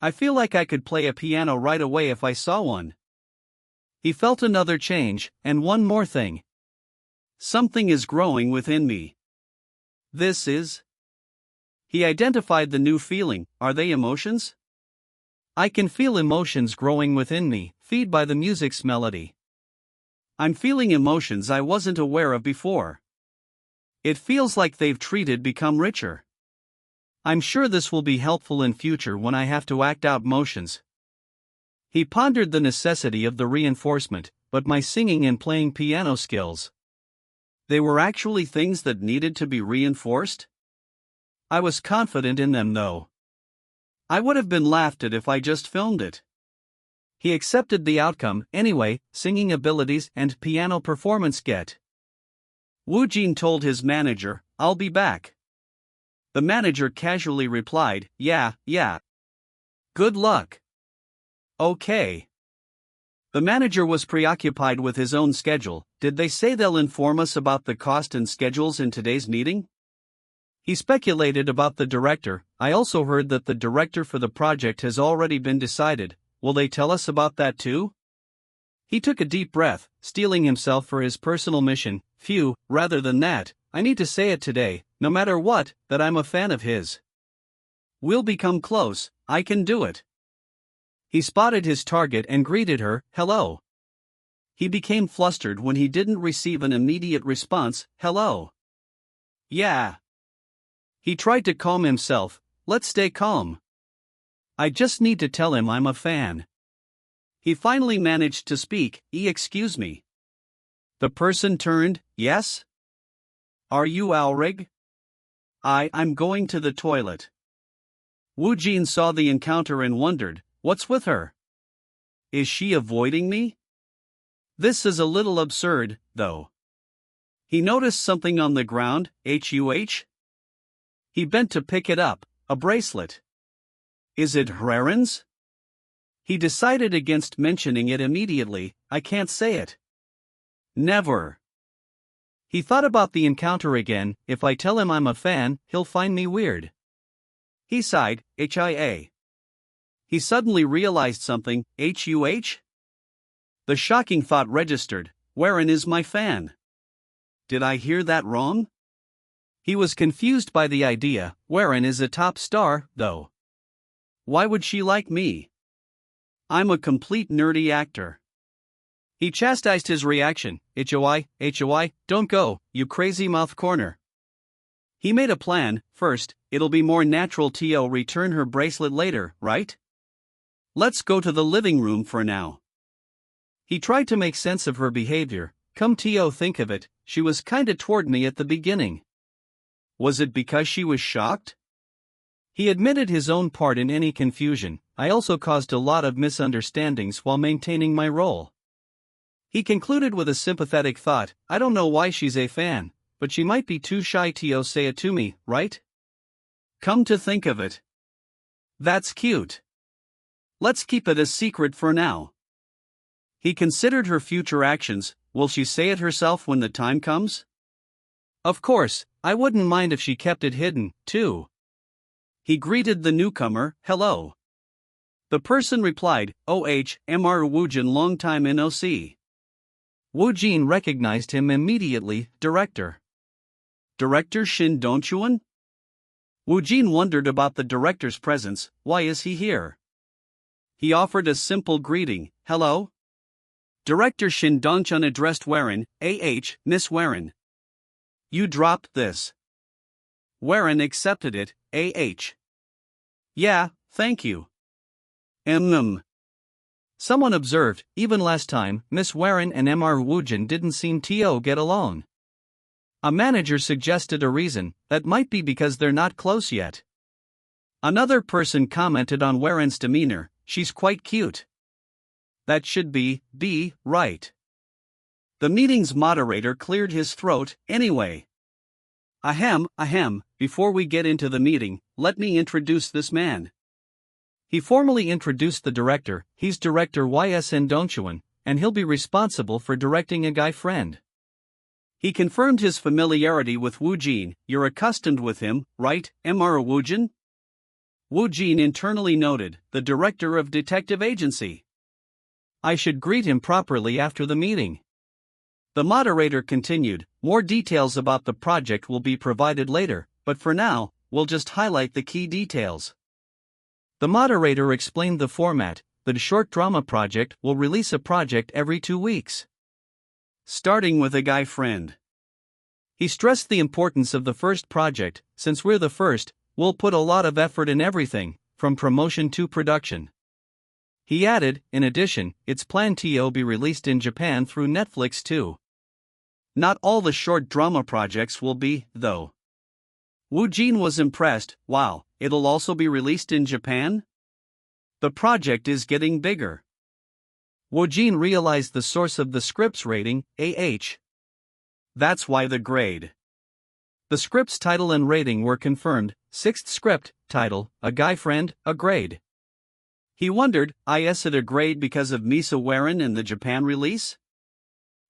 I feel like I could play a piano right away if I saw one. He felt another change, and one more thing. Something is growing within me. This is... He identified the new feeling. Are they emotions? I can feel emotions growing within me, fed by the music's melody. I'm feeling emotions I wasn't aware of before. It feels like they've become richer. I'm sure this will be helpful in future when I have to act out motions. He pondered the necessity of the reinforcement, but my singing and playing piano skills. They were actually things that needed to be reinforced? I was confident in them though. I would have been laughed at if I just filmed it. He accepted the outcome anyway. Singing abilities and piano performance get. Woojin told his manager, I'll be back. The manager casually replied, yeah. Good luck. Okay. The manager was preoccupied with his own schedule. Did they say they'll inform us about the cost and schedules in today's meeting? He speculated about the director. I also heard that the director for the project has already been decided. Will they tell us about that too? He took a deep breath, steeling himself for his personal mission. Phew, rather than that, I need to say it today, no matter what, that I'm a fan of his. We'll become close, I can do it. He spotted his target and greeted her, hello. He became flustered when he didn't receive an immediate response, hello. Yeah. He tried to calm himself. Let's stay calm. I just need to tell him I'm a fan. He finally managed to speak. Excuse me. The person turned. Yes? Are you Alrig? I'm going to the toilet. Woojin saw the encounter and wondered, what's with her? Is she avoiding me? This is a little absurd, though. He noticed something on the ground. HUH? He bent to pick it up, a bracelet. Is it Hreren's? He decided against mentioning it immediately. I can't say it. Never. He thought about the encounter again. If I tell him I'm a fan, he'll find me weird. He sighed. HIA. He suddenly realized something. HUH? The shocking thought registered. Wherein is my fan? Did I hear that wrong? He was confused by the idea. Wherein is a top star, though. Why would she like me? I'm a complete nerdy actor. He chastised his reaction. HOI, don't go, you crazy mouth corner. He made a plan. First, it'll be more natural to return her bracelet later, right? Let's go to the living room for now. He tried to make sense of her behavior. Come to think of it, she was kinda toward me at the beginning. Was it because she was shocked? He admitted his own part in any confusion. I also caused a lot of misunderstandings while maintaining my role. He concluded with a sympathetic thought. I don't know why she's a fan, but she might be too shy to say it to me, right? Come to think of it. That's cute. Let's keep it a secret for now. He considered her future actions. Will she say it herself when the time comes? Of course, I wouldn't mind if she kept it hidden, too. He greeted the newcomer, hello. The person replied, Mr. Woojin, long time no see. Woojin recognized him immediately. Director. Director Shin Dongchuan? Woojin wondered about the director's presence. Why is he here? He offered a simple greeting, hello. Director Shin Dongchuan addressed Warren, Miss Warren. You dropped this. Warren accepted it. Yeah, thank you. Someone observed, even last time, Miss Warren and Mr. Woojin didn't seem to get along. A manager suggested a reason, that might be because they're not close yet. Another person commented on Warren's demeanor, she's quite cute. That should be right. The meeting's moderator cleared his throat, anyway. Ahem, before we get into the meeting, let me introduce this man. He formally introduced the director, he's Director Ysn Dongchuan, and he'll be responsible for directing a guy friend. He confirmed his familiarity with Woojin, you're accustomed with him, right, Mr. Woojin? Woojin internally noted, the director of detective agency. I should greet him properly after the meeting. The moderator continued, more details about the project will be provided later, but for now, we'll just highlight the key details. The moderator explained the format, the short drama project will release a project every 2 weeks. Starting with a guy friend. He stressed the importance of the first project, since we're the first, we'll put a lot of effort in everything, from promotion to production. He added, in addition, it's planned to be released in Japan through Netflix too. Not all the short drama projects will be, though. Woojin was impressed, wow, it'll also be released in Japan? The project is getting bigger. Woojin realized the source of the script's rating, AH. That's why the grade. The script's title and rating were confirmed, 6th script, title, a guy friend, a grade. He wondered, is it a grade because of Misa Warren and the Japan release?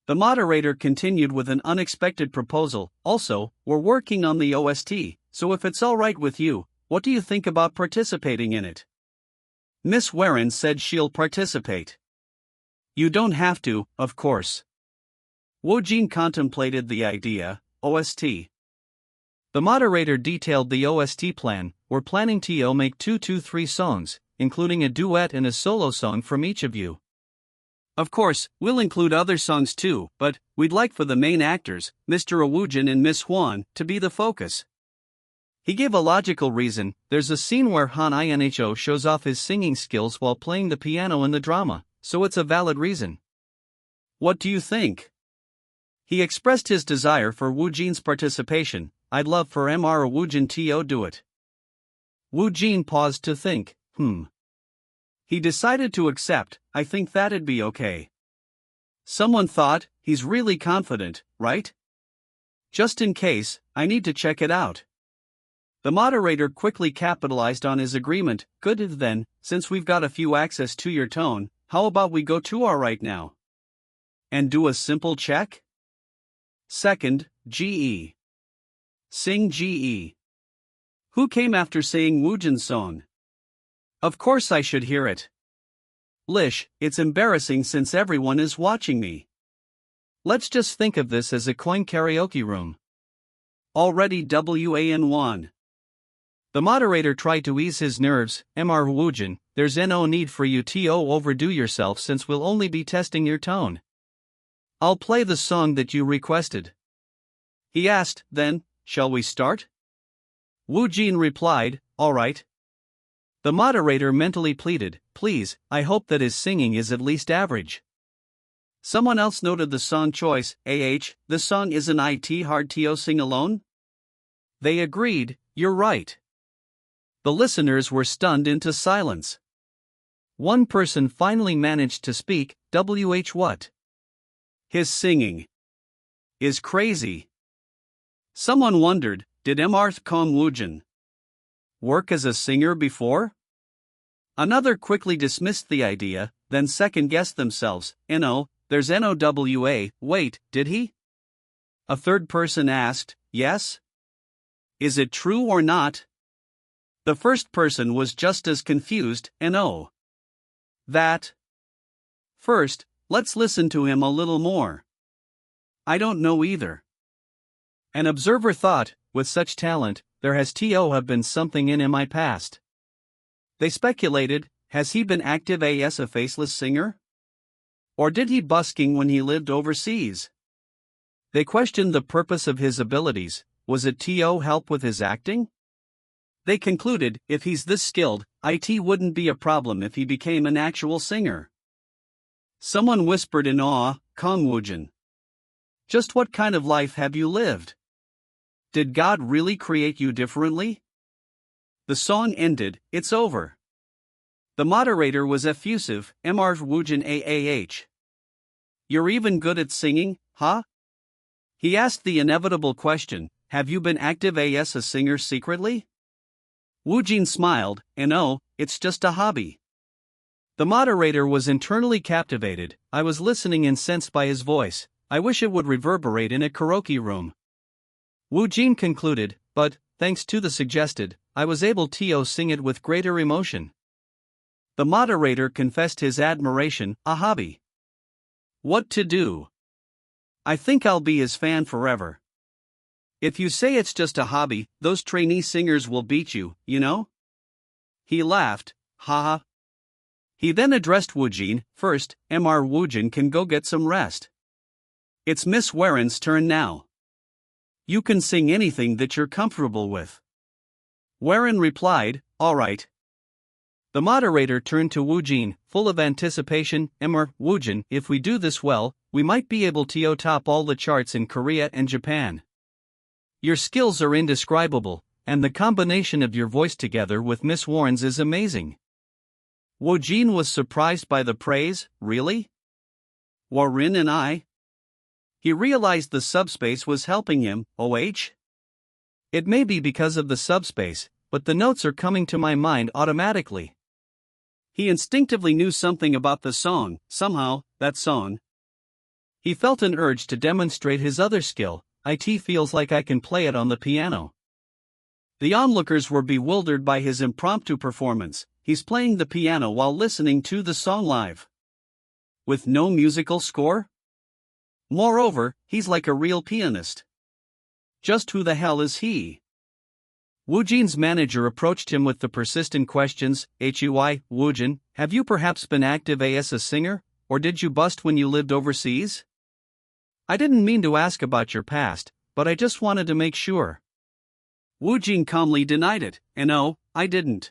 The moderator continued with an unexpected proposal, also, we're working on the OST, so if it's alright with you, what do you think about participating in it? Miss Warren said she'll participate. You don't have to, of course. Woojin contemplated the idea, OST. The moderator detailed the OST plan, we're planning to make 2 to 3 songs, including a duet and a solo song from each of you. Of course, we'll include other songs too, but we'd like for the main actors, Mr. Woojin and Miss Hwan, to be the focus. He gave a logical reason, there's a scene where Han Inho shows off his singing skills while playing the piano in the drama, so it's a valid reason. What do you think? He expressed his desire for Woojin's participation, I'd love for Mr. Woojin to do it. Woojin paused to think, He decided to accept, I think that'd be okay. Someone thought, he's really confident, right? Just in case, I need to check it out. The moderator quickly capitalized on his agreement, good then, since we've got a few access to your tone, how about we go to our right now? And do a simple check? Second, GE. Sing GE. Who came after saying Woojin's song? Of course I should hear it. Lish, it's embarrassing since everyone is watching me. Let's just think of this as a coin karaoke room. Already WAN1. The moderator tried to ease his nerves, Mr. Woojin, there's no need for you to overdo yourself since we'll only be testing your tone. I'll play the song that you requested. He asked, then, shall we start? Woojin replied, alright. The moderator mentally pleaded, please, I hope that his singing is at least average. Someone else noted the song choice, this song isn't hard to sing alone? They agreed, you're right. The listeners were stunned into silence. One person finally managed to speak, what? His singing is crazy. Someone wondered, did Mr. Kang Woojin work as a singer before? Another quickly dismissed the idea, then second-guessed themselves, there's NOWA, wait, did he? A third person asked, yes? Is it true or not? The first person was just as confused, that. First, let's listen to him a little more. I don't know either. An observer thought, with such talent, there has to have been something in my past. They speculated, has he been active as a faceless singer? Or did he busking when he lived overseas? They questioned the purpose of his abilities, was it to help with his acting? They concluded, if he's this skilled, it wouldn't be a problem if he became an actual singer. Someone whispered in awe, Kang Woojin. Just what kind of life have you lived? Did God really create you differently? The song ended, it's over. The moderator was effusive, Manhwa Woojin AAH. You're even good at singing, huh? He asked the inevitable question, have you been active as a singer secretly? Woojin smiled, and oh, it's just a hobby. The moderator was internally captivated. I was listening incensed by his voice. I wish it would reverberate in a karaoke room. Woojin concluded, but, thanks to the suggested, I was able to sing it with greater emotion. The moderator confessed his admiration, a hobby. What to do? I think I'll be his fan forever. If you say it's just a hobby, those trainee singers will beat you, you know? He laughed, haha. He then addressed Woojin, first, Manhwa Woojin can go get some rest. It's Miss Warren's turn now. You can sing anything that you're comfortable with. Warren replied, alright. The moderator turned to Woojin, full of anticipation, Manhwa Woojin, if we do this well, we might be able to top all the charts in Korea and Japan. Your skills are indescribable, and the combination of your voice together with Miss Warren's is amazing. Woojin was surprised by the praise, really? Warren and I? He realized the subspace was helping him, It may be because of the subspace, but the notes are coming to my mind automatically. He instinctively knew something about the song, somehow, that song. He felt an urge to demonstrate his other skill, it feels like I can play it on the piano. The onlookers were bewildered by his impromptu performance. He's playing the piano while listening to the song live. With no musical score? Moreover, he's like a real pianist. Just who the hell is he? Woojin's manager approached him with the persistent questions, Woojin, have you perhaps been active as a singer, or did you bust when you lived overseas? I didn't mean to ask about your past, but I just wanted to make sure. Woojin calmly denied it, and no, I didn't.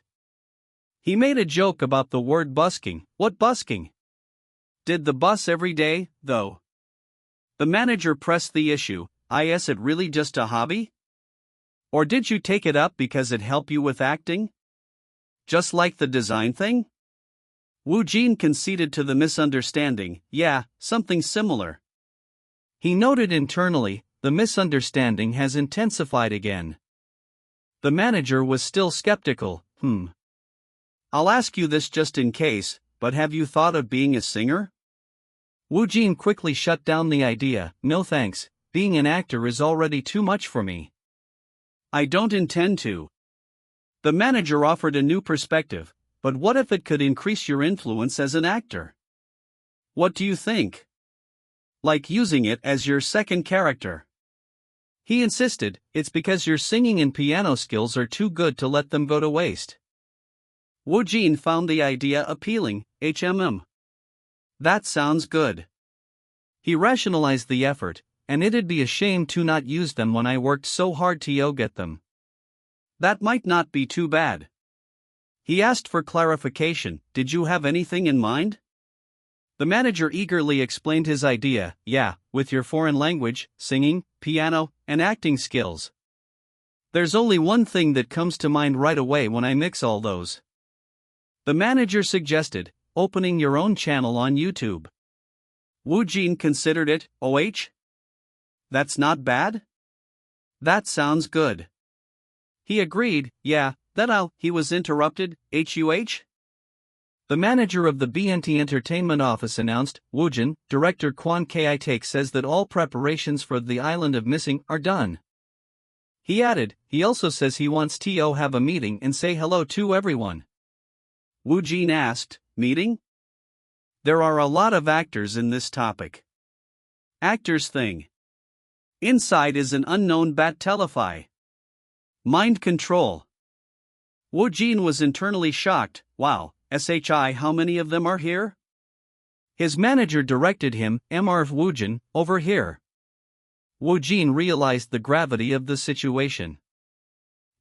He made a joke about the word busking. What busking? Did the bus every day, though? The manager pressed the issue, is it really just a hobby? Or did you take it up because it helped you with acting? Just like the design thing? Woojin conceded to the misunderstanding, yeah, something similar. He noted internally, the misunderstanding has intensified again. The manager was still skeptical, I'll ask you this just in case, but have you thought of being a singer? Woojin quickly shut down the idea, no thanks, being an actor is already too much for me. I don't intend to. The manager offered a new perspective, but what if it could increase your influence as an actor? What do you think? Like using it as your second character. He insisted, it's because your singing and piano skills are too good to let them go to waste. Woojin found the idea appealing, That sounds good. He rationalized the effort, and it'd be a shame to not use them when I worked so hard to get them. That might not be too bad. He asked for clarification, did you have anything in mind? The manager eagerly explained his idea, yeah, with your foreign language, singing, piano, and acting skills. There's only one thing that comes to mind right away when I mix all those. The manager suggested, opening your own channel on YouTube. Woojin considered it, That's not bad? That sounds good. He agreed, yeah, he was interrupted, The manager of the BNT Entertainment office announced, Woojin, director Kwon Ki-take says that all preparations for the Island of Missing are done. He added, he also says he wants to have a meeting and say hello to everyone. Woojin asked, meeting? There are a lot of actors in this topic. Actors thing. Inside is an unknown bat telefy. Mind control. Woojin was internally shocked, wow, how many of them are here? His manager directed him, Manhwa Woojin, over here. Woojin realized the gravity of the situation.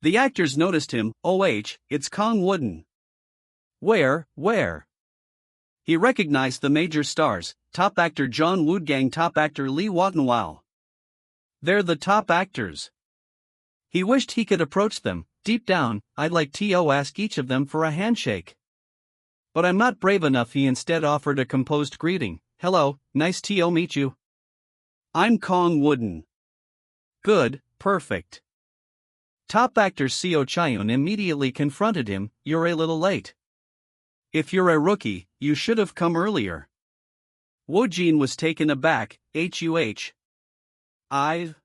The actors noticed him, it's Kang Woojin. Where? He recognized the major stars, top actor John Woodgang, top actor Lee Wattenwao. They're the top actors. He wished he could approach them. Deep down, I'd like to ask each of them for a handshake. But I'm not brave enough. He instead offered a composed greeting. Hello, nice to meet you. I'm Kang Woojin. Good, perfect. Top actor Seo Chaeyoon immediately confronted him. You're a little late. If you're a rookie, you should have come earlier. Woojin was taken aback. I've.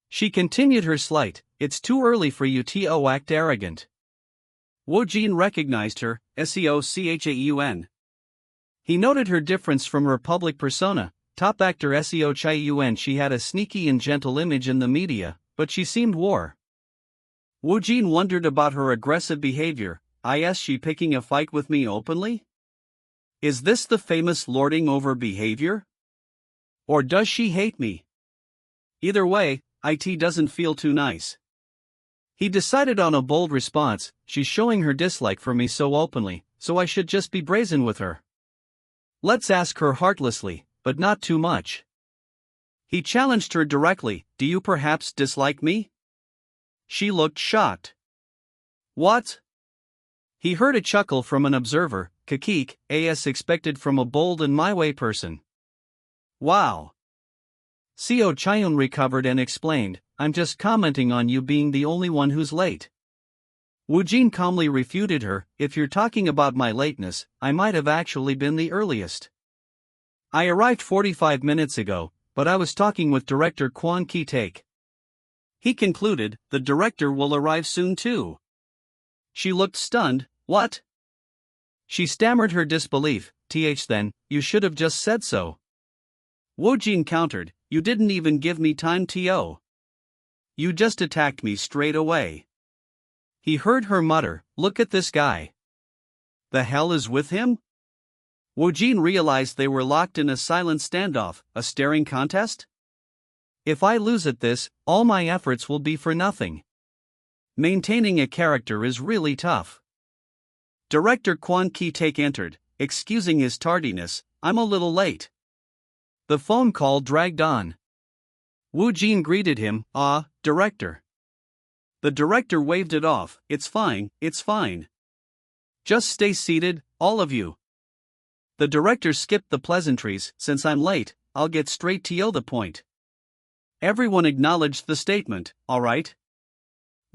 She continued her slight. It's too early for you to act arrogant. Woojin recognized her. Seochaeun. He noted her difference from her public persona. Top actor Seo Chaeyoon. She had a sneaky and gentle image in the media, but she seemed war. Woojin wondered about her aggressive behavior. Is she picking a fight with me openly? Is this the famous lording over behavior? Or does she hate me? Either way, it doesn't feel too nice. He decided on a bold response. She's showing her dislike for me so openly, so I should just be brazen with her. Let's ask her heartlessly, but not too much. He challenged her directly. Do you perhaps dislike me? She looked shocked. What? He heard a chuckle from an observer. Kakik, as expected from a bold and my way person. Wow. Seo Chaeyoon recovered and explained, I'm just commenting on you being the only one who's late. Woojin calmly refuted her, if you're talking about my lateness, I might have actually been the earliest. I arrived 45 minutes ago, but I was talking with director Kwon Ki-taek. He concluded, the director will arrive soon too. She looked stunned. What? She stammered her disbelief. Then, you should have just said so. Woojin countered, you didn't even give me time to. You just attacked me straight away. He heard her mutter, look at this guy. The hell is with him? Woojin realized they were locked in a silent standoff, a staring contest? If I lose at this, all my efforts will be for nothing. Maintaining a character is really tough. Director Kwon Ki-taek entered, excusing his tardiness, I'm a little late. The phone call dragged on. Woojin greeted him, director. The director waved it off, it's fine. Just stay seated, all of you. The director skipped the pleasantries, since I'm late, I'll get straight to the point. Everyone acknowledged the statement, alright.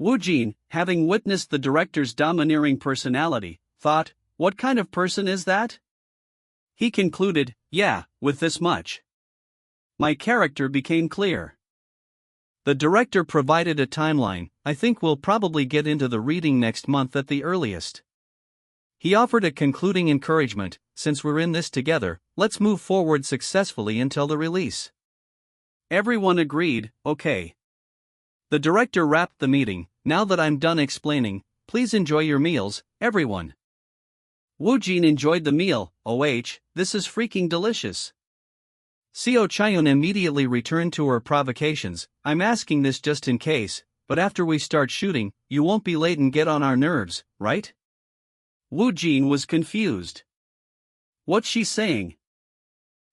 Woojin, having witnessed the director's domineering personality, thought, what kind of person is that? He concluded, yeah, with this much. My character became clear. The director provided a timeline. I think we'll probably get into the reading next month at the earliest. He offered a concluding encouragement, since we're in this together, let's move forward successfully until the release. Everyone agreed, okay. The director wrapped the meeting, now that I'm done explaining, please enjoy your meals, everyone. Woojin enjoyed the meal. This is freaking delicious. Seo Chaeyoon immediately returned to her provocations. I'm asking this just in case, but after we start shooting, you won't be late and get on our nerves, right? Woojin was confused. What's she saying?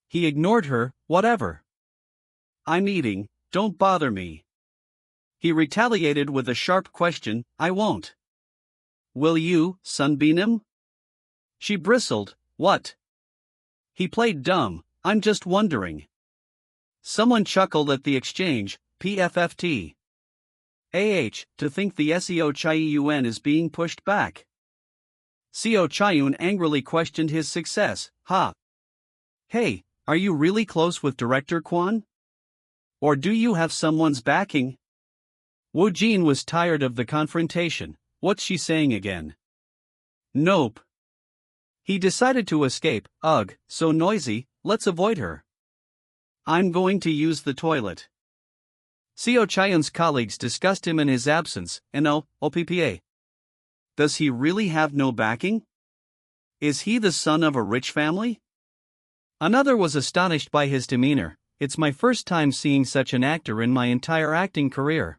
He ignored her, whatever. I'm eating, don't bother me. He retaliated with a sharp question, I won't. Will you, Sunbeam him? She bristled, what? He played dumb, I'm just wondering. Someone chuckled at the exchange, PFFT. To think the Seo Chaeyoon is being pushed back. Seo Chaeyoon angrily questioned his success, Hey, are you really close with director Kwon? Or do you have someone's backing? Woojin was tired of the confrontation, what's she saying again? Nope. He decided to escape, so noisy, let's avoid her. I'm going to use the toilet. Seo Chaeyoon's colleagues discussed him in his absence, and OPPA. Does he really have no backing? Is he the son of a rich family? Another was astonished by his demeanor, it's my first time seeing such an actor in my entire acting career.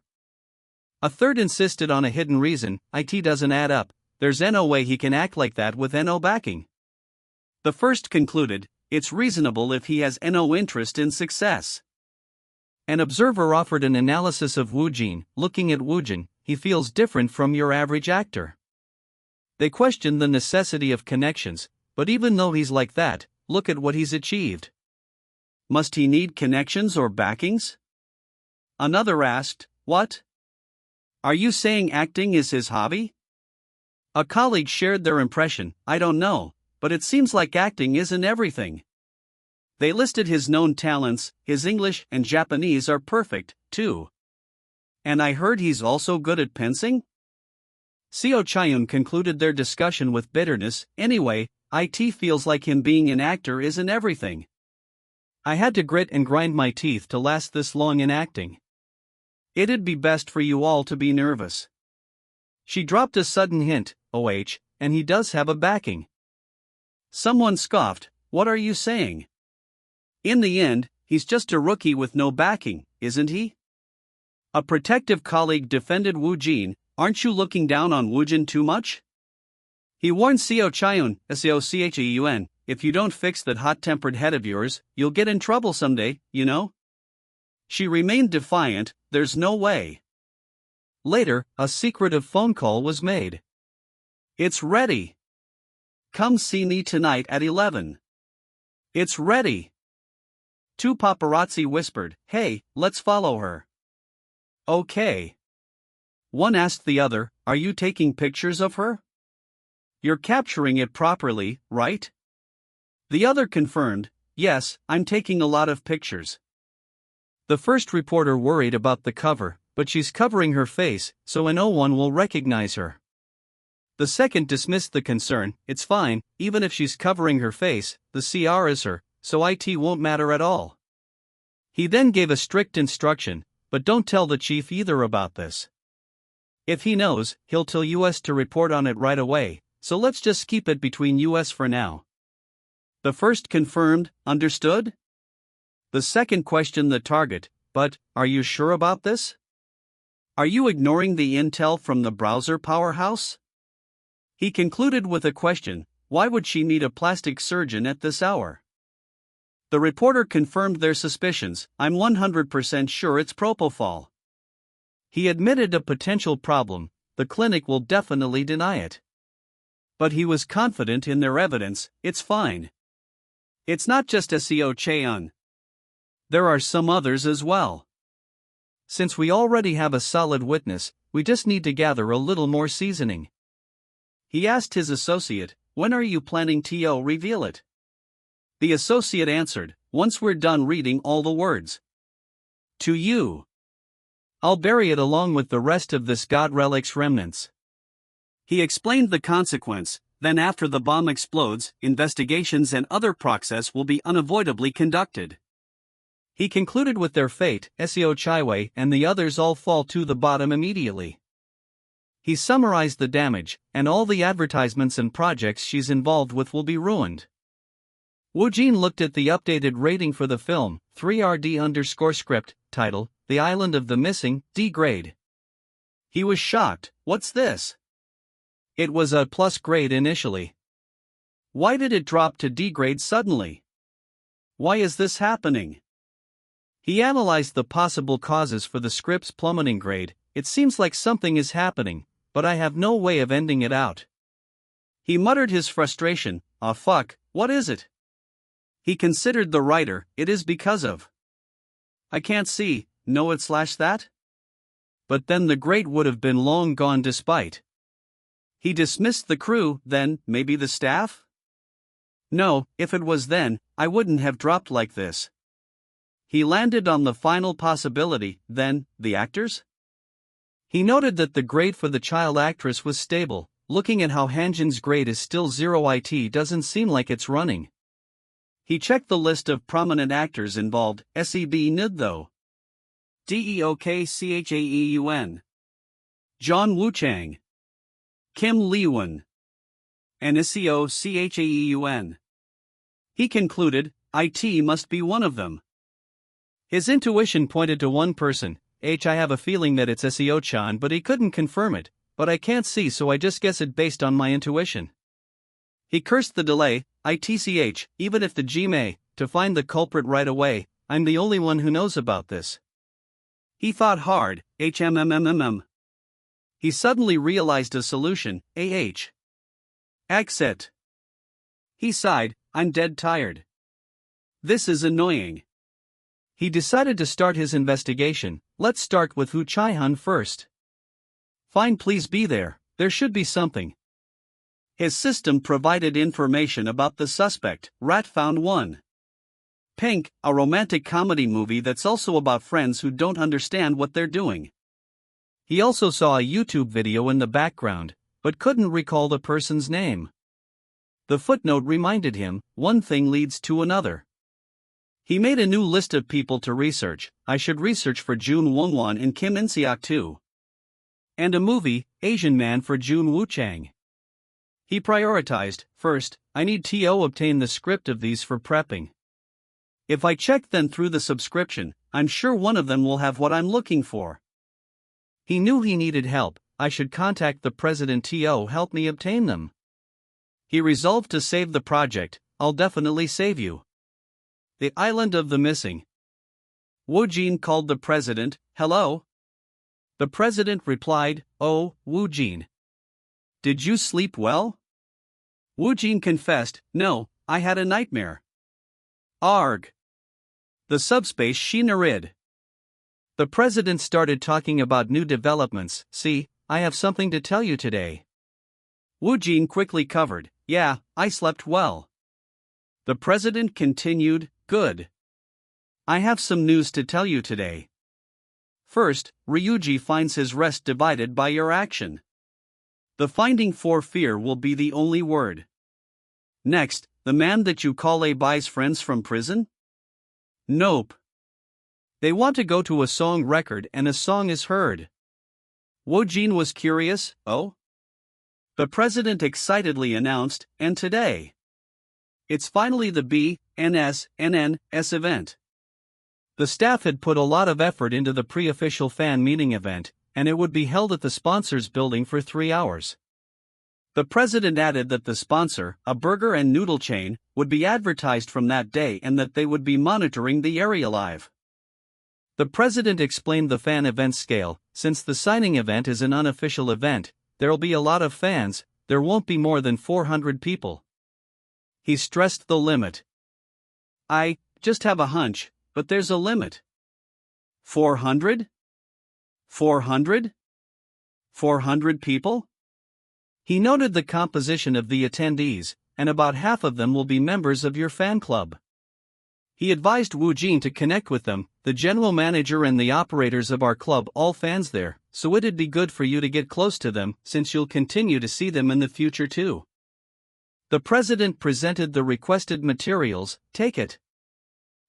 A third insisted on a hidden reason, it doesn't add up, there's no way he can act like that with no backing. The first concluded, it's reasonable if he has no interest in success. An observer offered an analysis of Woojin. Looking at Woojin, he feels different from your average actor. They questioned the necessity of connections, but even though he's like that, look at what he's achieved. Must he need connections or backings? Another asked, what? Are you saying acting is his hobby? A colleague shared their impression, I don't know, but it seems like acting isn't everything. They listed his known talents, his English and Japanese are perfect, too. And I heard he's also good at pensing? Seo Chayun concluded their discussion with bitterness, anyway, it feels like him being an actor isn't everything. I had to grit and grind my teeth to last this long in acting. It'd be best for you all to be nervous. She dropped a sudden hint, and he does have a backing. Someone scoffed, what are you saying? In the end, he's just a rookie with no backing, isn't he? A protective colleague defended Woojin, aren't you looking down on Woojin too much? He warned Seo Chayun, Seocheun, if you don't fix that hot-tempered head of yours, you'll get in trouble someday, you know? She remained defiant, there's no way. Later, a secretive phone call was made. It's ready. Come see me tonight at 11. It's ready. Two paparazzi whispered, hey, let's follow her. Okay. One asked the other, are you taking pictures of her? You're capturing it properly, right? The other confirmed, yes, I'm taking a lot of pictures. The first reporter worried about the cover, but she's covering her face, so no one will recognize her. The second dismissed the concern, it's fine, even if she's covering her face, the CR is her, so it won't matter at all. He then gave a strict instruction, but don't tell the chief either about this. If he knows, he'll tell US to report on it right away, so let's just keep it between US for now. The first confirmed, understood? The second questioned the target, but, are you sure about this? Are you ignoring the intel from the browser powerhouse? He concluded with a question, why would she need a plastic surgeon at this hour? The reporter confirmed their suspicions, I'm 100% sure it's propofol. He admitted a potential problem, the clinic will definitely deny it. But he was confident in their evidence, it's fine. It's not just Seo Chayun. There are some others as well. Since we already have a solid witness, we just need to gather a little more seasoning. He asked his associate, when are you planning to reveal it? The associate answered, once we're done reading all the words. To you. I'll bury it along with the rest of this God Relic's remnants. He explained the consequence, then after the bomb explodes, investigations and other process will be unavoidably conducted. He concluded with their fate, Seo Chaiwei and the others all fall to the bottom immediately. He summarized the damage, and all the advertisements and projects she's involved with will be ruined. Woojin looked at the updated rating for the film, 3RD_script, title, The Island of the Missing, D grade. He was shocked, what's this? It was a plus grade initially. Why did it drop to D grade suddenly? Why is this happening? He analyzed the possible causes for the script's plummeting grade, it seems like something is happening, but I have no way of ending it out. He muttered his frustration, fuck, what is it? He considered the writer, it is because of. I can't see, know it / that? But then the grade would have been long gone despite. He dismissed the crew, then, maybe the staff? No, if it was then, I wouldn't have dropped like this. He landed on the final possibility, then, the actors? He noted that the grade for the child actress was stable, looking at how Hanjin's grade is still 0 it doesn't seem like it's running. He checked the list of prominent actors involved, SEB Nud though. Deokchaeun. John Woo-chang. Kim Lee-won. And Seo Chaeun. He concluded, IT must be one of them. His intuition pointed to one person, I have a feeling that it's Seo-chan, but he couldn't confirm it, but I can't see, so I just guess it based on my intuition. He cursed the delay, even if the Gmail, to find the culprit right away. I'm the only one who knows about this. He thought hard, He suddenly realized a solution, Exit. He sighed, I'm dead tired. This is annoying. He decided to start his investigation. Let's start with Hu Chai-hun first. Fine, please be there should be something. His system provided information about the suspect. Rat found one. Pink, a romantic comedy movie that's also about friends who don't understand what they're doing. He also saw a YouTube video in the background, but couldn't recall the person's name. The footnote reminded him, one thing leads to another. He made a new list of people to research. I should research for Jun Wonwon and Kim In-seok too. And a movie, Asian Man, for Jun Woo-chang. He prioritized, first, I need to obtain the script of these for prepping. If I check them through the subscription, I'm sure one of them will have what I'm looking for. He knew he needed help. I should contact the president to help me obtain them. He resolved to save the project. I'll definitely save you. The Island of the Missing. Woojin called the president. Hello? The president replied, Oh, Woojin. Did you sleep well? Woojin confessed, No, I had a nightmare. Arg. The subspace Shinarid. The president started talking about new developments. See, I have something to tell you today. Woojin quickly covered, Yeah, I slept well. The president continued, Good. I have some news to tell you today. First, Ryuji finds his rest divided by your action. The finding for fear will be the only word. Next, the man that you call A buys friends from prison? Nope. They want to go to a song record and a song is heard. Woojin was curious, Oh? The president excitedly announced, and today. It's finally the BNS event. The staff had put a lot of effort into the pre-official fan meeting event, and it would be held at the sponsor's building for 3 hours. The president added that the sponsor, a burger and noodle chain, would be advertised from that day and that they would be monitoring the area live. The president explained the fan event scale. Since the signing event is an unofficial event, there'll be a lot of fans, there won't be more than 400 people. He stressed the limit. I just have a hunch, but there's a limit. 400? 400? 400 people? He noted the composition of the attendees, and about half of them will be members of your fan club. He advised Woojin to connect with them, the general manager and the operators of our club, all fans there, so it'd be good for you to get close to them, since you'll continue to see them in the future too. The president presented the requested materials. Take it.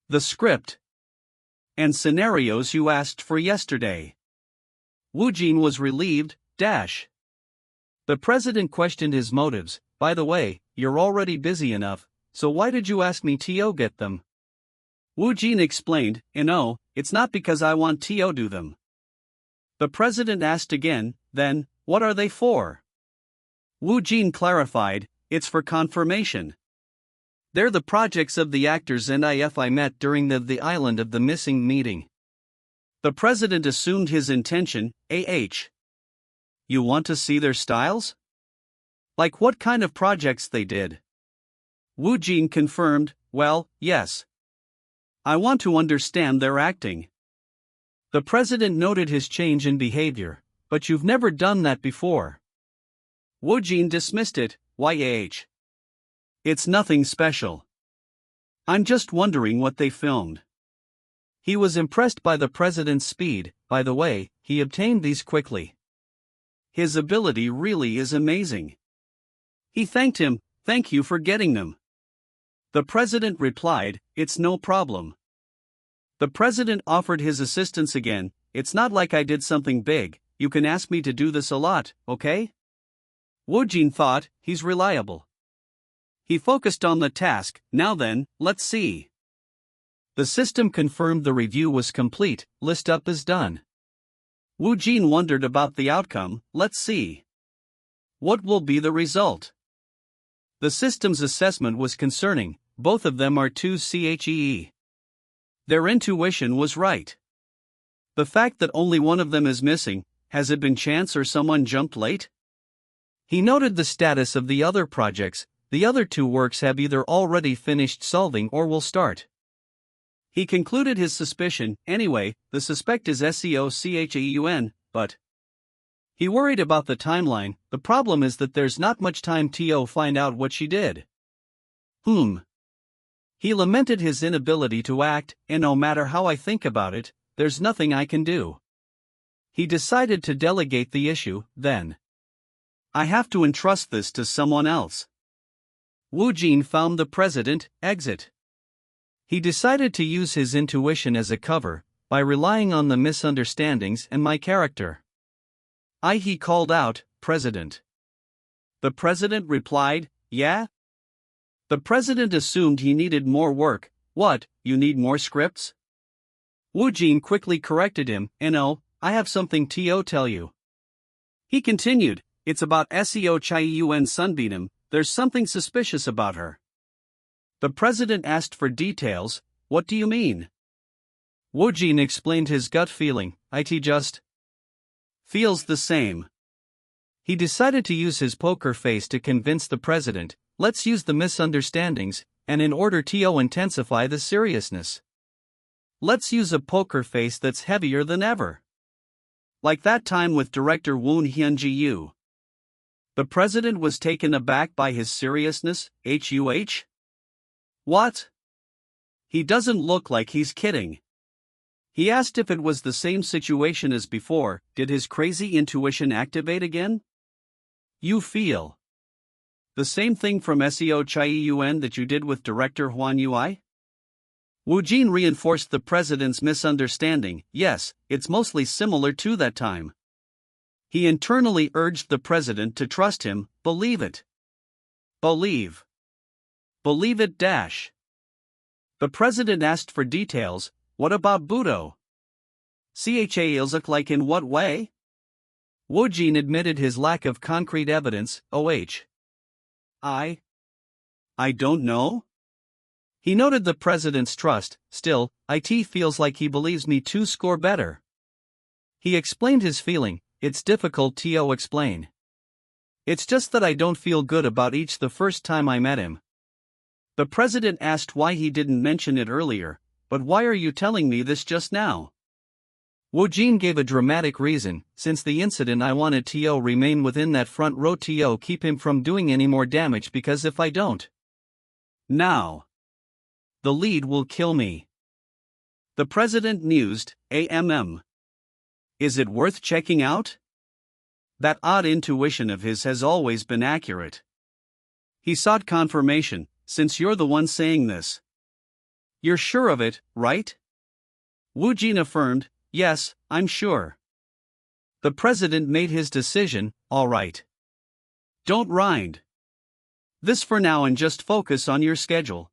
The script. And scenarios you asked for yesterday. Woojin was relieved. The president questioned his motives. By the way, you're already busy enough, so why did you ask me to get them? Woojin explained, it's not because I want to do them. The president asked again, then, what are they for? Woojin clarified, it's for confirmation. They're the projects of the actors and I met during the Island of the Missing meeting. The president assumed his intention. You want to see their styles? Like what kind of projects they did? Woojin confirmed, well, yes. I want to understand their acting. The president noted his change in behavior, but you've never done that before. Woojin dismissed it. It's nothing special. I'm just wondering what they filmed. He was impressed by the president's speed. By the way, he obtained these quickly. His ability really is amazing. He thanked him. Thank you for getting them. The president replied, it's no problem. The president offered his assistance again. It's not like I did something big, you can ask me to do this a lot, okay? Woojin thought, he's reliable. He focused on the task. Now then, let's see. The system confirmed the review was complete. List up is done. Woojin wondered about the outcome. Let's see. What will be the result? The system's assessment was concerning, both of them are 2 CHEE. Their intuition was right. The fact that only one of them is missing, has it been chance or someone jumped late? He noted the status of the other projects. The other 2 works have either already finished solving or will start. He concluded his suspicion. Anyway, the suspect is SEOCHEUN, but he worried about the timeline. The problem is that there's not much time to find out what she did. He lamented his inability to act, and no matter how I think about it, there's nothing I can do. He decided to delegate the issue, then. I have to entrust this to someone else. Woojin found the president, exit. He decided to use his intuition as a cover, by relying on the misunderstandings and my character. He called out, President. The president replied, yeah? The president assumed he needed more work. What, you need more scripts? Woojin quickly corrected him, no, I have something to tell you. He continued, it's about SEO Chaiun Sunbeam, there's something suspicious about her. The president asked for details. What do you mean? Woojin explained his gut feeling. It just feels the same. He decided to use his poker face to convince the president. Let's use the misunderstandings, and in order to intensify the seriousness. Let's use a poker face that's heavier than ever. Like that time with director Woon Hyun-ji. The president was taken aback by his seriousness. What? He doesn't look like he's kidding. He asked if it was the same situation as before. Did his crazy intuition activate again? You feel the same thing from SEO Chaiun that you did with director Hwan Ui? Woojin reinforced the president's misunderstanding. Yes, it's mostly similar to that time. He internally urged the president to trust him. Believe it. Believe it. The president asked for details. What about Budo? Chaalzak, like in what way? Woojin admitted his lack of concrete evidence. I don't know. He noted the president's trust. Still, it feels like he believes me to score better. He explained his feeling. It's difficult to explain. It's just that I don't feel good about each the first time I met him. The president asked why he didn't mention it earlier. But why are you telling me this just now? Woojin gave a dramatic reason. Since the incident, I wanted to remain within that front row to keep him from doing any more damage, because if I don't, now, the lead will kill me. The president mused. Is it worth checking out? That odd intuition of his has always been accurate. He sought confirmation. Since you're the one saying this, you're sure of it, right? Woojin affirmed. Yes, I'm sure. The president made his decision. All right. Don't rind this for now and just focus on your schedule.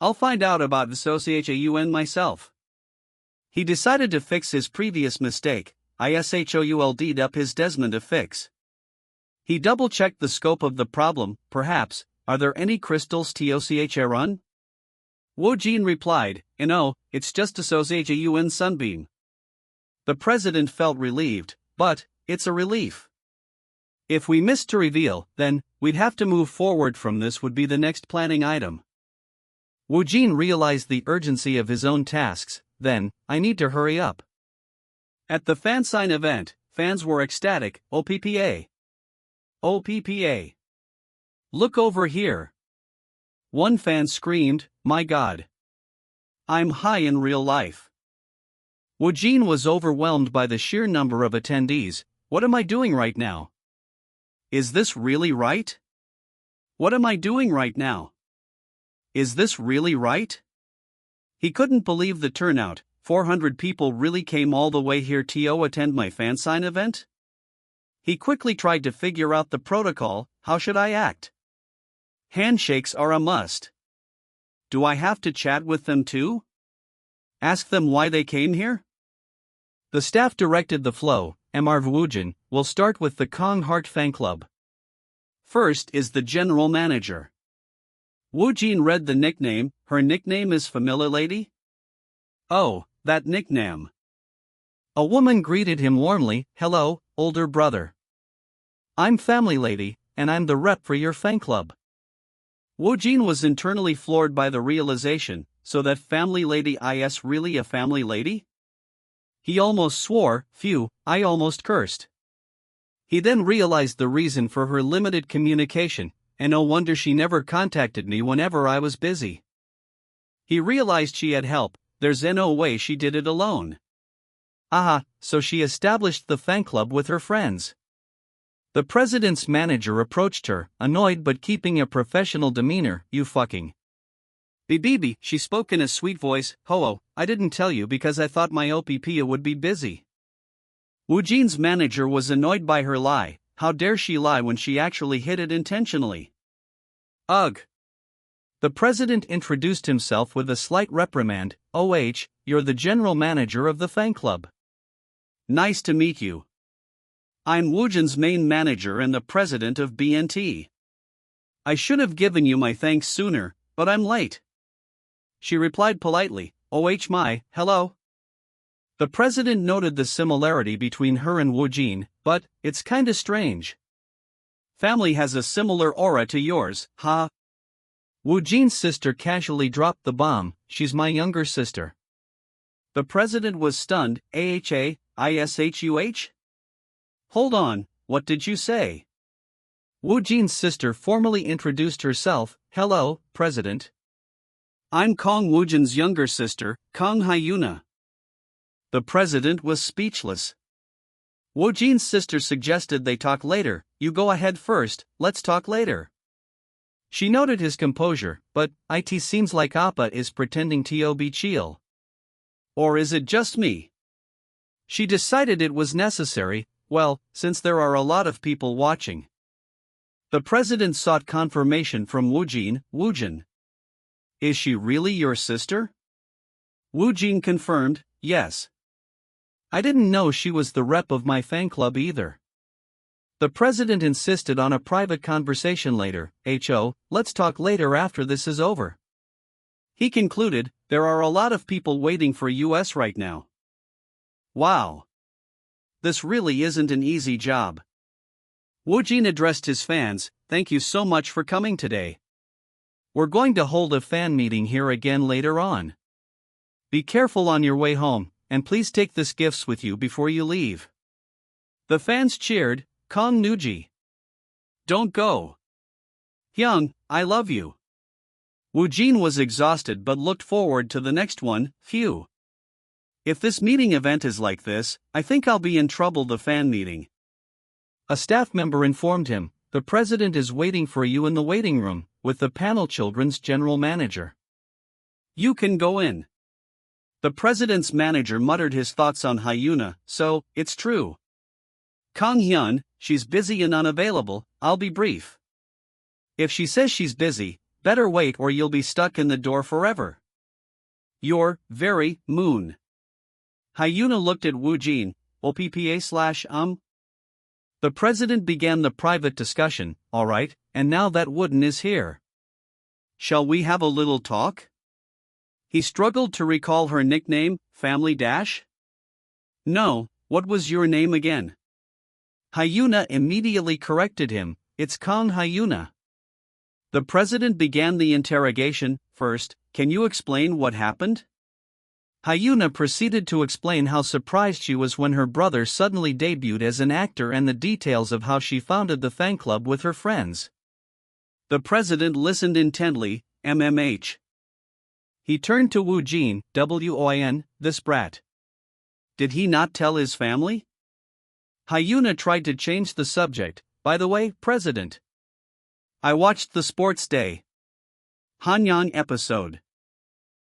I'll find out about the SOCHAUN myself. He decided to fix his previous mistake. ISHOULD'd up his Desmond fix. He double-checked the scope of the problem. Perhaps, are there any crystals TOCHRUN? Woojin replied, no, it's just a SOCHAUN sunbeam. The president felt relieved, but it's a relief. If we missed to reveal, then we'd have to move forward from this would be the next planning item. Woojin realized the urgency of his own tasks. Then, I need to hurry up. At the fansign event, fans were ecstatic. OPPA. OPPA. Look over here. One fan screamed, my god. I'm high in real life. Woojin was overwhelmed by the sheer number of attendees. What am I doing right now? Is this really right? What am I doing right now? Is this really right? He couldn't believe the turnout. 400 people really came all the way here to attend my fansign event? He quickly tried to figure out the protocol. How should I act? Handshakes are a must. Do I have to chat with them too? Ask them why they came here? The staff directed the flow. Woojin will start with the Kong Heart Fan Club. First is the general manager. Woojin read the nickname. Her nickname is Familiar Lady? Oh, that nickname. A woman greeted him warmly. Hello, older brother. I'm Family Lady, and I'm the rep for your fan club. Woojin was internally floored by the realization, so that Family Lady is really a family lady? He almost swore. Phew, I almost cursed. He then realized the reason for her limited communication, and no wonder she never contacted me whenever I was busy. He realized she had help. There's no way she did it alone. Aha, so she established the fan club with her friends. The president's manager approached her, annoyed but keeping a professional demeanor. You fucking. Bibibi, she spoke in a sweet voice. Ho-oh, I didn't tell you because I thought my OPP would be busy. Woojin's manager was annoyed by her lie. How dare she lie when she actually hid it intentionally? Ugh. The president introduced himself with a slight reprimand. OH, you're the general manager of the fan club. Nice to meet you. I'm Woojin's main manager and the president of BNT. I should have given you my thanks sooner, but I'm late. She replied politely. Oh my, hello. The president noted the similarity between her and Woojin, but it's kinda strange. Family has a similar aura to yours, huh? Woojin's sister casually dropped the bomb. She's my younger sister. The president was stunned. Ishuh? Hold on, what did you say? Woojin's sister formally introduced herself. Hello, President. I'm Kang Woojin's younger sister, Kang Hyuna. The president was speechless. Woojin's sister suggested they talk later. You go ahead first, let's talk later. She noted his composure, but it seems like Appa is pretending to be chill. Or is it just me? She decided it was necessary. Well, since there are a lot of people watching. The president sought confirmation from Woojin. Is she really your sister? Woojin confirmed, yes. I didn't know she was the rep of my fan club either. The president insisted on a private conversation later. Let's talk later after this is over. He concluded, there are a lot of people waiting for US right now. Wow. This really isn't an easy job. Woojin addressed his fans. Thank you so much for coming today. We're going to hold a fan meeting here again later on. Be careful on your way home, and please take this gifts with you before you leave. The fans cheered. Kang Nuji. Don't go. Hyung, I love you. Woojin was exhausted but looked forward to the next one. Phew. If this meeting event is like this, I think I'll be in trouble. The fan meeting. A staff member informed him, the president is waiting for you in the waiting room, with the panel children's general manager. You can go in. The president's manager muttered his thoughts on Hyuna. So, it's true. Kang Hyun, she's busy and unavailable. I'll be brief. If she says she's busy, better wait or you'll be stuck in the door forever. You're very moon. Hyuna looked at Woojin. OPPA/. The president began the private discussion. Alright, and now that Wooden is here. Shall we have a little talk? He struggled to recall her nickname. Family Dash? No, what was your name again? Hyuna immediately corrected him. It's Kang Hyuna. The president began the interrogation. First, can you explain what happened? Hyuna proceeded to explain how surprised she was when her brother suddenly debuted as an actor and the details of how she founded the fan club with her friends. The president listened intently. MMH. He turned to Woojin. Win, this brat. Did he not tell his family? Hyuna tried to change the subject. By the way, President. I watched the Sports Day Hanyang episode.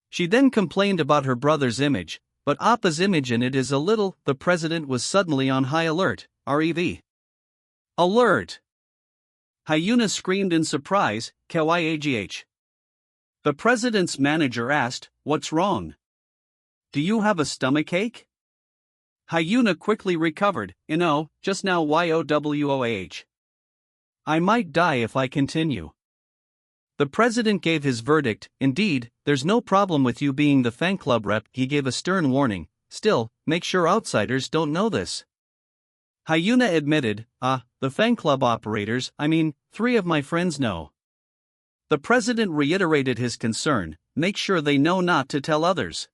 She then complained about her brother's image, but Appa's image in it is a little. The president was suddenly on high alert. Rev. Alert! Hyuna screamed in surprise. Kyagh. The president's manager asked, what's wrong? Do you have a stomachache? Hyuna quickly recovered. Just now. YOWOH. I might die if I continue. The president gave his verdict. Indeed, there's no problem with you being the fan club rep. He gave a stern warning. Still, make sure outsiders don't know this. Hyuna admitted, the fan club operators, 3 of my friends know. The president reiterated his concern, make sure they know not to tell others.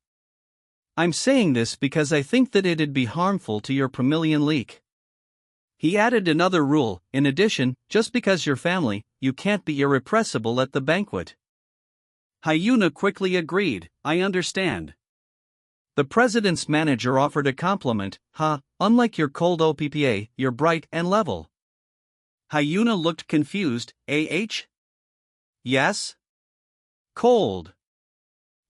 I'm saying this because I think that it'd be harmful to your Promillion leak. He added another rule, in addition, just because you're family, you can't be irrepressible at the banquet. Hyuna quickly agreed, I understand. The president's manager offered a compliment, unlike your cold OPPA, you're bright and level. Hyuna looked confused, Yes? Cold.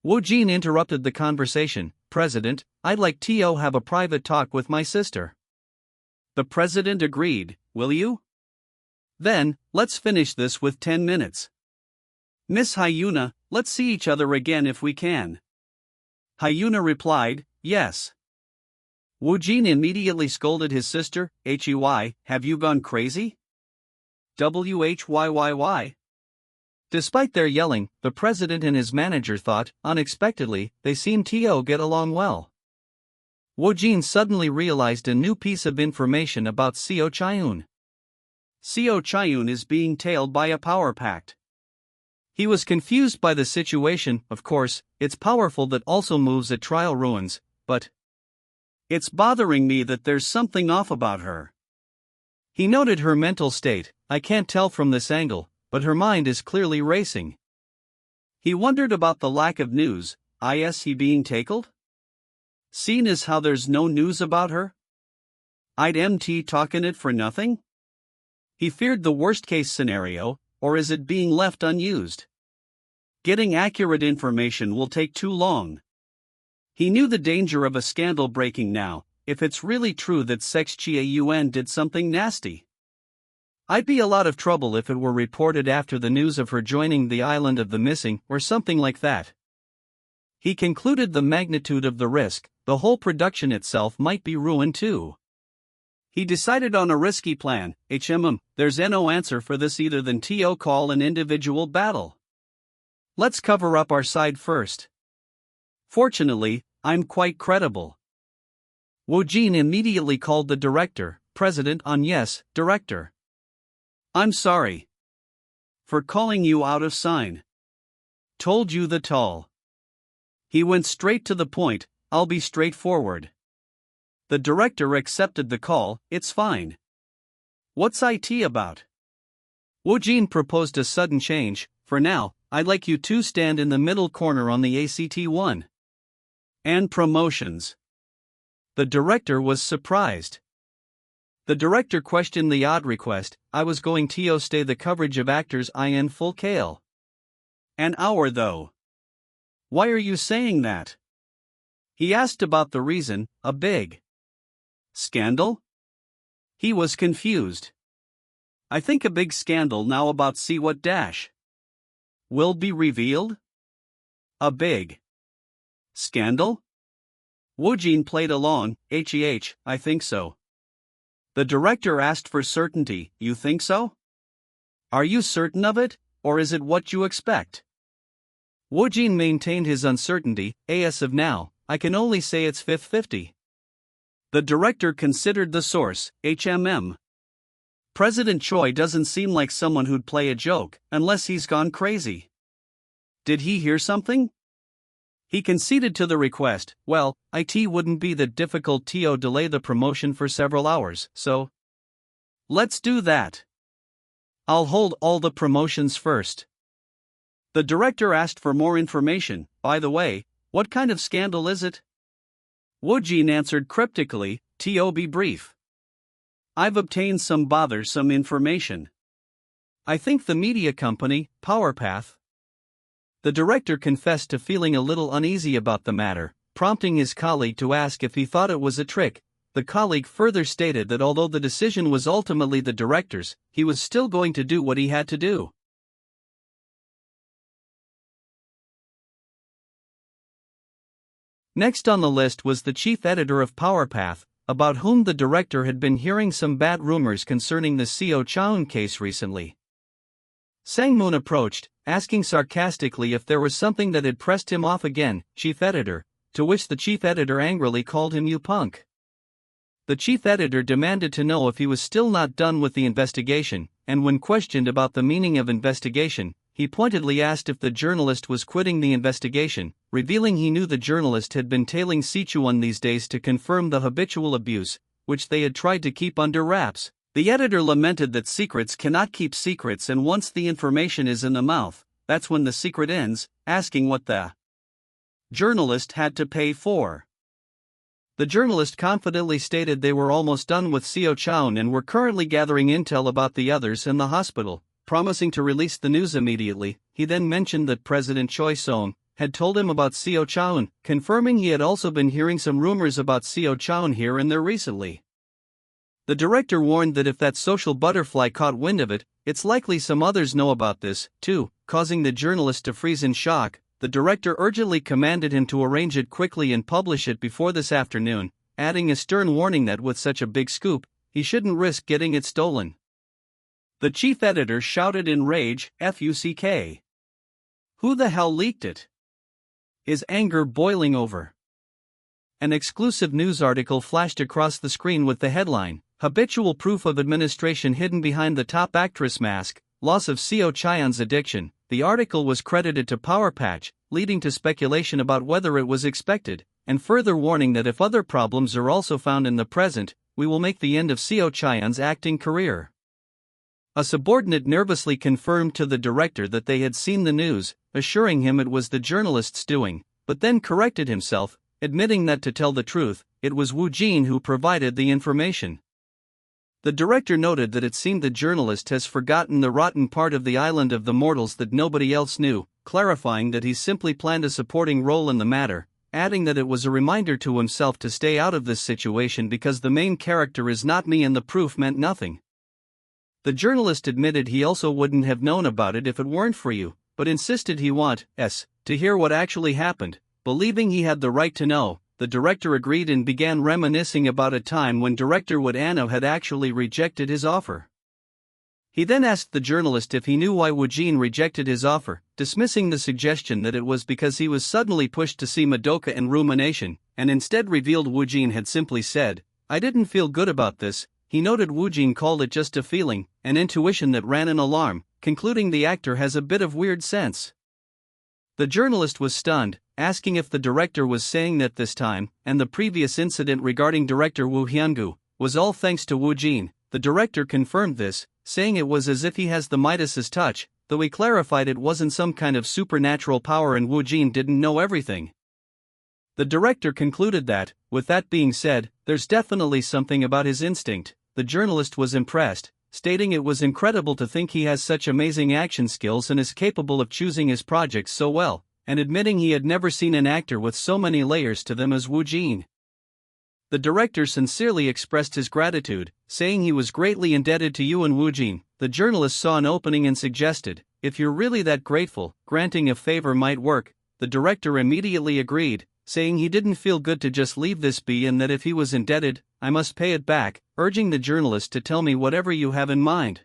Woojin interrupted the conversation, President, I'd like to have a private talk with my sister. The president agreed, will you? Then, let's finish this with 10 minutes. Miss Hyuna, let's see each other again if we can. Hyuna replied, yes. Woojin immediately scolded his sister, have you gone crazy? Whyy? Despite their yelling, the president and his manager thought, unexpectedly, they seemed to get along well. Woojin suddenly realized a new piece of information about Seo Chayun. Seo Chayun is being tailed by a power pact. He was confused by the situation. Of course, it's powerful that also moves at trial ruins, but it's bothering me that there's something off about her. He noted her mental state. I can't tell from this angle, but her mind is clearly racing. He wondered about the lack of news. Is he being tackled? Seen as how there's no news about her? I'd MT talking it for nothing? He feared the worst case scenario, or is it being left unused? Getting accurate information will take too long. He knew the danger of a scandal breaking now, if it's really true that Sex Chiaun did something nasty. I'd be a lot of trouble if it were reported after the news of her joining the island of the missing or something like that. He concluded the magnitude of the risk, the whole production itself might be ruined too. He decided on a risky plan. There's no answer for this either than to call an individual battle. Let's cover up our side first. Fortunately, I'm quite credible. Woojin immediately called the director, president on yes, director. I'm sorry. For calling you out of sign. Told you the tall. He went straight to the point, I'll be straightforward. The director accepted the call, it's fine. What's IT about? Woojin proposed a sudden change. For now, I'd like you to stand in the middle corner on the ACT1. And promotions. The director was surprised. The director questioned the odd request. I was going to stay the coverage of actors in full kale. An hour though. Why are you saying that? He asked about the reason, a big scandal? He was confused. I think a big scandal now about see what dash will be revealed? A big scandal? Woojin played along, I think so. The director asked for certainty, you think so? Are you certain of it, or is it what you expect? Woojin maintained his uncertainty, as of now, I can only say it's 50-50. The director considered the source, President Choi doesn't seem like someone who'd play a joke, unless he's gone crazy. Did he hear something? He conceded to the request. Well, it wouldn't be that difficult to delay the promotion for several hours, so let's do that. I'll hold all the promotions first. The director asked for more information. By the way, what kind of scandal is it? Woojin answered cryptically, to be brief. I've obtained some bothersome information. I think the media company, PowerPath. The director confessed to feeling a little uneasy about the matter, prompting his colleague to ask if he thought it was a trick. The colleague further stated that although the decision was ultimately the director's, he was still going to do what he had to do. Next on the list was the chief editor of PowerPath, about whom the director had been hearing some bad rumors concerning the Seo Chaun case recently. Sang-moon approached, asking sarcastically if there was something that had pressed him off again, chief editor, to which the chief editor angrily called him "you punk." The chief editor demanded to know if he was still not done with the investigation, and when questioned about the meaning of investigation, he pointedly asked if the journalist was quitting the investigation, revealing he knew the journalist had been tailing Sichuan these days to confirm the habitual abuse, which they had tried to keep under wraps. The editor lamented that secrets cannot keep secrets, and once the information is in the mouth, that's when the secret ends, asking what the journalist had to pay for. The journalist confidently stated they were almost done with Seo Chaun and were currently gathering intel about the others in the hospital, promising to release the news immediately. He then mentioned that President Choi Song had told him about Seo Chaun, confirming he had also been hearing some rumors about Seo Chaun here and there recently. The director warned that if that social butterfly caught wind of it, it's likely some others know about this, too, causing the journalist to freeze in shock. The director urgently commanded him to arrange it quickly and publish it before this afternoon, adding a stern warning that with such a big scoop, he shouldn't risk getting it stolen. The chief editor shouted in rage, "Fuck! Who the hell leaked it?" His anger boiling over. An exclusive news article flashed across the screen with the headline, "Habitual proof of administration hidden behind the top actress mask, loss of Seo Chaeun's addiction." The article was credited to Power Patch, leading to speculation about whether it was expected, and further warning that if other problems are also found in the present, we will make the end of Seo Chaeun's acting career. A subordinate nervously confirmed to the director that they had seen the news, assuring him it was the journalist's doing, but then corrected himself, admitting that to tell the truth, it was Woojin who provided the information. The director noted that it seemed the journalist has forgotten the rotten part of the island of the mortals that nobody else knew, clarifying that he simply planned a supporting role in the matter, adding that it was a reminder to himself to stay out of this situation because the main character is not me and the proof meant nothing. The journalist admitted he also wouldn't have known about it if it weren't for you, but insisted he wants to hear what actually happened. Believing he had the right to know, the director agreed and began reminiscing about a time when director Wood Anno had actually rejected his offer. He then asked the journalist if he knew why Woojin rejected his offer, dismissing the suggestion that it was because he was suddenly pushed to see Madoka and Rumination, and instead revealed Woojin had simply said, "I didn't feel good about this." He noted Woojin called it just a feeling, an intuition that ran an alarm, concluding the actor has a bit of weird sense. The journalist was stunned, asking if the director was saying that this time, and the previous incident regarding director Woo Hyun-gu, was all thanks to Woojin. The director confirmed this, saying it was as if he has the Midas's touch, though he clarified it wasn't some kind of supernatural power and Woojin didn't know everything. The director concluded that, with that being said, there's definitely something about his instinct. The journalist was impressed, stating it was incredible to think he has such amazing action skills and is capable of choosing his projects so well, and admitting he had never seen an actor with so many layers to them as Woojin. The director sincerely expressed his gratitude, saying he was greatly indebted to you and Woojin. The journalist saw an opening and suggested, if you're really that grateful, granting a favor might work. The director immediately agreed, saying he didn't feel good to just leave this be and that if he was indebted, I must pay it back, urging the journalist to tell me whatever you have in mind.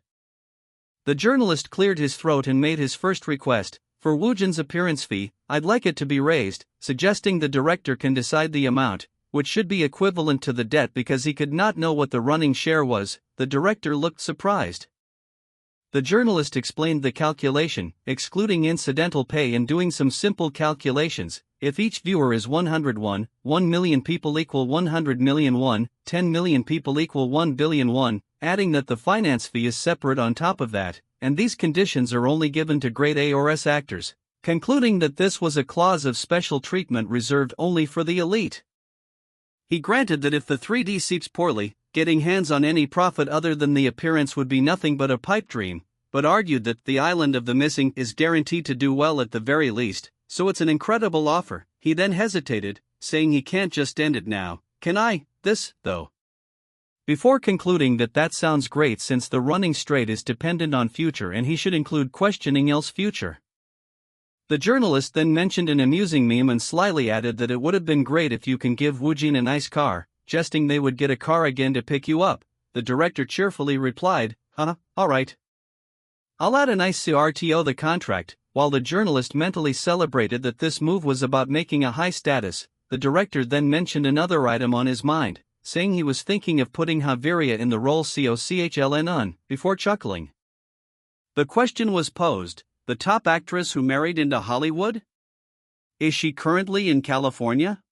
The journalist cleared his throat and made his first request, for Woojin's appearance fee, I'd like it to be raised, suggesting the director can decide the amount, which should be equivalent to the debt because he could not know what the running share was. The director looked surprised. The journalist explained the calculation, excluding incidental pay and doing some simple calculations. If each viewer is 101, 1 million people equal 100 million won, 10 million people equal 1 billion won, adding that the finance fee is separate on top of that, and these conditions are only given to grade A or S actors, concluding that this was a clause of special treatment reserved only for the elite. He granted that if the 3D seeps poorly, getting hands on any profit other than the appearance would be nothing but a pipe dream, but argued that the Island of the Missing is guaranteed to do well at the very least, so it's an incredible offer. He then hesitated, saying he can't just end it now. Can I, this, though? Before concluding that sounds great since the running straight is dependent on future and he should include questioning else future. The journalist then mentioned an amusing meme and slyly added that it would have been great if you can give Woojin a nice car. jesting they would get a car again to pick you up. The director cheerfully replied, alright. I'll add a nice CRTO the contract. While the journalist mentally celebrated that this move was about making a high status, the director then mentioned another item on his mind, saying he was thinking of putting Javiria in the role COCHLN before chuckling. The question was posed, the top actress who married into Hollywood? Is she currently in California?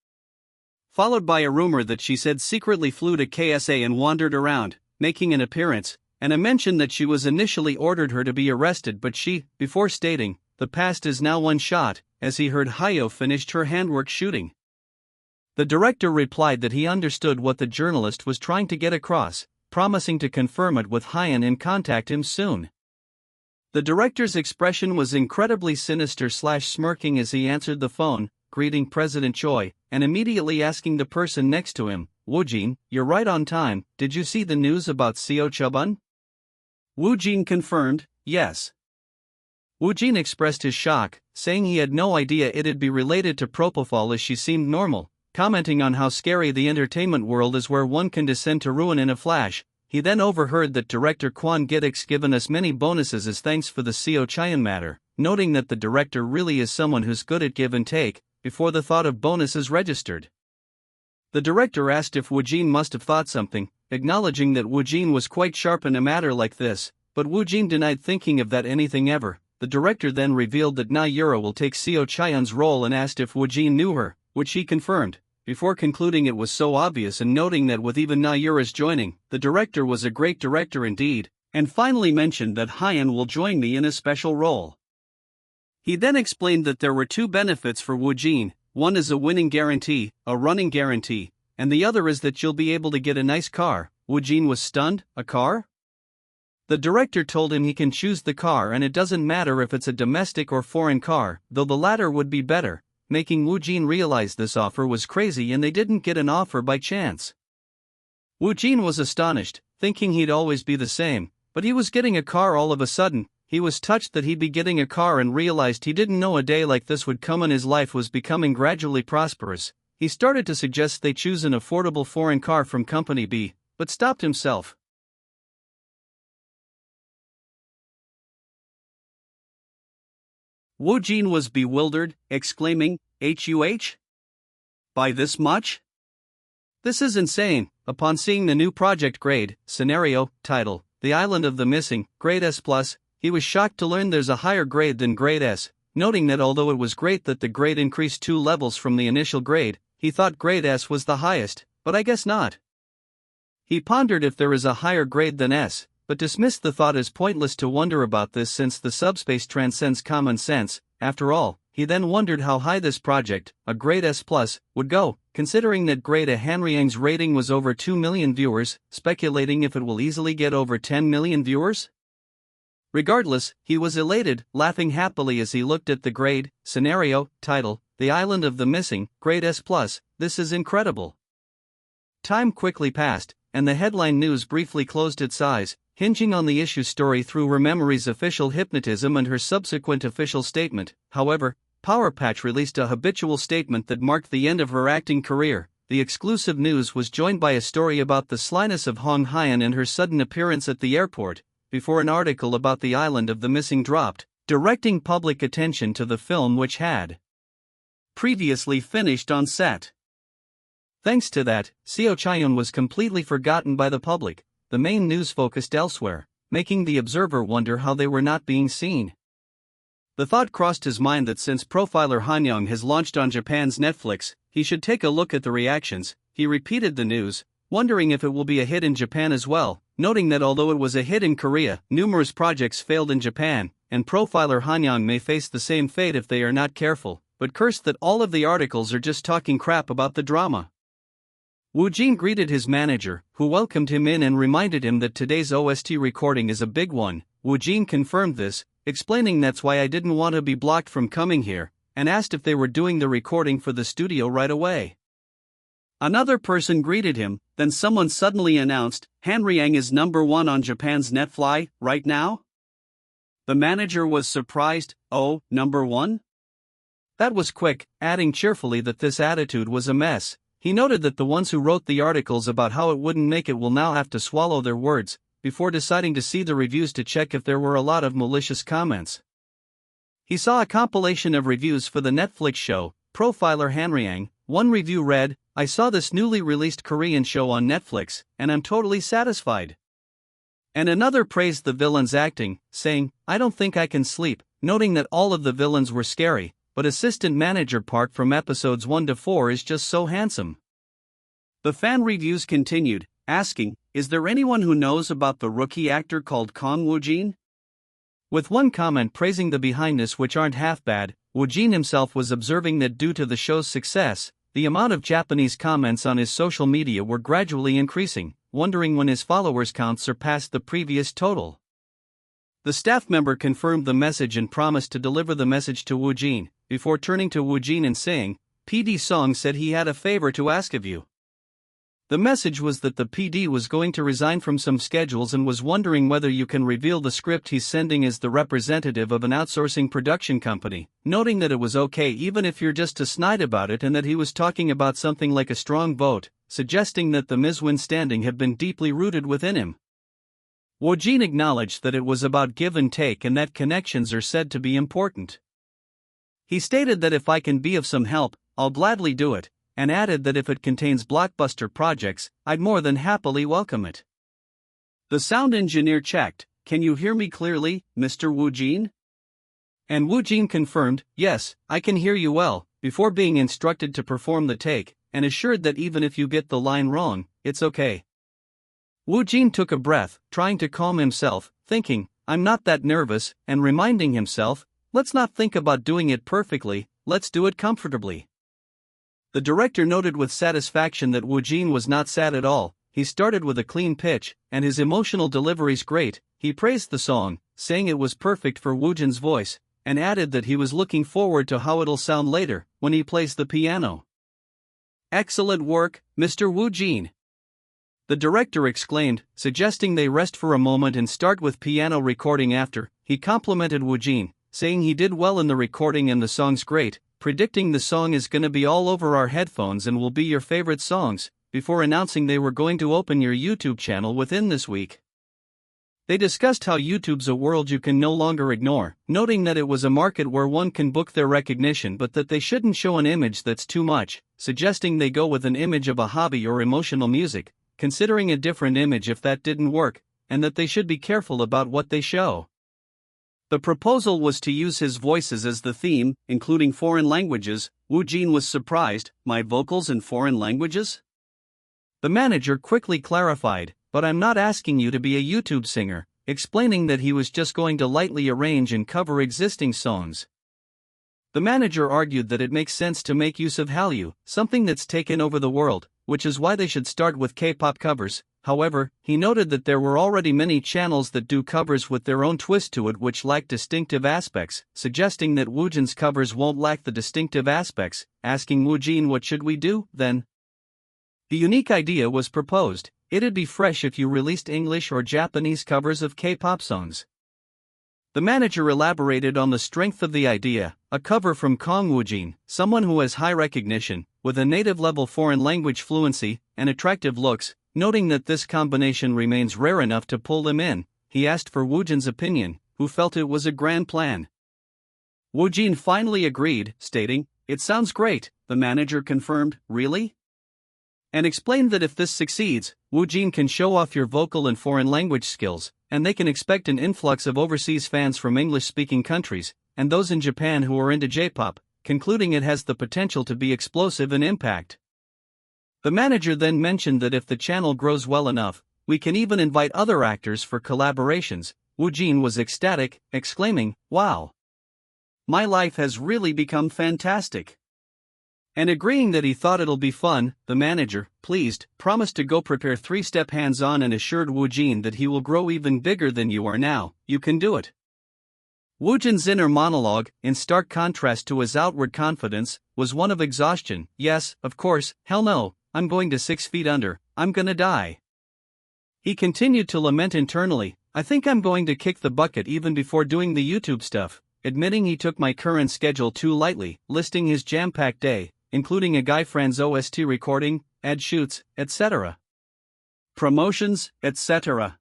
Followed by a rumor that she said secretly flew to KSA and wandered around, making an appearance, and a mention that she was initially ordered her to be arrested but she, before stating, the past is now one shot, as he heard Hayo finished her handwork shooting. The director replied that he understood what the journalist was trying to get across, promising to confirm it with Hyan and contact him soon. The director's expression was incredibly sinister/smirking as he answered the phone, greeting President Choi, and immediately asking the person next to him, Woojin, you're right on time, did you see the news about Seo Chubun? Woojin confirmed, yes. Woojin expressed his shock, saying he had no idea it'd be related to propofol as she seemed normal, commenting on how scary the entertainment world is where one can descend to ruin in a flash. He then overheard that director Kwon Giddick's given us many bonuses as thanks for the Seo Chaeun matter, noting that the director really is someone who's good at give and take, before the thought of bonuses registered. The director asked if Woojin must have thought something, acknowledging that Woojin was quite sharp in a matter like this, but Woojin denied thinking of that anything ever. The director then revealed that Na Yura will take Seo Chaeun's role and asked if Woojin knew her, which he confirmed, before concluding it was so obvious and noting that with even Na Yura's joining, the director was a great director indeed, and finally mentioned that Hyan will join me in a special role. He then explained that there were two benefits for Woojin, one is a winning guarantee, a running guarantee, and the other is that you'll be able to get a nice car. Woojin was stunned, a car? The director told him he can choose the car and it doesn't matter if it's a domestic or foreign car, though the latter would be better, making Woojin realize this offer was crazy and they didn't get an offer by chance. Woojin was astonished, thinking he'd always be the same, but he was getting a car all of a sudden. He was touched that he'd be getting a car and realized he didn't know a day like this would come and his life was becoming gradually prosperous. He started to suggest they choose an affordable foreign car from Company B, but stopped himself. Woojin was bewildered, exclaiming, "Huh? By this much? This is insane." Upon seeing the new project grade, scenario, title, The Island of the Missing, grade S+, he was shocked to learn there's a higher grade than grade S, noting that although it was great that the grade increased 2 levels from the initial grade, he thought grade S was the highest, but I guess not. He pondered if there is a higher grade than S, but dismissed the thought as pointless to wonder about this since the subspace transcends common sense. After all, he then wondered how high this project, a grade S+, would go, considering that grade A Hanriang's rating was over 2 million viewers, speculating if it will easily get over 10 million viewers? Regardless, he was elated, laughing happily as he looked at the grade, scenario, title, The Island of the Missing, grade S+, this is incredible. Time quickly passed, and the headline news briefly closed its eyes, hinging on the issue story through her memory's official hypnotism and her subsequent official statement. However, Power Patch released a habitual statement that marked the end of her acting career. The exclusive news was joined by a story about the slyness of Hong Hyan and her sudden appearance at the airport, before an article about the Island of the Missing dropped, directing public attention to the film which had previously finished on set. Thanks to that, Seo Chaeun was completely forgotten by the public. The main news focused elsewhere, making the observer wonder how they were not being seen. The thought crossed his mind that since profiler Hanyoung has launched on Japan's Netflix, he should take a look at the reactions. He repeated the news, wondering if it will be a hit in Japan as well, noting that although it was a hit in Korea, numerous projects failed in Japan, and profiler Hanyoung may face the same fate if they are not careful, but cursed that all of the articles are just talking crap about the drama. Woojin greeted his manager, who welcomed him in and reminded him that today's OST recording is a big one. Woojin confirmed this, explaining that's why I didn't want to be blocked from coming here, and asked if they were doing the recording for the studio right away. Another person greeted him, then someone suddenly announced, Hanriang is #1 on Japan's Netflix, right now? The manager was surprised, oh, #1? That was quick, adding cheerfully that this attitude was a mess. He noted that the ones who wrote the articles about how it wouldn't make it will now have to swallow their words, before deciding to see the reviews to check if there were a lot of malicious comments. He saw a compilation of reviews for the Netflix show, Profiler Hanryang. One review read, "I saw this newly released Korean show on Netflix, and I'm totally satisfied." And another praised the villain's acting, saying, "I don't think I can sleep," noting that all of the villains were scary, but assistant manager Park from episodes 1 to 4 is just so handsome. The fan reviews continued, asking, "Is there anyone who knows about the rookie actor called Kang Woojin?" With one comment praising the behindness which aren't half bad, Woojin himself was observing that due to the show's success, the amount of Japanese comments on his social media were gradually increasing, wondering when his followers count surpassed the previous total. The staff member confirmed the message and promised to deliver the message to Woojin, before turning to Woojin and saying, "PD Song said he had a favor to ask of you." The message was that the PD was going to resign from some schedules and was wondering whether you can reveal the script he's sending as the representative of an outsourcing production company, noting that it was okay even if you're just to snide about it and that he was talking about something like a strong vote, suggesting that the misunderstanding had been deeply rooted within him. Woojin acknowledged that it was about give and take and that connections are said to be important. He stated that if I can be of some help, I'll gladly do it, and added that if it contains blockbuster projects, I'd more than happily welcome it. The sound engineer checked, "Can you hear me clearly, Mr. Woojin?" And Woojin confirmed, "Yes, I can hear you well," before being instructed to perform the take, and assured that even if you get the line wrong, it's okay. Woojin took a breath, trying to calm himself, thinking, "I'm not that nervous," and reminding himself, "Let's not think about doing it perfectly, let's do it comfortably." The director noted with satisfaction that Woojin was not sad at all. He started with a clean pitch, and his emotional delivery's great. He praised the song, saying it was perfect for Woojin's voice, and added that he was looking forward to how it'll sound later, when he plays the piano. "Excellent work, Mr. Woojin!" the director exclaimed, suggesting they rest for a moment and start with piano recording after. He complimented Woojin, saying he did well in the recording and the song's great, predicting the song is gonna be all over our headphones and will be your favorite songs, before announcing they were going to open your YouTube channel within this week. They discussed how YouTube's a world you can no longer ignore, noting that it was a market where one can book their recognition but that they shouldn't show an image that's too much, suggesting they go with an image of a hobby or emotional music, considering a different image if that didn't work, and that they should be careful about what they show. The proposal was to use his voices as the theme, including foreign languages. Woojin was surprised, "My vocals in foreign languages?" The manager quickly clarified, "But I'm not asking you to be a YouTube singer," explaining that he was just going to lightly arrange and cover existing songs. The manager argued that it makes sense to make use of Hallyu, something that's taken over the world, which is why they should start with K-pop covers. However, he noted that there were already many channels that do covers with their own twist to it which lack distinctive aspects, suggesting that Woojin's covers won't lack the distinctive aspects, asking Woojin, "What should we do, then?" The unique idea was proposed. It'd be fresh if you released English or Japanese covers of K-pop songs. The manager elaborated on the strength of the idea, a cover from Kang Woojin, someone who has high recognition, with a native-level foreign language fluency, and attractive looks. Noting that this combination remains rare enough to pull them in, he asked for Woojin's opinion, who felt it was a grand plan. Woojin finally agreed, stating, "It sounds great." The manager confirmed, "Really?" and explained that if this succeeds, Woojin can show off your vocal and foreign language skills, and they can expect an influx of overseas fans from English-speaking countries, and those in Japan who are into J-pop, concluding it has the potential to be explosive in impact. The manager then mentioned that if the channel grows well enough, we can even invite other actors for collaborations. Woojin was ecstatic, exclaiming, "Wow! My life has really become fantastic." And agreeing that he thought it'll be fun, the manager, pleased, promised to go prepare 3-step hands-on and assured Woojin that he will grow even bigger than you are now. "You can do it." Woojin's inner monologue, in stark contrast to his outward confidence, was one of exhaustion. "Yes, of course, hell no. I'm going to 6 feet under, I'm gonna die." He continued to lament internally, "I think I'm going to kick the bucket even before doing the YouTube stuff," admitting he took my current schedule too lightly, listing his jam-packed day. including a guy friend's OST recording, ad shoots, etc. Promotions, etc.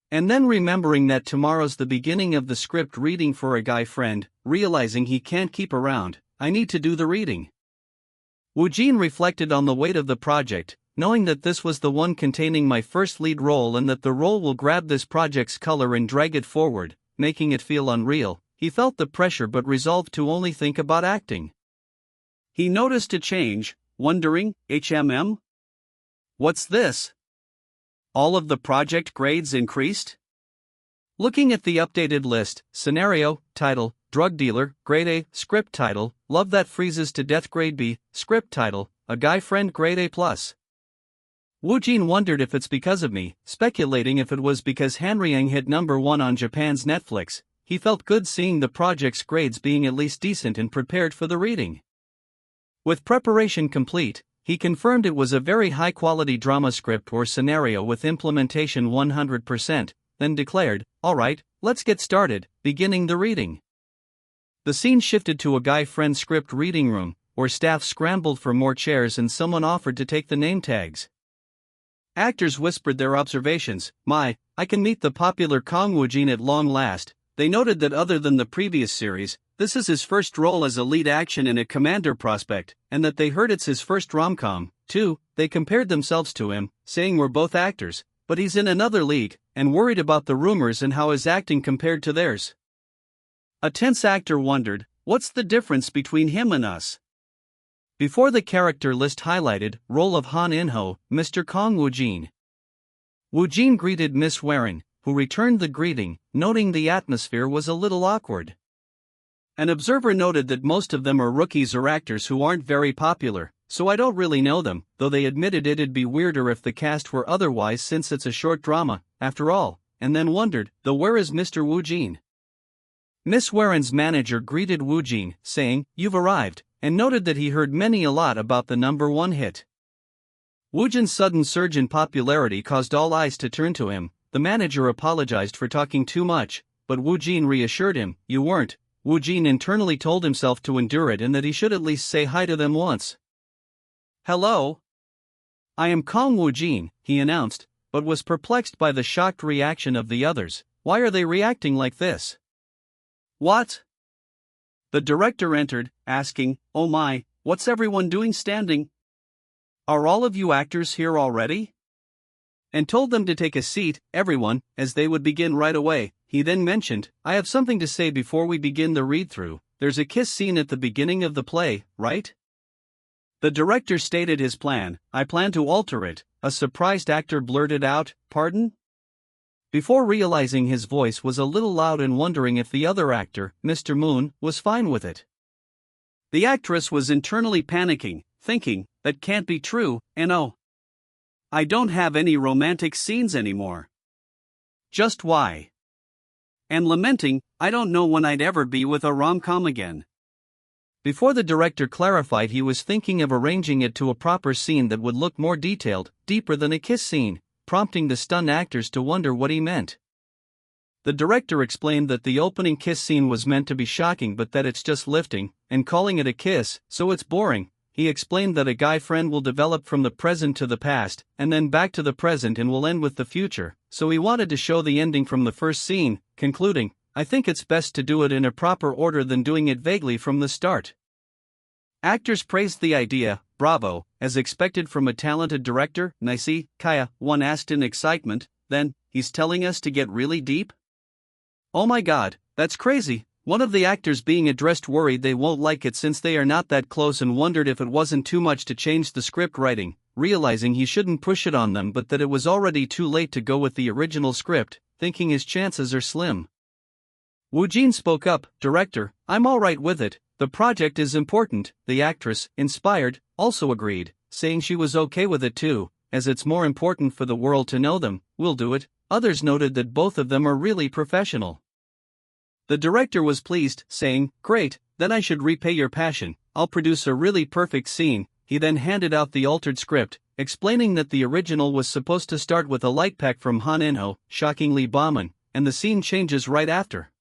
And then remembering that tomorrow's the beginning of the script reading for a guy friend, realizing he can't keep around, I need to do the reading. Woojin reflected on the weight of the project, knowing that this was the one containing my first lead role and that the role will grab this project's color and drag it forward, making it feel unreal. He felt the pressure but resolved to only think about acting. He noticed a change, wondering, What's this? All of the project grades increased? Looking at the updated list, scenario, title, drug dealer, grade A, script title, love that freezes to death grade B, script title, a guy friend grade A+. Woojin wondered if it's because of me, speculating if it was because Hanryang hit #1 on Japan's Netflix. He felt good seeing the project's grades being at least decent and prepared for the reading. With preparation complete, he confirmed it was a very high-quality drama script or scenario with implementation 100%, then declared, "Alright, let's get started," beginning the reading. The scene shifted to a guy friend script reading room, where staff scrambled for more chairs and someone offered to take the name tags. Actors whispered their observations. I can meet the popular Kang Woojin at long last." They noted that other than the previous series, this is his first role as a lead action in a commander prospect, and that they heard it's his first rom-com, too. They compared themselves to him, saying we're both actors, but he's in another league, and worried about the rumors and how his acting compared to theirs. A tense actor wondered, what's the difference between him and us? Before the character list highlighted, role of Han In-ho, Mr. Kang Woojin. Woojin greeted Miss Warren, who returned the greeting, noting the atmosphere was a little awkward. An observer noted that most of them are rookies or actors who aren't very popular, so I don't really know them, though they admitted it'd be weirder if the cast were otherwise since it's a short drama, after all, and then wondered, though where is Mr. Woojin? Miss Warren's manager greeted Woojin, saying, "You've arrived," and noted that he heard a lot about the #1 hit. Woojin's sudden surge in popularity caused all eyes to turn to him. The manager apologized for talking too much, but Woojin reassured him, "You weren't." Woojin internally told himself to endure it and that he should at least say hi to them once. "Hello. I am Kang Woojin," he announced, but was perplexed by the shocked reaction of the others. Why are they reacting like this? What? The director entered, asking, "Oh my, what's everyone doing standing? Are all of you actors here already?" And told them to take a seat, everyone, as they would begin right away. He then mentioned, "I have something to say before we begin the read-through. There's a kiss scene at the beginning of the play, right?" The director stated his plan. "I plan to alter it." A surprised actor blurted out, "Pardon?" Before realizing his voice was a little loud and wondering if the other actor, Mr. Moon, was fine with it. The actress was internally panicking, thinking, that can't be true, and oh, I don't have any romantic scenes anymore. Just why? And lamenting, I don't know when I'd ever be with a rom-com again. Before the director clarified, he was thinking of arranging it to a proper scene that would look more detailed, deeper than a kiss scene, prompting the stunned actors to wonder what he meant. The director explained that the opening kiss scene was meant to be shocking but that it's just lifting, and calling it a kiss, so it's boring. He explained that a guy friend will develop from the present to the past, and then back to the present and will end with the future, so he wanted to show the ending from the first scene, concluding, "I think it's best to do it in a proper order than doing it vaguely from the start." Actors praised the idea, bravo, as expected from a talented director. "Nicey, Kaya," one asked in excitement, "then, he's telling us to get really deep? Oh my god, that's crazy." One of the actors being addressed worried they won't like it since they are not that close and wondered if it wasn't too much to change the script writing, realizing he shouldn't push it on them but that it was already too late to go with the original script, thinking his chances are slim. Woojin spoke up, "Director, I'm alright with it, the project is important." The actress, inspired, also agreed, saying she was okay with it too, as it's more important for the world to know them. "We'll do it." Others noted that both of them are really professional. The director was pleased, saying, "Great, then I should repay your passion, I'll produce a really perfect scene." He then handed out the altered script, explaining that the original was supposed to start with a light pack from Han In-ho, shockingly bombing, and the scene changes right after.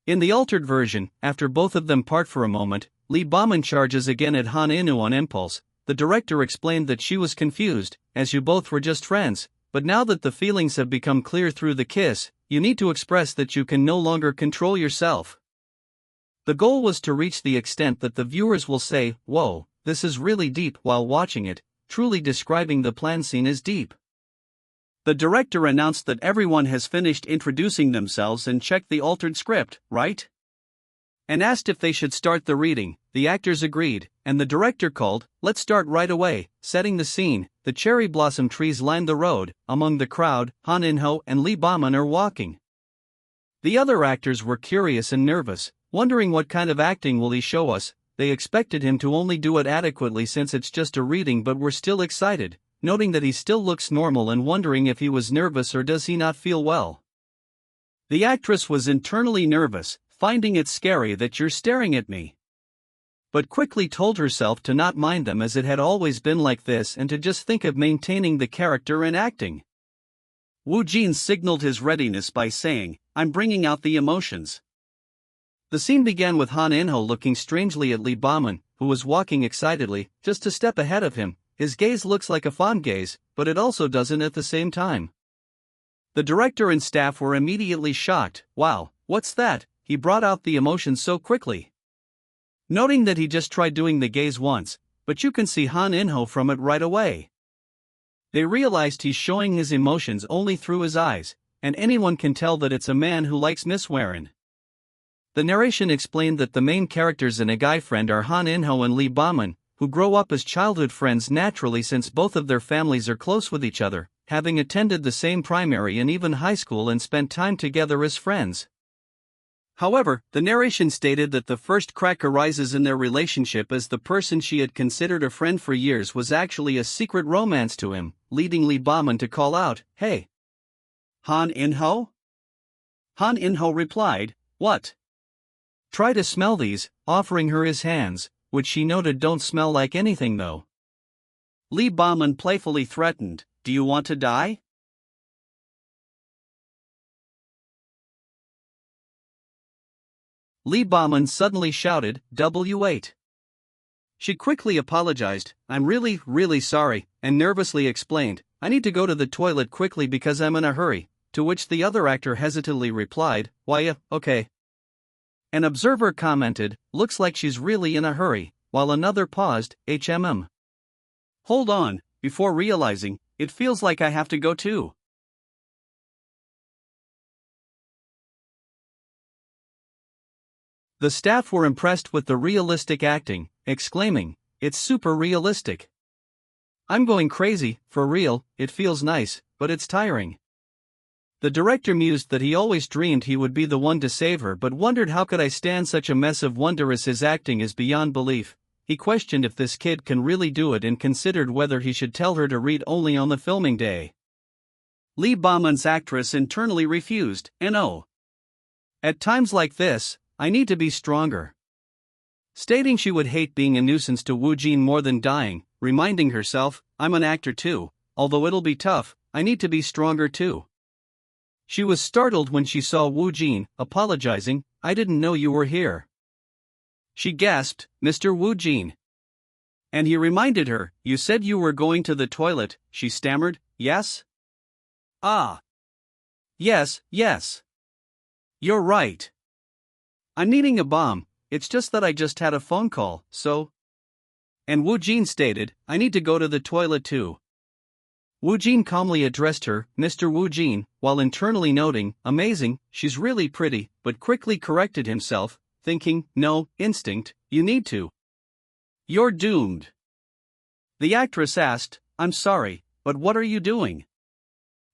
In the altered version, after both of them part for a moment, Lee Bauman charges again at Han Inu on impulse. The director explained that she was confused, as you both were just friends, but now that the feelings have become clear through the kiss, you need to express that you can no longer control yourself. The goal was to reach the extent that the viewers will say, "Whoa, this is really deep," while watching it, truly describing the plan scene as deep. The director announced that everyone has finished introducing themselves and checked the altered script, right? And asked if they should start the reading. The actors agreed, and the director called, "Let's start right away." Setting the scene, the cherry blossom trees line the road. Among the crowd, Han In-ho and Lee Bauman are walking. The other actors were curious and nervous, wondering what kind of acting will he show us. They expected him to only do it adequately since it's just a reading, but were still excited, noting that he still looks normal and wondering if he was nervous or does he not feel well. The actress was internally nervous, finding it scary that you're staring at me, but quickly told herself to not mind them as it had always been like this and to just think of maintaining the character and acting. Woojin signaled his readiness by saying, "I'm bringing out the emotions." The scene began with Han In-ho looking strangely at Lee Bauman, who was walking excitedly, just a step ahead of him. His gaze looks like a fond gaze, but it also doesn't at the same time. The director and staff were immediately shocked. "Wow, what's that? He brought out the emotions so quickly." Noting that he just tried doing the gaze once, but you can see Han In-ho from it right away. They realized he's showing his emotions only through his eyes, and anyone can tell that it's a man who likes Miss Warren. The narration explained that the main characters and a guy friend are Han In-ho and Lee Bauman, who grow up as childhood friends naturally since both of their families are close with each other, having attended the same primary and even high school and spent time together as friends. However, the narration stated that the first crack arises in their relationship as the person she had considered a friend for years was actually a secret romance to him, leading Lee Bauman to call out, "Hey! Han In-ho?" Han In-ho replied, "What?" "Try to smell these," offering her his hands, which she noted don't smell like anything though. Lee Bauman playfully threatened, "Do you want to die?" Lee Bauman suddenly shouted, "W8." She quickly apologized, "I'm really sorry," and nervously explained, "I need to go to the toilet quickly because I'm in a hurry," to which the other actor hesitantly replied, "Why, okay." An observer commented, "Looks like she's really in a hurry," while another paused, "Hold on," before realizing, "It feels like I have to go too." The staff were impressed with the realistic acting, exclaiming, "It's super realistic. I'm going crazy, for real, it feels nice, but it's tiring." The director mused that he always dreamed he would be the one to save her but wondered how could I stand such a mess of wonder as his acting is beyond belief. He questioned if this kid can really do it and considered whether he should tell her to read only on the filming day. Lee Bauman's actress internally refused, "No. At times like this, I need to be stronger." Stating she would hate being a nuisance to Woojin more than dying, reminding herself, "I'm an actor too, although it'll be tough, I need to be stronger too." She was startled when she saw Woojin, apologizing, "I didn't know you were here." She gasped, "Mr. Woojin." And he reminded her, "You said you were going to the toilet," she stammered, "Yes?" "Ah. Yes. You're right. I'm needing a bomb, it's just that I just had a phone call, so." And Woojin stated, "I need to go to the toilet too." Woojin calmly addressed her, "Mr. Woojin," while internally noting, "Amazing, she's really pretty," but quickly corrected himself, thinking, "No, instinct, you need to. You're doomed." The actress asked, "I'm sorry, but what are you doing?"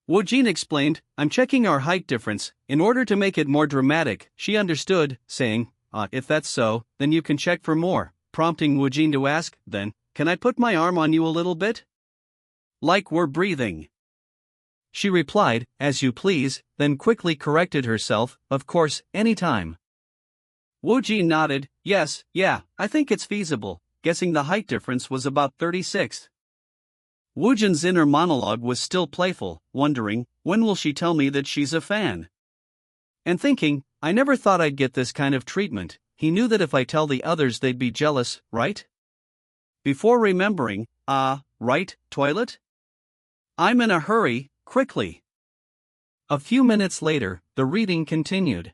Woojin explained, "I'm checking our height difference, in order to make it more dramatic." She understood, saying, If that's so, then you can check for more," prompting Woojin to ask, "Then, can I put my arm on you a little bit? Like we're breathing?" She replied, "As you please," then quickly corrected herself, "Of course, anytime." Woojin nodded, "Yes, yeah, I think it's feasible," guessing the height difference was about 36. Woojin's inner monologue was still playful, wondering, when will she tell me that she's a fan? And thinking, I never thought I'd get this kind of treatment, he knew that if I tell the others they'd be jealous, right? Before remembering, right, toilet? I'm in a hurry, quickly. A few minutes later, the reading continued.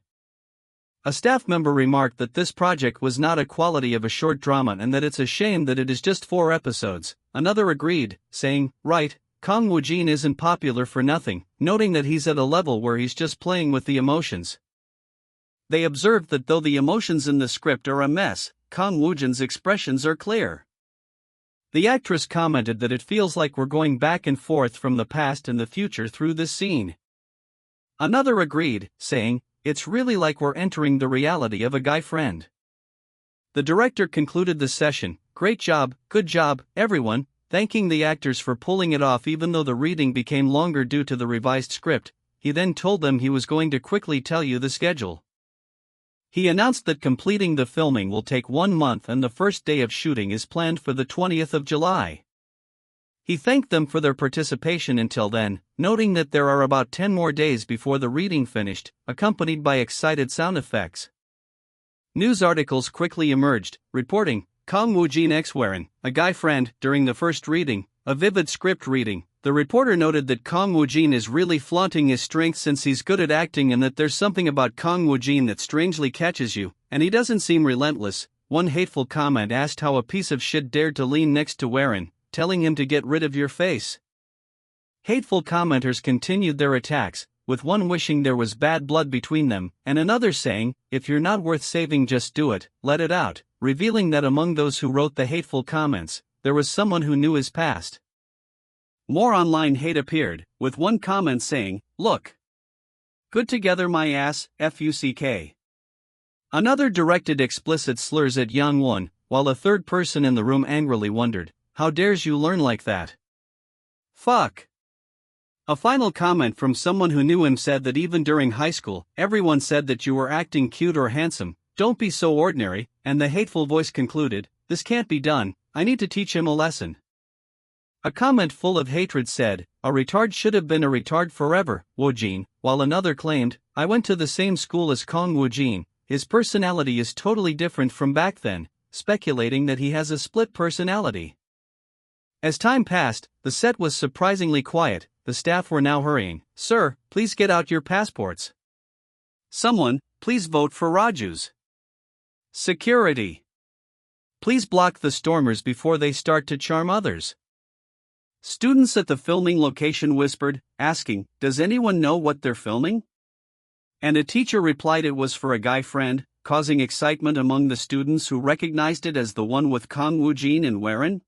A staff member remarked that this project was not a quality of a short drama and that it's a shame that it is just 4 episodes. Another agreed, saying, right, Kang Woojin isn't popular for nothing, noting that he's at a level where he's just playing with the emotions. They observed that though the emotions in the script are a mess, Kang Woojin's expressions are clear. The actress commented that it feels like we're going back and forth from the past and the future through this scene. Another agreed, saying, it's really like we're entering the reality of a guy friend. The director concluded the session, great job, good job, everyone, thanking the actors for pulling it off even though the reading became longer due to the revised script. He then told them he was going to quickly tell you the schedule. He announced that completing the filming will take 1 month and the first day of shooting is planned for the 20th of July. He thanked them for their participation until then, noting that there are about 10 more days before the reading finished, accompanied by excited sound effects. News articles quickly emerged, reporting, Kang Woojin X Warren, a guy friend, during the first reading, a vivid script reading. The reporter noted that Kang Woojin is really flaunting his strengths since he's good at acting and that there's something about Kang Woojin that strangely catches you, and he doesn't seem relentless. One hateful comment asked how a piece of shit dared to lean next to Warren, telling him to get rid of your face. Hateful commenters continued their attacks, with one wishing there was bad blood between them, and another saying, if you're not worth saving just do it, let it out, revealing that among those who wrote the hateful comments, there was someone who knew his past. More online hate appeared, with one comment saying, look. Good together my ass, fuck. Another directed explicit slurs at Yang Won, while a third person in the room angrily wondered, how dares you learn like that? Fuck. A final comment from someone who knew him said that even during high school, everyone said that you were acting cute or handsome, don't be so ordinary, and the hateful voice concluded, this can't be done, I need to teach him a lesson. A comment full of hatred said, a retard should have been a retard forever, Woojin, while another claimed, I went to the same school as Kang Woojin, his personality is totally different from back then, speculating that he has a split personality. As time passed, the set was surprisingly quiet, the staff were now hurrying, sir, please get out your passports. Someone, please vote for Raju's. Security. Please block the stormers before they start to charm others. Students at the filming location whispered, asking, does anyone know what they're filming? And a teacher replied it was for a guy friend, causing excitement among the students who recognized it as the one with Kang Woojin and Warren.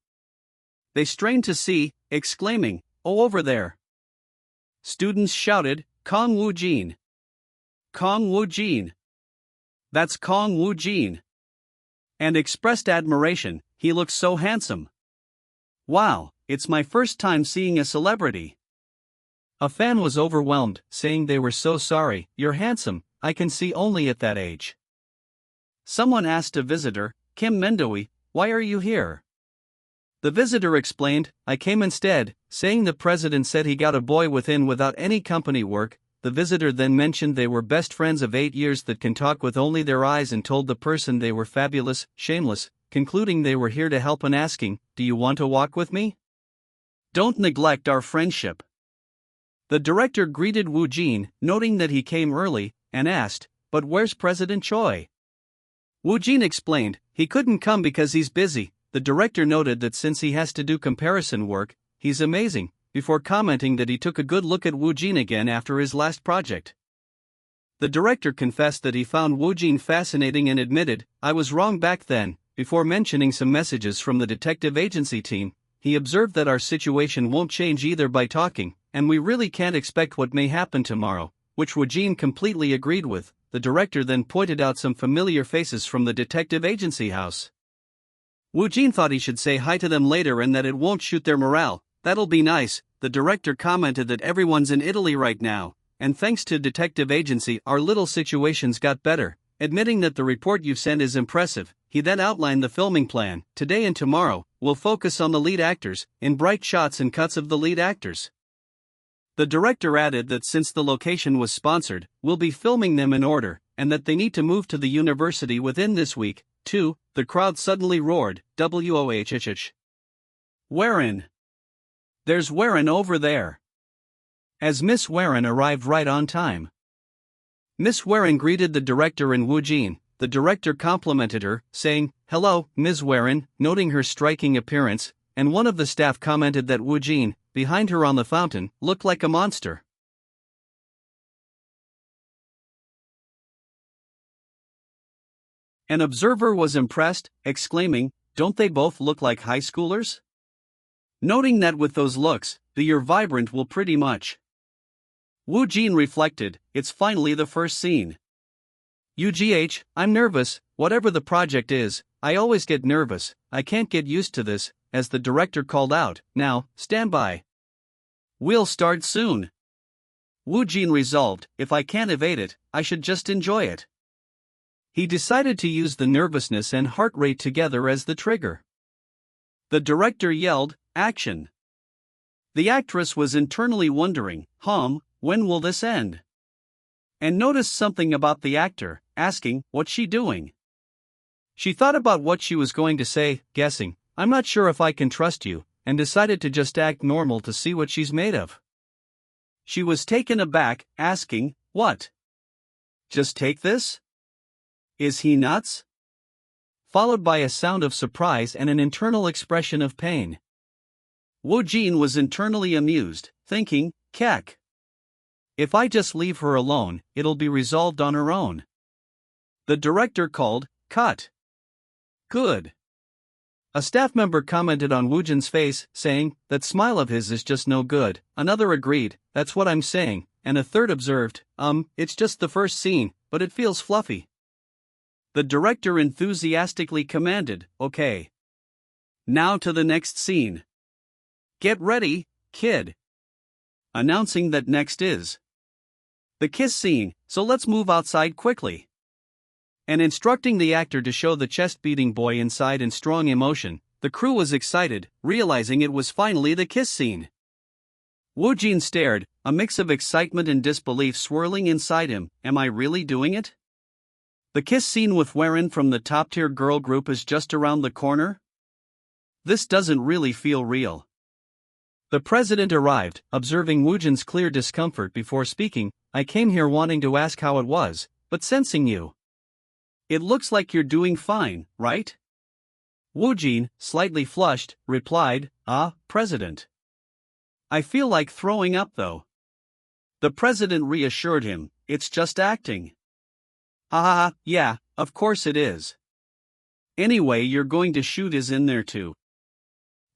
They strained to see, exclaiming, oh over there. Students shouted, Kang Woojin. Kang Woojin. That's Kang Woojin. And expressed admiration, he looks so handsome. Wow, it's my first time seeing a celebrity. A fan was overwhelmed, saying they were so sorry, you're handsome, I can see only at that age. Someone asked a visitor, Kim Mendoi, why are you here? The visitor explained, I came instead, saying the president said he got a boy within without any company work. The visitor then mentioned they were best friends of 8 years that can talk with only their eyes and told the person they were fabulous, shameless, concluding they were here to help and asking, do you want to walk with me? Don't neglect our friendship. The director greeted Woojin, noting that he came early, and asked, but where's President Choi? Woojin explained, he couldn't come because he's busy. The director noted that since he has to do comparison work, he's amazing, before commenting that he took a good look at Woojin again after his last project. The director confessed that he found Woojin fascinating and admitted, I was wrong back then. Before mentioning some messages from the detective agency team, he observed that our situation won't change either by talking, and we really can't expect what may happen tomorrow, which Woojin completely agreed with. The director then pointed out some familiar faces from the detective agency house. Woojin thought he should say hi to them later and that it won't shoot their morale. That'll be nice. The director commented that everyone's in Italy right now, and thanks to detective agency our little situations got better, admitting that the report you've sent is impressive. He then outlined the filming plan. Today and tomorrow, we'll focus on the lead actors, in bright shots and cuts of the lead actors. The director added that since the location was sponsored, we'll be filming them in order, and that they need to move to the university within this week, too. The crowd suddenly roared, "Whohhh. Warren! There's Warren over there!" As Miss Warren arrived right on time. Miss Warren greeted the director and Woojin. The director complimented her, saying, "Hello, Ms. Warren," noting her striking appearance, and one of the staff commented that Woojin, behind her on the fountain, looked like a monster. An observer was impressed, exclaiming, "Don't they both look like high schoolers?" Noting that with those looks, the year vibrant will pretty much. Woojin reflected, "It's finally the first scene. UGH, I'm nervous, whatever the project is, I always get nervous, I can't get used to this," as the director called out, "Now, stand by. We'll start soon." Woojin resolved, if I can't evade it, I should just enjoy it. He decided to use the nervousness and heart rate together as the trigger. The director yelled, "Action!" The actress was internally wondering, when will this end? And noticed something about the actor, asking, what's she doing? She thought about what she was going to say, guessing, "I'm not sure if I can trust you," and decided to just act normal to see what she's made of. She was taken aback, asking, "What? Just take this? Is he nuts?" Followed by a sound of surprise and an internal expression of pain. Woojin was internally amused, thinking, "Kek. If I just leave her alone, it'll be resolved on her own." The director called, "Cut." "Good." A staff member commented on Woojin's face, saying, "That smile of his is just no good." Another agreed, "That's what I'm saying," and a third observed, "It's just the first scene, but it feels fluffy." The director enthusiastically commanded, "Okay. Now to the next scene. Get ready, kid." Announcing that next is the kiss scene, so let's move outside quickly. And instructing the actor to show the chest-beating boy inside in strong emotion, the crew was excited, realizing it was finally the kiss scene. Woojin stared, a mix of excitement and disbelief swirling inside him. Am I really doing it? The kiss scene with Warren from the top-tier girl group is just around the corner? This doesn't really feel real. The president arrived, observing Woojin's clear discomfort before speaking. "I came here wanting to ask how it was, but sensing you. It looks like you're doing fine, right?" Woojin, slightly flushed, replied, President. I feel like throwing up though." The president reassured him, "It's just acting." Yeah, of course it is. Anyway, you're going to shoot is in there too."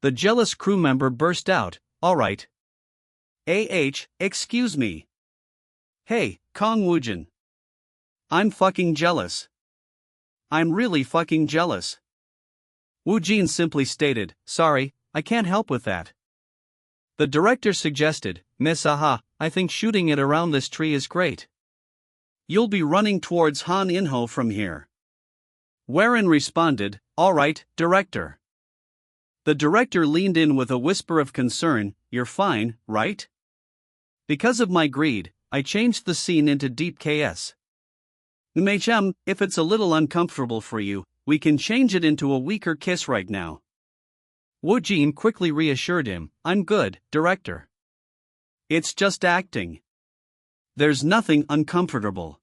The jealous crew member burst out, "Alright. Excuse me. Hey, Kang Woojin. I'm fucking jealous. I'm really fucking jealous." Woojin simply stated, "Sorry, I can't help with that." The director suggested, "Miss I think shooting it around this tree is great. You'll be running towards Han Inho from here." Warren responded, "Alright, director." The director leaned in with a whisper of concern, "You're fine, right?" "Because of my greed, I changed the scene into deep KS. If it's a little uncomfortable for you, we can change it into a weaker kiss right now." Woojin quickly reassured him, "I'm good, director. It's just acting. There's nothing uncomfortable."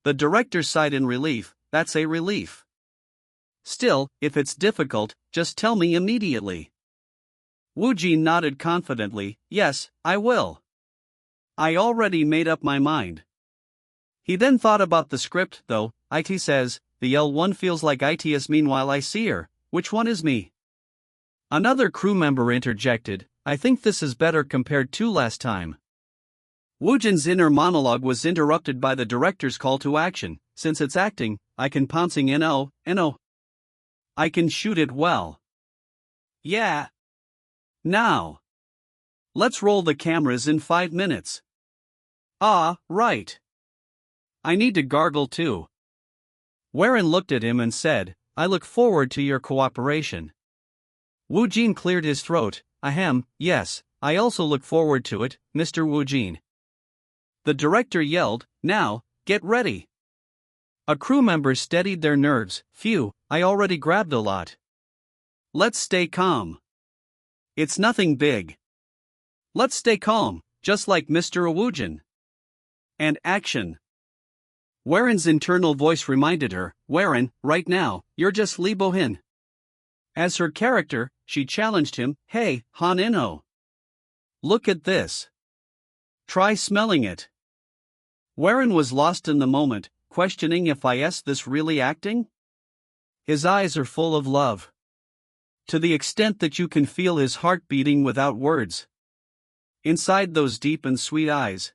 The director sighed in relief, "That's a relief. Still, if it's difficult, just tell me immediately." Woojin nodded confidently, "Yes, I will. I already made up my mind." He then thought about the script, though. "It says, the L1 feels like it is meanwhile I see her. Which one is me?" Another crew member interjected, "I think this is better compared to last time." Woojin's inner monologue was interrupted by the director's call to action. "Since it's acting, I can pouncing no. I can shoot it well. Yeah. Now. Let's roll the cameras in 5 minutes. Right. I need to gargle too." Warren looked at him and said, "I look forward to your cooperation." Woojin cleared his throat, "Ahem, yes, I also look forward to it, Mr. Woojin." The director yelled, "Now, get ready. A crew member steadied their nerves. Phew, I already grabbed a lot. Let's stay calm. It's nothing big. Let's stay calm, just like Mr. Woojin. And action. Waren's internal voice reminded her, Waren, right now, you're just Lee Bo-hin. As her character, she challenged him, hey, Han In-ho. Look at this. Try smelling it. Waren was lost in the moment, questioning if this really acting? His eyes are full of love. To the extent that you can feel his heart beating without words. Inside those deep and sweet eyes.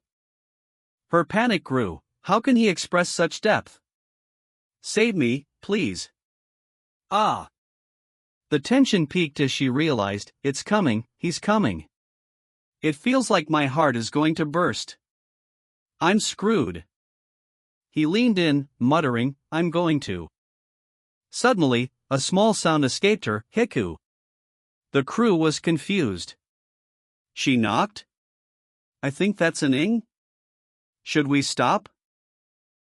Her panic grew. How can he express such depth? Save me, please. Ah. The tension peaked as she realized, it's coming, he's coming. It feels like my heart is going to burst. I'm screwed. He leaned in, muttering, I'm going to. Suddenly, a small sound escaped her, Hiku. The crew was confused. She knocked? I think that's an ing? Should we stop?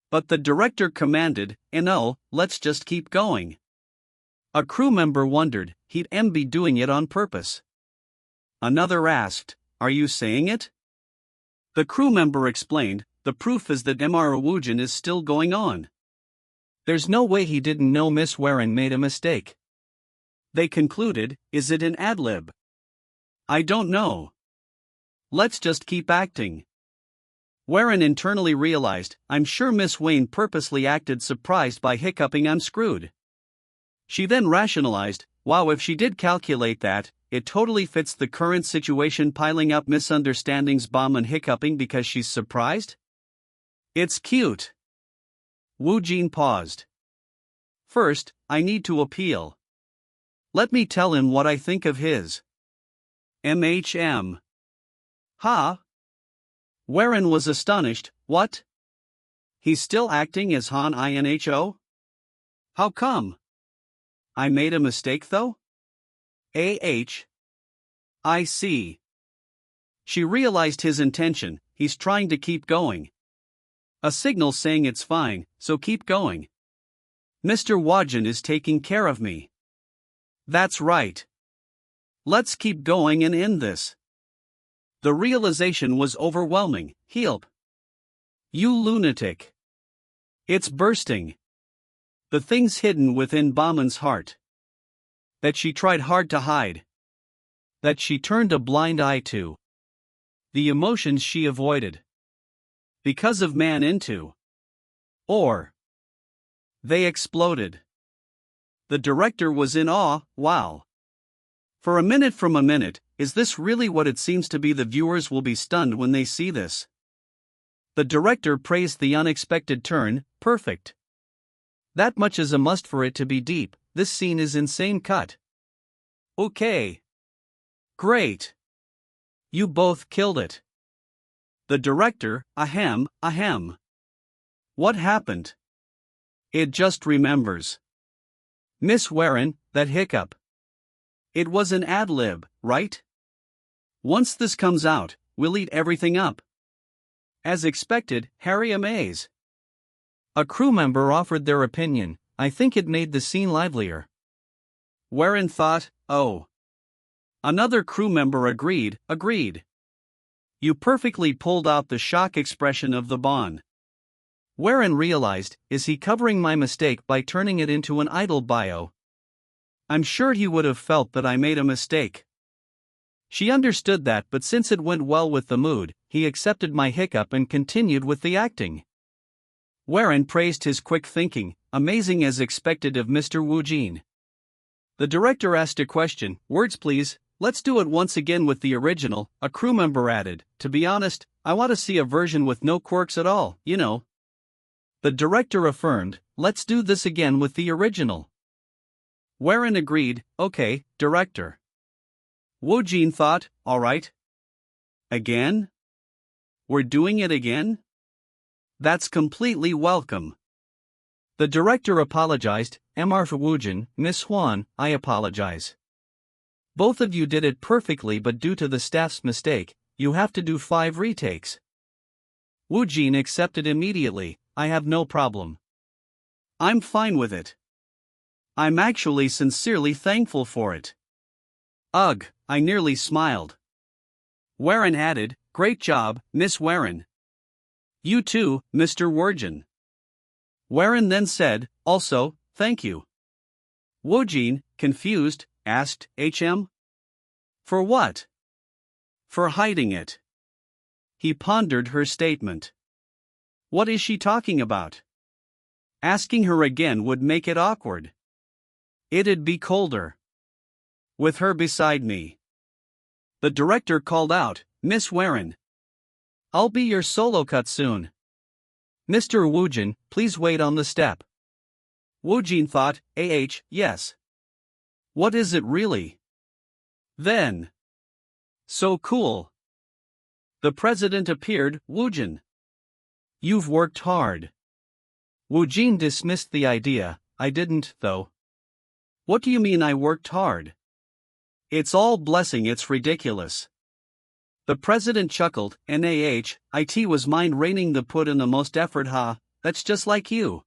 But the director commanded, no, let's just keep going. A crew member wondered, he'd be doing it on purpose. Another asked, are you saying it? The crew member explained, the proof is that Mr. Woojin is still going on. There's no way he didn't know Miss Waren made a mistake. They concluded, is it an ad-lib? I don't know. Let's just keep acting. Waren internally realized, I'm sure Miss Wayne purposely acted surprised by hiccuping I'm screwed. She then rationalized, wow, if she did calculate that, it totally fits the current situation, piling up misunderstandings, bomb and hiccuping because she's surprised? It's cute. Woojin paused. First, I need to appeal. Let me tell him what I think of his MHM. Ha? Waren was astonished, what? He's still acting as Han Inho? How come? I made a mistake though? I see. She realized his intention, he's trying to keep going. A signal saying it's fine, so keep going. Mr. Woojin is taking care of me. That's right. Let's keep going and end this. The realization was overwhelming, help. You lunatic. It's bursting. The things hidden within Bauman's heart. That she tried hard to hide. That she turned a blind eye to. The emotions she avoided. Because of man into. Or. They exploded. The director was in awe, wow. For a minute, is this really what it seems to be? The viewers will be stunned when they see this. The director praised the unexpected turn, perfect. That much is a must for it to be deep, this scene is insane cut. Okay. Great. You both killed it. The director, ahem. What happened? It just remembers. Miss Waren, that hiccup. It was an ad-lib, right? Once this comes out, we'll eat everything up. As expected, Harry amazed. A crew member offered their opinion, I think it made the scene livelier. Waren thought, oh. Another crew member agreed. You perfectly pulled out the shock expression of the Bond. Waren realized, is he covering my mistake by turning it into an idol bio? I'm sure he would have felt that I made a mistake. She understood that, but since it went well with the mood, he accepted my hiccup and continued with the acting. Waren praised his quick thinking, amazing as expected of Mr. Woojin. The director asked a question, words please, let's do it once again with the original, a crew member added, to be honest, I want to see a version with no quirks at all, you know. The director affirmed, let's do this again with the original. Waren agreed, okay, director. Woojin thought, alright. Again? We're doing it again? That's completely welcome. The director apologized, Mr. Woojin, Miss Hwan, I apologize. Both of you did it perfectly, but due to the staff's mistake, you have to do 5 retakes. Woojin accepted immediately, I have no problem. I'm fine with it. I'm actually sincerely thankful for it. Ugh, I nearly smiled. Warren added, great job, Miss Warren. You too, Mr. Woojin. Warren then said, also, thank you. Woojin, confused, asked, For what? For hiding it. He pondered her statement. What is she talking about? Asking her again would make it awkward. It'd be colder. With her beside me. The director called out, Miss Warren. I'll be your solo cut soon. Mr. Woojin, please wait on the step. Woojin thought, yes. What is it really? Then. So cool. The president appeared, Woojin. You've worked hard. Woojin dismissed the idea, I didn't, though. What do you mean I worked hard? It's all blessing, it's ridiculous. The president chuckled, it was mind raining the put in the most effort that's just like you.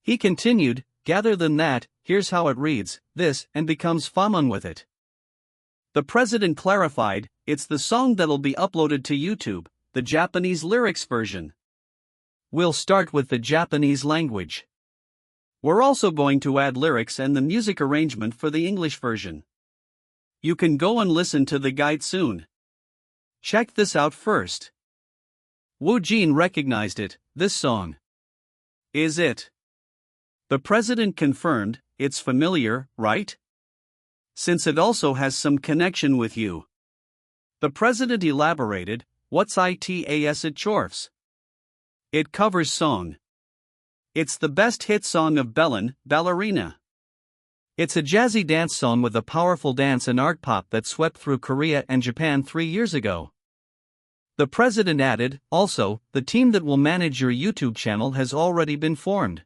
He continued, gather than that, here's how it reads, this, and becomes famun with it. The president clarified, it's the song that'll be uploaded to YouTube, the Japanese lyrics version. We'll start with the Japanese language. We're also going to add lyrics and the music arrangement for the English version. You can go and listen to the guide soon. Check this out first. Woojin recognized it, this song. Is it? The president confirmed, it's familiar, right? Since it also has some connection with you. The president elaborated, what's ITAS it chorfs? It covers song. It's the best hit song of Bellin, Ballerina. It's a jazzy dance song with a powerful dance and art pop that swept through Korea and Japan 3 years ago. The president added, also, the team that will manage your YouTube channel has already been formed.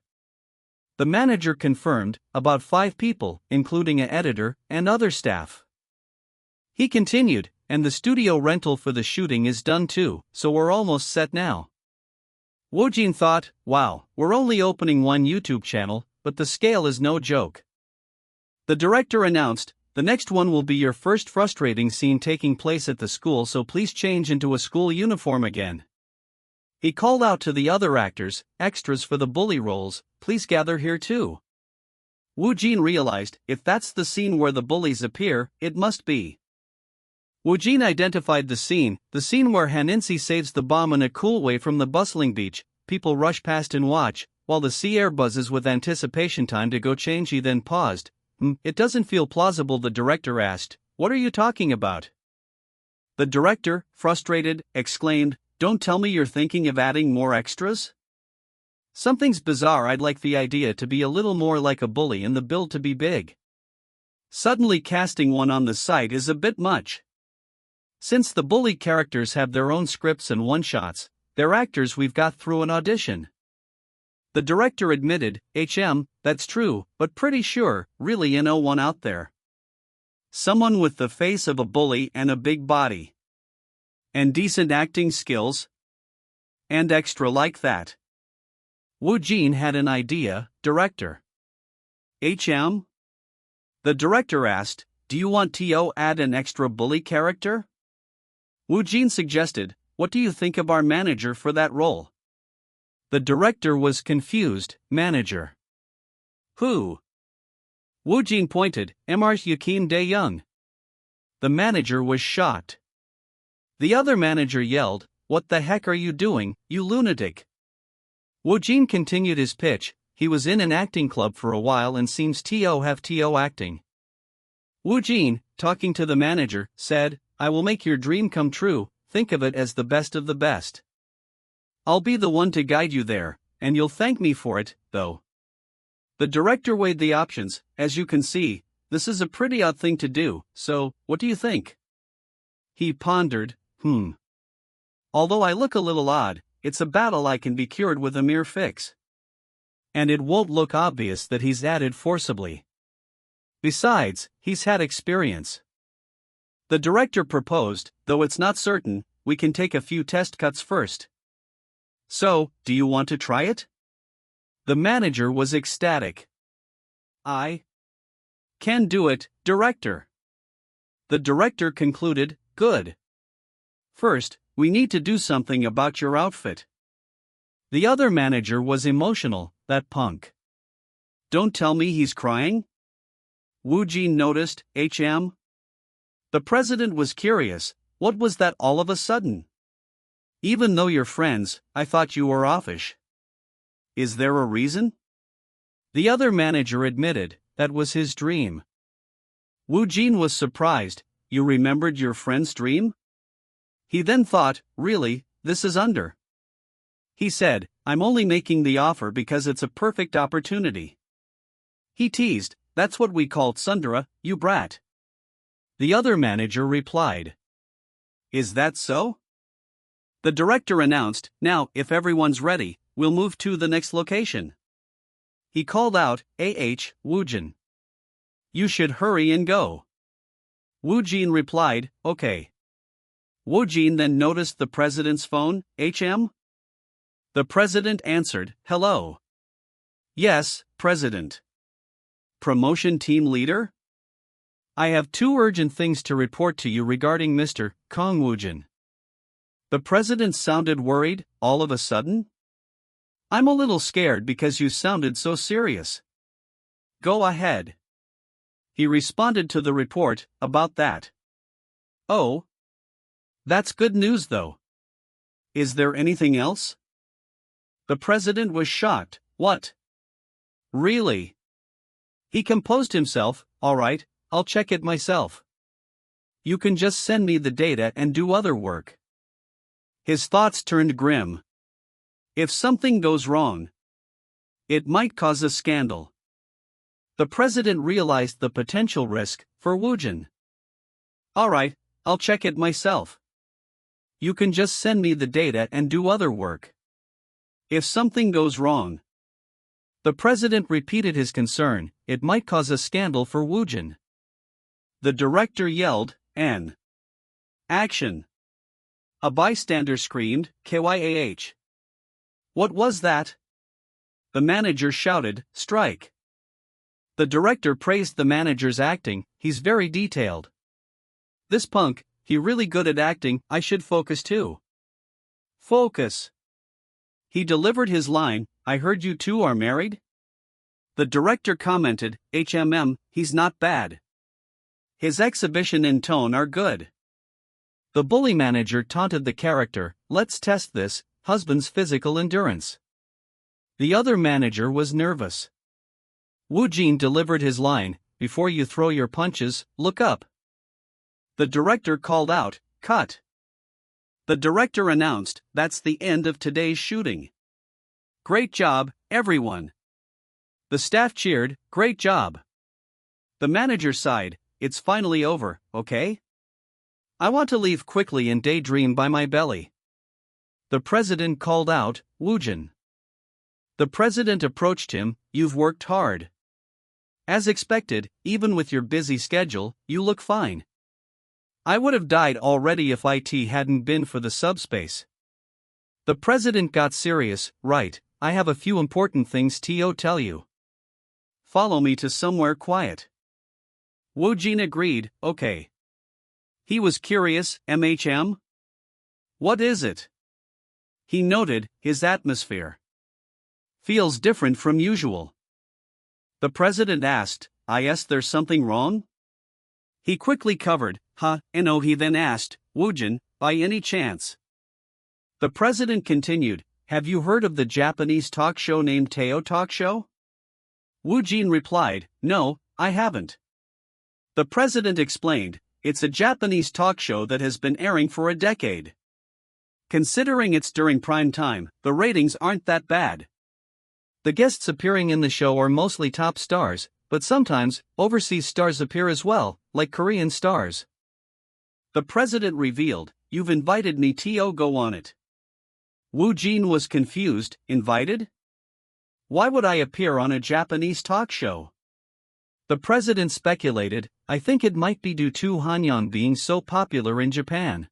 The manager confirmed, about 5 people, including an editor and other staff. He continued, and the studio rental for the shooting is done too, so we're almost set now. Woojin thought, wow, we're only opening one YouTube channel, but the scale is no joke. The director announced, the next one will be your first frustrating scene taking place at the school, so please change into a school uniform again. He called out to the other actors, extras for the bully roles, please gather here too. Woojin realized, if that's the scene where the bullies appear, it must be. Woojin identified the scene where Haninsi saves the bomb in a cool way from the bustling beach, people rush past and watch, while the sea air buzzes with anticipation time to go change. He then paused. It doesn't feel plausible, the director asked, what are you talking about? The director, frustrated, exclaimed, don't tell me you're thinking of adding more extras? Something's bizarre, I'd like the idea to be a little more like a bully and the build to be big. Suddenly casting one on the site is a bit much. Since the bully characters have their own scripts and one-shots, they're actors we've got through an audition. The director admitted, that's true, but pretty sure, really you know one out there. Someone with the face of a bully and a big body. And decent acting skills. And extra like that. Woojin had an idea, director. The director asked, do you want to add an extra bully character? Woojin suggested, what do you think of our manager for that role? The director was confused, manager. Who? Woojin pointed, Yakin De Young. The manager was shocked. The other manager yelled, what the heck are you doing, you lunatic? Woojin continued his pitch, he was in an acting club for a while and seems to have acting. Woojin, talking to the manager, said, I will make your dream come true, think of it as the best of the best. I'll be the one to guide you there, and you'll thank me for it, though. The director weighed the options, as you can see, this is a pretty odd thing to do, so, what do you think? He pondered, Although I look a little odd, it's a battle I can be cured with a mere fix. And it won't look obvious that he's added forcibly. Besides, he's had experience. The director proposed, though it's not certain, we can take a few test cuts first. So, do you want to try it? The manager was ecstatic. I can do it, director. The director concluded, good. First, we need to do something about your outfit. The other manager was emotional, that punk. Don't tell me he's crying? Woojin noticed, The president was curious, what was that all of a sudden? Even though you're friends, I thought you were offish. Is there a reason? The other manager admitted, that was his dream. Woojin was surprised, you remembered your friend's dream? He then thought, really, this is under. He said, I'm only making the offer because it's a perfect opportunity. He teased, that's what we call tsundere, you brat. The other manager replied. Is that so? The director announced, now, if everyone's ready, we'll move to the next location. He called out, Woojin. You should hurry and go. Woojin replied, okay. Woojin then noticed the president's phone, The president answered, hello. Yes, president. Promotion team leader? I have 2 urgent things to report to you regarding Mr. Kang Woojin. The president sounded worried, all of a sudden. I'm a little scared because you sounded so serious. Go ahead. He responded to the report, about that. Oh. That's good news though. Is there anything else? The president was shocked, what? Really? He composed himself, alright, I'll check it myself. You can just send me the data and do other work. His thoughts turned grim. If something goes wrong, it might cause a scandal. The president realized the potential risk for Woojin. Alright, I'll check it myself. You can just send me the data and do other work. If something goes wrong. The president repeated his concern, it might cause a scandal for Woojin. The director yelled, N. Action. A bystander screamed, KYAH. What was that? The manager shouted, strike. The director praised the manager's acting, he's very detailed. This punk, he really good at acting, I should focus too. Focus. He delivered his line, I heard you two are married? The director commented, he's not bad. His exhibition and tone are good. The bully manager taunted the character, let's test this, husband's physical endurance. The other manager was nervous. Woojin delivered his line, before you throw your punches, look up. The director called out, cut. The director announced, that's the end of today's shooting. Great job, everyone. The staff cheered, great job. The manager sighed, it's finally over, okay? I want to leave quickly and daydream by my belly. The president called out, Woojin. The president approached him, you've worked hard. As expected, even with your busy schedule, you look fine. I would have died already if it hadn't been for the subspace. The president got serious, right, I have a few important things to tell you. Follow me to somewhere quiet. Woojin agreed, okay. He was curious, What is it? He noted, his atmosphere feels different from usual. The president asked, there's something wrong? He quickly covered, no. He then asked, Woojin, by any chance? The president continued, have you heard of the Japanese talk show named Teo Talk Show? Woojin replied, no, I haven't. The president explained, it's a Japanese talk show that has been airing for a decade. Considering it's during prime time, the ratings aren't that bad. The guests appearing in the show are mostly top stars, but sometimes, overseas stars appear as well, like Korean stars. The president revealed, you've invited me to go on it. Woojin was confused, invited? Why would I appear on a Japanese talk show? The president speculated, I think it might be due to Hanyeon being so popular in Japan.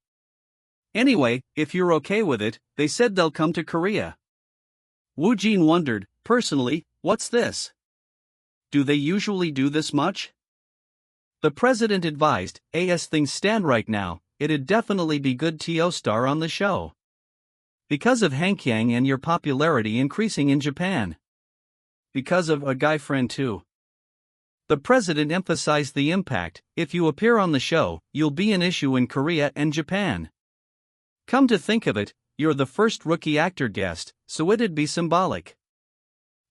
Anyway, if you're okay with it, they said they'll come to Korea. Woojin wondered, personally, what's this? Do they usually do this much? The president advised, as things stand right now, it'd definitely be good to star on the show. Because of Hankyang and your popularity increasing in Japan. Because of a guy friend too. The president emphasized the impact. If you appear on the show, you'll be an issue in Korea and Japan. Come to think of it, you're the first rookie actor guest, so it'd be symbolic.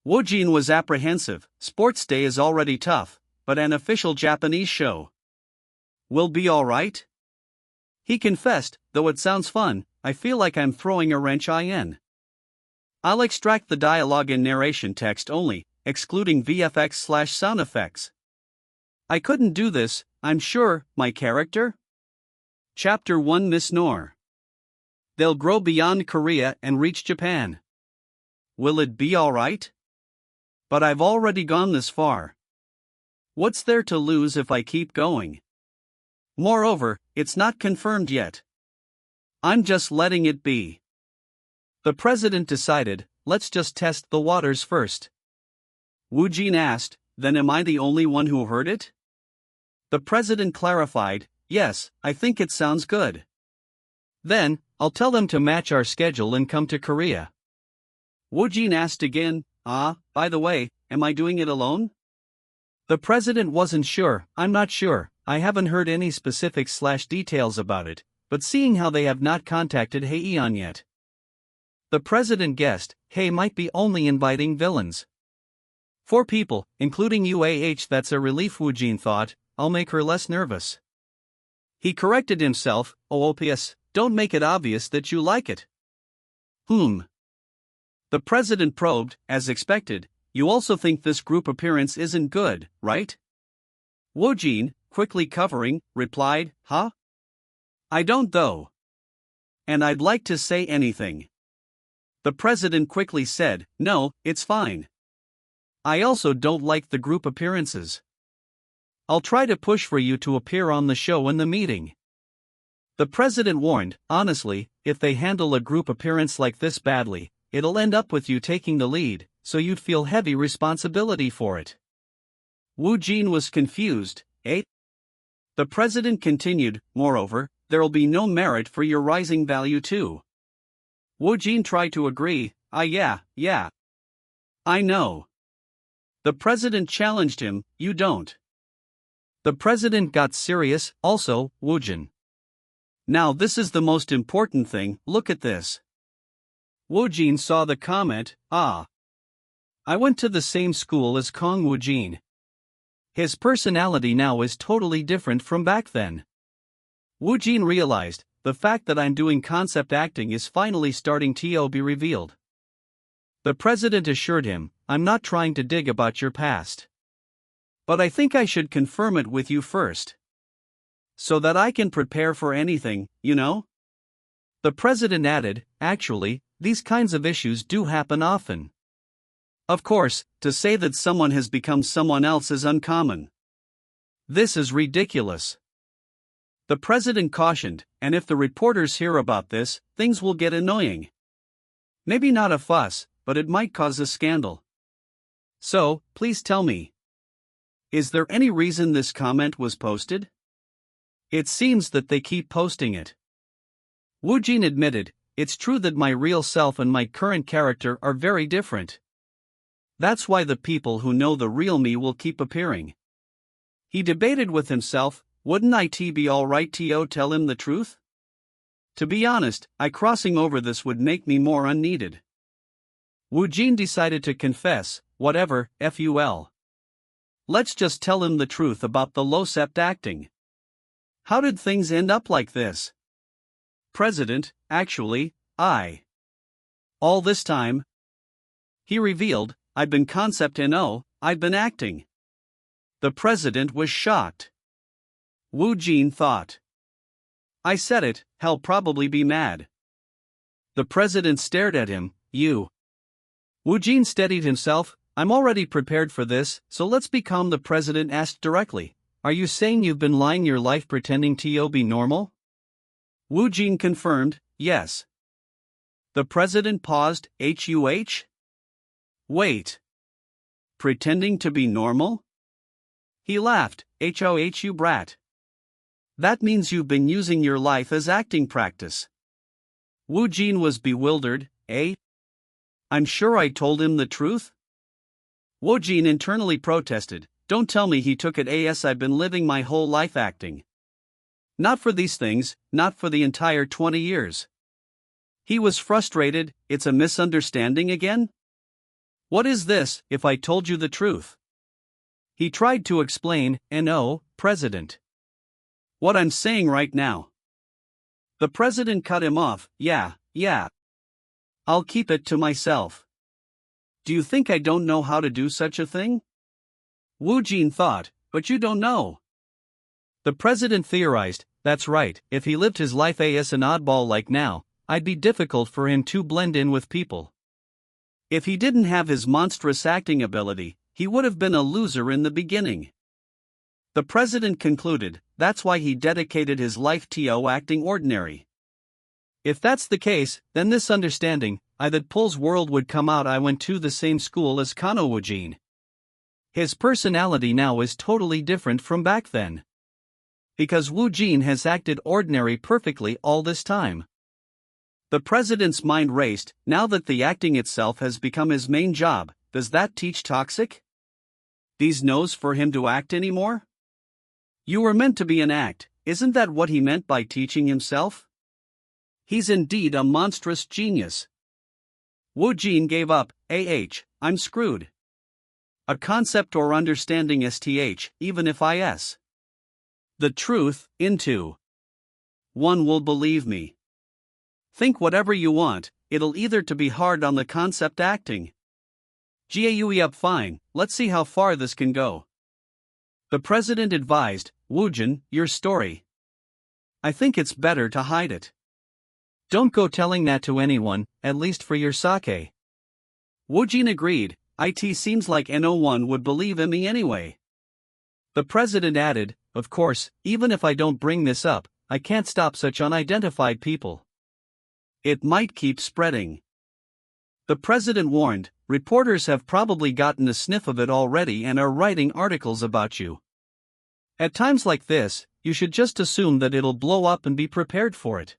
Woojin was apprehensive. Sports day is already tough, but an official Japanese show will be alright? He confessed, though it sounds fun, I feel like I'm throwing a wrench in. I'll extract the dialogue and narration text only, excluding VFX/sound effects. I couldn't do this, I'm sure, my character? Chapter 1 Miss Noor. They'll grow beyond Korea and reach Japan. Will it be alright? But I've already gone this far. What's there to lose if I keep going? Moreover, it's not confirmed yet. I'm just letting it be. The president decided, let's just test the waters first. Woojin asked, then am I the only one who heard it? The president clarified, yes, I think it sounds good. Then, I'll tell them to match our schedule and come to Korea. Woojin asked again, by the way, am I doing it alone? The president wasn't sure. I'm not sure, I haven't heard any specifics/details about it, but seeing how they have not contacted Haeyeon yet. The president guessed, Hae might be only inviting villains. 4 people, including UAH. That's a relief. Woojin thought, I'll make her less nervous. He corrected himself, OPS, don't make it obvious that you like it. The president probed, as expected, you also think this group appearance isn't good, right? Woojin, quickly covering, replied, huh? I don't though. And I'd like to say anything. The president quickly said, no, it's fine. I also don't like the group appearances. I'll try to push for you to appear on the show in the meeting. The president warned, honestly, if they handle a group appearance like this badly, it'll end up with you taking the lead, so you'd feel heavy responsibility for it. Woojin was confused, eh? The president continued, moreover, there'll be no merit for your rising value too. Woojin tried to agree, yeah. I know. The president challenged him, you don't. The president got serious, also, Woojin. Now this is the most important thing, look at this. Woojin saw the comment, I went to the same school as Kang Woojin. His personality now is totally different from back then. Woojin realized, the fact that I'm doing concept acting is finally starting to be revealed. The president assured him, I'm not trying to dig about your past. But I think I should confirm it with you first. So that I can prepare for anything, you know? The president added, actually, these kinds of issues do happen often. Of course, to say that someone has become someone else is uncommon. This is ridiculous. The president cautioned, and if the reporters hear about this, things will get annoying. Maybe not a fuss, but it might cause a scandal. So, please tell me. Is there any reason this comment was posted? It seems that they keep posting it. Woojin admitted, it's true that my real self and my current character are very different. That's why the people who know the real me will keep appearing. He debated with himself, wouldn't it be alright to tell him the truth? To be honest, crossing over this would make me more unneeded. Woojin decided to confess, whatever, FUL. Let's just tell him the truth about the low-sept acting. How did things end up like this? President, actually, all this time, he revealed, I've been concept and I've been acting. The president was shocked. Woojin thought. I said it, he'll probably be mad. The president stared at him, you. Woojin steadied himself, I'm already prepared for this, so let's be calm. The president asked directly, are you saying you've been lying your life pretending to be normal? Woojin confirmed, yes. The president paused, HUH? Wait. Pretending to be normal? He laughed, "Hoh you brat. That means you've been using your life as acting practice." Woojin was bewildered, eh? I'm sure I told him the truth? Woojin internally protested, don't tell me he took it as I've been living my whole life acting. Not for these things, not for the entire 20 years. He was frustrated, it's a misunderstanding again? What is this, if I told you the truth? He tried to explain, no, President. What I'm saying right now. The President cut him off, yeah. I'll keep it to myself. Do you think I don't know how to do such a thing? Woojin thought, but you don't know. The President theorized, that's right, if he lived his life as an oddball like now, I'd be difficult for him to blend in with people. If he didn't have his monstrous acting ability, he would have been a loser in the beginning. The President concluded, that's why he dedicated his life to acting ordinary. If that's the case, then this understanding, that Pul's world would come out. I went to the same school as Kang Woojin. His personality now is totally different from back then. Because Woojin has acted ordinary perfectly all this time. The President's mind raced, now that the acting itself has become his main job, does that teach toxic? These knows for him to act anymore? You were meant to be an act, isn't that what he meant by teaching himself? He's indeed a monstrous genius. Woojin gave up, I'm screwed. A concept or understanding even if the truth, into. One will believe me. Think whatever you want, it'll either to be hard on the concept acting. Up fine, let's see how far this can go. The President advised, Woojin, your story. I think it's better to hide it. Don't go telling that to anyone, at least for your sake. Woojin agreed, it seems like no one would believe in me anyway. The President added, of course, even if I don't bring this up, I can't stop such unidentified people. It might keep spreading. The President warned, reporters have probably gotten a sniff of it already and are writing articles about you. At times like this, you should just assume that it'll blow up and be prepared for it.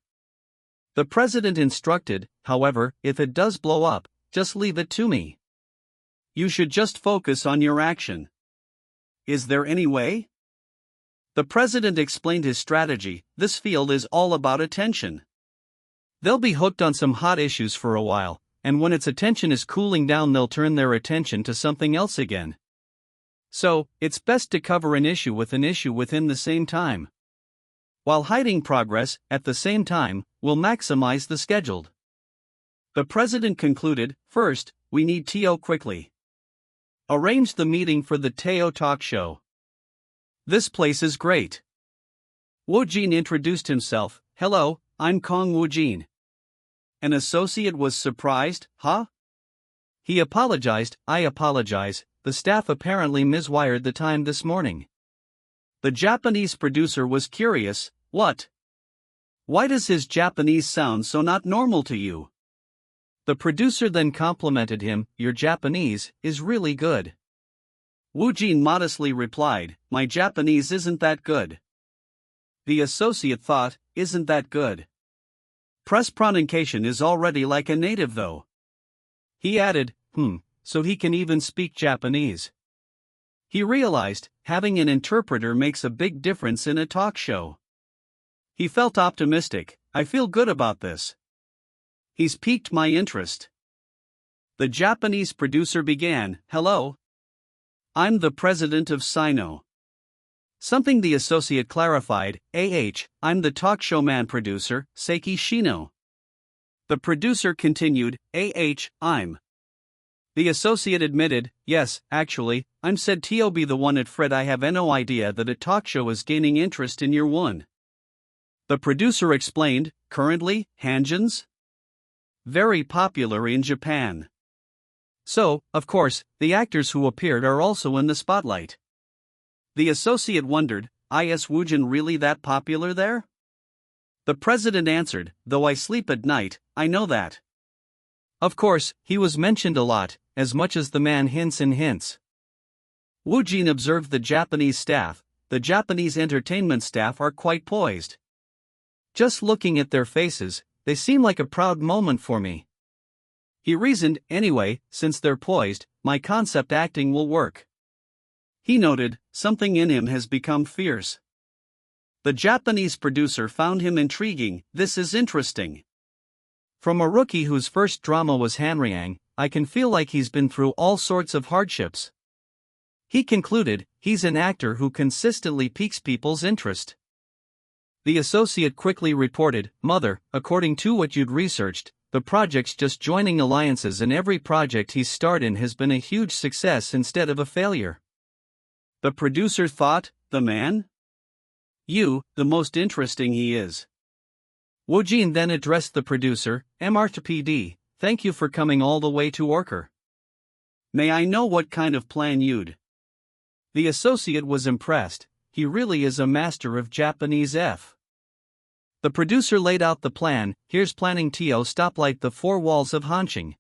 The President instructed, however, if it does blow up, just leave it to me. You should just focus on your action. Is there any way? The President explained his strategy, this field is all about attention. They'll be hooked on some hot issues for a while, and when its attention is cooling down they'll turn their attention to something else again. So, it's best to cover an issue within the same time. While hiding progress, at the same time, will maximize the scheduled. The President concluded, first, we need Teo quickly. Arrange the meeting for the Teo talk show. This place is great. Woojin introduced himself, hello, I'm Kang Woojin. An associate was surprised, huh? He apologized, I apologize, the staff apparently miswired the time this morning. The Japanese producer was curious, what? Why does his Japanese sound so not normal to you? The producer then complimented him, your Japanese is really good. Woojin modestly replied, my Japanese isn't that good. The associate thought, isn't that good? Press pronunciation is already like a native though. He added, so he can even speak Japanese. He realized, having an interpreter makes a big difference in a talk show. He felt optimistic, I feel good about this. He's piqued my interest. The Japanese producer began, hello. I'm the president of Sino. Something the associate clarified, I'm the talk show man producer, Seiki Shino. The producer continued, I'm. The associate admitted, yes, actually, I'm said Teo be the one at Fred I have no idea that a talk show is gaining interest in year one. The producer explained, currently, Hanjins? Very popular in Japan. So, of course, the actors who appeared are also in the spotlight. The associate wondered, is Woojin really that popular there? The President answered, though I sleep at night, I know that. Of course, he was mentioned a lot, as much as the man hints and hints. Woojin observed the Japanese staff. The Japanese entertainment staff are quite poised. Just looking at their faces, they seem like a proud moment for me. He reasoned, anyway, since they're poised, my concept acting will work. He noted, something in him has become fierce. The Japanese producer found him intriguing. This is interesting. From a rookie whose first drama was Hanryang, I can feel like he's been through all sorts of hardships. He concluded, he's an actor who consistently piques people's interest. The associate quickly reported, Mother, according to what you'd researched, the project's just joining alliances and every project he's starred in has been a huge success instead of a failure. The producer thought, the man? You, the most interesting he is. Woojin then addressed the producer, MRTPD, thank you for coming all the way to Orker. May I know what kind of plan you'd? The associate was impressed, he really is a master of Japanese F. The producer laid out the plan, here's planning to stoplight the four walls of Hanqing.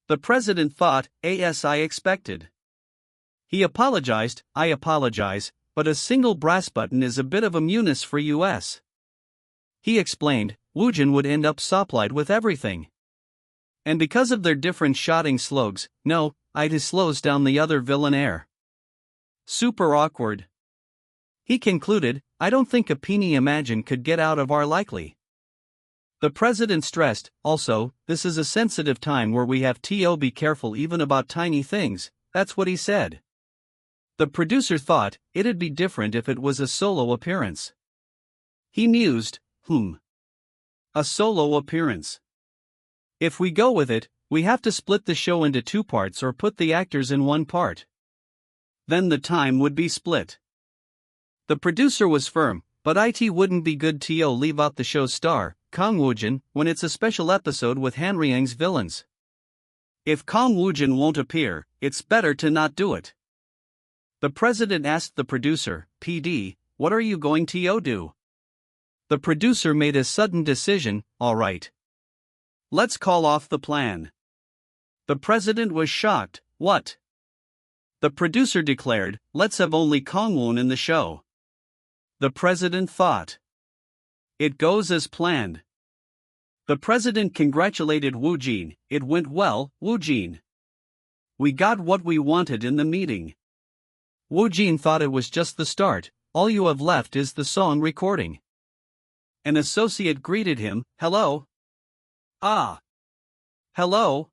The president thought, as I expected. He apologized, I apologize, but a single brass button is a bit of a menace for us. He explained, Woojin would end up stoplight with everything. And because of their different shotting slogs, no, it slows down the other villain air. Super awkward. He concluded, I don't think a Peony Imagine could get out of our likely. The president stressed, also, this is a sensitive time where we have to be careful even about tiny things, that's what he said. The producer thought, it'd be different if it was a solo appearance. He mused, a solo appearance. If we go with it, we have to split the show into two parts or put the actors in one part. Then the time would be split. The producer was firm, but it wouldn't be good to leave out the show's star, Kang Woojin, when it's a special episode with Hanryang's villains. If Kang Woojin won't appear, it's better to not do it. The president asked the producer, PD, what are you going to do? The producer made a sudden decision, all right. Let's call off the plan. The president was shocked, what? The producer declared, let's have only Kangwon in the show. The president thought. It goes as planned. The president congratulated Woojin, it went well, Woojin. We got what we wanted in the meeting. Woojin thought it was just the start, all you have left is the song recording. An associate greeted him, hello. Ah. Hello.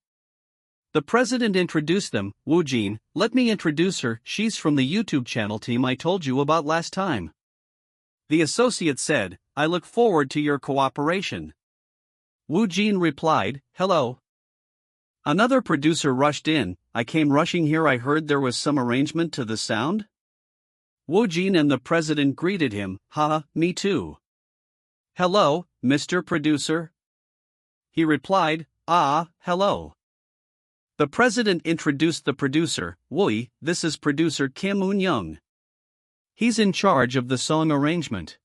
The president introduced them, Woojin, let me introduce her, she's from the YouTube channel team I told you about last time. The associate said, I look forward to your cooperation. Woojin replied, hello. Another producer rushed in, I came rushing here, I heard there was some arrangement to the sound. Woojin and the president greeted him, haha, me too. Hello, Mr. Producer. He replied, hello. The president introduced the producer, Woi, this is producer Kim Un-young. He's in charge of the song arrangement.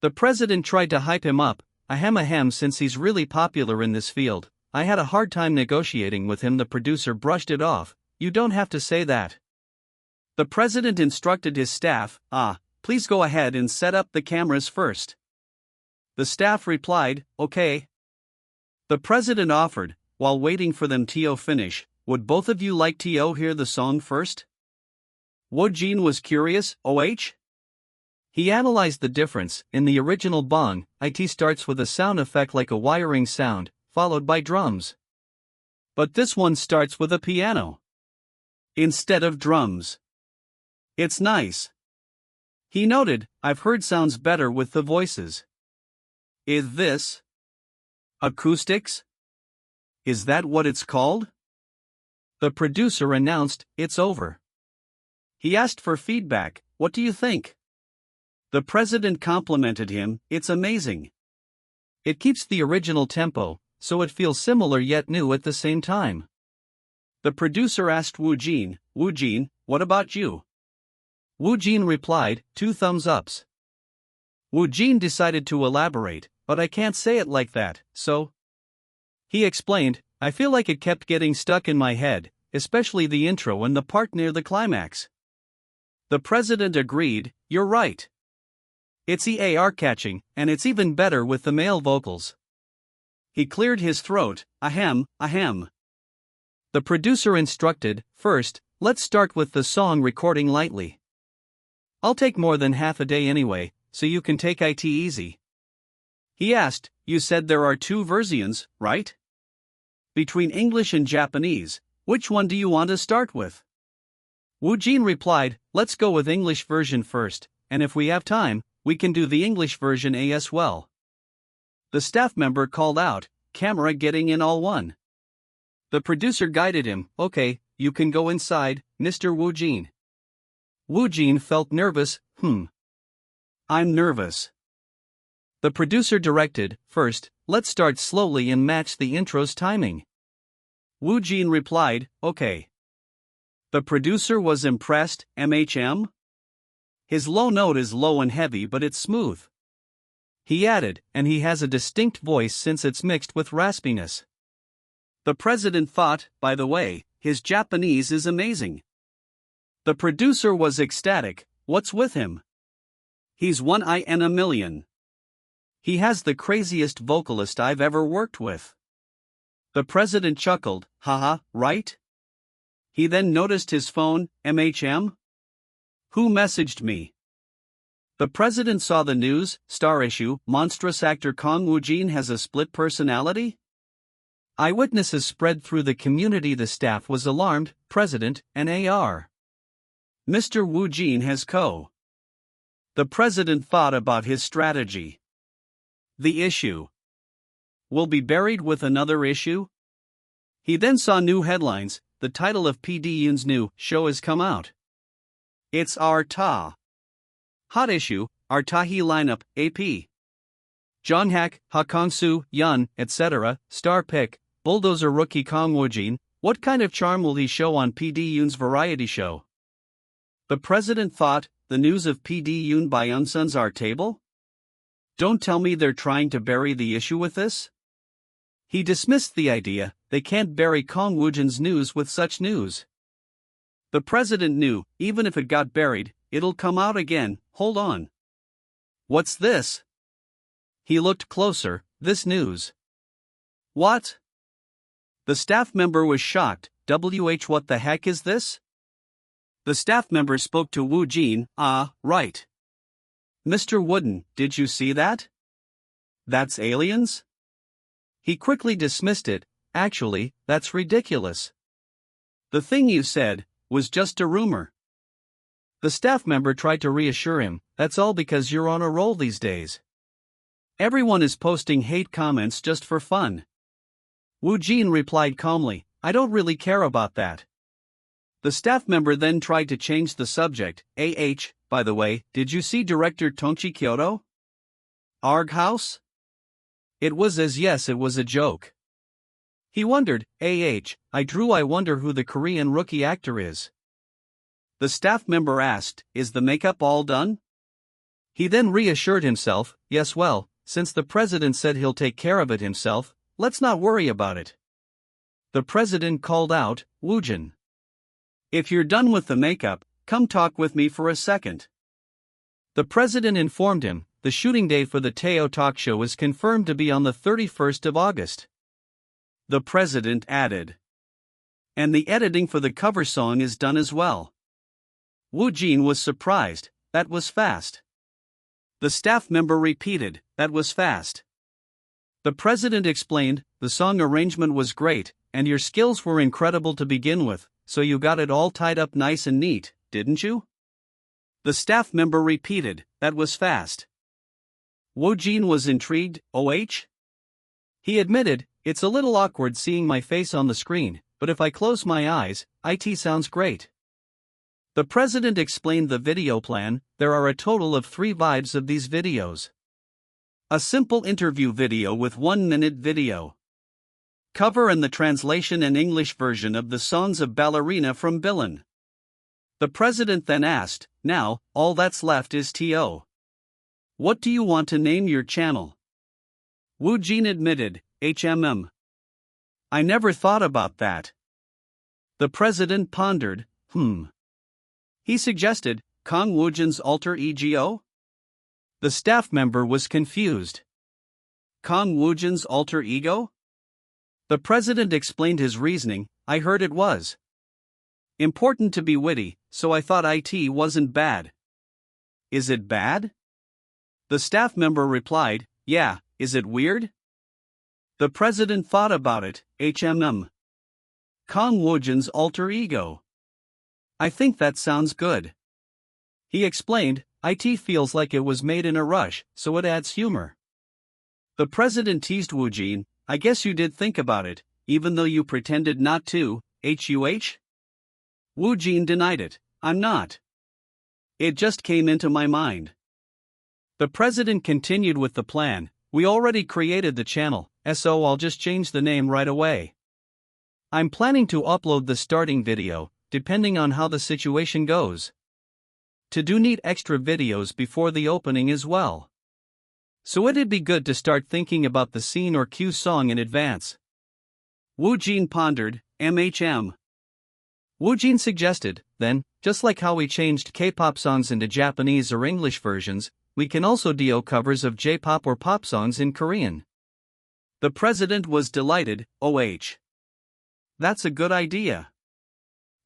The president tried to hype him up, ahem since he's really popular in this field, I had a hard time negotiating with him. The producer brushed it off, you don't have to say that. The president instructed his staff, please go ahead and set up the cameras first. The staff replied, okay. The president offered, while waiting for them to finish, would both of you like to hear the song first? Woojin was curious, He analyzed the difference, in the original bong, it starts with a sound effect like a wiring sound, followed by drums. But this one starts with a piano. Instead of drums. It's nice. He noted, I've heard sounds better with the voices. Is this acoustics? Is that what it's called? The producer announced, it's over. He asked for feedback, what do you think? The president complimented him, it's amazing. It keeps the original tempo, so it feels similar yet new at the same time. The producer asked Woojin, what about you? Woojin replied, 2 thumbs ups. Woojin decided to elaborate, but I can't say it like that, so. He explained, I feel like it kept getting stuck in my head, especially the intro and the part near the climax. The president agreed, you're right. It's EAR catching, and it's even better with the male vocals. He cleared his throat, ahem, ahem. The producer instructed, first, let's start with the song recording lightly. I'll take more than half a day anyway, so you can take it easy. He asked, you said there are 2 versions, right? Between English and Japanese, which one do you want to start with? Woojin replied, let's go with English version first, and if we have time, we can do the English version as well. The staff member called out, camera getting in all one. The producer guided him, okay, you can go inside, Mr. Woojin. Woojin felt nervous, I'm nervous. The producer directed, first, let's start slowly and match the intro's timing. Woojin replied, okay. The producer was impressed, MHM? His low note is low and heavy but it's smooth. He added, and he has a distinct voice since it's mixed with raspiness. The president thought, by the way, his Japanese is amazing. The producer was ecstatic, what's with him? He's 1 in a million. He has the craziest vocalist I've ever worked with. The president chuckled, haha, right? He then noticed his phone, MHM? Who messaged me? The president saw the news, star issue, monstrous actor Kang Woojin has a split personality? Eyewitnesses spread through the community. The staff was alarmed, president, and AR. Mr. Woojin has The president thought about his strategy. The issue will be buried with another issue? He then saw new headlines, the title of PD Yoon's new show has come out. It's our hot issue, our Tahi lineup, AP. Jonghaek, Ha Kang-soo, Yun, etc., star pick, bulldozer rookie Kang Woojin, what kind of charm will he show on PD Yoon's variety show? The president thought, the news of PD Yoon by Unson's our table? Don't tell me they're trying to bury the issue with this? He dismissed the idea, they can't bury Kang Woojin's news with such news. The president knew, even if it got buried, it'll come out again, hold on. What's this? He looked closer, this news. What? The staff member was shocked, what the heck is this? The staff member spoke to Woojin, right. Mr. Wooden, did you see that? That's aliens? He quickly dismissed it, actually, that's ridiculous. The thing you said was just a rumor. The staff member tried to reassure him, that's all because you're on a roll these days. Everyone is posting hate comments just for fun. Woojin replied calmly, I don't really care about that. The staff member then tried to change the subject, by the way, did you see director Tongchi Kyoto? Arg House? It was as yes it was a joke. He wondered, I wonder who the Korean rookie actor is. The staff member asked, is the makeup all done? He then reassured himself, yes well, since the president said he'll take care of it himself, let's not worry about it. The president called out, Woojin. If you're done with the makeup, come talk with me for a second. The president informed him, the shooting day for the Teo talk show is confirmed to be on the 31st of August. The president added. And the editing for the cover song is done as well. Woojin was surprised, that was fast. The staff member repeated, that was fast. The president explained, the song arrangement was great, and your skills were incredible to begin with, so you got it all tied up nice and neat, didn't you? The staff member repeated, that was fast. Woojin was intrigued, He admitted, it's a little awkward seeing my face on the screen, but if I close my eyes, it sounds great. The president explained the video plan, there are a total of 3 vibes of these videos. A simple interview video with 1-minute video. Cover and the translation and English version of the songs of Ballerina from Billin. The president then asked, now, all that's left is TO. What do you want to name your channel? Woojin admitted, HMM. I never thought about that. The president pondered. He suggested, Kang Woojin's alter ego? The staff member was confused. Kang Woojin's alter ego? The president explained his reasoning. I heard it was important to be witty, so I thought it wasn't bad. Is it bad? The staff member replied, yeah, is it weird? The president thought about it. Kang Woojin's alter ego. I think that sounds good. He explained, it feels like it was made in a rush, so it adds humor. The president teased Woojin, I guess you did think about it, even though you pretended not to, Woojin denied it, I'm not. It just came into my mind. The president continued with the plan, we already created the channel, so I'll just change the name right away. I'm planning to upload the starting video, depending on how the situation goes. To do need extra videos before the opening as well. So it'd be good to start thinking about the scene or cue song in advance. Woojin pondered, Woojin suggested, then, just like how we changed K-pop songs into Japanese or English versions, we can also do covers of J-pop or pop songs in Korean. The president was delighted, That's a good idea.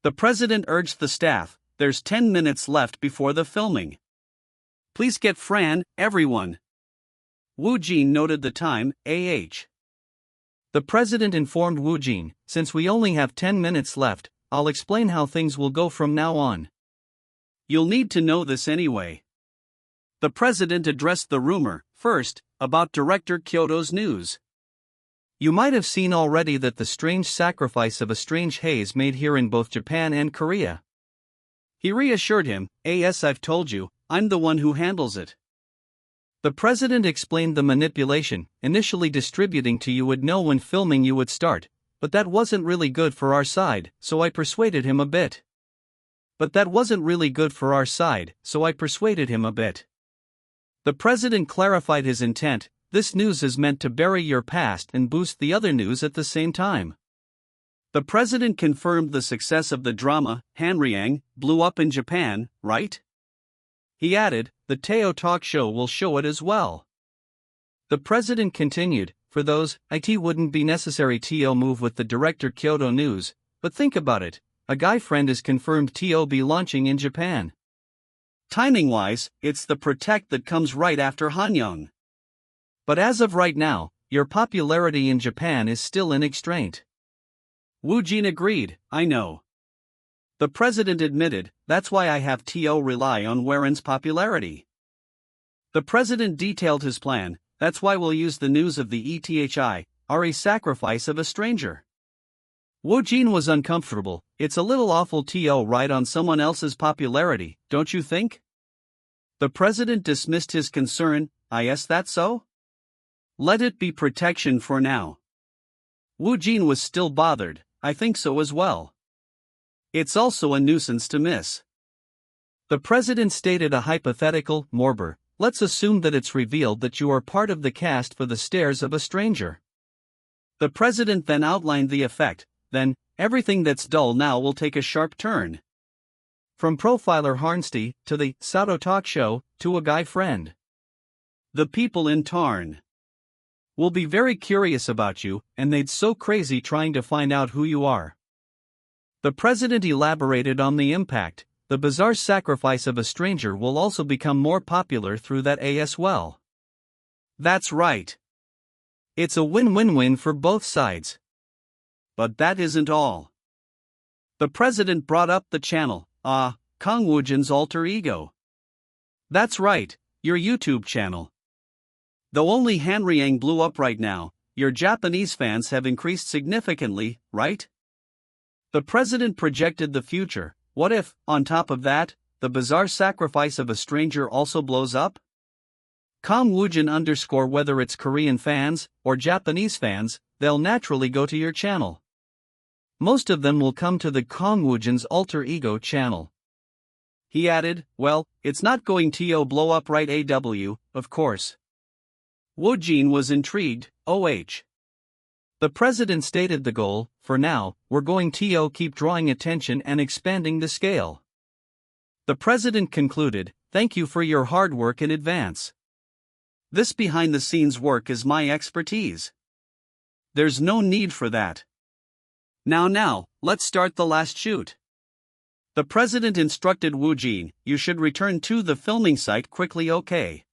The president urged the staff, there's 10 minutes left before the filming. Please get Fran, everyone. Woojin noted the time, The president informed Woojin, since we only have 10 minutes left, I'll explain how things will go from now on. You'll need to know this anyway. The president addressed the rumor, first, about director Kyoto's news. You might have seen already that the strange sacrifice of a strange haze made here in both Japan and Korea. He reassured him, I've told you, I'm the one who handles it. The president explained the manipulation, initially distributing to you would know when filming you would start, but that wasn't really good for our side, so I persuaded him a bit. The president clarified his intent, this news is meant to bury your past and boost the other news at the same time. The president confirmed the success of the drama, Hanryang, blew up in Japan, right? He added, the Teo talk show will show it as well. The president continued, for those, it wouldn't be necessary to move with the director Kyoto news, but think about it, a guy friend is confirmed to be launching in Japan. Timing-wise, it's the Protect that comes right after Hanyang. But as of right now, your popularity in Japan is still in extraint. Woojin agreed, I know. The president admitted, that's why I have to rely on Waren's popularity. The president detailed his plan, that's why we'll use the news of the ETHI, sacrifice of a stranger. Woojin was uncomfortable, it's a little awful to ride on someone else's popularity, don't you think? The president dismissed his concern, is that so? Let it be protection for now. Woojin was still bothered, I think so as well. It's also a nuisance to miss. The president stated a hypothetical, Morber, let's assume that it's revealed that you are part of the cast for the Stairs of a Stranger. The president then outlined the effect, then, everything that's dull now will take a sharp turn. From profiler Harnsty, to the Sato talk show, to a guy friend. The people in Tarn will be very curious about you, and they'd so crazy trying to find out who you are. The president elaborated on the impact, the bizarre sacrifice of a stranger will also become more popular through that as well. That's right. It's a win-win-win for both sides. But that isn't all. The president brought up the channel, Kang Woojin's alter ego. That's right, your YouTube channel. Though only Hanryang blew up right now, your Japanese fans have increased significantly, right? The president projected the future, what if, on top of that, the bizarre sacrifice of a stranger also blows up? Kang Woojin _ whether it's Korean fans, or Japanese fans, they'll naturally go to your channel. Most of them will come to the Kang Woojin's alter ego channel. He added, well, it's not going to blow up right of course. Woojin was intrigued, The president stated the goal: for now, we're going to keep drawing attention and expanding the scale. The president concluded, thank you for your hard work in advance. This behind-the-scenes work is my expertise. There's no need for that. Now, let's start the last shoot. The president instructed Woojin, you should return to the filming site quickly, okay?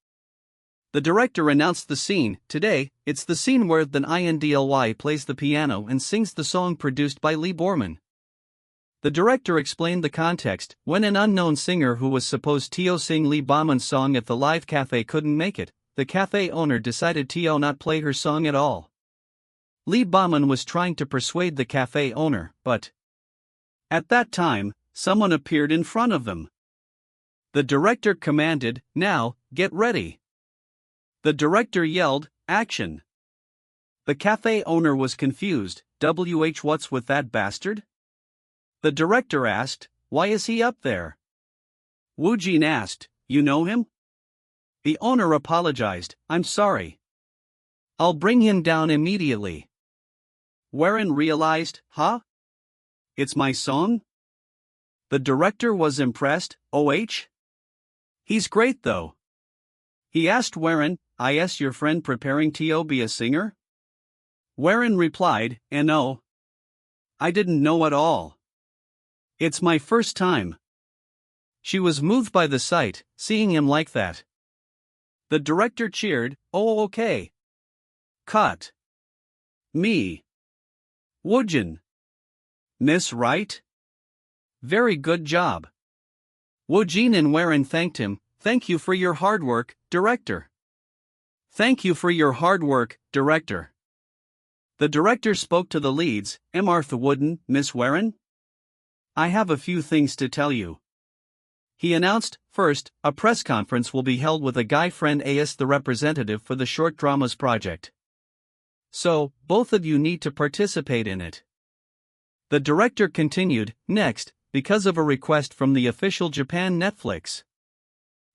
The director announced the scene. Today, it's the scene where the INDLY plays the piano and sings the song produced by Lee Borman. The director explained the context. When an unknown singer who was supposed to sing Lee Borman's song at the live cafe couldn't make it, the cafe owner decided to not play her song at all. Lee Borman was trying to persuade the cafe owner, but at that time, someone appeared in front of them. The director commanded, now, get ready. The director yelled, action. The cafe owner was confused. What's with that bastard? The director asked, why is he up there? Woojin asked, you know him? The owner apologized, I'm sorry. I'll bring him down immediately. Warren realized, huh? It's my song? The director was impressed. He's great though. He asked Warren, is your friend preparing to be a singer? Warren replied, no. I didn't know at all. It's my first time. She was moved by the sight, seeing him like that. The director cheered, okay. Cut. Me. Woojin. Miss Right? Very good job. Woojin and Warren thanked him, thank you for your hard work, director. Thank you for your hard work, director. The director spoke to the leads, Martha Wooden, Miss Warren? I have a few things to tell you. He announced, first, a press conference will be held with a guy friend as the representative for the short dramas project. So, both of you need to participate in it. The director continued, next, because of a request from the official Japan Netflix.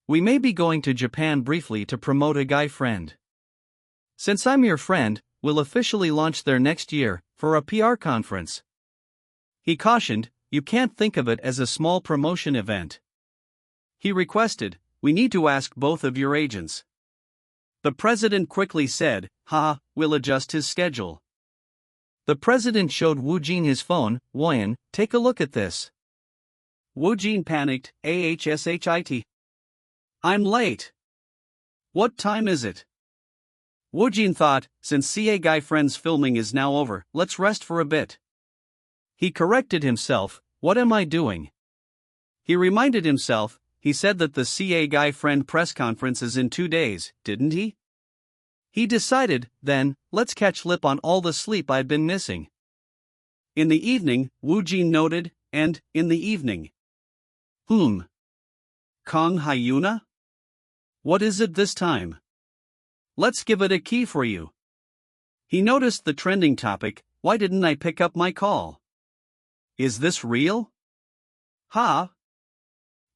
We may be going to Japan briefly to promote a guy friend. Since I'm your friend, we'll officially launch there next year, for a PR conference. He cautioned, you can't think of it as a small promotion event. He requested, we need to ask both of your agents. The president quickly said, we'll adjust his schedule. The president showed Woojin his phone. Woojin, take a look at this. Woojin panicked, AHSHIT. I'm late. What time is it? Woojin thought, since CA Guy Friend's filming is now over, let's rest for a bit. He corrected himself, what am I doing? He reminded himself, he said that the CA Guy Friend press conference is in 2 days, didn't he? He decided, then, let's catch lip on all the sleep I'd been missing. In the evening, Woojin noted, and, in the evening. Kang Hyuna? What is it this time? Let's give it a key for you. He noticed the trending topic, why didn't I pick up my call? Is this real?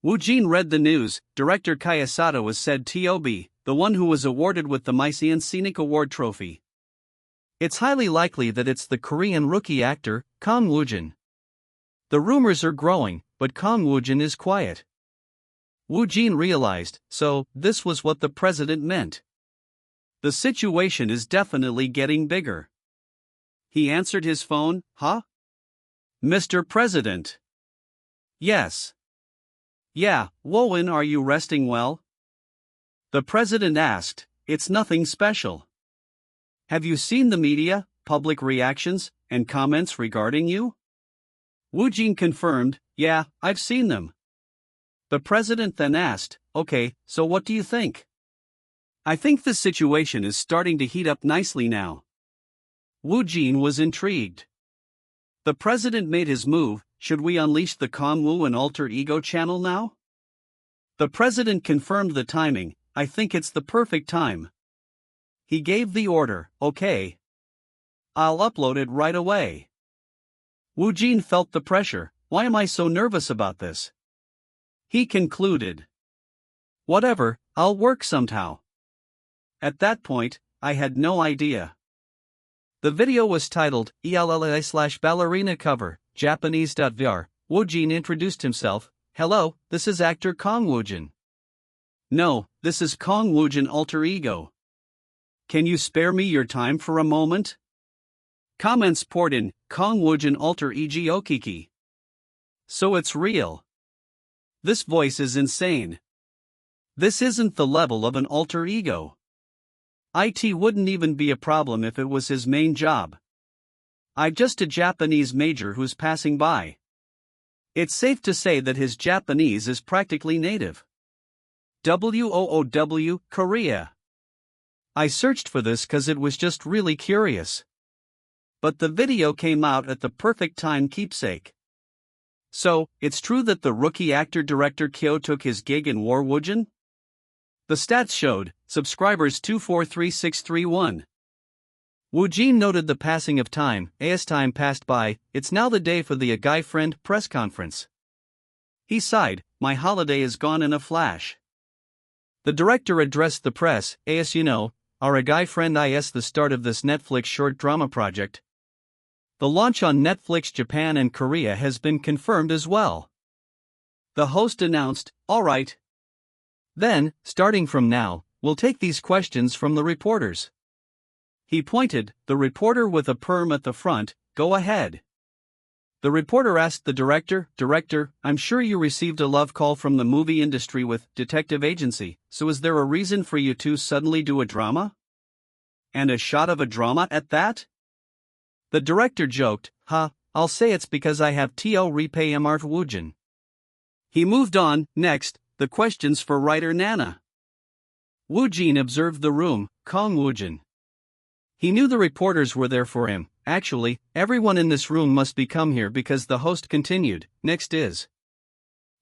Woojin read the news. Director Kayasada was said to be the one who was awarded with the Misean Scenic Award trophy. It's highly likely that it's the Korean rookie actor, Kang Woojin. The rumors are growing, but Kang Woojin is quiet. Woojin realized, so, this was what the president meant. The situation is definitely getting bigger. He answered his phone, Mr. President. Yes. Yeah, Woojin, are you resting well? The president asked, it's nothing special. Have you seen the media, public reactions, and comments regarding you? Woojin confirmed, yeah, I've seen them. The president then asked, okay, so what do you think? I think the situation is starting to heat up nicely now. Woojin was intrigued. The president made his move, should we unleash the Kang Woo and alter ego channel now? The president confirmed the timing, I think it's the perfect time. He gave the order, okay. I'll upload it right away. Woojin felt the pressure, why am I so nervous about this? He concluded. Whatever, I'll work somehow. At that point, I had no idea. The video was titled ELLA/ballerina cover, Japanese.vr. Woojin introduced himself. Hello, this is actor Kang Woojin. No, this is Kang Woojin alter ego. Can you spare me your time for a moment? Comments poured in, Kang Woojin alter ego Okiki. So it's real. This voice is insane. This isn't the level of an alter ego. IT wouldn't even be a problem if it was his main job. I'm just a Japanese major who's passing by. It's safe to say that his Japanese is practically native. WOOW, Korea. I searched for this cause it was just really curious. But the video came out at the perfect time keepsake. So, it's true that the rookie actor-director Kyo took his gig in War Woojin? The stats showed, subscribers 243631. Woojin noted the passing of time. As time passed by, it's now the day for the A Guy Friend press conference. He sighed, my holiday is gone in a flash. The director addressed the press, as you know, our A Guy Friend is the start of this Netflix short drama project. The launch on Netflix Japan and Korea has been confirmed as well. The host announced, alright. Then, starting from now, we'll take these questions from the reporters. He pointed, the reporter with a perm at the front, go ahead. The reporter asked the director, I'm sure you received a love call from the movie industry with Detective Agency, so is there a reason for you to suddenly do a drama? And a shot of a drama at that? The director joked, I'll say it's because I have to repay Mart Woojin. He moved on, next, the questions for writer Nana. Woojin observed the room, Kang Woojin. He knew the reporters were there for him. Actually, everyone in this room must be come here because the host continued, next is.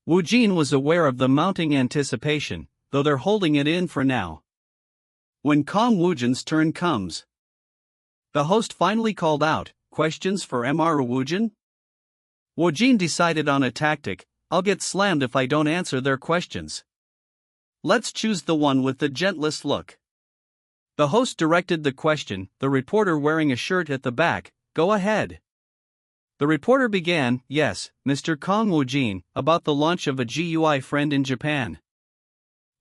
Woojin was aware of the mounting anticipation, though they're holding it in for now. When Kang Woojin's turn comes, the host finally called out, questions for Mr. Woojin? Woojin decided on a tactic, I'll get slammed if I don't answer their questions. Let's choose the one with the gentlest look. The host directed the question, the reporter wearing a shirt at the back, go ahead. The reporter began, yes, Mr. Kang Woojin, about the launch of A GUI Friend in Japan.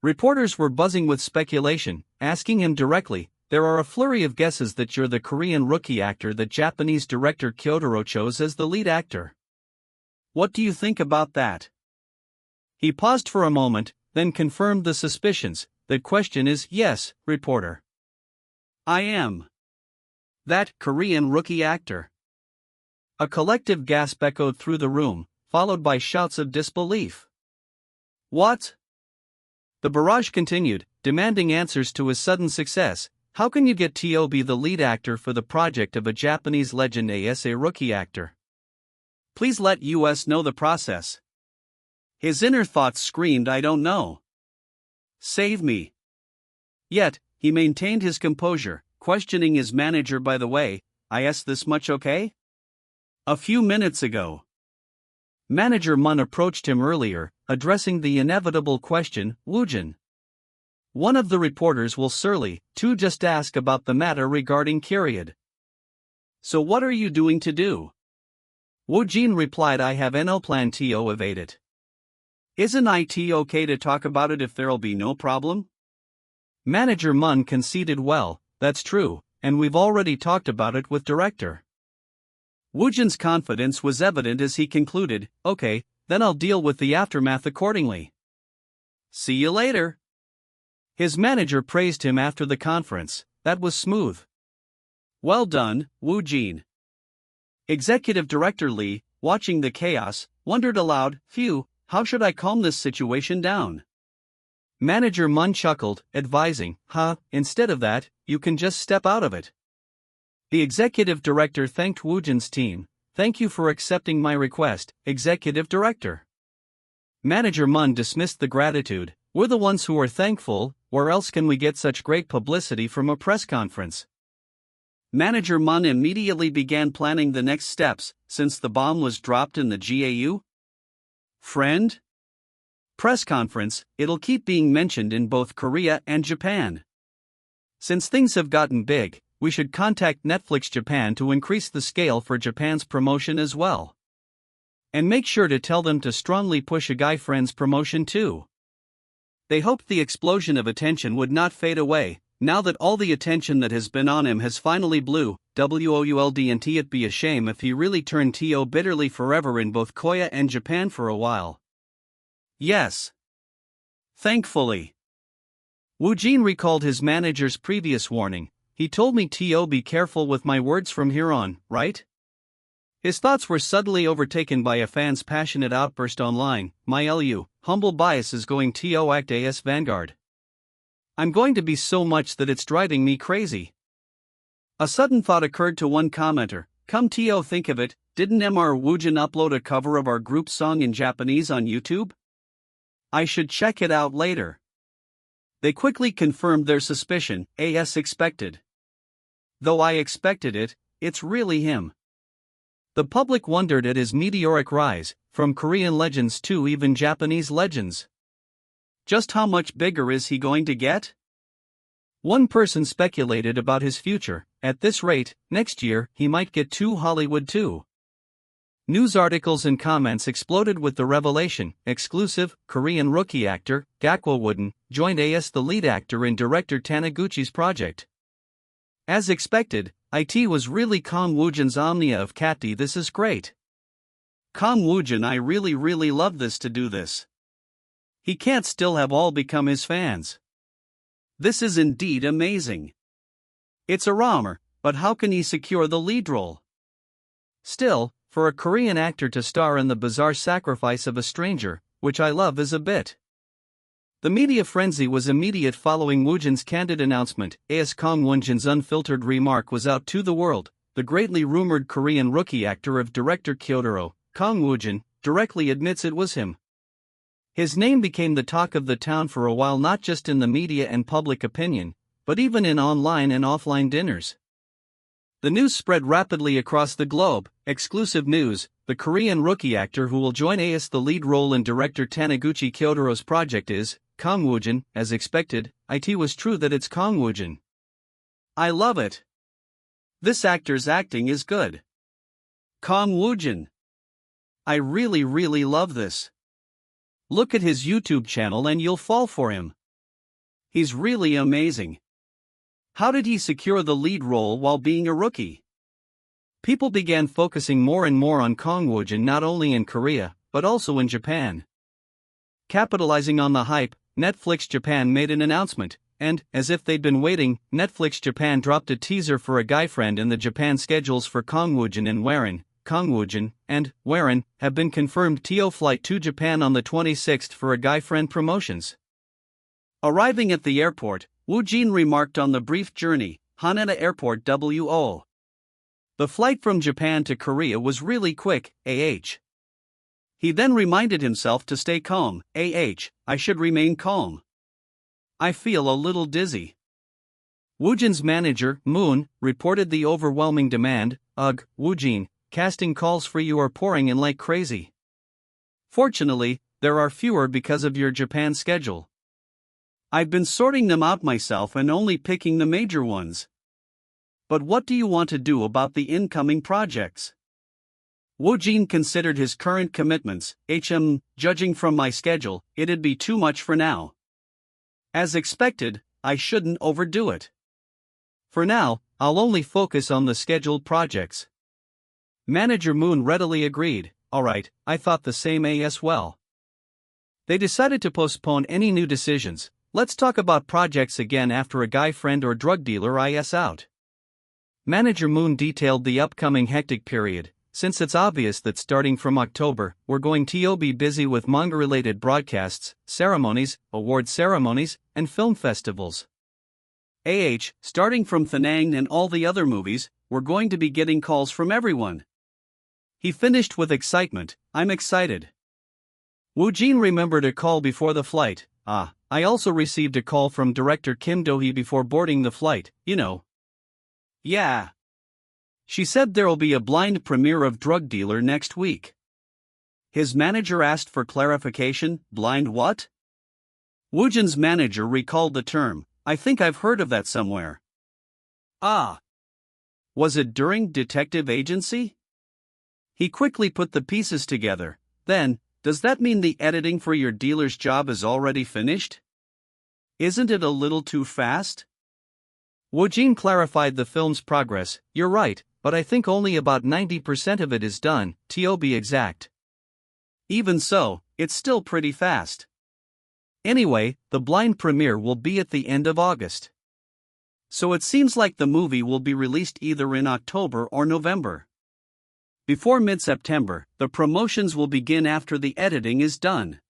Reporters were buzzing with speculation, asking him directly, there are a flurry of guesses that you're the Korean rookie actor that Japanese director Kyotaro chose as the lead actor. What do you think about that? He paused for a moment, then confirmed the suspicions. The question is, yes, reporter. I am that Korean rookie actor. A collective gasp echoed through the room, followed by shouts of disbelief. What? The barrage continued, demanding answers to his sudden success. How can you get to be the lead actor for the project of a Japanese legend as a rookie actor? Please let us know the process. His inner thoughts screamed, I don't know. Save me. Yet, he maintained his composure, questioning his manager, by the way, I asked this much okay? A few minutes ago. Manager Mun approached him earlier, addressing the inevitable question, Woojin. One of the reporters will surely, to just ask about the matter regarding Kyriad. So what are you doing to do? Woojin replied, I have no plan to evade it. Isn't it okay to talk about it if there'll be no problem? Manager Mun conceded, well, that's true, and we've already talked about it with director. Woojin's confidence was evident as he concluded, okay, then I'll deal with the aftermath accordingly. See you later. His manager praised him after the conference, that was smooth. Well done, Woojin. Executive Director Lee, watching the chaos, wondered aloud, phew, how should I calm this situation down? Manager Mun chuckled, advising, instead of that, you can just step out of it. The executive director thanked Woojin's team, thank you for accepting my request, executive director. Manager Mun dismissed the gratitude, we're the ones who are thankful, where else can we get such great publicity from a press conference? Manager Mun immediately began planning the next steps, since the bomb was dropped in the GAU. Friend? Press conference, it'll keep being mentioned in both Korea and Japan. Since things have gotten big, we should contact Netflix Japan to increase the scale for Japan's promotion as well. And make sure to tell them to strongly push a guy friend's promotion too. They hoped the explosion of attention would not fade away, now that all the attention that has been on him has finally blew. WOULD and it'd be a shame if he really turned TO bitterly forever in both Korea and Japan for a while. Yes. Thankfully. Woojin recalled his manager's previous warning. He told me TO be careful with my words from here on, right? His thoughts were suddenly overtaken by a fan's passionate outburst online. My LU, humble bias is going TO act AS Vanguard. I'm going to be so much that it's driving me crazy. A sudden thought occurred to one commenter. Come TO, think of it, didn't MR Woojin upload a cover of our group song in Japanese on YouTube? I should check it out later. They quickly confirmed their suspicion, as expected. Though I expected it, it's really him. The public wondered at his meteoric rise, from Korean legends to even Japanese legends. Just how much bigger is he going to get? One person speculated about his future. At this rate, next year, he might get to Hollywood too. News articles and comments exploded with the revelation. Exclusive, Korean rookie actor, Kang Woojin, joined as the lead actor in director Taniguchi's project. As expected, it was really Kang Woojin's Omnia of Catty. This is great. Kang Woojin, I really love this to do this. He can't still have all become his fans. This is indeed amazing. It's a rommer, but how can he secure the lead role? Still, for a Korean actor to star in the bizarre sacrifice of a stranger, which I love is a bit. The media frenzy was immediate following Woojin's candid announcement. As Kang Woojin's unfiltered remark was out to the world, the greatly rumored Korean rookie actor of director Kyotaro, Kang Woojin, directly admits it was him. His name became the talk of the town for a while, not just in the media and public opinion, but even in online and offline dinners. The news spread rapidly across the globe. Exclusive news, the Korean rookie actor who will join as the lead role in director Taniguchi Kyotaro's project is Kang Woojin. As expected, it was true that it's Kang Woojin. I love it. This actor's acting is good. Kang Woojin. I really love this. Look at his YouTube channel and you'll fall for him. He's really amazing. How did he secure the lead role while being a rookie? People began focusing more and more on Kang Woojin not only in Korea, but also in Japan. Capitalizing on the hype, Netflix Japan made an announcement, and, as if they'd been waiting, Netflix Japan dropped a teaser for a guy friend in the Japan schedules for Kang Woojin and Warren. Kang Woojin and Warren have been confirmed TO flight to Japan on the 26th for a guy friend promotions. Arriving at the airport, Woojin remarked on the brief journey, Haneda Airport WO. The flight from Japan to Korea was really quick, He then reminded himself to stay calm, I should remain calm. I feel a little dizzy. Woojin's manager, Moon, reported the overwhelming demand. Woojin, casting calls for you are pouring in like crazy. Fortunately, there are fewer because of your Japan schedule. I've been sorting them out myself and only picking the major ones. But what do you want to do about the incoming projects? Woojin considered his current commitments. Judging from my schedule, it'd be too much for now. As expected, I shouldn't overdo it. For now, I'll only focus on the scheduled projects. Manager Moon readily agreed. Alright, I thought the same as well. They decided to postpone any new decisions. Let's talk about projects again after a guy friend or drug dealer is out. Manager Moon detailed the upcoming hectic period, since it's obvious that starting from October, we're going to be busy with manga-related broadcasts, ceremonies, award ceremonies, and film festivals. Starting from Thanang and all the other movies, we're going to be getting calls from everyone. He finished with excitement. I'm excited. Woojin remembered a call before the flight. I also received a call from director Kim Do-hee before boarding the flight, you know. Yeah. She said there'll be a blind premiere of Drug Dealer next week. His manager asked for clarification. Blind what? Woojin's manager recalled the term. I think I've heard of that somewhere. Was it during detective agency? He quickly put the pieces together. Then, does that mean the editing for your dealer's job is already finished? Isn't it a little too fast? Woojin clarified the film's progress. You're right, but I think only about 90% of it is done, to be exact. Even so, it's still pretty fast. Anyway, the blind premiere will be at the end of August. So it seems like the movie will be released either in October or November. Before mid-September, the promotions will begin after the editing is done.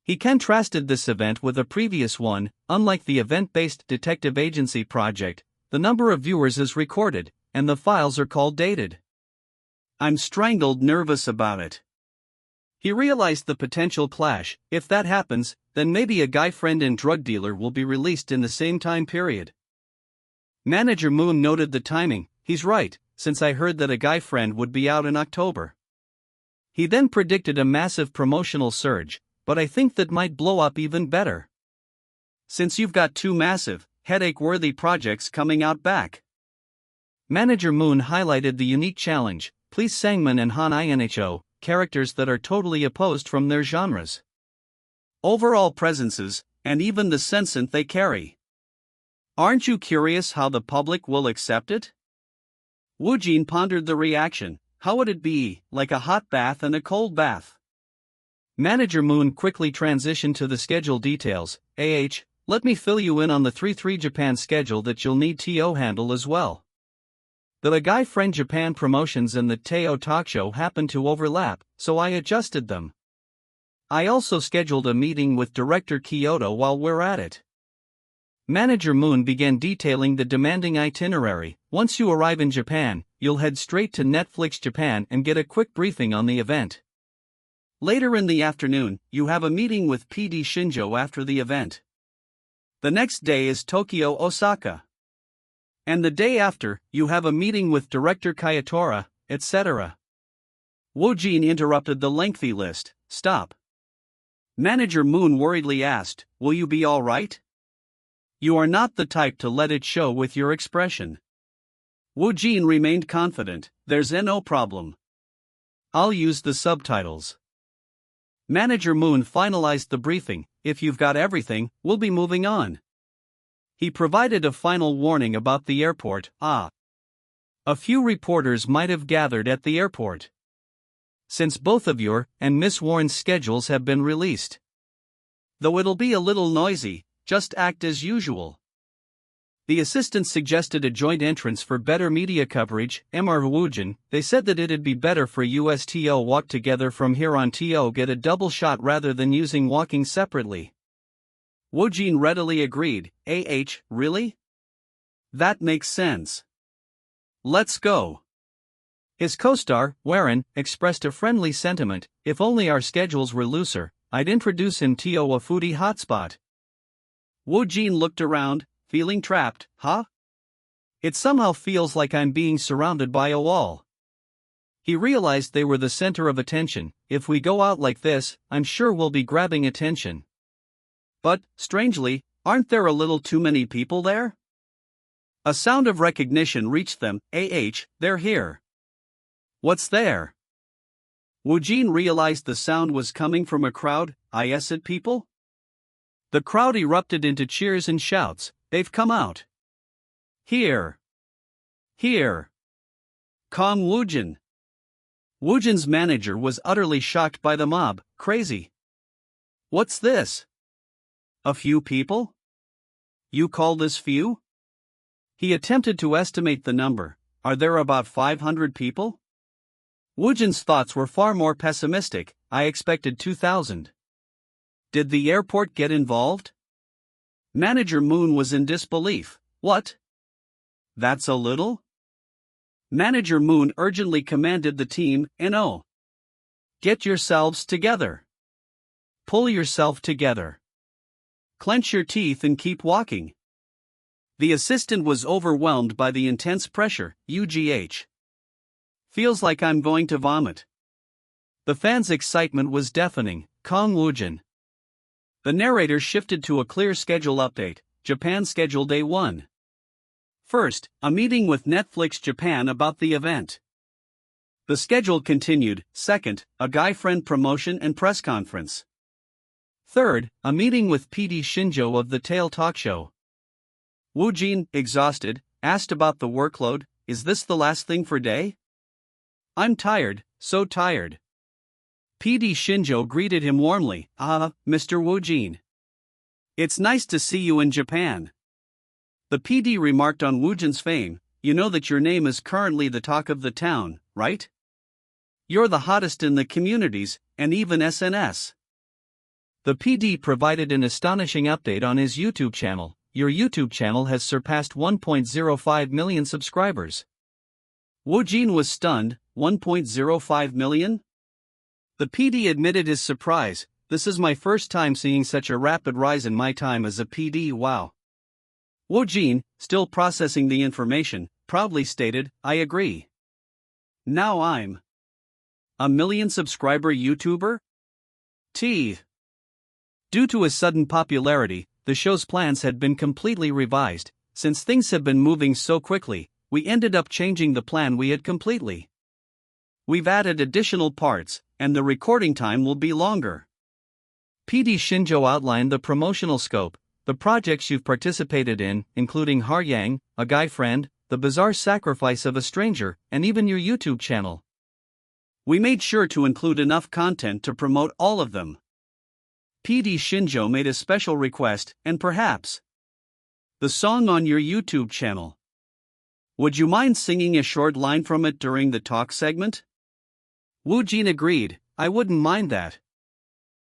He contrasted this event with a previous one. Unlike the event-based detective agency project, the number of viewers is recorded, and the files are called dated. I'm strangled nervous about it. He realized the potential clash. If that happens, then maybe a guy friend and drug dealer will be released in the same time period. Manager Moon noted the timing. He's right, since I heard that a guy friend would be out in October. He then predicted a massive promotional surge, but I think that might blow up even better. Since you've got two massive, headache-worthy projects coming out back. Manager Moon highlighted the unique challenge. Please Sangman and Han Inho, characters that are totally opposed from their genres. Overall presences, and even the sentiment they carry. Aren't you curious how the public will accept it? Woojin pondered the reaction. How would it be, like a hot bath and a cold bath? Manager Moon quickly transitioned to the schedule details. Let me fill you in on the 3-3 Japan schedule that you'll need to handle as well. The Guy Friend Japan promotions and the Teo talk show happen to overlap, so I adjusted them. I also scheduled a meeting with director Kyoto while we're at it. Manager Moon began detailing the demanding itinerary. Once you arrive in Japan, you'll head straight to Netflix Japan and get a quick briefing on the event. Later in the afternoon, you have a meeting with PD Shinjo after the event. The next day is Tokyo Osaka. And the day after, you have a meeting with director Kayatora, etc. Woojin interrupted the lengthy list. Stop. Manager Moon worriedly asked, will you be alright? You are not the type to let it show with your expression. Woojin remained confident. There's no problem. I'll use the subtitles. Manager Moon finalized the briefing. If you've got everything, we'll be moving on. He provided a final warning about the airport. A few reporters might have gathered at the airport. Since both of your and Miss Warren's schedules have been released. Though it'll be a little noisy, just act as usual. The assistant suggested a joint entrance for better media coverage. Manhwa Woojin, they said that it'd be better for us to walk together from here on to get a double shot rather than using walking separately. Woojin readily agreed. Really? That makes sense. Let's go. His co-star, Warren, expressed a friendly sentiment. If only our schedules were looser, I'd introduce him to a foodie hotspot. Woojin looked around, feeling trapped. It somehow feels like I'm being surrounded by a wall. He realized they were the center of attention. If we go out like this, I'm sure we'll be grabbing attention. But, strangely, aren't there a little too many people there? A sound of recognition reached them. They're here. What's there? Woojin realized the sound was coming from a crowd. Is it people? The crowd erupted into cheers and shouts. They've come out. Here. Here. Kang Woojin. Woojin's manager was utterly shocked by the mob. Crazy. What's this? A few people? You call this few? He attempted to estimate the number. Are there about 500 people? Woojin's thoughts were far more pessimistic. I expected 2,000. Did the airport get involved? Manager Moon was in disbelief. What? That's a little? Manager Moon urgently commanded the team. Get yourselves together. Pull yourself together. Clench your teeth and keep walking. The assistant was overwhelmed by the intense pressure. Feels like I'm going to vomit. The fans' excitement was deafening. Kang Woojin. The narrator shifted to a clear schedule update. Japan Schedule Day 1. First, a meeting with Netflix Japan about the event. The schedule continued. Second, a guy friend promotion and press conference. Third, a meeting with PD Shinjo of the Tail Talk Show. Woojin, exhausted, asked about the workload. Is this the last thing for day? I'm tired, so tired. PD Shinjo greeted him warmly. Mr. Woojin. It's nice to see you in Japan. The PD remarked on Woojin's fame. You know that your name is currently the talk of the town, right? You're the hottest in the communities, and even SNS. The PD provided an astonishing update on his YouTube channel. Your YouTube channel has surpassed 1.05 million subscribers. Woojin was stunned. 1.05 million? The PD admitted his surprise. This is my first time seeing such a rapid rise in my time as a PD. Wow. Woojin, still processing the information, proudly stated, I agree. Now I'm a million subscriber YouTuber? Teeth. Due to his sudden popularity, the show's plans had been completely revised. Since things have been moving so quickly, we ended up changing the plan we had completely. We've added additional parts, and the recording time will be longer. PD Shinjo outlined the promotional scope, the projects you've participated in, including Haryang, A Guy Friend, The Bizarre Sacrifice of a Stranger, and even your YouTube channel. We made sure to include enough content to promote all of them. PD Shinjo made a special request, and perhaps the song on your YouTube channel. Would you mind singing a short line from it during the talk segment? Woojin agreed, I wouldn't mind that.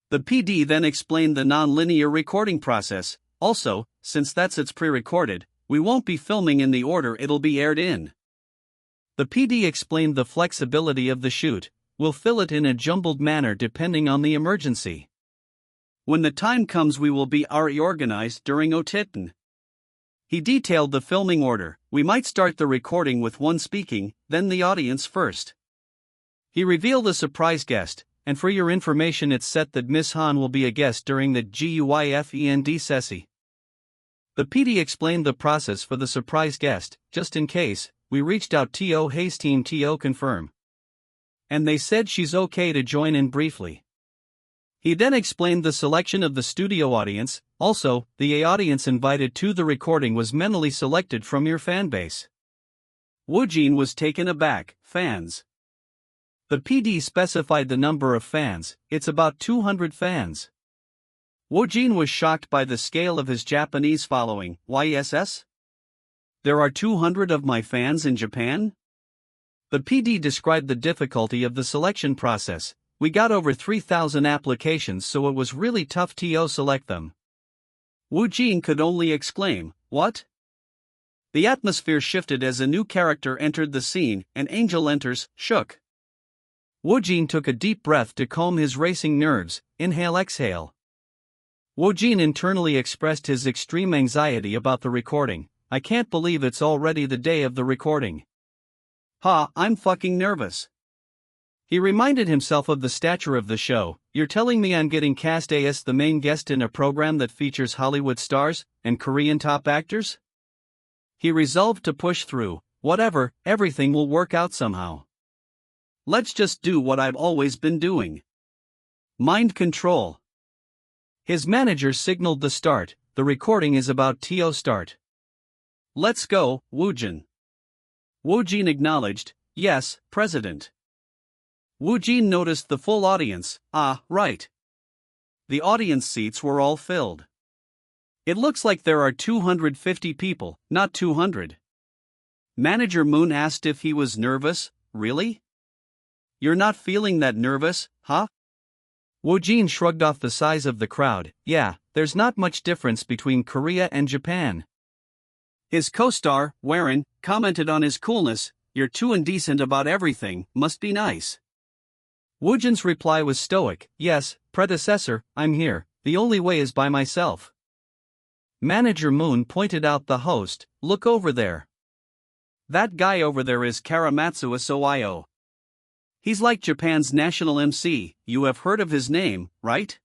The PD then explained the non-linear recording process. Also, since it's pre-recorded, we won't be filming in the order it'll be aired in. The PD explained the flexibility of the shoot. We'll fill it in a jumbled manner depending on the emergency. When the time comes we will be reorganized during Audition. He detailed the filming order. We might start the recording with one speaking, then the audience first. He revealed a surprise guest, and for your information it's set that Miss Han will be a guest during the GUIFEND session. The PD explained the process for the surprise guest. Just in case, we reached out to Hayes team to confirm. And they said she's okay to join in briefly. He then explained the selection of the studio audience. Also, the audience invited to the recording was mentally selected from your fanbase. Woojin was taken aback. Fans. The PD specified the number of fans. It's about 200 fans. Woojin was shocked by the scale of his Japanese following. YSS? There are 200 of my fans in Japan? The PD described the difficulty of the selection process. We got over 3,000 applications, so it was really tough to select them. Woojin could only exclaim, what? The atmosphere shifted as a new character entered the scene. An angel enters, shook. Woojin took a deep breath to calm his racing nerves. Inhale, exhale. Woojin internally expressed his extreme anxiety about the recording. I can't believe it's already the day of the recording. I'm fucking nervous. He reminded himself of the stature of the show. You're telling me I'm getting cast as the main guest in a program that features Hollywood stars and Korean top actors? He resolved to push through. Whatever, everything will work out somehow. Let's just do what I've always been doing. Mind control. His manager signaled the start. The recording is about to start. Let's go, Woojin. Woojin acknowledged, yes, President. Woojin noticed the full audience. Right. The audience seats were all filled. It looks like there are 250 people, not 200. Manager Moon asked if he was nervous. Really? You're not feeling that nervous, huh? Woojin shrugged off the size of the crowd. Yeah, there's not much difference between Korea and Japan. His co-star, Warren, commented on his coolness. You're too indecent about everything, must be nice. Woojin's reply was stoic. Yes, predecessor, I'm here, the only way is by myself. Manager Moon pointed out the host. Look over there. That guy over there is Karamatsu Soio. He's like Japan's national MC, you have heard of his name, right?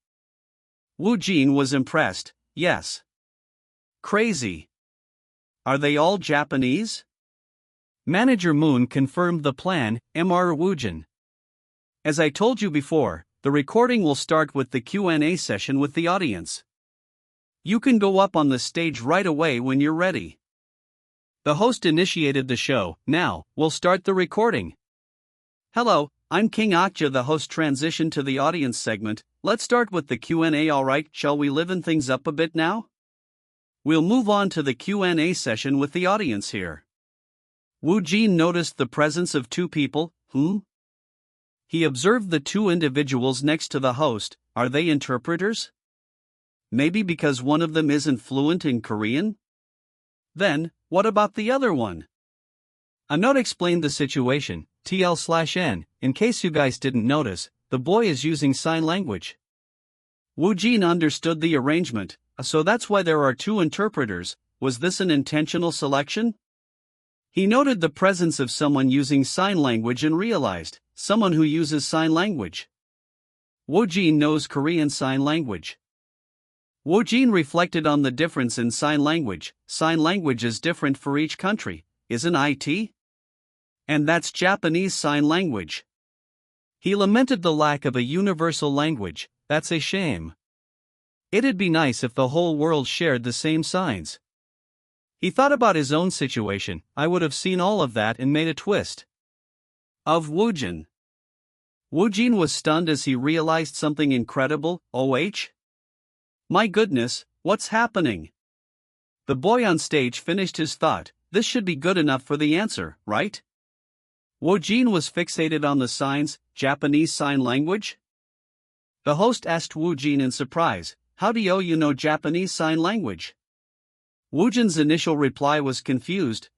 Woojin was impressed. Yes. Crazy. Are they all Japanese? Manager Moon confirmed the plan, Mr. Woojin. As I told you before, the recording will start with the Q&A session with the audience. You can go up on the stage right away when you're ready. The host initiated the show. Now, we'll start the recording. Hello, I'm King Akja. The host transitioned to the audience segment. Let's start with the Q&A. Alright, shall we liven things up a bit now? We'll move on to the Q&A session with the audience here. Woojin noticed the presence of two people. He observed the two individuals next to the host. Are they interpreters? Maybe because one of them isn't fluent in Korean? Then, what about the other one? A note explained the situation, TL/N, in case you guys didn't notice, the boy is using sign language. Woojin understood the arrangement, so that's why there are two interpreters. Was this an intentional selection? He noted the presence of someone using sign language and realized, someone who uses sign language. Woojin knows Korean Sign Language. Woojin reflected on the difference in sign language. Sign language is different for each country, isn't it? And that's Japanese Sign Language. He lamented the lack of a universal language. That's a shame. It'd be nice if the whole world shared the same signs. He thought about his own situation. I would have seen all of that and made a twist. Of Woojin. Woojin was stunned as he realized something incredible. My goodness, what's happening? The boy on stage finished his thought. This should be good enough for the answer, right? Woojin was fixated on the signs, Japanese Sign Language? The host asked Woojin in surprise, how do you know Japanese Sign Language? Woojin's initial reply was confused.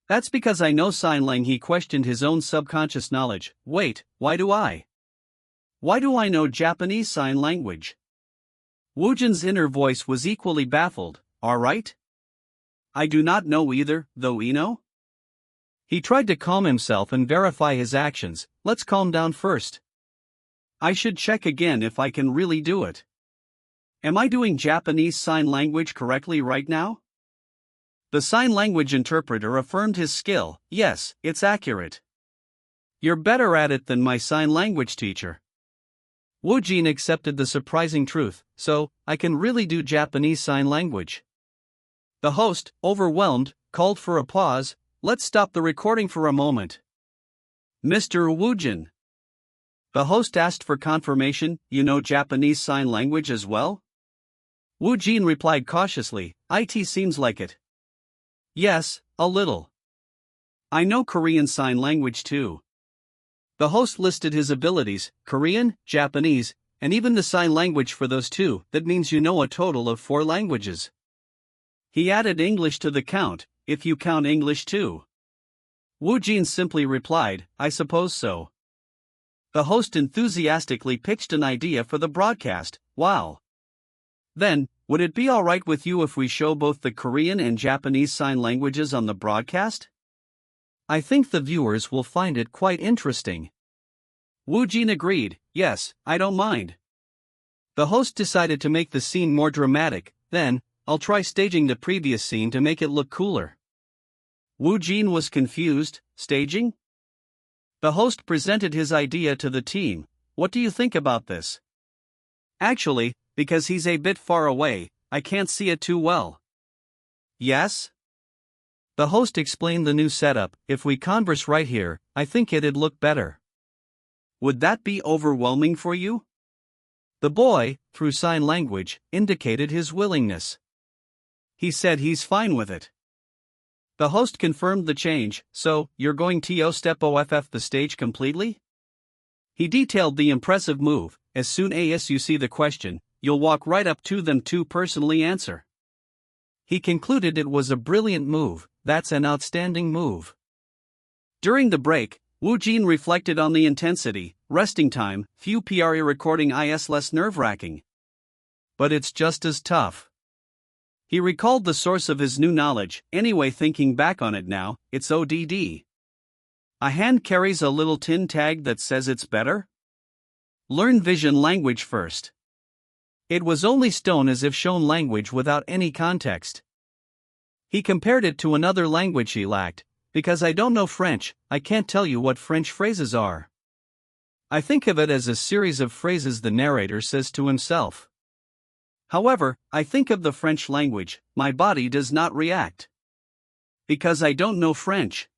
That's because I know sign lang. He questioned his own subconscious knowledge. Wait, why do I? Why do I know Japanese Sign Language? Woojin's inner voice was equally baffled. Alright? I do not know either, though Eno? He tried to calm himself and verify his actions. Let's calm down first. I should check again if I can really do it. Am I doing Japanese Sign Language correctly right now? The sign language interpreter affirmed his skill. Yes, it's accurate. You're better at it than my sign language teacher. Woojin accepted the surprising truth, so, I can really do Japanese Sign Language. The host, overwhelmed, called for a pause. Let's stop the recording for a moment. Mr. Woojin. The host asked for confirmation. You know Japanese Sign Language as well? Woojin replied cautiously, it seems like it. Yes, a little. I know Korean Sign Language too. The host listed his abilities, Korean, Japanese, and even the sign language for those two. That means you know a total of 4 languages. He added English to the count, if you count English too. Woojin simply replied, I suppose so. The host enthusiastically pitched an idea for the broadcast. Wow. Then, would it be alright with you if we show both the Korean and Japanese sign languages on the broadcast? I think the viewers will find it quite interesting. Woojin agreed, yes, I don't mind. The host decided to make the scene more dramatic. Then, I'll try staging the previous scene to make it look cooler. Woojin was confused. Staging? The host presented his idea to the team. What do you think about this? Actually, because he's a bit far away, I can't see it too well. Yes? The host explained the new setup. If we converse right here, I think it'd look better. Would that be overwhelming for you? The boy, through sign language, indicated his willingness. He said he's fine with it. The host confirmed the change. So, you're going to step off the stage completely? He detailed the impressive move. As soon as you see the question, you'll walk right up to them to personally answer. He concluded it was a brilliant move. That's an outstanding move. During the break, Woojin reflected on the intensity. Resting time, few PRE recording is less nerve-wracking. But it's just as tough. He recalled the source of his new knowledge. Anyway, thinking back on it now, it's ODD. A hand carries a little tin tag that says it's better? Learn vision language first. It was only stone as if shown language without any context. He compared it to another language he lacked. Because I don't know French, I can't tell you what French phrases are. I think of it as a series of phrases the narrator says to himself. However, I think of the French language, my body does not react. Because I don't know French.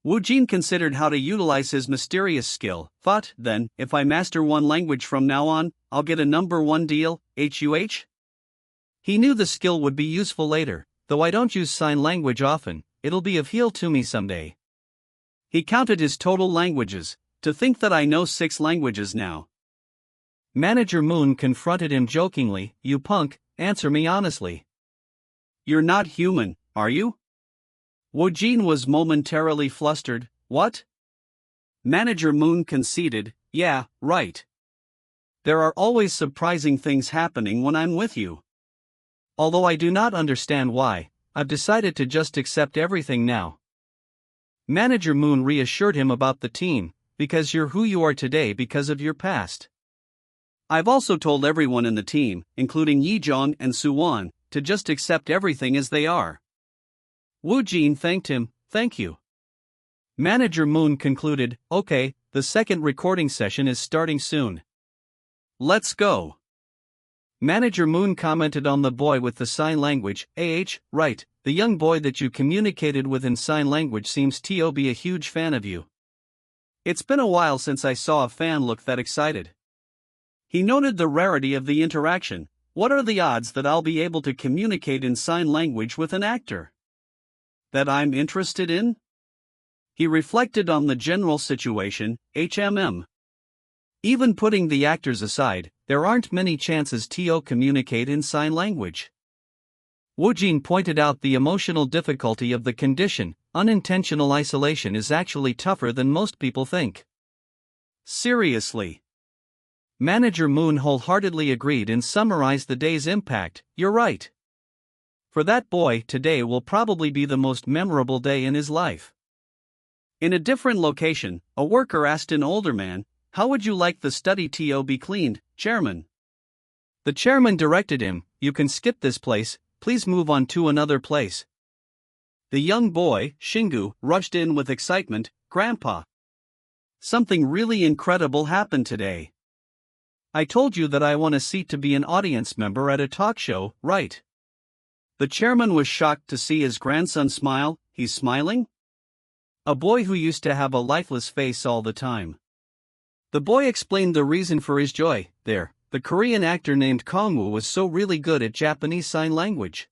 Woojin considered how to utilize his mysterious skill, thought, then, if I master one language from now on, I'll get a #1 deal, HUH? He knew the skill would be useful later, though I don't use sign language often, it'll be of help to me someday. He counted his total languages, to think that I know 6 languages now. Manager Moon confronted him jokingly, you punk, answer me honestly. You're not human, are you? Woojin was momentarily flustered, what? Manager Moon conceded, yeah, right. There are always surprising things happening when I'm with you. Although I do not understand why, I've decided to just accept everything now. Manager Moon reassured him about the team, because you're who you are today because of your past. I've also told everyone in the team, including Yijong and Suwon, to just accept everything as they are. Woojin thanked him, thank you. Manager Moon concluded, okay, the second recording session is starting soon. Let's go. Manager Moon commented on the boy with the sign language, right, the young boy that you communicated with in sign language seems to be a huge fan of you. It's been a while since I saw a fan look that excited. He noted the rarity of the interaction. What are the odds that I'll be able to communicate in sign language with an actor that I'm interested in? He reflected on the general situation, Even putting the actors aside, there aren't many chances to communicate in sign language. Woojin pointed out the emotional difficulty of the condition. Unintentional isolation is actually tougher than most people think. Seriously. Manager Moon wholeheartedly agreed and summarized the day's impact, you're right. For that boy, today will probably be the most memorable day in his life. In a different location, a worker asked an older man, how would you like the study to be cleaned, chairman? The chairman directed him, you can skip this place, please move on to another place. The young boy, Shingu, rushed in with excitement, Grandpa. Something really incredible happened today. I told you that I want a seat to be an audience member at a talk show, right? The chairman was shocked to see his grandson smile, he's smiling? A boy who used to have a lifeless face all the time. The boy explained the reason for his joy, the Korean actor named Kang Woojin was so really good at Japanese Sign Language.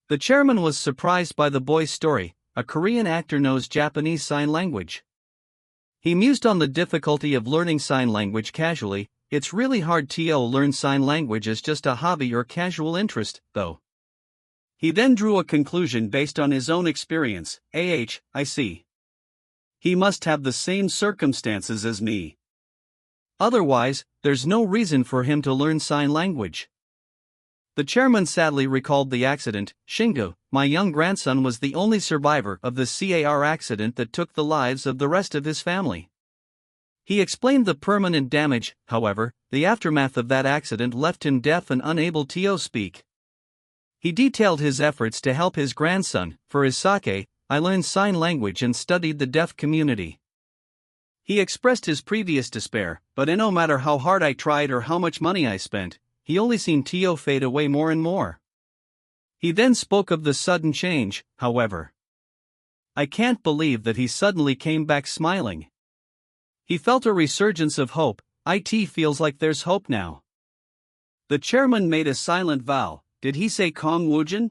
The chairman was surprised by the boy's story, a Korean actor knows Japanese Sign Language. He mused on the difficulty of learning sign language casually, it's really hard to learn sign language as just a hobby or casual interest, though. He then drew a conclusion based on his own experience, I see. He must have the same circumstances as me. Otherwise, there's no reason for him to learn sign language. The chairman sadly recalled the accident, Shingu, my young grandson was the only survivor of the car accident that took the lives of the rest of his family. He explained the permanent damage, however, the aftermath of that accident left him deaf and unable to speak. He detailed his efforts to help his grandson, for his sake, I learned sign language and studied the deaf community. He expressed his previous despair, but no matter how hard I tried or how much money I spent, he only seemed to fade away more and more. He then spoke of the sudden change, however. I can't believe that he suddenly came back smiling. He felt a resurgence of hope, it feels like there's hope now. The chairman made a silent vow, did he say Kang Woojin?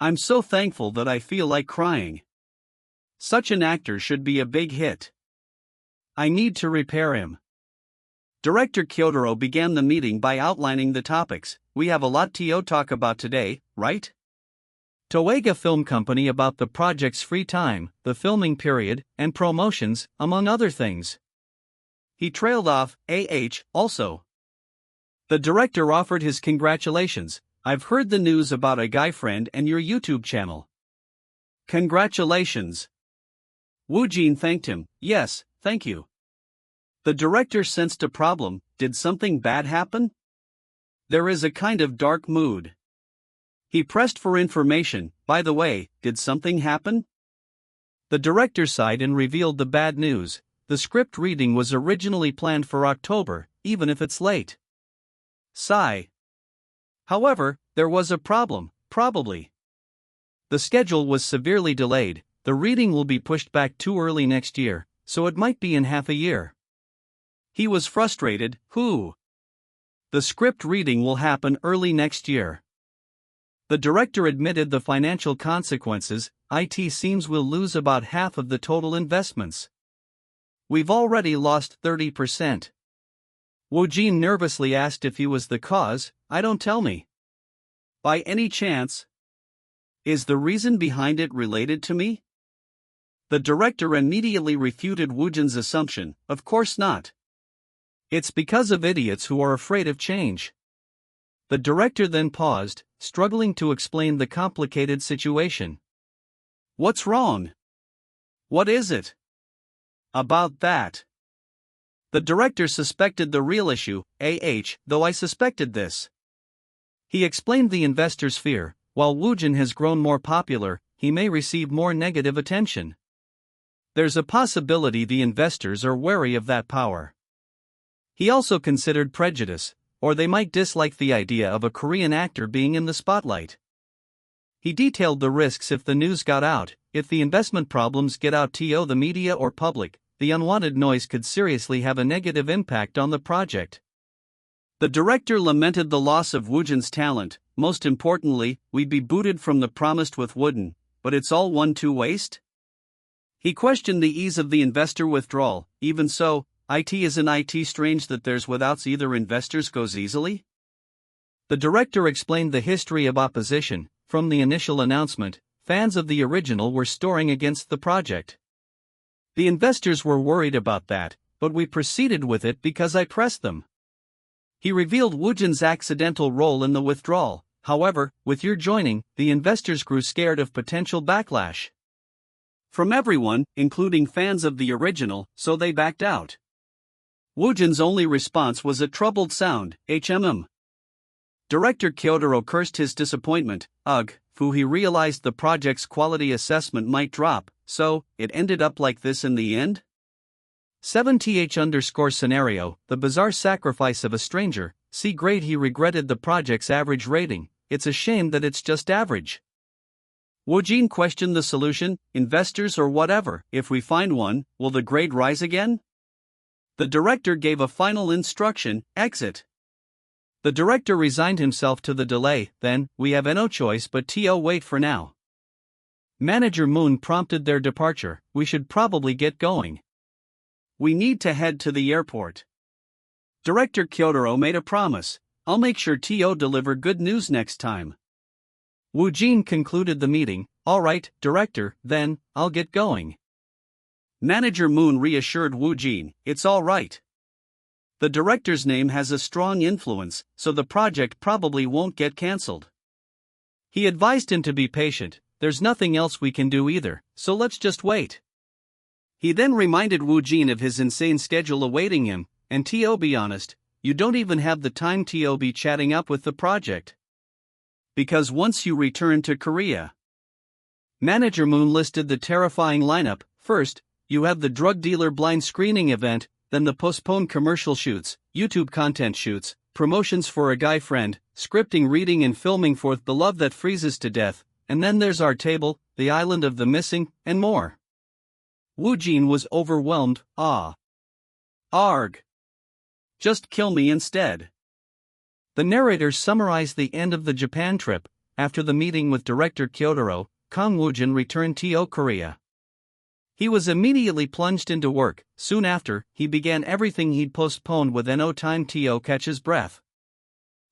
I'm so thankful that I feel like crying. Such an actor should be a big hit. I need to repair him. Director Kyotaro began the meeting by outlining the topics. We have a lot to talk about today, right? Toega Film Company about the project's free time, the filming period, and promotions, among other things. He trailed off, also. The director offered his congratulations. I've heard the news about a guy friend and your YouTube channel. Congratulations. Woojin thanked him, yes, thank you. The director sensed a problem, did something bad happen? There is a kind of dark mood. He pressed for information. By the way, did something happen? The director sighed and revealed the bad news. The script reading was originally planned for October, even if it's late. Sigh. However, there was a problem, probably. The schedule was severely delayed. The reading will be pushed back too early next year, so it might be in half a year. He was frustrated. The script reading will happen early next year. The director admitted the financial consequences. It seems we'll lose about half of the total investments. We've already lost 30%. Woojin nervously asked if he was the cause. Don't tell me. By any chance? Is the reason behind it related to me? The director immediately refuted Woojin's assumption. Of course not. It's because of idiots who are afraid of change. The director then paused, struggling to explain the complicated situation. What's wrong? What is it? About that. The director suspected the real issue, though I suspected this. He explained the investor's fear. While Woojin has grown more popular, he may receive more negative attention. There's a possibility the investors are wary of that power. He also considered prejudice, or they might dislike the idea of a Korean actor being in the spotlight. He detailed the risks if the news got out. If the investment problems get out to the media or public, the unwanted noise could seriously have a negative impact on the project. The director lamented the loss of Woojin's talent. Most importantly, we'd be booted from the promised with Wooden, but it's all one-two waste? He questioned the ease of the investor withdrawal. Even so, isn't it strange that there's without either investors goes easily? The director explained the history of opposition. From the initial announcement, fans of the original were storming against the project. The investors were worried about that, but we proceeded with it because I pressed them. He revealed Woojin's accidental role in the withdrawal. However, with your joining, the investors grew scared of potential backlash from everyone, including fans of the original, so they backed out. Woojin's only response was a troubled sound, Director Kyotaro cursed his disappointment. He realized the project's quality assessment might drop, so it ended up like this in the end? 7th_scenario, the bizarre sacrifice of a stranger. See grade. He regretted the project's average rating. It's a shame that it's just average. Woojin questioned the solution, investors or whatever. If we find one, will the grade rise again? The director gave a final instruction, exit. The director resigned himself to the delay. Then, we have no choice but to wait for now. Manager Moon prompted their departure. We should probably get going. We need to head to the airport. Director Kyotaro made a promise. I'll make sure to deliver good news next time. Woojin concluded the meeting. Alright, director, then, I'll get going. Manager Moon reassured Woojin, it's alright. The director's name has a strong influence, so the project probably won't get cancelled. He advised him to be patient. There's nothing else we can do either, so let's just wait. He then reminded Woojin of his insane schedule awaiting him, and be honest, you don't even have the time to be chatting up with the project. Because once you return to Korea. Manager Moon listed the terrifying lineup. First, you have the drug dealer blind screening event, then the postponed commercial shoots, YouTube content shoots, promotions for a guy friend, scripting, reading and filming for the love that freezes to death, and then there's our table, the island of the missing, and more. Woojin was overwhelmed. Arg. Just kill me instead. The narrator summarized the end of the Japan trip. After the meeting with director Kyotaro, Kang Woojin returned to Korea. He was immediately plunged into work. Soon after, he began everything he'd postponed with no time to catch his breath.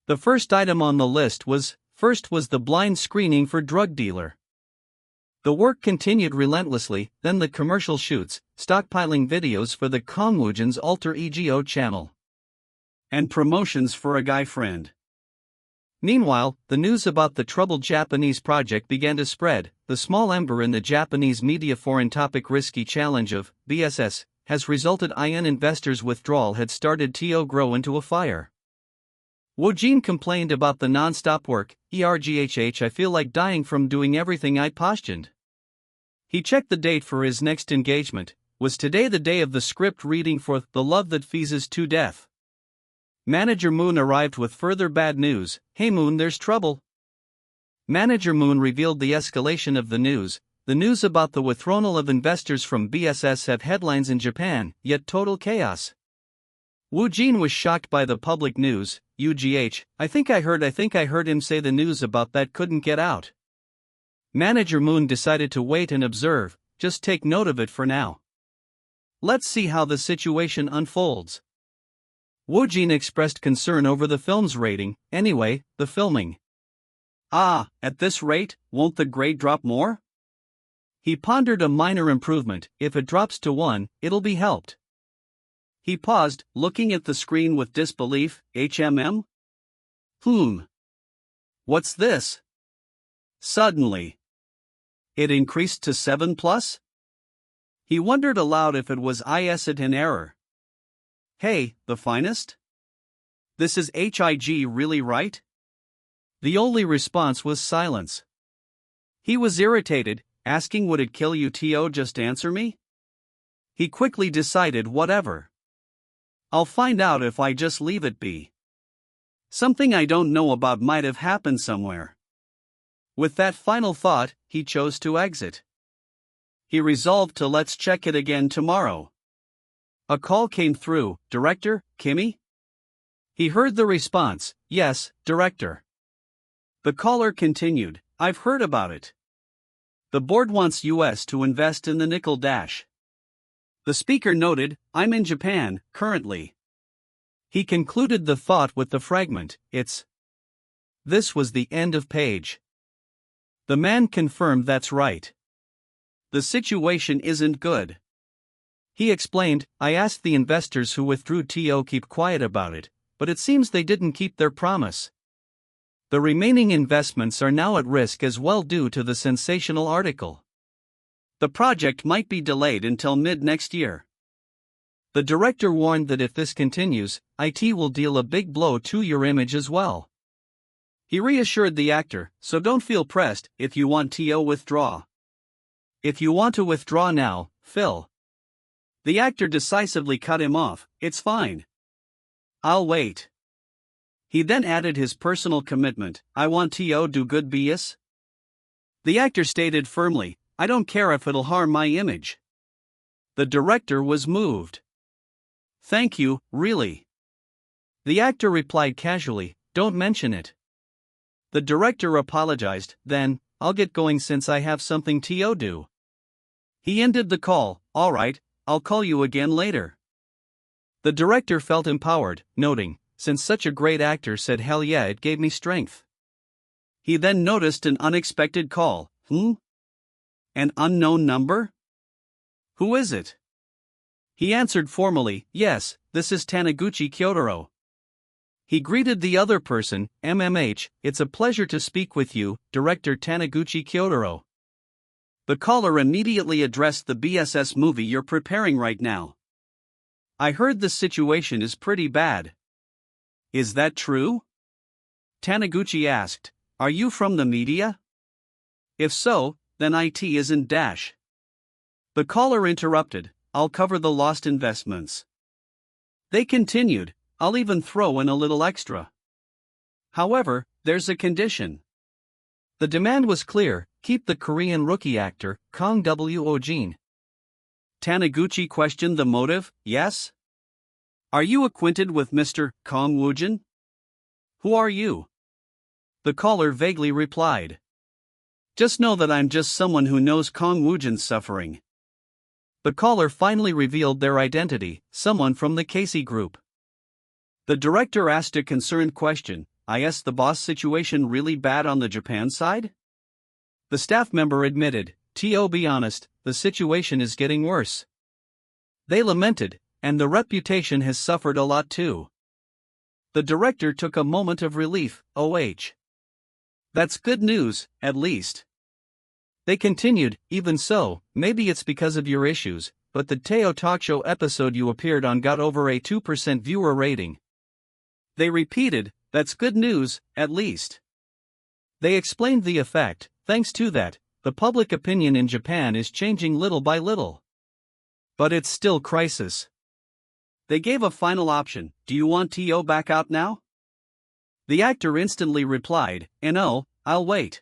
The first item on the list was the blind screening for drug dealer. The work continued relentlessly, then the commercial shoots, stockpiling videos for the Kang Woojin's alter ego channel, and promotions for a guy friend. Meanwhile, the news about the troubled Japanese project began to spread. The small ember in the Japanese media foreign topic risky challenge of BSS has resulted in investors' withdrawal had started to grow into a fire. Woojin complained about the non-stop work. I feel like dying from doing everything I postponed. He checked the date for his next engagement. Was today the day of the script reading for The Love That Feezes to Death? Manager Moon arrived with further bad news. Hey Moon, there's trouble. Manager Moon revealed the escalation of the news. The news about the withdrawal of investors from BSS have headlines in Japan, yet total chaos. Woojin was shocked by the public news. I think I heard him say the news about that couldn't get out. Manager Moon decided to wait and observe, just take note of it for now. Let's see how the situation unfolds. Woojin expressed concern over the film's rating. Anyway, the filming. At this rate, won't the grade drop more? He pondered a minor improvement. If it drops to 1, it'll be helped. He paused, looking at the screen with disbelief. What's this? Suddenly, it increased to 7+? He wondered aloud if it was an error. Hey, the finest? This is HIG really right? The only response was silence. He was irritated, asking would it kill you to just answer me? He quickly decided whatever. I'll find out if I just leave it be. Something I don't know about might have happened somewhere. With that final thought, he chose to exit. He resolved to let's check it again tomorrow. A call came through. Director, Kimmy? He heard the response, yes, Director. The caller continued, I've heard about it. The board wants US to invest in the nickel dash. The speaker noted, I'm in Japan, currently. He concluded the thought with the fragment, This was the end of page. The man confirmed that's right. The situation isn't good. He explained, I asked the investors who withdrew to keep quiet about it, but it seems they didn't keep their promise. The remaining investments are now at risk as well due to the sensational article. The project might be delayed until mid-next year. The director warned that if this continues, IT will deal a big blow to your image as well. He reassured the actor, so don't feel pressed if you want to withdraw. If you want to withdraw now, Phil. The actor decisively cut him off, it's fine. I'll wait. He then added his personal commitment, I want to do good BS. The actor stated firmly, I don't care if it'll harm my image. The director was moved. Thank you, really. The actor replied casually, don't mention it. The director apologized, then, I'll get going since I have something to do. He ended the call, alright, I'll call you again later. The director felt empowered, noting, since such a great actor said hell yeah it gave me strength. He then noticed an unexpected call, An unknown number? Who is it? He answered formally, yes, this is Taniguchi Kyotaro. He greeted the other person, it's a pleasure to speak with you, Director Taniguchi Kyotaro. The caller immediately addressed the BSS movie you're preparing right now. I heard the situation is pretty bad. Is that true? Taniguchi asked, are you from the media? If so, then IT isn't dash. The caller interrupted, I'll cover the lost investments. They continued, I'll even throw in a little extra. However, there's a condition. The demand was clear, keep the Korean rookie actor, Kang Woojin. Taniguchi questioned the motive, yes? Are you acquainted with Mr. Kang Woojin? Who are you? The caller vaguely replied. Just know that I'm just someone who knows Kang Woojin's suffering. The caller finally revealed their identity, someone from the Casey group. The director asked a concerned question, is the boss situation really bad on the Japan side? The staff member admitted, to be honest, the situation is getting worse. They lamented, and the reputation has suffered a lot too. The director took a moment of relief, That's good news, at least. They continued, even so, maybe it's because of your issues, but the Teo talk show episode you appeared on got over a 2% viewer rating. They repeated, That's good news, at least. They explained the effect. Thanks to that, the public opinion in Japan is changing little by little. But it's still crisis. They gave a final option. Do you want TO back out now? The actor instantly replied, no, I'll wait.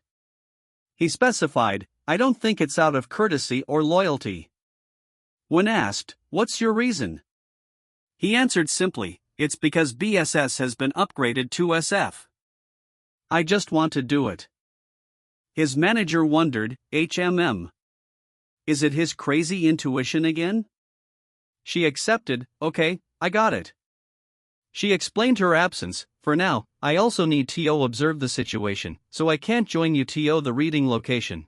He specified, I don't think it's out of courtesy or loyalty. When asked, what's your reason? He answered simply, it's because BSS has been upgraded to SF. I just want to do it. His manager wondered, HMM. Is it his crazy intuition again? She accepted, okay, I got it. She explained her absence. For now, I also need TO observe the situation, so I can't join you TO the reading location.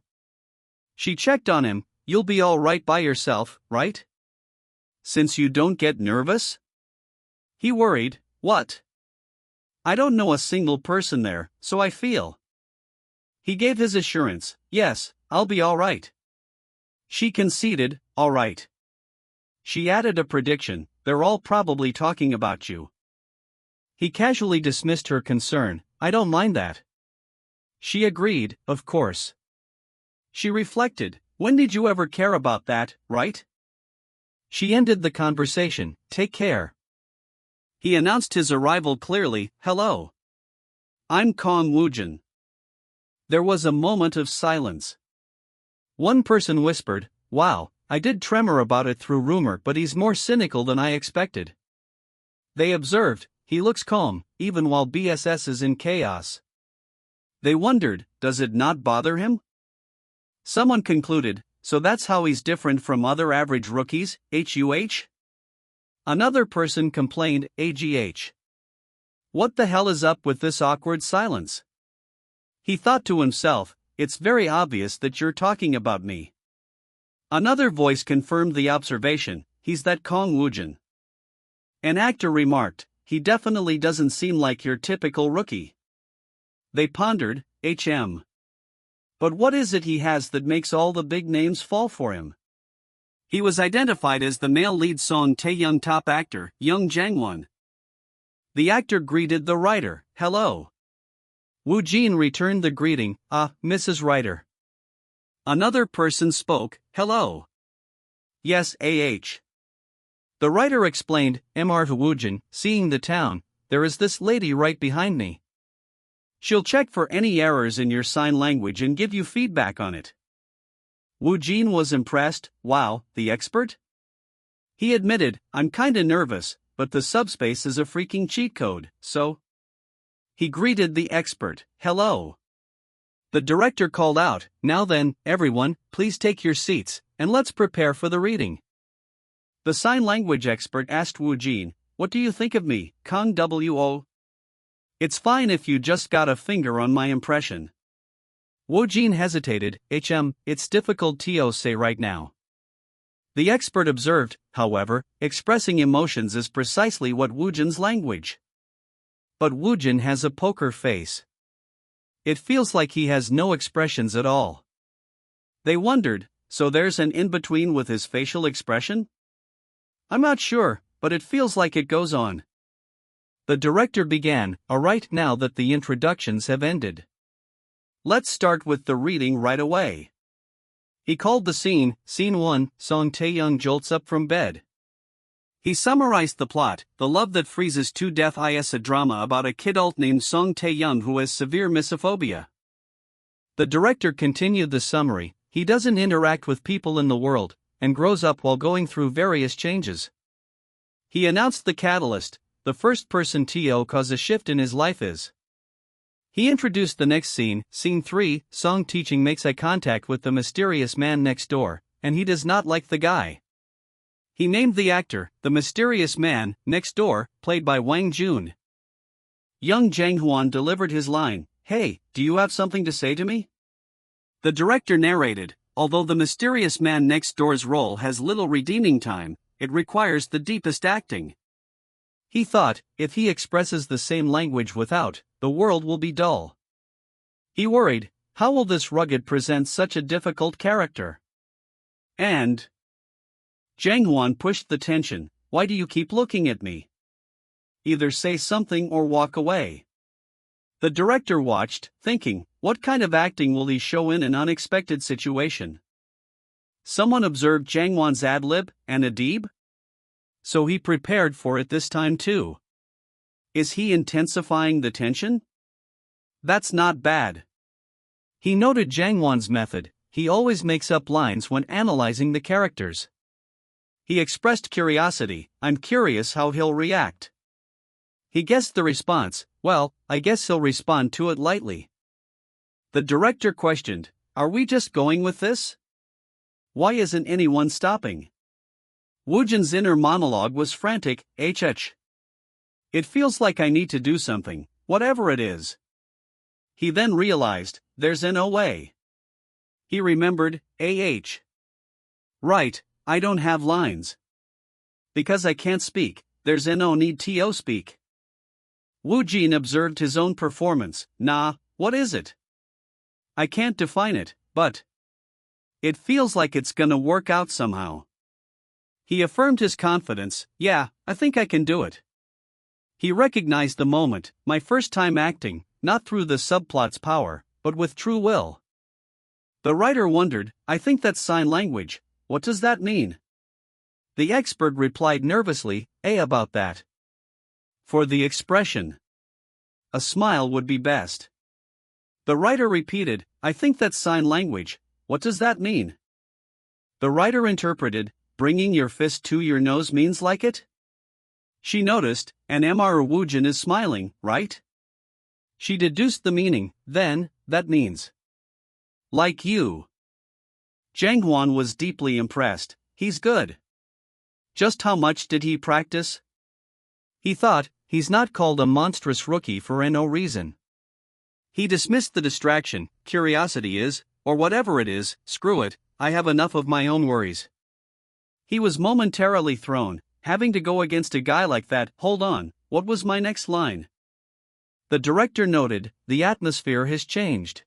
She checked on him, you'll be alright by yourself, right? Since you don't get nervous? He worried, what? I don't know a single person there, so I feel. He gave his assurance, yes, I'll be alright. She conceded, alright. She added a prediction, they're all probably talking about you. He casually dismissed her concern, I don't mind that. She agreed, of course. She reflected, when did you ever care about that, right? She ended the conversation, take care. He announced his arrival clearly, hello. I'm Kang Woojin. There was a moment of silence. One person whispered, wow, I did tremor about it through rumor but he's more cynical than I expected. They observed, he looks calm, even while BSS is in chaos. They wondered, does it not bother him? Someone concluded, so that's how he's different from other average rookies, HUH? Another person complained, AGH. What the hell is up with this awkward silence? He thought to himself, it's very obvious that you're talking about me. Another voice confirmed the observation, he's that Kang Woojin. An actor remarked, he definitely doesn't seem like your typical rookie. They pondered, HM. But what is it he has that makes all the big names fall for him? He was identified as the male lead Song Tae-young top actor, Young Jangwon. The actor greeted the writer, hello. Woojin returned the greeting, Mrs. Writer. Another person spoke, hello. Yes, AH. The writer explained, Mr. Woojin, seeing the town, there is this lady right behind me. She'll check for any errors in your sign language and give you feedback on it. Woojin was impressed, wow, the expert? He admitted, I'm kinda nervous, but the subspace is a freaking cheat code, so. He greeted the expert, hello. The director called out, now then, everyone, please take your seats, and let's prepare for the reading. The sign language expert asked Woojin, what do you think of me, Kang Wo? It's fine if you just got a finger on my impression. Woojin hesitated, it's difficult to say right now. The expert observed, however, expressing emotions is precisely what Woojin's language. But Woojin has a poker face. It feels like he has no expressions at all. They wondered, so there's an in-between with his facial expression? I'm not sure, but it feels like it goes on. The director began, alright now that the introductions have ended. Let's start with the reading right away. He called the scene, Scene 1, Song Tae-young jolts up from bed. He summarized the plot, the love that freezes to death is a drama about a kidult named Song Tae-young who has severe misophobia. The director continued the summary, he doesn't interact with people in the world, and grows up while going through various changes. He announced the catalyst, the first person to cause a shift in his life is. He introduced the next scene, Scene 3, Song teaching makes eye contact with the mysterious man next door, and he does not like the guy. He named the actor, the mysterious man, next door, played by Wang Jun. Young Jang-hwan delivered his line, hey, do you have something to say to me? The director narrated, although the mysterious man next door's role has little redeeming time, it requires the deepest acting. He thought, if he expresses the same language without, the world will be dull. He worried, how will this rugged present such a difficult character? And Jang-hwan pushed the tension, why do you keep looking at me? Either say something or walk away. The director watched, thinking, what kind of acting will he show in an unexpected situation? Someone observed Jangwon's ad-lib, and a deeb? So he prepared for it this time too. Is he intensifying the tension? That's not bad. He noted Jangwon's method, he always makes up lines when analyzing the characters. He expressed curiosity, I'm curious how he'll react. He guessed the response, well, I guess he'll respond to it lightly. The director questioned, are we just going with this? Why isn't anyone stopping? Woojin's inner monologue was frantic, hh. It feels like I need to do something, whatever it is. He then realized, there's no way. He remembered, Right, I don't have lines. Because I can't speak, there's no need to speak. Woojin observed his own performance, nah, what is it? I can't define it, but it feels like it's gonna work out somehow. He affirmed his confidence, yeah, I think I can do it. He recognized the moment, my first time acting, not through the subplot's power, but with true will. The writer wondered, I think that's sign language, what does that mean? The expert replied nervously, about that. For the expression. A smile would be best. The writer repeated, I think that's sign language, what does that mean? The writer interpreted, bringing your fist to your nose means like it? She noticed, and Mr. Woojin is smiling, right? She deduced the meaning, then, that means. Like you. Jangwon was deeply impressed, he's good. Just how much did he practice? He thought, he's not called a monstrous rookie for no reason. He dismissed the distraction, curiosity is, or whatever it is, screw it, I have enough of my own worries. He was momentarily thrown, having to go against a guy like that, hold on, what was my next line? The director noted, the atmosphere has changed.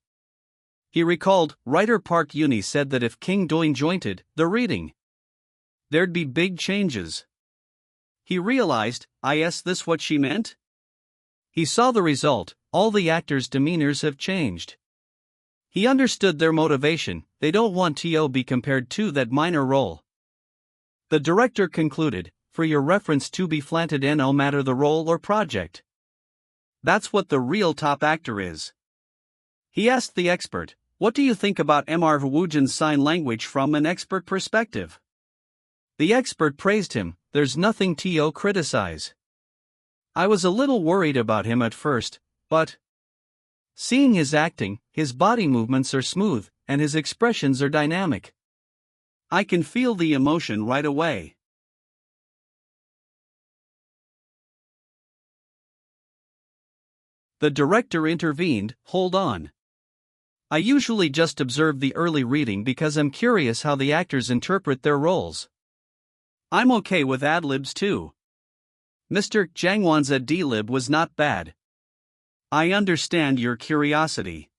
He recalled, writer Park Uni said that if King Doing jointed the reading, there'd be big changes. He realized, this what she meant? He saw the result, all the actors' demeanors have changed. He understood their motivation, they don't want to be compared to that minor role. The director concluded, for your reference to be flanted no matter the role or project. That's what the real top actor is. He asked the expert, what do you think about Mr. Woojin's sign language from an expert perspective? The expert praised him, there's nothing to criticize. I was a little worried about him at first, but seeing his acting, his body movements are smooth, and his expressions are dynamic. I can feel the emotion right away. The director intervened, hold on. I usually just observe the early reading because I'm curious how the actors interpret their roles. I'm okay with ad-libs too. Mr. Jangwon's ad-lib was not bad. I understand your curiosity.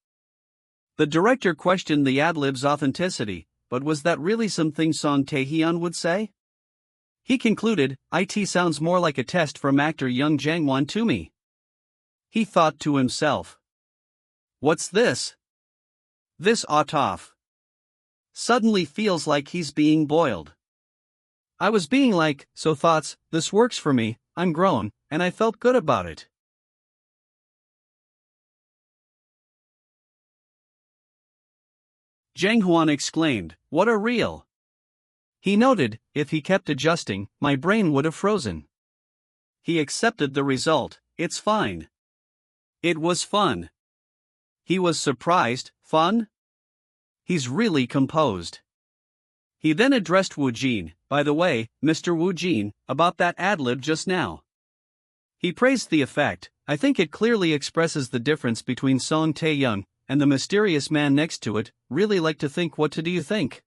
The director questioned the ad-lib's authenticity, but was that really something Song Tae-hyun would say? He concluded, it sounds more like a test from actor young Jangwon to me. He thought to himself. What's this? This off. Suddenly feels like he's being boiled. I was being like, so thoughts, this works for me, I'm grown, and I felt good about it. Jangwon exclaimed, what a reel. He noted, if he kept adjusting, my brain would have frozen. He accepted the result, it's fine. It was fun. He was surprised, fun? He's really composed. He then addressed Woojin, by the way, Mr. Woojin, about that ad-lib just now. He praised the effect, I think it clearly expresses the difference between Song Tae-hyun and the mysterious man next to it, really like to think what do you think?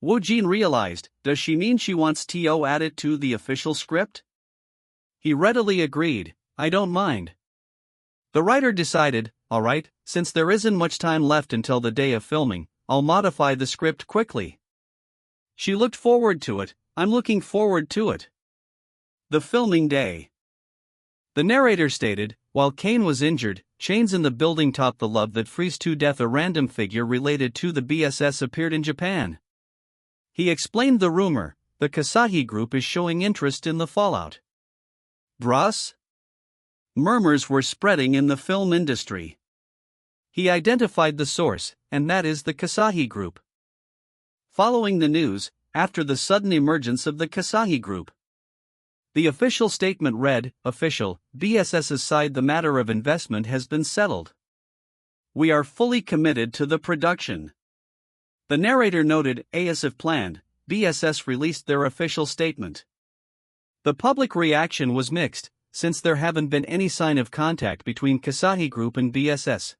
Woojin realized, does she mean she wants to add it to the official script? He readily agreed, I don't mind. The writer decided, alright, since there isn't much time left until the day of filming, I'll modify the script quickly. She looked forward to it, I'm looking forward to it. The filming day. The narrator stated, while Kane was injured, chains in the building topped the love that freeze to death. A random figure related to the BSS appeared in Japan. He explained the rumor, the Kasahi group is showing interest in the fallout. Brus? Murmurs were spreading in the film industry. He identified the source, and that is the Kasahi group. Following the news, after the sudden emergence of the Kasahi group, the official statement read, "Official, BSS's side, the matter of investment has been settled. We are fully committed to the production." The narrator noted, as if planned, BSS released their official statement. The public reaction was mixed, since there haven't been any sign of contact between Kasahi Group and BSS.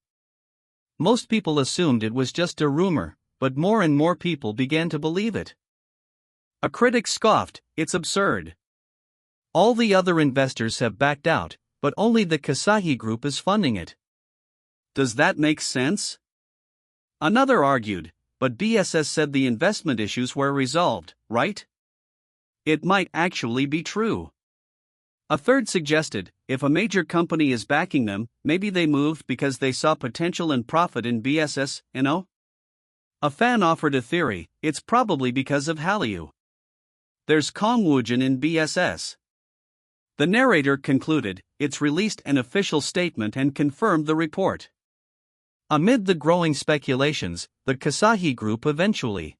Most people assumed it was just a rumor, but more and more people began to believe it. A critic scoffed, "It's absurd. All the other investors have backed out, but only the Kasahi Group is funding it. Does that make sense?" Another argued, "But BSS said the investment issues were resolved, right? It might actually be true." A third suggested, "If a major company is backing them, maybe they moved because they saw potential and profit in BSS, you know?" A fan offered a theory, "It's probably because of Hallyu. There's Kang Woojin in BSS." The narrator concluded, "It's released an official statement and confirmed the report." Amid the growing speculations, the Kasahi Group eventually.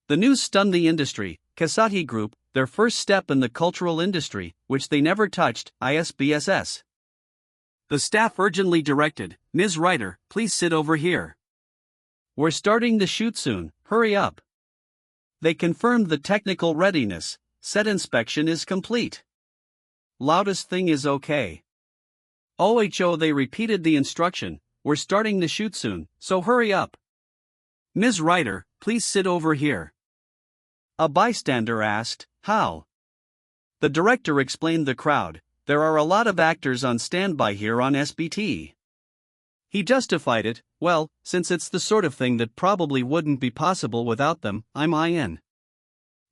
The news stunned the industry. Kasahi Group, their first step in the cultural industry, which they never touched, BSS. The staff urgently directed, "Ms. Writer, please sit over here. We're starting the shoot soon, hurry up." They confirmed the technical readiness, set inspection is complete. Loudest thing is okay. They repeated the instruction, "We're starting the shoot soon, so hurry up. Ms. Writer, please sit over here." A bystander asked, "How?" The director explained the crowd, "There are a lot of actors on standby here on SBT." He justified it, "Well, since it's the sort of thing that probably wouldn't be possible without them, I'm in."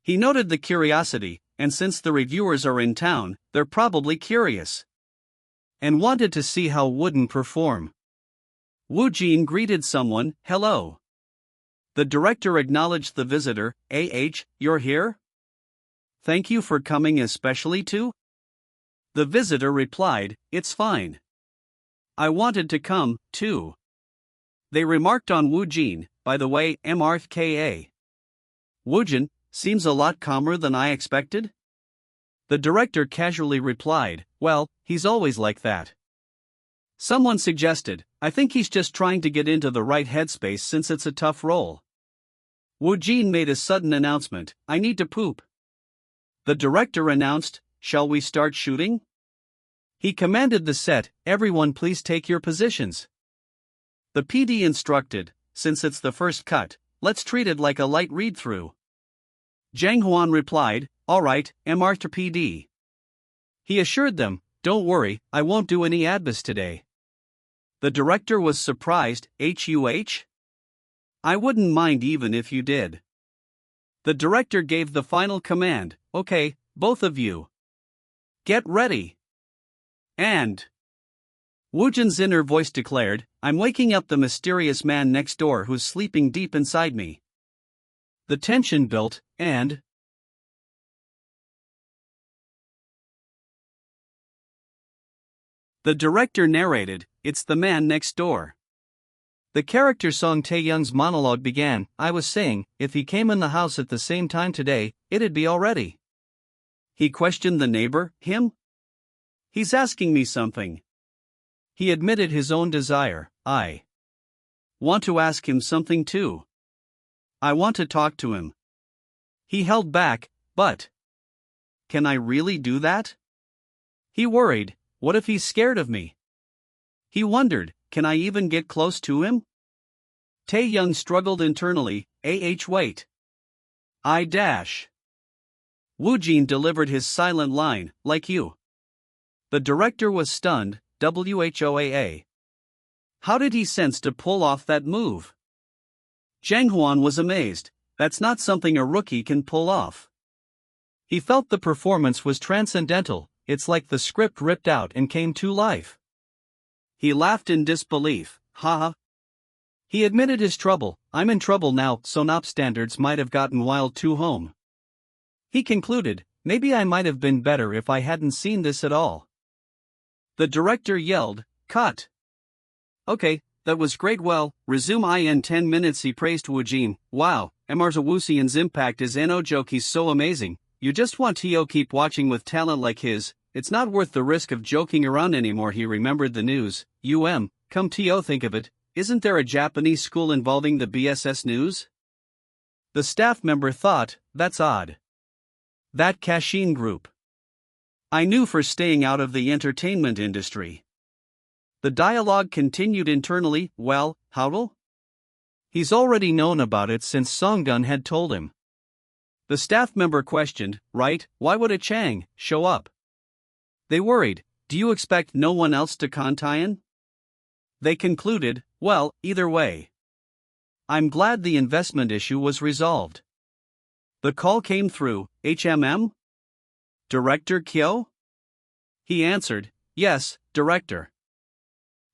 He noted the curiosity, and since the reviewers are in town, they're probably curious and wanted to see how Woojin perform. Woojin greeted someone, "Hello." The director acknowledged the visitor, "You're here? Thank you for coming especially too?" The visitor replied, "It's fine. I wanted to come, too." They remarked on Woojin, "By the way, MRKA. Woojin seems a lot calmer than I expected." The director casually replied, "Well, he's always like that." Someone suggested, "I think he's just trying to get into the right headspace since it's a tough role." Woojin made a sudden announcement, "I need to poop." The director announced, "Shall we start shooting?" He commanded the set, "Everyone please take your positions." The PD instructed, "Since it's the first cut, let's treat it like a light read-through." Jang Hwan replied, "All right, Mr. PD." He assured them, "Don't worry, I won't do any advice today." The director was surprised, I wouldn't mind even if you did." The director gave the final command, "Okay, both of you. Get ready." And Woojin's inner voice declared, "I'm waking up the mysterious man next door who's sleeping deep inside me." The tension built, and the director narrated, "It's the man next door." The character song Taeyoung's monologue began, "I was saying, if he came in the house at the same time today, it'd be already." He questioned the neighbor, "Him? He's asking me something." He admitted his own desire, "I want to ask him something too. I want to talk to him." He held back, "But can I really do that?" He worried, "What if he's scared of me?" He wondered, "Can I even get close to him?" Taeyoung struggled internally, wait. I dash. Woojin delivered his silent line, "Like you." The director was stunned, whoaa. How did he sense to pull off that move? Jang Hwan was amazed, that's not something a rookie can pull off. He felt the performance was transcendental, it's like the script ripped out and came to life. He laughed in disbelief. Haha. He admitted his trouble. I'm in trouble now, Sonop standards might have gotten wild too home. He concluded, maybe I might have been better if I hadn't seen this at all. The director yelled, cut. Okay, that was great. Well, resume in 10 minutes. He praised Woojin. Wow, MR's Woosian's impact is no joke. He's so amazing. You just want to keep watching with talent like his. It's not worth the risk of joking around anymore. He remembered the news. Come to think of it, isn't there a Japanese school involving the BSS news? The staff member thought, that's odd. That Kashin group. I knew for staying out of the entertainment industry. The dialogue continued internally. Well, how'll? He's already known about it since Songgun had told him. The staff member questioned, right, why would a Chang show up? They worried, do you expect no one else to Kantayan? They concluded, well, either way. I'm glad the investment issue was resolved. The call came through, HMM? Director Kyo? He answered, yes, Director.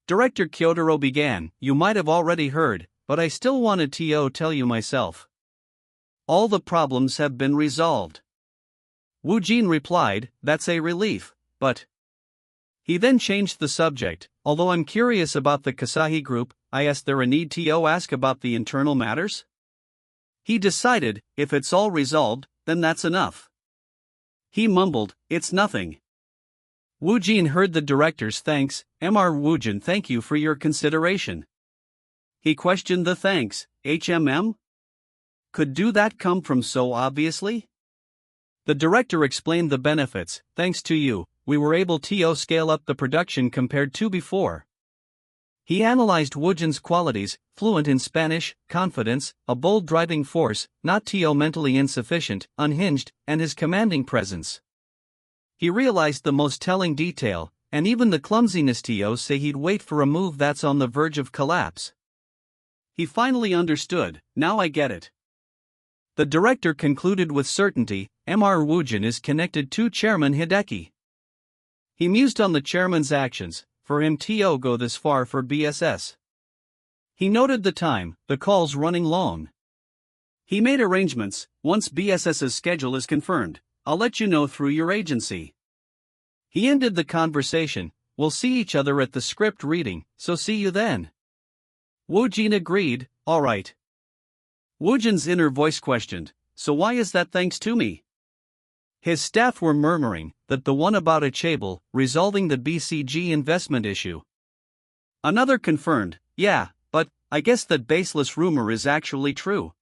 Director Kyotaro began, you might have already heard, but I still wanted to tell you myself. All the problems have been resolved. Woojin replied, that's a relief, but... He then changed the subject, although I'm curious about the Kasahi group, I asked there a need to ask about the internal matters? He decided, if it's all resolved, then that's enough. He mumbled, it's nothing. Woojin heard the director's thanks, Mr. Woojin, thank you for your consideration. He questioned the thanks, HMM? Could do that come from so obviously? The director explained the benefits, thanks to you, we were able to scale up the production compared to before. He analyzed Woojin's qualities, fluent in Spanish, confidence, a bold driving force, not mentally insufficient, unhinged, and his commanding presence. He realized the most telling detail, and even the clumsiness say he'd wait for a move that's on the verge of collapse. He finally understood, now I get it. The director concluded with certainty, Mr. Woojin is connected to Chairman Hideki. He mused on the chairman's actions, for him to go this far for BSS. He noted the time, the call's running long. He made arrangements, once BSS's schedule is confirmed, I'll let you know through your agency. He ended the conversation, we'll see each other at the script reading, so see you then. Woojin agreed, alright. Woojin's inner voice questioned, so why is that thanks to me? His staff were murmuring that the one about Achable, resolving the BCG investment issue. Another confirmed, yeah, but I guess that baseless rumor is actually true.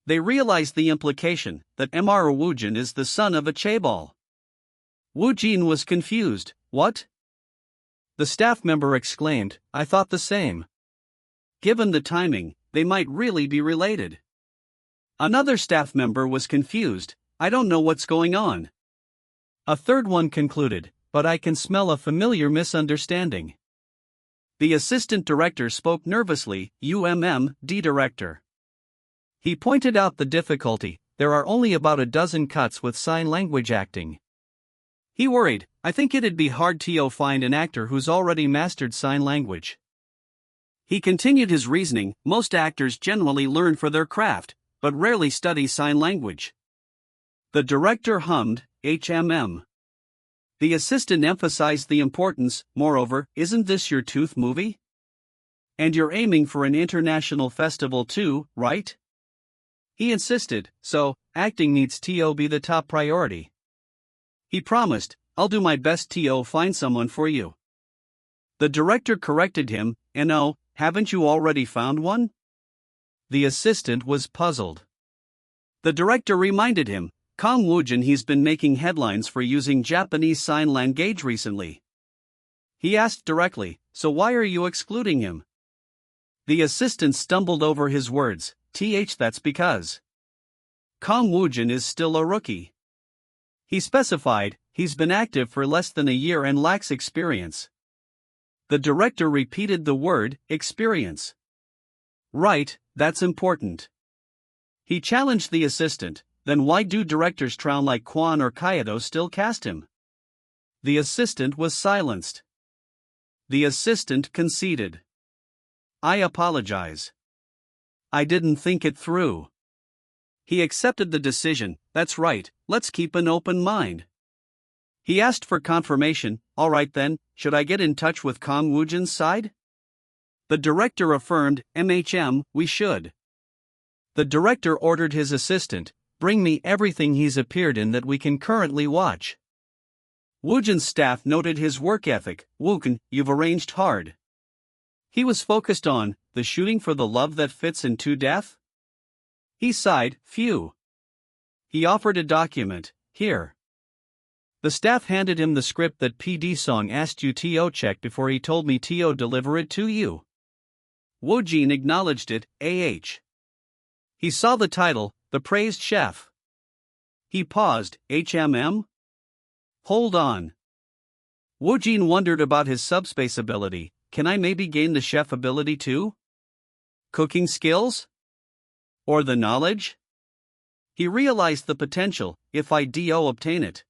They realized the implication that Mr. Woojin is the son of Achable. Woojin was confused, what? The staff member exclaimed, I thought the same. Given the timing, they might really be related. Another staff member was confused, I don't know what's going on. A third one concluded, but I can smell a familiar misunderstanding. The assistant director spoke nervously, D director. He pointed out the difficulty, there are only about a dozen cuts with sign language acting. He worried, I think it'd be hard to find an actor who's already mastered sign language. He continued his reasoning, most actors generally learn for their craft, but rarely study sign language. The director hummed, HMM. The assistant emphasized the importance, moreover, isn't this your tooth movie? And you're aiming for an international festival too, right? He insisted, so, acting needs to be the top priority. He promised, I'll do my best to find someone for you. The director corrected him, no, haven't you already found one? The assistant was puzzled. The director reminded him, Kang Woojin, he's been making headlines for using Japanese Sign Language recently. He asked directly, so why are you excluding him? The assistant stumbled over his words, that's because Kang Woojin is still a rookie. He specified, he's been active for less than a year and lacks experience. The director repeated the word, experience. Right, that's important. He challenged the assistant, then why do directors Troun like Kwon or Kayado still cast him? The assistant was silenced. The assistant conceded. I apologize. I didn't think it through. He accepted the decision. That's right, let's keep an open mind. He asked for confirmation. All right then, should I get in touch with Kang Woojin's side? The director affirmed. We should. The director ordered his assistant, bring me everything he's appeared in that we can currently watch. Woojin's staff noted his work ethic. Woojin, you've arranged hard. He was focused on the shooting for the love that fits into death. He sighed. Phew. He offered a document. Here. The staff handed him the script that PD Song asked you to check before he told me to deliver it to you. Woojin acknowledged it. He saw the title, The Praised Chef. He paused. Hold on. Woojin wondered about his subspace ability. Can I maybe gain the chef ability too? Cooking skills? Or the knowledge? He realized the potential, if I obtain it.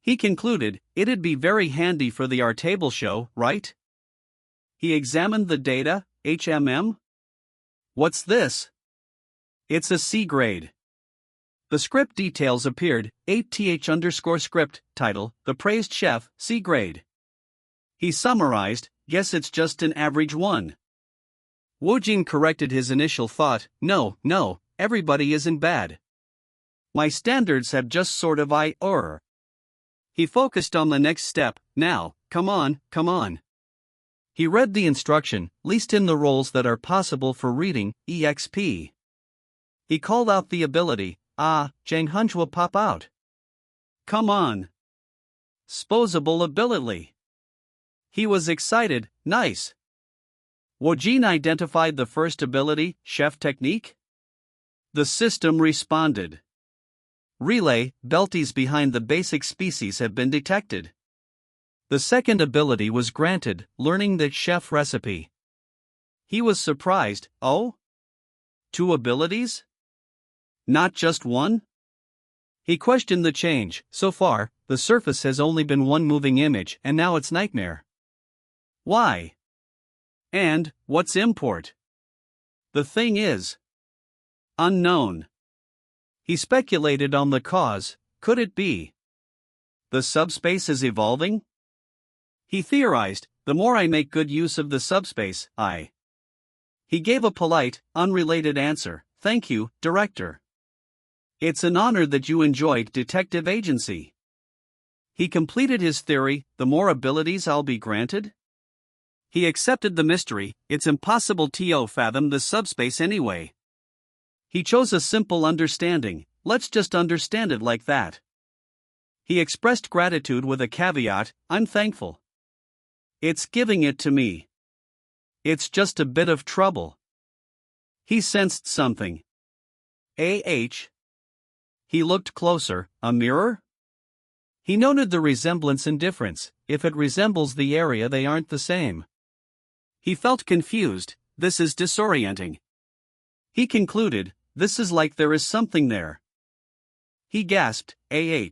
He concluded, it'd be very handy for the art table show, right? He examined the data. What's this? It's a C grade. The script details appeared. 8th_script, title, The Praised Chef, C grade. He summarized, guess it's just an average one. Woojin corrected his initial thought. No, everybody isn't bad. My standards have just sort of He focused on the next step. Now, come on. He read the instruction, least in the roles that are possible for reading, EXP. He called out the ability. Jang Hunchua pop out. Come on. Sposable ability. He was excited. Nice. Woojin identified the first ability, chef technique. The system responded. Relay, belties behind the basic species have been detected. The second ability was granted, learning the chef recipe. He was surprised. Oh? 2 abilities? Not just one? He questioned the change. So far, the surface has only been one moving image, and now it's nightmare. Why? And, what's import? The thing is unknown. He speculated on the cause. Could it be the subspace is evolving? He theorized, the more I make good use of the subspace, He gave a polite, unrelated answer. Thank you, director. It's an honor that you enjoyed detective agency. He completed his theory. The more abilities I'll be granted? He accepted the mystery. It's impossible to fathom the subspace anyway. He chose a simple understanding. Let's just understand it like that. He expressed gratitude with a caveat. I'm thankful. It's giving it to me. It's just a bit of trouble. He sensed something. He looked closer. A mirror? He noted the resemblance and difference. If it resembles the area, they aren't the same. He felt confused. This is disorienting. He concluded, this is like there is something there. He gasped, He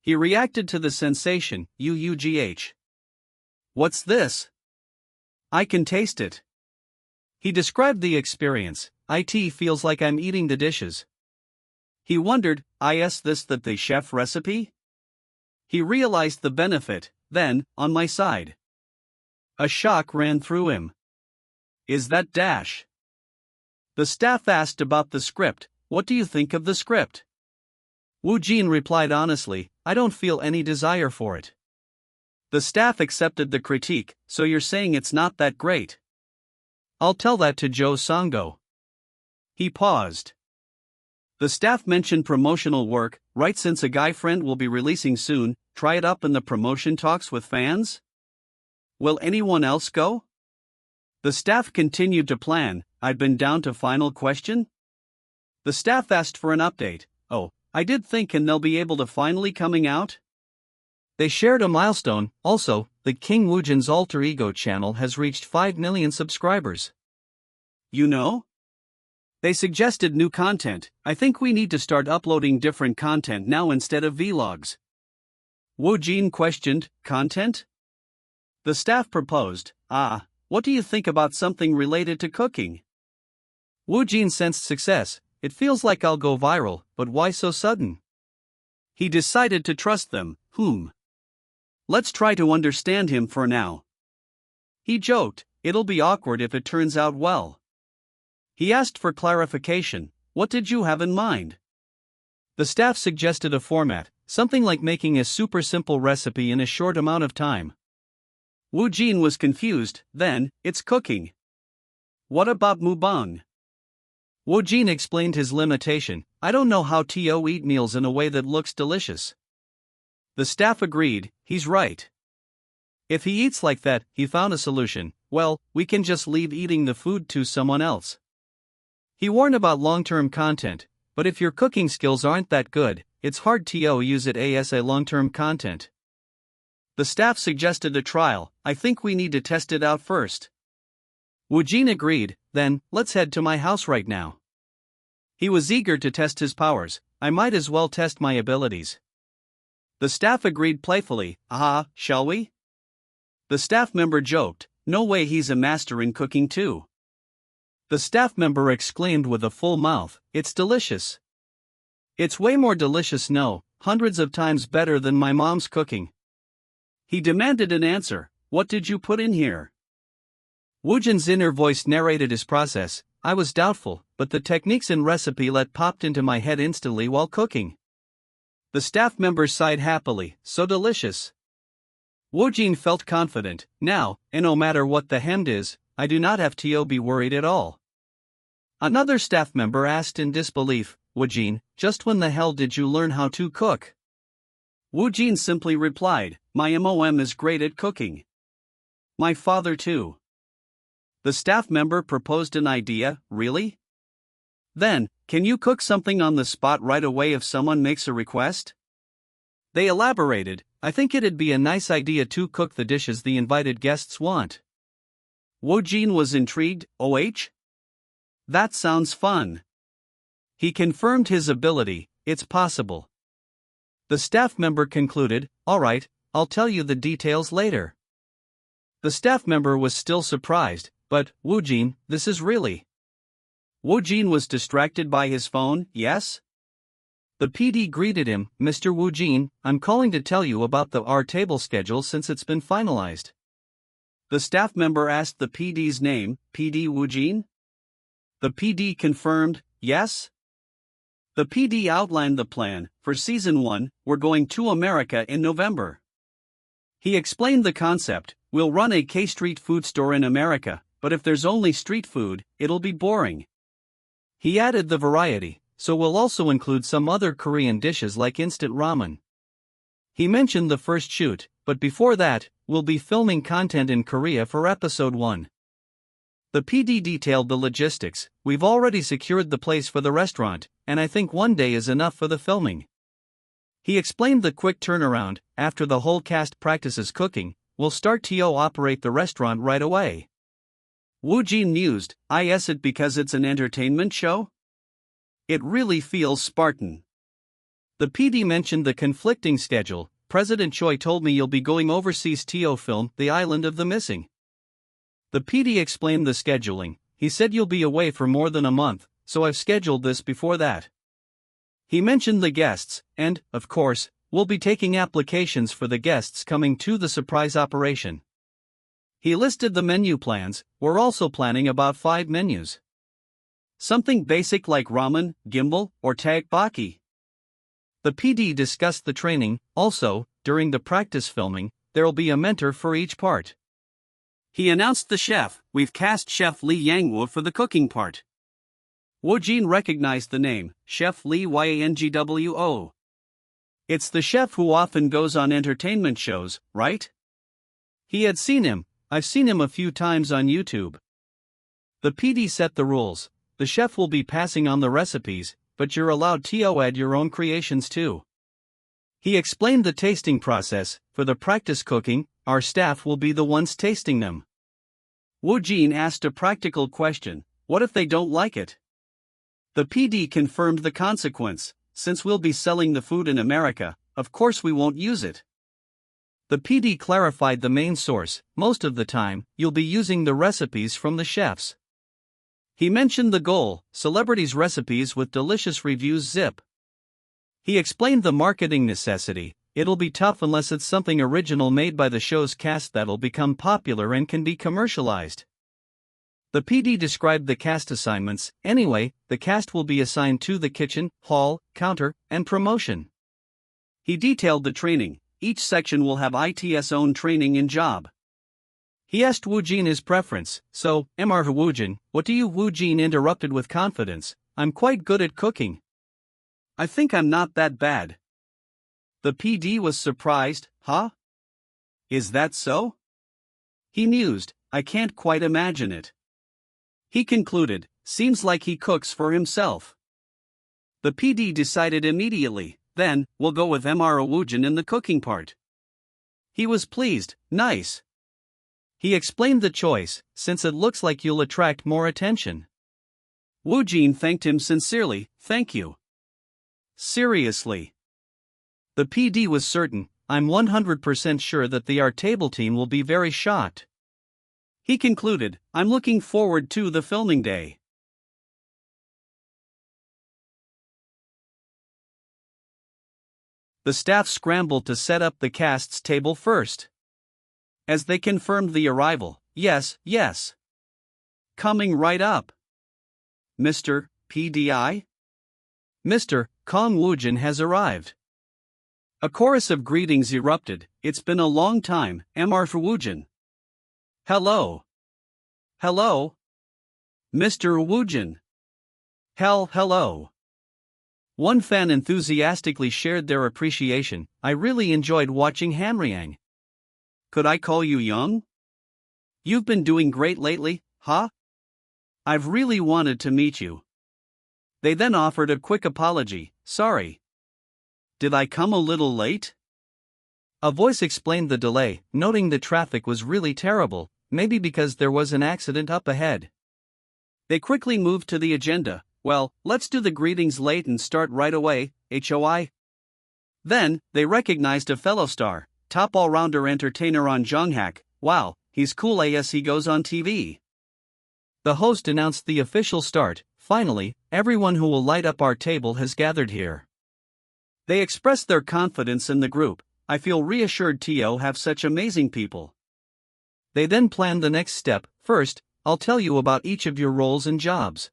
reacted to the sensation, What's this? I can taste it. He described the experience. It feels like I'm eating the dishes. He wondered, is this the chef recipe? He realized the benefit. Then, on my side. A shock ran through him. Is that dash? The staff asked about the script. What do you think of the script? Woojin replied honestly, I don't feel any desire for it. The staff accepted the critique. So you're saying it's not that great? I'll tell that to Joe Songo. He paused. The staff mentioned promotional work, right? Since a guy friend will be releasing soon, try it up in the promotion talks with fans? Will anyone else go? The staff continued to plan. I'd been down to final question? The staff asked for an update. Oh, I did think, and they'll be able to finally coming out? They shared a milestone. Also, the Kang Woojin's alter ego channel has reached 5 million subscribers. You know? They suggested new content. I think we need to start uploading different content now instead of vlogs. Woojin questioned, content? The staff proposed, what do you think about something related to cooking? Woojin sensed success. It feels like I'll go viral, but why so sudden? He decided to trust them. Let's try to understand him for now. He joked, it'll be awkward if it turns out well. He asked for clarification, what did you have in mind? The staff suggested a format, something like making a super simple recipe in a short amount of time. Woojin was confused, then, it's cooking. What about mukbang? Woojin explained his limitation, I don't know how to eat meals in a way that looks delicious. The staff agreed, he's right. If he eats like that, he found a solution, well, we can just leave eating the food to someone else. He warned about long-term content, but if your cooking skills aren't that good, it's hard to use it as a long-term content. The staff suggested a trial, I think we need to test it out first. Woojin agreed, then, let's head to my house right now. He was eager to test his powers, I might as well test my abilities. The staff agreed playfully, shall we? The staff member joked, no way he's a master in cooking too. The staff member exclaimed with a full mouth, it's delicious. It's way more delicious, no, hundreds of times better than my mom's cooking. He demanded an answer, what did you put in here? Woojin's inner voice narrated his process, I was doubtful, but the techniques and recipe popped into my head instantly while cooking. The staff member sighed happily, so delicious. Woojin felt confident, now, and no matter what the hemd is, I do not have to be worried at all. Another staff member asked in disbelief, Woojin, just when the hell did you learn how to cook? Woojin simply replied, my mom is great at cooking. My father too. The staff member proposed an idea, really? Then, can you cook something on the spot right away if someone makes a request? They elaborated, I think it'd be a nice idea to cook the dishes the invited guests want. Woojin was intrigued, That sounds fun. He confirmed his ability, it's possible. The staff member concluded, alright, I'll tell you the details later. The staff member was still surprised, but, Woojin, this is really. Woojin was distracted by his phone, yes? The PD greeted him, Mr. Woojin, I'm calling to tell you about our table schedule since it's been finalized. The staff member asked the PD's name, PD Woojin? The PD confirmed, yes? The PD outlined the plan, for Season 1, we're going to America in November. He explained the concept, we'll run a K-street food store in America, but if there's only street food, it'll be boring. He added the variety, so we'll also include some other Korean dishes like instant ramen. He mentioned the first shoot, but before that, we'll be filming content in Korea for Episode 1. The PD detailed the logistics, we've already secured the place for the restaurant, and I think one day is enough for the filming. He explained the quick turnaround, after the whole cast practices cooking, we'll start to operate the restaurant right away. Woojin mused, is it because it's an entertainment show? It really feels Spartan. The PD mentioned the conflicting schedule, President Choi told me you'll be going overseas to film The Island of the Missing. The PD explained the scheduling, he said you'll be away for more than a month, so I've scheduled this before that. He mentioned the guests, and, of course, we'll be taking applications for the guests coming to the surprise operation. He listed the menu plans, we're also planning about 5 menus. Something basic like ramen, gimbal, or tteokbokki. The PD discussed the training, also, during the practice filming, there'll be a mentor for each part. He announced the chef, we've cast Chef Lee Yangwo for the cooking part. Woojin recognized the name, Chef Lee Yangwo. It's the chef who often goes on entertainment shows, right? He had seen him, I've seen him a few times on YouTube. The PD set the rules, the chef will be passing on the recipes, but you're allowed to add your own creations too. He explained the tasting process, for the practice cooking, our staff will be the ones tasting them. Woojin asked a practical question, what if they don't like it? The PD confirmed the consequence, since we'll be selling the food in America, of course we won't use it. The PD clarified the main source. Most of the time, you'll be using the recipes from the chefs. He mentioned the goal, celebrities' recipes with delicious reviews zip. He explained the marketing necessity. It'll be tough unless it's something original made by the show's cast that'll become popular and can be commercialized. The PD described the cast assignments. Anyway, the cast will be assigned to the kitchen, hall, counter, and promotion. He detailed the training. Each section will have its own training and job. He asked Woojin his preference. So, Manhwa Woojin, what do you? Woojin interrupted with confidence. I'm quite good at cooking. I think I'm not that bad. The PD was surprised. Huh? Is that so? He mused. I can't quite imagine it. He concluded, seems like he cooks for himself. The PD decided immediately, then, we'll go with Manhwa Woojin in the cooking part. He was pleased. Nice. He explained the choice, since it looks like you'll attract more attention. Woojin thanked him sincerely. Thank you. Seriously. The PD was certain. I'm 100% sure that the art table team will be very shocked. He concluded, I'm looking forward to the filming day. The staff scrambled to set up the cast's table first. As they confirmed the arrival, yes. Coming right up. Mr. PDI? Mr. Kang Woojin has arrived. A chorus of greetings erupted. It's been a long time, Manhwa Woojin. Hello. Hello. Mr. Woojin. Hello. One fan enthusiastically shared their appreciation. I really enjoyed watching Hanryang. Could I call you Young? You've been doing great lately, huh? I've really wanted to meet you. They then offered a quick apology. Sorry. Did I come a little late? A voice explained the delay, noting the traffic was really terrible, maybe because there was an accident up ahead. They quickly moved to the agenda. Well, let's do the greetings late and start right away, HOI. Then, they recognized a fellow star, top all-rounder entertainer on Jonghack. Wow, he's cool as he goes on TV. The host announced the official start. Finally, everyone who will light up our table has gathered here. They expressed their confidence in the group. I feel reassured to have such amazing people. They then planned the next step. First, I'll tell you about each of your roles and jobs.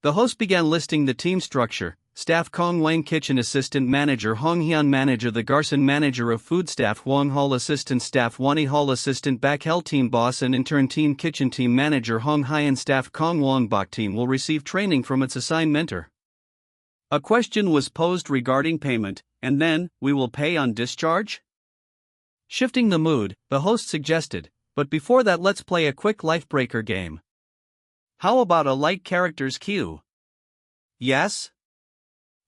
The host began listing the team structure. Staff Kong Wang, Kitchen Assistant Manager Hong Hyun, Manager The Garson, Manager of Food Staff Wang Hall, Assistant Staff Wani Hall, Assistant Back Hell, Team Boss and Intern Team Kitchen, Team Manager Hong Hyan. Staff Kong Wang Bok team will receive training from its assigned mentor. A question was posed regarding payment, and then, we will pay on discharge? Shifting the mood, the host suggested, but before that let's play a quick life-breaker game. How about a light characters queue? Yes?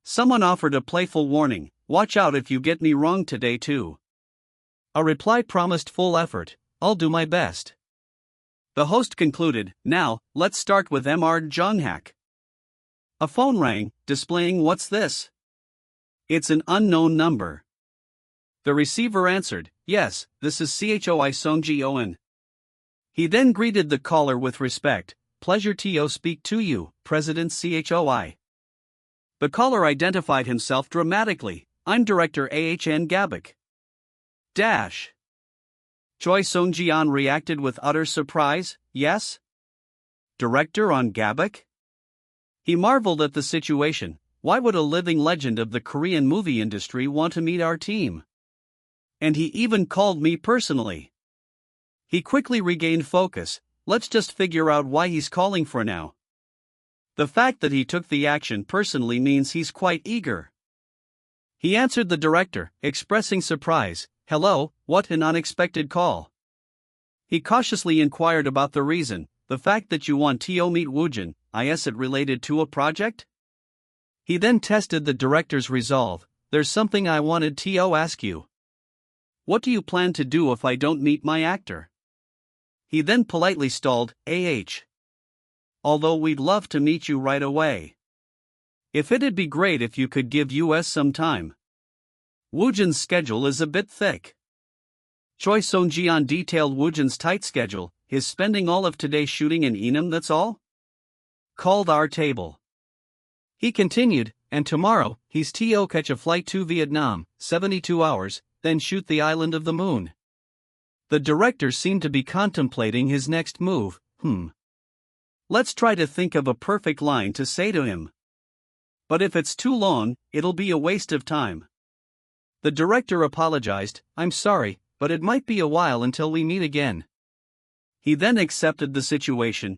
Someone offered a playful warning, watch out if you get me wrong today too. A reply promised full effort, I'll do my best. The host concluded, now, let's start with Mr. Jonghack. A phone rang, displaying what's this? It's an unknown number. The receiver answered, yes, this is CHOI Songji Owen. He then greeted the caller with respect, pleasure to speak to you, President CHOI. The caller identified himself dramatically, I'm Director AHN Gabak. Dash. Choi Song-jian reacted with utter surprise, yes? Director on Gabak? He marveled at the situation. Why would a living legend of the Korean movie industry want to meet our team? And he even called me personally. He quickly regained focus. Let's just figure out why he's calling for now. The fact that he took the action personally means he's quite eager. He answered the director, expressing surprise. Hello, what an unexpected call. He cautiously inquired about the reason, the fact that you want to meet Woojin, is it related to a project? He then tested the director's resolve. There's something I wanted to ask you. What do you plan to do if I don't meet my actor? He then politely stalled, although we'd love to meet you right away. If it'd be great if you could give us some time. Woojin's schedule is a bit thick. Choi Sung-jian detailed Woojin's tight schedule. His spending all of today shooting in Enam, that's all? Called our table. He continued, and tomorrow, he's to catch a flight to Vietnam, 72 hours, then shoot the Island of the Moon. The director seemed to be contemplating his next move. Let's try to think of a perfect line to say to him. But if it's too long, it'll be a waste of time. The director apologized, I'm sorry, but it might be a while until we meet again. He then accepted the situation,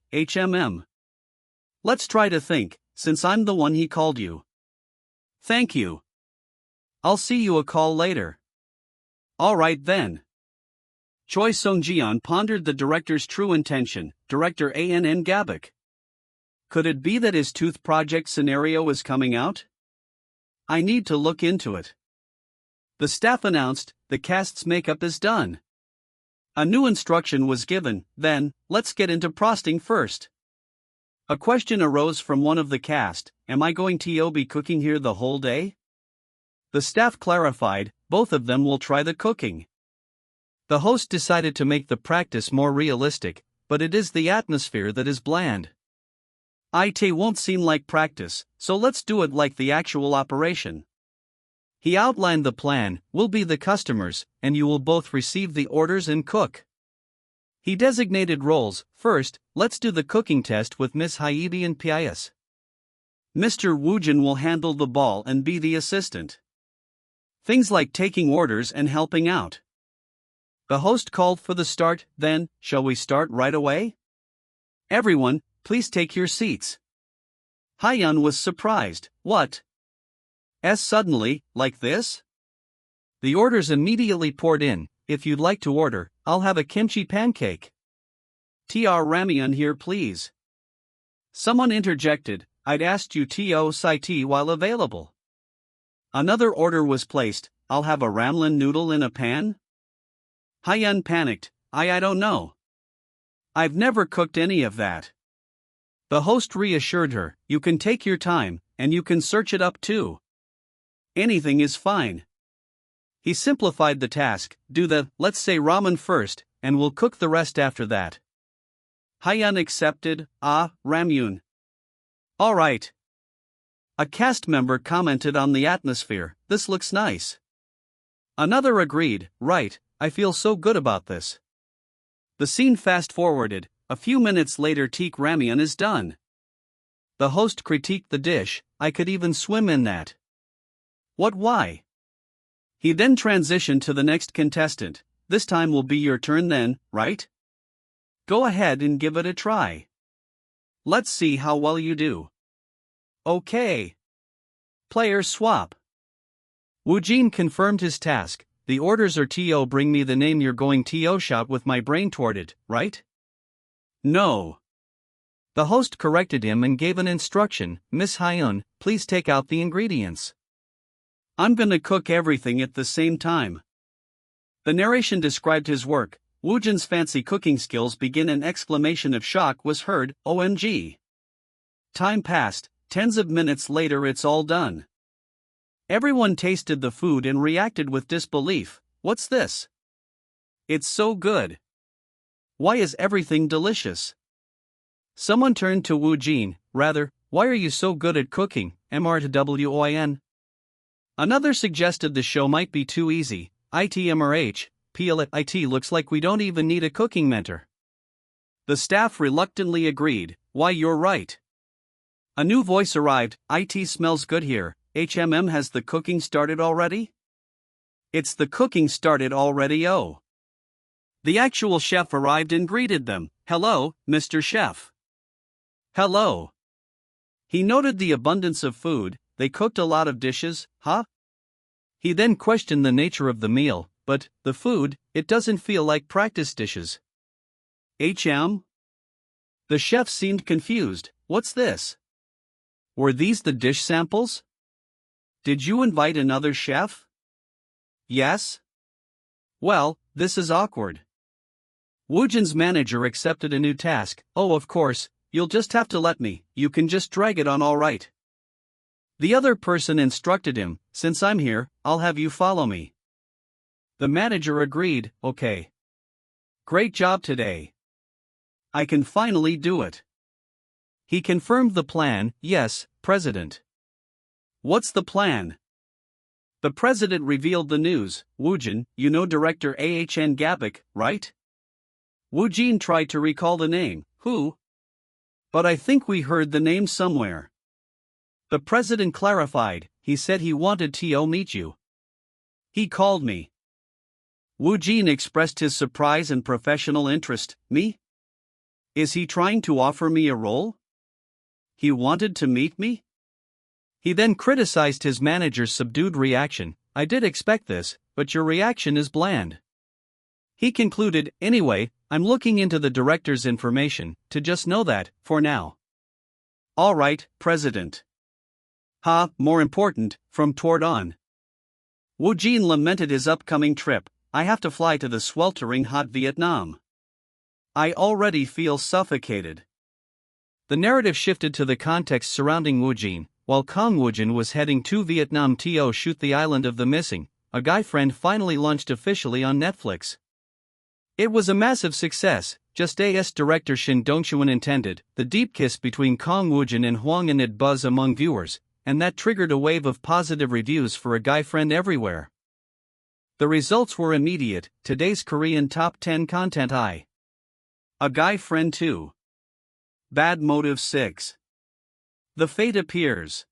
Let's try to think, since I'm the one he called you. Thank you. I'll see you a call later. Alright then. Choi Sung-jian pondered the director's true intention, Director Ann Gabak. Could it be that his tooth project scenario is coming out? I need to look into it. The staff announced, the cast's makeup is done. A new instruction was given, then, let's get into frosting first. A question arose from one of the cast, am I going to be cooking here the whole day? The staff clarified, both of them will try the cooking. The host decided to make the practice more realistic, but it is the atmosphere that is bland. It won't seem like practice, so let's do it like the actual operation. He outlined the plan, we'll be the customers, and you will both receive the orders and cook. He designated roles, first, let's do the cooking test with Miss Hyebi and Pius. Mr. Woojin will handle the ball and be the assistant. Things like taking orders and helping out. The host called for the start, then, shall we start right away? Everyone, please take your seats. Hyun was surprised, what? Suddenly, like this? The orders immediately poured in, if you'd like to order, I'll have a kimchi pancake. TR ramyeon here please. Someone interjected, I'd asked you to cite while available. Another order was placed, I'll have a ramen noodle in a pan? Hyun panicked, I don't know. I've never cooked any of that. The host reassured her, you can take your time, and you can search it up too. Anything is fine. He simplified the task, do the, let's say ramen first, and we'll cook the rest after that. Hyun accepted, ramyun. Alright. A cast member commented on the atmosphere, this looks nice. Another agreed, right, I feel so good about this. The scene fast-forwarded, a few minutes later teak ramyeon is done. The host critiqued the dish, I could even swim in that. What why? He then transitioned to the next contestant, this time will be your turn then, right? Go ahead and give it a try. Let's see how well you do. Okay. Players swap. Woojin confirmed his task, the orders are to bring me the name you're going to shout with my brain toward it, right? No. The host corrected him and gave an instruction, Miss Hyun, please take out the ingredients. I'm gonna cook everything at the same time. The narration described his work, Woojin's fancy cooking skills begin an exclamation of shock was heard, OMG. Time passed, tens of minutes later it's all done. Everyone tasted the food and reacted with disbelief, what's this? It's so good. Why is everything delicious? Someone turned to Woojin, rather, why are you so good at cooking, MR2WOIN? Another suggested the show might be too easy, ITMRH, IT looks like we don't even need a cooking mentor. The staff reluctantly agreed, why you're right. A new voice arrived, IT smells good here, has the cooking started already? It's the cooking started already oh. The actual chef arrived and greeted them, hello, Mr. Chef. Hello. He noted the abundance of food, they cooked a lot of dishes, huh? He then questioned the nature of the meal, but, the food, it doesn't feel like practice dishes. The chef seemed confused, what's this? Were these the dish samples? Did you invite another chef? Yes? Well, this is awkward. Woojin's manager accepted a new task, oh of course, you'll just have to let me, you can just drag it on alright. The other person instructed him, since I'm here, I'll have you follow me. The manager agreed, okay. Great job today. I can finally do it. He confirmed the plan, yes, President. What's the plan? The president revealed the news. Woojin, you know director Ahn Gabik, right? Woojin tried to recall the name. Who? But I think we heard the name somewhere. The president clarified, he said he wanted to meet you. He called me. Woojin expressed his surprise and professional interest. Me? Is he trying to offer me a role? He wanted to meet me? He then criticized his manager's subdued reaction. I did expect this, but your reaction is bland. He concluded, anyway, I'm looking into the director's information, to just know that, for now. Alright, President. More important, from toward on. Woojin lamented his upcoming trip. I have to fly to the sweltering hot Vietnam. I already feel suffocated. The narrative shifted to the context surrounding Woojin. While Kang Woojin was heading to Vietnam to shoot The Island of the Missing, A Guy Friend finally launched officially on Netflix. It was a massive success, just as director Shin Dong-chuan intended. The deep kiss between Kang Woojin and Hwang amid buzz among viewers, and that triggered a wave of positive reviews for A Guy Friend everywhere. The results were immediate. Today's Korean Top 10 Content A Guy Friend 2. Bad Motive 6. The Fate Appears.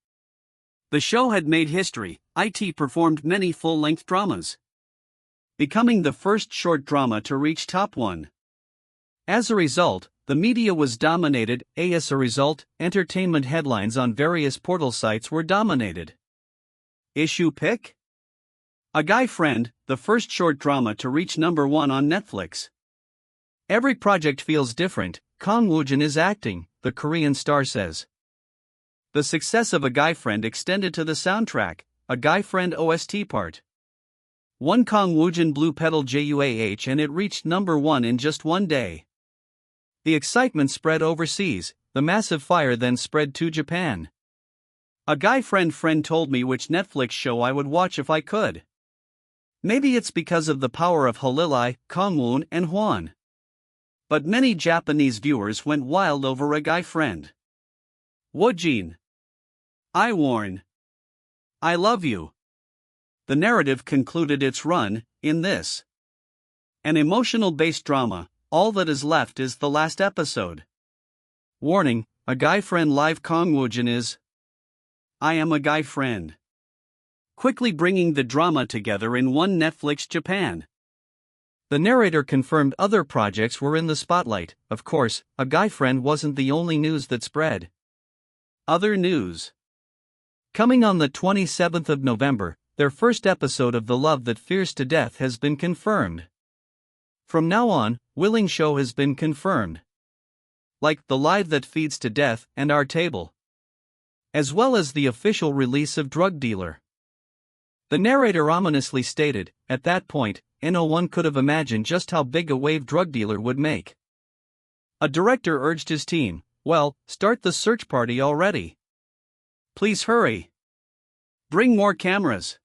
The show had made history. It performed many full-length dramas, becoming the first short drama to reach top 1. As a result, the media was dominated. As a result, entertainment headlines on various portal sites were dominated. Issue pick? A Guy Friend, the first short drama to reach number 1 on Netflix. Every project feels different. Kang Woojin is acting, the Korean star says. The success of A Guy Friend extended to the soundtrack, A Guy Friend OST Part 1. Kang Woojin Blue Petal JUAH, and it reached number 1 in just one day. The excitement spread overseas. The massive fire then spread to Japan. A Guy Friend told me which Netflix show I would watch if I could. Maybe it's because of the power of Halilai, Kangwon, and Hwan. But many Japanese viewers went wild over A Guy Friend. Woojin. I warn. I love you. The narrative concluded its run, in this. An emotional-based drama, all that is left is the last episode. Warning, A Guy Friend Live Kang Woojin is. I am A Guy Friend. Quickly bringing the drama together in one Netflix Japan. The narrator confirmed other projects were in the spotlight. Of course, A Guy Friend wasn't the only news that spread. Other news. Coming on the 27th of November, their first episode of The Love That Fears to Death has been confirmed. From now on, Willing Show has been confirmed. Like The Live That Feeds to Death and Our Table. As well as the official release of Drug Dealer. The narrator ominously stated, at that point, no one could have imagined just how big a wave Drug Dealer would make. A director urged his team, well, start the search party already. Please hurry. Bring more cameras.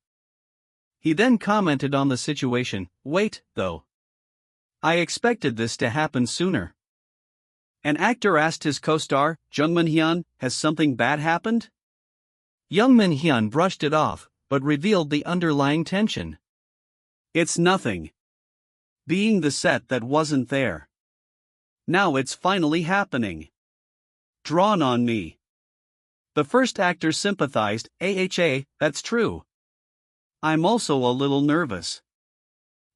He then commented on the situation, wait, though. I expected this to happen sooner. An actor asked his co-star, Jung Min-hyun, has something bad happened? Jung Min-hyun brushed it off, but revealed the underlying tension. It's nothing. Being the set that wasn't there. Now it's finally happening. Drawn on me. The first actor sympathized, that's true. I'm also a little nervous.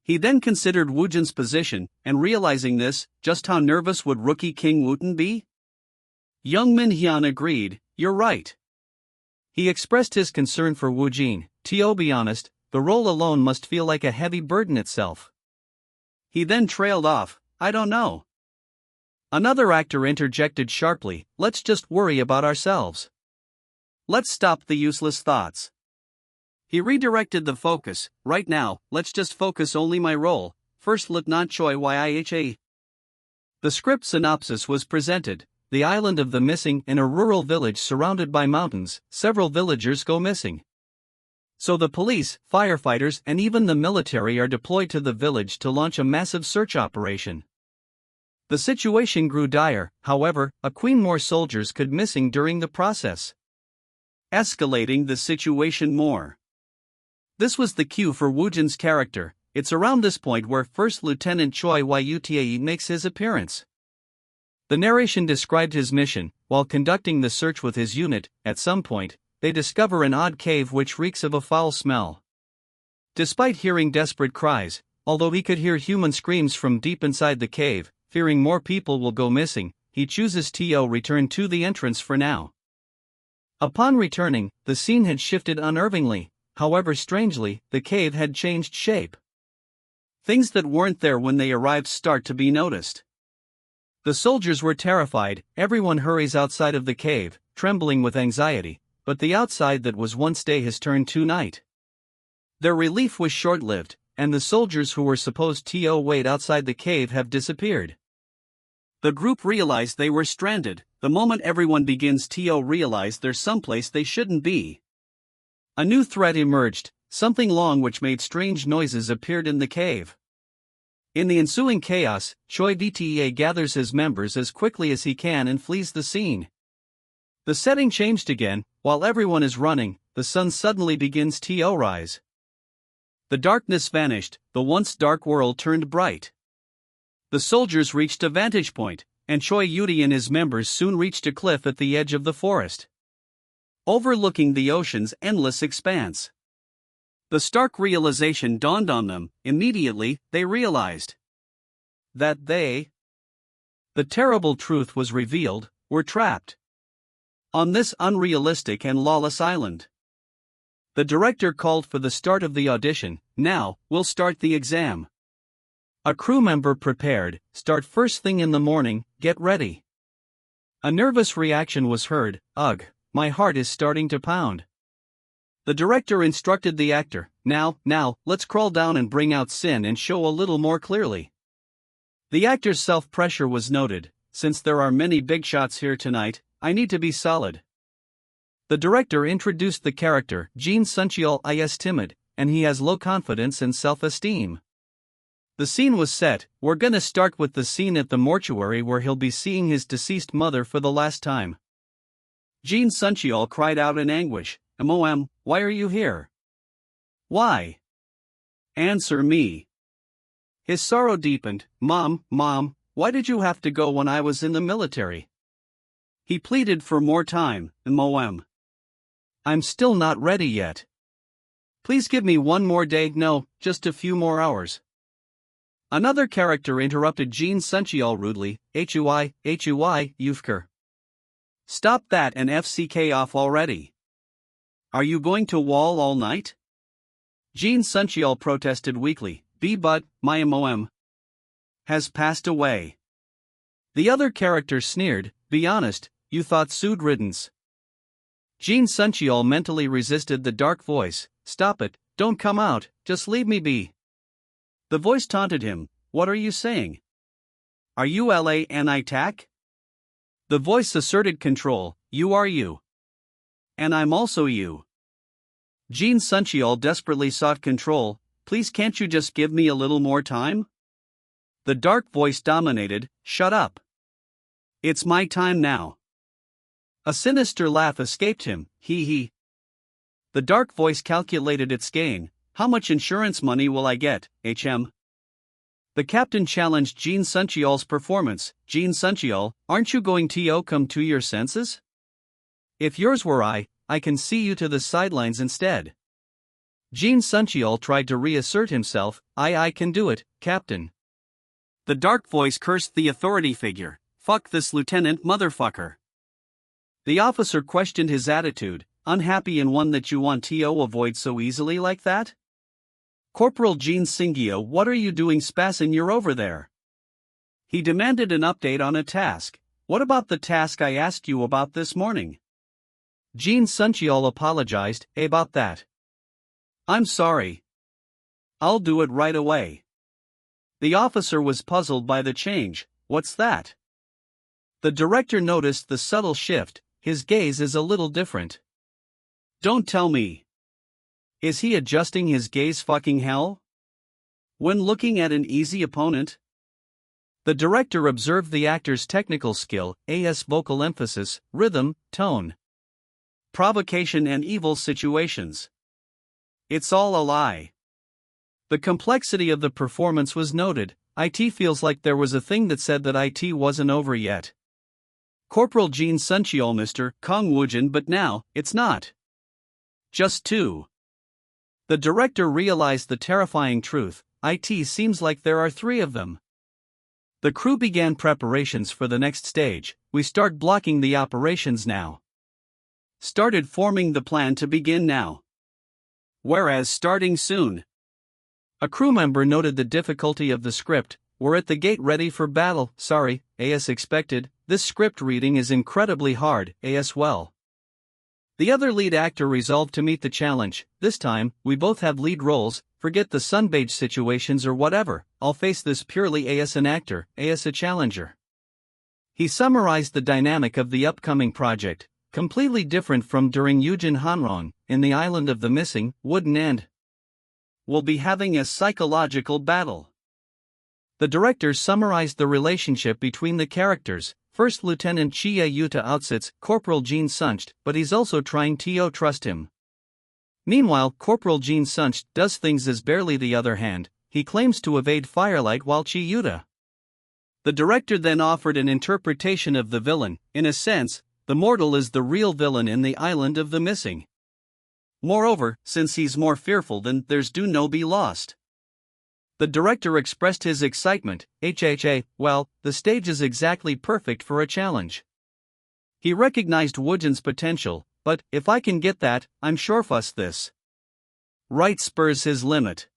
He then considered Woojin's position, and realizing this, just how nervous would rookie Kang Woojin be? Jung Min-hyun agreed, you're right. He expressed his concern for Woojin, to be honest, the role alone must feel like a heavy burden itself. He then trailed off, I don't know. Another actor interjected sharply, let's just worry about ourselves. Let's stop the useless thoughts. He redirected the focus, right now, let's just focus only my role, first Lieutenant Choi Yha. The script synopsis was presented, The Island of the Missing. In a rural village surrounded by mountains, several villagers go missing. So the police, firefighters, and even the military are deployed to the village to launch a massive search operation. The situation grew dire, however, more soldiers could missing during the process, escalating the situation more. This was the cue for Woojin's character. It's around this point where First Lieutenant Choi Yutae makes his appearance. The narration described his mission. While conducting the search with his unit, at some point, they discover an odd cave which reeks of a foul smell. Despite hearing desperate cries, although he could hear human screams from deep inside the cave, fearing more people will go missing, he chooses to return to the entrance for now. Upon returning, the scene had shifted unnervingly. However, strangely, the cave had changed shape. Things that weren't there when they arrived start to be noticed. The soldiers were terrified. Everyone hurries outside of the cave, trembling with anxiety, but the outside that was once day has turned to night. Their relief was short-lived, and the soldiers who were supposed to wait outside the cave have disappeared. The group realized they were stranded. The moment everyone begins to realize there's someplace they shouldn't be. A new threat emerged. Something long which made strange noises appeared in the cave. In the ensuing chaos, Choi Vta gathers his members as quickly as he can and flees the scene. The setting changed again. While everyone is running, the sun suddenly begins to rise. The darkness vanished, the once dark world turned bright. The soldiers reached a vantage point, and Choi Yutae and his members soon reached a cliff at the edge of the forest, overlooking the ocean's endless expanse. The stark realization dawned on them. Immediately, they realized that the terrible truth was revealed, were trapped on this unrealistic and lawless island. The director called for the start of the audition. Now, we'll start the exam. A crew member prepared. Start first thing in the morning, get ready. A nervous reaction was heard. Ugh, my heart is starting to pound. The director instructed the actor, now, let's crawl down and bring out sin and show a little more clearly. The actor's self-pressure was noted. Since there are many big shots here tonight, I need to be solid. The director introduced the character. Jin Suncheol is timid, and he has low confidence and self-esteem. The scene was set. We're gonna start with the scene at the mortuary where he'll be seeing his deceased mother for the last time. Jin Suncheol cried out in anguish, "Mom, why are you here? Why? Answer me." His sorrow deepened. Mom, why did you have to go when I was in the military?" He pleaded for more time. "Mom, I'm still not ready yet. Please give me one more day." "No, just a few more hours." Another character interrupted Jin Suncheol rudely. Hui, Yufker. Stop that and FCK off already. Are you going to wall all night? Jin Suncheol protested weakly. But my MOM has passed away." The other character sneered. "Be honest, you thought Sud riddance." Jin Suncheol mentally resisted the dark voice. "Stop it, don't come out, just leave me be." The voice taunted him. "What are you saying? Are you LA Anitac?" The voice asserted control. "You are you. And I'm also you." Jin Suncheol desperately sought control. "Please can't you just give me a little more time?" The dark voice dominated. "Shut up. It's my time now." A sinister laugh escaped him. He. The dark voice calculated its gain. "How much insurance money will I get, HM?" The captain challenged Jin Suncheol's performance. "Jin Suncheol, aren't you going to come to your senses? If yours were I can see you to the sidelines instead." Jin Suncheol tried to reassert himself. I can do it, Captain." The dark voice cursed the authority figure. "Fuck this lieutenant motherfucker." The officer questioned his attitude. "Unhappy in one that you want to avoid so easily like that? Corporal Jin Singyo, what are you doing spassin' you're over there?" He demanded an update on a task. "What about the task I asked you about this morning?" Jin Suncheol apologized. "About that. I'm sorry. I'll do it right away." The officer was puzzled by the change. "What's that?" The director noticed the subtle shift. His gaze is a little different. "Don't tell me. Is he adjusting his gaze fucking hell? When looking at an easy opponent? The director observed the actor's technical skill, as vocal emphasis, rhythm, tone, provocation and evil situations. It's all a lie. The complexity of the performance was noted. It feels like there was a thing that said that it wasn't over yet. Corporal Jin Suncheol Mr. Kang Woojin, but now, it's not. Just two. The director realized the terrifying truth. It seems like there are three of them. The crew began preparations for the next stage. We start blocking the operations now. Started forming the plan to begin now. Whereas starting soon. A crew member noted the difficulty of the script. We're at the gate ready for battle. Sorry, as expected, this script reading is incredibly hard, as well. The other lead actor resolved to meet the challenge. This time, we both have lead roles, forget the sunbathe situations or whatever, I'll face this purely as an actor, as a challenger. He summarized the dynamic of the upcoming project, completely different from during Yujin Hanrong, in the Island of the Missing, Wooden End. We'll be having a psychological battle. The director summarized the relationship between the characters. First Lieutenant Chia Yuta outsits Corporal Jin Suncht, but he's also trying to trust him. Meanwhile, Corporal Jin Suncht does things as barely the other hand. He claims to evade firelight while Chi Yuta. The director then offered an interpretation of the villain. In a sense, the mortal is the real villain in the Island of the Missing. Moreover, since he's more fearful than there's do no be lost. The director expressed his excitement. Well, the stage is exactly perfect for a challenge. He recognized Woojin's potential, but if I can get that, I'm sure fuss this. Right spurs his limit.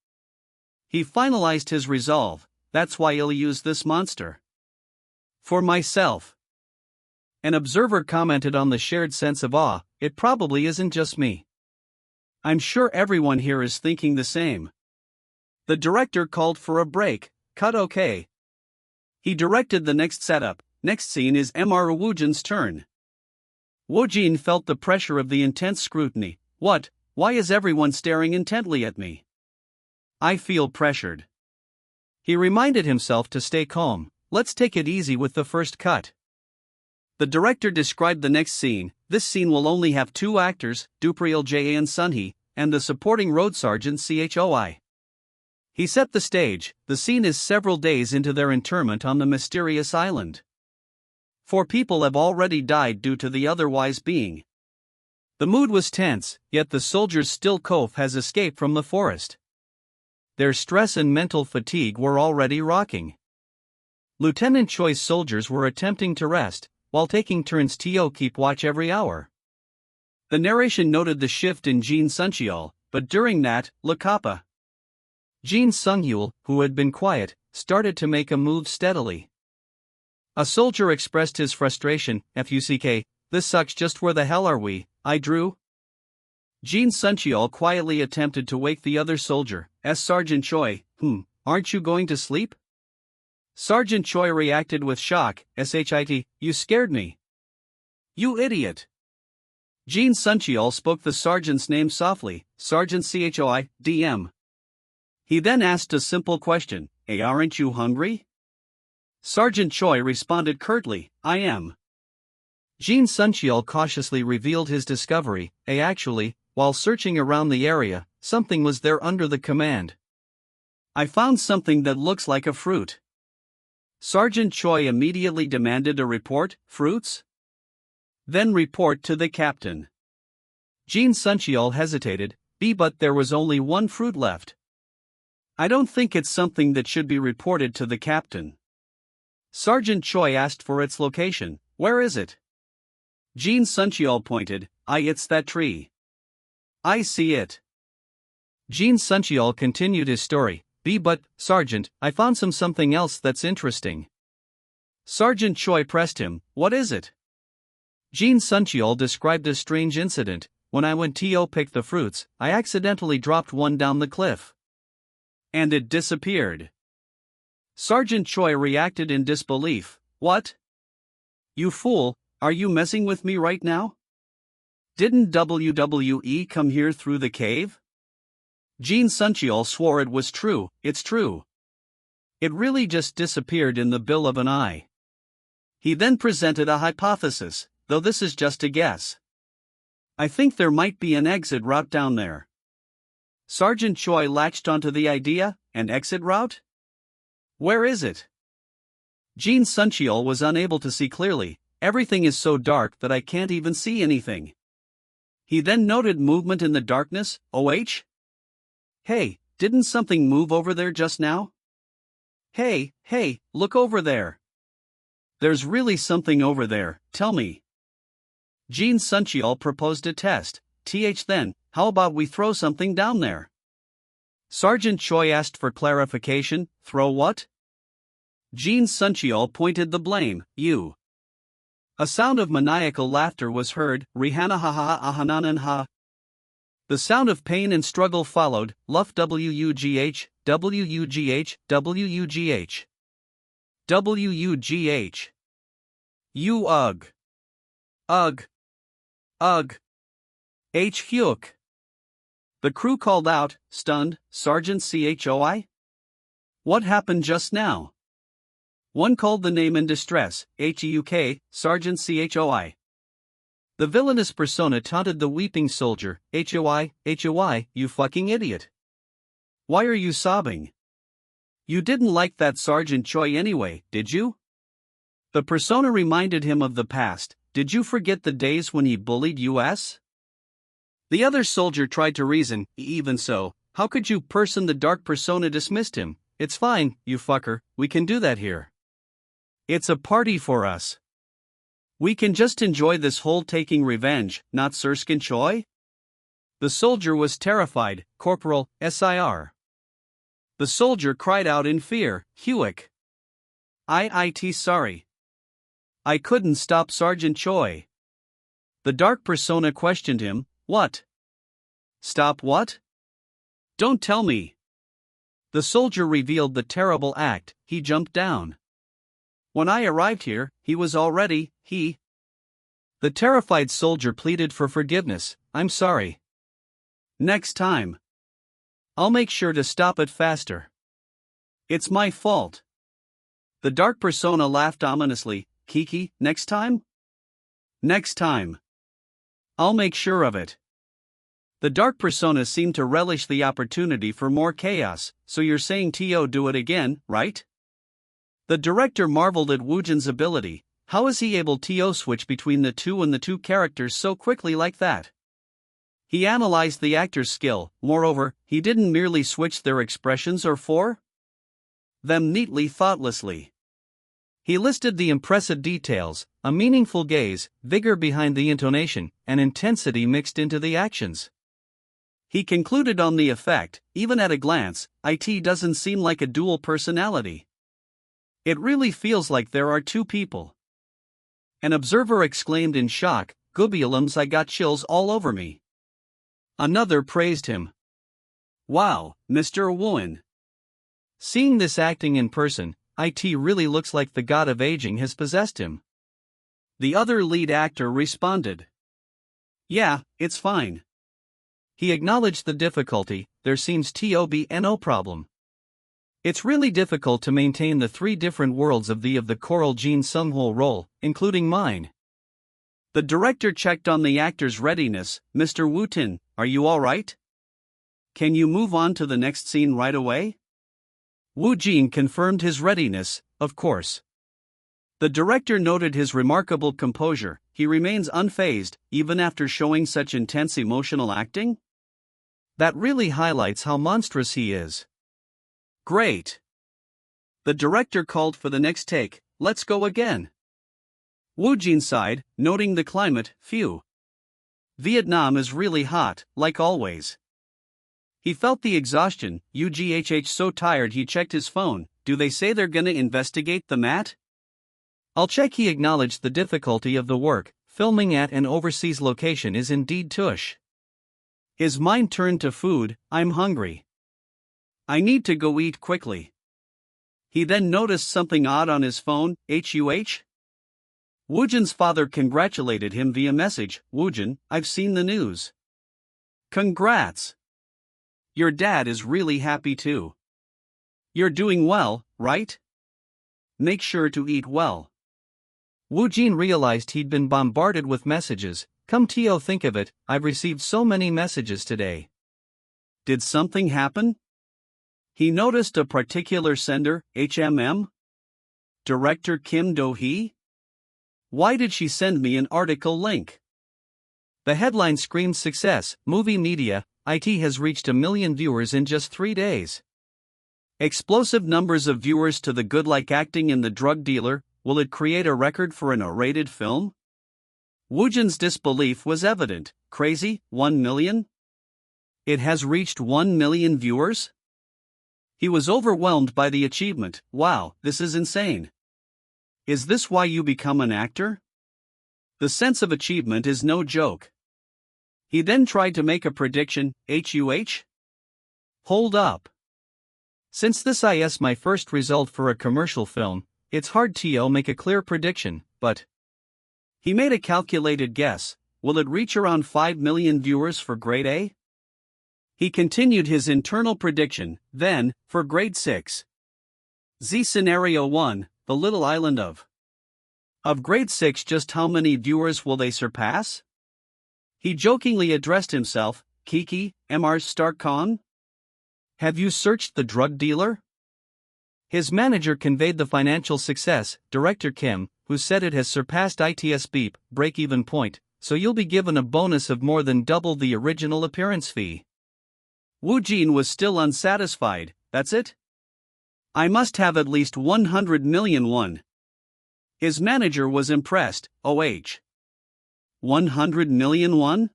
He finalized his resolve. That's why I'll use this monster. For myself. An observer commented on the shared sense of awe. It probably isn't just me. I'm sure everyone here is thinking the same. The director called for a break. Cut okay. He directed the next setup. Next scene is Mr. Woojin's turn. Woojin felt the pressure of the intense scrutiny. What? Why is everyone staring intently at me? I feel pressured. He reminded himself to stay calm. Let's take it easy with the first cut. The director described the next scene. This scene will only have two actors, Dupriel Jan Sunhee, and the supporting road sergeant Choi. He set the stage. The scene is several days into their internment on the mysterious island. 4 people have already died due to the otherwise being. The mood was tense, yet the soldiers still has escaped from the forest. Their stress and mental fatigue were already rocking. Lieutenant Choi's soldiers were attempting to rest, while taking turns to keep watch every hour. The narration noted the shift in Jin Suncheol, but during that, Lakapa. Jin Sunghyul, who had been quiet, started to make a move steadily. A soldier expressed his frustration. Fuck, this sucks, just where the hell are we? I drew. Jin Suncheol quietly attempted to wake the other soldier. Sergeant Choi, aren't you going to sleep? Sergeant Choi reacted with shock. Shit, you scared me. You idiot. Jin Suncheol spoke the sergeant's name softly. Sergeant Choi, DM. He then asked a simple question. Hey, aren't you hungry? Sergeant Choi responded curtly, I am. Jin Suncheol cautiously revealed his discovery. Actually, while searching around the area, something was there under the command. I found something that looks like a fruit. Sergeant Choi immediately demanded a report. Fruits? Then report to the captain. Jin Suncheol hesitated. But there was only one fruit left. I don't think it's something that should be reported to the captain. Sergeant Choi asked for its location. Where is it? Jin Suncheol pointed. It's that tree. I see it. Jin Suncheol continued his story. But, Sergeant, I found something else that's interesting. Sergeant Choi pressed him. What is it? Jin Suncheol described a strange incident. When I went to pick the fruits, I accidentally dropped one down the cliff. And it disappeared. Sergeant Choi reacted in disbelief. What? You fool, are you messing with me right now? Didn't WWE come here through the cave? Jin Suncheol swore it was true. It's true. It really just disappeared in the bill of an eye. He then presented a hypothesis, though this is just a guess. I think there might be an exit route down there. Sergeant Choi latched onto the idea, an exit route? Where is it? Jin Suncheol was unable to see clearly. Everything is so dark that I can't even see anything. He then noted movement in the darkness. OH? Hey, didn't something move over there just now? Hey, look over there. There's really something over there, tell me. Jin Suncheol proposed a test. Then, how about we throw something down there? Sergeant Choi asked for clarification. Throw what? Jin Suncheol pointed the blame. You. A sound of maniacal laughter was heard. Rihanna ha ha ha ahananan ha. The sound of pain and struggle followed. Luff WUGH, WUGH, WUGH. WUGH. You ugh. Ugh. Ugh. H. Hyuk. The crew called out, stunned, Sergeant Choi? What happened just now? One called the name in distress, HEUK, Sergeant Choi. The villainous persona taunted the weeping soldier, HOI, you fucking idiot. Why are you sobbing? You didn't like that Sergeant Choi anyway, did you? The persona reminded him of the past. Did you forget the days when he bullied us? The other soldier tried to reason. Even so, how could you? The dark persona dismissed him. It's fine, you fucker, we can do that here. It's a party for us. We can just enjoy this whole taking revenge, not Sergeant Choi? The soldier was terrified. Corporal, SIR. The soldier cried out in fear. Hewick. Sorry. I couldn't stop Sergeant Choi. The dark persona questioned him. What? Stop what? Don't tell me. The soldier revealed the terrible act. He jumped down. When I arrived here, he was already. The terrified soldier pleaded for forgiveness. I'm sorry. Next time. I'll make sure to stop it faster. It's my fault. The dark persona laughed ominously. Kiki, next time? Next time. I'll make sure of it. The dark persona seemed to relish the opportunity for more chaos. So you're saying To do it again, right? The director marveled at Woojin's ability. How is he able to switch between the two characters so quickly like that? He analyzed the actor's skill. Moreover, he didn't merely switch their expressions or for them neatly thoughtlessly. He listed the impressive details, a meaningful gaze, vigor behind the intonation, and intensity mixed into the actions. He concluded on the effect. Even at a glance, it doesn't seem like a dual personality. It really feels like there are two people. An observer exclaimed in shock, Gubialums, I got chills all over me. Another praised him. Wow, Mr. Woojin. Seeing this acting in person, it really looks like the god of aging has possessed him. The other lead actor responded. Yeah, it's fine. He acknowledged the difficulty. There seems to be no problem. It's really difficult to maintain the three different worlds of the choral Jin Sung-ho role, including mine. The director checked on the actor's readiness. Mr. Woojin, are you alright? Can you move on to the next scene right away? Woojin confirmed his readiness, of course. The director noted his remarkable composure. He remains unfazed, even after showing such intense emotional acting? That really highlights how monstrous he is. Great. The director called for the next take. Let's go again. Woojin sighed, noting the climate. Phew. Vietnam is really hot, like always. He felt the exhaustion. So tired he checked his phone. Do they say they're gonna investigate the mat? I'll check. He acknowledged the difficulty of the work. Filming at an overseas location is indeed tush. His mind turned to food. I'm hungry. I need to go eat quickly. He then noticed something odd on his phone. Woojin's father congratulated him via message. Woojin, I've seen the news. Congrats. Your dad is really happy too. You're doing well, right? Make sure to eat well. Woojin realized he'd been bombarded with messages. Come to think of it, I've received so many messages today. Did something happen? He noticed a particular sender, Director Kim Do-hee? Why did she send me an article link? The headline screams success, movie media, IT has reached 1 million viewers in just 3 days. Explosive numbers of viewers to the good like acting in The Drug Dealer, will it create a record for an R-rated film? Woojin's disbelief was evident. Crazy, 1 million? It has reached 1 million viewers? He was overwhelmed by the achievement. Wow, this is insane. Is this why you become an actor? The sense of achievement is no joke. He then tried to make a prediction. Hold up. Since this is my first result for a commercial film, it's hard to make a clear prediction, but he made a calculated guess. Will it reach around 5 million viewers for grade A? He continued his internal prediction. Then, for grade 6. Z Scenario 1, The Little Island of grade 6, just how many viewers will they surpass? He jokingly addressed himself. Kiki, Mr. Starkon? Have you searched The Drug Dealer? His manager conveyed the financial success, Director Kim, who said it has surpassed its beep break-even point, so you'll be given a bonus of more than double the original appearance fee. Woojin was still unsatisfied. That's it? I must have at least 100 million won. His manager was impressed. 100 million won?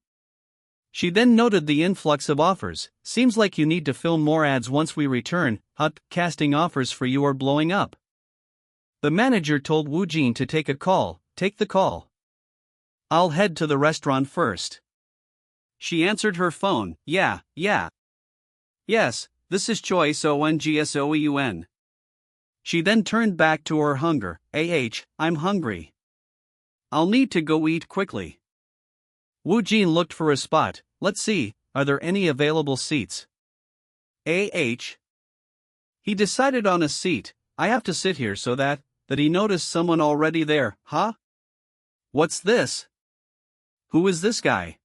She then noted the influx of offers. Seems like you need to film more ads once we return. Casting offers for you are blowing up. The manager told Woojin to take a call. Take the call. I'll head to the restaurant first. She answered her phone. Yeah. Yes, this is Choi Songsoeun. She then turned back to her hunger. I'm hungry. I'll need to go eat quickly. Woojin looked for a spot. Let's see, are there any available seats? He decided on a seat. I have to sit here so that he noticed someone already there. Huh? What's this? Who is this guy?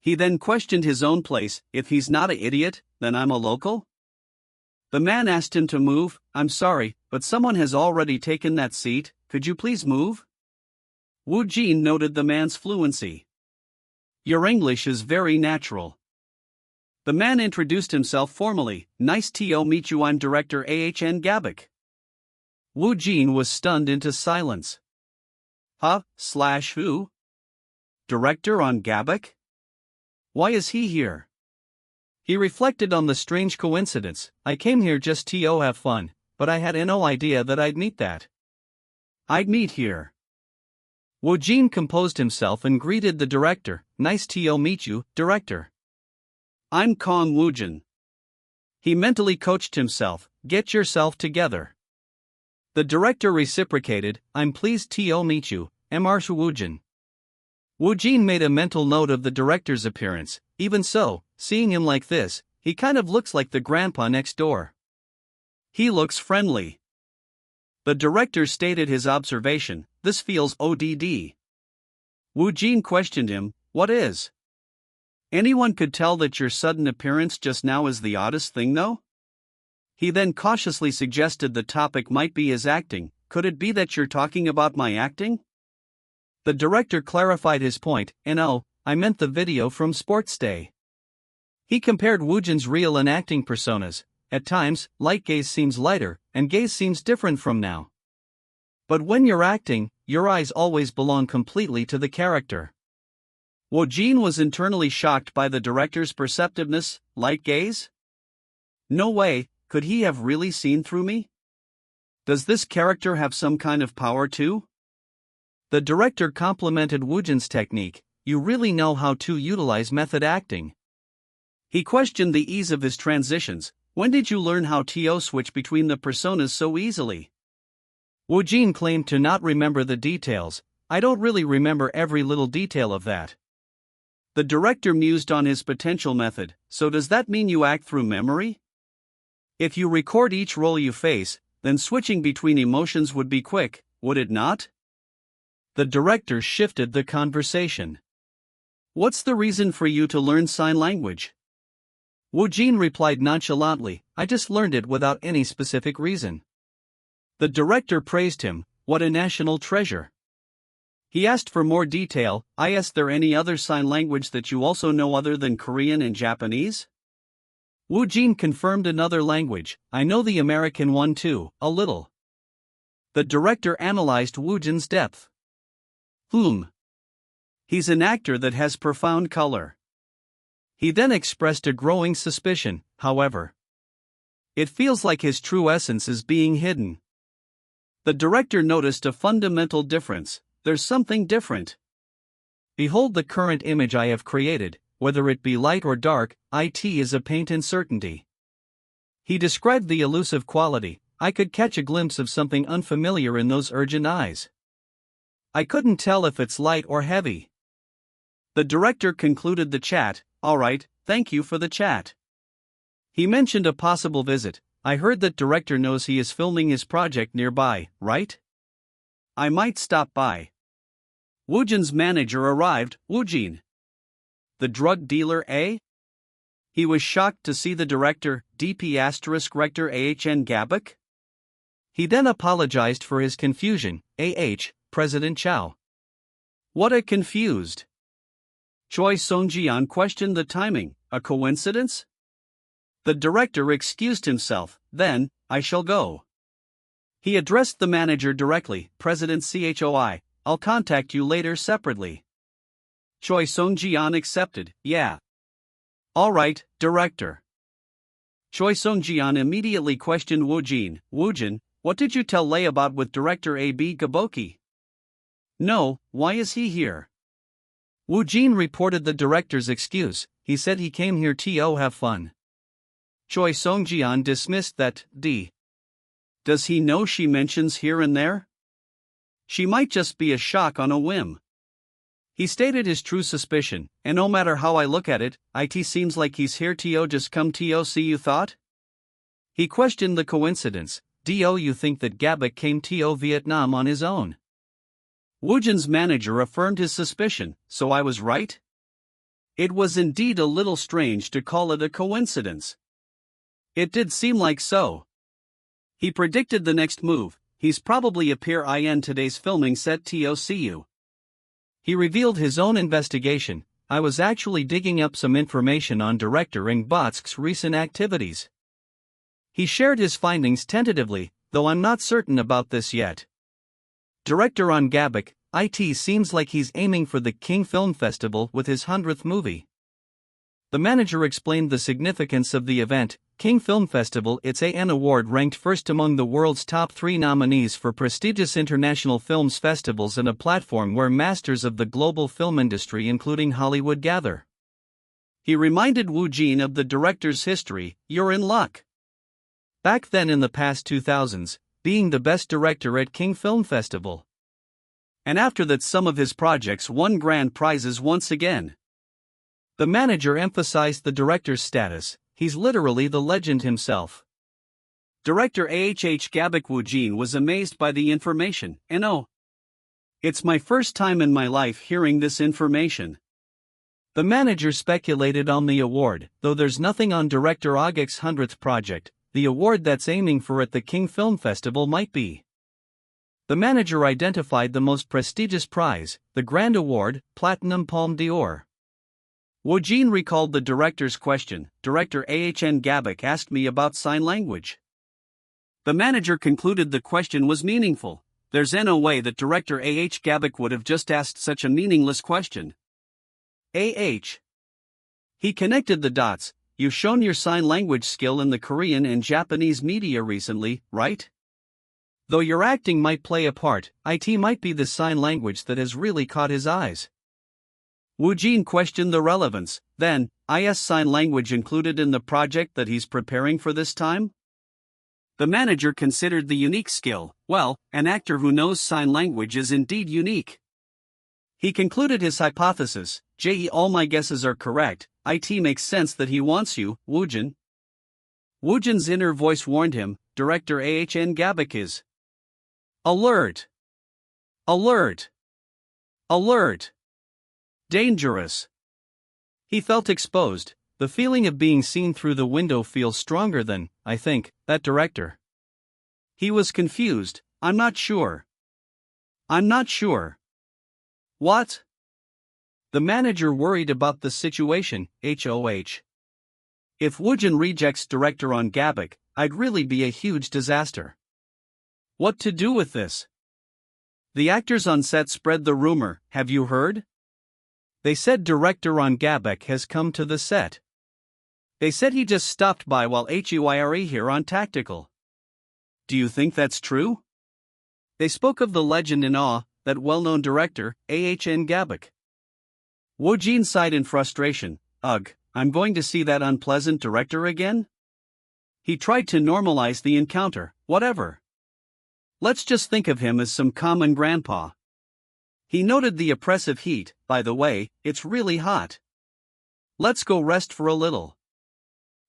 He then questioned his own place. If he's not an idiot, then I'm a local? The man asked him to move. I'm sorry, but someone has already taken that seat. Could you please move? Woojin noted the man's fluency. Your English is very natural. The man introduced himself formally. Nice to meet you, I'm Director Gabak. Woojin was stunned into silence. Who? Director on Gabak? Why is he here? He reflected on the strange coincidence. I came here just to have fun, but I had no idea that I'd meet here. Woojin composed himself and greeted the director. Nice to meet you, Director. I'm Kang Woojin. He mentally coached himself. Get yourself together. The director reciprocated. I'm pleased to meet you, Mr. Woojin. Woojin made a mental note of the director's appearance. Even so, seeing him like this, he kind of looks like the grandpa next door. He looks friendly. The director stated his observation. This feels ODD. Woojin questioned him. What is? Anyone could tell that your sudden appearance just now is the oddest thing though? He then cautiously suggested the topic might be his acting. Could it be that you're talking about my acting? The director clarified his point. I meant the video from Sports Day. He compared Woojin's real and acting personas. At times, light gaze seems lighter, and gaze seems different from now. But when you're acting, your eyes always belong completely to the character. Woojin was internally shocked by the director's perceptiveness. Light gaze? No way, could he have really seen through me? Does this character have some kind of power too? The director complimented Woojin's technique. You really know how to utilize method acting. He questioned the ease of his transitions. When did you learn how to switch between the personas so easily? Woojin claimed to not remember the details. I don't really remember every little detail of that. The director mused on his potential method. So does that mean you act through memory? If you record each role you face, then switching between emotions would be quick, would it not? The director shifted the conversation. What's the reason for you to learn sign language? Woojin replied nonchalantly, I just learned it without any specific reason. The director praised him, what a national treasure. He asked for more detail. I asked, there any other sign language that you also know other than Korean and Japanese? Woojin confirmed another language. I know the American one too, a little. The director analyzed Woojin's depth. He's an actor that has profound color. He then expressed a growing suspicion, however. It feels like his true essence is being hidden. The director noticed a fundamental difference. There's something different. Behold the current image I have created, whether it be light or dark, it is a paint uncertainty. He described the elusive quality. I could catch a glimpse of something unfamiliar in those urgent eyes. I couldn't tell if it's light or heavy. The director concluded the chat. Alright, thank you for the chat. He mentioned a possible visit. I heard that director knows he is filming his project nearby, right? I might stop by. Woojin's manager arrived. Woojin. The drug dealer, eh? He was shocked to see the director, DP** rector AHN Gabak. He then apologized for his confusion. President Chow. What a confused. Choi Sung-jian questioned the timing. A coincidence? The director excused himself. Then, I shall go. He addressed the manager directly. President Choi, I'll contact you later separately. Choi Sung-jian accepted. Yeah. Alright, director. Choi Sung-jian immediately questioned Woojin. Woojin, what did you tell Lei about with director AB Gaboki? No, why is he here? Woojin reported the director's excuse. He said he came here to have fun. Choi Sung-jian dismissed that. Does he know she mentions here and there? She might just be a shock on a whim. He stated his true suspicion, and no matter how I look at it, it seems like he's here to just come to see you thought? He questioned the coincidence. Do you think that Gabak came to Vietnam on his own? Woojin's manager affirmed his suspicion, so I was right? It was indeed a little strange to call it a coincidence. It did seem like so. He predicted the next move. He's probably appear in today's filming set TOCU. He revealed his own investigation. I was actually digging up some information on director Ng Botsk's recent activities. He shared his findings tentatively, though I'm not certain about this yet. Director on Gabak, it seems like he's aiming for the King Film Festival with his 100th movie. The manager explained the significance of the event. King Film Festival, it's an award ranked first among the world's top 3 nominees for prestigious international films festivals and a platform where masters of the global film industry including Hollywood gather. He reminded Woojin of the director's history. You're in luck. Back then in the past 2000s, being the best director at King Film Festival. And after that some of his projects won grand prizes once again. The manager emphasized the director's status. He's literally the legend himself. Director Gabak. Woojin was amazed by the information. And oh, it's my first time in my life hearing this information. The manager speculated on the award. Though there's nothing on director Gabak's 100th project, the award that's aiming for at the King Film Festival might be. The manager identified the most prestigious prize, the Grand Award, Platinum Palme d'Or. Woojin recalled the director's question. Director Gabak asked me about sign language. The manager concluded the question was meaningful. There's no way that director Gabak would have just asked such a meaningless question. He connected the dots. You've shown your sign language skill in the Korean and Japanese media recently, right? Though your acting might play a part, it might be the sign language that has really caught his eyes. Woojin questioned the relevance. Then, is sign language included in the project that he's preparing for this time? The manager considered the unique skill. Well, an actor who knows sign language is indeed unique. He concluded his hypothesis. All my guesses are correct. It makes sense that he wants you, Woojin. Woojin's inner voice warned him, Director Gabak is. Alert! Alert! Alert! Dangerous! He felt exposed. The feeling of being seen through the window feels stronger than, I think, that director. He was confused. I'm not sure. I'm not sure. What? The manager worried about the situation, HOH. If Woojin rejects director on Gabak, I'd really be a huge disaster. What to do with this? The actors on set spread the rumor, have you heard? They said director on Gabak has come to the set. They said he just stopped by while HEYRE here on Tactical. Do you think that's true? They spoke of the legend in awe, that well-known director, Gabak. Woojin sighed in frustration. Ugh, I'm going to see that unpleasant director again? He tried to normalize the encounter, whatever. Let's just think of him as some common grandpa. He noted the oppressive heat. By the way, it's really hot. Let's go rest for a little.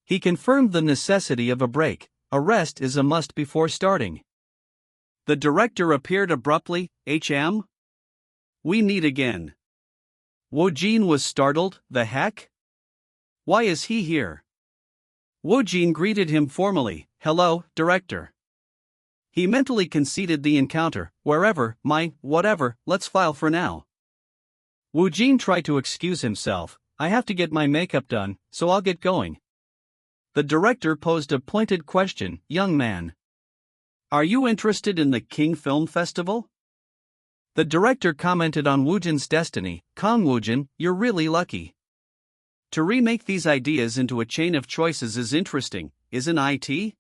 He confirmed the necessity of a break. A rest is a must before starting. The director appeared abruptly. We meet again. Woojin was startled. The heck? Why is he here? Woojin greeted him formally. Hello, director. He mentally conceded the encounter. Wherever, whatever, let's file for now. Woojin tried to excuse himself. I have to get my makeup done, so I'll get going. The director posed a pointed question. Young man. Are you interested in the King Film Festival? The director commented on Woojin's destiny. Kang Woojin, you're really lucky. To remake these ideas into a chain of choices is interesting, isn't it?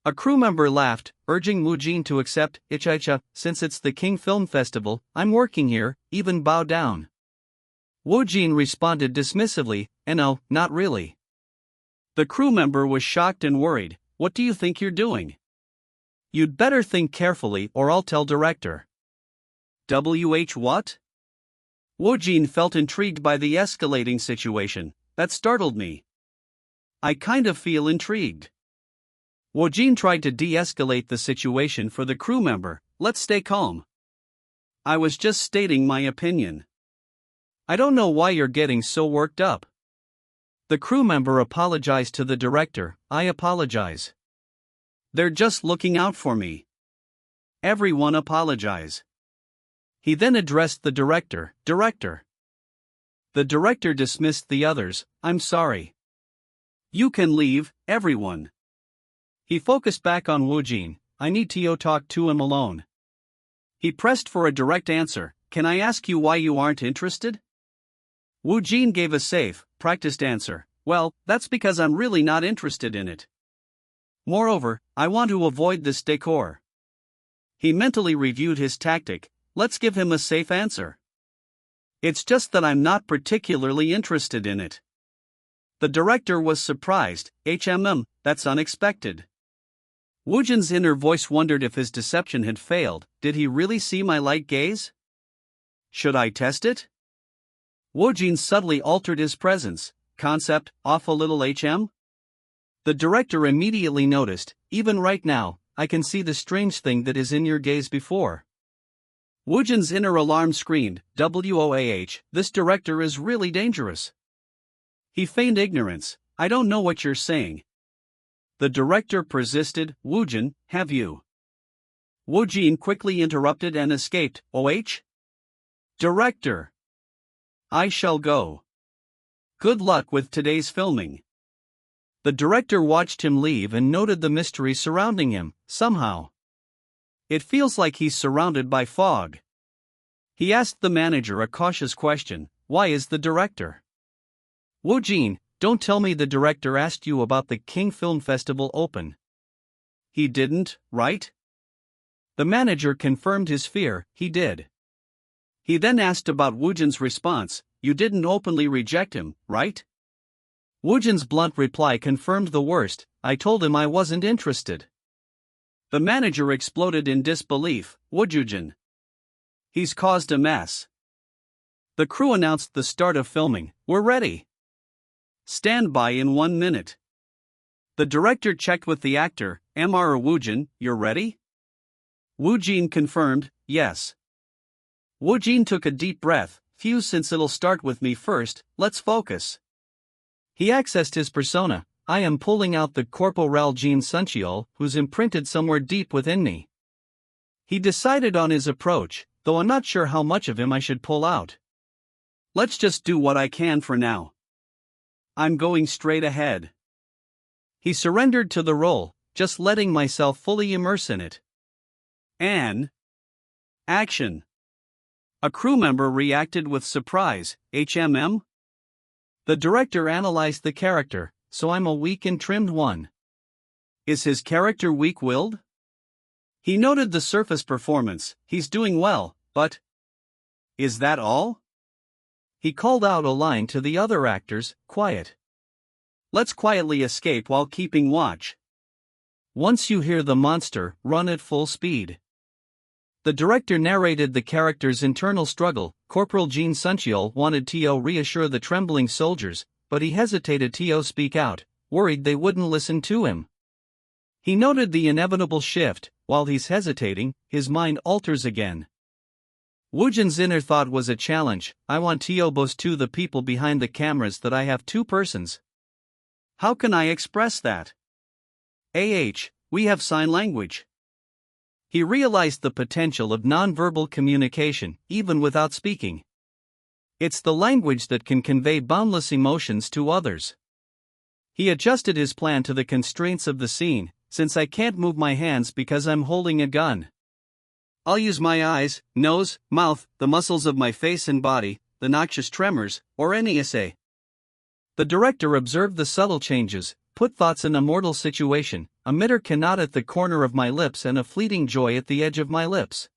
A crew member laughed, urging Woojin to accept. Since it's the King Film Festival, I'm working here, even bow down. Woojin responded dismissively, no, not really. The crew member was shocked and worried. What do you think you're doing? You'd better think carefully or I'll tell director. What? Woojin felt intrigued by the escalating situation. That startled me. I kind of feel intrigued. Woojin tried to de-escalate the situation for the crew member. Let's stay calm. I was just stating my opinion. I don't know why you're getting so worked up. The crew member apologized to the director. I apologize. They're just looking out for me. Everyone apologize. He then addressed the director. Director. The director dismissed the others. I'm sorry. You can leave, everyone. He focused back on Woojin. I need to talk to him alone. He pressed for a direct answer. Can I ask you why you aren't interested? Woojin gave a safe, practiced answer. Well, that's because I'm really not interested in it. Moreover, I want to avoid this decor. He mentally reviewed his tactic. Let's give him a safe answer. It's just that I'm not particularly interested in it. The director was surprised. That's unexpected. Woojin's inner voice wondered if his deception had failed. Did he really see my light gaze? Should I test it? Woojin subtly altered his presence. Concept, off a little The director immediately noticed. Even right now, I can see the strange thing that is in your gaze before. Woojin's inner alarm screamed. This director is really dangerous. He feigned ignorance. I don't know what you're saying. The director persisted. Woojin, have you? Woojin quickly interrupted and escaped. Director. I shall go. Good luck with today's filming. The director watched him leave and noted the mystery surrounding him. Somehow, it feels like he's surrounded by fog. He asked the manager a cautious question. Why is the director? Woojin, don't tell me the director asked you about the King Film Festival Open. He didn't, right? The manager confirmed his fear. He did. He then asked about Woojin's response. You didn't openly reject him, right? Woojin's blunt reply confirmed the worst. I told him I wasn't interested. The manager exploded in disbelief. Woojin. He's caused a mess. The crew announced the start of filming. We're ready. Stand by in 1 minute. The director checked with the actor, Mr. Woojin, you're ready? Woojin confirmed, yes. Woojin took a deep breath, phew, since it'll start with me first, let's focus. He accessed his persona. I am pulling out the corporal Jin Suncheol, who's imprinted somewhere deep within me. He decided on his approach, though I'm not sure how much of him I should pull out. Let's just do what I can for now. I'm going straight ahead. He surrendered to the role, just letting myself fully immerse in it. And action. A crew member reacted with surprise. HMM? The director analyzed the character, so I'm a weak and trimmed one. Is his character weak-willed? He noted the surface performance, he's doing well, but is that all? He called out a line to the other actors, quiet. Let's quietly escape while keeping watch. Once you hear the monster, run at full speed. The director narrated the character's internal struggle. Corporal Jin Suncheol wanted to reassure the trembling soldiers, but he hesitated to speak out, worried they wouldn't listen to him. He noted the inevitable shift. While he's hesitating, his mind alters again. Woojin's inner thought was a challenge. I want to boast to the people behind the cameras that I have two persons. How can I express that? We have sign language. He realized the potential of nonverbal communication, even without speaking. It's the language that can convey boundless emotions to others. He adjusted his plan to the constraints of the scene. Since I can't move my hands because I'm holding a gun, I'll use my eyes, nose, mouth, the muscles of my face and body, the noxious tremors, or any essay. The director observed the subtle changes, put thoughts in a mortal situation, a mitter cannot at the corner of my lips and a fleeting joy at the edge of my lips.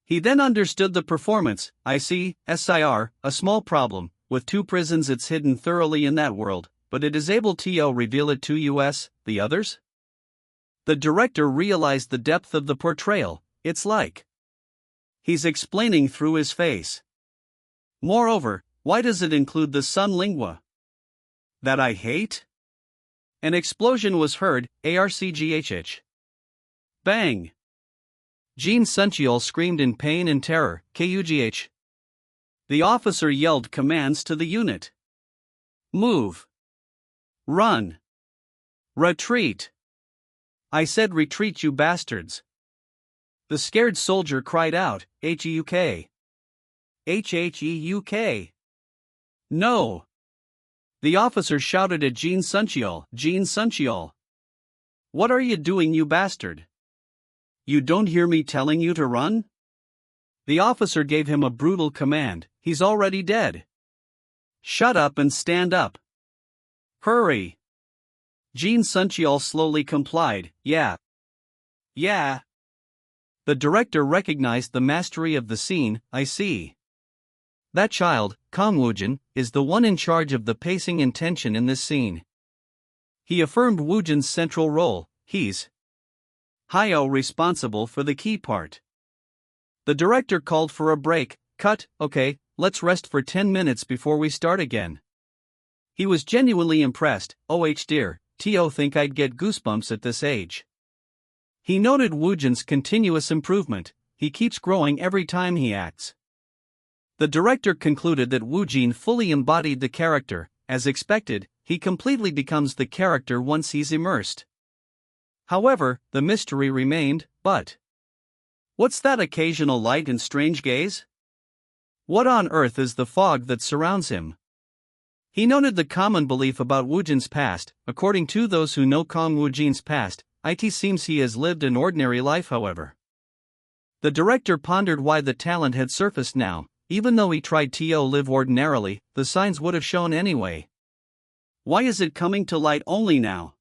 He then understood the performance. I see, SIR, a small problem, with two prisons it's hidden thoroughly in that world, but it is able to reveal it to us, the others? The director realized the depth of the portrayal. It's like he's explaining through his face. Moreover, why does it include the sun lingua? That I hate? An explosion was heard, ARCGHH. Bang! Jin Suncheol screamed in pain and terror, KUGH. The officer yelled commands to the unit. Move. Run. Retreat. I said retreat, you bastards. The scared soldier cried out, HEUK. HHEUK. No. The officer shouted at Jin Suncheol, Jin Suncheol. What are you doing, you bastard? You don't hear me telling you to run? The officer gave him a brutal command, he's already dead. Shut up and stand up. Hurry. Jin Suncheol slowly complied, yeah. Yeah. The director recognized the mastery of the scene. I see. That child, Kang Woojin, is the one in charge of the pacing and tension in this scene. He affirmed Woojin's central role. He's responsible for the key part. The director called for a break. Cut. Okay, let's rest for 10 minutes before we start again. He was genuinely impressed. Dear. Think I'd get goosebumps at this age. He noted Woojin's continuous improvement. He keeps growing every time he acts. The director concluded that Woojin fully embodied the character. As expected, he completely becomes the character once he's immersed. However, the mystery remained, but what's that occasional light and strange gaze? What on earth is the fog that surrounds him? He noted the common belief about Woojin's past. According to those who know Kang Woojin's past, it seems he has lived an ordinary life. However, the director pondered why the talent had surfaced now. Even though he tried to live ordinarily, the signs would have shown anyway. Why is it coming to light only now?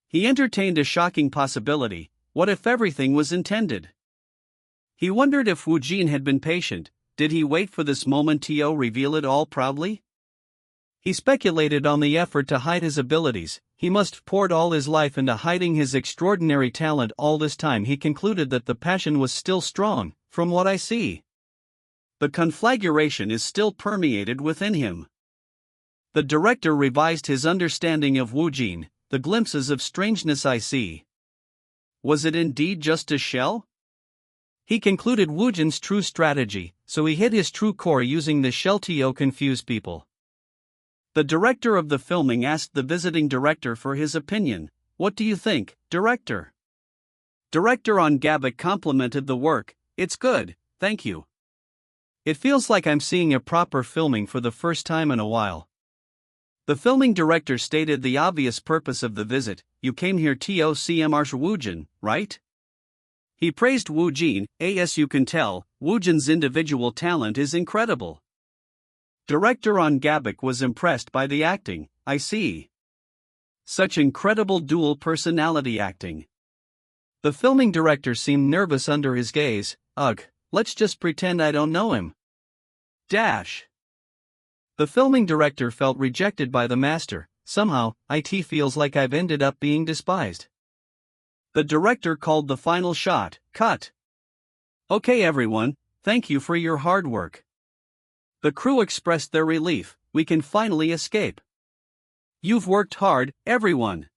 He entertained a shocking possibility. What if everything was intended? He wondered if Woojin had been patient. Did he wait for this moment to reveal it all proudly? He speculated on the effort to hide his abilities. He must have poured all his life into hiding his extraordinary talent all this time. He concluded that the passion was still strong, from what I see. The conflagration is still permeated within him. The director revised his understanding of Woojin, the glimpses of strangeness I see. Was it indeed just a shell? He concluded Woojin's true strategy, so he hid his true core using the shell to confuse people. The director of the filming asked the visiting director for his opinion. What do you think, director? Director on Gabbik complimented the work. It's good, thank you. It feels like I'm seeing a proper filming for the first time in a while. The filming director stated the obvious purpose of the visit. You came here to see Woojin, right? He praised Woojin. As you can tell, Woojin's individual talent is incredible. Director on Gabbik was impressed by the acting. I see. Such incredible dual personality acting. The filming director seemed nervous under his gaze. Ugh, let's just pretend I don't know him. Dash. The filming director felt rejected by the master. Somehow, it feels like I've ended up being despised. The director called the final shot. Cut. Okay everyone, thank you for your hard work. The crew expressed their relief. We can finally escape. You've worked hard, everyone.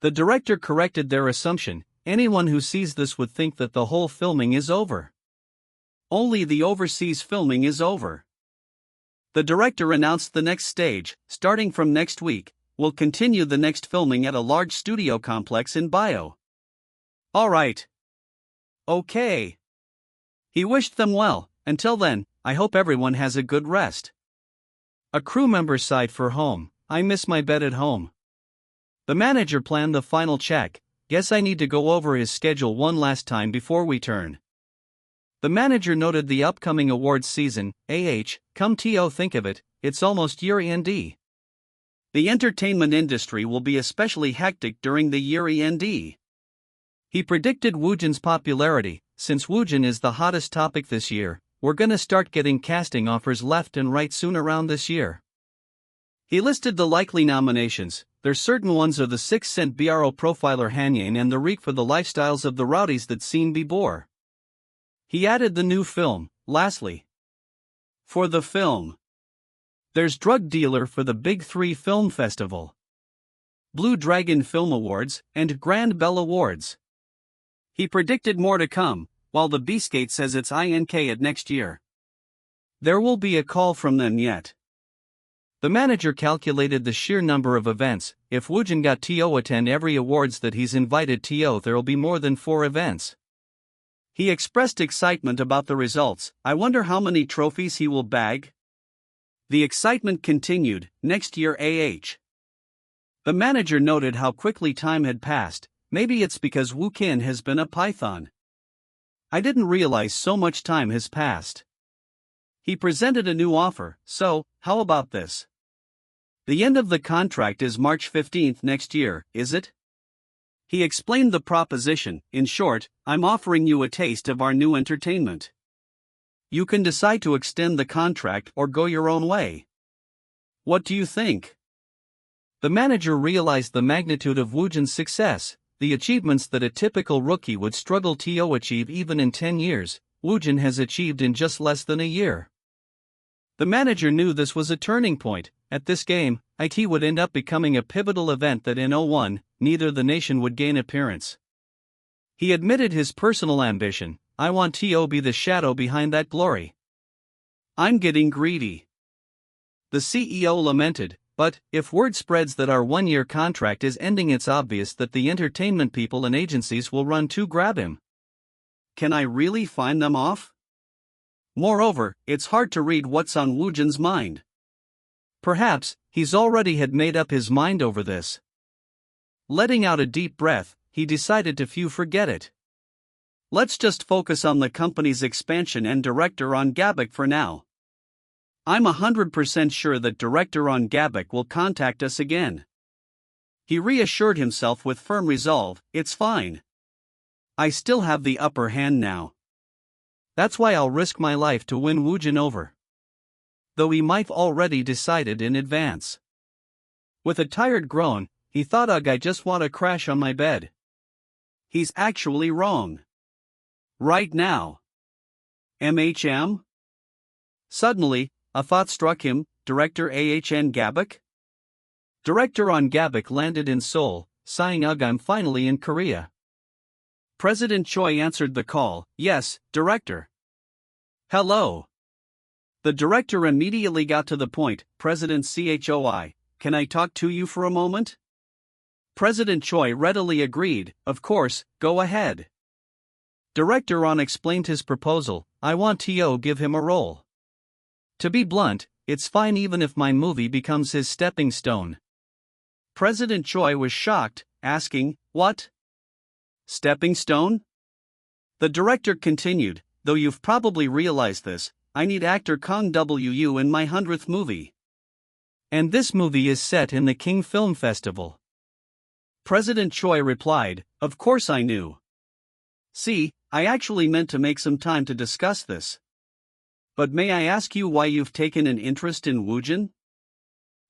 The director corrected their assumption. Anyone who sees this would think that the whole filming is over. Only the overseas filming is over. The director announced the next stage, starting from next week, we'll continue the next filming at a large studio complex in Bio. Alright. Okay. He wished them well. Until then, I hope everyone has a good rest. A crew member sighed for home. I miss my bed at home. The manager planned the final check. Guess I need to go over his schedule one last time before we turn. The manager noted the upcoming awards season. Come to think of it, it's almost year-end. The entertainment industry will be especially hectic during the year-end. He predicted Woojin's popularity. Since Woojin is the hottest topic this year, we're gonna start getting casting offers left and right soon around this year. He listed the likely nominations. There's certain ones are the 6-cent BRO profiler Hanyin and the reek for the lifestyles of the rowdies that seen before. He added the new film, lastly. For the film. There's Drug Dealer for the Big 3 Film Festival, Blue Dragon Film Awards, and Grand Bell Awards. He predicted more to come, while the Beastgate says it's at next year. There will be a call from them yet. The manager calculated the sheer number of events. If Woojin got to attend every awards that he's invited to, there'll be more than 4 events. He expressed excitement about the results. I wonder how many trophies he will bag. The excitement continued. Next year The manager noted how quickly time had passed. Maybe it's because Wookin has been a python. I didn't realize so much time has passed. He presented a new offer. So, how about this? The end of the contract is March 15th next year, is it? He explained the proposition. In short, I'm offering you a taste of our new entertainment. You can decide to extend the contract or go your own way. What do you think? The manager realized the magnitude of Woojin's success, the achievements that a typical rookie would struggle to achieve even in 10 years, Woojin has achieved in just less than a year. The manager knew this was a turning point. At this game, IT would end up becoming a pivotal event that in 01, neither the nation would gain appearance. He admitted his personal ambition. I want to be the shadow behind that glory. I'm getting greedy. The CEO lamented, but, if word spreads that our 1-year contract is ending, it's obvious that the entertainment people and agencies will run to grab him. Can I really find them off? Moreover, it's hard to read what's on Woojin's mind. Perhaps, he's already had made up his mind over this. Letting out a deep breath, he decided to forget it. Let's just focus on the company's expansion and director on Gabbik for now. I'm 100% sure that director on Gabbik will contact us again. He reassured himself with firm resolve. It's fine. I still have the upper hand now. That's why I'll risk my life to win Woojin over. Though he might already decided in advance. With a tired groan, he thought, ugh, I just want to crash on my bed. He's actually wrong. Right now. MHM? Suddenly, a thought struck him, Director Ahn Gabak? Director on Gabak landed in Seoul, sighing, "Ugh, I'm finally in Korea." President Choi answered the call, "Yes, Director." "Hello." The director immediately got to the point, "President Choi, can I talk to you for a moment?" President Choi readily agreed, "Of course, go ahead." Director On explained his proposal, "I want to give him a role. To be blunt, it's fine even if my movie becomes his stepping stone." President Choi was shocked, asking, "What? Stepping stone?" The director continued, "Though you've probably realized this, I need actor Kang Woo in my 100th movie. And this movie is set in the King Film Festival." President Choi replied, "Of course I knew. See, I actually meant to make some time to discuss this. But may I ask you why you've taken an interest in Woojin?"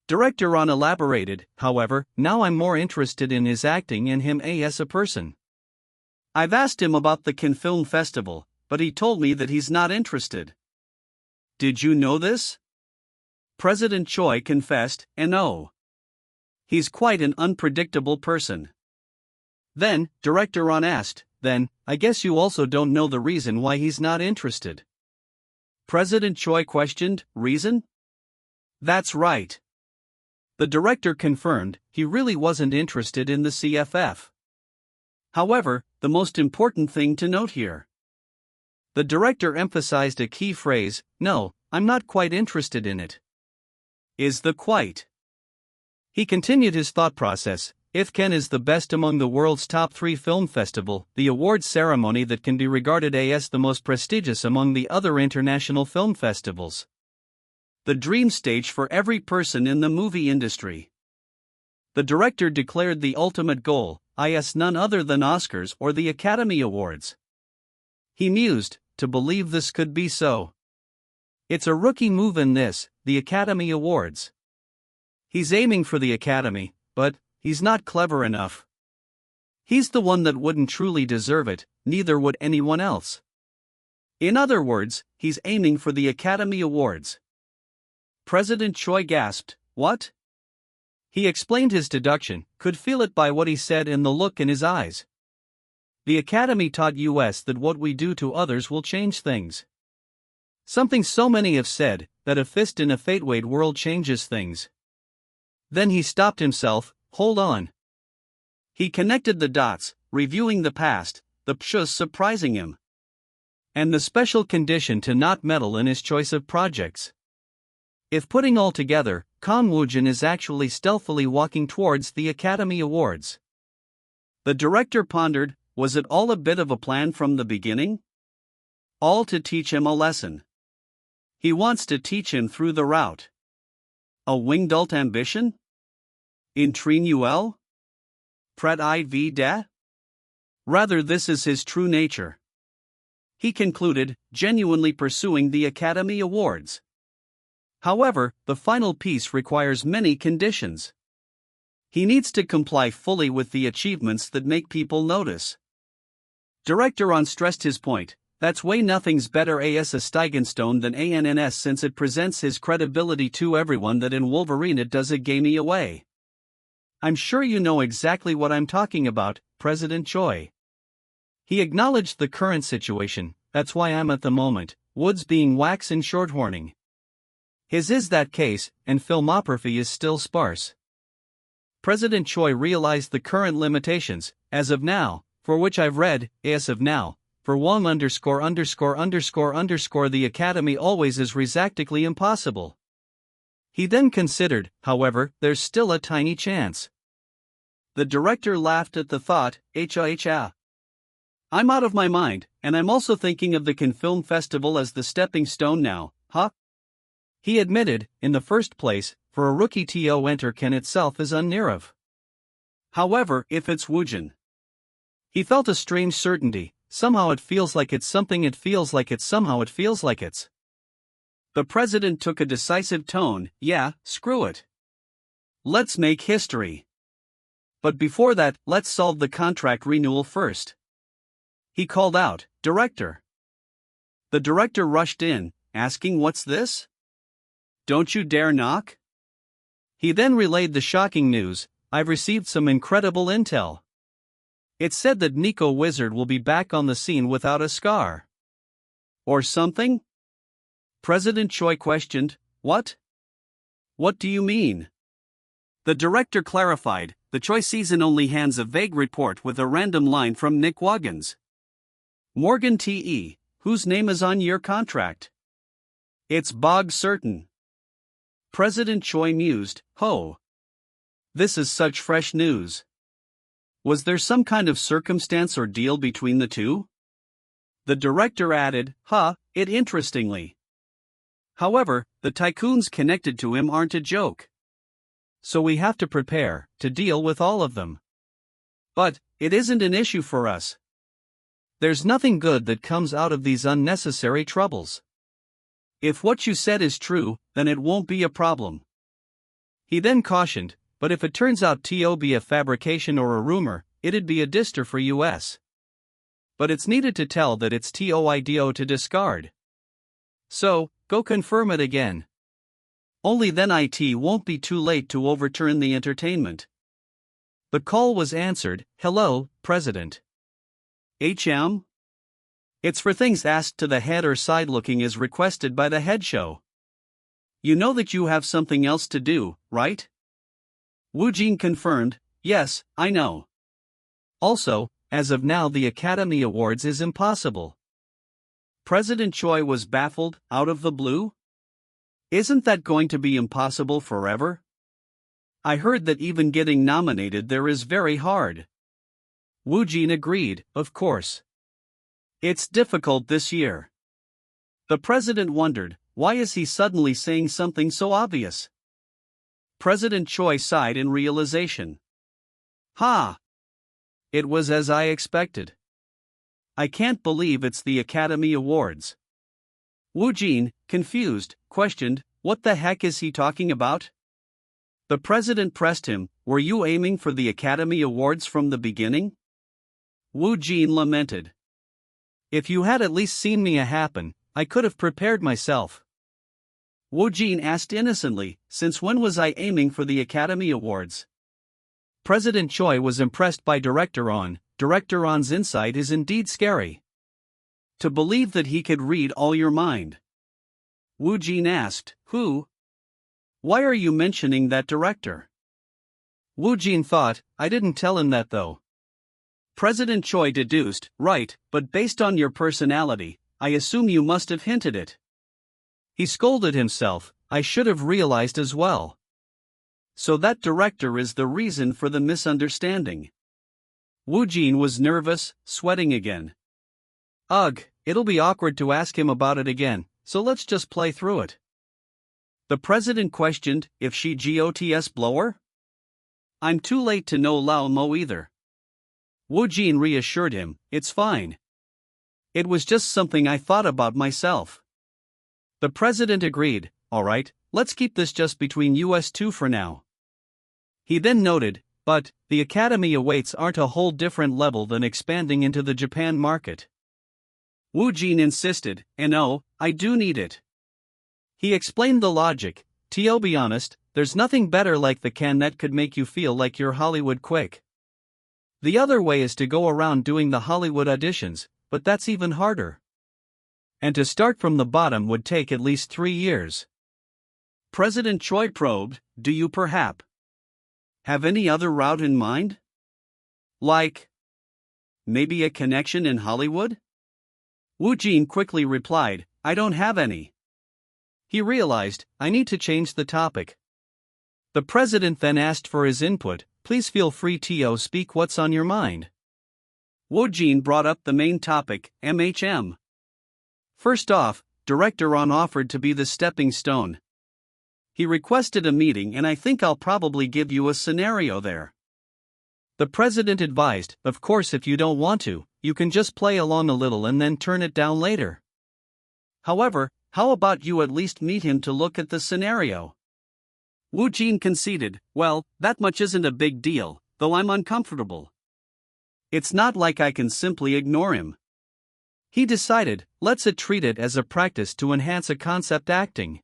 Director On elaborated, "However, now I'm more interested in his acting and him as a person. I've asked him about the Cannes Film Festival, but he told me that he's not interested." "Did you know this?" President Choi confessed, "No. He's quite an unpredictable person." Then, Director On asked, "Then, I guess you also don't know the reason why he's not interested?" President Choi questioned, "Reason?" "That's right." The director confirmed, he really wasn't interested in the CFF. However, the most important thing to note here. The director emphasized a key phrase, "No, I'm not quite interested in it." Is the quite. He continued his thought process. If Cannes is the best among the world's top 3 film festival, the awards ceremony that can be regarded as the most prestigious among the other international film festivals. The dream stage for every person in the movie industry. The director declared the ultimate goal, is none other than Oscars or the Academy Awards. He mused, to believe this could be so. It's a rookie move in this, the Academy Awards. He's aiming for the Academy, but he's not clever enough. He's the one that wouldn't truly deserve it, neither would anyone else. In other words, he's aiming for the Academy Awards. President Choi gasped, "What?" He explained his deduction, could feel it by what he said and the look in his eyes. The Academy taught us that what we do to others will change things. Something so many have said, that a fist in a fate-weight world changes things. Then he stopped himself, hold on. He connected the dots, reviewing the past, the pshus surprising him. And the special condition to not meddle in his choice of projects. If putting all together, Kang Woojin is actually stealthily walking towards the Academy Awards. The director pondered, was it all a bit of a plan from the beginning? All to teach him a lesson. He wants to teach him through the route. A winged ambition? Intrinuel? Pret IV da? Rather, this is his true nature. He concluded, genuinely pursuing the Academy Awards. However, the final piece requires many conditions. He needs to comply fully with the achievements that make people notice. Director On stressed his point, that's way nothing's better as a Steigenstone than ANNS since it presents his credibility to everyone that in Wolverine it does a gamey away. I'm sure you know exactly what I'm talking about, President Choi. He acknowledged the current situation, that's why I'm at the moment, Woods being wax and shorthorning. His is that case, and filmography is still sparse. President Choi realized the current limitations, as of now, for which I've read, as of now, for Wong _______ the Academy always is resactically impossible. He then considered, however, there's still a tiny chance. The director laughed at the thought, I'm out of my mind, and I'm also thinking of the Cannes Film Festival as the stepping stone now, huh? He admitted, in the first place, for a rookie to enter Cannes itself is unnear of. However, if it's Woojin. He felt a strange certainty, somehow it feels like it's something it feels like it's somehow it feels like it's. The president took a decisive tone, yeah, screw it. Let's make history. But before that, let's solve the contract renewal first. He called out, Director. The director rushed in, asking what's this? Don't you dare knock? He then relayed the shocking news, I've received some incredible intel. It said that Nico Wizard will be back on the scene without a scar. Or something? President Choi questioned, what? What do you mean? The director clarified, the Choi season only hands a vague report with a random line from Nick Woggins. Morgan T.E., whose name is on your contract? It's bog certain. President Choi mused, ho. This is such fresh news. Was there some kind of circumstance or deal between the two? The director added, it interestingly. However, the tycoons connected to him aren't a joke. So we have to prepare to deal with all of them. But it isn't an issue for us. There's nothing good that comes out of these unnecessary troubles. If what you said is true, then it won't be a problem. He then cautioned, but if it turns out to be a fabrication or a rumor, it'd be a dister for US. But it's needed to tell that it's TOIDO to discard. So, go confirm it again. Only then it won't be too late to overturn the entertainment. The call was answered, hello, President. HM? It's for things asked to the head or side looking as requested by the head show. You know that you have something else to do, right? Woojin confirmed, yes, I know. Also, as of now the Academy Awards is impossible. President Choi was baffled, out of the blue? Isn't that going to be impossible forever? I heard that even getting nominated there is very hard. Woojin agreed, of course. It's difficult this year. The president wondered, why is he suddenly saying something so obvious? President Choi sighed in realization. It was as I expected. I can't believe it's the Academy Awards. Woojin, confused, questioned, what the heck is he talking about? The president pressed him, were you aiming for the Academy Awards from the beginning? Woojin lamented. If you had at least seen me happen, I could have prepared myself. Woojin asked innocently, since when was I aiming for the Academy Awards? President Choi was impressed by Director On. Director On's insight is indeed scary. To believe that he could read all your mind. Woojin asked, who? Why are you mentioning that director? Woojin thought, I didn't tell him that though. President Choi deduced, right, but based on your personality, I assume you must have hinted it. He scolded himself, I should have realized as well. So that director is the reason for the misunderstanding. Woojin was nervous, sweating again. Ugh, it'll be awkward to ask him about it again, so let's just play through it. The president questioned, if she GOTS blower? I'm too late to know Lao Mo either. Woojin reassured him, it's fine. It was just something I thought about myself. The president agreed, alright, let's keep this just between us two for now. He then noted, but, the Academy awaits aren't a whole different level than expanding into the Japan market. Woojin insisted, no, I do need it. He explained the logic, to be honest, there's nothing better like the can that could make you feel like you're Hollywood quick. The other way is to go around doing the Hollywood auditions, but that's even harder. And to start from the bottom would take at least 3 years. President Choi probed, do you perhaps have any other route in mind? Like, maybe a connection in Hollywood? Woojin quickly replied, I don't have any. He realized, I need to change the topic. The president then asked for his input, please feel free to speak what's on your mind. Woojin brought up the main topic, MHM. First off, Director On offered to be the stepping stone. He requested a meeting and I think I'll probably give you a scenario there. The president advised, of course if you don't want to, you can just play along a little and then turn it down later. However, how about you at least meet him to look at the scenario? Woojin conceded, well, that much isn't a big deal, though I'm uncomfortable. It's not like I can simply ignore him. He decided, let's treat it as a practice to enhance a concept acting.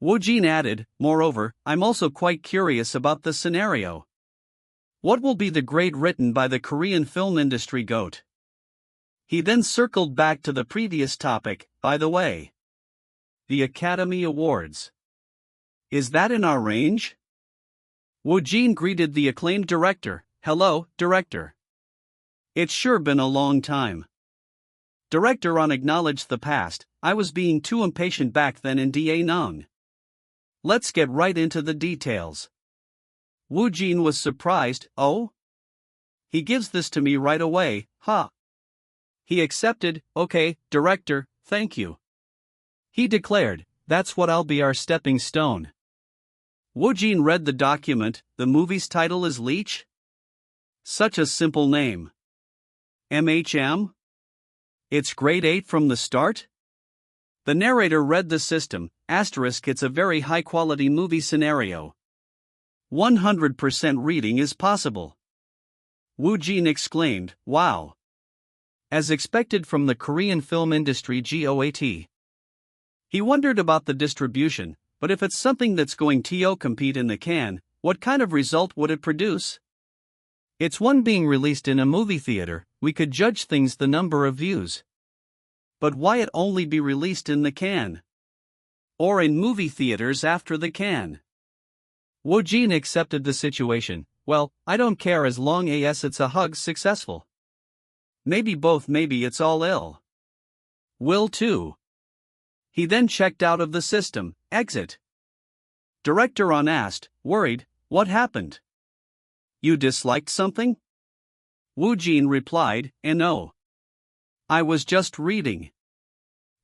Woojin added, moreover, I'm also quite curious about the scenario. What will be the grade written by the Korean film industry GOAT? He then circled back to the previous topic, by the way. The Academy Awards. Is that in our range? Woojin greeted the acclaimed director. Hello, director. It's sure been a long time. Director On acknowledged the past. I was being too impatient back then in Da Nung. Let's get right into the details. Woojin was surprised. Oh? He gives this to me right away, huh? He accepted. Okay, director, thank you. He declared, that's what I'll be our stepping stone. Woojin read the document. The movie's title is Leech? Such a simple name. MHM? It's grade 8 from the start? The narrator read the system, asterisk it's a very high quality movie scenario. 100% reading is possible. Woojin exclaimed, wow. As expected from the Korean film industry GOAT. He wondered about the distribution, but if it's something that's going to compete in the can, what kind of result would it produce? It's one being released in a movie theater, we could judge things the number of views. But why it only be released in the can? Or in movie theaters after the can? Woojin accepted the situation. Well, I don't care as long as it's a hug successful. Maybe both, maybe it's all ill. Will too. He then checked out of the system, exit. Director On asked, worried, what happened? You disliked something? Woojin replied, no. I was just reading.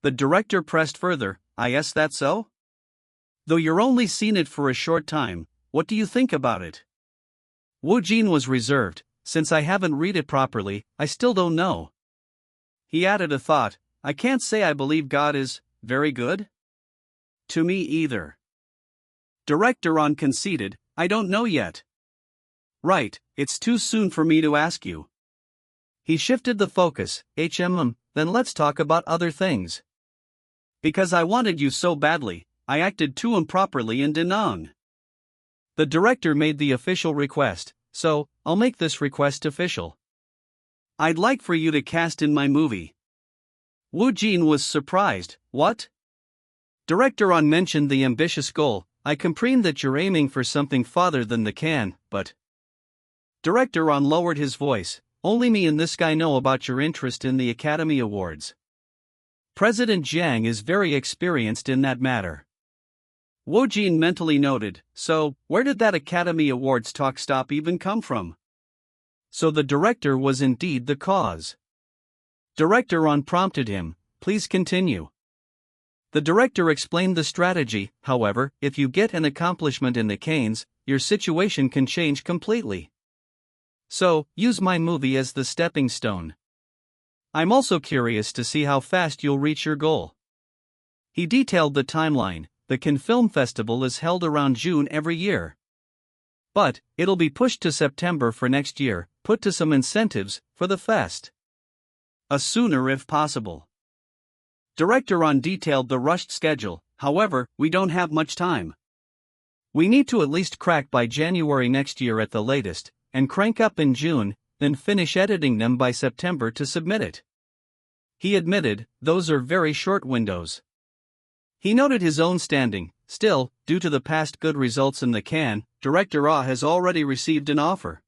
The director pressed further, yes that's so? Though you're only seen it for a short time, what do you think about it? Woojin was reserved, since I haven't read it properly, I still don't know. He added a thought, I can't say I believe God is very good? To me either. Director On conceded, I don't know yet. Right, it's too soon for me to ask you. He shifted the focus, then let's talk about other things. Because I wanted you so badly, I acted too improperly in Da Nung. The director made the official request, so I'll make this request official. I'd like for you to cast in my movie. Woojin was surprised, what? Director On mentioned the ambitious goal, I comprehend that you're aiming for something farther than the can, but... Director On lowered his voice, only me and this guy know about your interest in the Academy Awards. President Jiang is very experienced in that matter. Woojin mentally noted, so, where did that Academy Awards talk stop even come from? So the director was indeed the cause. Director On prompted him, please continue. The director explained the strategy, however, if you get an accomplishment in the canes, your situation can change completely. So, use my movie as the stepping stone. I'm also curious to see how fast you'll reach your goal. He detailed the timeline. The Cannes Film Festival is held around June every year. But, it'll be pushed to September for next year, put to some incentives for the fest. Sooner if possible. Director On detailed the rushed schedule, however, we don't have much time. We need to at least crack by January next year at the latest, and crank up in June, then finish editing them by September to submit it. He admitted, those are very short windows. He noted his own standing, still, due to the past good results in the can, Director Ah has already received an offer.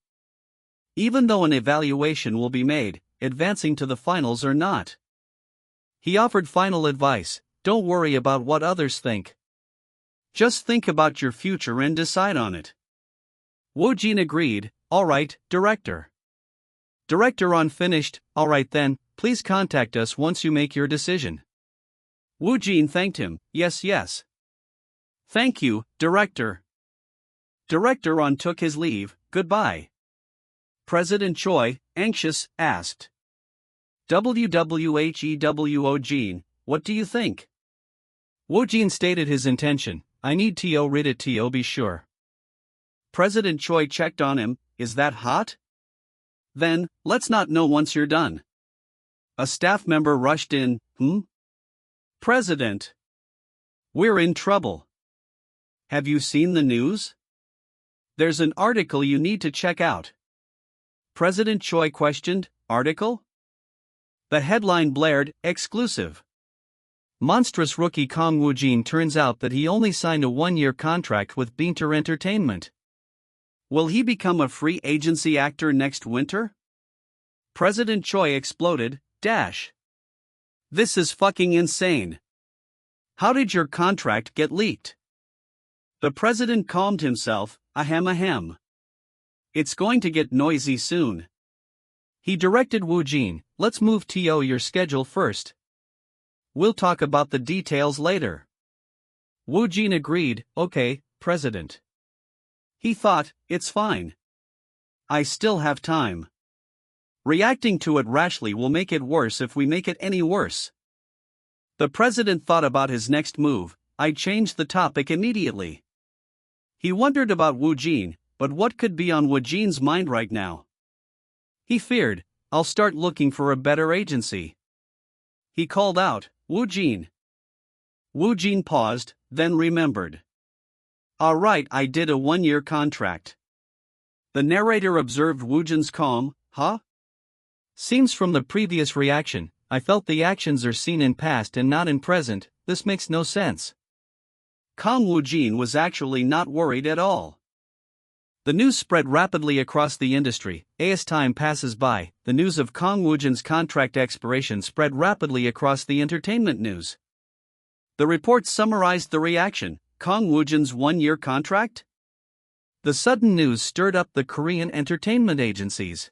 Even though an evaluation will be made, advancing to the finals or not. He offered final advice, don't worry about what others think. Just think about your future and decide on it. Woojin agreed, alright, director. Director On finished, alright then, please contact us once you make your decision. Woojin thanked him, yes. Thank you, director. Director On took his leave, goodbye. President Choi, anxious, asked. Woojin, what do you think? Woojin stated his intention, I need to read it to be sure. President Choi checked on him, is that hot? Then, let's not know once you're done. A staff member rushed in. President. We're in trouble. Have you seen the news? There's an article you need to check out. President Choi questioned. Article? The headline blared, exclusive. Monstrous rookie Kang Woojin turns out that he only signed a one-year contract with Beanter Entertainment. Will he become a free agency actor next winter? President Choi exploded. This is fucking insane. How did your contract get leaked? The president calmed himself. Ahem. It's going to get noisy soon. He directed Woojin, let's move to your schedule first. We'll talk about the details later. Woojin agreed. Okay, President. He thought, it's fine. I still have time. Reacting to it rashly will make it worse if we make it any worse. The president thought about his next move. I changed the topic immediately. He wondered about Woojin, but what could be on Woojin's mind right now? He feared, I'll start looking for a better agency. He called out, Woojin. Woojin paused, then remembered. Alright, I did a one-year contract. The narrator observed Woojin's calm. Seems from the previous reaction, I felt the actions are seen in past and not in present. This makes no sense. Kang Woojin was actually not worried at all. The news spread rapidly across the industry. As time passes by, the news of Kang Woojin's contract expiration spread rapidly across the entertainment news. The report summarized the reaction. Kang Woojin's one-year contract? The sudden news stirred up the Korean entertainment agencies.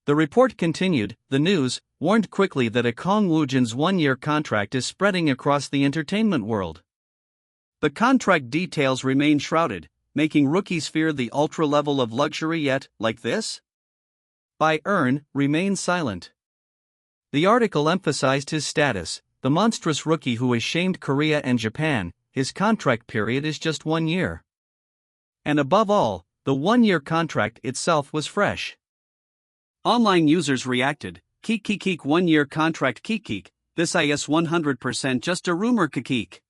The report continued, the news warned quickly that a Kang Woojin's one-year contract is spreading across the entertainment world. The contract details remain shrouded, making rookies fear the ultra level of luxury yet, like this? By remain silent. The article emphasized his status, the monstrous rookie who has shamed Korea and Japan. His contract period is just 1 year. And above all, the one-year contract itself was fresh. Online users reacted, Keek 1-year contract Keek, this is 100% just a rumor Keek.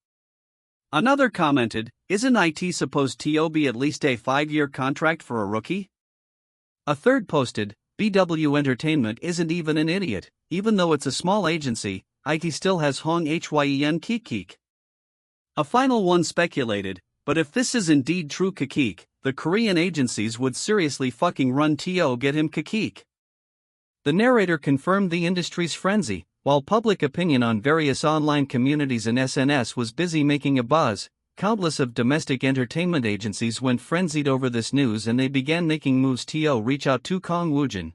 Another commented, isn't it supposed to be at least a 5-year contract for a rookie? A third posted, BW Entertainment isn't even an idiot, even though it's a small agency, it still has Hong Hyen Keek. A final one speculated, but if this is indeed true Keek, the Korean agencies would seriously fucking run to get him Keek. The narrator confirmed the industry's frenzy, while public opinion on various online communities and SNS was busy making a buzz. Countless of domestic entertainment agencies went frenzied over this news and they began making moves to reach out to Kang Woojin.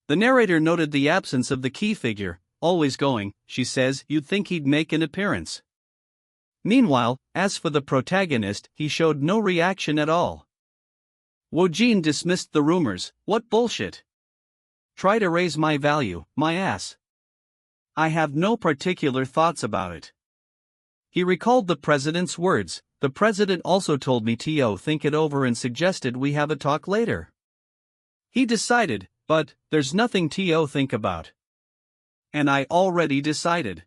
The narrator noted the absence of the key figure, always going, she says, you'd think he'd make an appearance. Meanwhile, as for the protagonist, he showed no reaction at all. Woojin dismissed the rumors, what bullshit. Try to raise my value, my ass. I have no particular thoughts about it. He recalled the president's words, the president also told me to think it over and suggested we have a talk later. He decided, but, there's nothing to think about. And I already decided.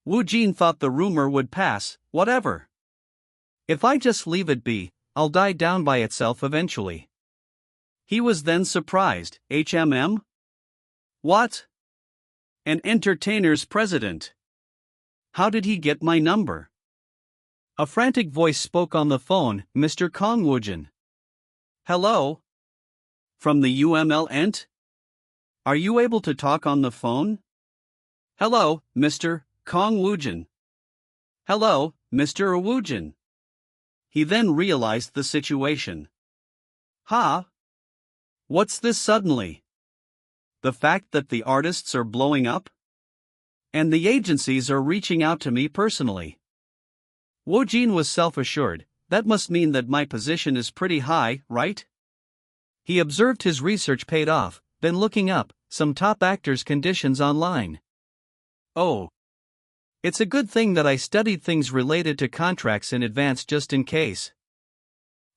Woojin thought the rumor would pass, whatever. If I just leave it be, I'll die down by itself eventually. He was then surprised, What? An entertainer's president. How did he get my number? A frantic voice spoke on the phone, Mr. Kang Woojin. Hello? From the UML ent? Are you able to talk on the phone? Hello, Mr. Kang Woojin. Hello, Mr. Woojin. He then realized the situation. What's this suddenly? The fact that the artists are blowing up? And the agencies are reaching out to me personally. Woojin was self-assured, that must mean that my position is pretty high, right? He observed his research paid off, then looking up, some top actors' conditions online. Oh. It's a good thing that I studied things related to contracts in advance just in case.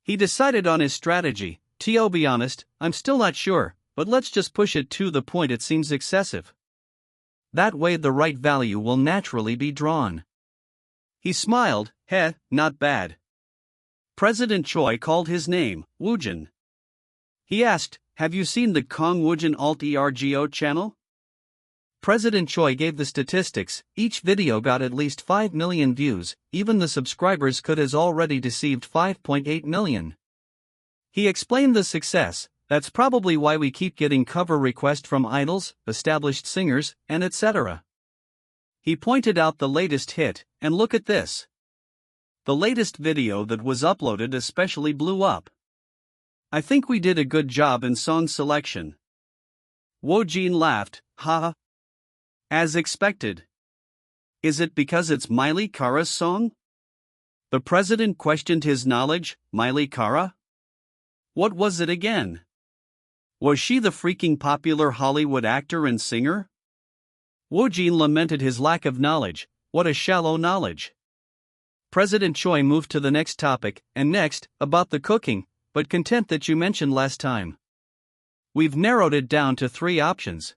He decided on his strategy. To be honest, I'm still not sure, but let's just push it to the point it seems excessive. that way the right value will naturally be drawn. He smiled, not bad. President Choi called his name, Woojin. He asked, have you seen the Kang Woojin Alt-ERGO channel? President Choi gave the statistics, each video got at least 5 million views, even the subscribers could has already deceived 5.8 million. He explained the success, that's probably why we keep getting cover requests from idols, established singers, and etc. He pointed out the latest hit, and look at this. The latest video that was uploaded especially blew up. I think we did a good job in song selection. Woojin laughed, haha. As expected. Is it because it's Miley Cara's song? The president questioned his knowledge, Miley Cara? What was it again? Was she the freaking popular Hollywood actor and singer? Woojin lamented his lack of knowledge, what a shallow knowledge. President Choi moved to the next topic, and next, about the cooking, but content that you mentioned last time. We've narrowed it down to 3 options.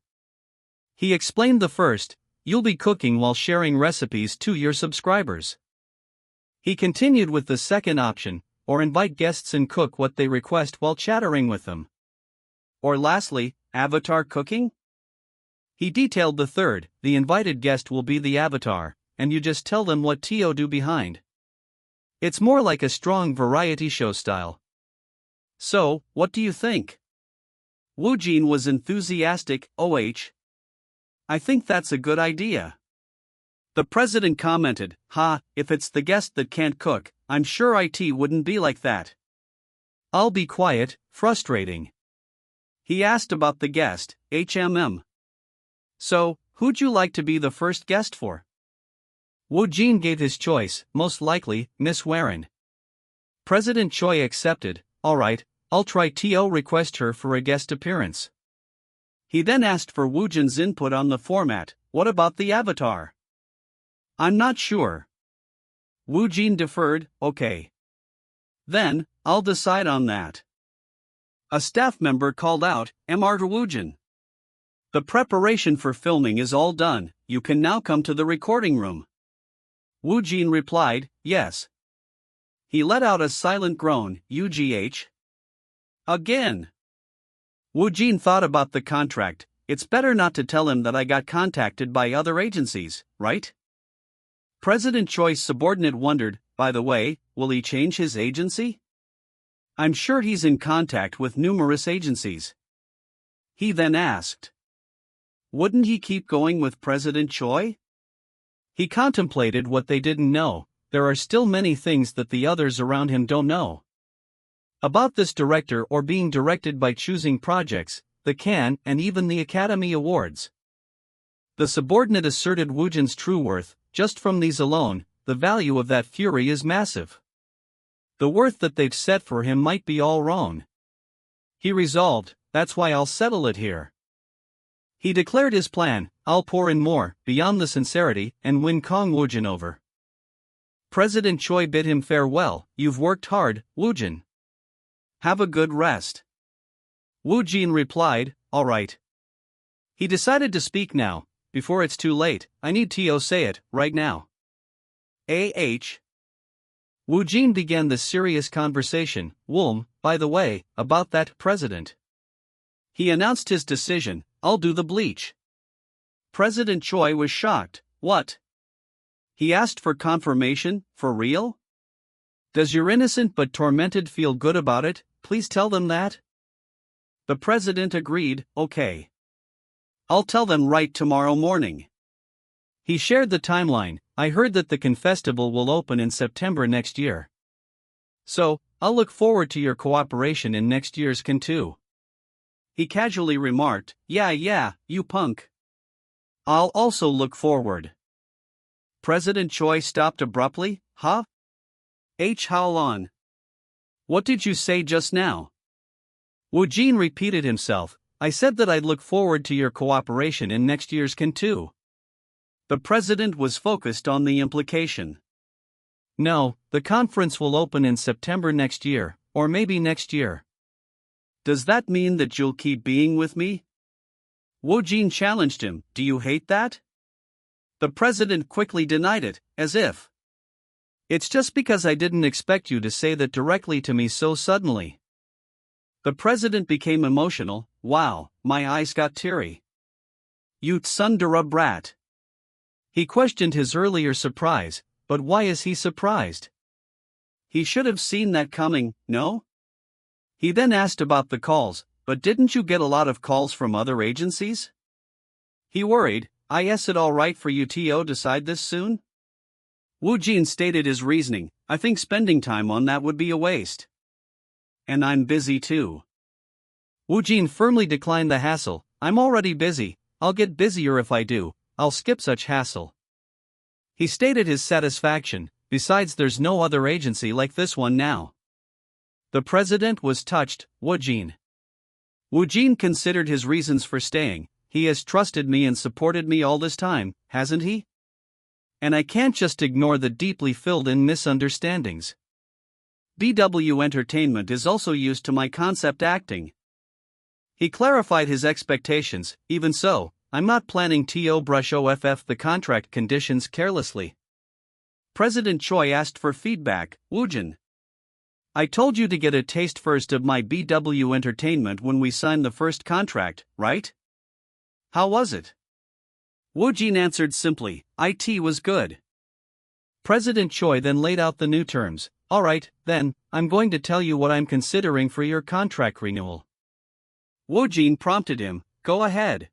He explained the first, you'll be cooking while sharing recipes to your subscribers. He continued with the second option, or invite guests and cook what they request while chattering with them. Or lastly, avatar cooking? He detailed the third, the invited guest will be the avatar, and you just tell them what to do behind. It's more like a strong variety show style. So, what do you think? Woojin was enthusiastic, I think that's a good idea. The president commented, if it's the guest that can't cook, I'm sure IT wouldn't be like that. I'll be quiet, frustrating. He asked about the guest, So, who'd you like to be the first guest for? Woojin gave his choice, most likely, Miss Warren. President Choi accepted, alright, I'll try to request her for a guest appearance. He then asked for Woojin's input on the format, what about the avatar? I'm not sure. Woojin deferred, okay. Then, I'll decide on that. A staff member called out, Mr. Woojin. The preparation for filming is all done, you can now come to the recording room. Woojin replied, yes. He let out a silent groan, Again. Woojin thought about the contract, it's better not to tell him that I got contacted by other agencies, right? President Choi's subordinate wondered, by the way, will he change his agency? I'm sure he's in contact with numerous agencies. He then asked. Wouldn't he keep going with President Choi? He contemplated what they didn't know, there are still many things that the others around him don't know. About this director or being directed by choosing projects, the Cannes and even the Academy Awards. The subordinate asserted Woojin's true worth, just from these alone, the value of that fury is massive. The worth that they've set for him might be all wrong. He resolved, that's why I'll settle it here. He declared his plan, I'll pour in more, beyond the sincerity, and win Kang Woojin over. President Choi bid him farewell, you've worked hard, Woojin. Have a good rest. Woojin replied, alright. He decided to speak now, before it's too late, I need to say it, right now. Woojin began the serious conversation, by the way, about that president. He announced his decision, I'll do the bleach. President Choi was shocked, what? He asked for confirmation, for real? Does your innocent but tormented feel good about it, please tell them that? The president agreed, okay. I'll tell them right tomorrow morning. He shared the timeline, I heard that the Confestival will open in September next year. So, I'll look forward to your cooperation in next year's Can too. He casually remarked, yeah, you punk. I'll also look forward. President Choi stopped abruptly, how long? What did you say just now? Woojin repeated himself, I said that I'd look forward to your cooperation in next year's Can too. The president was focused on the implication. No, the conference will open in September next year, or maybe next year. Does that mean that you'll keep being with me? Woojin challenged him, do you hate that? The president quickly denied it, as if. It's just because I didn't expect you to say that directly to me so suddenly. The president became emotional. Wow, my eyes got teary. You tsundere brat. He questioned his earlier surprise, but why is he surprised? He should have seen that coming, no? He then asked about the calls, but didn't you get a lot of calls from other agencies? He worried, is it alright for you to decide this soon? Woojin stated his reasoning, I think spending time on that would be a waste. And I'm busy too. Woojin firmly declined the hassle, I'm already busy, I'll get busier if I do, I'll skip such hassle. He stated his satisfaction, besides there's no other agency like this one now. The president was touched. Woojin considered his reasons for staying, he has trusted me and supported me all this time, hasn't he? And I can't just ignore the deeply filled in misunderstandings. BW Entertainment is also used to my concept acting. He clarified his expectations, even so, I'm not planning to brush off the contract conditions carelessly. President Choi asked for feedback. Woojin, I told you to get a taste first of my BW Entertainment when we signed the first contract, right? How was it? Woojin answered simply, it was good. President Choi then laid out the new terms. Alright, then, I'm going to tell you what I'm considering for your contract renewal. Woojin prompted him, go ahead.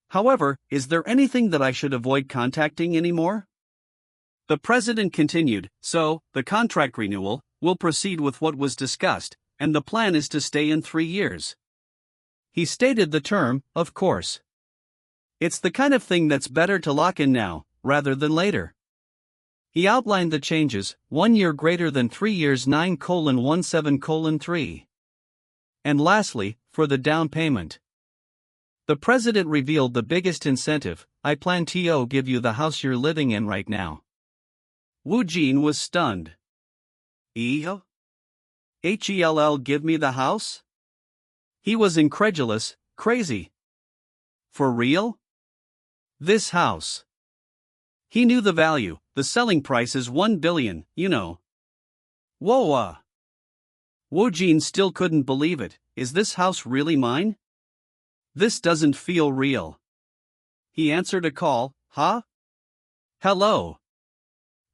However, is there anything that I should avoid contacting anymore? The president continued, so, the contract renewal, will proceed with what was discussed, and the plan is to stay in 3 years. He stated the term, of course. It's the kind of thing that's better to lock in now, rather than later. He outlined the changes, 1 year greater than 3 years 9:17:3. And lastly, for the down payment. The president revealed the biggest incentive, I plan to give you the house you're living in right now. Woojin was stunned. Hell, give me the house? He was incredulous, crazy. For real? This house. He knew the value, the selling price is 1 billion, you know. Whoa. Woojin still couldn't believe it, is this house really mine? This doesn't feel real. He answered a call, huh? Hello.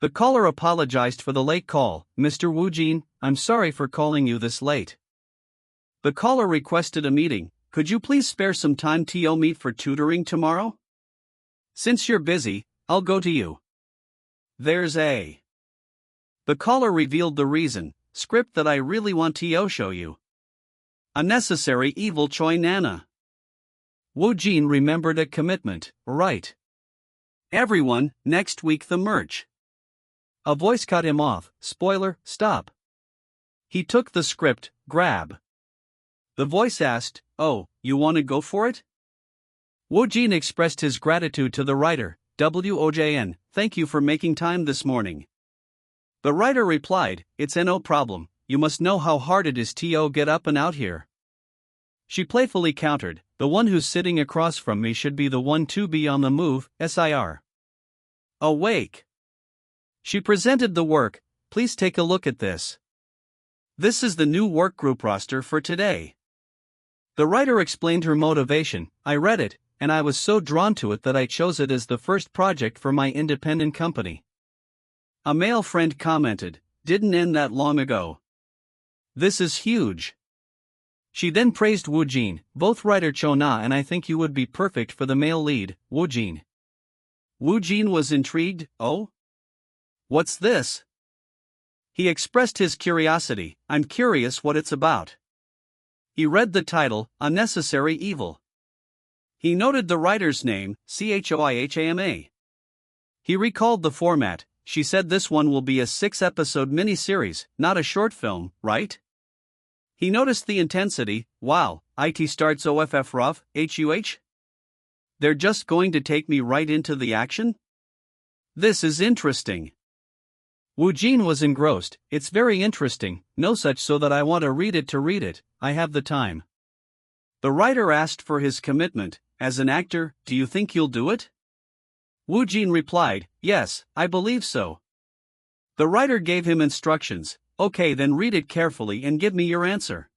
The caller apologized for the late call, Mr. Woojin, I'm sorry for calling you this late. The caller requested a meeting, could you please spare some time to meet for tutoring tomorrow? Since you're busy, I'll go to you. There's a. The caller revealed the reason, script that I really want to show you. A necessary evil Choi Nana. Woojin remembered a commitment, right. Everyone, next week the merch. A voice cut him off, spoiler, stop. He took the script, grab. The voice asked, oh, you want to go for it? Woojin expressed his gratitude to the writer, WOJN, thank you for making time this morning. The writer replied, it's no problem, you must know how hard it is to get up and out here. She playfully countered, the one who's sitting across from me should be the one to be on the move, SIR. Awake. She presented the work, please take a look at this. This is the new workgroup roster for today. The writer explained her motivation, I read it, and I was so drawn to it that I chose it as the first project for my independent company. A male friend commented, didn't end that long ago. This is huge. She then praised Woojin, both writer Chona and I think you would be perfect for the male lead, Woojin. Woojin was intrigued, oh? What's this? He expressed his curiosity, I'm curious what it's about. He read the title, Unnecessary Evil. He noted the writer's name, Choihama. He recalled the format, she said this one will be a 6-episode miniseries, not a short film, right? He noticed the intensity, wow, it starts off rough, huh? They're just going to take me right into the action? This is interesting. Woojin was engrossed, it's very interesting, no such so that I want to read it, I have the time. The writer asked for his commitment, as an actor, do you think you'll do it? Woojin replied, yes, I believe so. The writer gave him instructions, okay then read it carefully and give me your answer.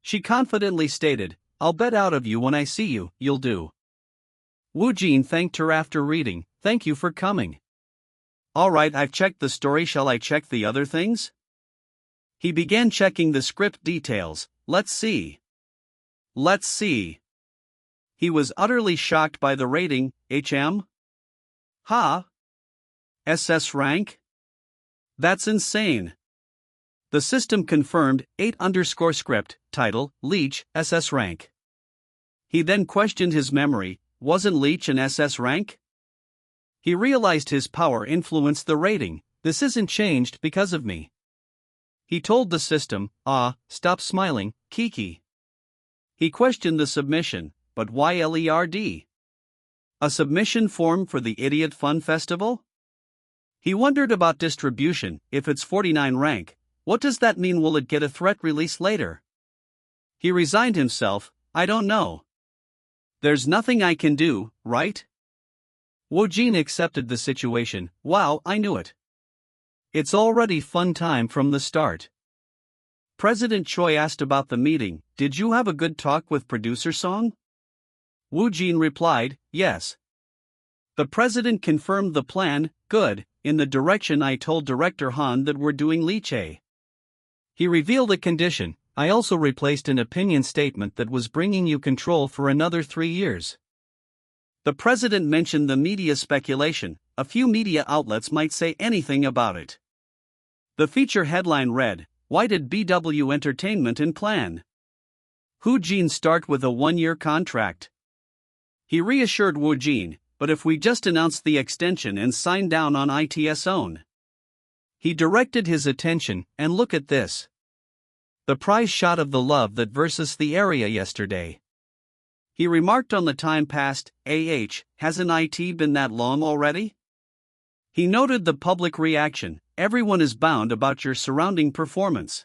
She confidently stated, I'll bet out of you when I see you, you'll do. Woojin thanked her after reading, thank you for coming. Alright, I've checked the story, shall I check the other things? He began checking the script details, let's see. Let's see. He was utterly shocked by the rating, HM? Ha? SS rank? That's insane. The system confirmed 8_script, title, Leech, SS rank. He then questioned his memory, wasn't Leech an SS rank? He realized his power influenced the rating, this isn't changed because of me. He told the system, stop smiling, Kiki. He questioned the submission, but why LERD? A submission form for the Idiot Fun Festival? He wondered about distribution, if it's 49 rank, what does that mean, will it get a threat release later? He resigned himself, I don't know. There's nothing I can do, right? Woojin accepted the situation, wow, I knew it. It's already fun time from the start. President Choi asked about the meeting, did you have a good talk with producer Song? Woojin replied, yes. The president confirmed the plan, good, in the direction I told director Han that we're doing Leche. He revealed a condition, I also replaced an opinion statement that was bringing you control for another 3 years. The president mentioned the media speculation, a few media outlets might say anything about it. The feature headline read, why did BW Entertainment in plan? Woojin start with a 1-year contract? He reassured Woojin, but if we just announced the extension and signed down on IT's own. He directed his attention, and look at this. The prize shot of the love that versus the area yesterday. He remarked on the time past, hasn't IT been that long already? He noted the public reaction, everyone is bound about your surrounding performance.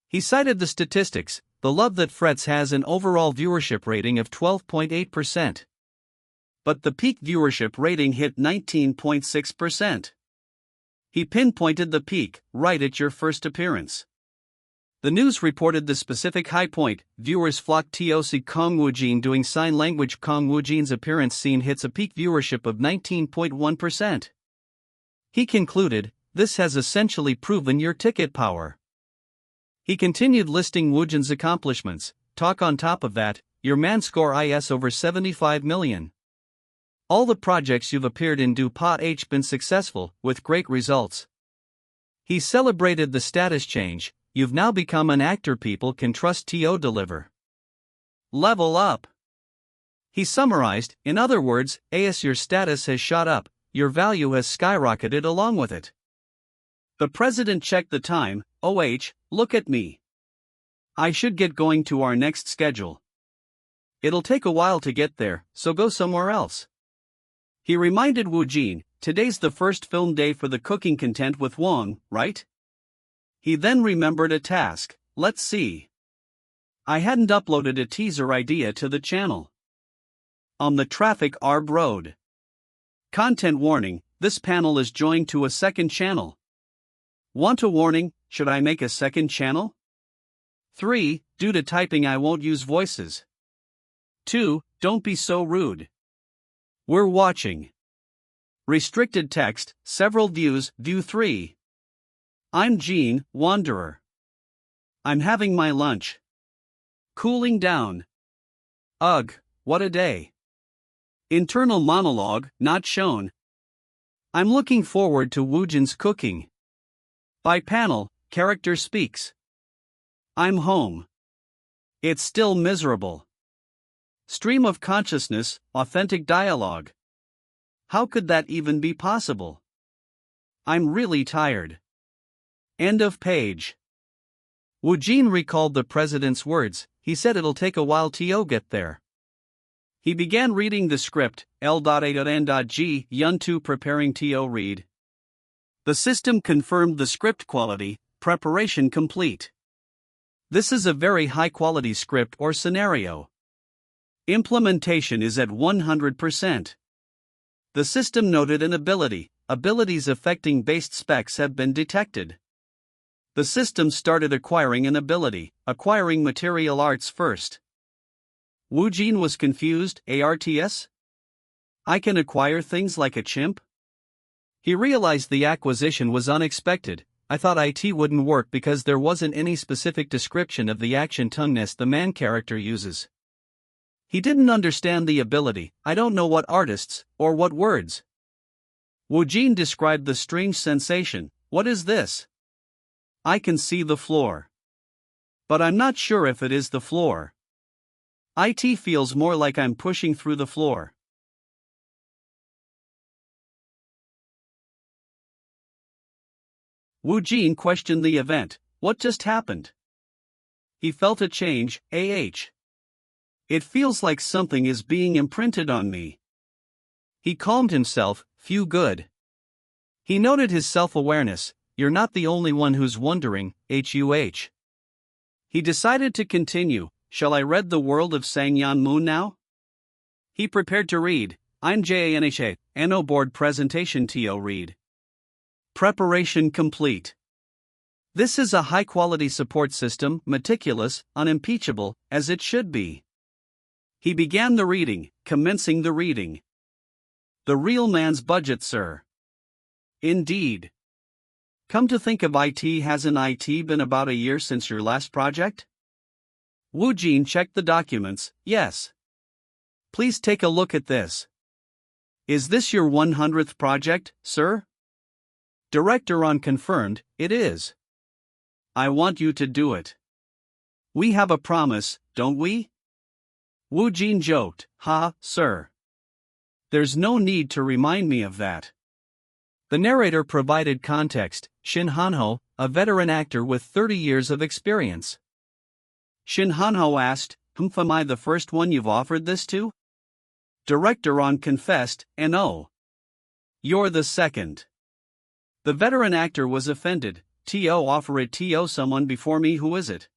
He cited the statistics, the love that frets has an overall viewership rating of 12.8%. But the peak viewership rating hit 19.6%. He pinpointed the peak, right at your first appearance. The news reported the specific high point, viewers flocked to see Kang Woojin doing sign language. Kang Woojin's appearance scene hits a peak viewership of 19.1%. He concluded, this has essentially proven your ticket power. He continued listing Woojin's accomplishments, talk on top of that, your man score is over 75 million. All the projects you've appeared in do been successful, with great results. He celebrated the status change, you've now become an actor people can trust to deliver. Level up. He summarized, in other words, your status has shot up, your value has skyrocketed along with it. The president checked the time, look at me. I should get going to our next schedule. It'll take a while to get there, so go somewhere else. He reminded Woojin, today's the first film day for the cooking content with Wong, right? He then remembered a task, let's see. I hadn't uploaded a teaser idea to the channel. On the traffic Arb Road. Content warning, this panel is joined to a second channel. Want a warning, should I make a second channel? 3. Due to typing I won't use voices. 2. Don't be so rude. We're watching. Restricted text, several views, view 3. I'm Jean, Wanderer. I'm having my lunch. Cooling down. Ugh, what a day. Internal monologue, not shown. I'm looking forward to Woojin's cooking. By panel, character speaks. I'm home. It's still miserable. Stream of consciousness, authentic dialogue. How could that even be possible? I'm really tired. End of page. Woojin recalled the president's words, he said it'll take a while to get there. He began reading the script, L.A.N.G. Yun2 preparing to read. The system confirmed the script quality, preparation complete. This is a very high quality script or scenario. Implementation is at 100%. The system noted an ability. Abilities affecting based specs have been detected. The system started acquiring an ability, acquiring material arts first. Woojin was confused. ARTS? I can acquire things like a chimp? He realized the acquisition was unexpected. I thought IT wouldn't work because there wasn't any specific description of the ActionToon the man character uses. He didn't understand the ability. I don't know what artists, or what words. Woojin described the strange sensation. What is this? I can see the floor. But I'm not sure if it is the floor. IT feels more like I'm pushing through the floor. Woojin questioned the event. What just happened? He felt a change. It feels like something is being imprinted on me. He calmed himself. Phew, good. He noted his self-awareness. You're not the only one who's wondering. He decided to continue. Shall I read the world of Sangyeon Moon now? He prepared to read. I'm JANHA, NO board presentation TO read. Preparation complete. This is a high-quality support system, meticulous, unimpeachable, as it should be. He began the reading, commencing the reading. The real man's budget, sir. Indeed. Come to think of it, hasn't it been about a year since your last project? Woojin checked the documents. Yes. Please take a look at this. Is this your 100th project, sir? Director on confirmed, it is. I want you to do it. We have a promise, don't we? Woojin joked. Ha, sir. There's no need to remind me of that. The narrator provided context. Shin Hanho, a veteran actor with 30 years of experience. Shin Hanho asked, am I the first one you've offered this to? Director on confessed, no. You're the second. The veteran actor was offended. To offer it to someone before me, who is it?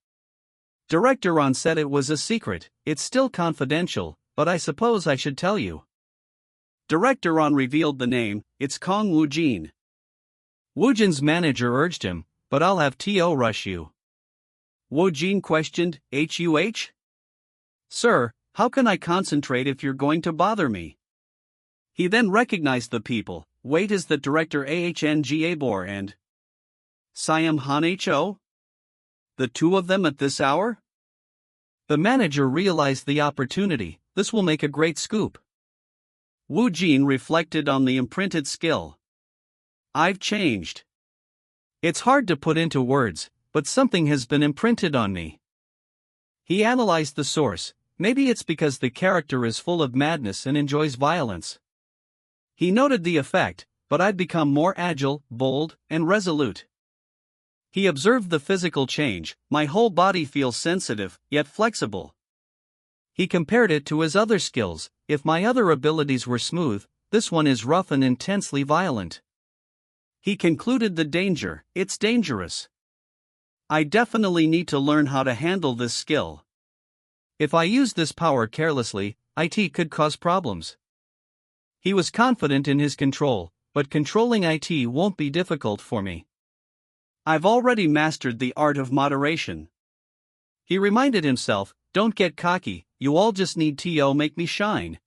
Director on said it was a secret, it's still confidential, but I suppose I should tell you. Director on revealed the name, it's Kang Woojin. Woojin's manager urged him, but I'll have To rush you. Woojin questioned, Huh? Sir, how can I concentrate if you're going to bother me? He then recognized the people. Wait, is the director Ahngabor and Siam Hanho? The two of them at this hour? The manager realized the opportunity. This will make a great scoop. Woojin reflected on the imprinted skill. I've changed. It's hard to put into words, but something has been imprinted on me. He analyzed the source. Maybe it's because the character is full of madness and enjoys violence. He noted the effect, but I've become more agile, bold, and resolute. He observed the physical change. My whole body feels sensitive, yet flexible. He compared it to his other skills. If my other abilities were smooth, this one is rough and intensely violent. He concluded the danger. It's dangerous. I definitely need to learn how to handle this skill. If I use this power carelessly, it could cause problems. He was confident in his control, but controlling it won't be difficult for me. I've already mastered the art of moderation. He reminded himself, don't get cocky, you all just need to make me shine.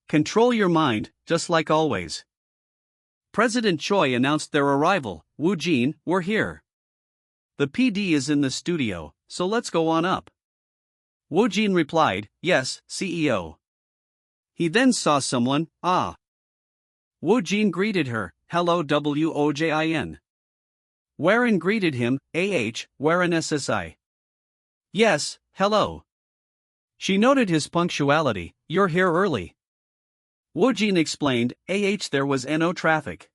Control your mind, just like always. President Choi announced their arrival. Woojin, we're here. The PD is in the studio, so let's go on up. Woojin replied, yes, CEO. He then saw someone. Woojin greeted her, hello Wojin. Warren greeted him, Warren SSI. Yes, hello. She noted his punctuality, you're here early. Woojin explained, there was no traffic.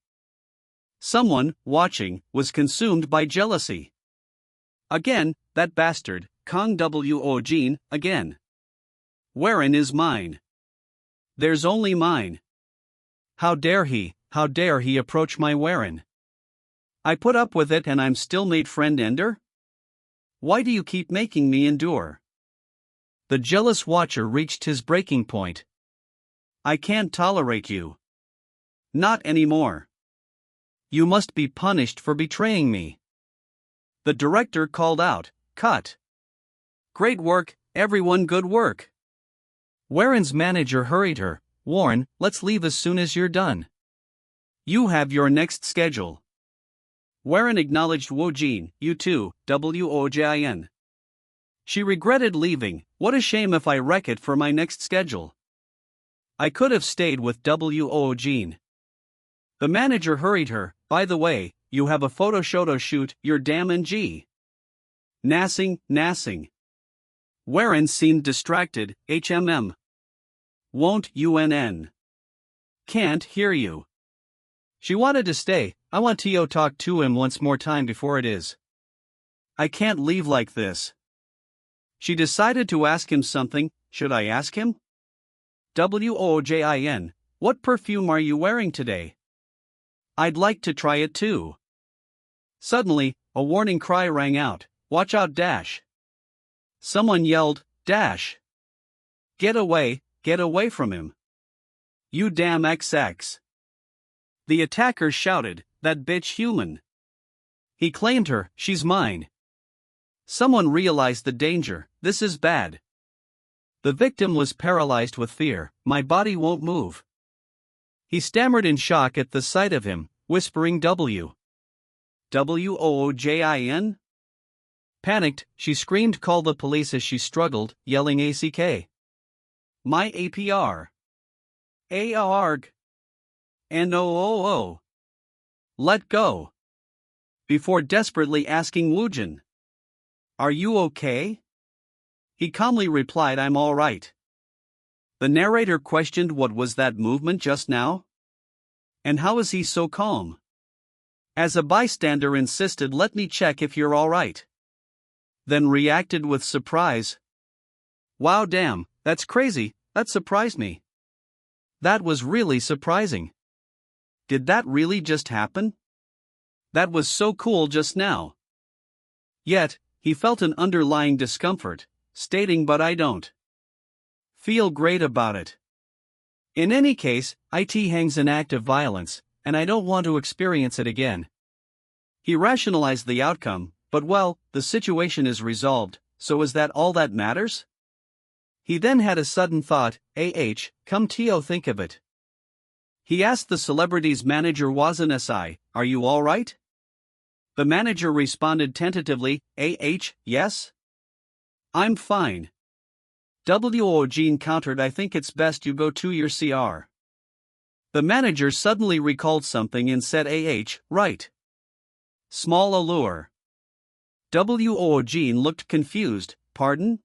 Someone, watching, was consumed by jealousy. Again, that bastard, Kang Woojin, again. Warren is mine. There's only mine. How dare he approach my Warren? I put up with it and I'm still made friend ender? Why do you keep making me endure? The jealous watcher reached his breaking point. I can't tolerate you. Not anymore. You must be punished for betraying me. The director called out, cut. Great work, everyone, good work. Warren's manager hurried her, Warren, let's leave as soon as you're done. You have your next schedule. Warren acknowledged Woojin, you too, Wojin. She regretted leaving, what a shame if I wreck it for my next schedule. I could have stayed with Wojin. The manager hurried her, by the way, you have a photo shoot, you're damn NG. Nassing. Warren seemed distracted, Won't UNN. Can't hear you. She wanted to stay, I want to talk to him once more time before it is. I can't leave like this. She decided to ask him something, should I ask him? Wojin, what perfume are you wearing today? I'd like to try it too. Suddenly, a warning cry rang out, watch out dash. Someone yelled, dash. Get away from him. You damn XX. The attacker shouted, that bitch human. He claimed her, she's mine. Someone realized the danger, this is bad. The victim was paralyzed with fear, my body won't move. He stammered in shock at the sight of him, whispering Wojin? Panicked, she screamed call the police as she struggled, yelling ACK. My APR. ARG. NOOO. Let go. Before desperately asking Woojin. Are you okay? He calmly replied I'm all right. The narrator questioned what was that movement just now? And how is he so calm? As a bystander insisted let me check if you're all right. Then reacted with surprise. Wow damn, that's crazy, that surprised me. That was really surprising. Did that really just happen? That was so cool just now. Yet, he felt an underlying discomfort, stating but I don't feel great about it. In any case, it hangs an act of violence, and I don't want to experience it again. He rationalized the outcome, but well, the situation is resolved, so is that all that matters? He then had a sudden thought, come to think of it. He asked the celebrity's manager Wazan Si, are you alright? The manager responded tentatively, yes? I'm fine. Wojin countered I think it's best you go to your CR. The manager suddenly recalled something and said right. Small allure. Wojin looked confused, pardon?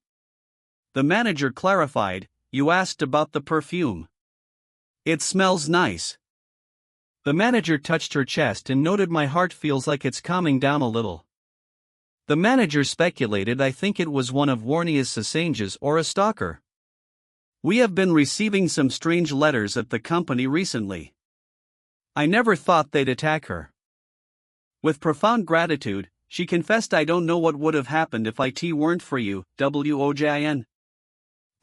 The manager clarified, you asked about the perfume. It smells nice. The manager touched her chest and noted my heart feels like it's calming down a little. The manager speculated I think it was one of Warnia's Sasanges or a stalker. We have been receiving some strange letters at the company recently. I never thought they'd attack her. With profound gratitude, she confessed I don't know what would have happened if it weren't for you, Wojin.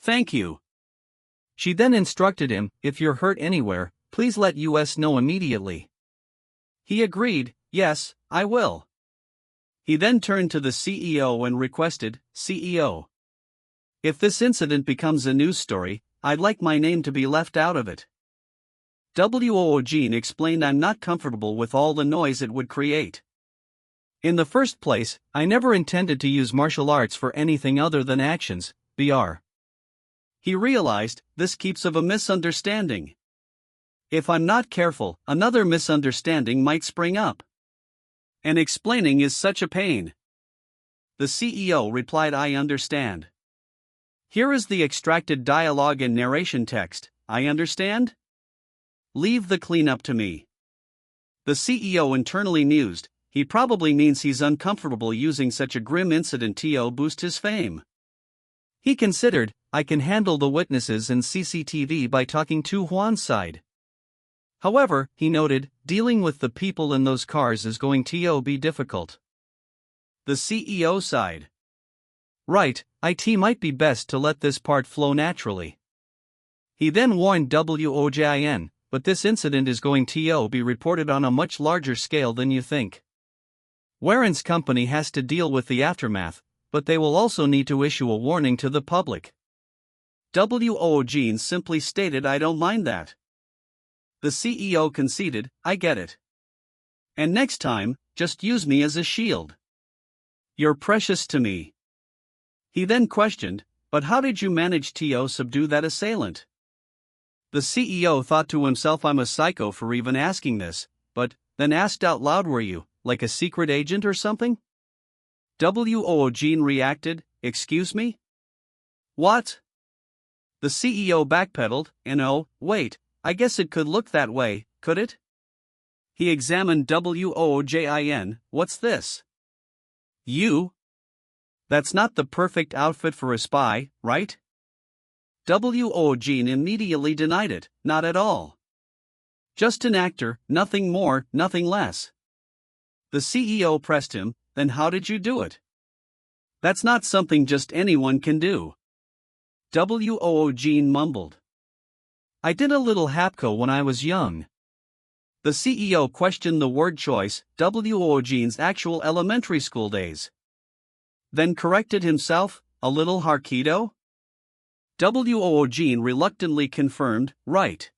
Thank you. She then instructed him, if you're hurt anywhere, please let us know immediately. He agreed, yes, I will. He then turned to the CEO and requested, CEO. If this incident becomes a news story, I'd like my name to be left out of it. Wojin explained I'm not comfortable with all the noise it would create. In the first place, I never intended to use martial arts for anything other than actions, BR. He realized, this keeps of a misunderstanding. If I'm not careful, another misunderstanding might spring up. And explaining is such a pain. The CEO replied I understand. Here is the extracted dialogue and narration text, I understand? Leave the cleanup to me. The CEO internally mused, he probably means he's uncomfortable using such a grim incident to boost his fame. He considered, I can handle the witnesses and CCTV by talking to Juan's side. However, he noted, dealing with the people in those cars is going to be difficult. The CEO side. Right, it might be best to let this part flow naturally. He then warned Wojin, but this incident is going to be reported on a much larger scale than you think. Warren's company has to deal with the aftermath, but they will also need to issue a warning to the public. Wojin simply stated, I don't mind that. The CEO conceded, I get it. And next time, just use me as a shield. You're precious to me. He then questioned, but how did you manage to subdue that assailant? The CEO thought to himself, I'm a psycho for even asking this, but then asked out loud, were you, like a secret agent or something? Wojin reacted, excuse me? What? The CEO backpedaled, and oh, wait, I guess it could look that way, could it? He examined Wojin, what's this? You? That's not the perfect outfit for a spy, right? Wojin immediately denied it, not at all. Just an actor, nothing more, nothing less. The CEO pressed him, then how did you do it? That's not something just anyone can do. Wojin mumbled. I did a little hapko when I was young. The CEO questioned the word choice, Wojin's actual elementary school days. Then corrected himself, a little Hapkido? Wojin reluctantly confirmed, right.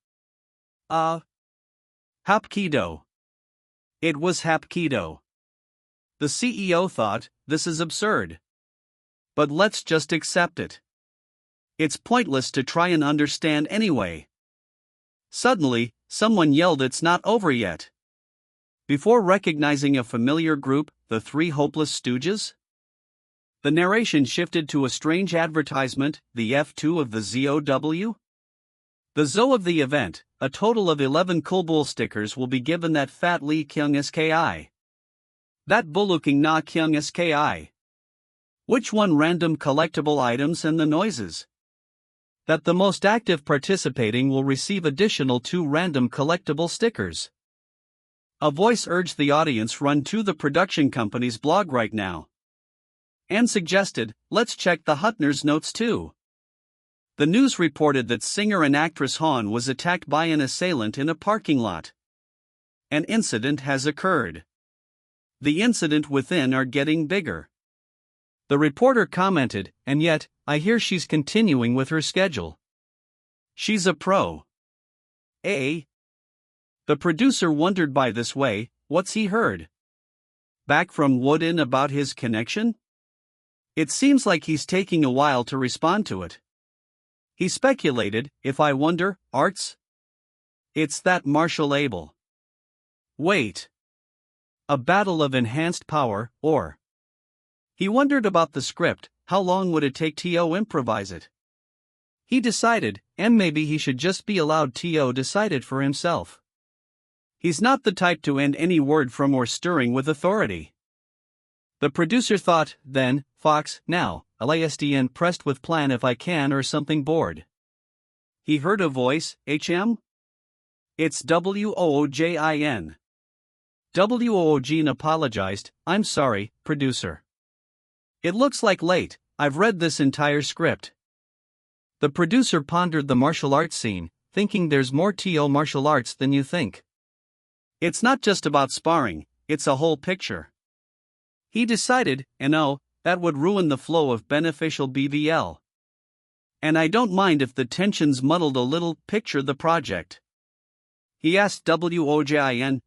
Hapkido. It was Hapkido. The CEO thought, this is absurd. But let's just accept it. It's pointless to try and understand anyway. Suddenly, someone yelled, it's not over yet. Before recognizing a familiar group, the Three Hopeless Stooges? The narration shifted to a strange advertisement, the F2 of the ZOW? The ZO of the event, a total of 11 Kulbul stickers will be given that Fat Lee Kyung Ski. That Buluking Na Kyung Ski. Which one random collectible items and the noises? That the most active participating will receive additional 2 random collectible stickers. A voice urged the audience run to the production company's blog right now. And suggested, let's check the Hutner's notes too. The news reported that singer and actress Han was attacked by an assailant in a parking lot. An incident has occurred. The incident within are getting bigger. The reporter commented, and yet, I hear she's continuing with her schedule. She's a pro. The producer wondered by this way, what's he heard? Back from Woojin about his connection? It seems like he's taking a while to respond to it. He speculated, if I wonder, arts? It's that martial able. Wait. A battle of enhanced power, or? He wondered about the script, how long would it take to improvise it? He decided, and maybe he should just be allowed to decide it for himself. He's not the type to end any word from or stirring with authority. The producer thought, then, Fox, now, LASDN pressed with plan if I can or something bored. He heard a voice, HM? It's Wojin. Wojin apologized, I'm sorry, producer. It looks like late, I've read this entire script. The producer pondered the martial arts scene, thinking there's more to martial arts than you think. It's not just about sparring, it's a whole picture. He decided, and oh, that would ruin the flow of beneficial BVL. And I don't mind if the tensions muddled a little, picture the project. He asked Wojin,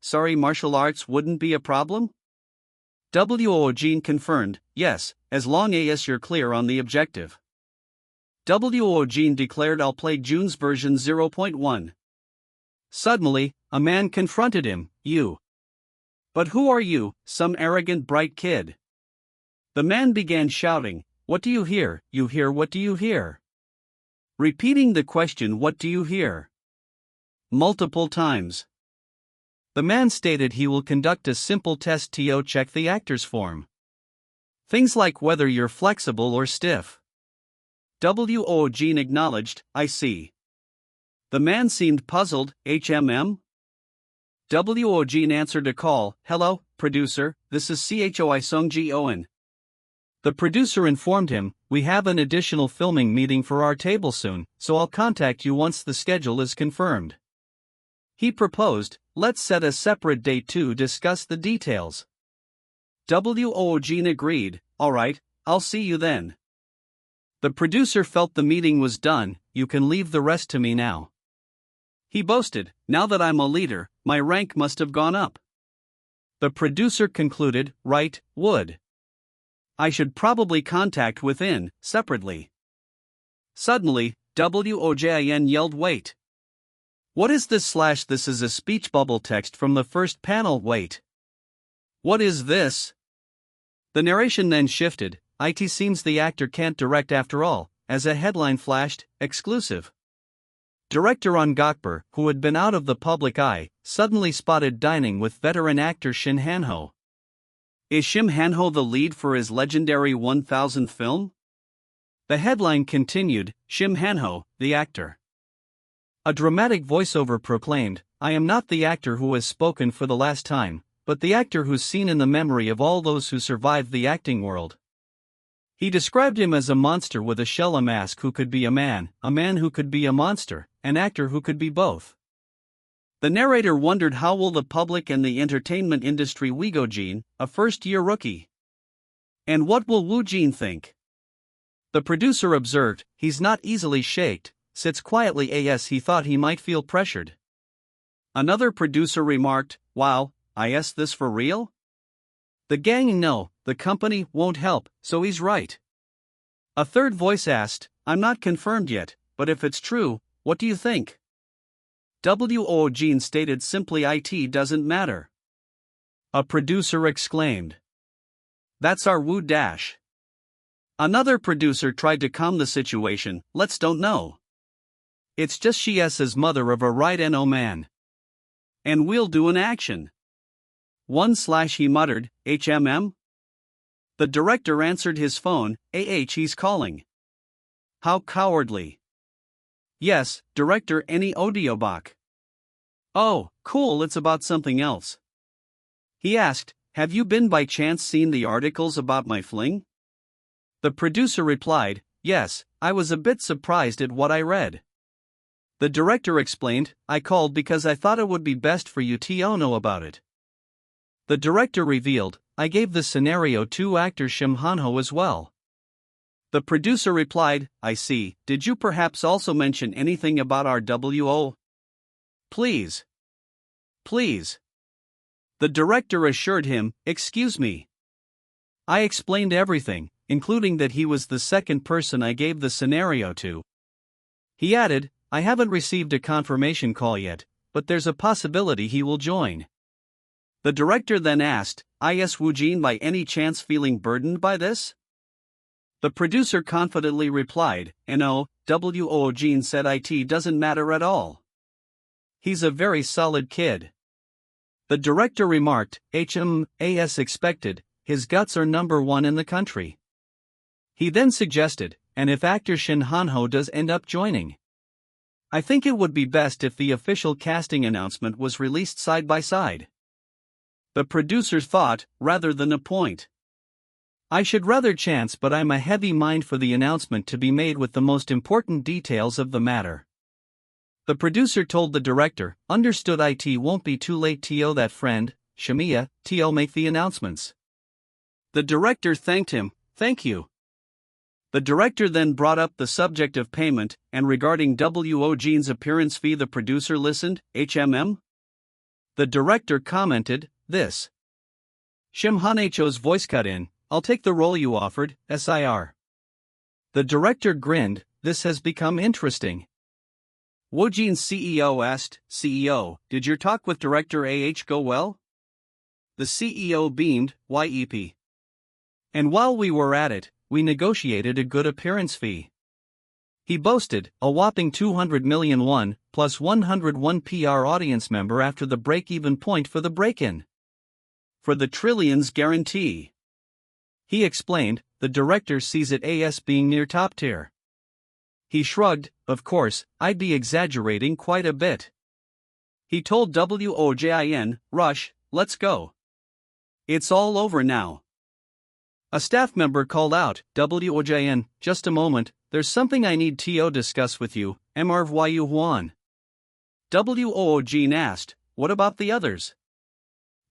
sorry, martial arts wouldn't be a problem? Wojin confirmed, yes, as long as you're clear on the objective. Wojin declared, I'll play June's version 0.1. Suddenly, a man confronted him, you. But who are you, some arrogant bright kid? The man began shouting, what do you hear, what do you hear? Repeating the question, what do you hear? Multiple times. The man stated he will conduct a simple test to check the actor's form. Things like whether you're flexible or stiff. Wojin acknowledged, I see. The man seemed puzzled, HMM? Wojin answered a call, hello, producer, this is Choi Sung-ji Owen. The producer informed him, "We have an additional filming meeting for our table soon, so I'll contact you once the schedule is confirmed." He proposed, "Let's set a separate date to discuss the details." Woojin agreed, "Alright, I'll see you then." The producer felt the meeting was done, "You can leave the rest to me now." He boasted, "Now that I'm a leader, my rank must have gone up." The producer concluded, "Right, would. I should probably contact Within, separately." Suddenly, Woojin yelled, "Wait! What is this / This is a speech bubble text from the first panel, wait. What is this?" The narration then shifted, "It seems the actor can't direct after all," as a headline flashed, "Exclusive." Director Mangacapped, who had been out of the public eye, suddenly spotted dining with veteran actor Shin Han-ho. Is Shin Han-ho the lead for his legendary 1000 film? The headline continued, "Shin Han-ho, the actor." A dramatic voiceover proclaimed, "I am not the actor who has spoken for the last time, but the actor who's seen in the memory of all those who survived the acting world." He described him as a monster with a shell, mask who could be a man who could be a monster, an actor who could be both. The narrator wondered, how will the public and the entertainment industry Woojin, a first-year rookie? And what will Woojin think? The producer observed, "He's not easily shaked, sits quietly as he thought he might feel pressured." Another producer remarked, "Wow, is this for real? The gang no, the company won't help, so he's right." A third voice asked, "I'm not confirmed yet, but if it's true, what do you think?" Woojin stated simply, "It doesn't matter." A producer exclaimed, "That's our Woo dash." Another producer tried to calm the situation, "Let's don't know. It's just she's his mother of a right no man. And we'll do an action." He muttered, "HMM?" The director answered his phone, he's calling." "How cowardly." "Yes, director, any audiobook." "Oh, cool, it's about something else." He asked, "Have you been by chance seen the articles about my fling?" The producer replied, "Yes, I was a bit surprised at what I read." The director explained, "I called because I thought it would be best for you to know about it." The director revealed, "I gave the scenario to actor Shin Han-ho as well." The producer replied, "I see, did you perhaps also mention anything about our WO? Please. Please." The director assured him, "Excuse me. I explained everything, including that he was the second person I gave the scenario to." He added, "I haven't received a confirmation call yet, but there's a possibility he will join." The director then asked, "Is Woojin by any chance feeling burdened by this?" The producer confidently replied, "No, Woojin said it doesn't matter at all. He's a very solid kid." The director remarked, as expected, his guts are #1 in the country." He then suggested, "And if actor Shin Han-ho does end up joining? I think it would be best if the official casting announcement was released side by side." The producer thought, rather than appoint. "I should rather chance, but I'm a heavy mind for the announcement to be made with the most important details of the matter." The producer told the director, "Understood, it won't be too late to that friend, Shamiya, to make the announcements." The director thanked him, "Thank you." The director then brought up the subject of payment, and regarding Woojin's appearance fee, the producer listened, HMM? The director commented, "This. Shin Han-ho's voice cut in, I'll take the role you offered, SIR." The director grinned, "This has become interesting." Woojin's CEO asked, "CEO, did your talk with director go well?" The CEO beamed, "YEP. And while we were at it, we negotiated a good appearance fee." He boasted, "A whopping 200 million won, plus 101 PR audience member after the break-even point for the break-in. For the trillions guarantee." He explained, "The director sees it as being near top tier." He shrugged, "Of course, I'd be exaggerating quite a bit." He told Woojin, "Rush, let's go. It's all over now." A staff member called out, "WOJN, just a moment, there's something I need to discuss with you, MRVYU Huan." Woojin asked, "What about the others?"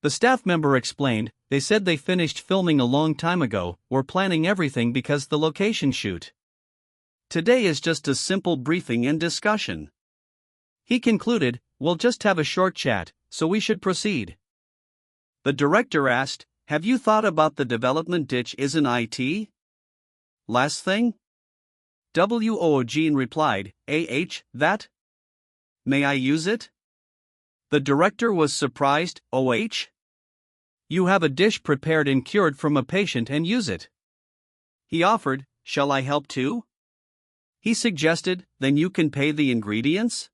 The staff member explained, "They said they finished filming a long time ago, we're planning everything because the location shoot. Today is just a simple briefing and discussion." He concluded, "We'll just have a short chat, so we should proceed." The director asked, "Have you thought about the development ditch isn't IT? Last thing?" Woojin replied, that? May I use it?" The director was surprised, "OH? You have a dish prepared and cured from a patient and use it." He offered, "Shall I help too?" He suggested, "Then you can pay the ingredients?"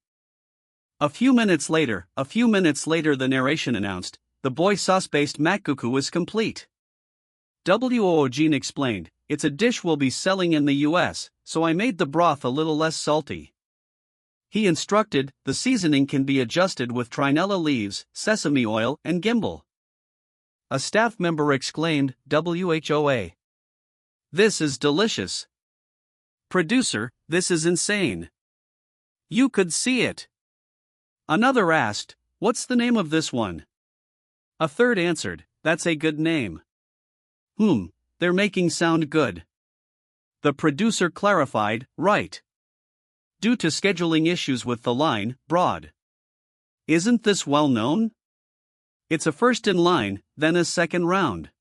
A few minutes later, the narration announced, "The boy sauce-based makguku is complete." Woojin explained, "It's a dish we'll be selling in the US, so I made the broth a little less salty." He instructed, "The seasoning can be adjusted with trinella leaves, sesame oil, and gimbal." A staff member exclaimed, "WHOA. This is delicious. Producer, this is insane. You could see it." Another asked, "What's the name of this one?" A third answered, "That's a good name." They're making sound good." The producer clarified, "Right. Due to scheduling issues with the line, broad. Isn't this well known? It's a first in line, then a second round."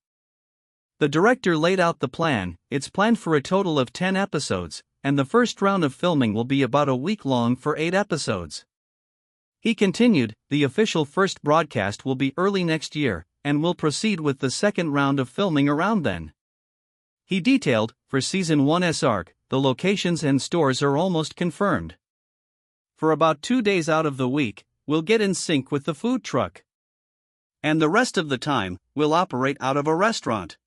The director laid out the plan. It's planned for a total of 10 episodes, and the first round of filming will be about a week long for 8 episodes. He continued, "The official first broadcast will be early next year, and we'll proceed with the second round of filming around then." He detailed, for Season 1's arc, the locations and stores are almost confirmed. For about 2 days out of the week, we'll get in sync with the food truck. And the rest of the time, we'll operate out of a restaurant.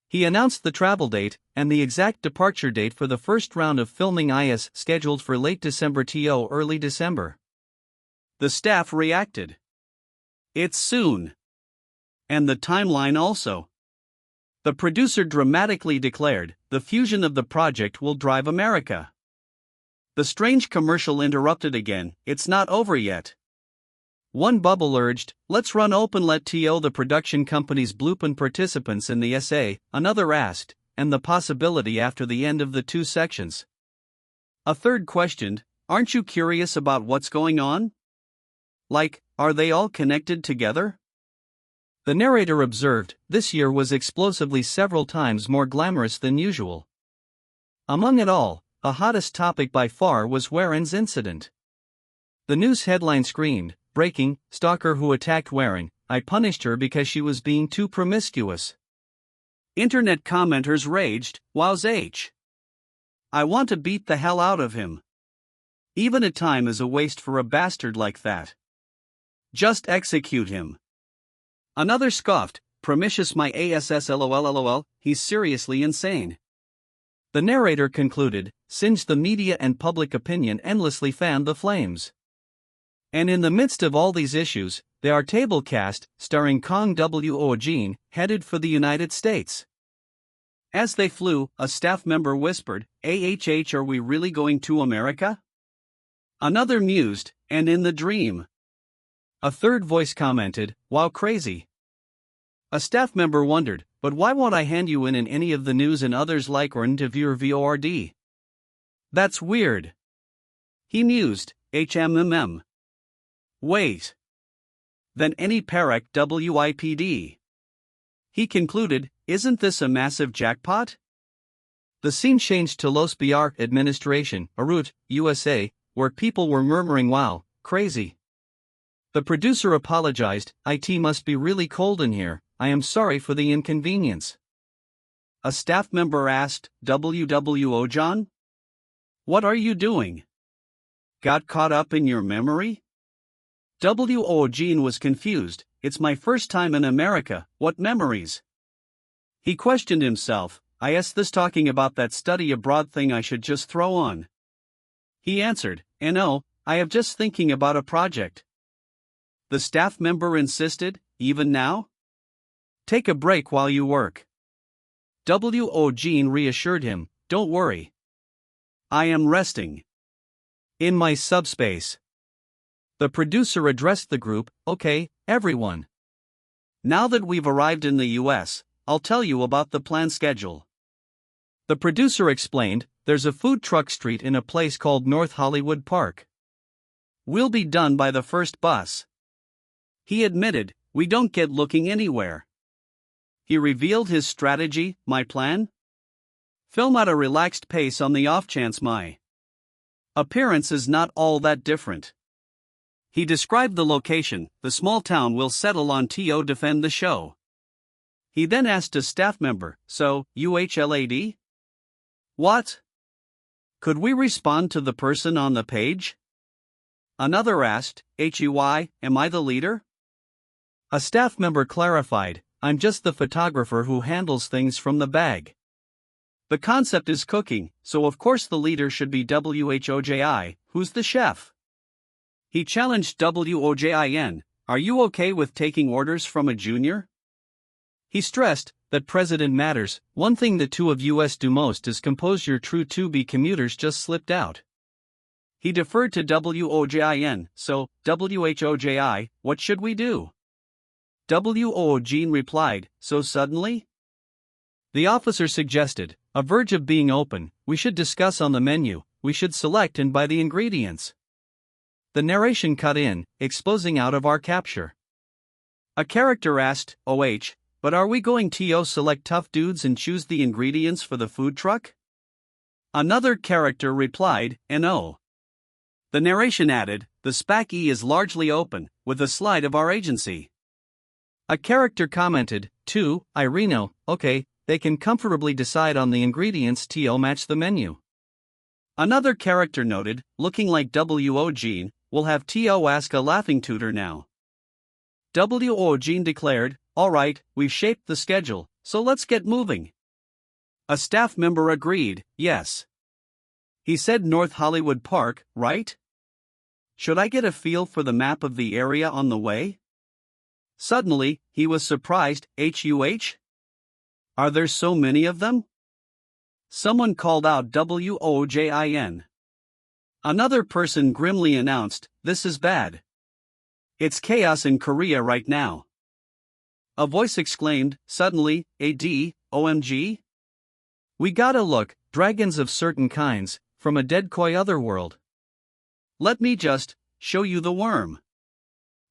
He announced the travel date, and the exact departure date for the first round of filming is scheduled for late December to early December. The staff reacted. "It's soon. And the timeline also." The producer dramatically declared, "The fusion of the project will drive America." The strange commercial interrupted again, "It's not over yet." One bubble urged, "Let's run open, let the production company's blueprint participants in the SA," another asked, "And the possibility after the end of the 2 sections?" A third questioned, "Aren't you curious about what's going on? Like, are they all connected together?" The narrator observed, "This year was explosively several times more glamorous than usual. Among it all, the hottest topic by far was Waren's incident. The news headline screamed, 'Breaking, stalker who attacked Waren, I punished her because she was being too promiscuous.' Internet commenters raged, 'Wowzh. I want to beat the hell out of him. Even a time is a waste for a bastard like that. Just execute him.' Another scoffed, 'Promiscuous my ass lol, he's seriously insane.' The narrator concluded, "Since the media and public opinion endlessly fanned the flames. And in the midst of all these issues, they are table cast, starring Kang Woojin, headed for the United States." As they flew, a staff member whispered, are we really going to America?" Another mused, "And in the dream." A third voice commented, "Wow, crazy." A staff member wondered, "But why won't I hand you in any of the news and others like or interviewer VORD? That's weird." He mused, Wait. Then any Parak WIPD. He concluded, "Isn't this a massive jackpot?" The scene changed to Los BR administration, Arut, USA, where people were murmuring, "Wow, crazy." The producer apologized, "It must be really cold in here, I am sorry for the inconvenience." A staff member asked, "WWO John? What are you doing? Got caught up in your memory?" Woojin was confused, "It's my first time in America, what memories?" He questioned himself, this talking about that study abroad thing I should just throw on?" He answered, "No, I have just thinking about a project." The staff member insisted, "Even now? Take a break while you work." Woojin reassured him, "Don't worry. I am resting in my subspace." The producer addressed the group, "Okay, everyone. Now that we've arrived in the US, I'll tell you about the planned schedule." The producer explained, "There's a food truck street in a place called North Hollywood Park. We'll be done by the first bus." He admitted, "We don't get looking anywhere." He revealed his strategy, "My plan? Film at a relaxed pace on the off chance my appearance is not all that different." He described the location, "The small town will settle on to defend the show." He then asked a staff member, "So, UHLAD? What? Could we respond to the person on the page?" Another asked, "HUI, am I the leader?" A staff member clarified, "I'm just the photographer who handles things from the bag. The concept is cooking, so of course the leader should be WHOJI, who's the chef." He challenged WOJIN, "Are you okay with taking orders from a junior?" He stressed that president matters. "One thing the two of us do most is compose your true to-be commuters just slipped out." He deferred to WOJIN, "So, WHOJI, what should we do?" WOJIN replied, "So suddenly?" The officer suggested, "A verge of being open, we should discuss on the menu, we should select and buy the ingredients." The narration cut in, exposing out of our capture. A character asked, "OH, but are we going to select tough dudes and choose the ingredients for the food truck?" Another character replied, "No." The narration added, "The SPAC E is largely open, with a slide of our agency." A character commented, "Too, Ireno, okay, they can comfortably decide on the ingredients to match the menu." Another character noted, "Looking like WO Gene, we'll have to ask a laughing tutor now." WO Gene declared, "Alright, we've shaped the schedule, so let's get moving." A staff member agreed, "Yes." He said North Hollywood Park, right? Should I get a feel for the map of the area on the way? Suddenly, he was surprised, "HUH? Are there so many of them?" Someone called out WOJIN. Another person grimly announced, "This is bad. It's chaos in Korea right now." A voice exclaimed, suddenly, OMG? We gotta look, dragons of certain kinds, from a dead koi otherworld. Let me just show you the worm.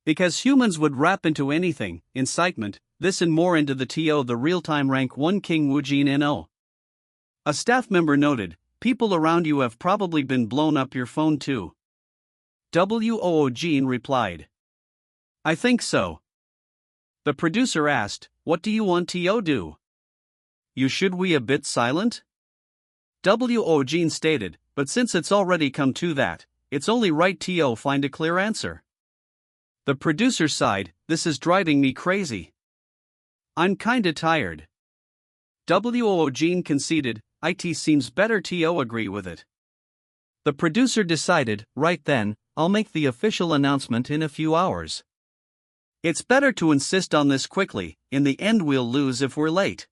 Because humans would wrap into anything, incitement, this and more into the the real-time rank 1 Kang Woojin NO. A staff member noted, "People around you have probably been blown up your phone too." WOOJin replied, "I think so." The producer asked, "What do you want to do? You should we a bit silent?" WOOJin stated, "But since it's already come to that, it's only right to find a clear answer." The producer sighed, "This is driving me crazy. I'm kinda tired." WOOJin conceded, "It seems better to agree with it." The producer decided, "Right then, I'll make the official announcement in a few hours. It's better to insist on this quickly, in the end we'll lose if we're late."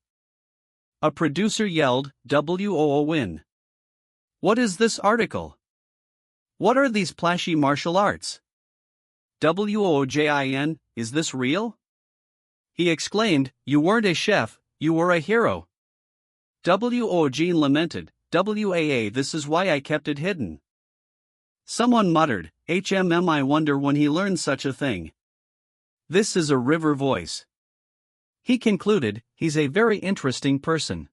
A producer yelled, "WOO-win. What is this article? What are these plashy martial arts? WOOJIN, is this real?" He exclaimed, "You weren't a chef, you were a hero." WOOJin lamented, "WAA, this is why I kept it hidden." Someone muttered, I wonder when he learned such a thing. This is a river voice. He concluded, "He's a very interesting person."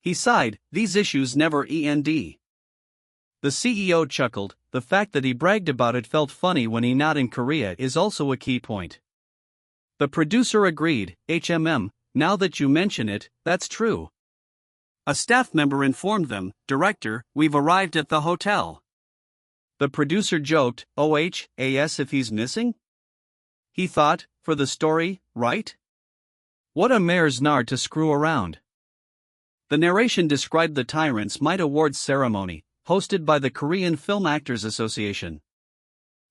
He sighed, "These issues never end." The CEO chuckled, "The fact that he bragged about it felt funny when he not in Korea is also a key point." The producer agreed, Now that you mention it, that's true." A staff member informed them, "Director, we've arrived at the hotel." The producer joked, "OHAS if he's missing?" He thought, for the story, right? What a mare's nard to screw around. The narration described the Tyrant's Might Awards ceremony, hosted by the Korean Film Actors Association.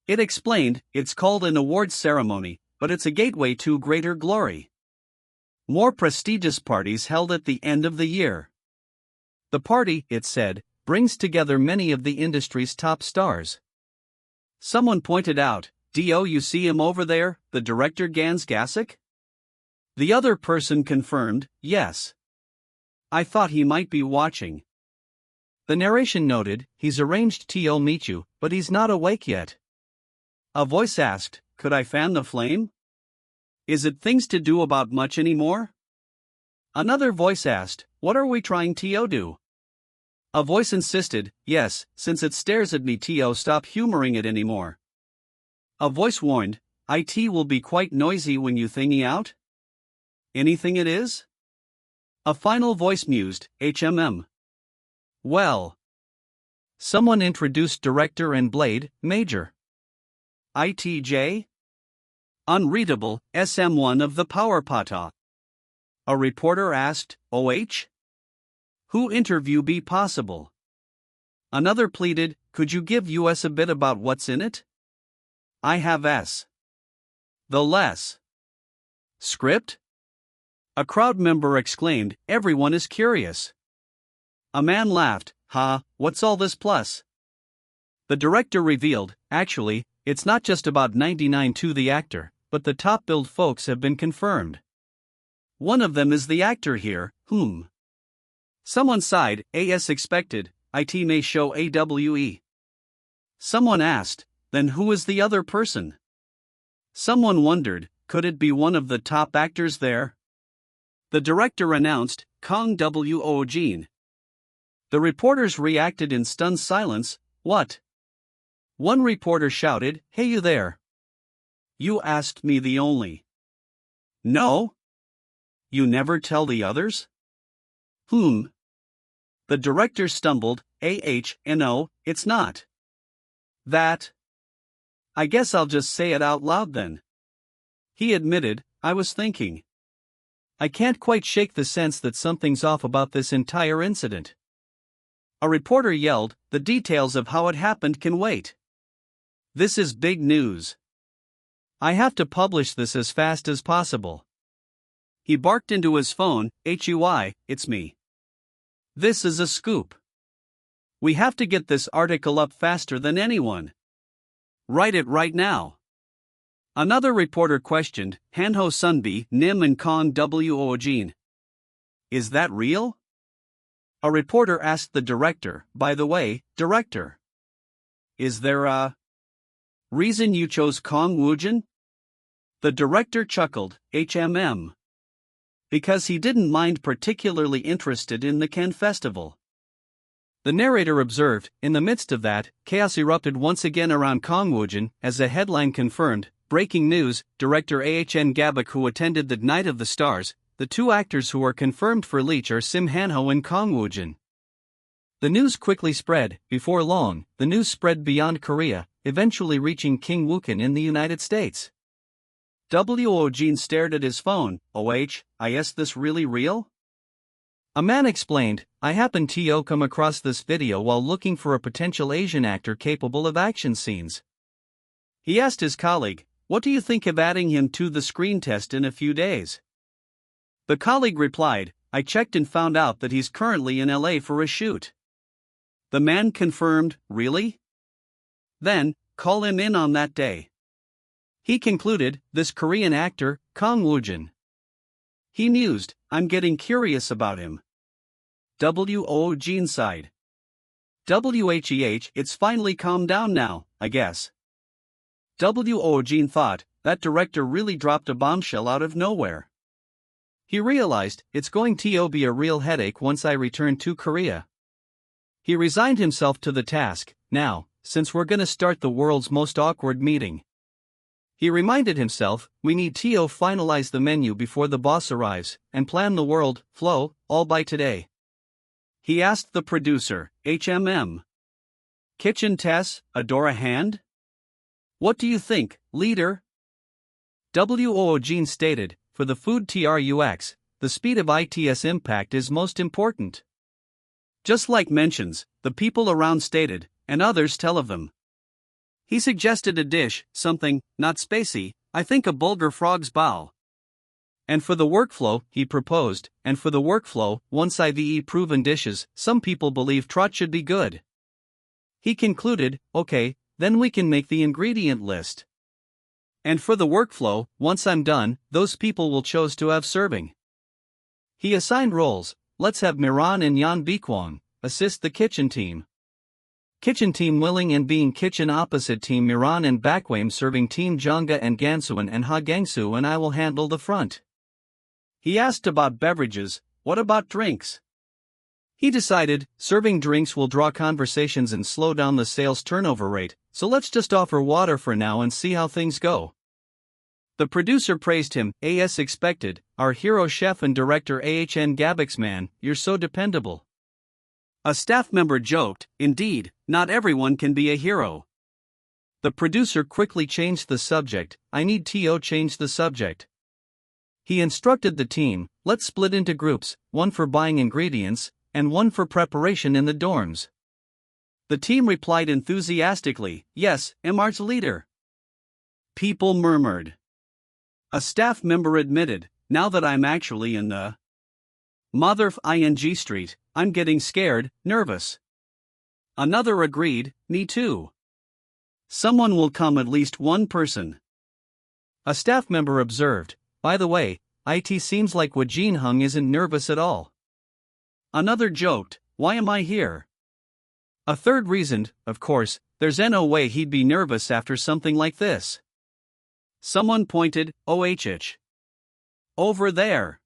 It explained, it's called an awards ceremony, but it's a gateway to greater glory. More prestigious parties held at the end of the year. The party, it said, brings together many of the industry's top stars. Someone pointed out, "Do you see him over there, the director Gans Gasek?" The other person confirmed, "Yes. I thought he might be watching." The narration noted, "He's arranged to meet you, but he's not awake yet." A voice asked, "Could I fan the flame? Is it things to do about much anymore?" Another voice asked, "What are we trying to do?" A voice insisted, "Yes, since it stares at me stop humoring it anymore." A voice warned, "It will be quite noisy when you thingy out." Anything it is? A final voice mused, "HMM. Well." Someone introduced director and blade, Major. ITJ? Unreadable, SM1 of the Power Pata. A reporter asked, "OH? Who interview be possible?" Another pleaded, "Could you give us a bit about what's in it? I have S. The less. Script?" A crowd member exclaimed, "Everyone is curious." A man laughed, "Ha, what's all this plus?" The director revealed, "Actually, it's not just about 99 to the actor, but the top billed folks have been confirmed. One of them is the actor here, whom." Someone sighed, "As expected, it may show AWE." Someone asked, "Then who is the other person?" Someone wondered, could it be one of the top actors there? The director announced, Kang Woojin. The reporters reacted in stunned silence, "What?" One reporter shouted, "Hey you there! You asked me the only." "No? You never tell the others?" "Whom?" The director stumbled, "No, it's not. That. I guess I'll just say it out loud then." He admitted, "I was thinking. I can't quite shake the sense that something's off about this entire incident." A reporter yelled, "The details of how it happened can wait. This is big news. I have to publish this as fast as possible." He barked into his phone, "HUI, it's me. This is a scoop. We have to get this article up faster than anyone. Write it right now." Another reporter questioned, "Hanho Sunbi, Nim and Kong Woojin. Is that real?" A reporter asked the director, "By the way, director, is there a reason you chose Kang Woojin?" The director chuckled, "HMM. Because he didn't mind particularly interested in the Ken Festival." The narrator observed, in the midst of that, chaos erupted once again around Kang Woojin, as a headline confirmed, "Breaking news, director Ahn Gabak who attended the Night of the Stars, the two actors who are confirmed for Leech are Sim Hanho and Kang Woojin." The news quickly spread. Before long, the news spread beyond Korea, eventually reaching King Wookin in the United States. Woojin stared at his phone. Is this really real?" A man explained, "I happened to come across this video while looking for a potential Asian actor capable of action scenes." He asked his colleague, "What do you think of adding him to the screen test in a few days?" The colleague replied, "I checked and found out that he's currently in LA for a shoot." The man confirmed, "Really? Then, call him in on that day." He concluded, "This Korean actor, Kang Woojin." He mused, "I'm getting curious about him." Woojin sighed. It's finally calmed down now, I guess." Woojin thought, "That director really dropped a bombshell out of nowhere." He realized, "It's going to be a real headache once I return to Korea." He resigned himself to the task. "Now, since we're gonna start the world's most awkward meeting." He reminded himself, "We need to finalize the menu before the boss arrives, and plan the world flow, all by today." He asked the producer, "HMM. Kitchen Tess, adore a hand? What do you think, leader?" Woojin stated, "For the food TRUX, the speed of ITS impact is most important. Just like mentions, the people around stated, and others tell of them." He suggested a dish, something, not spacey, I think a Bulgur frog's bow. And for the workflow, he proposed, and for the workflow, once IVE proven dishes, some people believe trot should be good. He concluded, okay, then we can make the ingredient list. And for the workflow, once I'm done, those people will choose to have serving. He assigned roles, let's have Miran and Yan Bikwang assist the kitchen team. Kitchen team willing and being kitchen opposite team Miran and Bakwame serving team Jonga and Gansuan and Ha Gangsu and I will handle the front. He asked about beverages, what about drinks? He decided, serving drinks will draw conversations and slow down the sales turnover rate, so let's just offer water for now and see how things go. The producer praised him, as expected, our hero chef and director AHN Gabix man, you're so dependable. A staff member joked, indeed, not everyone can be a hero. The producer quickly changed the subject, I need to change the subject. He instructed the team, let's split into groups, one for buying ingredients, and one for preparation in the dorms. The team replied enthusiastically, yes, MR's leader. People murmured. A staff member admitted, now that I'm actually in the mother ing street, I'm getting scared, nervous. Another agreed, me too. Someone will come, at least one person. A staff member observed, by the way, it seems like Woojin Hung isn't nervous at all. Another joked, why am I here? A third reasoned, of course, there's no way he'd be nervous after something like this. Someone pointed, OHH. Over there.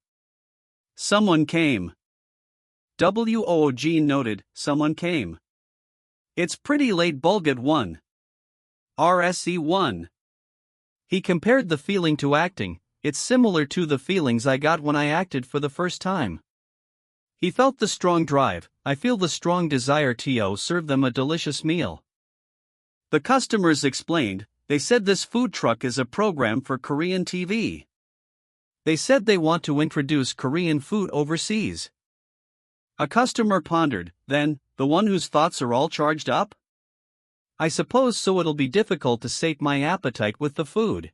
Someone came. Woojin noted, someone came. It's pretty late Bulgat 1. RSC 1. He compared the feeling to acting, it's similar to the feelings I got when I acted for the first time. He felt the strong drive, I feel the strong desire to serve them a delicious meal. The customers explained, they said this food truck is a program for Korean TV. They said they want to introduce Korean food overseas. A customer pondered, then, the one whose thoughts are all charged up? I suppose so, it'll be difficult to sate my appetite with the food.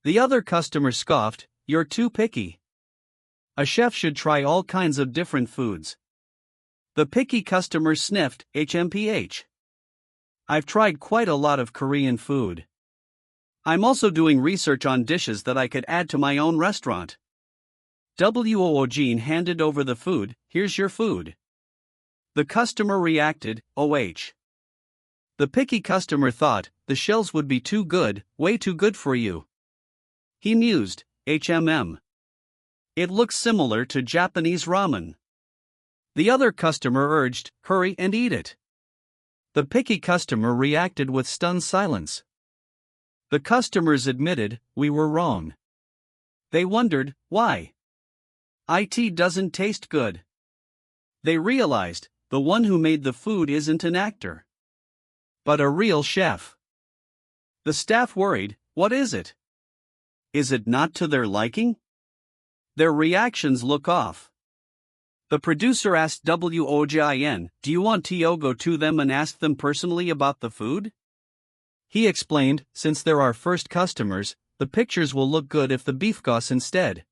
The other customer scoffed, you're too picky. A chef should try all kinds of different foods. The picky customer sniffed, HMPH. I've tried quite a lot of Korean food. I'm also doing research on dishes that I could add to my own restaurant. Woojin handed over the food, here's your food. The customer reacted, OH. The picky customer thought, the shells would be too good, way too good for you. He mused, HMM. It looks similar to Japanese ramen. The other customer urged, hurry and eat it. The picky customer reacted with stunned silence. The customers admitted, we were wrong. They wondered, why? It doesn't taste good. They realized, the one who made the food isn't an actor, but a real chef. The staff worried, what is it? Is it not to their liking? Their reactions look off. The producer asked Woojin, do you want to go to them and ask them personally about the food? He explained, since they're our first customers, the pictures will look good if the beef goss instead.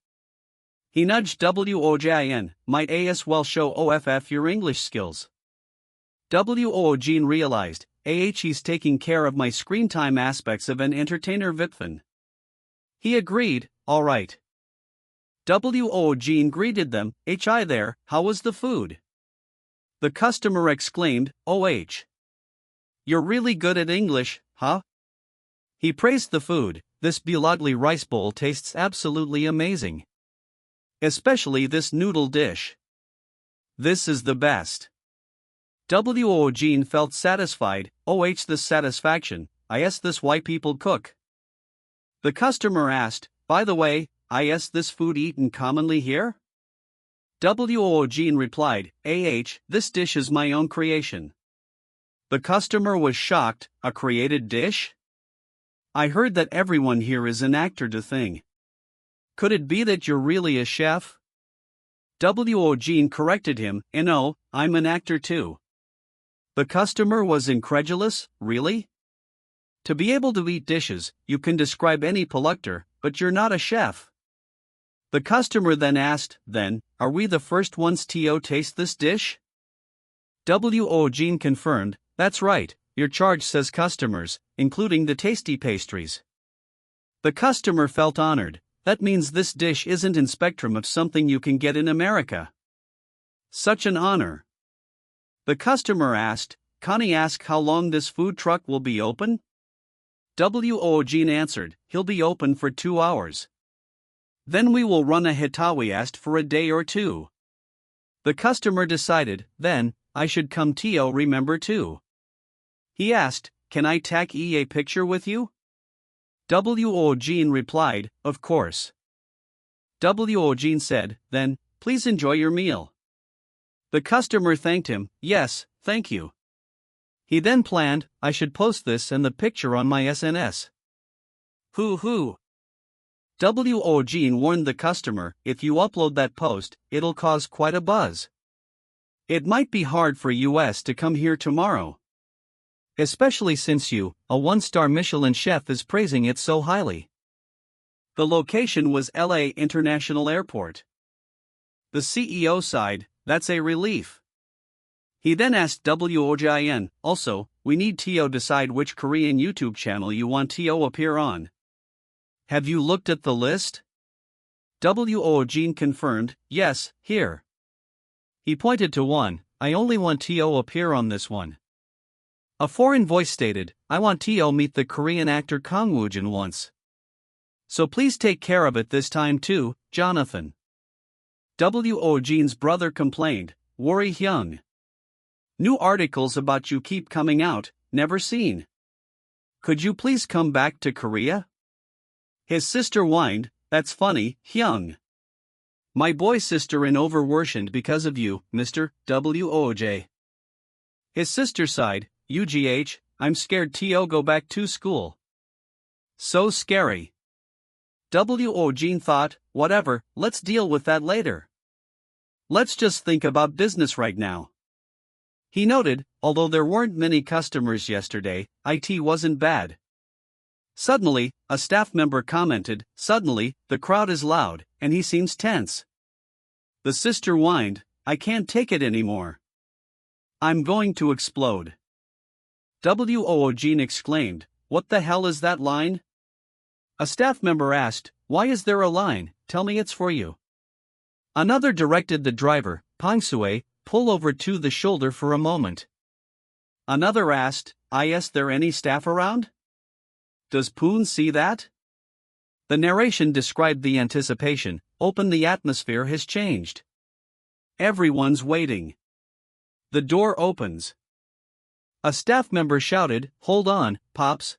He nudged Woojin, might as well show OFF your English skills. Woojin realized, he's taking care of my screen time aspects of an entertainer Vipfan. He agreed, alright. Woojin greeted them, hi there, how was the food? The customer exclaimed, OH. You're really good at English, huh? He praised the food, this bulogli rice bowl tastes absolutely amazing. Especially this noodle dish. This is the best. Woojin felt satisfied, the satisfaction, this why people cook. The customer asked, by the way, this food eaten commonly here? Woojin replied, this dish is my own creation. The customer was shocked, a created dish? I heard that everyone here is an actor to thing. Could it be that you're really a chef? Woojin corrected him, no, I'm an actor too. The customer was incredulous, really? To be able to eat dishes, you can describe any polluctor, but you're not a chef. The customer then asked, "Then, are we the first ones to taste this dish?" Woojin confirmed, "That's right, your charge says customers, including the tasty pastries." The customer felt honored. That means this dish isn't in spectrum of something you can get in America. Such an honor. The customer asked, "Can I ask how long this food truck will be open?" Woojin answered, "He'll be open for 2 hours. Then we will run a hitawiast for a day or two." The customer decided, then, I should come to remember too. He asked, "Can I take a picture with you?" Woojin replied, "Of course." Woojin said, "Then, please enjoy your meal." The customer thanked him, "Yes, thank you." He then planned, I should post this and the picture on my SNS. Hoo. Woojin warned the customer, if you upload that post, it'll cause quite a buzz. It might be hard for US to come here tomorrow. Especially since you, a 1-star Michelin chef, is praising it so highly. The location was LA International Airport. The CEO sighed, "That's a relief." He then asked Woojin, "Also, we need to decide which Korean YouTube channel you want to appear on. Have you looked at the list?" Woojin confirmed, "Yes, here." He pointed to one, "I only want to appear on this one." A foreign voice stated, "I want to meet the Korean actor Kang Woojin once. So please take care of it this time too, Jonathan." Woojin's brother complained, "Worry Hyung. New articles about you keep coming out, never seen. Could you please come back to Korea?" His sister whined, "That's funny, Hyung. My boy sister in overworsened because of you, Mr. Woj." His sister sighed, "UGH, I'm scared to go back to school. So scary." Woojin thought, whatever, let's deal with that later. Let's just think about business right now. He noted, although there weren't many customers yesterday, IT wasn't bad. Suddenly, a staff member commented, "Suddenly, the crowd is loud, and he seems tense." The sister whined, "I can't take it anymore. I'm going to explode." Woojin exclaimed, "What the hell is that line?" A staff member asked, "Why is there a line? Tell me it's for you." Another directed the driver, "Pangsue, pull over to the shoulder for a moment." Another asked, "Is there any staff around? Does Poon see that?" The narration described the anticipation, the atmosphere has changed. Everyone's waiting. The door opens. A staff member shouted, "Hold on, Pops.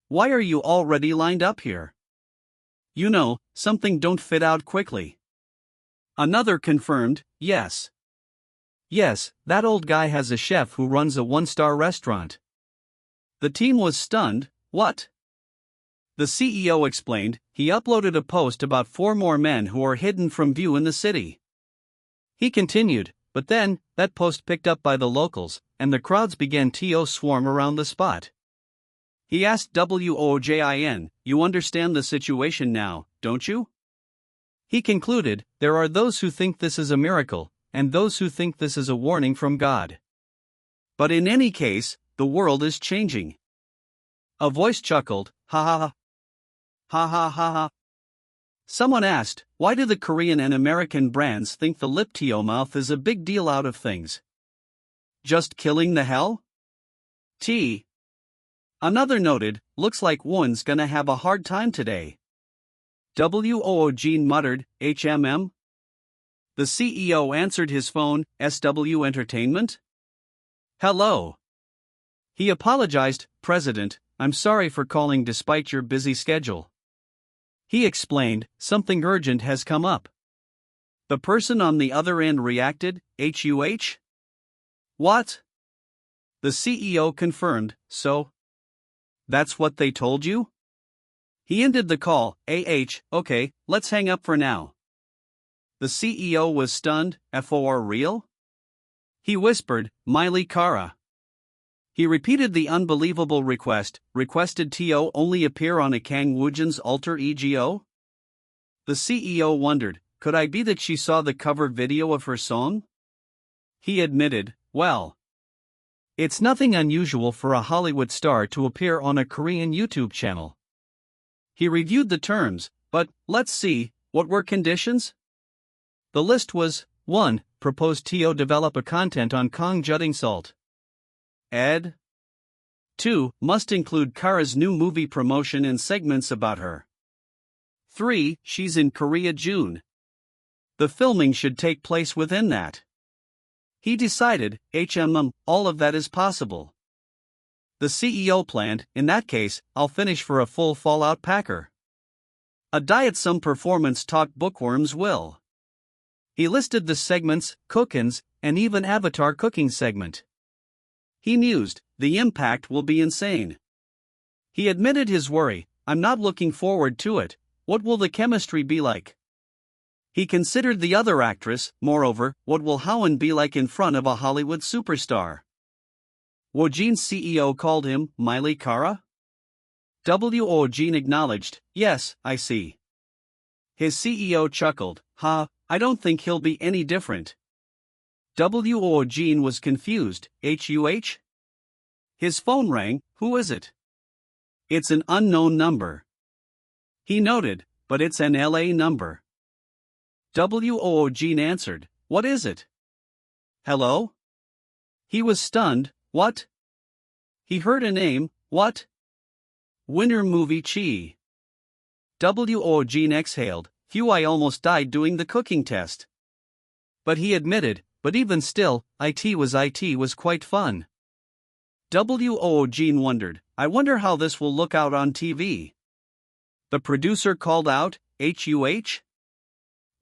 Why are you already lined up here? You know, something don't fit out quickly." Another confirmed, "Yes. Yes, that old guy has a chef who runs a 1-star restaurant." The team was stunned, "What?" The CEO explained, he uploaded a post about 4 more men who are hidden from view in the city. He continued, but then, that post picked up by the locals, and the crowds began to swarm around the spot. He asked Woojin, "You understand the situation now, don't you?" He concluded, "There are those who think this is a miracle, and those who think this is a warning from God. But in any case, the world is changing." A voice chuckled, "Ha ha ha. Ha ha ha ha." Someone asked, "Why do the Korean and American brands think the lip to mouth is a big deal out of things? Just killing the hell? T." Another noted, "Looks like Woon's gonna have a hard time today." Woojin muttered, "HMM?" The CEO answered his phone, "SW Entertainment?" "Hello." He apologized, "President, I'm sorry for calling despite your busy schedule." He explained, "Something urgent has come up." The person on the other end reacted, "HUH? What?" The CEO confirmed, "So? That's what they told you?" He ended the call, "Okay, let's hang up for now." The CEO was stunned, "For real?" He whispered, "Miley Kara." He repeated the unbelievable requested to only appear on a Kang Woojin's alter ego. The CEO wondered, could I be that she saw the cover video of her song? He admitted, well, it's nothing unusual for a Hollywood star to appear on a Korean YouTube channel. He reviewed the terms, but, let's see, what were conditions? The list was, 1. Proposed TO develop a content on Kang Jutting Salt. Ed. 2. Must include Kara's new movie promotion and segments about her. 3. She's in Korea June. The filming should take place within that. He decided, all of that is possible. The CEO planned, in that case, I'll finish for a full Fallout Packer. A diet some performance talk bookworms will. He listed the segments, cookins, and even Avatar cooking segment. He mused, the impact will be insane. He admitted his worry, I'm not looking forward to it, what will the chemistry be like? He considered the other actress, moreover, what will Howen be like in front of a Hollywood superstar? Woojin's CEO called him, Miley Kara? Woojin acknowledged, yes, I see. His CEO chuckled, I don't think he'll be any different. Woojin was confused, HUH? His phone rang, who is it? It's an unknown number. He noted, but it's an LA number. Woojin answered, what is it? Hello? He was stunned, what? He heard a name, what? Winter Movie Chi. Woojin exhaled, phew, I almost died doing the cooking test. But he admitted, but even still, IT was quite fun. Woojin wondered, I wonder how this will look out on TV. The producer called out, HUH?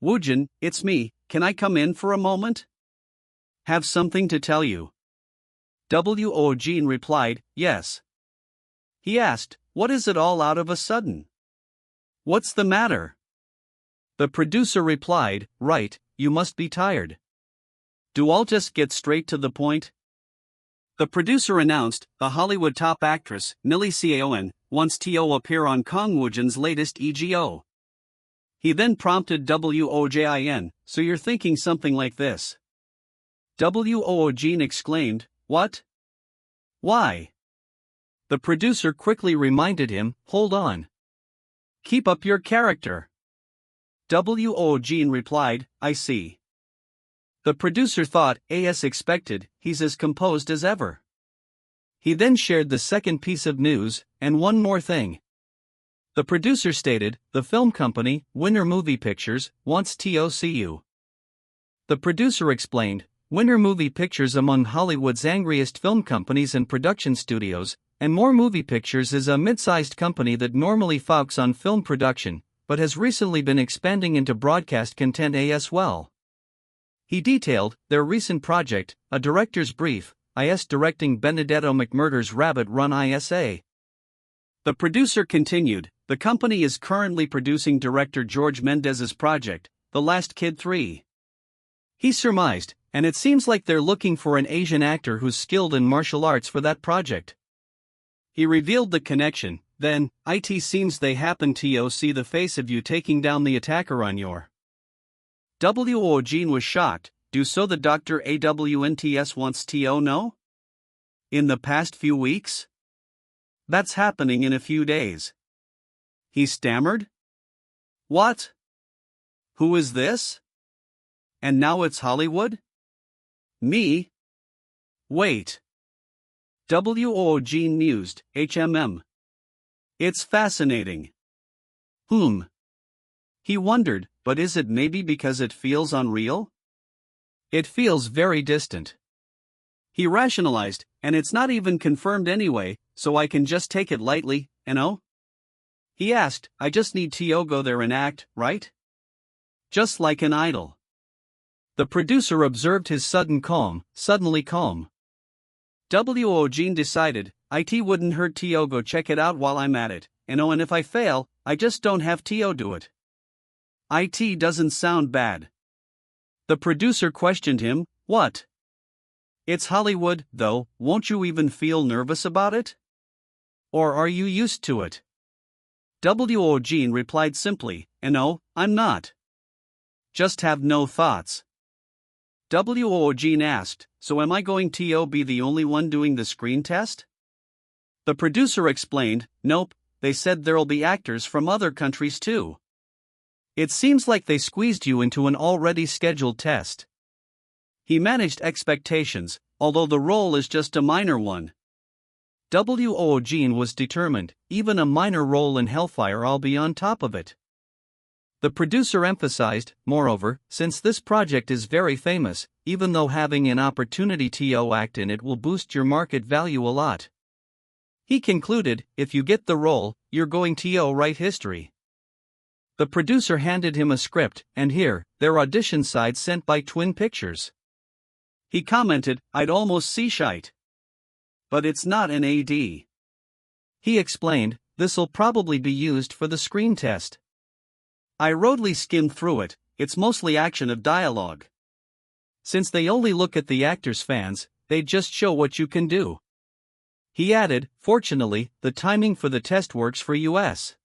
Woojin, it's me, can I come in for a moment? Have something to tell you. Woojin replied, yes. He asked, what is it all out of a sudden? What's the matter? The producer replied, right, you must be tired. Do I'll just get straight to the point? The producer announced, the Hollywood top actress, Millie Seoan, wants to appear on Kang Woojin's latest EGO. He then prompted Woojin, so you're thinking something like this. Woojin exclaimed, what? Why? The producer quickly reminded him, hold on. Keep up your character. Woojin replied, I see. The producer thought, as expected, he's as composed as ever. He then shared the second piece of news, and one more thing. The producer stated, the film company, Winter Movie Pictures, wants to see you. The producer explained, Winter Movie Pictures among Hollywood's angriest film companies and production studios, and More Movie Pictures is a mid-sized company that normally focuses on film production, but has recently been expanding into broadcast content as well. He detailed their recent project, a director's brief, directing Benedetto McMurder's Rabbit Run ISA. The producer continued, the company is currently producing director George Mendez's project, The Last Kid 3. He surmised, and it seems like they're looking for an Asian actor who's skilled in martial arts for that project. He revealed the connection, then, it seems they happen to see the face of you taking down the attacker on your. Woojin was shocked, do so the Dr. AWNTS wants to know? In the past few weeks? That's happening in a few days. He stammered? What? Who is this? And now it's Hollywood? Me? Wait. Woojin mused, It's fascinating. He wondered, but is it maybe because it feels unreal? It feels very distant. He rationalized, and it's not even confirmed anyway, so I can just take it lightly, He asked, I just need to go there and act, right? Just like an idol. The producer observed his suddenly calm. Woojin decided, it wouldn't hurt to go check it out while I'm at it, and if I fail, I just don't have to do it. It doesn't sound bad. The producer questioned him, what? It's Hollywood, though, won't you even feel nervous about it? Or are you used to it? Woojin replied simply, and no, I'm not. Just have no thoughts. Woojin asked, so am I going to be the only one doing the screen test? The producer explained, nope, they said there'll be actors from other countries too. It seems like they squeezed you into an already scheduled test. He managed expectations, although the role is just a minor one. Woojin was determined, even a minor role in Hellfire I'll be on top of it. The producer emphasized, moreover, since this project is very famous, even though having an opportunity to act in it will boost your market value a lot. He concluded, if you get the role, you're going to write history. The producer handed him a script, and here, their audition side sent by Twin Pictures. He commented, I'd almost see shite. But it's not an AD. He explained, this'll probably be used for the screen test. I rudely skimmed through it, it's mostly action of dialogue. Since they only look at the actor's fans, they just show what you can do. He added, fortunately, the timing for the test works for US.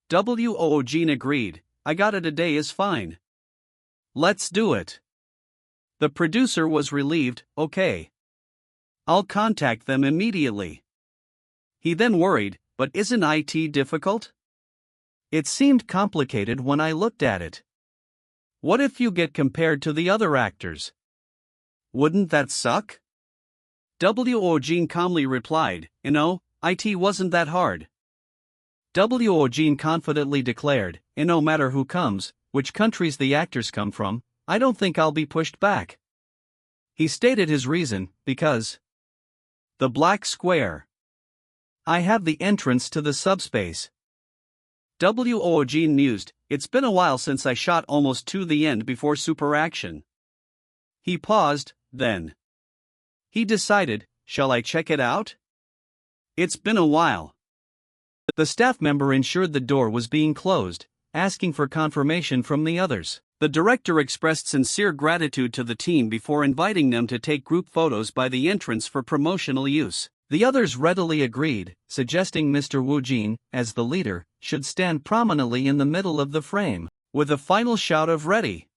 Woojin agreed, I got it a day is fine. Let's do it. The producer was relieved, okay. I'll contact them immediately. He then worried, but isn't IT difficult? It seemed complicated when I looked at it. What if you get compared to the other actors? Wouldn't that suck? Woojin calmly replied, IT wasn't that hard. Woojin confidently declared, no matter who comes, which countries the actors come from, I don't think I'll be pushed back. He stated his reason, because the black square. I have the entrance to the subspace. Woojin mused, it's been a while since I shot almost to the end before super action. He paused, then he decided, shall I check it out? It's been a while. The staff member ensured the door was being closed, asking for confirmation from the others. The director expressed sincere gratitude to the team before inviting them to take group photos by the entrance for promotional use. The others readily agreed, suggesting Mr. Woojin, as the leader, should stand prominently in the middle of the frame, with a final shout of ready.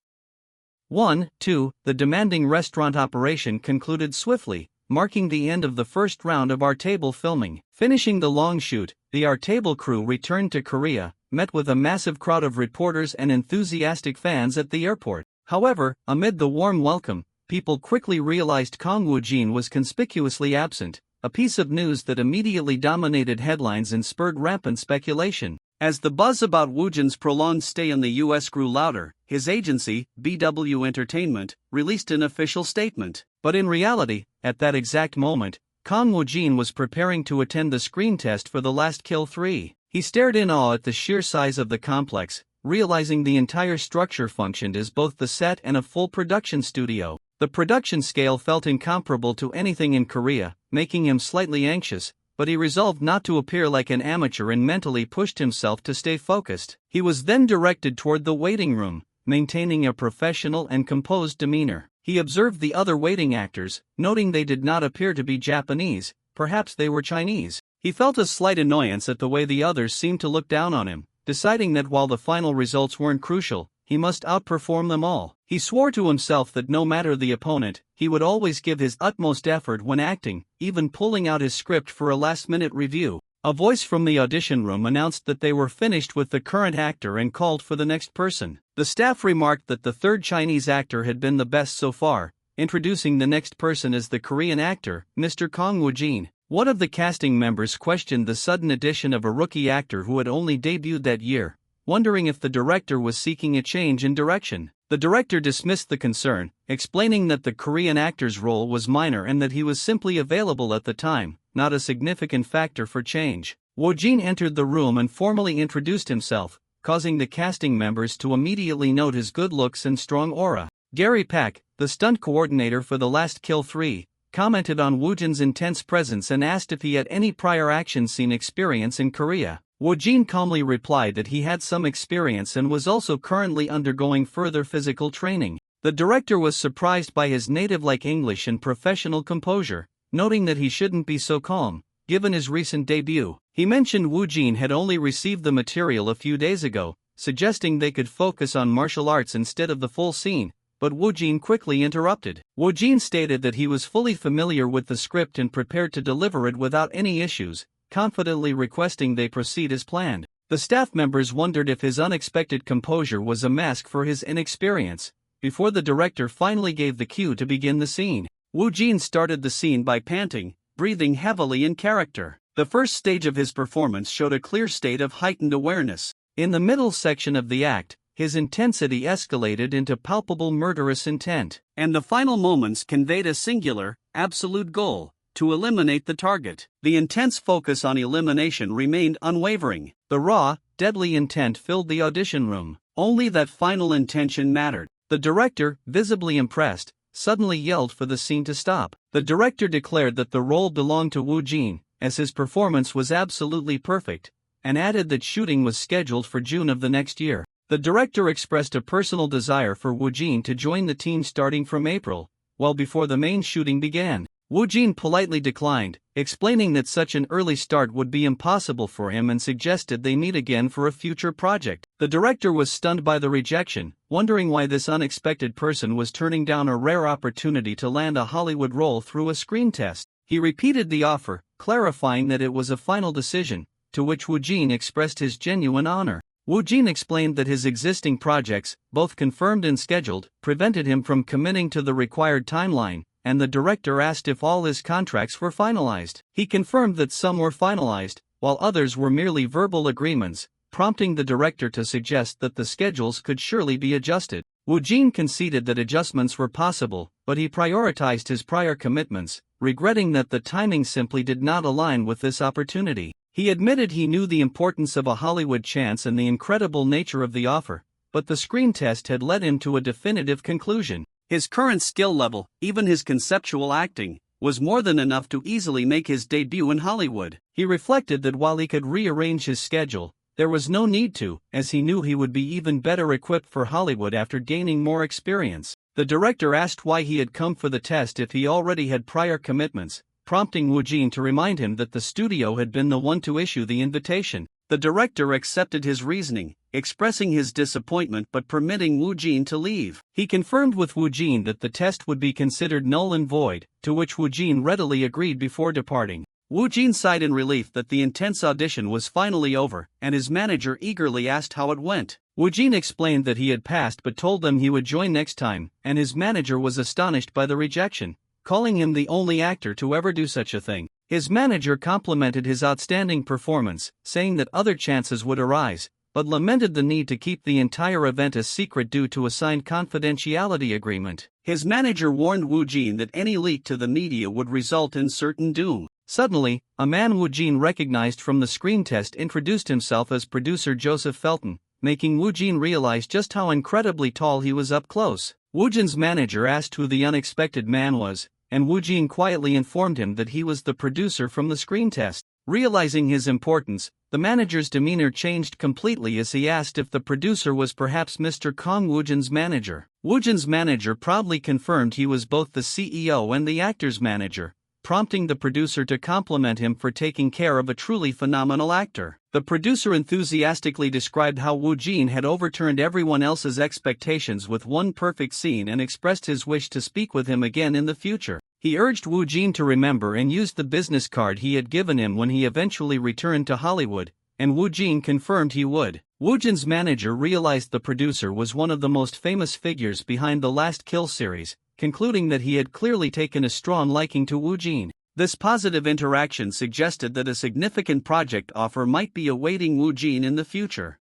1, 2, the demanding restaurant operation concluded swiftly, marking the end of the first round of our table filming. Finishing the long shoot, the our table crew returned to Korea, met with a massive crowd of reporters and enthusiastic fans at the airport. However, amid the warm welcome, people quickly realized Kang Woojin was conspicuously absent, a piece of news that immediately dominated headlines and spurred rampant speculation. As the buzz about Woojin's prolonged stay in the US grew louder, his agency, BW Entertainment, released an official statement. But in reality, at that exact moment, Kang Woojin was preparing to attend the screen test for The Last Kill 3. He stared in awe at the sheer size of the complex, realizing the entire structure functioned as both the set and a full production studio. The production scale felt incomparable to anything in Korea, making him slightly anxious, but he resolved not to appear like an amateur and mentally pushed himself to stay focused. He was then directed toward the waiting room, maintaining a professional and composed demeanor. He observed the other waiting actors, noting they did not appear to be Japanese, perhaps they were Chinese. He felt a slight annoyance at the way the others seemed to look down on him, deciding that while the final results weren't crucial, he must outperform them all. He swore to himself that no matter the opponent, he would always give his utmost effort when acting, even pulling out his script for a last-minute review. A voice from the audition room announced that they were finished with the current actor and called for the next person. The staff remarked that the third Chinese actor had been the best so far, introducing the next person as the Korean actor, Mr. Kang Woojin. One of the casting members questioned the sudden addition of a rookie actor who had only debuted that year, wondering if the director was seeking a change in direction. The director dismissed the concern, explaining that the Korean actor's role was minor and that he was simply available at the time, not a significant factor for change. Woojin entered the room and formally introduced himself, causing the casting members to immediately note his good looks and strong aura. Gary Pak, the stunt coordinator for The Last Kill 3, commented on Woojin's intense presence and asked if he had any prior action scene experience in Korea. Woojin calmly replied that he had some experience and was also currently undergoing further physical training. The director was surprised by his native-like English and professional composure, noting that he shouldn't be so calm, given his recent debut. He mentioned Woojin had only received the material a few days ago, suggesting they could focus on martial arts instead of the full scene, but Woojin quickly interrupted. Woojin stated that he was fully familiar with the script and prepared to deliver it without any issues, confidently requesting they proceed as planned. The staff members wondered if his unexpected composure was a mask for his inexperience, before the director finally gave the cue to begin the scene. Woojin started the scene by panting, breathing heavily in character. The first stage of his performance showed a clear state of heightened awareness. In the middle section of the act, his intensity escalated into palpable murderous intent, and the final moments conveyed a singular, absolute goal: to eliminate the target. The intense focus on elimination remained unwavering. The raw, deadly intent filled the audition room. Only that final intention mattered. The director, visibly impressed, suddenly yelled for the scene to stop. The director declared that the role belonged to Woojin, as his performance was absolutely perfect, and added that shooting was scheduled for June of the next year. The director expressed a personal desire for Woojin to join the team starting from April, well before the main shooting began. Woojin politely declined, explaining that such an early start would be impossible for him and suggested they meet again for a future project. The director was stunned by the rejection, wondering why this unexpected person was turning down a rare opportunity to land a Hollywood role through a screen test. He repeated the offer, clarifying that it was a final decision, to which Woojin expressed his genuine honor. Woojin explained that his existing projects, both confirmed and scheduled, prevented him from committing to the required timeline, and the director asked if all his contracts were finalized. He confirmed that some were finalized, while others were merely verbal agreements, prompting the director to suggest that the schedules could surely be adjusted. Woojin conceded that adjustments were possible, but he prioritized his prior commitments, regretting that the timing simply did not align with this opportunity. He admitted he knew the importance of a Hollywood chance and the incredible nature of the offer, but the screen test had led him to a definitive conclusion. His current skill level, even his conceptual acting, was more than enough to easily make his debut in Hollywood. He reflected that while he could rearrange his schedule, there was no need to, as he knew he would be even better equipped for Hollywood after gaining more experience. The director asked why he had come for the test if he already had prior commitments, prompting Woojin to remind him that the studio had been the one to issue the invitation. The director accepted his reasoning, expressing his disappointment but permitting Woojin to leave. He confirmed with Woojin that the test would be considered null and void, to which Woojin readily agreed before departing. Woojin sighed in relief that the intense audition was finally over, and his manager eagerly asked how it went. Woojin explained that he had passed but told them he would join next time, and his manager was astonished by the rejection, calling him the only actor to ever do such a thing. His manager complimented his outstanding performance, saying that other chances would arise, but lamented the need to keep the entire event a secret due to a signed confidentiality agreement. His manager warned Woojin that any leak to the media would result in certain doom. Suddenly, a man Woojin recognized from the screen test introduced himself as producer Joseph Felton, making Woojin realize just how incredibly tall he was up close. Woojin's manager asked who the unexpected man was, and Woojin quietly informed him that he was the producer from the screen test. Realizing his importance, the manager's demeanor changed completely as he asked if the producer was perhaps Mr. Kang Woojin's manager. Woojin's manager proudly confirmed he was both the CEO and the actor's manager, prompting the producer to compliment him for taking care of a truly phenomenal actor. The producer enthusiastically described how Woojin had overturned everyone else's expectations with one perfect scene and expressed his wish to speak with him again in the future. He urged Woojin to remember and use the business card he had given him when he eventually returned to Hollywood, and Woojin confirmed he would. Woojin's manager realized the producer was one of the most famous figures behind the Last Kill series, concluding that he had clearly taken a strong liking to Woojin. This positive interaction suggested that a significant project offer might be awaiting Woojin in the future.